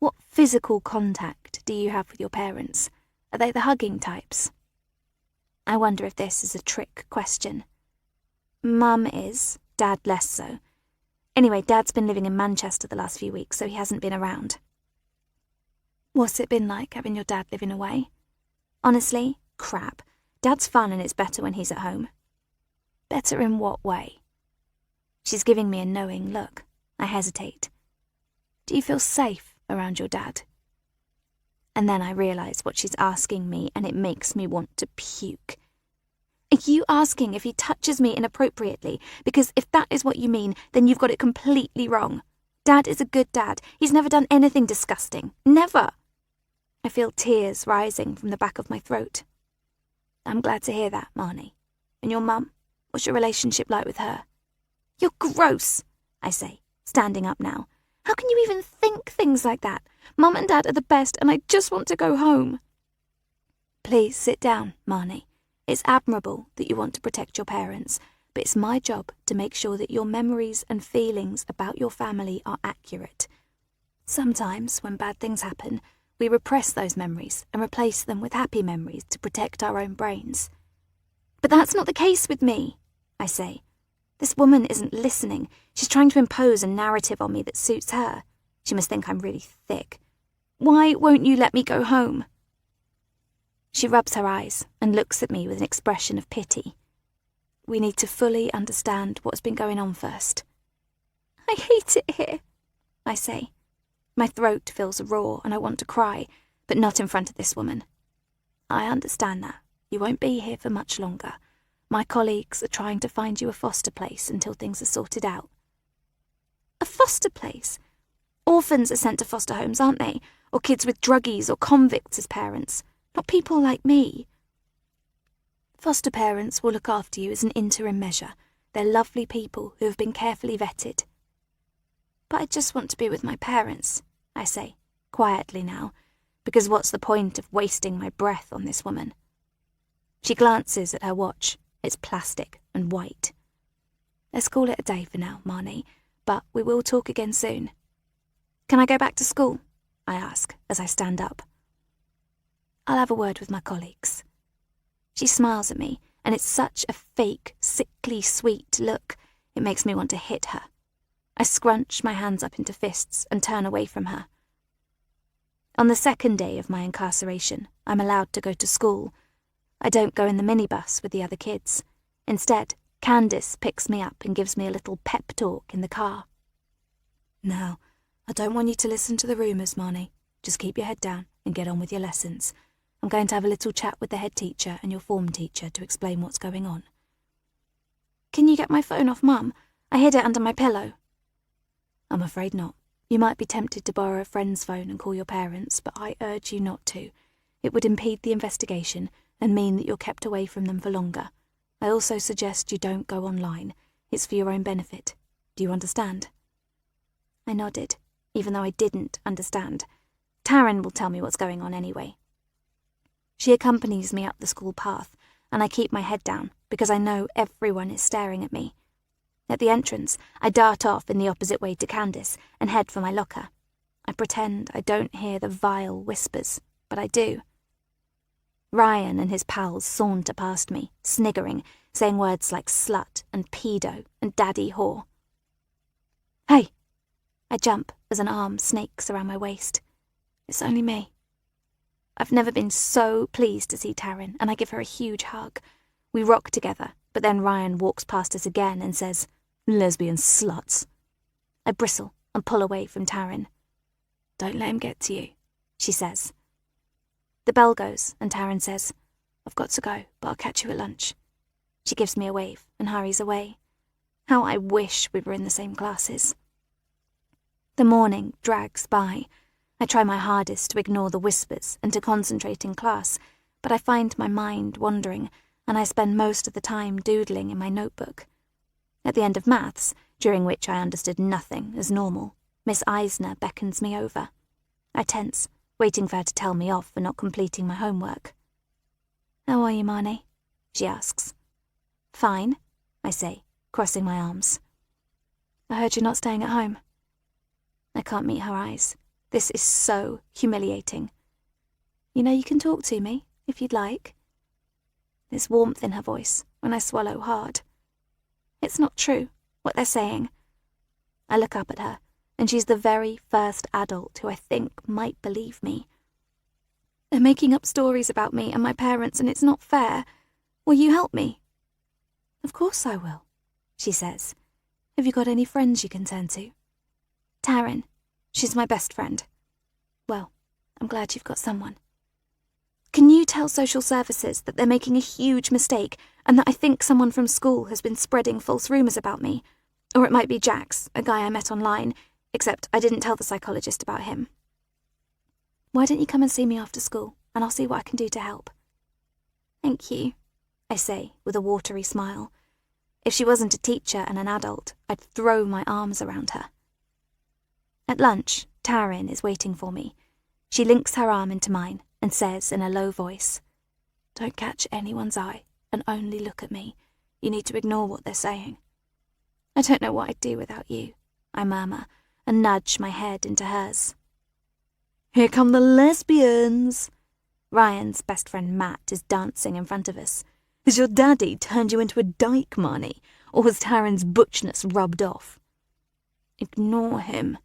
Speaker 3: What physical contact do you have with your parents? Are they the hugging types?" I wonder if this is a trick question. Mum is, Dad less so. Anyway, Dad's been living in Manchester the last few weeks, so he hasn't been around. "What's it been like having your dad living away?" "Honestly, crap. Dad's fun and it's better when he's at home." "Better in what way?" She's giving me a knowing look. I hesitate. "Do you feel safe around your dad?" And then I realise what she's asking me, and it makes me want to puke. "Are you asking if he touches me inappropriately? Because if that is what you mean, then you've got it completely wrong. Dad is a good dad. He's never done anything disgusting. Never." I feel tears rising from the back of my throat. I'm glad to hear that, Marnie. And your mum? What's your relationship like with her? You're gross, I say, standing up now. How can you even think things like that? Mum and Dad are the best, and I just want to go home. Please sit down, Marnie. It's admirable that you want to protect your parents, but it's my job to make sure that your memories and feelings about your family are accurate. Sometimes, when bad things happen, we repress those memories and replace them with happy memories to protect our own brains. But that's not the case with me, I say. This woman isn't listening. She's trying to impose a narrative on me that suits her. She must think I'm really thick. Why won't you let me go home? She rubs her eyes and looks at me with an expression of pity. We need to fully understand what's been going on first. I hate it here, I say. My throat feels raw and I want to cry, but not in front of this woman. I understand that. You won't be here for much longer. My colleagues are trying to find you a foster place until things are sorted out. A foster place? Orphans are sent to foster homes, aren't they? Or kids with druggies or convicts as parents. Not people like me. Foster parents will look after you as an interim measure. They're lovely people who have been carefully vetted. But I just want to be with my parents, I say, quietly now, because what's the point of wasting my breath on this woman? She glances at her watch. It's plastic and white. Let's call it a day for now, Marnie, but we will talk again soon. Can I go back to school? I ask as I stand up. I'll have a word with my colleagues. She smiles at me, and it's such a fake, sickly sweet look, it makes me want to hit her. I scrunch my hands up into fists and turn away from her. On the second day of my incarceration, I'm allowed to go to school. I don't go in the minibus with the other kids. Instead, Candace picks me up and gives me a little pep talk in the car. Now, I don't want you to listen to the rumours, Marnie. Just keep your head down and get on with your lessons. I'm going to have a little chat with the head teacher and your form teacher to explain what's going on. Can you get my phone off, Mum? I hid it under my pillow. I'm afraid not. You might be tempted to borrow a friend's phone and call your parents, but I urge you not to. It would impede the investigation and mean that you're kept away from them for longer. I also suggest you don't go online. It's for your own benefit. Do you understand? I nodded, even though I didn't understand. Taryn will tell me what's going on anyway. She accompanies me up the school path, and I keep my head down because I know everyone is staring at me. At the entrance, I dart off in the opposite way to Candace and head for my locker. I pretend I don't hear the vile whispers, but I do. Ryan and his pals saunter past me, sniggering, saying words like slut and pedo and daddy whore. Hey! I jump as an arm snakes around my waist. It's only me. I've never been so pleased to see Taryn, and I give her a huge hug. We rock together, but then Ryan walks past us again and says, "Lesbian sluts." I bristle and pull away from Taryn. "Don't let him get to you," she says. The bell goes, and Taryn says, "I've got to go, but I'll catch you at lunch." She gives me a wave and hurries away. How I wish we were in the same classes. The morning drags by. I try my hardest to ignore the whispers and to concentrate in class, but I find my mind wandering, and I spend most of the time doodling in my notebook. At the end of maths, during which I understood nothing as normal, Miss Eisner beckons me over. I tense, waiting for her to tell me off for not completing my homework. "How are you, Marnie?" she asks. "Fine," I say, crossing my arms. "I heard you're not staying at home." I can't meet her eyes. This is so humiliating. "You know you can talk to me, if you'd like." There's warmth in her voice when I swallow hard. It's not true, what they're saying. I look up at her, and she's the very first adult who I think might believe me. "They're making up stories about me and my parents, and it's not fair. Will you help me?" "Of course I will," she says. "Have you got any friends you can turn to?" "Taryn. She's my best friend." "Well, I'm glad you've got someone." "Can you tell social services that they're making a huge mistake and that I think someone from school has been spreading false rumours about me? Or it might be Jax, a guy I met online, except I didn't tell the psychologist about him." Why don't you come and see me after school, and I'll see what I can do to help." "Thank you," I say with a watery smile. If she wasn't a teacher and an adult, I'd throw my arms around her. At lunch, Taryn is waiting for me. She links her arm into mine and says in a low voice, "Don't catch anyone's eye and only look at me. You need to ignore what they're saying." "I don't know what I'd do without you," I murmur and nudge my head into hers. "Here come the lesbians." Ryan's best friend Matt is dancing in front of us. "Has your daddy turned you into a dyke, Marnie, or has Taryn's butchness rubbed off?" "Ignore him,"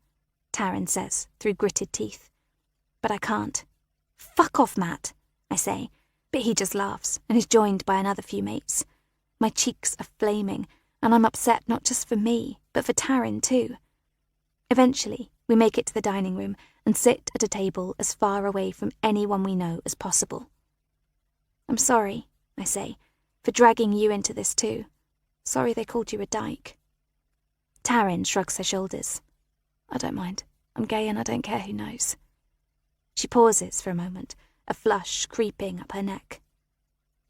Speaker 3: Taryn says through gritted teeth. But I can't. "Fuck off, Matt," I say, but he just laughs and is joined by another few mates. My cheeks are flaming, and I'm upset not just for me, but for Taryn too. Eventually, we make it to the dining room and sit at a table as far away from anyone we know as possible. "I'm sorry," I say, "for dragging you into this too. Sorry they called you a dyke." Taryn shrugs her shoulders. "I don't mind. I'm gay and I don't care who knows." She pauses for a moment, a flush creeping up her neck.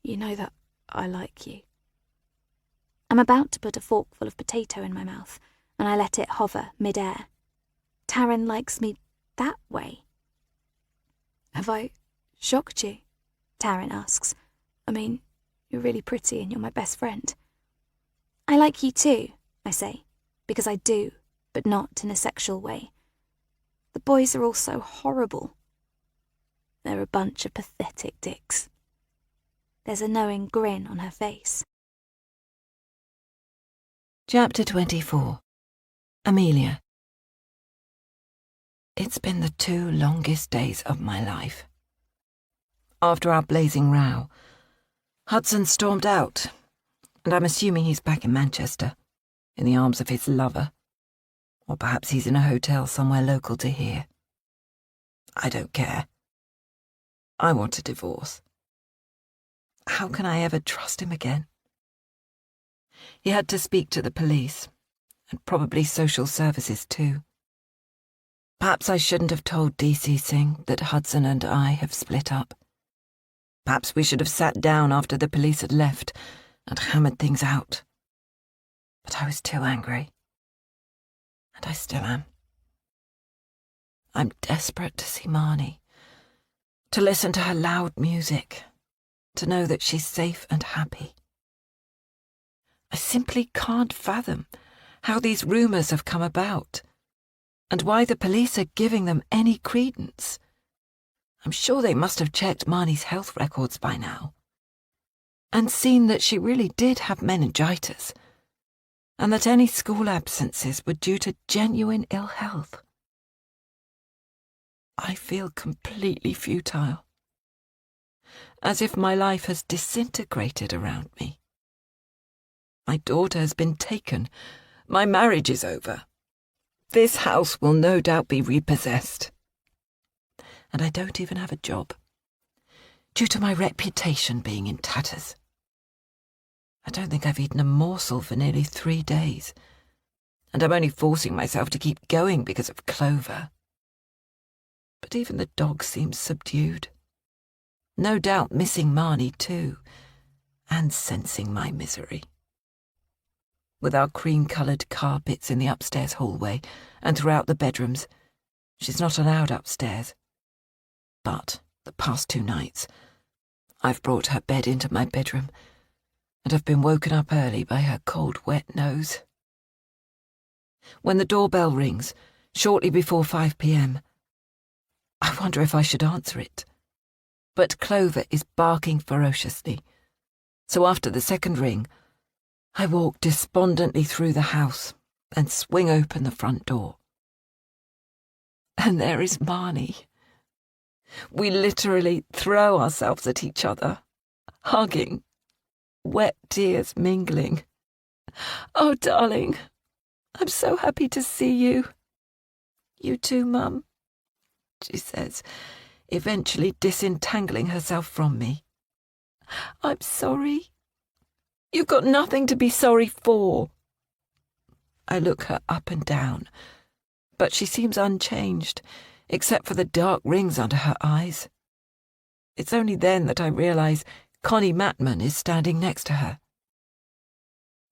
Speaker 3: "You know that I like you." I'm about to put a forkful of potato in my mouth, and I let it hover mid-air. Taryn likes me that way. "Have I shocked you?" Taryn asks. "I mean, you're really pretty and you're my best friend." "I like you too," I say, because I do, but not in a sexual way. "The boys are all so horrible." "They're a bunch of pathetic dicks." There's a knowing grin on her face.
Speaker 2: Chapter 24. Amelia. It's been the 2 longest days of my life. After our blazing row, Hudson stormed out, and I'm assuming he's back in Manchester, in the arms of his lover. Or perhaps he's in a hotel somewhere local to here. I don't care. I want a divorce. How can I ever trust him again? He had to speak to the police, and probably social services too. Perhaps I shouldn't have told DC Singh that Hudson and I have split up. Perhaps we should have sat down after the police had left and hammered things out. But I was too angry. And I still am. I'm desperate to see Marnie, to listen to her loud music, to know that she's safe and happy. I simply can't fathom how these rumours have come about, and why the police are giving them any credence. I'm sure they must have checked Marnie's health records by now, and seen that she really did have meningitis, and that any school absences were due to genuine ill health. I feel completely futile, as if my life has disintegrated around me. My daughter has been taken. My marriage is over. This house will no doubt be repossessed. And I don't even have a job, due to my reputation being in tatters. I don't think I've eaten a morsel for nearly 3 days, and I'm only forcing myself to keep going because of Clover. But even the dog seems subdued, no doubt missing Marnie too, and sensing my misery. With our cream-coloured carpets in the upstairs hallway and throughout the bedrooms, she's not allowed upstairs. But the past 2 nights, I've brought her bed into my bedroom, and I've been woken up early by her cold, wet nose. When the doorbell rings, shortly before 5 p.m, I wonder if I should answer it. But Clover is barking ferociously, so after the second ring, I walk despondently through the house and swing open the front door. And there is Marnie. We literally throw ourselves at each other, hugging, wet tears mingling. "Oh, darling, I'm so happy to see you." "You too, Mum," she says, eventually disentangling herself from me. "I'm sorry." "You've got nothing to be sorry for." I look her up and down, but she seems unchanged, except for the dark rings under her eyes. It's only then that I realise Connie Matman is standing next to her.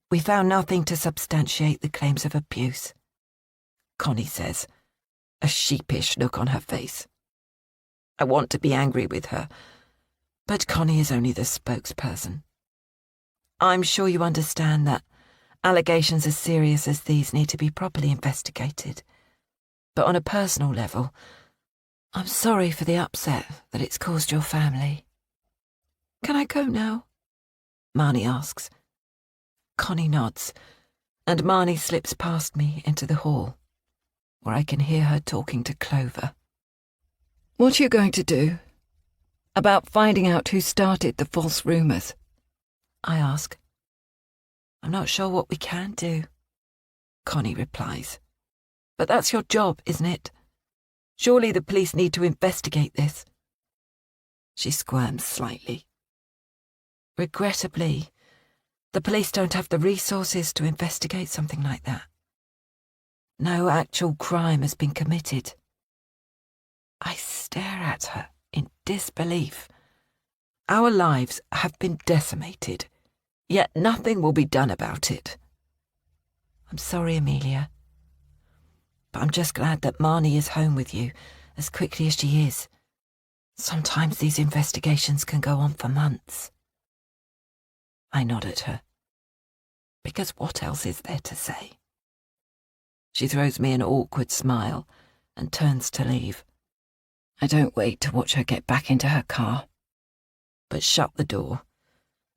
Speaker 2: We found nothing to substantiate the claims of abuse, Connie says, a sheepish look on her face. I want to be angry with her, but Connie is only the spokesperson. I'm sure you understand that allegations as serious as these need to be properly investigated. But on a personal level, I'm sorry for the upset that it's caused your family. Can I go now? Marnie asks. Connie nods, and Marnie slips past me into the hall, where I can hear her talking to Clover. What are you going to do? About finding out who started the false rumours? I ask. I'm not sure what we can do, Connie replies. But that's your job, isn't it? Surely the police need to investigate this. She squirms slightly. Regrettably, the police don't have the resources to investigate something like that. No actual crime has been committed. I stare at her in disbelief. Our lives have been decimated, yet nothing will be done about it. I'm sorry, Amelia, but I'm just glad that Marnie is home with you as quickly as she is. Sometimes these investigations can go on for months. I nod at her, because what else is there to say? She throws me an awkward smile and turns to leave. I don't wait to watch her get back into her car, but shut the door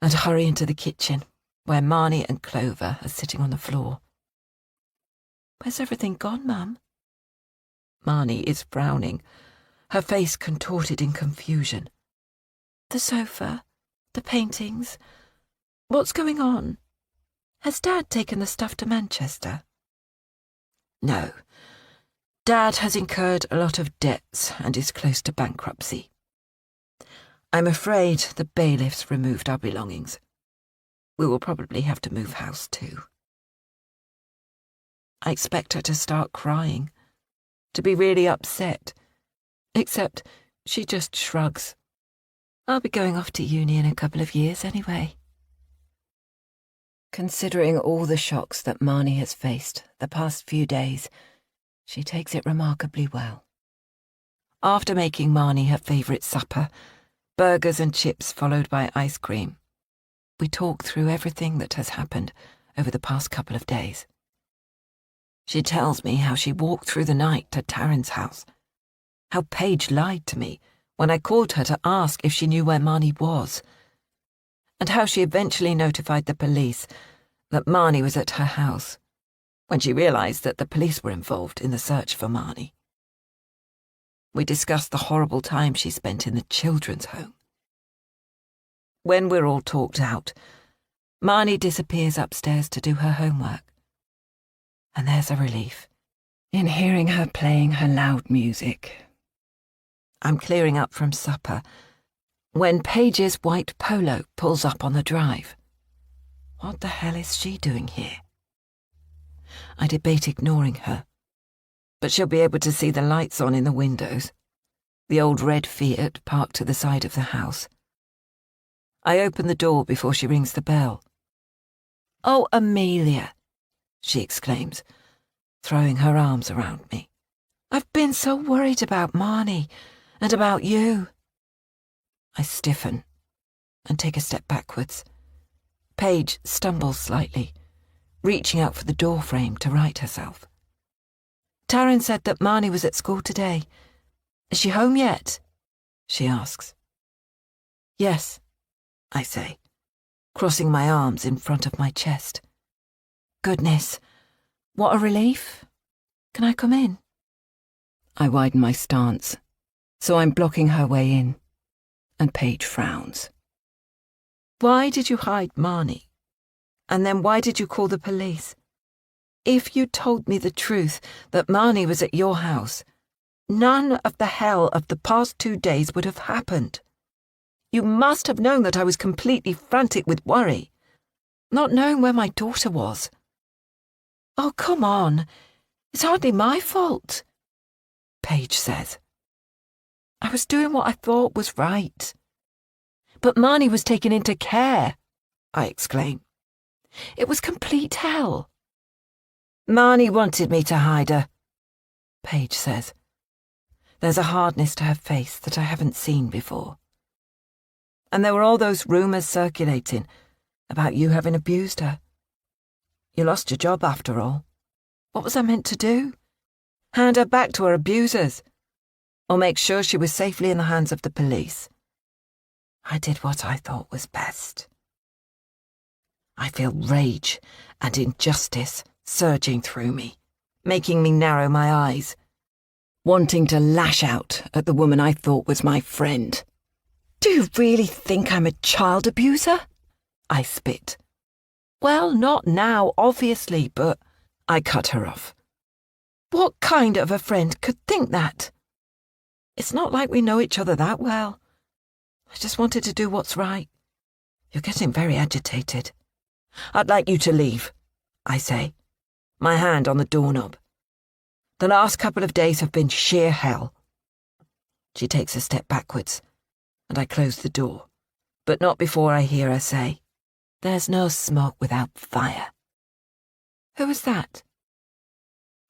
Speaker 2: and hurry into the kitchen, where Marnie and Clover are sitting on the floor. Where's everything gone, Mum? Marnie is frowning, her face contorted in confusion. The sofa, the paintings. What's going on? Has Dad taken the stuff to Manchester? No. Dad has incurred a lot of debts and is close to bankruptcy. I'm afraid the bailiffs removed our belongings. We will probably have to move house too. I expect her to start crying, to be really upset, except she just shrugs. I'll be going off to uni in a couple of years anyway. Considering all the shocks that Marnie has faced the past few days, she takes it remarkably well. After making Marnie her favourite supper, burgers and chips followed by ice cream, we talk through everything that has happened over the past couple of days. She tells me how she walked through the night to Taryn's house, how Paige lied to me when I called her to ask if she knew where Marnie was, and how she eventually notified the police that Marnie was at her house when she realised that the police were involved in the search for Marnie. We discussed the horrible time she spent in the children's home. When we're all talked out, Marnie disappears upstairs to do her homework. And there's a relief in hearing her playing her loud music. I'm clearing up from supper when Paige's white Polo pulls up on the drive. What the hell is she doing here? I debate ignoring her, but she'll be able to see the lights on in the windows, the old red Fiat parked to the side of the house. I open the door before she rings the bell. "Oh, Amelia," she exclaims, throwing her arms around me. "I've been so worried about Marnie and about you." I stiffen and take a step backwards. Paige stumbles slightly, reaching out for the door frame to right herself. "Taryn said that Marnie was at school today. Is she home yet?" she asks. "Yes," I say, crossing my arms in front of my chest. "Goodness, what a relief. Can I come in?" I widen my stance, so I'm blocking her way in, and Paige frowns. "Why did you hide Marnie? And then why did you call the police? If you told me the truth that Marnie was at your house, none of the hell of the past 2 days would have happened. You must have known that I was completely frantic with worry, not knowing where my daughter was." "Oh, come on. It's hardly my fault." Paige says. I was doing what I thought was right. But Marnie was taken into care, I exclaim. It was complete hell. Marnie wanted me to hide her, Paige says. There's a hardness to her face that I haven't seen before. And there were all those rumours circulating about you having abused her. You lost your job after all. What was I meant to do? Hand her back to her abusers? Or make sure she was safely in the hands of the police? I did what I thought was best. I feel rage and injustice surging through me, making me narrow my eyes, wanting to lash out at the woman I thought was my friend. Do you really think I'm a child abuser? I spit. Well, not now, obviously, but I cut her off. What kind of a friend could think that? It's not like we know each other that well. I just wanted to do what's right. You're getting very agitated. I'd like you to leave, I say, my hand on the doorknob. The last couple of days have been sheer hell. She takes a step backwards, and I close the door, but not before I hear her say, "There's no smoke without fire." Who is that?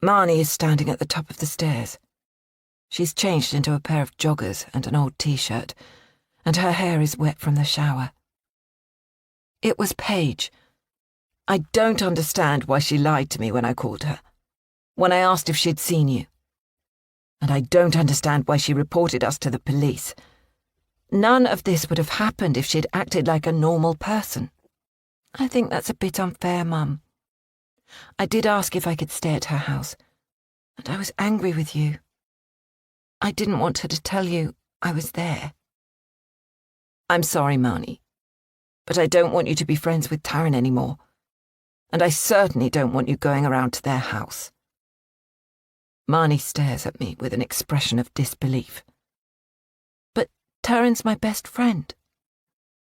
Speaker 2: Marnie is standing at the top of the stairs. She's changed into a pair of joggers and an old t-shirt, and her hair is wet from the shower. It was Paige. I don't understand why she lied to me when I called her, when I asked if she'd seen you. And I don't understand why she reported us to the police. None of this would have happened if she'd acted like a normal person. I think that's a bit unfair, Mum. I did ask if I could stay at her house, and I was angry with you. I didn't want her to tell you I was there. I'm sorry, Marnie, but I don't want you to be friends with Taryn anymore, and I certainly don't want you going around to their house. Marnie stares at me with an expression of disbelief. But Taryn's my best friend.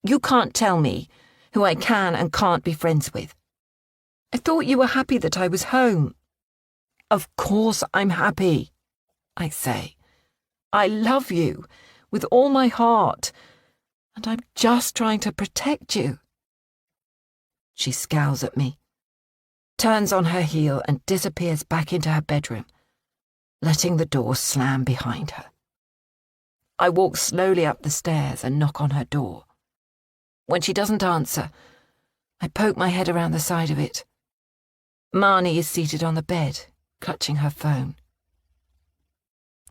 Speaker 2: You can't tell me who I can and can't be friends with. I thought you were happy that I was home. Of course I'm happy, I say. I love you with all my heart, and I'm just trying to protect you. She scowls at me, turns on her heel and disappears back into her bedroom, letting the door slam behind her. I walk slowly up the stairs and knock on her door. When she doesn't answer, I poke my head around the side of it. Marnie is seated on the bed, clutching her phone.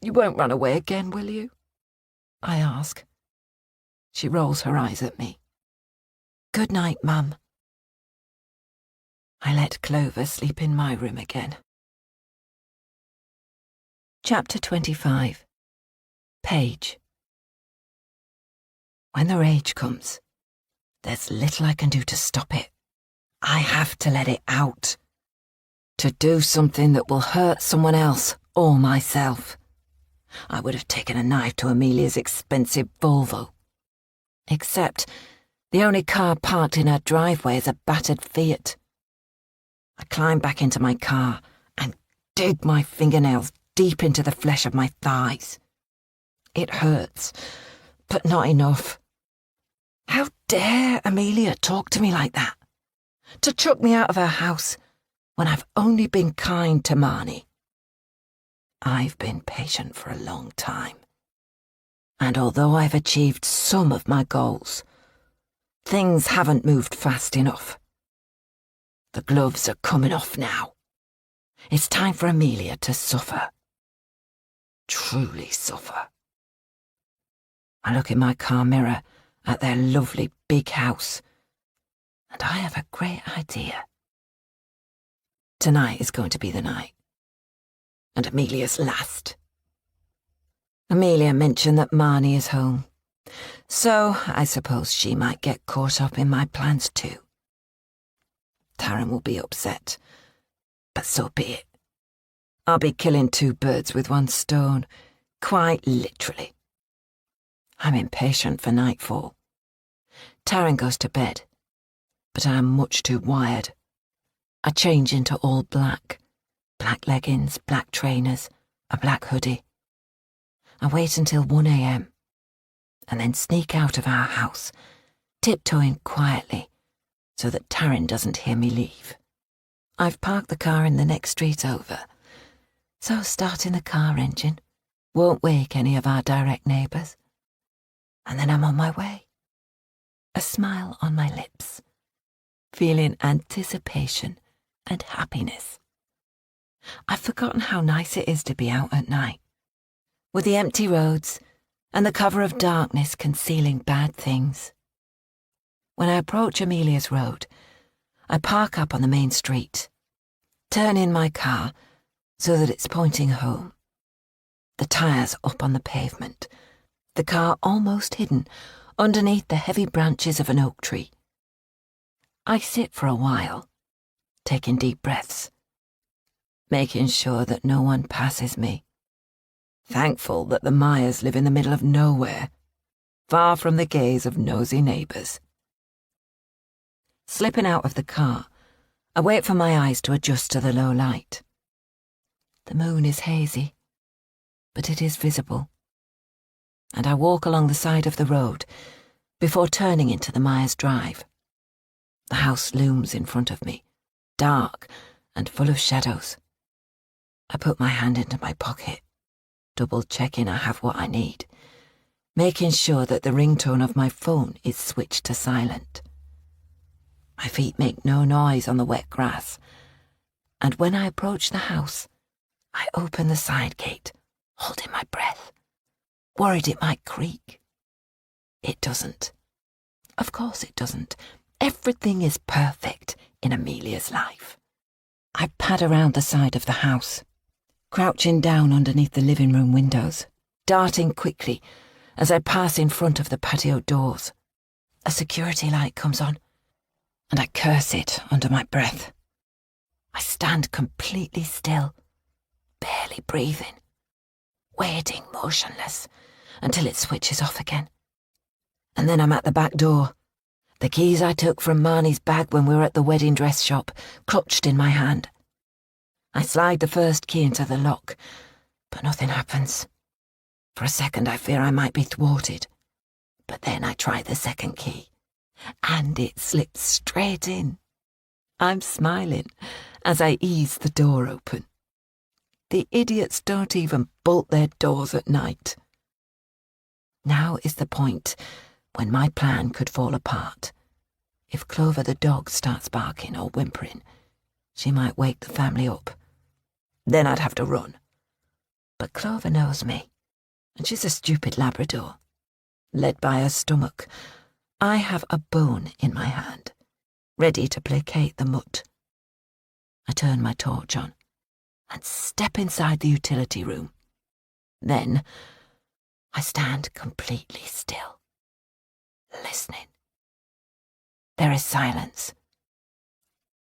Speaker 2: You won't run away again, will you? I ask. She rolls her eyes at me. Good night, Mum. I let Clover sleep in my room again. Chapter 25. Paige. When the rage comes, there's little I can do to stop it. I have to let it out. To do something that will hurt someone else or myself. I would have taken a knife to Amelia's expensive Volvo. Except the only car parked in her driveway is a battered Fiat. I climb back into my car and dig my fingernails deep into the flesh of my thighs. It hurts, but not enough. How dare Amelia talk to me like that? To chuck me out of her house when I've only been kind to Marnie. I've been patient for a long time. And although I've achieved some of my goals, things haven't moved fast enough. The gloves are coming off now. It's time for Amelia to suffer. Truly suffer. I look in my car mirror at their lovely big house, and I have a great idea. Tonight is going to be the night, and Amelia's last. Amelia mentioned that Marnie is home, so I suppose she might get caught up in my plans too. Taryn will be upset, but so be it. I'll be killing two birds with one stone, quite literally. I'm impatient for nightfall. Taryn goes to bed, but I'm much too wired. I change into all black leggings, black trainers, a black hoodie, I wait until 1 a.m. and then sneak out of our house, tiptoeing quietly so that Taryn doesn't hear me leave. I've parked the car in the next street over, so starting the car engine won't wake any of our direct neighbours. And then I'm on my way, a smile on my lips, feeling anticipation and happiness. I've forgotten how nice it is to be out at night, with the empty roads and the cover of darkness concealing bad things. When I approach Amelia's road, I park up on the main street, turn in my car so that it's pointing home. The tyres up on the pavement, the car almost hidden underneath the heavy branches of an oak tree. I sit for a while, taking deep breaths, making sure that no one passes me. Thankful that the Myers live in the middle of nowhere, far from the gaze of nosy neighbours. Slipping out of the car, I wait for my eyes to adjust to the low light. The moon is hazy, but it is visible, and I walk along the side of the road before turning into the Myers Drive. The house looms in front of me, dark and full of shadows. I put my hand into my pocket, double-checking I have what I need, making sure that the ringtone of my phone is switched to silent. My feet make no noise on the wet grass, and when I approach the house, I open the side gate, holding my breath, worried it might creak. It doesn't. Of course it doesn't. Everything is perfect in Amelia's life. I pad around the side of the house, crouching down underneath the living room windows, darting quickly as I pass in front of the patio doors. A security light comes on, and I curse it under my breath. I stand completely still, barely breathing, waiting motionless until it switches off again. And then I'm at the back door, the keys I took from Marnie's bag when we were at the wedding dress shop, clutched in my hand. I slide the first key into the lock, but nothing happens. For a second I fear I might be thwarted, but then I try the second key, and it slips straight in. I'm smiling as I ease the door open. The idiots don't even bolt their doors at night. Now is the point when my plan could fall apart. If Clover the dog starts barking or whimpering, she might wake the family up. Then I'd have to run. But Clover knows me, and she's a stupid Labrador. Led by her stomach, I have a bone in my hand, ready to placate the mutt. I turn my torch on and step inside the utility room. Then I stand completely still, listening. There is silence,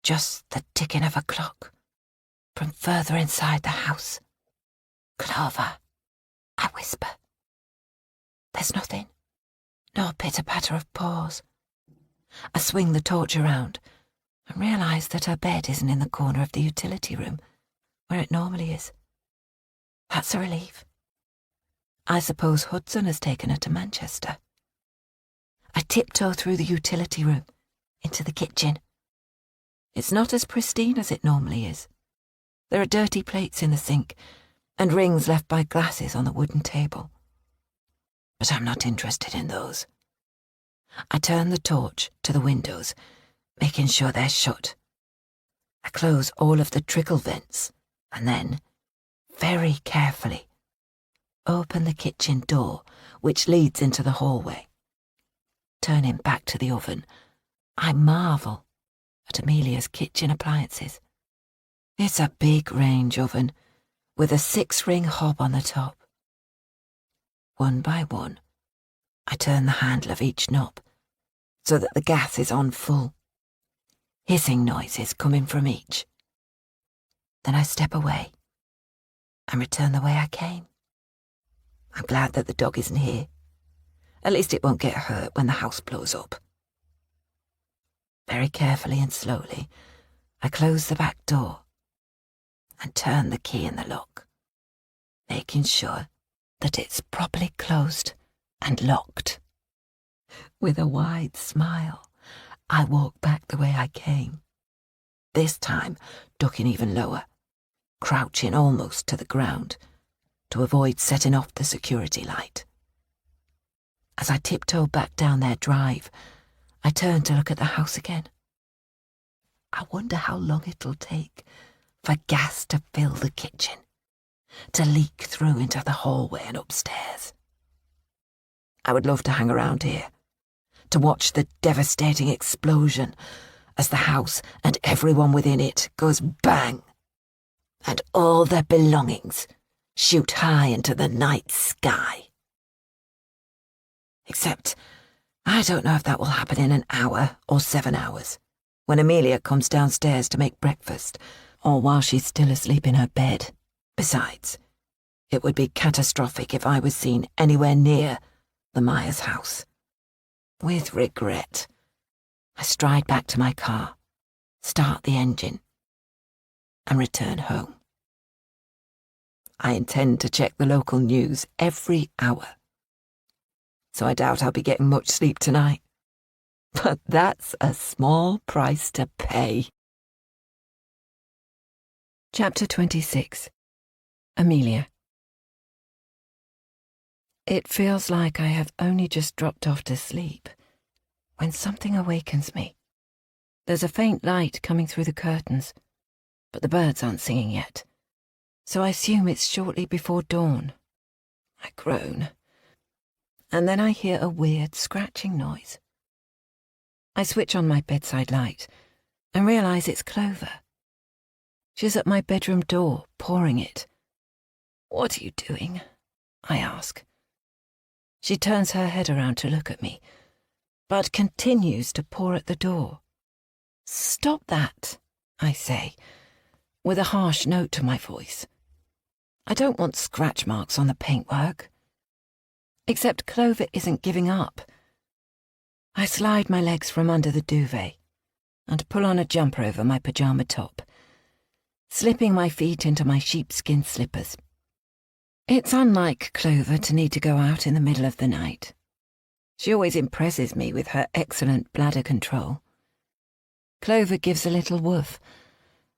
Speaker 2: just the ticking of a clock from further inside the house. "Clover," I whisper. There's nothing, no pitter-patter of paws. I swing the torch around and realise that her bed isn't in the corner of the utility room, where it normally is. That's a relief. I suppose Hudson has taken her to Manchester. I tiptoe through the utility room, into the kitchen. It's not as pristine as it normally is. There are dirty plates in the sink, and rings left by glasses on the wooden table. But I'm not interested in those. I turn the torch to the windows, making sure they're shut. I close all of the trickle vents, and then, very carefully, open the kitchen door, which leads into the hallway. Turning back to the oven, I marvel at Amelia's kitchen appliances. It's a big range oven, with a 6-ring hob on the top. One by one, I turn the handle of each knob so that the gas is on full, hissing noises coming from each. Then I step away and return the way I came. I'm glad that the dog isn't here. At least it won't get hurt when the house blows up. Very carefully and slowly, I close the back door and turn the key in the lock, making sure that it's properly closed and locked. With a wide smile, I walk back the way I came, this time ducking even lower, crouching almost to the ground to avoid setting off the security light. As I tiptoe back down their drive, I turn to look at the house again. I wonder how long it'll take for gas to fill the kitchen, to leak through into the hallway and upstairs. I would love to hang around here, to watch the devastating explosion as the house and everyone within it goes bang, and all their belongings shoot high into the night sky. Except, I don't know if that will happen in an hour or 7 hours, when Amelia comes downstairs to make breakfast, or while she's still asleep in her bed. Besides, it would be catastrophic if I was seen anywhere near the Myers house. With regret, I stride back to my car, start the engine, and return home. I intend to check the local news every hour, so I doubt I'll be getting much sleep tonight. But that's a small price to pay. Chapter 26. Amelia. It feels like I have only just dropped off to sleep when something awakens me. There's a faint light coming through the curtains, but the birds aren't singing yet, so I assume it's shortly before dawn. I groan, and then I hear a weird scratching noise. I switch on my bedside light and realise it's Clover. She's at my bedroom door, pouring it. "What are you doing?" I ask. She turns her head around to look at me, but continues to pour at the door. "Stop that," I say, with a harsh note to my voice. I don't want scratch marks on the paintwork. Except Clover isn't giving up. I slide my legs from under the duvet and pull on a jumper over my pyjama top, slipping my feet into my sheepskin slippers. It's unlike Clover to need to go out in the middle of the night. She always impresses me with her excellent bladder control. Clover gives a little woof,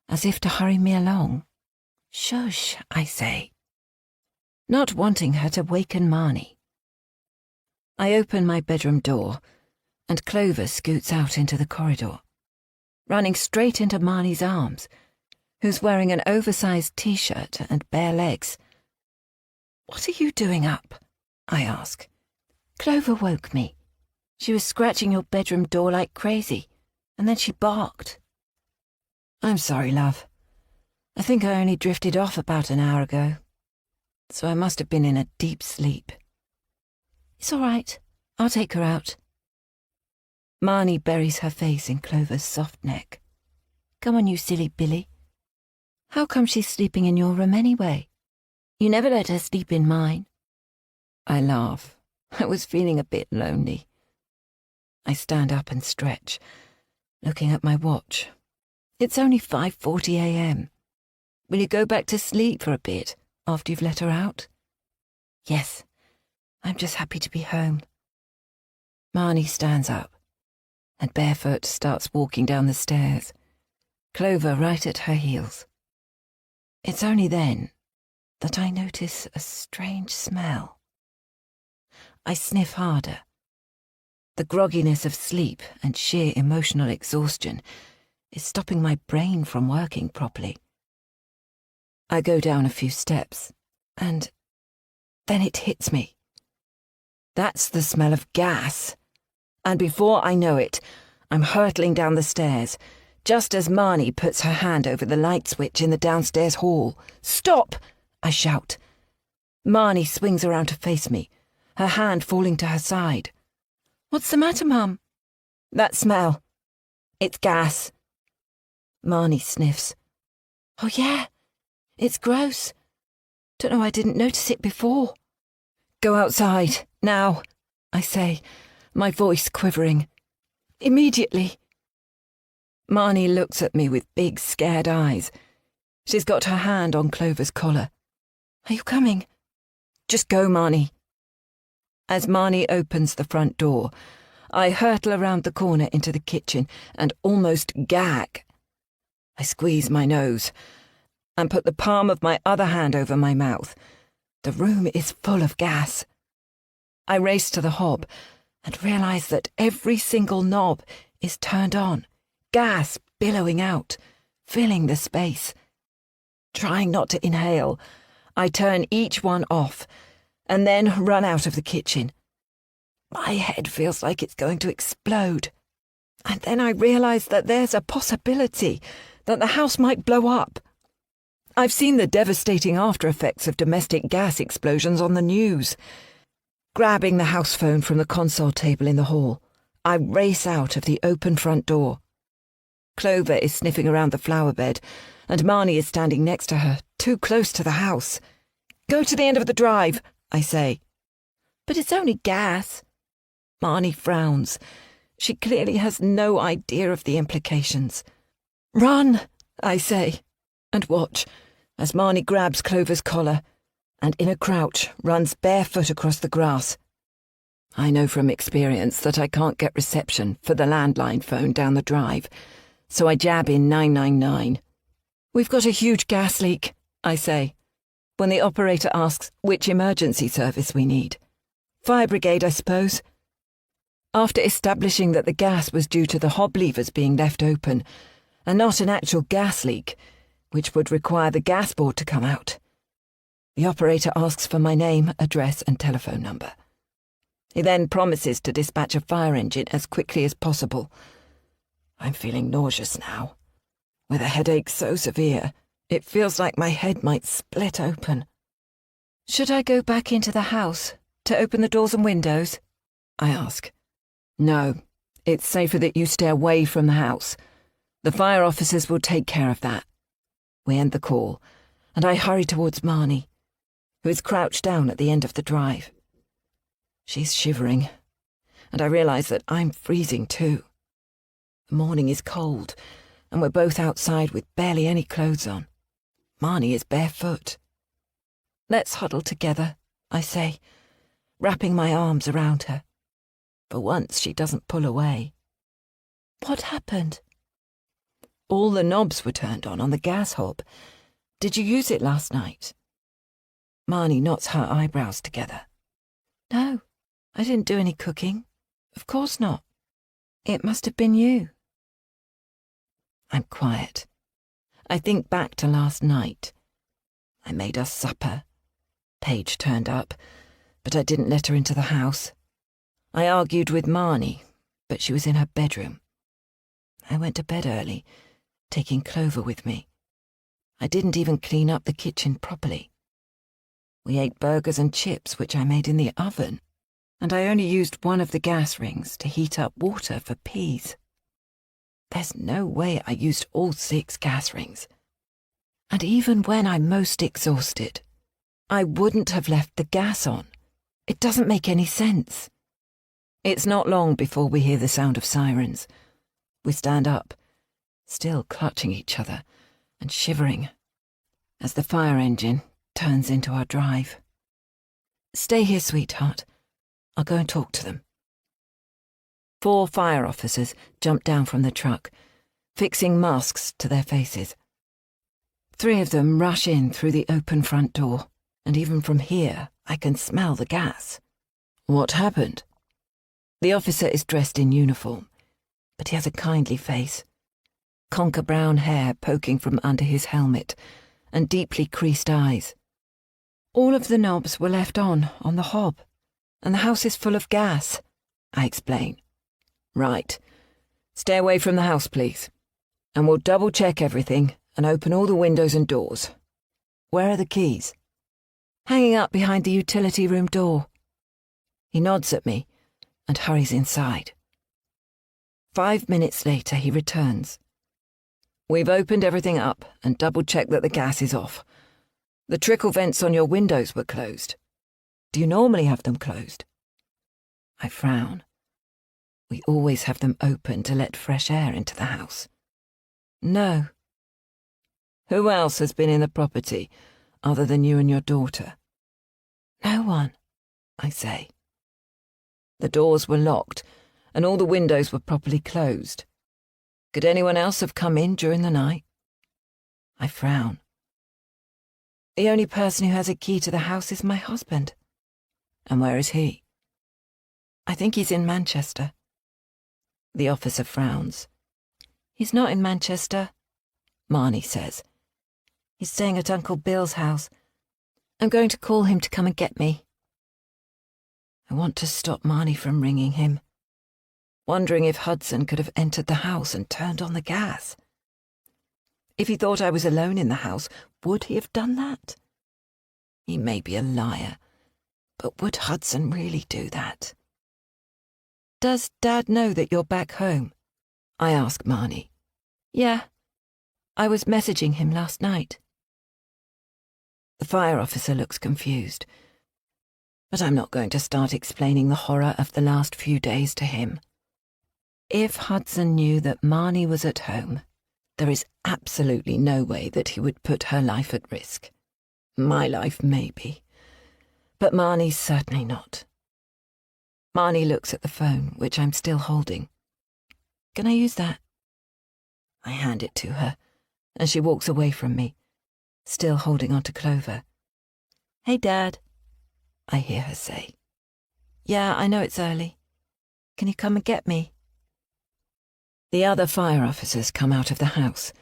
Speaker 2: as if to hurry me along. "Shush," I say, not wanting her to waken Marnie. I open my bedroom door, and Clover scoots out into the corridor, running straight into Marnie's arms, who's wearing an oversized t-shirt and bare legs. "What are you doing up?" I ask. "Clover woke me. She was scratching your bedroom door like crazy, and then she barked." "I'm sorry, love. I think I only drifted off about an hour ago, so I must have been in a deep sleep." "It's all right. I'll take her out." Marnie buries her face in Clover's soft neck. "Come on, you silly Billy. How come she's sleeping in your room anyway? You never let her sleep in mine." I laugh. I was feeling a bit lonely. I stand up and stretch, looking at my watch. It's only 5:40 a.m. Will you go back to sleep for a bit after you've let her out? "Yes, I'm just happy to be home." Marnie stands up and barefoot starts walking down the stairs, Clover right at her heels. It's only then that I notice a strange smell. I sniff harder. The grogginess of sleep and sheer emotional exhaustion is stopping my brain from working properly. I go down a few steps, and then it hits me. That's the smell of gas. And before I know it, I'm hurtling down the stairs, just as Marnie puts her hand over the light switch in the downstairs hall. "Stop!" I shout. Marnie swings around to face me, her hand falling to her side. "What's the matter, Mum?" "That smell. It's gas." Marnie sniffs. "Oh yeah, it's gross. Don't know I didn't notice it before." "Go outside, now," I say, my voice quivering. "Immediately." Marnie looks at me with big, scared eyes. She's got her hand on Clover's collar. "Are you coming?" Just go, Marnie. As Marnie opens the front door, I hurtle around the corner into the kitchen and almost gag. I squeeze my nose and put the palm of my other hand over my mouth. The room is full of gas. I race to the hob and realise that every single knob is turned on, gas billowing out, filling the space. Trying not to inhale, I turn each one off and then run out of the kitchen. My head feels like it's going to explode. And then I realise that there's a possibility that the house might blow up. I've seen the devastating after effects of domestic gas explosions on the news. Grabbing the house phone from the console table in the hall, I race out of the open front door. Clover is sniffing around the flower bed, and Marnie is standing next to her, too close to the house. Go to the end of the drive, I say. But it's only gas. Marnie frowns. She clearly has no idea of the implications. Run, I say, and watch as Marnie grabs Clover's collar and in a crouch runs barefoot across the grass. I know from experience that I can't get reception for the landline phone down the drive, so I jab in 999. We've got a huge gas leak, I say, when the operator asks which emergency service we need. Fire brigade, I suppose. After establishing that the gas was due to the hob levers being left open, and not an actual gas leak, which would require the gas board to come out, the operator asks for my name, address, and telephone number. He then promises to dispatch a fire engine as quickly as possible. I'm feeling nauseous now, with a headache so severe it feels like my head might split open. Should I go back into the house to open the doors and windows? I ask. No, it's safer that you stay away from the house. The fire officers will take care of that. We end the call, and I hurry towards Marnie, who is crouched down at the end of the drive. She's shivering, and I realise that I'm freezing too. The morning is cold, and we're both outside with barely any clothes on. Marnie is barefoot. Let's huddle together, I say, wrapping my arms around her. For once she doesn't pull away. What happened? All the knobs were turned on the gas hob. Did you use it last night? Marnie knots her eyebrows together. No, I didn't do any cooking. Of course not. It must have been you. I'm quiet. I think back to last night. I made us supper. Paige turned up, but I didn't let her into the house. I argued with Marnie, but she was in her bedroom. I went to bed early, taking Clover with me. I didn't even clean up the kitchen properly. We ate burgers and chips, which I made in the oven, and I only used one of the gas rings to heat up water for peas. There's no way I used all 6 gas rings. And even when I'm most exhausted, I wouldn't have left the gas on. It doesn't make any sense. It's not long before we hear the sound of sirens. We stand up, still clutching each other and shivering, as the fire engine turns into our drive. Stay here, sweetheart. I'll go and talk to them. 4 fire officers jump down from the truck, fixing masks to their faces. 3 of them rush in through the open front door, and even from here I can smell the gas. What happened? The officer is dressed in uniform, but he has a kindly face. Conker brown hair poking from under his helmet, and deeply creased eyes. All of the knobs were left on the hob, and the house is full of gas, I explain. Right. Stay away from the house, please. And we'll double-check everything and open all the windows and doors. Where are the keys? Hanging up behind the utility room door. He nods at me and hurries inside. 5 minutes later, he returns. We've opened everything up and double-checked that the gas is off. The trickle vents on your windows were closed. Do you normally have them closed? I frown. We always have them open to let fresh air into the house. No. Who else has been in the property other than you and your daughter? No one, I say. The doors were locked, and all the windows were properly closed. Could anyone else have come in during the night? I frown. The only person who has a key to the house is my husband. And where is he? I think he's in Manchester. The officer frowns. He's not in Manchester, Marnie says. He's staying at Uncle Bill's house. I'm going to call him to come and get me. I want to stop Marnie from ringing him, wondering if Hudson could have entered the house and turned on the gas. If he thought I was alone in the house, would he have done that? He may be a liar, but would Hudson really do that? Does Dad know that you're back home? I ask Marnie. Yeah, I was messaging him last night. The fire officer looks confused, but I'm not going to start explaining the horror of the last few days to him. If Hudson knew that Marnie was at home, there is absolutely no way that he would put her life at risk. My life, maybe, but Marnie's certainly not. Marnie looks at the phone, which I'm still holding. Can I use that? I hand it to her, and she walks away from me, still holding on to Clover. Hey, Dad, I hear her say. Yeah, I know it's early. Can you come and get me? The other fire officers come out of the house,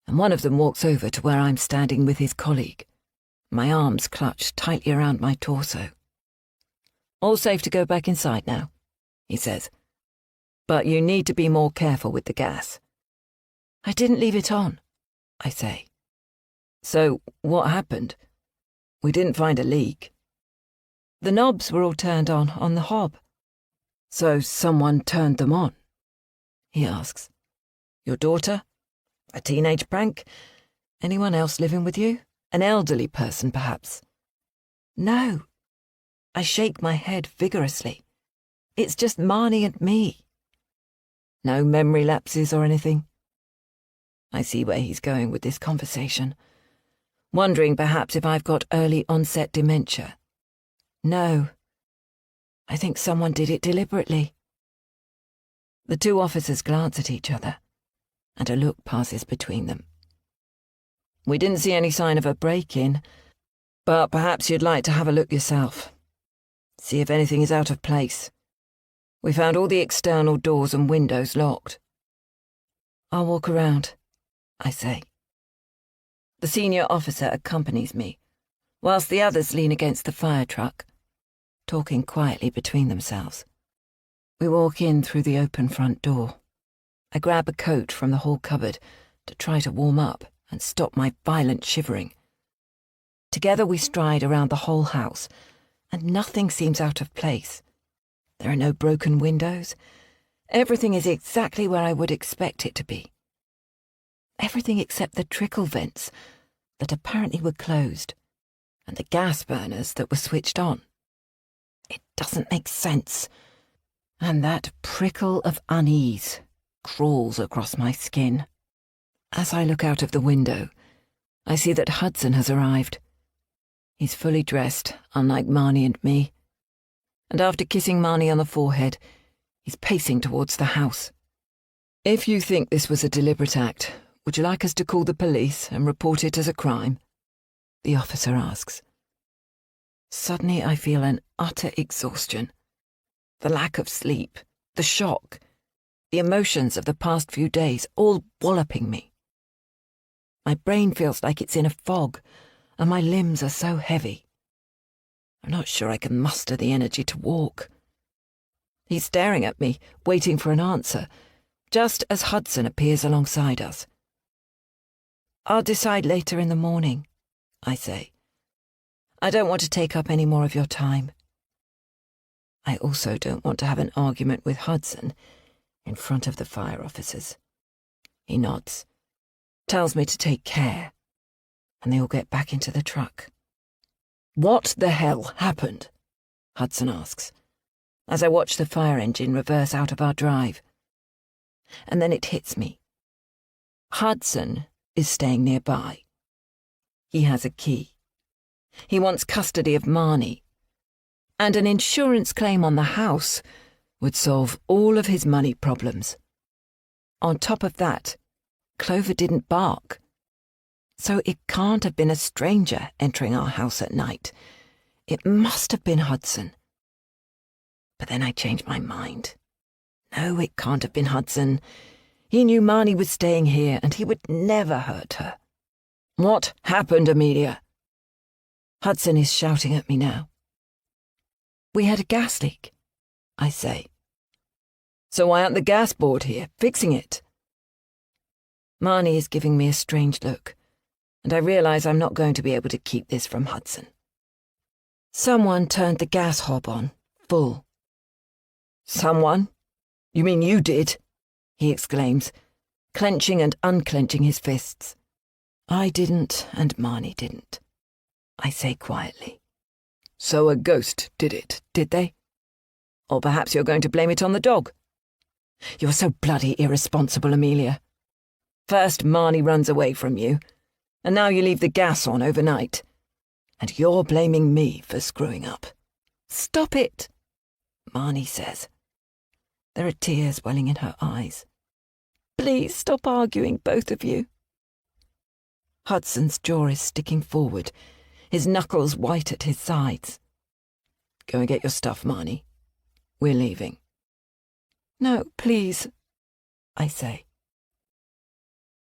Speaker 2: and one of them walks over to where I'm standing with his colleague, my arms clutched tightly around my torso. All safe to go back inside now, he says. But you need to be more careful with the gas. I didn't leave it on, I say. So, what happened? We didn't find a leak. The knobs were all turned on the hob. So someone turned them on? He asks. Your daughter? A teenage prank? Anyone else living with you? An elderly person, perhaps? No. I shake my head vigorously. It's just Marnie and me. No memory lapses or anything? I see where he's going with this conversation, wondering perhaps if I've got early onset dementia. No. I think someone did it deliberately. The two officers glance at each other, and a look passes between them. We didn't see any sign of a break-in, but perhaps you'd like to have a look yourself. See if anything is out of place. We found all the external doors and windows locked. I'll walk around, I say. The senior officer accompanies me, whilst the others lean against the fire truck, talking quietly between themselves. We walk in through the open front door. I grab a coat from the hall cupboard to try to warm up and stop my violent shivering. Together we stride around the whole house, and nothing seems out of place. There are no broken windows. Everything is exactly where I would expect it to be. Everything except the trickle vents that apparently were closed, and the gas burners that were switched on. It doesn't make sense. And that prickle of unease crawls across my skin. As I look out of the window, I see that Hudson has arrived. He's fully dressed, unlike Marnie and me. And after kissing Marnie on the forehead, he's pacing towards the house. If you think this was a deliberate act, would you like us to call the police and report it as a crime? The officer asks. Suddenly I feel an utter exhaustion. The lack of sleep, the shock, the emotions of the past few days all walloping me. My brain feels like it's in a fog, and my limbs are so heavy. I'm not sure I can muster the energy to walk. He's staring at me, waiting for an answer, just as Hudson appears alongside us. I'll decide later in the morning, I say. I don't want to take up any more of your time. I also don't want to have an argument with Hudson in front of the fire officers. He nods, tells me to take care, and they all get back into the truck. What the hell happened? Hudson asks, as I watch the fire engine reverse out of our drive. And then it hits me. Hudson is staying nearby. He has a key. He wants custody of Marnie. And an insurance claim on the house would solve all of his money problems. On top of that, Clover didn't bark. So it can't have been a stranger entering our house at night. It must have been Hudson. But then I changed my mind. No, it can't have been Hudson. He knew Marnie was staying here and he would never hurt her. What happened, Amelia? Hudson is shouting at me now. We had a gas leak, I say. So why aren't the gas board here, fixing it? Marnie is giving me a strange look, and I realise I'm not going to be able to keep this from Hudson. Someone turned the gas hob on, full. Someone? You mean you did? He exclaims, clenching and unclenching his fists. I didn't, and Marnie didn't, I say quietly. So a ghost did it, did they? Or perhaps you're going to blame it on the dog. You're so bloody irresponsible, Amelia. First Marnie runs away from you, and now you leave the gas on overnight. And you're blaming me for screwing up. Stop it, Marnie says. There are tears welling in her eyes. Please stop arguing, both of you. Hudson's jaw is sticking forward, his knuckles white at his sides. Go and get your stuff, Marnie. We're leaving. No, please, I say.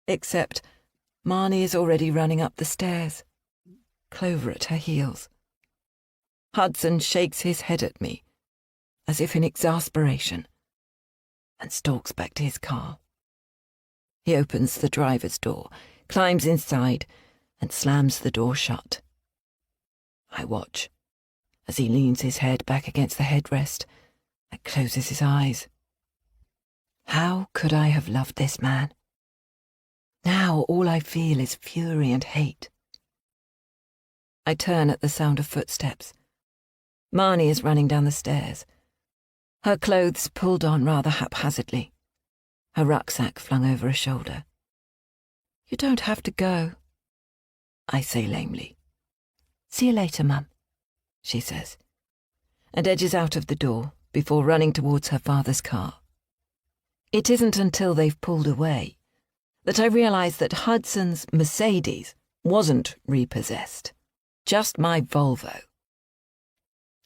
Speaker 2: Except Marnie is already running up the stairs, Clover at her heels. Hudson shakes his head at me, as if in exasperation, and stalks back to his car. He opens the driver's door, climbs inside, and slams the door shut. I watch as he leans his head back against the headrest and closes his eyes. How could I have loved this man? Now all I feel is fury and hate. I turn at the sound of footsteps. Marnie is running down the stairs, her clothes pulled on rather haphazardly, her rucksack flung over a shoulder. You don't have to go, I say lamely. See you later, Mum, she says, and edges out of the door before running towards her father's car. It isn't until they've pulled away that I realise that Hudson's Mercedes wasn't repossessed, just my Volvo.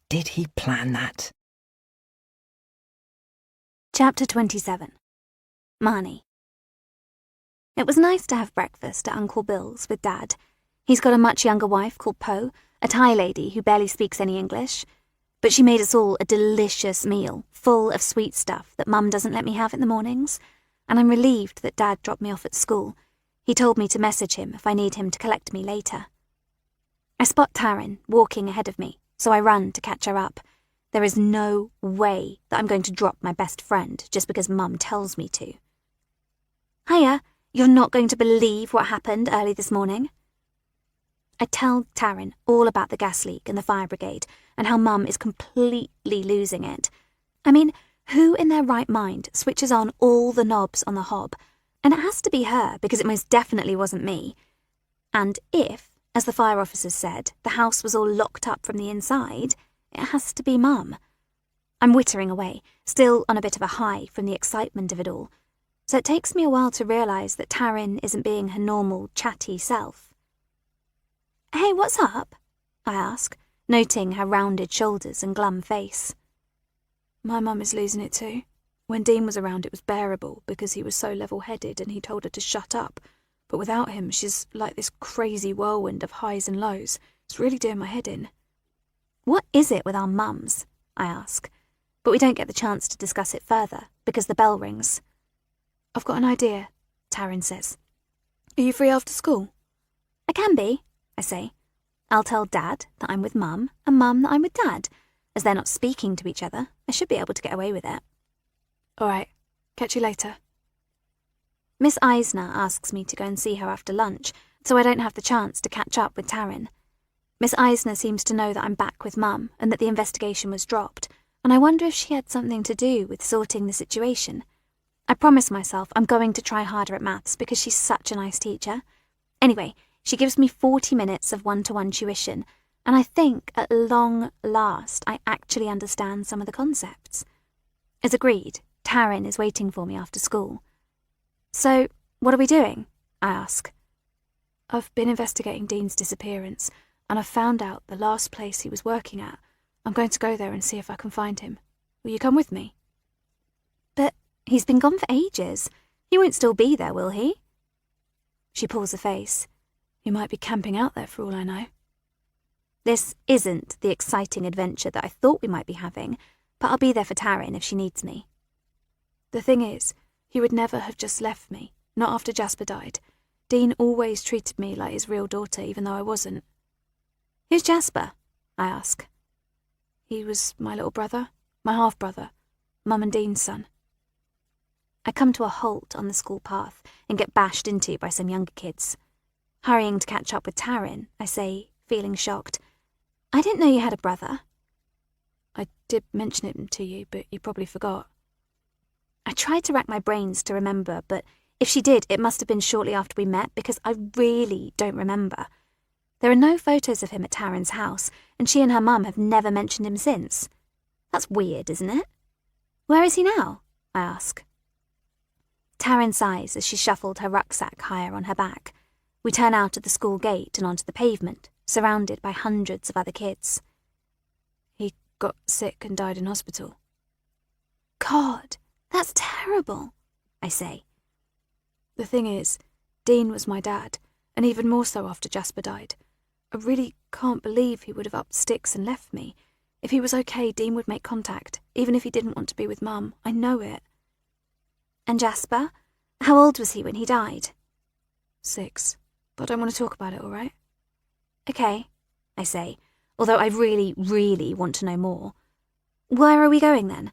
Speaker 2: Did he plan that?
Speaker 1: Chapter 27. Marnie. It was nice to have breakfast at Uncle Bill's with Dad. He's got a much younger wife called Poe, a Thai lady who barely speaks any English. But she made us all a delicious meal, full of sweet stuff that Mum doesn't let me have in the mornings, and I'm relieved that Dad dropped me off at school. He told me to message him if I need him to collect me later. I spot Taryn walking ahead of me, so I run to catch her up. There is no way that I'm going to drop my best friend just because Mum tells me to. Hiya, you're not going to believe what happened early this morning. I tell Taryn all about the gas leak and the fire brigade and how Mum is completely losing it. I mean, who in their right mind switches on all the knobs on the hob? And it has to be her because it most definitely wasn't me. And if, as the fire officers said, the house was all locked up from the inside, it has to be Mum. I'm wittering away, still on a bit of a high from the excitement of it all. So it takes me a while to realise that Taryn isn't being her normal, chatty self. Hey, what's up? I ask, noting her rounded shoulders and glum face. My mum is losing it too. When Dean was around, it was bearable because he was so level-headed and he told her to shut up. But without him, she's like this crazy whirlwind of highs and lows. It's really doing my head in. What is it with our mums? I ask, but we don't get the chance to discuss it further because the bell rings. I've got an idea, Taryn says. Are you free after school? I can be, I say. I'll tell Dad that I'm with Mum and Mum that I'm with Dad. As they're not speaking to each other, I should be able to get away with it. All right, catch you later. Miss Eisner asks me to go and see her after lunch, so I don't have the chance to catch up with Taryn. Miss Eisner seems to know that I'm back with Mum and that the investigation was dropped, and I wonder if she had something to do with sorting the situation. I promise myself I'm going to try harder at maths because she's such a nice teacher. Anyway, she gives me 40 minutes of one-to-one tuition, And I think, at long last, I actually understand some of the concepts. As agreed, Taryn is waiting for me after school. So, what are we doing? I ask.
Speaker 3: I've been investigating Dean's disappearance, and I've found out the last place he was working at. I'm going to go there and see if I can find him. Will you come with me?
Speaker 1: But he's been gone for ages. He won't still be there, will he? She pulls a face.
Speaker 3: He might be camping out there for all I know.
Speaker 1: This isn't the exciting adventure that I thought we might be having, but I'll be there for Taryn if she needs me.
Speaker 3: The thing is, he would never have just left me, not after Jasper died. Dean always treated me like his real daughter, even though I wasn't.
Speaker 1: Who's Jasper? I ask.
Speaker 3: He was my little brother, my half-brother, Mum and Dean's son.
Speaker 1: I come to a halt on the school path and get bashed into by some younger kids. Hurrying to catch up with Taryn, I say, feeling shocked, I didn't know you had a brother.
Speaker 3: I did mention it to you, but you probably forgot.
Speaker 1: I tried to rack my brains to remember, but if she did, it must have been shortly after we met because I really don't remember. There are no photos of him at Taryn's house, and she and her mum have never mentioned him since. That's weird, isn't it? Where is he now? I ask. Taryn sighs as she shuffled her rucksack higher on her back. We turn out of the school gate and onto the pavement, surrounded by hundreds of other kids.
Speaker 3: He got sick and died in hospital.
Speaker 1: God, that's terrible, I say.
Speaker 3: The thing is, Dean was my dad, and even more so after Jasper died. I really can't believe he would have upped sticks and left me. If he was okay, Dean would make contact, even if he didn't want to be with Mum. I know it.
Speaker 1: And Jasper? How old was he when he died?
Speaker 3: 6. But I don't want to talk about it, all right?
Speaker 1: Okay, I say, although I really, really want to know more. Where are we going then?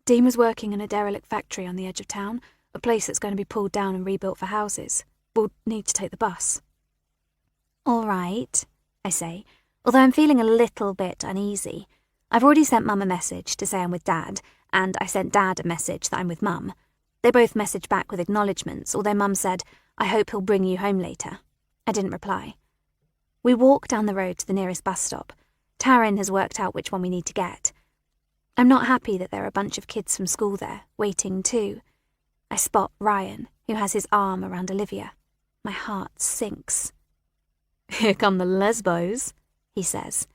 Speaker 3: Dean was working in a derelict factory on the edge of town, a place that's going to be pulled down and rebuilt for houses. We'll need to take the bus.
Speaker 1: All right, I say, although I'm feeling a little bit uneasy. I've already sent Mum a message to say I'm with Dad, and I sent Dad a message that I'm with Mum. They both messaged back with acknowledgements, although Mum said, I hope he'll bring you home later. I didn't reply. We walk down the road to the nearest bus stop. Taryn has worked out which one we need to get. I'm not happy that there are a bunch of kids from school there, waiting too. I spot Ryan, who has his arm around Olivia. My heart sinks. Here come the lesbos, he says.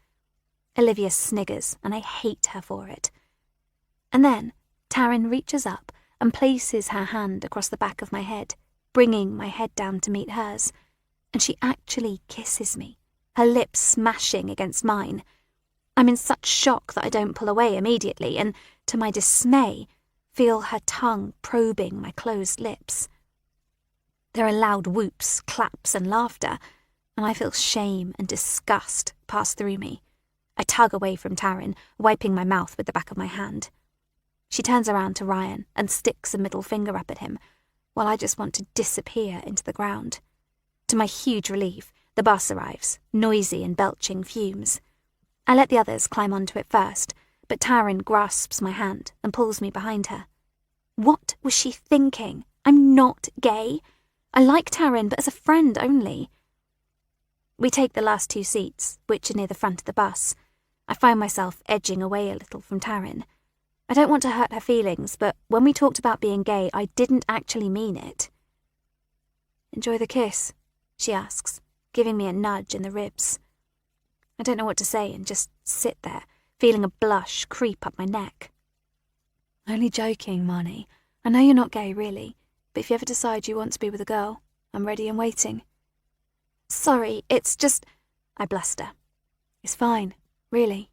Speaker 1: Olivia sniggers, and I hate her for it. And then Taryn reaches up and places her hand across the back of my head, bringing my head down to meet hers, and she actually kisses me, her lips smashing against mine. I'm in such shock that I don't pull away immediately, and, to my dismay, feel her tongue probing my closed lips. There are loud whoops, claps, and laughter, and I feel shame and disgust pass through me. I tug away from Taryn, wiping my mouth with the back of my hand. She turns around to Ryan and sticks a middle finger up at him, while I just want to disappear into the ground. To my huge relief, the bus arrives, noisy and belching fumes. I let the others climb onto it first, but Taryn grasps my hand and pulls me behind her. What was she thinking? I'm not gay. I like Taryn, but as a friend only. We take the last 2 seats, which are near the front of the bus. I find myself edging away a little from Taryn. I don't want to hurt her feelings, but when we talked about being gay, I didn't actually mean it.
Speaker 3: Enjoy the kiss,
Speaker 1: she asks, giving me a nudge in the ribs. I don't know what to say and just sit there, feeling a blush creep up my neck.
Speaker 3: Only joking, Marnie. I know you're not gay, really, but if you ever decide you want to be with a girl, I'm ready and waiting.
Speaker 1: Sorry, it's just... I bluster.
Speaker 3: It's fine, really.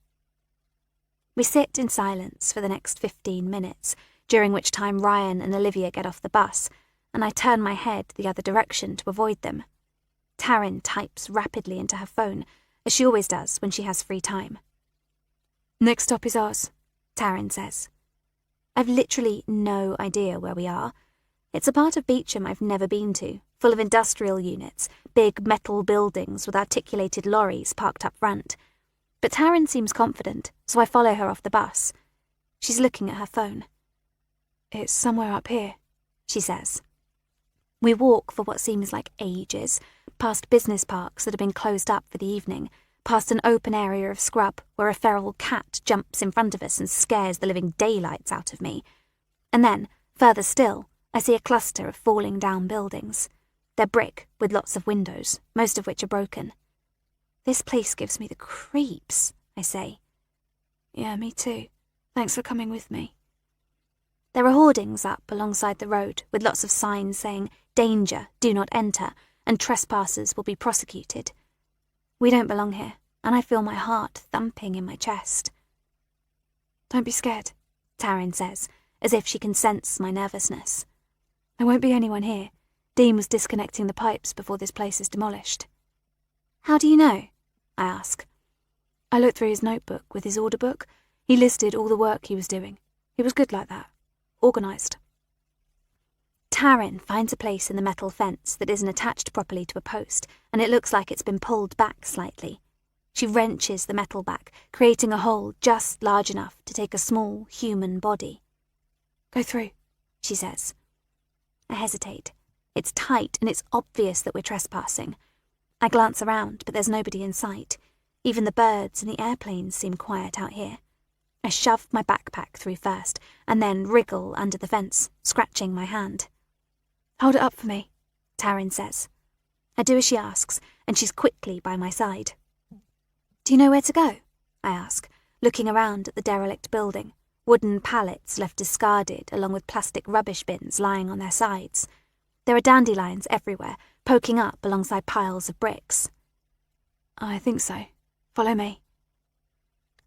Speaker 1: We sit in silence for the next 15 minutes, during which time Ryan and Olivia get off the bus, and I turn my head the other direction to avoid them. Taryn types rapidly into her phone, as she always does when she has free time.
Speaker 3: Next stop is ours,
Speaker 1: Taryn says. I've literally no idea where we are. It's a part of Beecham I've never been to, full of industrial units, big metal buildings with articulated lorries parked up front. But Taryn seems confident, so I follow her off the bus. She's looking at her phone.
Speaker 3: It's somewhere up here,
Speaker 1: she says. We walk for what seems like ages, past business parks that have been closed up for the evening, past an open area of scrub where a feral cat jumps in front of us and scares the living daylights out of me. And then, further still, I see a cluster of falling down buildings. They're brick with lots of windows, most of which are broken. This place gives me the creeps, I say.
Speaker 3: Yeah, me too. Thanks for coming with me.
Speaker 1: There are hoardings up alongside the road with lots of signs saying, "Danger, do not enter," and trespassers will be prosecuted. We don't belong here, and I feel my heart thumping in my chest.
Speaker 3: Don't be scared,
Speaker 1: Taryn says, as if she can sense my nervousness.
Speaker 3: There won't be anyone here. Dean was disconnecting the pipes before this place is demolished.
Speaker 1: How do you know? I ask.
Speaker 3: I looked through his notebook with his order book. He listed all the work he was doing. He was good like that. Organised.
Speaker 1: Taryn finds a place in the metal fence that isn't attached properly to a post, and it looks like it's been pulled back slightly. She wrenches the metal back, creating a hole just large enough to take a small human body.
Speaker 3: Go through,
Speaker 1: she says. I hesitate. It's tight and it's obvious that we're trespassing. I glance around, but there's nobody in sight. Even the birds and the airplanes seem quiet out here. I shove my backpack through first, and then wriggle under the fence, scratching my hand.
Speaker 3: Hold it up for me,
Speaker 1: Taryn says. I do as she asks, and she's quickly by my side. Do you know where to go? I ask, looking around at the derelict building, wooden pallets left discarded along with plastic rubbish bins lying on their sides. There are dandelions everywhere, poking up alongside piles of bricks.
Speaker 3: I think so. Follow me.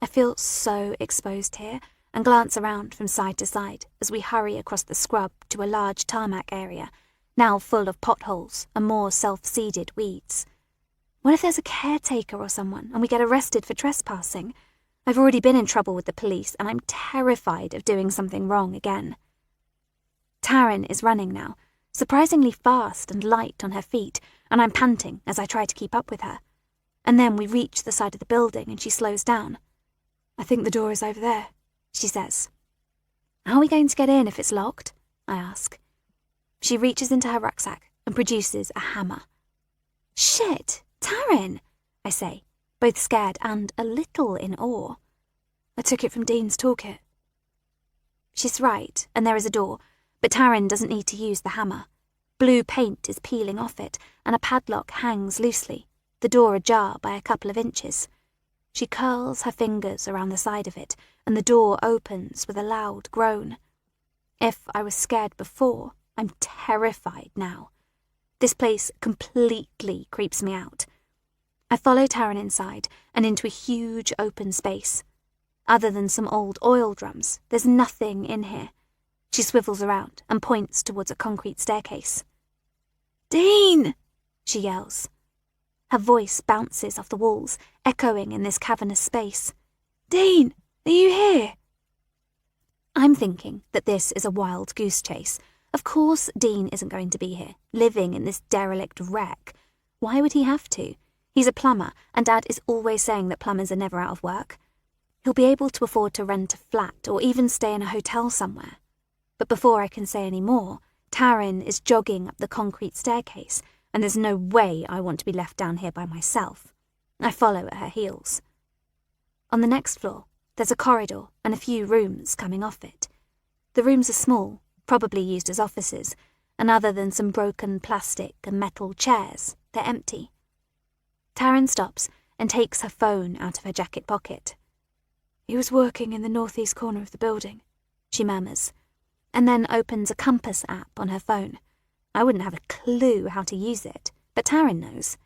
Speaker 1: I feel so exposed here and glance around from side to side as we hurry across the scrub to a large tarmac area, now full of potholes and more self-seeded weeds. What if there's a caretaker or someone and we get arrested for trespassing? I've already been in trouble with the police and I'm terrified of doing something wrong again. Taryn is running now, surprisingly fast and light on her feet, and I'm panting as I try to keep up with her. And then we reach the side of the building and she slows down.
Speaker 3: I think the door is over there, she says.
Speaker 1: How are we going to get in if it's locked? I ask. She reaches into her rucksack and produces a hammer. Shit, Taryn, I say, both scared and a little in awe.
Speaker 3: I took it from Dean's toolkit.
Speaker 1: She's right, and there is a door, but Taryn doesn't need to use the hammer. Blue paint is peeling off it, and a padlock hangs loosely, the door ajar by a couple of inches. She curls her fingers around the side of it, and the door opens with a loud groan. If I was scared before, I'm terrified now. This place completely creeps me out. I follow Taryn inside and into a huge open space. Other than some old oil drums, there's nothing in here. She swivels around and points towards a concrete staircase.
Speaker 3: Dean!
Speaker 1: She yells. Her voice bounces off the walls, echoing in this cavernous space.
Speaker 3: Dean, are you here?
Speaker 1: I'm thinking that this is a wild goose chase. Of course Dean isn't going to be here, living in this derelict wreck. Why would he have to? He's a plumber, and Dad is always saying that plumbers are never out of work. He'll be able to afford to rent a flat or even stay in a hotel somewhere. But before I can say any more, Taryn is jogging up the concrete staircase, and there's no way I want to be left down here by myself. I follow at her heels. On the next floor, there's a corridor and a few rooms coming off it. The rooms are small, probably used as offices, and other than some broken plastic and metal chairs, they're empty. Taryn stops and takes her phone out of her jacket pocket.
Speaker 3: He was working in the northeast corner of the building,
Speaker 1: she murmurs, and then opens a compass app on her phone. I wouldn't have a clue how to use it, but Taryn knows.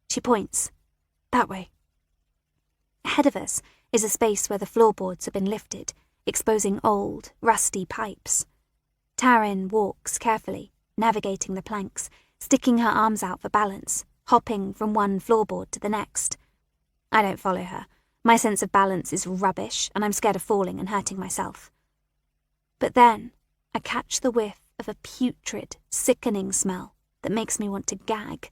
Speaker 1: She points.
Speaker 3: That way.
Speaker 1: Ahead of us is a space where the floorboards have been lifted, exposing old, rusty pipes. Taryn walks carefully, navigating the planks, sticking her arms out for balance, hopping from one floorboard to the next. I don't follow her. My sense of balance is rubbish, and I'm scared of falling and hurting myself. But then I catch the whiff of a putrid, sickening smell that makes me want to gag.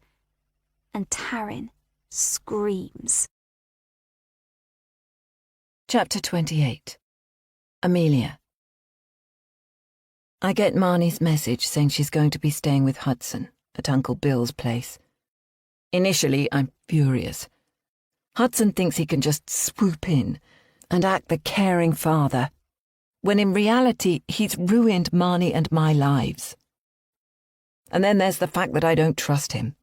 Speaker 1: And Taryn screams.
Speaker 2: Chapter 28. Amelia. I get Marnie's message saying she's going to be staying with Hudson at Uncle Bill's place. Initially, I'm furious. Hudson thinks he can just swoop in and act the caring father, when in reality he's ruined Marnie and my lives. And then there's the fact that I don't trust him.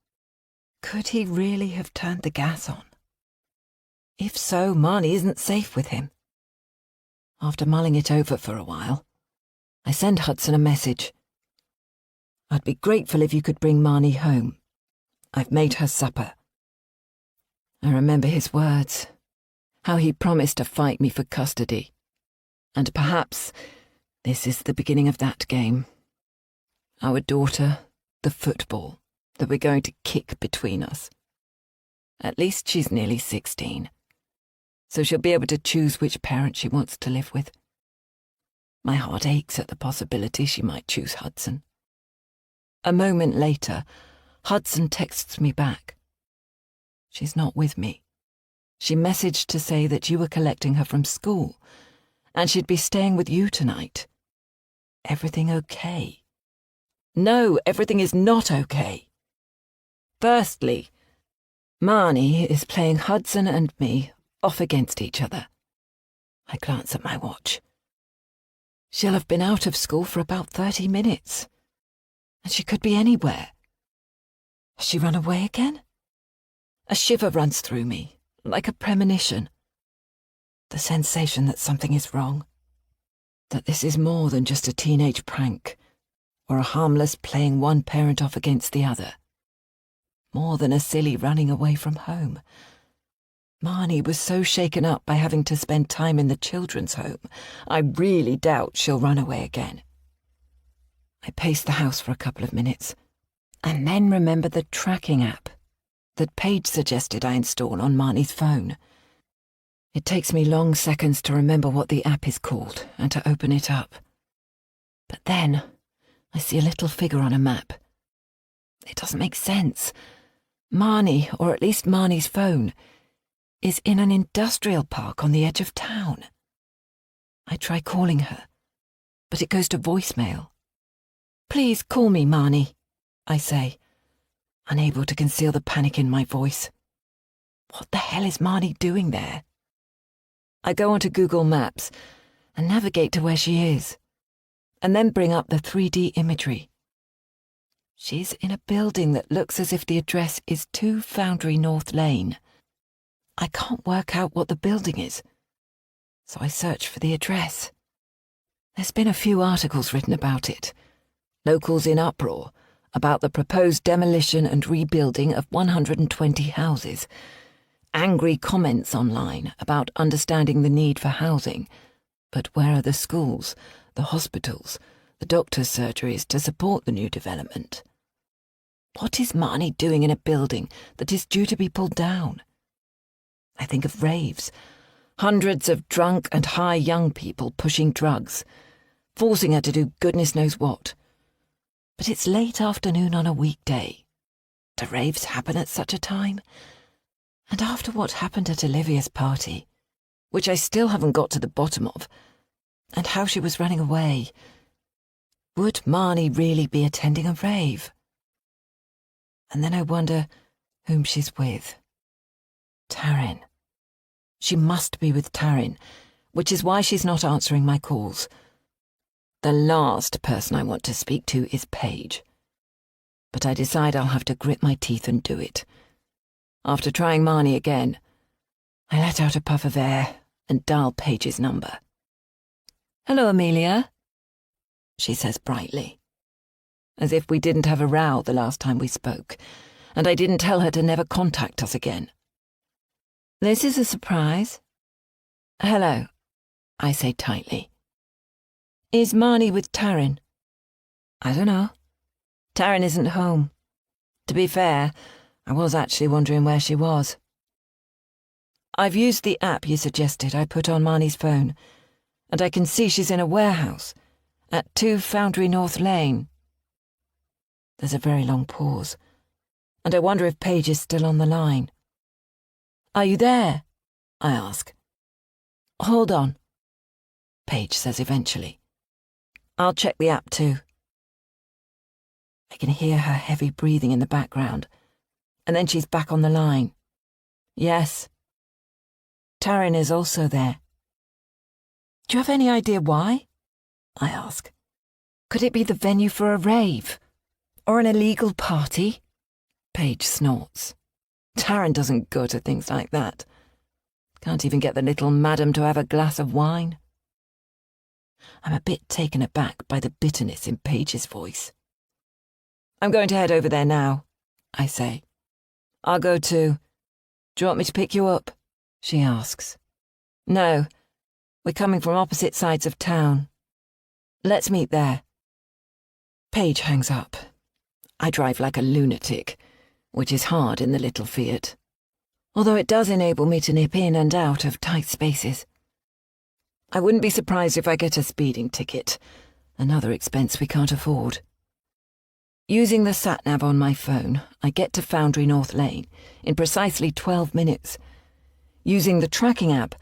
Speaker 2: Could he really have turned the gas on? If so, Marnie isn't safe with him. After mulling it over for a while, I send Hudson a message. I'd be grateful if you could bring Marnie home. I've made her supper. I remember his words, how he promised to fight me for custody. And perhaps this is the beginning of that game. Our daughter, the football that we're going to kick between us. At least she's nearly 16, so she'll be able to choose which parent she wants to live with. My heart aches at the possibility she might choose Hudson. A moment later, Hudson texts me back. She's not with me. She messaged to say that you were collecting her from school, and she'd be staying with you tonight. Everything okay? No, everything is not okay. Firstly, Marnie is playing Hudson and me off against each other. I glance at my watch. She'll have been out of school for about 30 minutes, and she could be anywhere. Has she run away again? A shiver runs through me, like a premonition. The sensation that something is wrong, that this is more than just a teenage prank, or a harmless playing one parent off against the other. More than a silly running away from home. Marnie was so shaken up by having to spend time in the children's home, I really doubt she'll run away again. I pace the house for a couple of minutes, and then remember the tracking app that Paige suggested I install on Marnie's phone. It takes me long seconds to remember what the app is called and to open it up. But then I see a little figure on a map. It doesn't make sense. Marnie, or at least Marnie's phone, is in an industrial park on the edge of town. I try calling her, but it goes to voicemail. "Please call me, Marnie," I say, unable to conceal the panic in my voice. What the hell is Marnie doing there? I go onto Google Maps and navigate to where she is, and then bring up the 3D imagery. She's in a building that looks as if the address is 2 Foundry North Lane. I can't work out what the building is, so I search for the address. There's been a few articles written about it. Locals in uproar about the proposed demolition and rebuilding of 120 houses. Angry comments online about understanding the need for housing. But where are the schools, the hospitals, the doctors' surgeries to support the new development? What is Marnie doing in a building that is due to be pulled down? I think of raves, hundreds of drunk and high young people pushing drugs, forcing her to do goodness knows what. But it's late afternoon on a weekday. Do raves happen at such a time? And after what happened at Olivia's party, which I still haven't got to the bottom of, and how she was running away, would Marnie really be attending a rave? And then I wonder whom she's with. Taryn. She must be with Taryn, which is why she's not answering my calls. The last person I want to speak to is Paige. But I decide I'll have to grit my teeth and do it. After trying Marnie again, I let out a puff of air and dial Paige's number. "Hello, Amelia," she says brightly, as if we didn't have a row the last time we spoke, and I didn't tell her to never contact us again. "This is a surprise." "Hello," I say tightly. "Is Marnie with Taryn?" "I don't know. Taryn isn't home. To be fair, I was actually wondering where she was." "I've used the app you suggested I put on Marnie's phone, and I can see she's in a warehouse at 2 Foundry North Lane." There's a very long pause, and I wonder if Paige is still on the line. "Are you there?" I ask. "Hold on," Paige says eventually. "I'll check the app too." I can hear her heavy breathing in the background, and then she's back on the line. "Yes," Taryn is also there. Do you have any idea why? I ask. Could it be the venue for a rave? Or an illegal party? Paige snorts. Taryn doesn't go to things like that. Can't even get the little madam to have a glass of wine. I'm a bit taken aback by the bitterness in Paige's voice. I'm going to head over there now, I say. I'll go too. Do you want me to pick you up? She asks. No, we're coming from opposite sides of town. Let's meet there. Paige hangs up. I drive like a lunatic, which is hard in the little Fiat, although it does enable me to nip in and out of tight spaces. I wouldn't be surprised if I get a speeding ticket, another expense we can't afford. Using the sat-nav on my phone, I get to Foundry North Lane in precisely 12 minutes. Using the tracking app,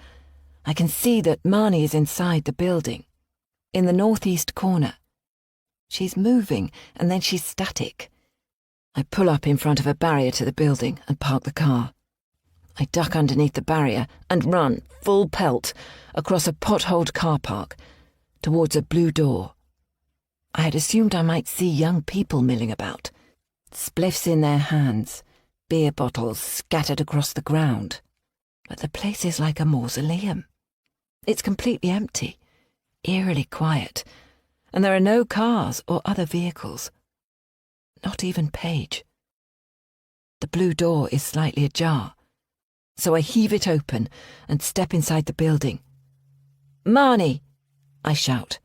Speaker 2: I can see that Marnie is inside the building, in the northeast corner. She's moving, and then she's static. I pull up in front of a barrier to the building and park the car. I duck underneath the barrier and run, full pelt, across a potholed car park, towards a blue door. I had assumed I might see young people milling about, spliffs in their hands, beer bottles scattered across the ground. But the place is like a mausoleum. It's completely empty, eerily quiet, and there are no cars or other vehicles. Not even Paige. The blue door is slightly ajar, so I heave it open and step inside the building. Marnie! I shout.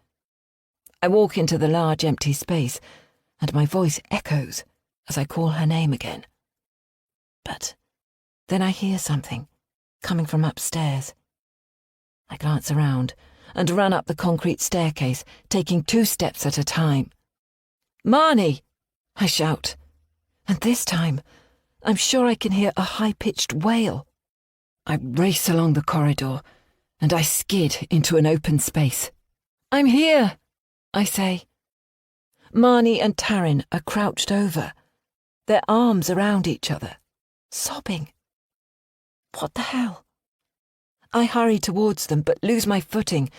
Speaker 2: I walk into the large empty space, and my voice echoes as I call her name again. But then I hear something coming from upstairs. I glance around and run up the concrete staircase, taking 2 steps at a time. Marnie! I shout, and this time I'm sure I can hear a high-pitched wail. I race along the corridor, and I skid into an open space. I'm here, I say. Marnie and Taryn are crouched over, their arms around each other, sobbing. What the hell? I hurry towards them but lose my footing,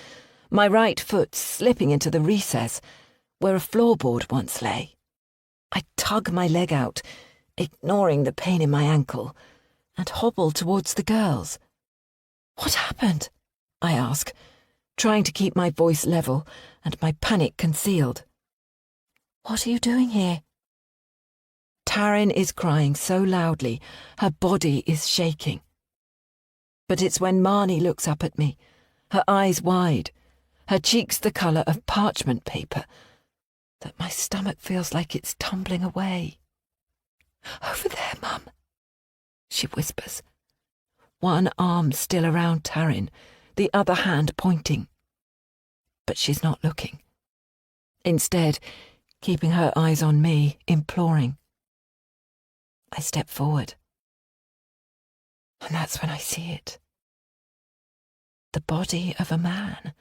Speaker 2: my right foot slipping into the recess where a floorboard once lay. I tug my leg out, ignoring the pain in my ankle, and hobble towards the girls. What happened? I ask, trying to keep my voice level and my panic concealed. What are you doing here? Taryn is crying so loudly, her body is shaking. But it's when Marnie looks up at me, her eyes wide, her cheeks the colour of parchment paper, that my stomach feels like it's tumbling away. Over there, Mum, she whispers, one arm still around Taryn, the other hand pointing. But she's not looking. Instead, keeping her eyes on me, imploring. I step forward. And that's when I see it. The body of a man,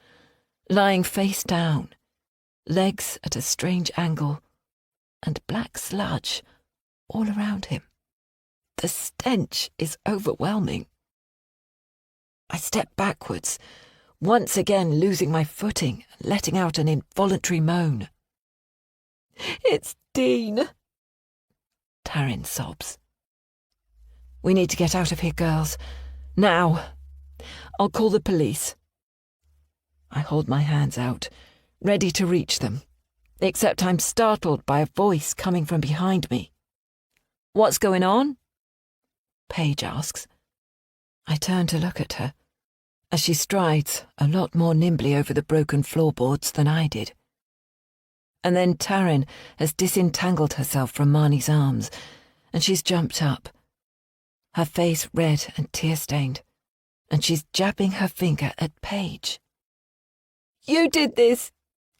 Speaker 2: lying face down, legs at a strange angle, and black sludge all around him. The stench is overwhelming. I step backwards, once again losing my footing and letting out an involuntary moan. It's Dean, Taryn sobs. We need to get out of here, girls. Now. I'll call the police. I hold my hands out, ready to reach them, except I'm startled by a voice coming from behind me. What's going on? Paige asks. I turn to look at her, as she strides a lot more nimbly over the broken floorboards than I did. And then Taryn has disentangled herself from Marnie's arms, and she's jumped up, her face red and tear-stained, and she's jabbing her finger at Paige. You did this,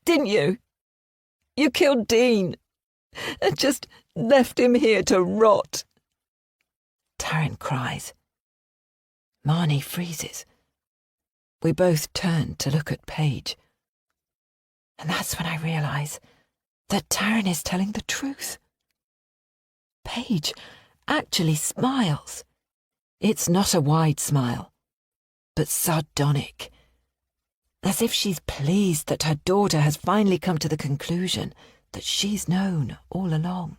Speaker 2: didn't you? You killed Dean, and just left him here to rot. Taryn cries. Marnie freezes. We both turn to look at Paige. And that's when I realise that Taryn is telling the truth. Paige actually smiles. It's not a wide smile. but sardonic, as if she's pleased that her daughter has finally come to the conclusion that she's known all along.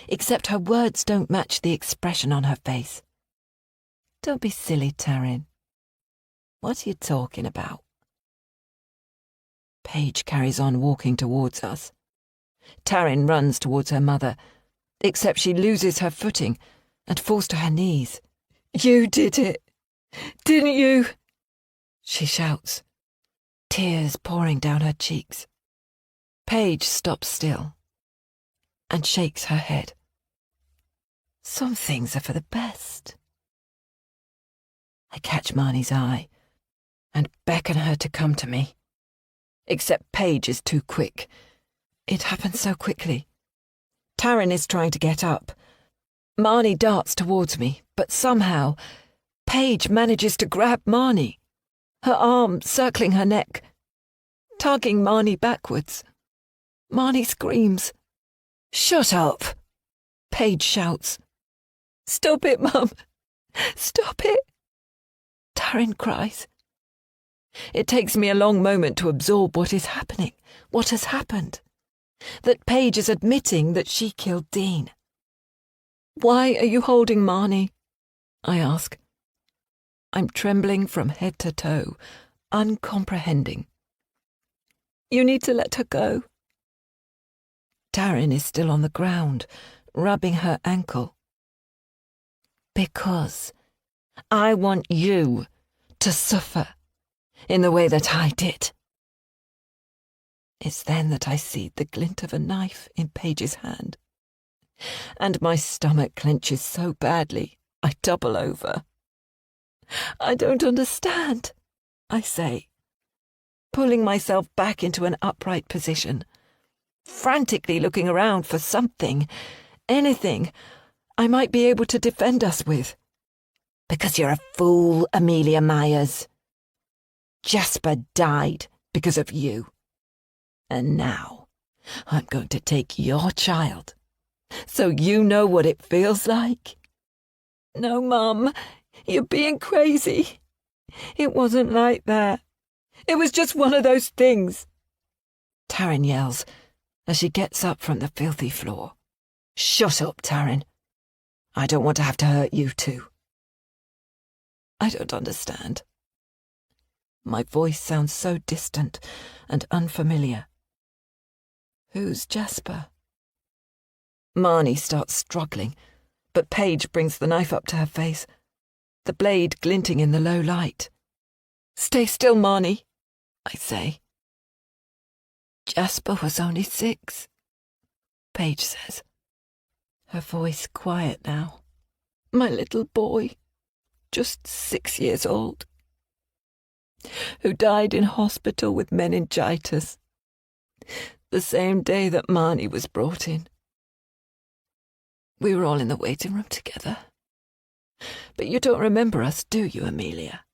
Speaker 2: Except her words don't match the expression on her face. Don't be silly, Taryn. What are you talking about? Paige carries on walking towards us. Taryn runs towards her mother, except she loses her footing and falls to her knees. "You did it, didn't you?" she shouts, tears pouring down her cheeks. Paige stops still and shakes her head. Some things are for the best. I catch Marnie's eye and beckon her to come to me. Except Paige is too quick. It happens so quickly. Taryn is trying to get up. Marnie darts towards me, but somehow Paige manages to grab Marnie, her arm circling her neck, tugging Marnie backwards. Marnie screams. "Shut up!" Paige shouts. "Stop it, Mum! Stop it!" Taryn cries. It takes me a long moment to absorb what is happening, what has happened. That Paige is admitting that she killed Dean. "Why are you holding Marnie?" I ask. I'm trembling from head to toe, uncomprehending. "You need to let her go." Taryn is still on the ground, rubbing her ankle. "Because I want you to suffer in the way that I did." It's then that I see the glint of a knife in Paige's hand, and my stomach clenches so badly I double over. "I don't understand," I say, pulling myself back into an upright position, frantically looking around for something, anything, I might be able to defend us with. "Because you're a fool, Amelia Myers. Jasper died because of you. And now I'm going to take your child, so you know what it feels like." "No, Mum, you're being crazy. It wasn't like that. It was just one of those things," Taryn yells as she gets up from the filthy floor. "Shut up, Taryn. I don't want to have to hurt you too." I don't understand. My voice sounds so distant and unfamiliar. Who's Jasper? Marnie starts struggling, but Paige brings the knife up to her face, the blade glinting in the low light. "Stay still, Marnie," I say. "Jasper was only 6, Paige says, her voice quiet now. "My little boy, just 6 years old, who died in hospital with meningitis, the same day that Marnie was brought in. We were all in the waiting room together. But you don't remember us, do you, Amelia?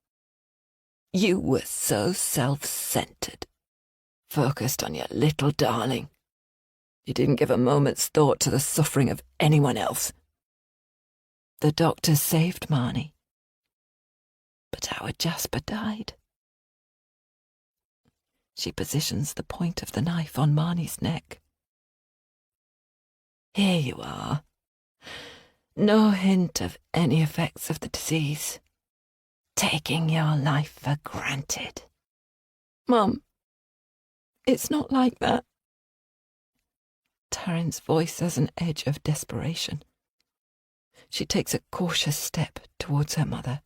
Speaker 2: You were so self-centered, focused on your little darling. You didn't give a moment's thought to the suffering of anyone else. The doctors saved Marnie, but our Jasper died." She positions the point of the knife on Marnie's neck. "Here you are. No hint of any effects of the disease. Taking your life for granted." "Mum, it's not like that." Taryn's voice has an edge of desperation. She takes a cautious step towards her mother.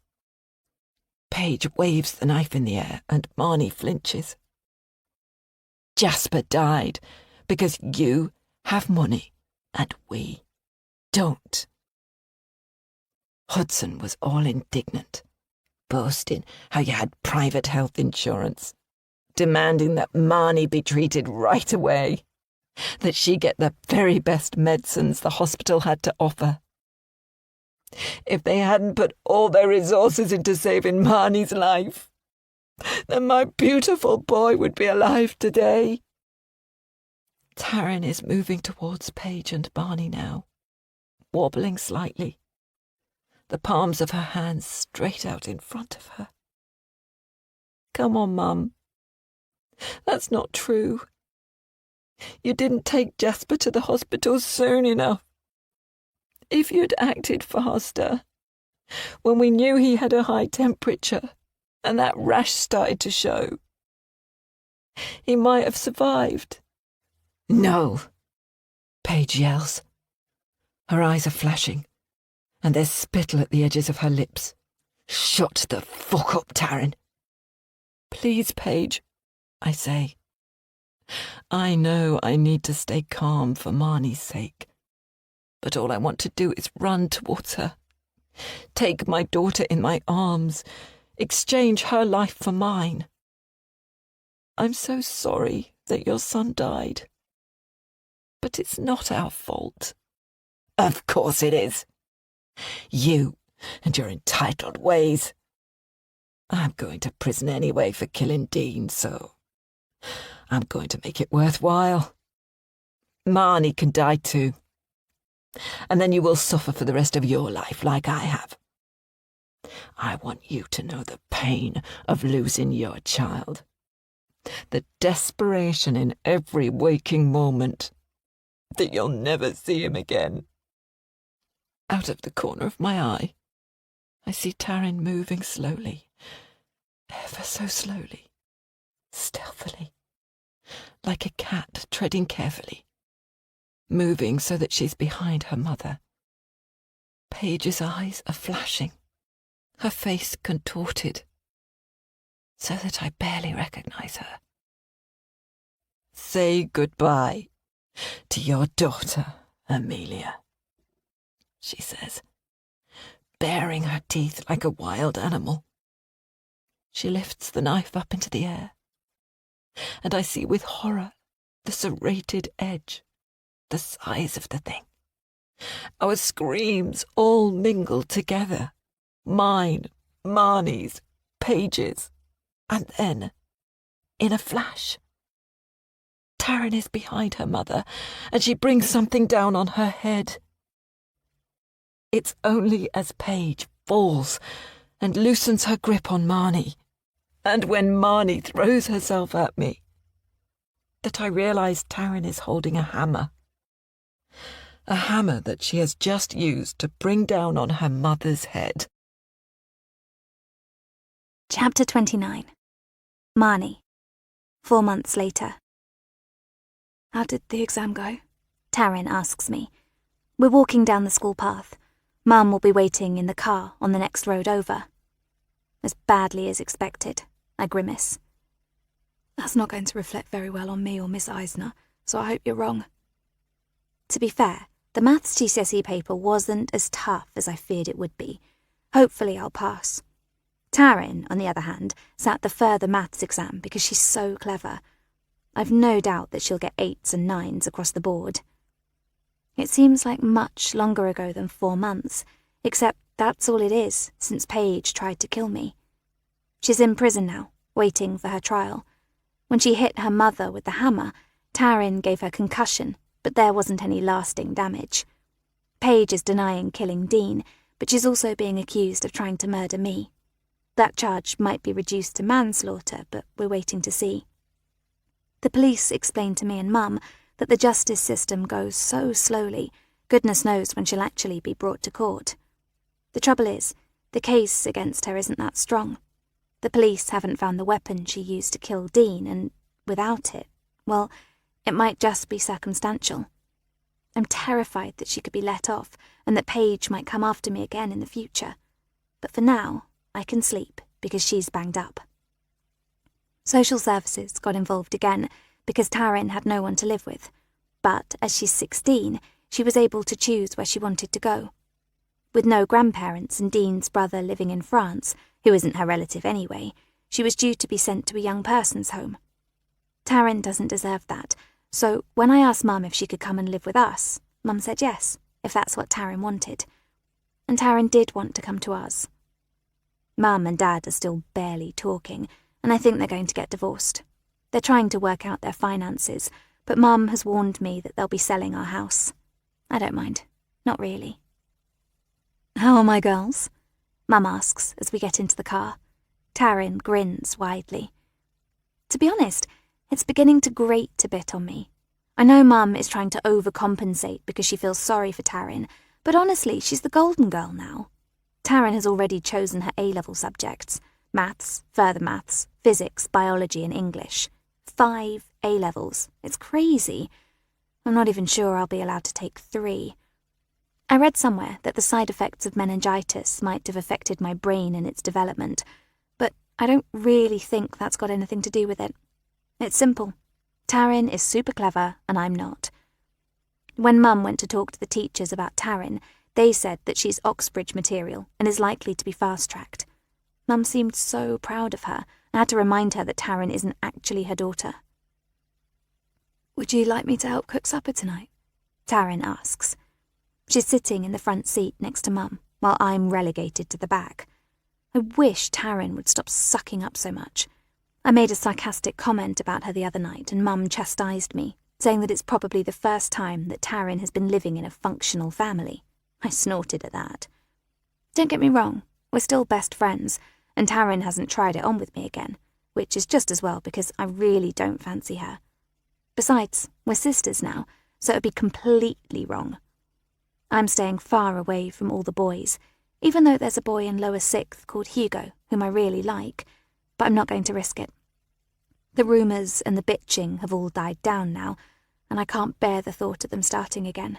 Speaker 2: Paige waves the knife in the air and Marnie flinches. "Jasper died because you have money and we don't." Hudson was all indignant, boasting how you had private health insurance, demanding that Marnie be treated right away, that she get the very best medicines the hospital had to offer. If they hadn't put all their resources into saving Marnie's life, then my beautiful boy would be alive today. Taryn is moving towards Paige and Barney now, wobbling slightly. the palms of her hands straight out in front of her. Come on, Mum. That's not true. You didn't take Jasper to the hospital soon enough. If you'd acted faster, when we knew he had a high temperature and that rash started to show, he might have survived. No, Paige yells. Her eyes are flashing, and there's spittle at the edges of her lips. Shut the fuck up, Taryn. Please, Paige, I say. I know I need to stay calm for Marnie's sake, but all I want to do is run towards her, take my daughter in my arms, exchange her life for mine. I'm so sorry that your son died, but it's not our fault. Of course it is. You and your entitled ways. I'm going to prison anyway for killing Dean, so I'm going to make it worthwhile. Marnie can die too. And then you will suffer for the rest of your life like I have. I want you to know the pain of losing your child. The desperation in every waking moment that you'll never see him again. Out of the corner of my eye, I see Taryn moving slowly, ever so slowly, stealthily, like a cat treading carefully, moving so that she's behind her mother. Paige's eyes are flashing, her face contorted, so that I barely recognize her. Say goodbye to your daughter, Amelia, she says, baring her teeth like a wild animal. She lifts the knife up into the air, and I see with horror the serrated edge, the size of the thing. Our screams all mingle together, mine, Marnie's, Paige's, and then, in a flash, Taryn is behind her mother, and she brings something down on her head. It's only as Paige falls and loosens her grip on Marnie, and when Marnie throws herself at me, that I realise Taryn is holding a hammer. A hammer that she has just used to bring down on her mother's head.
Speaker 1: Chapter 29. Marnie. 4 months later.
Speaker 3: How did the exam go?
Speaker 1: Taryn asks me. We're walking down the school path. Mum will be waiting in the car on the next road over. As badly as expected, I grimace.
Speaker 3: That's not going to reflect very well on me or Miss Eisner, so I hope you're wrong.
Speaker 1: To be fair, the maths GCSE paper wasn't as tough as I feared it would be. Hopefully I'll pass. Taryn, on the other hand, sat the further maths exam because she's so clever. I've no doubt that she'll get 8s and 9s across the board. It seems like much longer ago than 4 months, except that's all it is since Paige tried to kill me. She's in prison now, waiting for her trial. When she hit her mother with the hammer, Taryn gave her concussion, but there wasn't any lasting damage. Paige is denying killing Dean, but she's also being accused of trying to murder me. That charge might be reduced to manslaughter, but we're waiting to see. The police explained to me and Mum that the justice system goes so slowly, goodness knows when she'll actually be brought to court. The trouble is, the case against her isn't that strong. The police haven't found the weapon she used to kill Dean, and without it, well, it might just be circumstantial. I'm terrified that she could be let off and that Paige might come after me again in the future. But for now, I can sleep because she's banged up. Social services got involved again because Taryn had no one to live with. But as she's 16, she was able to choose where she wanted to go. With no grandparents and Dean's brother living in France, who isn't her relative anyway, she was due to be sent to a young person's home. Taryn doesn't deserve that, so when I asked Mum if she could come and live with us, Mum said yes, if that's what Taryn wanted. And Taryn did want to come to us. Mum and Dad are still barely talking, and I think they're going to get divorced. They're trying to work out their finances, but Mum has warned me that they'll be selling our house. I don't mind. Not really. How are my girls? Mum asks as we get into the car. Taryn grins widely. To be honest, it's beginning to grate a bit on me. I know Mum is trying to overcompensate because she feels sorry for Taryn, but honestly, she's the golden girl now. Taryn has already chosen her A-level subjects: maths, further maths, physics, biology and English. 5 A-levels. It's crazy. I'm not even sure I'll be allowed to take 3. I read somewhere that the side effects of meningitis might have affected my brain in its development, but I don't really think that's got anything to do with it. It's simple. Taryn is super clever and I'm not. When Mum went to talk to the teachers about Taryn, they said that she's Oxbridge material and is likely to be fast-tracked. Mum seemed so proud of her. I had to remind her that Taryn isn't actually her daughter. Would you like me to help cook supper tonight? Taryn asks. She's sitting in the front seat next to Mum, while I'm relegated to the back. I wish Taryn would stop sucking up so much. I made a sarcastic comment about her the other night, and Mum chastised me, saying that it's probably the first time that Taryn has been living in a functional family. I snorted at that. Don't get me wrong, we're still best friends, and Taryn hasn't tried it on with me again, which is just as well because I really don't fancy her. Besides, we're sisters now, so it'd be completely wrong. I'm staying far away from all the boys, even though there's a boy in lower 6th called Hugo, whom I really like, but I'm not going to risk it. The rumours and the bitching have all died down now, and I can't bear the thought of them starting again.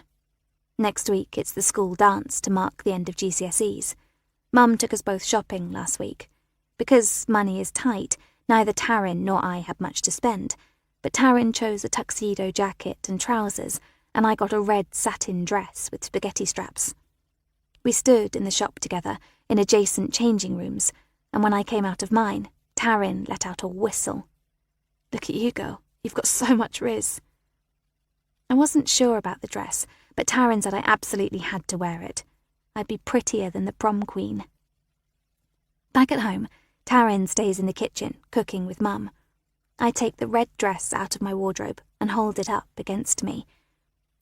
Speaker 1: Next week it's the school dance to mark the end of GCSEs. Mum took us both shopping last week. Because money is tight, neither Taryn nor I had much to spend, but Taryn chose a tuxedo jacket and trousers, and I got a red satin dress with spaghetti straps. We stood in the shop together, in adjacent changing rooms, and when I came out of mine, Taryn let out a whistle. Look at you, girl. You've got so much riz. I wasn't sure about the dress, but Taryn said I absolutely had to wear it. I'd be prettier than the prom queen. Back at home, Taryn stays in the kitchen, cooking with Mum. I take the red dress out of my wardrobe and hold it up against me.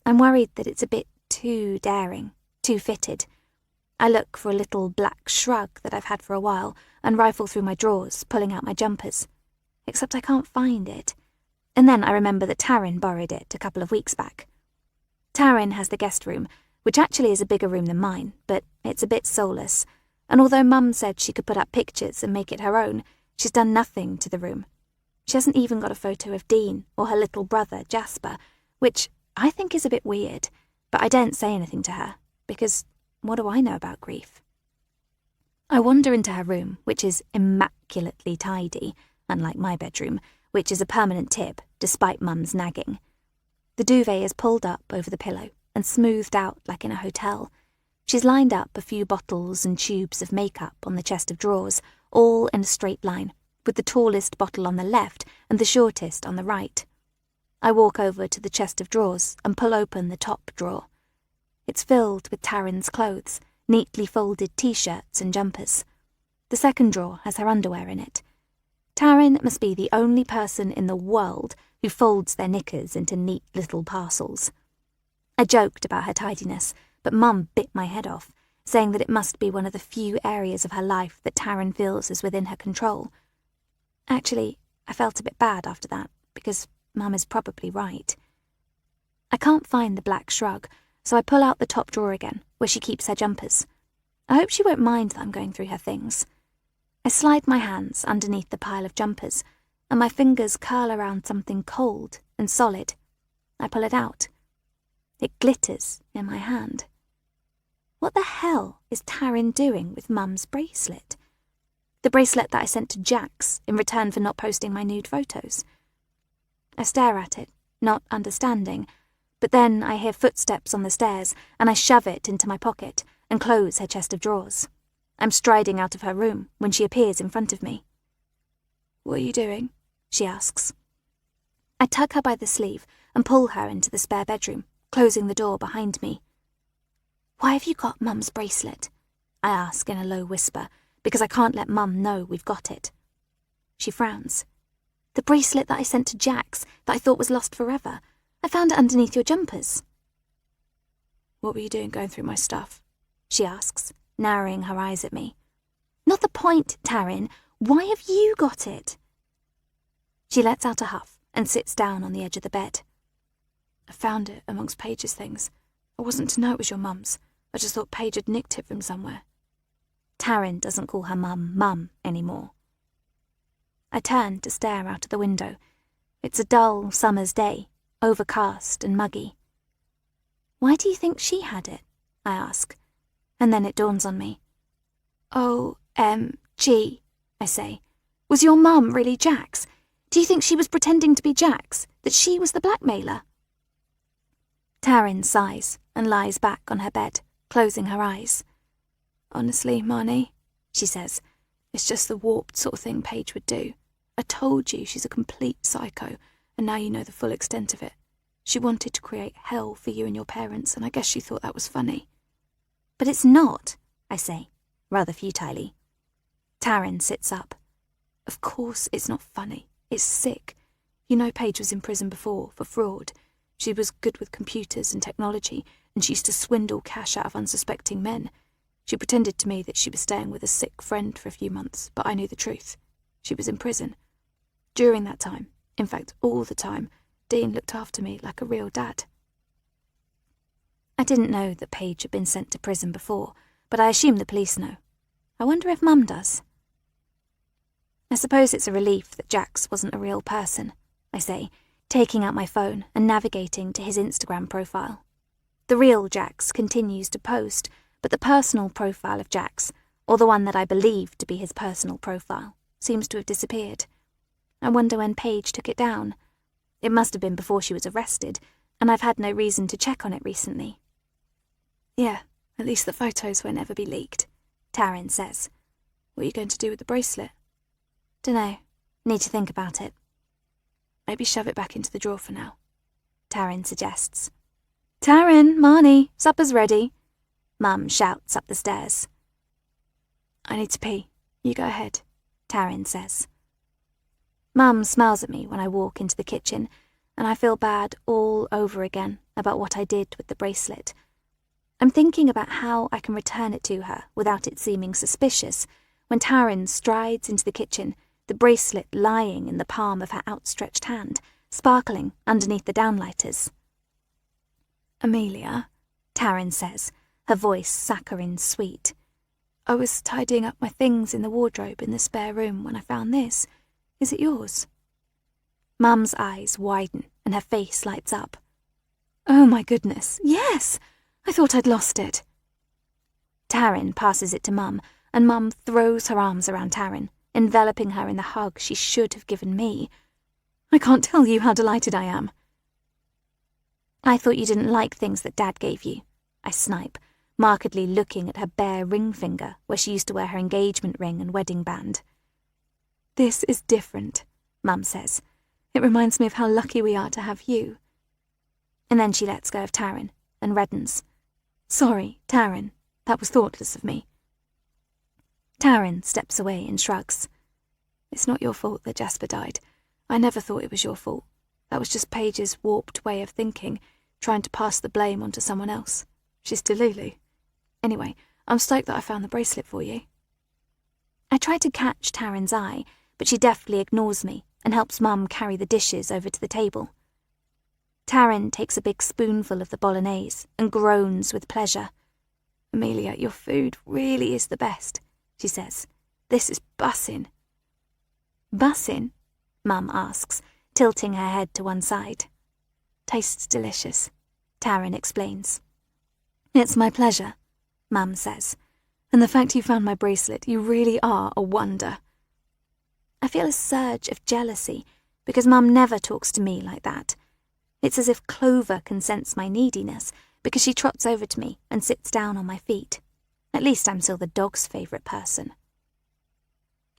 Speaker 1: I'm worried that it's a bit too daring, too fitted. I look for a little black shrug that I've had for a while and rifle through my drawers, pulling out my jumpers. Except I can't find it. And then I remember that Taryn borrowed it a couple of weeks back. Taryn has the guest room, which actually is a bigger room than mine, but it's a bit soulless, and although Mum said she could put up pictures and make it her own, she's done nothing to the room. She hasn't even got a photo of Dean or her little brother, Jasper, which I think is a bit weird, but I daren't say anything to her, because what do I know about grief? I wander into her room, which is immaculately tidy, unlike my bedroom, which is a permanent tip, despite Mum's nagging. The duvet is pulled up over the pillow and smoothed out like in a hotel. She's lined up a few bottles and tubes of makeup on the chest of drawers, all in a straight line, with the tallest bottle on the left and the shortest on the right. I walk over to the chest of drawers and pull open the top drawer. It's filled with Taryn's clothes, neatly folded t-shirts and jumpers. The second drawer has her underwear in it. Taryn must be the only person in the world who folds their knickers into neat little parcels. I joked about her tidiness, but Mum bit my head off, saying that it must be one of the few areas of her life that Taryn feels is within her control. Actually, I felt a bit bad after that, because Mum is probably right. I can't find the black shrug, so I pull out the top drawer again, where she keeps her jumpers. I hope she won't mind that I'm going through her things. I slide my hands underneath the pile of jumpers, and my fingers curl around something cold and solid. I pull it out. It glitters in my hand. What the hell is Taryn doing with Mum's bracelet? The bracelet that I sent to Jax in return for not posting my nude photos. I stare at it, not understanding, but then I hear footsteps on the stairs, and I shove it into my pocket and close her chest of drawers. I'm striding out of her room when she appears in front of me. "What are you doing?" she asks. I tug her by the sleeve and pull her into the spare bedroom, closing the door behind me. "Why have you got Mum's bracelet?" I ask in a low whisper, because I can't let Mum know we've got it. She frowns. "The bracelet that I sent to Jax that I thought was lost forever. I found it underneath your jumpers." "What were you doing going through my stuff?" she asks, narrowing her eyes at me. Not the point, Taryn. Why have you got it? She lets out a huff and sits down on the edge of the bed.
Speaker 3: I found it amongst Paige's things. I wasn't to know it was your mum's. I just thought Paige had nicked it from somewhere.
Speaker 1: Taryn doesn't call her mum anymore. I turn to stare out of the window. It's a dull summer's day, overcast and muggy. Why do you think she had it? I ask, and then it dawns on me. OMG, I say. Was your mum really Jax? Do you think she was pretending to be Jax, that she was the blackmailer? Taryn sighs and lies back on her bed, closing her eyes.
Speaker 3: Honestly, Marnie, she says, it's just the warped sort of thing Paige would do. I told you she's a complete psycho, and now you know the full extent of it. She wanted to create hell for you and your parents, and I guess she thought that was funny.
Speaker 1: But it's not, I say, rather futilely. Taryn sits up.
Speaker 3: Of course it's not funny. It's sick. You know Paige was in prison before, for fraud. She was good with computers and technology, and she used to swindle cash out of unsuspecting men. She pretended to me that she was staying with a sick friend for a few months, but I knew the truth. She was in prison. During that time, in fact all the time, Dean looked after me like a real dad.
Speaker 1: I didn't know that Paige had been sent to prison before, but I assume the police know. I wonder if Mum does. I suppose it's a relief that Jax wasn't a real person, I say, taking out my phone and navigating to his Instagram profile. The real Jax continues to post, but the personal profile of Jax, or the one that I believe to be his personal profile, seems to have disappeared. I wonder when Paige took it down. It must have been before she was arrested, and I've had no reason to check on it recently.
Speaker 3: Yeah, at least the photos won't ever be leaked, Taryn says. What are you going to do with the bracelet?
Speaker 1: Dunno. Need to think about it.
Speaker 3: Maybe shove it back into the drawer for now,
Speaker 1: Taryn suggests. Taryn, Marnie, supper's ready. Mum shouts up the stairs.
Speaker 3: I need to pee. You go ahead,
Speaker 1: Taryn says. Mum smiles at me when I walk into the kitchen, and I feel bad all over again about what I did with the bracelet. I'm thinking about how I can return it to her without it seeming suspicious when Taryn strides into the kitchen, the bracelet lying in the palm of her outstretched hand, sparkling underneath the downlighters.
Speaker 3: Amelia,
Speaker 1: Taryn says, her voice saccharine sweet.
Speaker 3: I was tidying up my things in the wardrobe in the spare room when I found this. Is it yours?
Speaker 1: Mum's eyes widen and her face lights up.
Speaker 3: Oh my goodness, yes! I thought I'd lost it.
Speaker 1: Taryn passes it to Mum, and Mum throws her arms around Taryn, enveloping her in the hug she should have given me.
Speaker 3: I can't tell you how delighted I am.
Speaker 1: I thought you didn't like things that Dad gave you, I snipe, markedly looking at her bare ring finger where she used to wear her engagement ring and wedding band.
Speaker 3: This is different, Mum says. It reminds me of how lucky we are to have you.
Speaker 1: And then she lets go of Taryn and reddens.
Speaker 3: Sorry, Taryn. That was thoughtless of me.
Speaker 1: Taryn steps away and shrugs.
Speaker 3: It's not your fault that Jasper died. I never thought it was your fault. That was just Paige's warped way of thinking, trying to pass the blame onto someone else. She's Delulu. Anyway, I'm stoked that I found the bracelet for you.
Speaker 1: I try to catch Taryn's eye, but she deftly ignores me and helps Mum carry the dishes over to the table. Taryn takes a big spoonful of the bolognese and groans with pleasure.
Speaker 3: Amelia, your food really is the best, she says. This is bussin'.
Speaker 1: Bussin'? Mum asks, tilting her head to one side.
Speaker 3: Tastes delicious,
Speaker 1: Taryn explains.
Speaker 3: It's my pleasure, Mum says. And the fact you found my bracelet, you really are a wonder.
Speaker 1: I feel a surge of jealousy because Mum never talks to me like that. It's as if Clover can sense my neediness because she trots over to me and sits down on my feet. At least I'm still the dog's favourite person.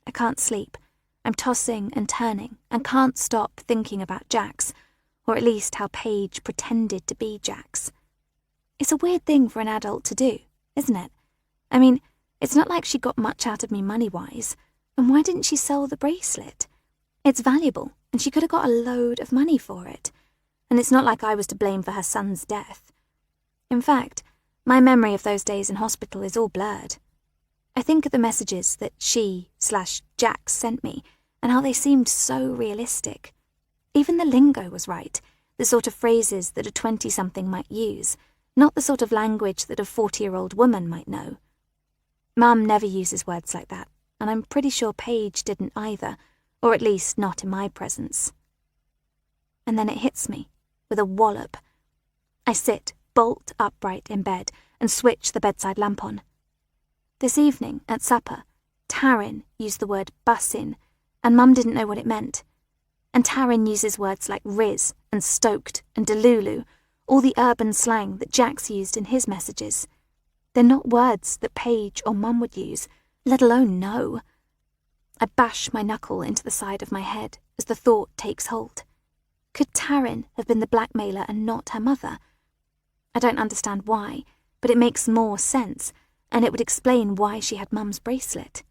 Speaker 1: I can't sleep. I'm tossing and turning and can't stop thinking about Jax, or at least how Paige pretended to be Jax. It's a weird thing for an adult to do, isn't it? I mean, it's not like she got much out of me money-wise, and why didn't she sell the bracelet? It's valuable, and she could have got a load of money for it, and it's not like I was to blame for her son's death. In fact, my memory of those days in hospital is all blurred.
Speaker 3: I think of the messages that she/Jax sent me and how they seemed so realistic. Even the lingo was right, the sort of phrases that a 20-something might use, not the sort of language that a 40-year-old woman might know. Mum never uses words like that, and I'm pretty sure Paige didn't either, or at least not in my presence. And then it hits me, with a wallop. I sit bolt upright in bed and switch the bedside lamp on. This evening, at supper, Taryn used the word bussin', and Mum didn't know what it meant. And Taryn uses words like riz and stoked and delulu, all the urban slang that Jax used in his messages. They're not words that Paige or Mum would use, let alone know. I bash my knuckle into the side of my head as the thought takes hold. Could Taryn have been the blackmailer and not her mother? I don't understand why, but it makes more sense, and it would explain why she had Mum's bracelet.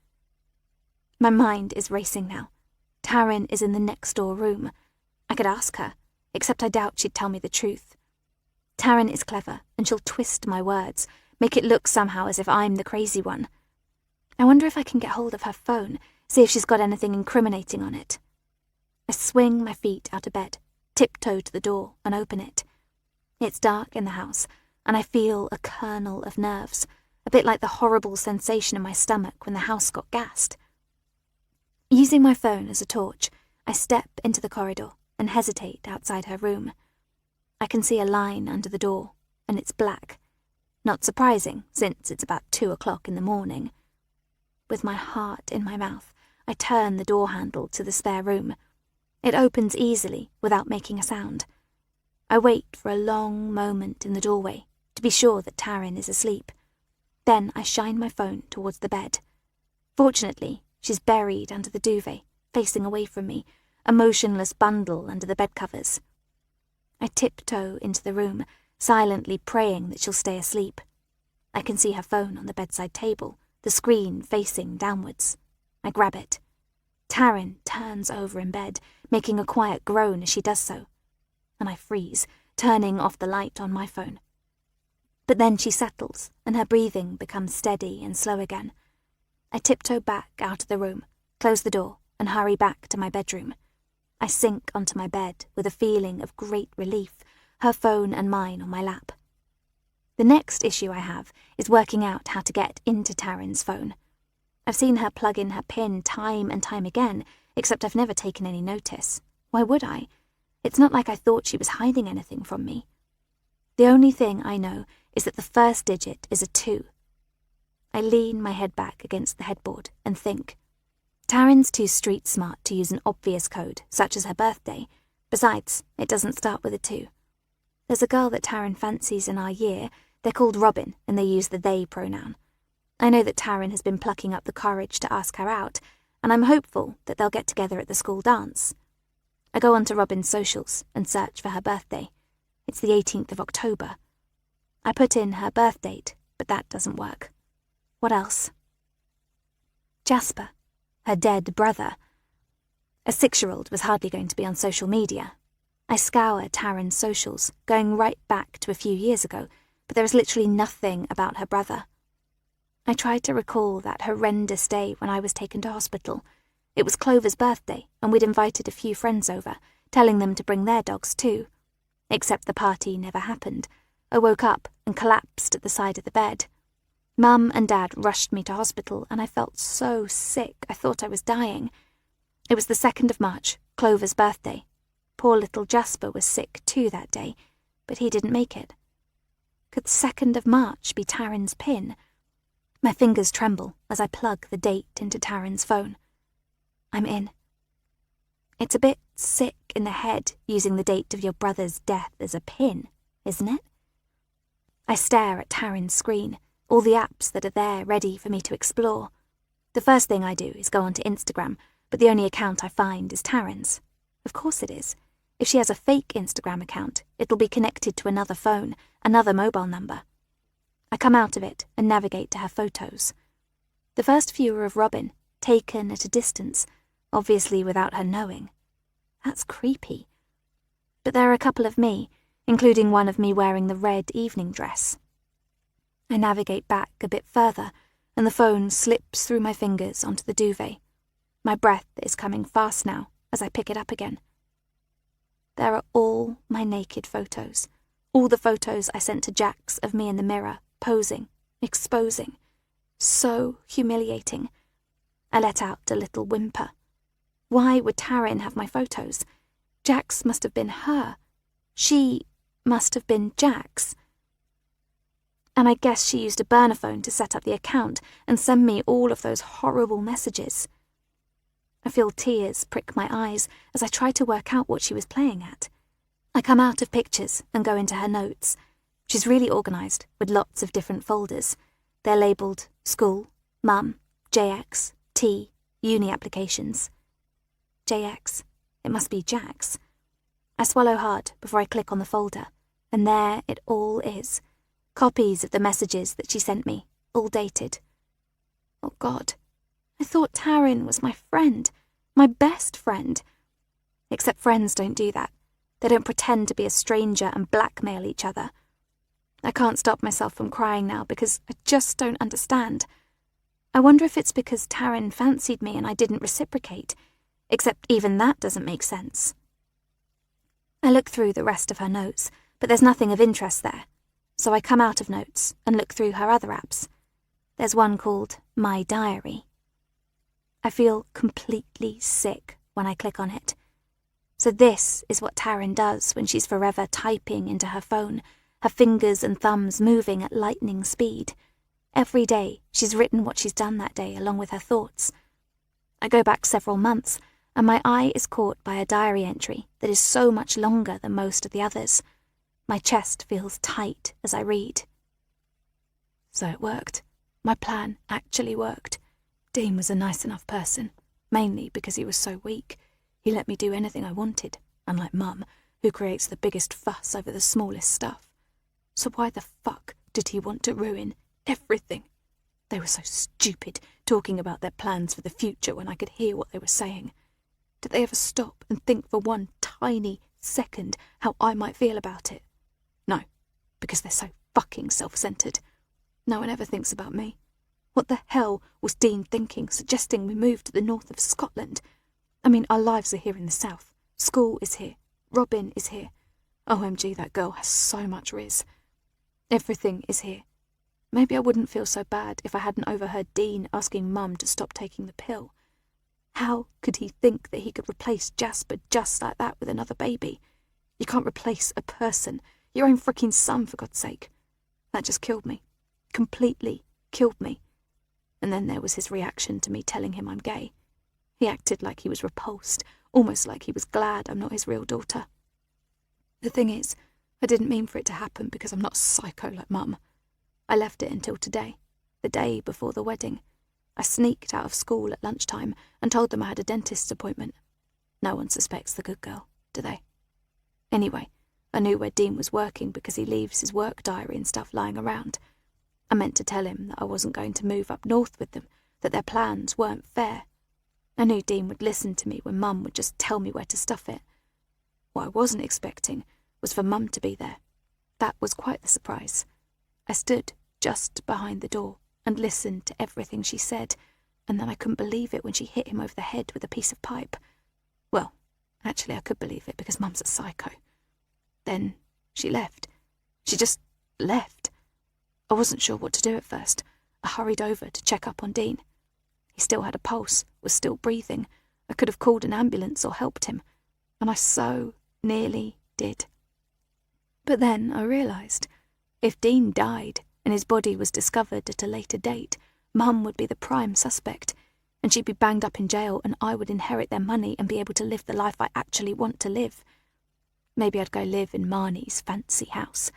Speaker 3: My mind is racing now. Taryn is in the next door room. I could ask her, except I doubt she'd tell me the truth. Taryn is clever, and she'll twist my words, make it look somehow as if I'm the crazy one. I wonder if I can get hold of her phone, see if she's got anything incriminating on it. I swing my feet out of bed, tiptoe to the door, and open it. It's dark in the house, and I feel a kernel of nerves, a bit like the horrible sensation in my stomach when the house got gassed. Using my phone as a torch, I step into the corridor and hesitate outside her room. I can see a line under the door, and it's black. Not surprising, since it's about 2 o'clock in the morning. With my heart in my mouth, I turn the door handle to the spare room. It opens easily, without making a sound. I wait for a long moment in the doorway, to be sure that Taryn is asleep. Then I shine my phone towards the bed. Fortunately, she's buried under the duvet, facing away from me, a motionless bundle under the bedcovers. I tiptoe into the room, silently praying that she'll stay asleep. I can see her phone on the bedside table, the screen facing downwards. I grab it. Taryn turns over in bed, making a quiet groan as she does so, and I freeze, turning off the light on my phone. But then she settles, and her breathing becomes steady and slow again. I tiptoe back out of the room, close the door, and hurry back to my bedroom. I sink onto my bed with a feeling of great relief, her phone and mine on my lap. The next issue I have is working out how to get into Taryn's phone. I've seen her plug in her PIN time and time again, except I've never taken any notice. Why would I? It's not like I thought she was hiding anything from me. The only thing I know is that the first digit is a 2. I lean my head back against the headboard and think. Taryn's too street smart to use an obvious code, such as her birthday. Besides, it doesn't start with a 2. There's a girl that Taryn fancies in our year. They're called Robin, and they use the they pronoun. I know that Taryn has been plucking up the courage to ask her out, and I'm hopeful that they'll get together at the school dance. I go onto Robin's socials and search for her birthday. It's the 18th of October. I put in her birth date, but that doesn't work. What else? Jasper, her dead brother. A 6-year-old was hardly going to be on social media. I scour Taryn's socials, going right back to a few years ago, but there is literally nothing about her brother. I tried to recall that horrendous day when I was taken to hospital. It was Clover's birthday, and we'd invited a few friends over, telling them to bring their dogs too. Except the party never happened. I woke up and collapsed at the side of the bed. Mum and Dad rushed me to hospital, and I felt so sick I thought I was dying. It was the 2nd of March, Clover's birthday. Poor little Jasper was sick too that day, but he didn't make it. Could 2nd of March be Taryn's PIN? My fingers tremble as I plug the date into Taryn's phone. I'm in. It's a bit sick in the head using the date of your brother's death as a PIN, isn't it? I stare at Taryn's screen, all the apps that are there ready for me to explore. The first thing I do is go onto Instagram, but the only account I find is Taryn's. Of course it is. If she has a fake Instagram account, it'll be connected to another phone, another mobile number. I come out of it and navigate to her photos. The first few are of Robin, taken at a distance, obviously without her knowing. That's creepy. But there are a couple of me, including one of me wearing the red evening dress. I navigate back a bit further and the phone slips through my fingers onto the duvet. My breath is coming fast now as I pick it up again. There are all my naked photos, all the photos I sent to Jax of me in the mirror, posing, exposing. So humiliating. I let out a little whimper. Why would Taryn have my photos? Jax must have been her. She must have been Jax. And I guess she used a burner phone to set up the account and send me all of those horrible messages. I feel tears prick my eyes as I try to work out what she was playing at. I come out of pictures and go into her notes. She's really organised, with lots of different folders. They're labelled School, Mum, JX, T, Uni Applications. JX. It must be Jax. I swallow hard before I click on the folder, and there it all is. Copies of the messages that she sent me, all dated. Oh God, I thought Taryn was my friend, my best friend. Except friends don't do that. They don't pretend to be a stranger and blackmail each other. I can't stop myself from crying now because I just don't understand. I wonder if it's because Taryn fancied me and I didn't reciprocate, except even that doesn't make sense. I look through the rest of her notes, but there's nothing of interest there, so I come out of notes and look through her other apps. There's one called My Diary. I feel completely sick when I click on it. So this is what Taryn does when she's forever typing into her phone, her fingers and thumbs moving at lightning speed. Every day, she's written what she's done that day along with her thoughts. I go back several months, and my eye is caught by a diary entry that is so much longer than most of the others. My chest feels tight as I read. So it worked. My plan actually worked. Dean was a nice enough person, mainly because he was so weak. He let me do anything I wanted, unlike Mum, who creates the biggest fuss over the smallest stuff. So why the fuck did he want to ruin everything? They were so stupid, talking about their plans for the future when I could hear what they were saying. Did they ever stop and think for one tiny second how I might feel about it? No, because they're so fucking self-centered. No one ever thinks about me. What the hell was Dean thinking, suggesting we move to the north of Scotland? I mean, our lives are here in the south. School is here. Robin is here. OMG, that girl has so much riz. Everything is here. Maybe I wouldn't feel so bad if I hadn't overheard Dean asking Mum to stop taking the pill. How could he think that he could replace Jasper just like that with another baby? You can't replace a person. Your own freaking son, for God's sake. That just killed me. Completely killed me. And then there was his reaction to me telling him I'm gay. He acted like he was repulsed, almost like he was glad I'm not his real daughter. The thing is, I didn't mean for it to happen because I'm not psycho like Mum. I left it until today, the day before the wedding. I sneaked out of school at lunchtime and told them I had a dentist's appointment. No one suspects the good girl, do they? Anyway, I knew where Dean was working because he leaves his work diary and stuff lying around. I meant to tell him that I wasn't going to move up north with them, that their plans weren't fair. I knew Dean would listen to me when Mum would just tell me where to stuff it. What I wasn't expecting was for Mum to be there. That was quite the surprise. I stood just behind the door and listened to everything she said, and then I couldn't believe it when she hit him over the head with a piece of pipe. Well, actually I could believe it because Mum's a psycho. Then she left. She just left. I wasn't sure what to do at first. I hurried over to check up on Dean. He still had a pulse, was still breathing. I could have called an ambulance or helped him, and I so nearly did. But then I realised, if Dean died and his body was discovered at a later date, Mum would be the prime suspect, and she'd be banged up in jail and I would inherit their money and be able to live the life I actually want to live. Maybe I'd go live in Marnie's fancy house.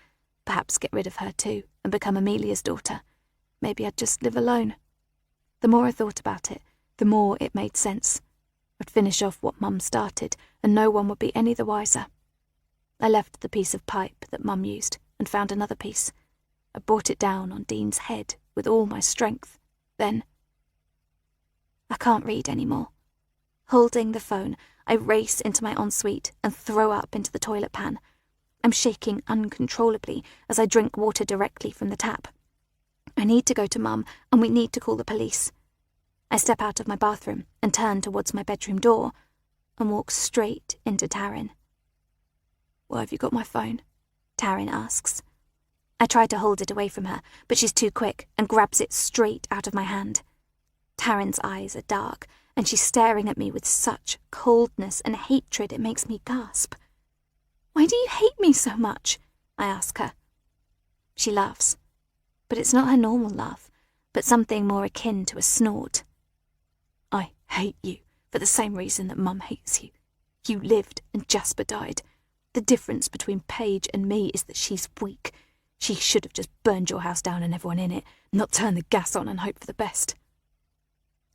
Speaker 3: Perhaps get rid of her too and become Amelia's daughter. Maybe I'd just live alone. The more I thought about it, the more it made sense. I'd finish off what Mum started and no one would be any the wiser. I left the piece of pipe that Mum used and found another piece. I brought it down on Dean's head with all my strength. Then I can't read anymore. Holding the phone, I race into my ensuite and throw up into the toilet pan. I'm shaking uncontrollably as I drink water directly from the tap. I need to go to Mum, and we need to call the police. I step out of my bathroom and turn towards my bedroom door and walk straight into Taryn. "Why have you got my phone?" Taryn asks. I try to hold it away from her, but she's too quick and grabs it straight out of my hand. Taryn's eyes are dark, and she's staring at me with such coldness and hatred it makes me gasp. "Why do you hate me so much?" I ask her. She laughs, but it's not her normal laugh, but something more akin to a snort. "I hate you for the same reason that Mum hates you. You lived and Jasper died. The difference between Paige and me is that she's weak. She should have just burned your house down and everyone in it, not turned the gas on and hope for the best."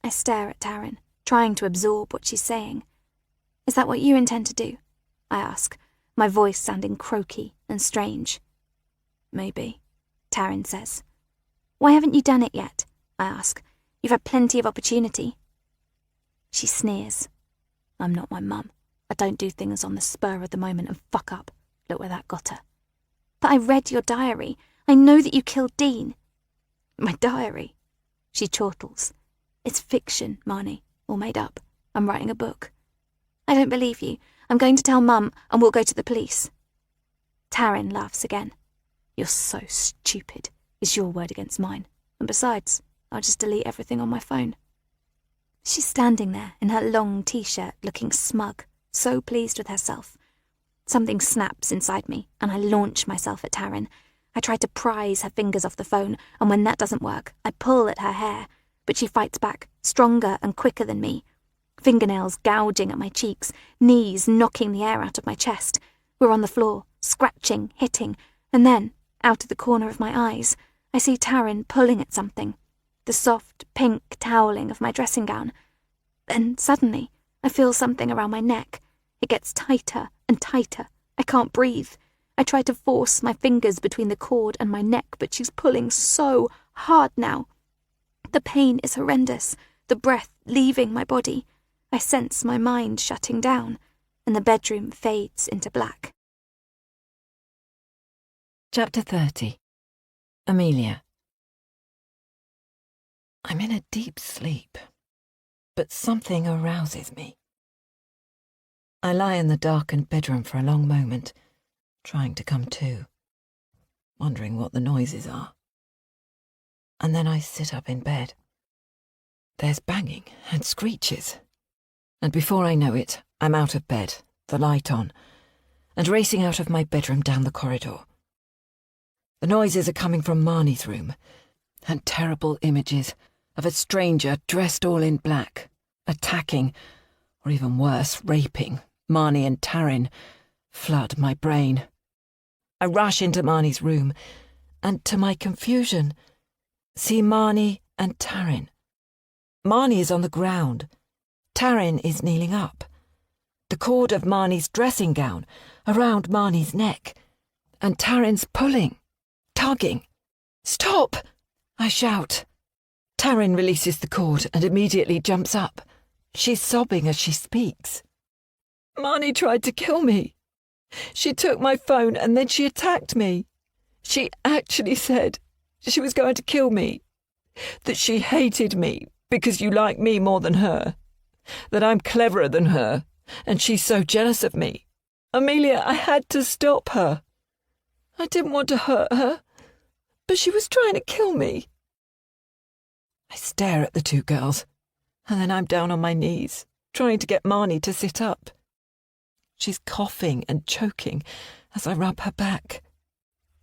Speaker 3: I stare at Taryn, trying to absorb what she's saying. "Is that what you intend to do?" I ask, my voice sounding croaky and strange. "Maybe," Taryn says. "Why haven't you done it yet?" I ask. "You've had plenty of opportunity." She sneers. "I'm not my mum. I don't do things on the spur of the moment and fuck up. Look where that got her." "But I read your diary. I know that you killed Dean." "My diary?" She chortles. "It's fiction, Marnie, all made up. I'm writing a book." "I don't believe you. I'm going to tell Mum and we'll go to the police." Taryn laughs again. "You're so stupid. It's your word against mine. And besides, I'll just delete everything on my phone." She's standing there in her long t-shirt looking smug, so pleased with herself. Something snaps inside me and I launch myself at Taryn. I try to prise her fingers off the phone, and when that doesn't work, I pull at her hair, but she fights back, stronger and quicker than me. Fingernails gouging at my cheeks, knees knocking the air out of my chest. We're on the floor, scratching, hitting, and then, out of the corner of my eyes, I see Taryn pulling at something, the soft, pink toweling of my dressing gown. Then, suddenly, I feel something around my neck. It gets tighter and tighter. I can't breathe. I try to force my fingers between the cord and my neck, but she's pulling so hard now. The pain is horrendous, the breath leaving my body. I sense my mind shutting down, and the bedroom fades into black.
Speaker 2: Chapter 30. Amelia. I'm in a deep sleep, but something arouses me. I lie in the darkened bedroom for a long moment, trying to come to, wondering what the noises are. And then I sit up in bed. There's banging and screeches, and before I know it, I'm out of bed, the light on, and racing out of my bedroom down the corridor. The noises are coming from Marnie's room, and terrible images of a stranger dressed all in black, attacking, or even worse, raping, Marnie and Taryn flood my brain. I rush into Marnie's room, and to my confusion, see Marnie and Taryn. Marnie is on the ground. Taryn is kneeling up. The cord of Marnie's dressing gown around Marnie's neck, and Taryn's pulling, tugging. "Stop!" I shout. Taryn releases the cord and immediately jumps up. She's sobbing as she speaks. "Marnie tried to kill me. She took my phone and then she attacked me. She actually said she was going to kill me, that she hated me because you like me more than her, that I'm cleverer than her, and she's so jealous of me. Amelia, I had to stop her. I didn't want to hurt her, but she was trying to kill me." I stare at the two girls, and then I'm down on my knees, trying to get Marnie to sit up. She's coughing and choking as I rub her back.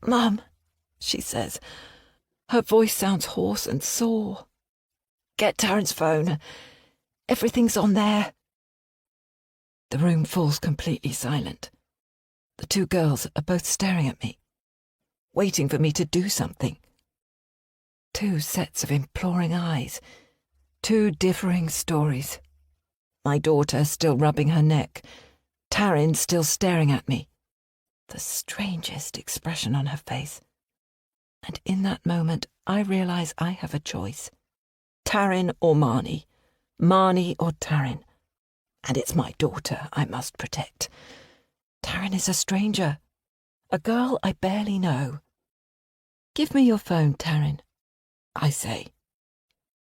Speaker 2: "Mum," she says. Her voice sounds hoarse and sore. "Get Taryn's phone. Everything's on there." The room falls completely silent. The two girls are both staring at me, waiting for me to do something. Two sets of imploring eyes, two differing stories. My daughter still rubbing her neck, Taryn still staring at me, the strangest expression on her face. And in that moment, I realise I have a choice. Taryn or Marnie, Marnie or Taryn. And it's my daughter I must protect. Taryn is a stranger, a girl I barely know. "Give me your phone, Taryn," I say,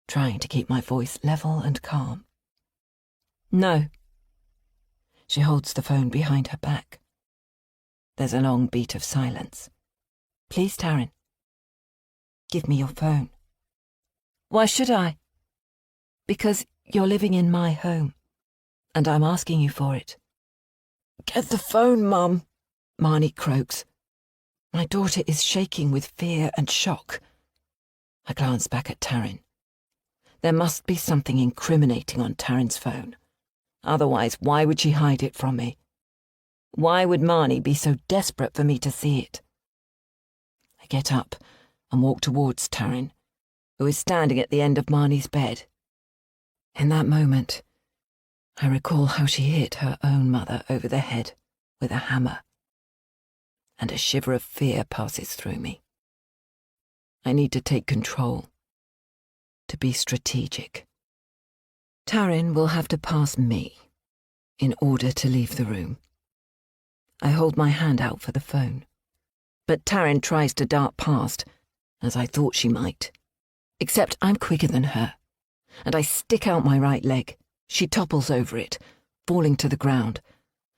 Speaker 2: trying to keep my voice level and calm. No. She holds the phone behind her back. There's a long beat of silence. Please, Taryn. Give me your phone. Why should I? Because you're living in my home, and I'm asking you for it. Get the phone, Mum, Marnie croaks. My daughter is shaking with fear and shock. I glance back at Taryn. There must be something incriminating on Taryn's phone. Otherwise, why would she hide it from me? Why would Marnie be so desperate for me to see it? I get up and walk towards Taryn, who is standing at the end of Marnie's bed. In that moment, I recall how she hit her own mother over the head with a hammer, and a shiver of fear passes through me. I need to take control, to be strategic. Taryn will have to pass me in order to leave the room. I hold my hand out for the phone, but Taryn tries to dart past, as I thought she might. Except I'm quicker than her, and I stick out my right leg. She topples over it, falling to the ground,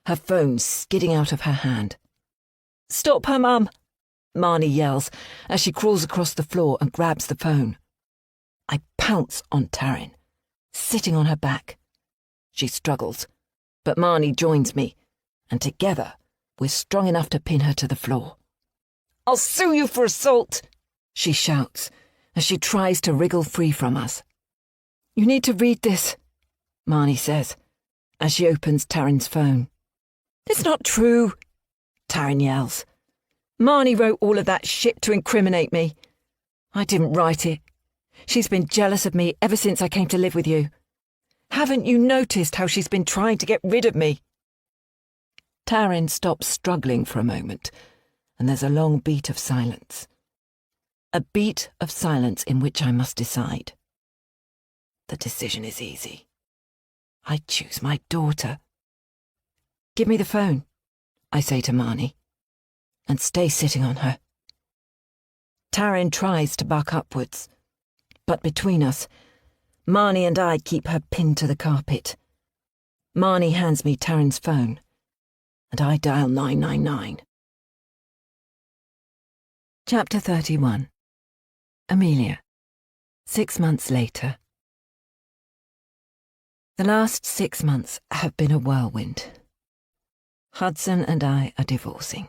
Speaker 2: her phone skidding out of her hand. Stop her, Mum! Marnie yells as she crawls across the floor and grabs the phone. I pounce on Taryn, sitting on her back. She struggles, but Marnie joins me, and together we're strong enough to pin her to the floor. I'll sue you for assault, she shouts as she tries to wriggle free from us. You need to read this, Marnie says, as she opens Taryn's phone. It's not true, Taryn yells. Marnie wrote all of that shit to incriminate me. I didn't write it. She's been jealous of me ever since I came to live with you. Haven't you noticed how she's been trying to get rid of me? Taryn stops struggling for a moment, and there's a long beat of silence. A beat of silence in which I must decide. The decision is easy. I choose my daughter. Give me the phone, I say to Marnie, and stay sitting on her. Taryn tries to buck upwards, but between us, Marnie and I keep her pinned to the carpet. Marnie hands me Taryn's phone, and I dial 999. Chapter 31. Amelia. 6 months later. The last 6 months have been a whirlwind. Hudson and I are divorcing.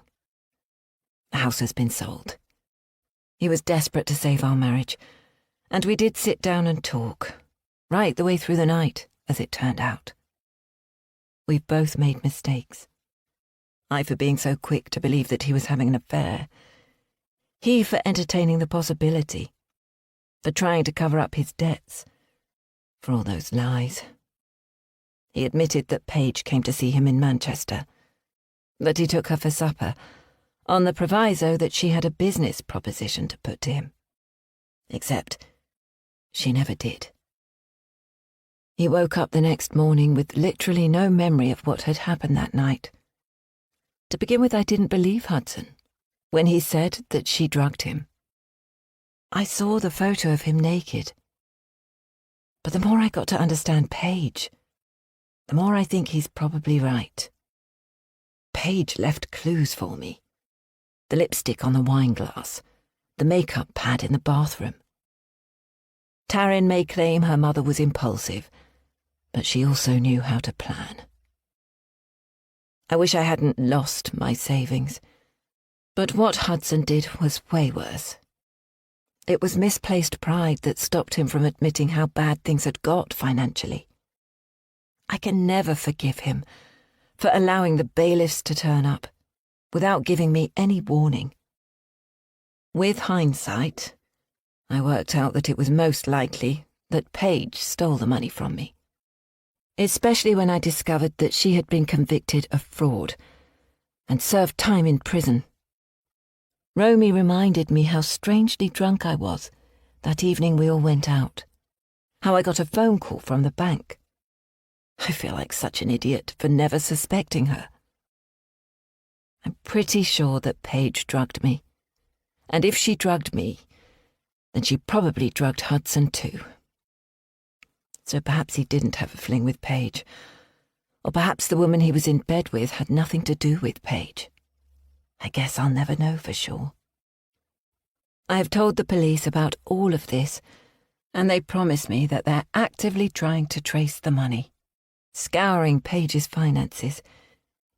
Speaker 2: The house has been sold. He was desperate to save our marriage, and we did sit down and talk, right the way through the night, as it turned out. We've both made mistakes. I for being so quick to believe that he was having an affair. He for entertaining the possibility, for trying to cover up his debts, for all those lies. He admitted that Paige came to see him in Manchester, that he took her for supper, on the proviso that she had a business proposition to put to him. Except she never did. He woke up the next morning with literally no memory of what had happened that night. To begin with, I didn't believe Hudson when he said that she drugged him. I saw the photo of him naked. But the more I got to understand Paige, the more I think he's probably right. Paige left clues for me. The lipstick on the wine glass, the makeup pad in the bathroom. Taryn may claim her mother was impulsive, but she also knew how to plan. I wish I hadn't lost my savings, but what Hudson did was way worse. It was misplaced pride that stopped him from admitting how bad things had got financially. I can never forgive him for allowing the bailiffs to turn up without giving me any warning. With hindsight, I worked out that it was most likely that Paige stole the money from me, especially when I discovered that she had been convicted of fraud and served time in prison. Romy reminded me how strangely drunk I was that evening we all went out, how I got a phone call from the bank. I feel like such an idiot for never suspecting her. I'm pretty sure that Paige drugged me, and if she drugged me, then she probably drugged Hudson too. So perhaps he didn't have a fling with Paige. Or perhaps the woman he was in bed with had nothing to do with Paige. I guess I'll never know for sure. I have told the police about all of this, and they promise me that they're actively trying to trace the money, scouring Paige's finances.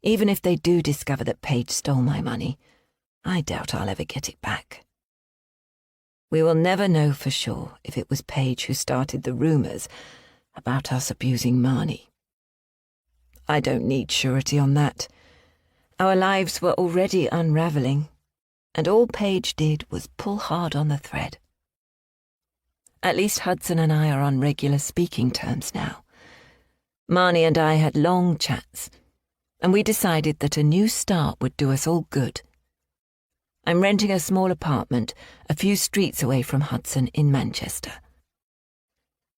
Speaker 2: Even if they do discover that Paige stole my money, I doubt I'll ever get it back. We will never know for sure if it was Paige who started the rumours about us abusing Marnie. I don't need surety on that. Our lives were already unravelling, and all Paige did was pull hard on the thread. At least Hudson and I are on regular speaking terms now. Marnie and I had long chats, and we decided that a new start would do us all good. I'm renting a small apartment a few streets away from Hudson in Manchester.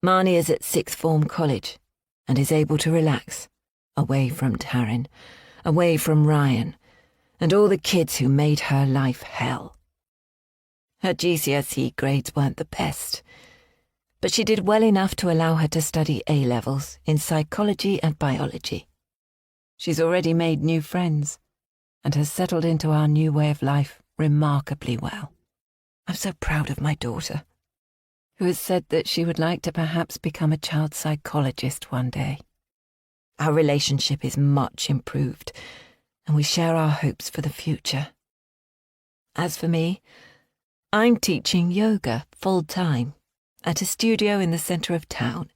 Speaker 2: Marnie is at sixth form college and is able to relax, away from Taryn, away from Ryan, and all the kids who made her life hell. Her GCSE grades weren't the best, but she did well enough to allow her to study A-levels in psychology and biology. She's already made new friends and has settled into our new way of life remarkably well. I'm so proud of my daughter, who has said that she would like to perhaps become a child psychologist one day. Our relationship is much improved, and we share our hopes for the future. As for me, I'm teaching yoga full-time at a studio in the centre of town.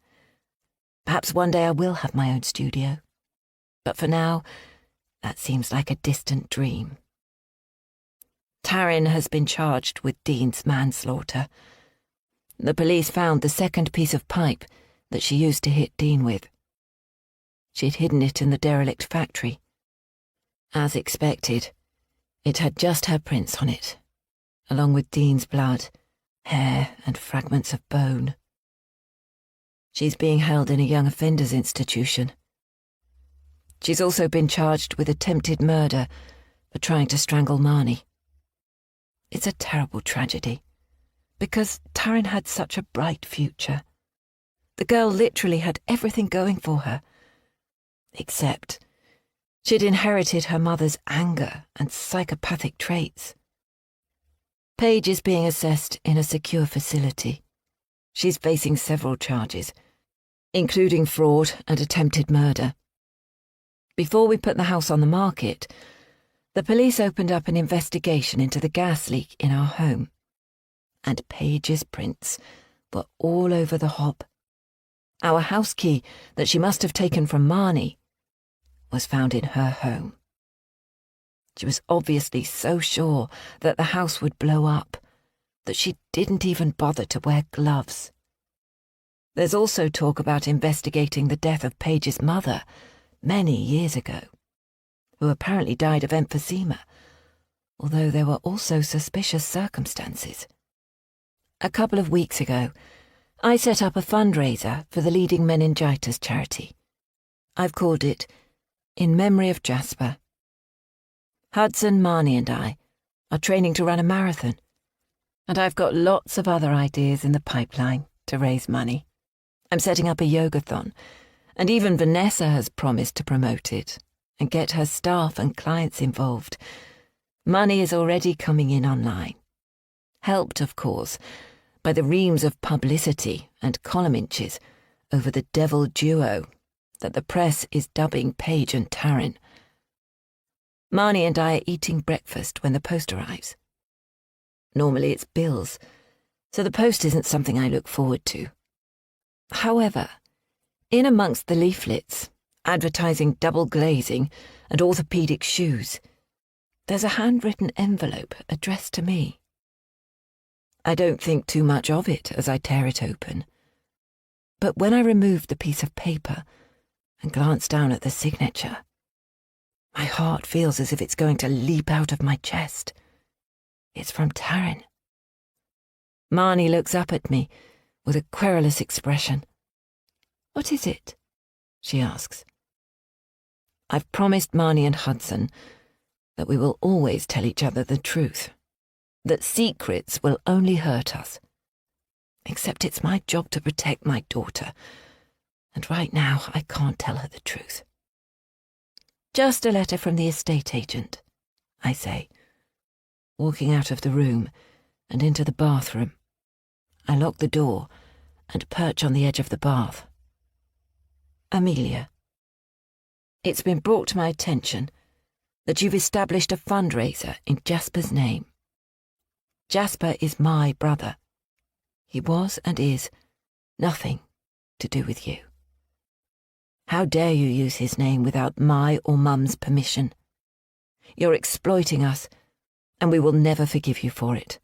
Speaker 2: Perhaps one day I will have my own studio, but for now, that seems like a distant dream. Taryn has been charged with Dean's manslaughter. The police found the second piece of pipe that she used to hit Dean with. She'd hidden it in the derelict factory. As expected, it had just her prints on it, along with Dean's blood, hair, and fragments of bone. She's being held in a young offenders institution. She's also been charged with attempted murder for trying to strangle Marnie. It's a terrible tragedy, because Taryn had such a bright future. The girl literally had everything going for her, except she'd inherited her mother's anger and psychopathic traits. Paige is being assessed in a secure facility. She's facing several charges, including fraud and attempted murder. Before we put the house on the market, the police opened up an investigation into the gas leak in our home, and Paige's prints were all over the hob. Our house key that she must have taken from Marnie was found in her home. She was obviously so sure that the house would blow up that she didn't even bother to wear gloves. There's also talk about investigating the death of Paige's mother many years ago, who apparently died of emphysema, although there were also suspicious circumstances. A couple of weeks ago, I set up a fundraiser for the leading meningitis charity. I've called it In Memory of Jasper. Hudson, Marnie and I are training to run a marathon, and I've got lots of other ideas in the pipeline to raise money. I'm setting up a yogathon, and even Vanessa has promised to promote it and get her staff and clients involved. Money is already coming in online, helped, of course, by the reams of publicity and column inches over the devil duo that the press is dubbing Paige and Taryn. Marnie and I are eating breakfast when the post arrives. Normally it's bills, so the post isn't something I look forward to. However, in amongst the leaflets, advertising double glazing and orthopaedic shoes, there's a handwritten envelope addressed to me. I don't think too much of it as I tear it open, but when I removed the piece of paper and glanced down at the signature, my heart feels as if it's going to leap out of my chest. It's from Taryn. Marnie looks up at me with a querulous expression. "What is it?" she asks. I've promised Marnie and Hudson that we will always tell each other the truth, that secrets will only hurt us, except it's my job to protect my daughter, and right now I can't tell her the truth. Just a letter from the estate agent, I say, walking out of the room and into the bathroom. I lock the door and perch on the edge of the bath. Amelia, it's been brought to my attention that you've established a fundraiser in Jasper's name. Jasper is my brother. He was and is nothing to do with you. How dare you use his name without my or Mum's permission? You're exploiting us, and we will never forgive you for it.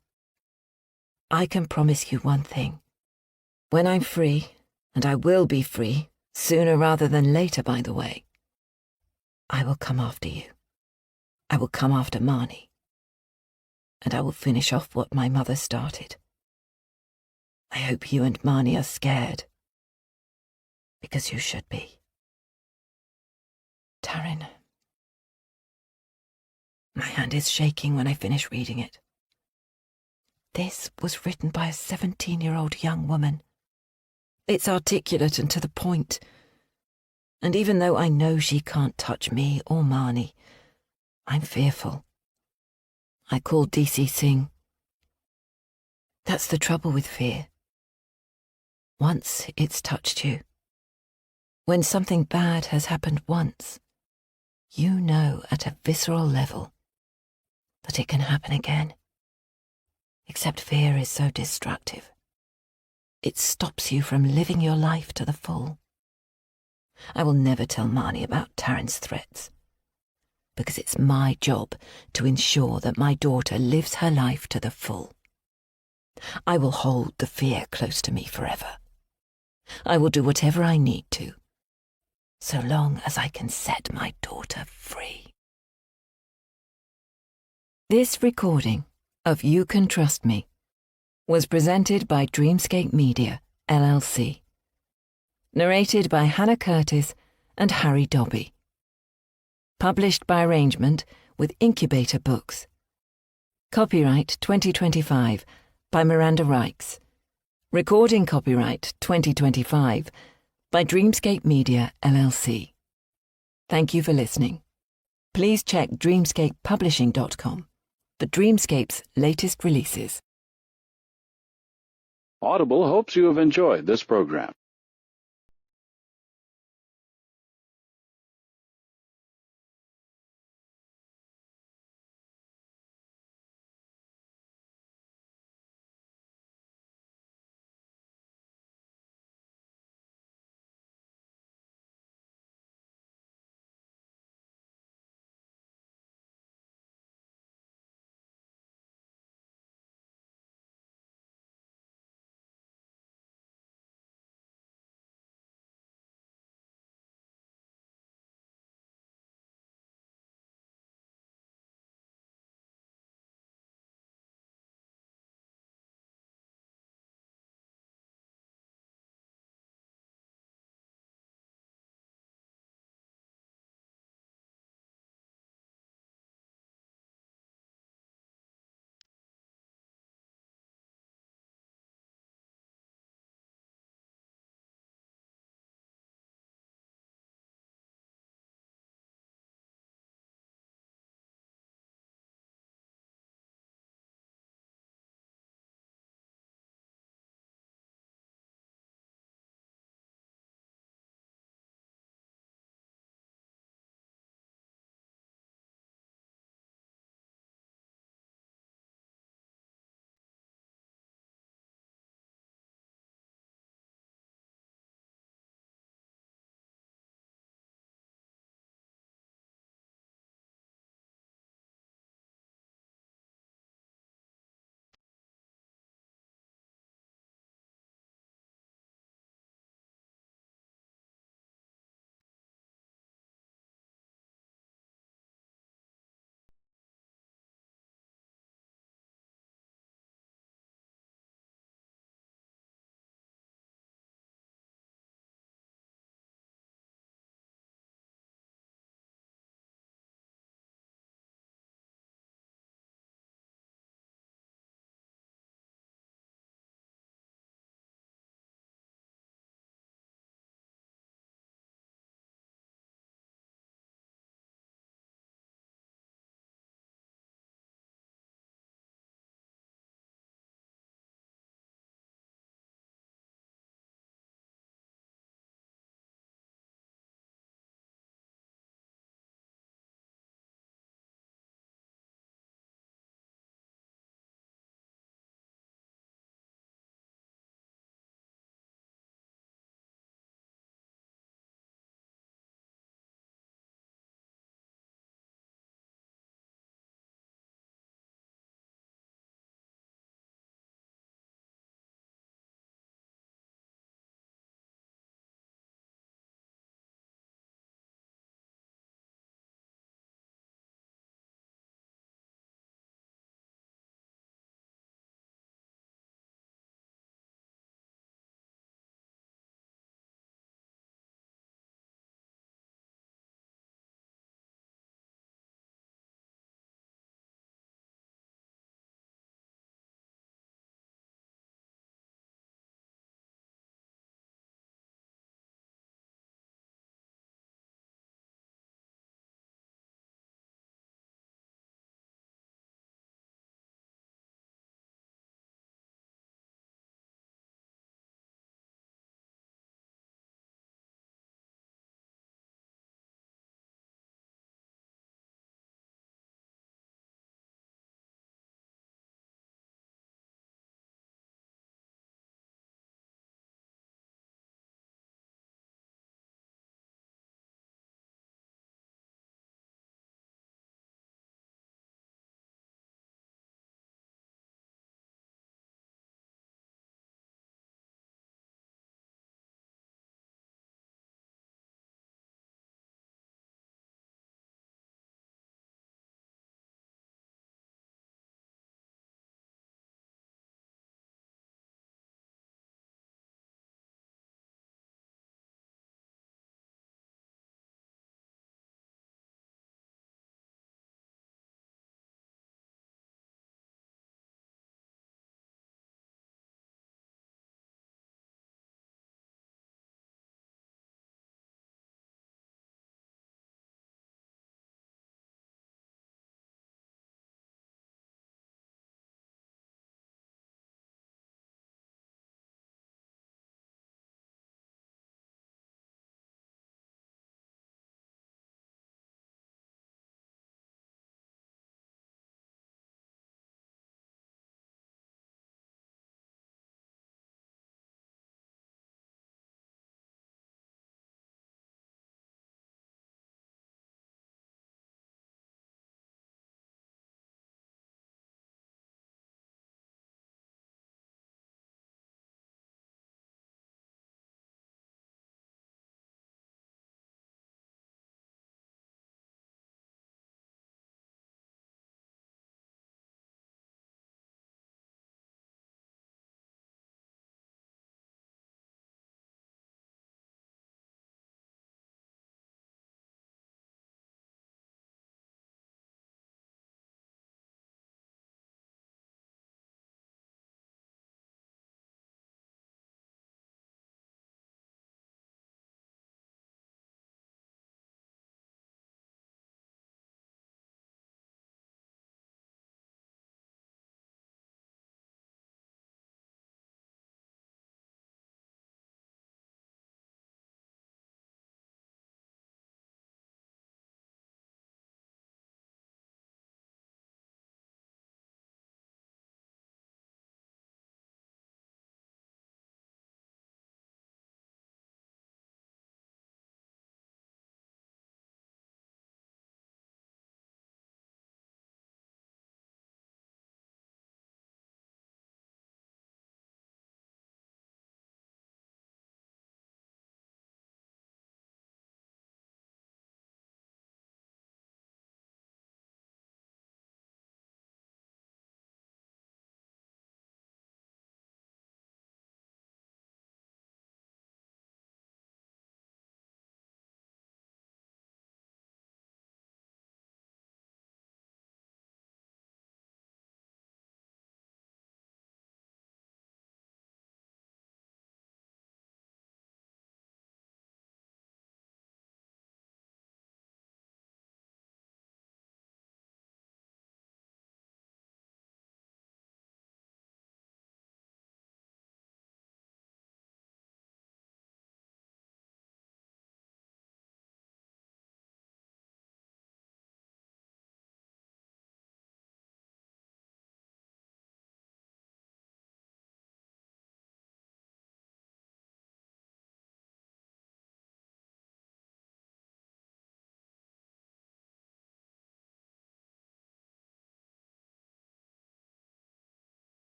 Speaker 2: I can promise you one thing. When I'm free, and I will be free, sooner rather than later, by the way, I will come after you. I will come after Marnie. And I will finish off what my mother started. I hope you and Marnie are scared. Because you should be. Taryn. My hand is shaking when I finish reading it. This was written by a 17-year-old young woman. It's articulate and to the point. And even though I know she can't touch me or Marnie, I'm fearful. I called DC Singh. That's the trouble with fear. Once it's touched you. When something bad has happened once, you know at a visceral level that it can happen again. Except fear is so destructive. It stops you from living your life to the full. I will never tell Marnie about Taryn's threats, because it's my job to ensure that my daughter lives her life to the full. I will hold the fear close to me forever. I will do whatever I need to, so long as I can set my daughter free. This recording of You Can Trust Me was presented by Dreamscape Media, LLC. Narrated by Hannah Curtis and Harry Dobby. Published by arrangement with Incubator Books. Copyright 2025 by Miranda Reichs. Recording copyright 2025 by Dreamscape Media, LLC. Thank you for listening. Please check dreamscapepublishing.com for Dreamscape's latest releases.
Speaker 4: Audible hopes you have enjoyed this program.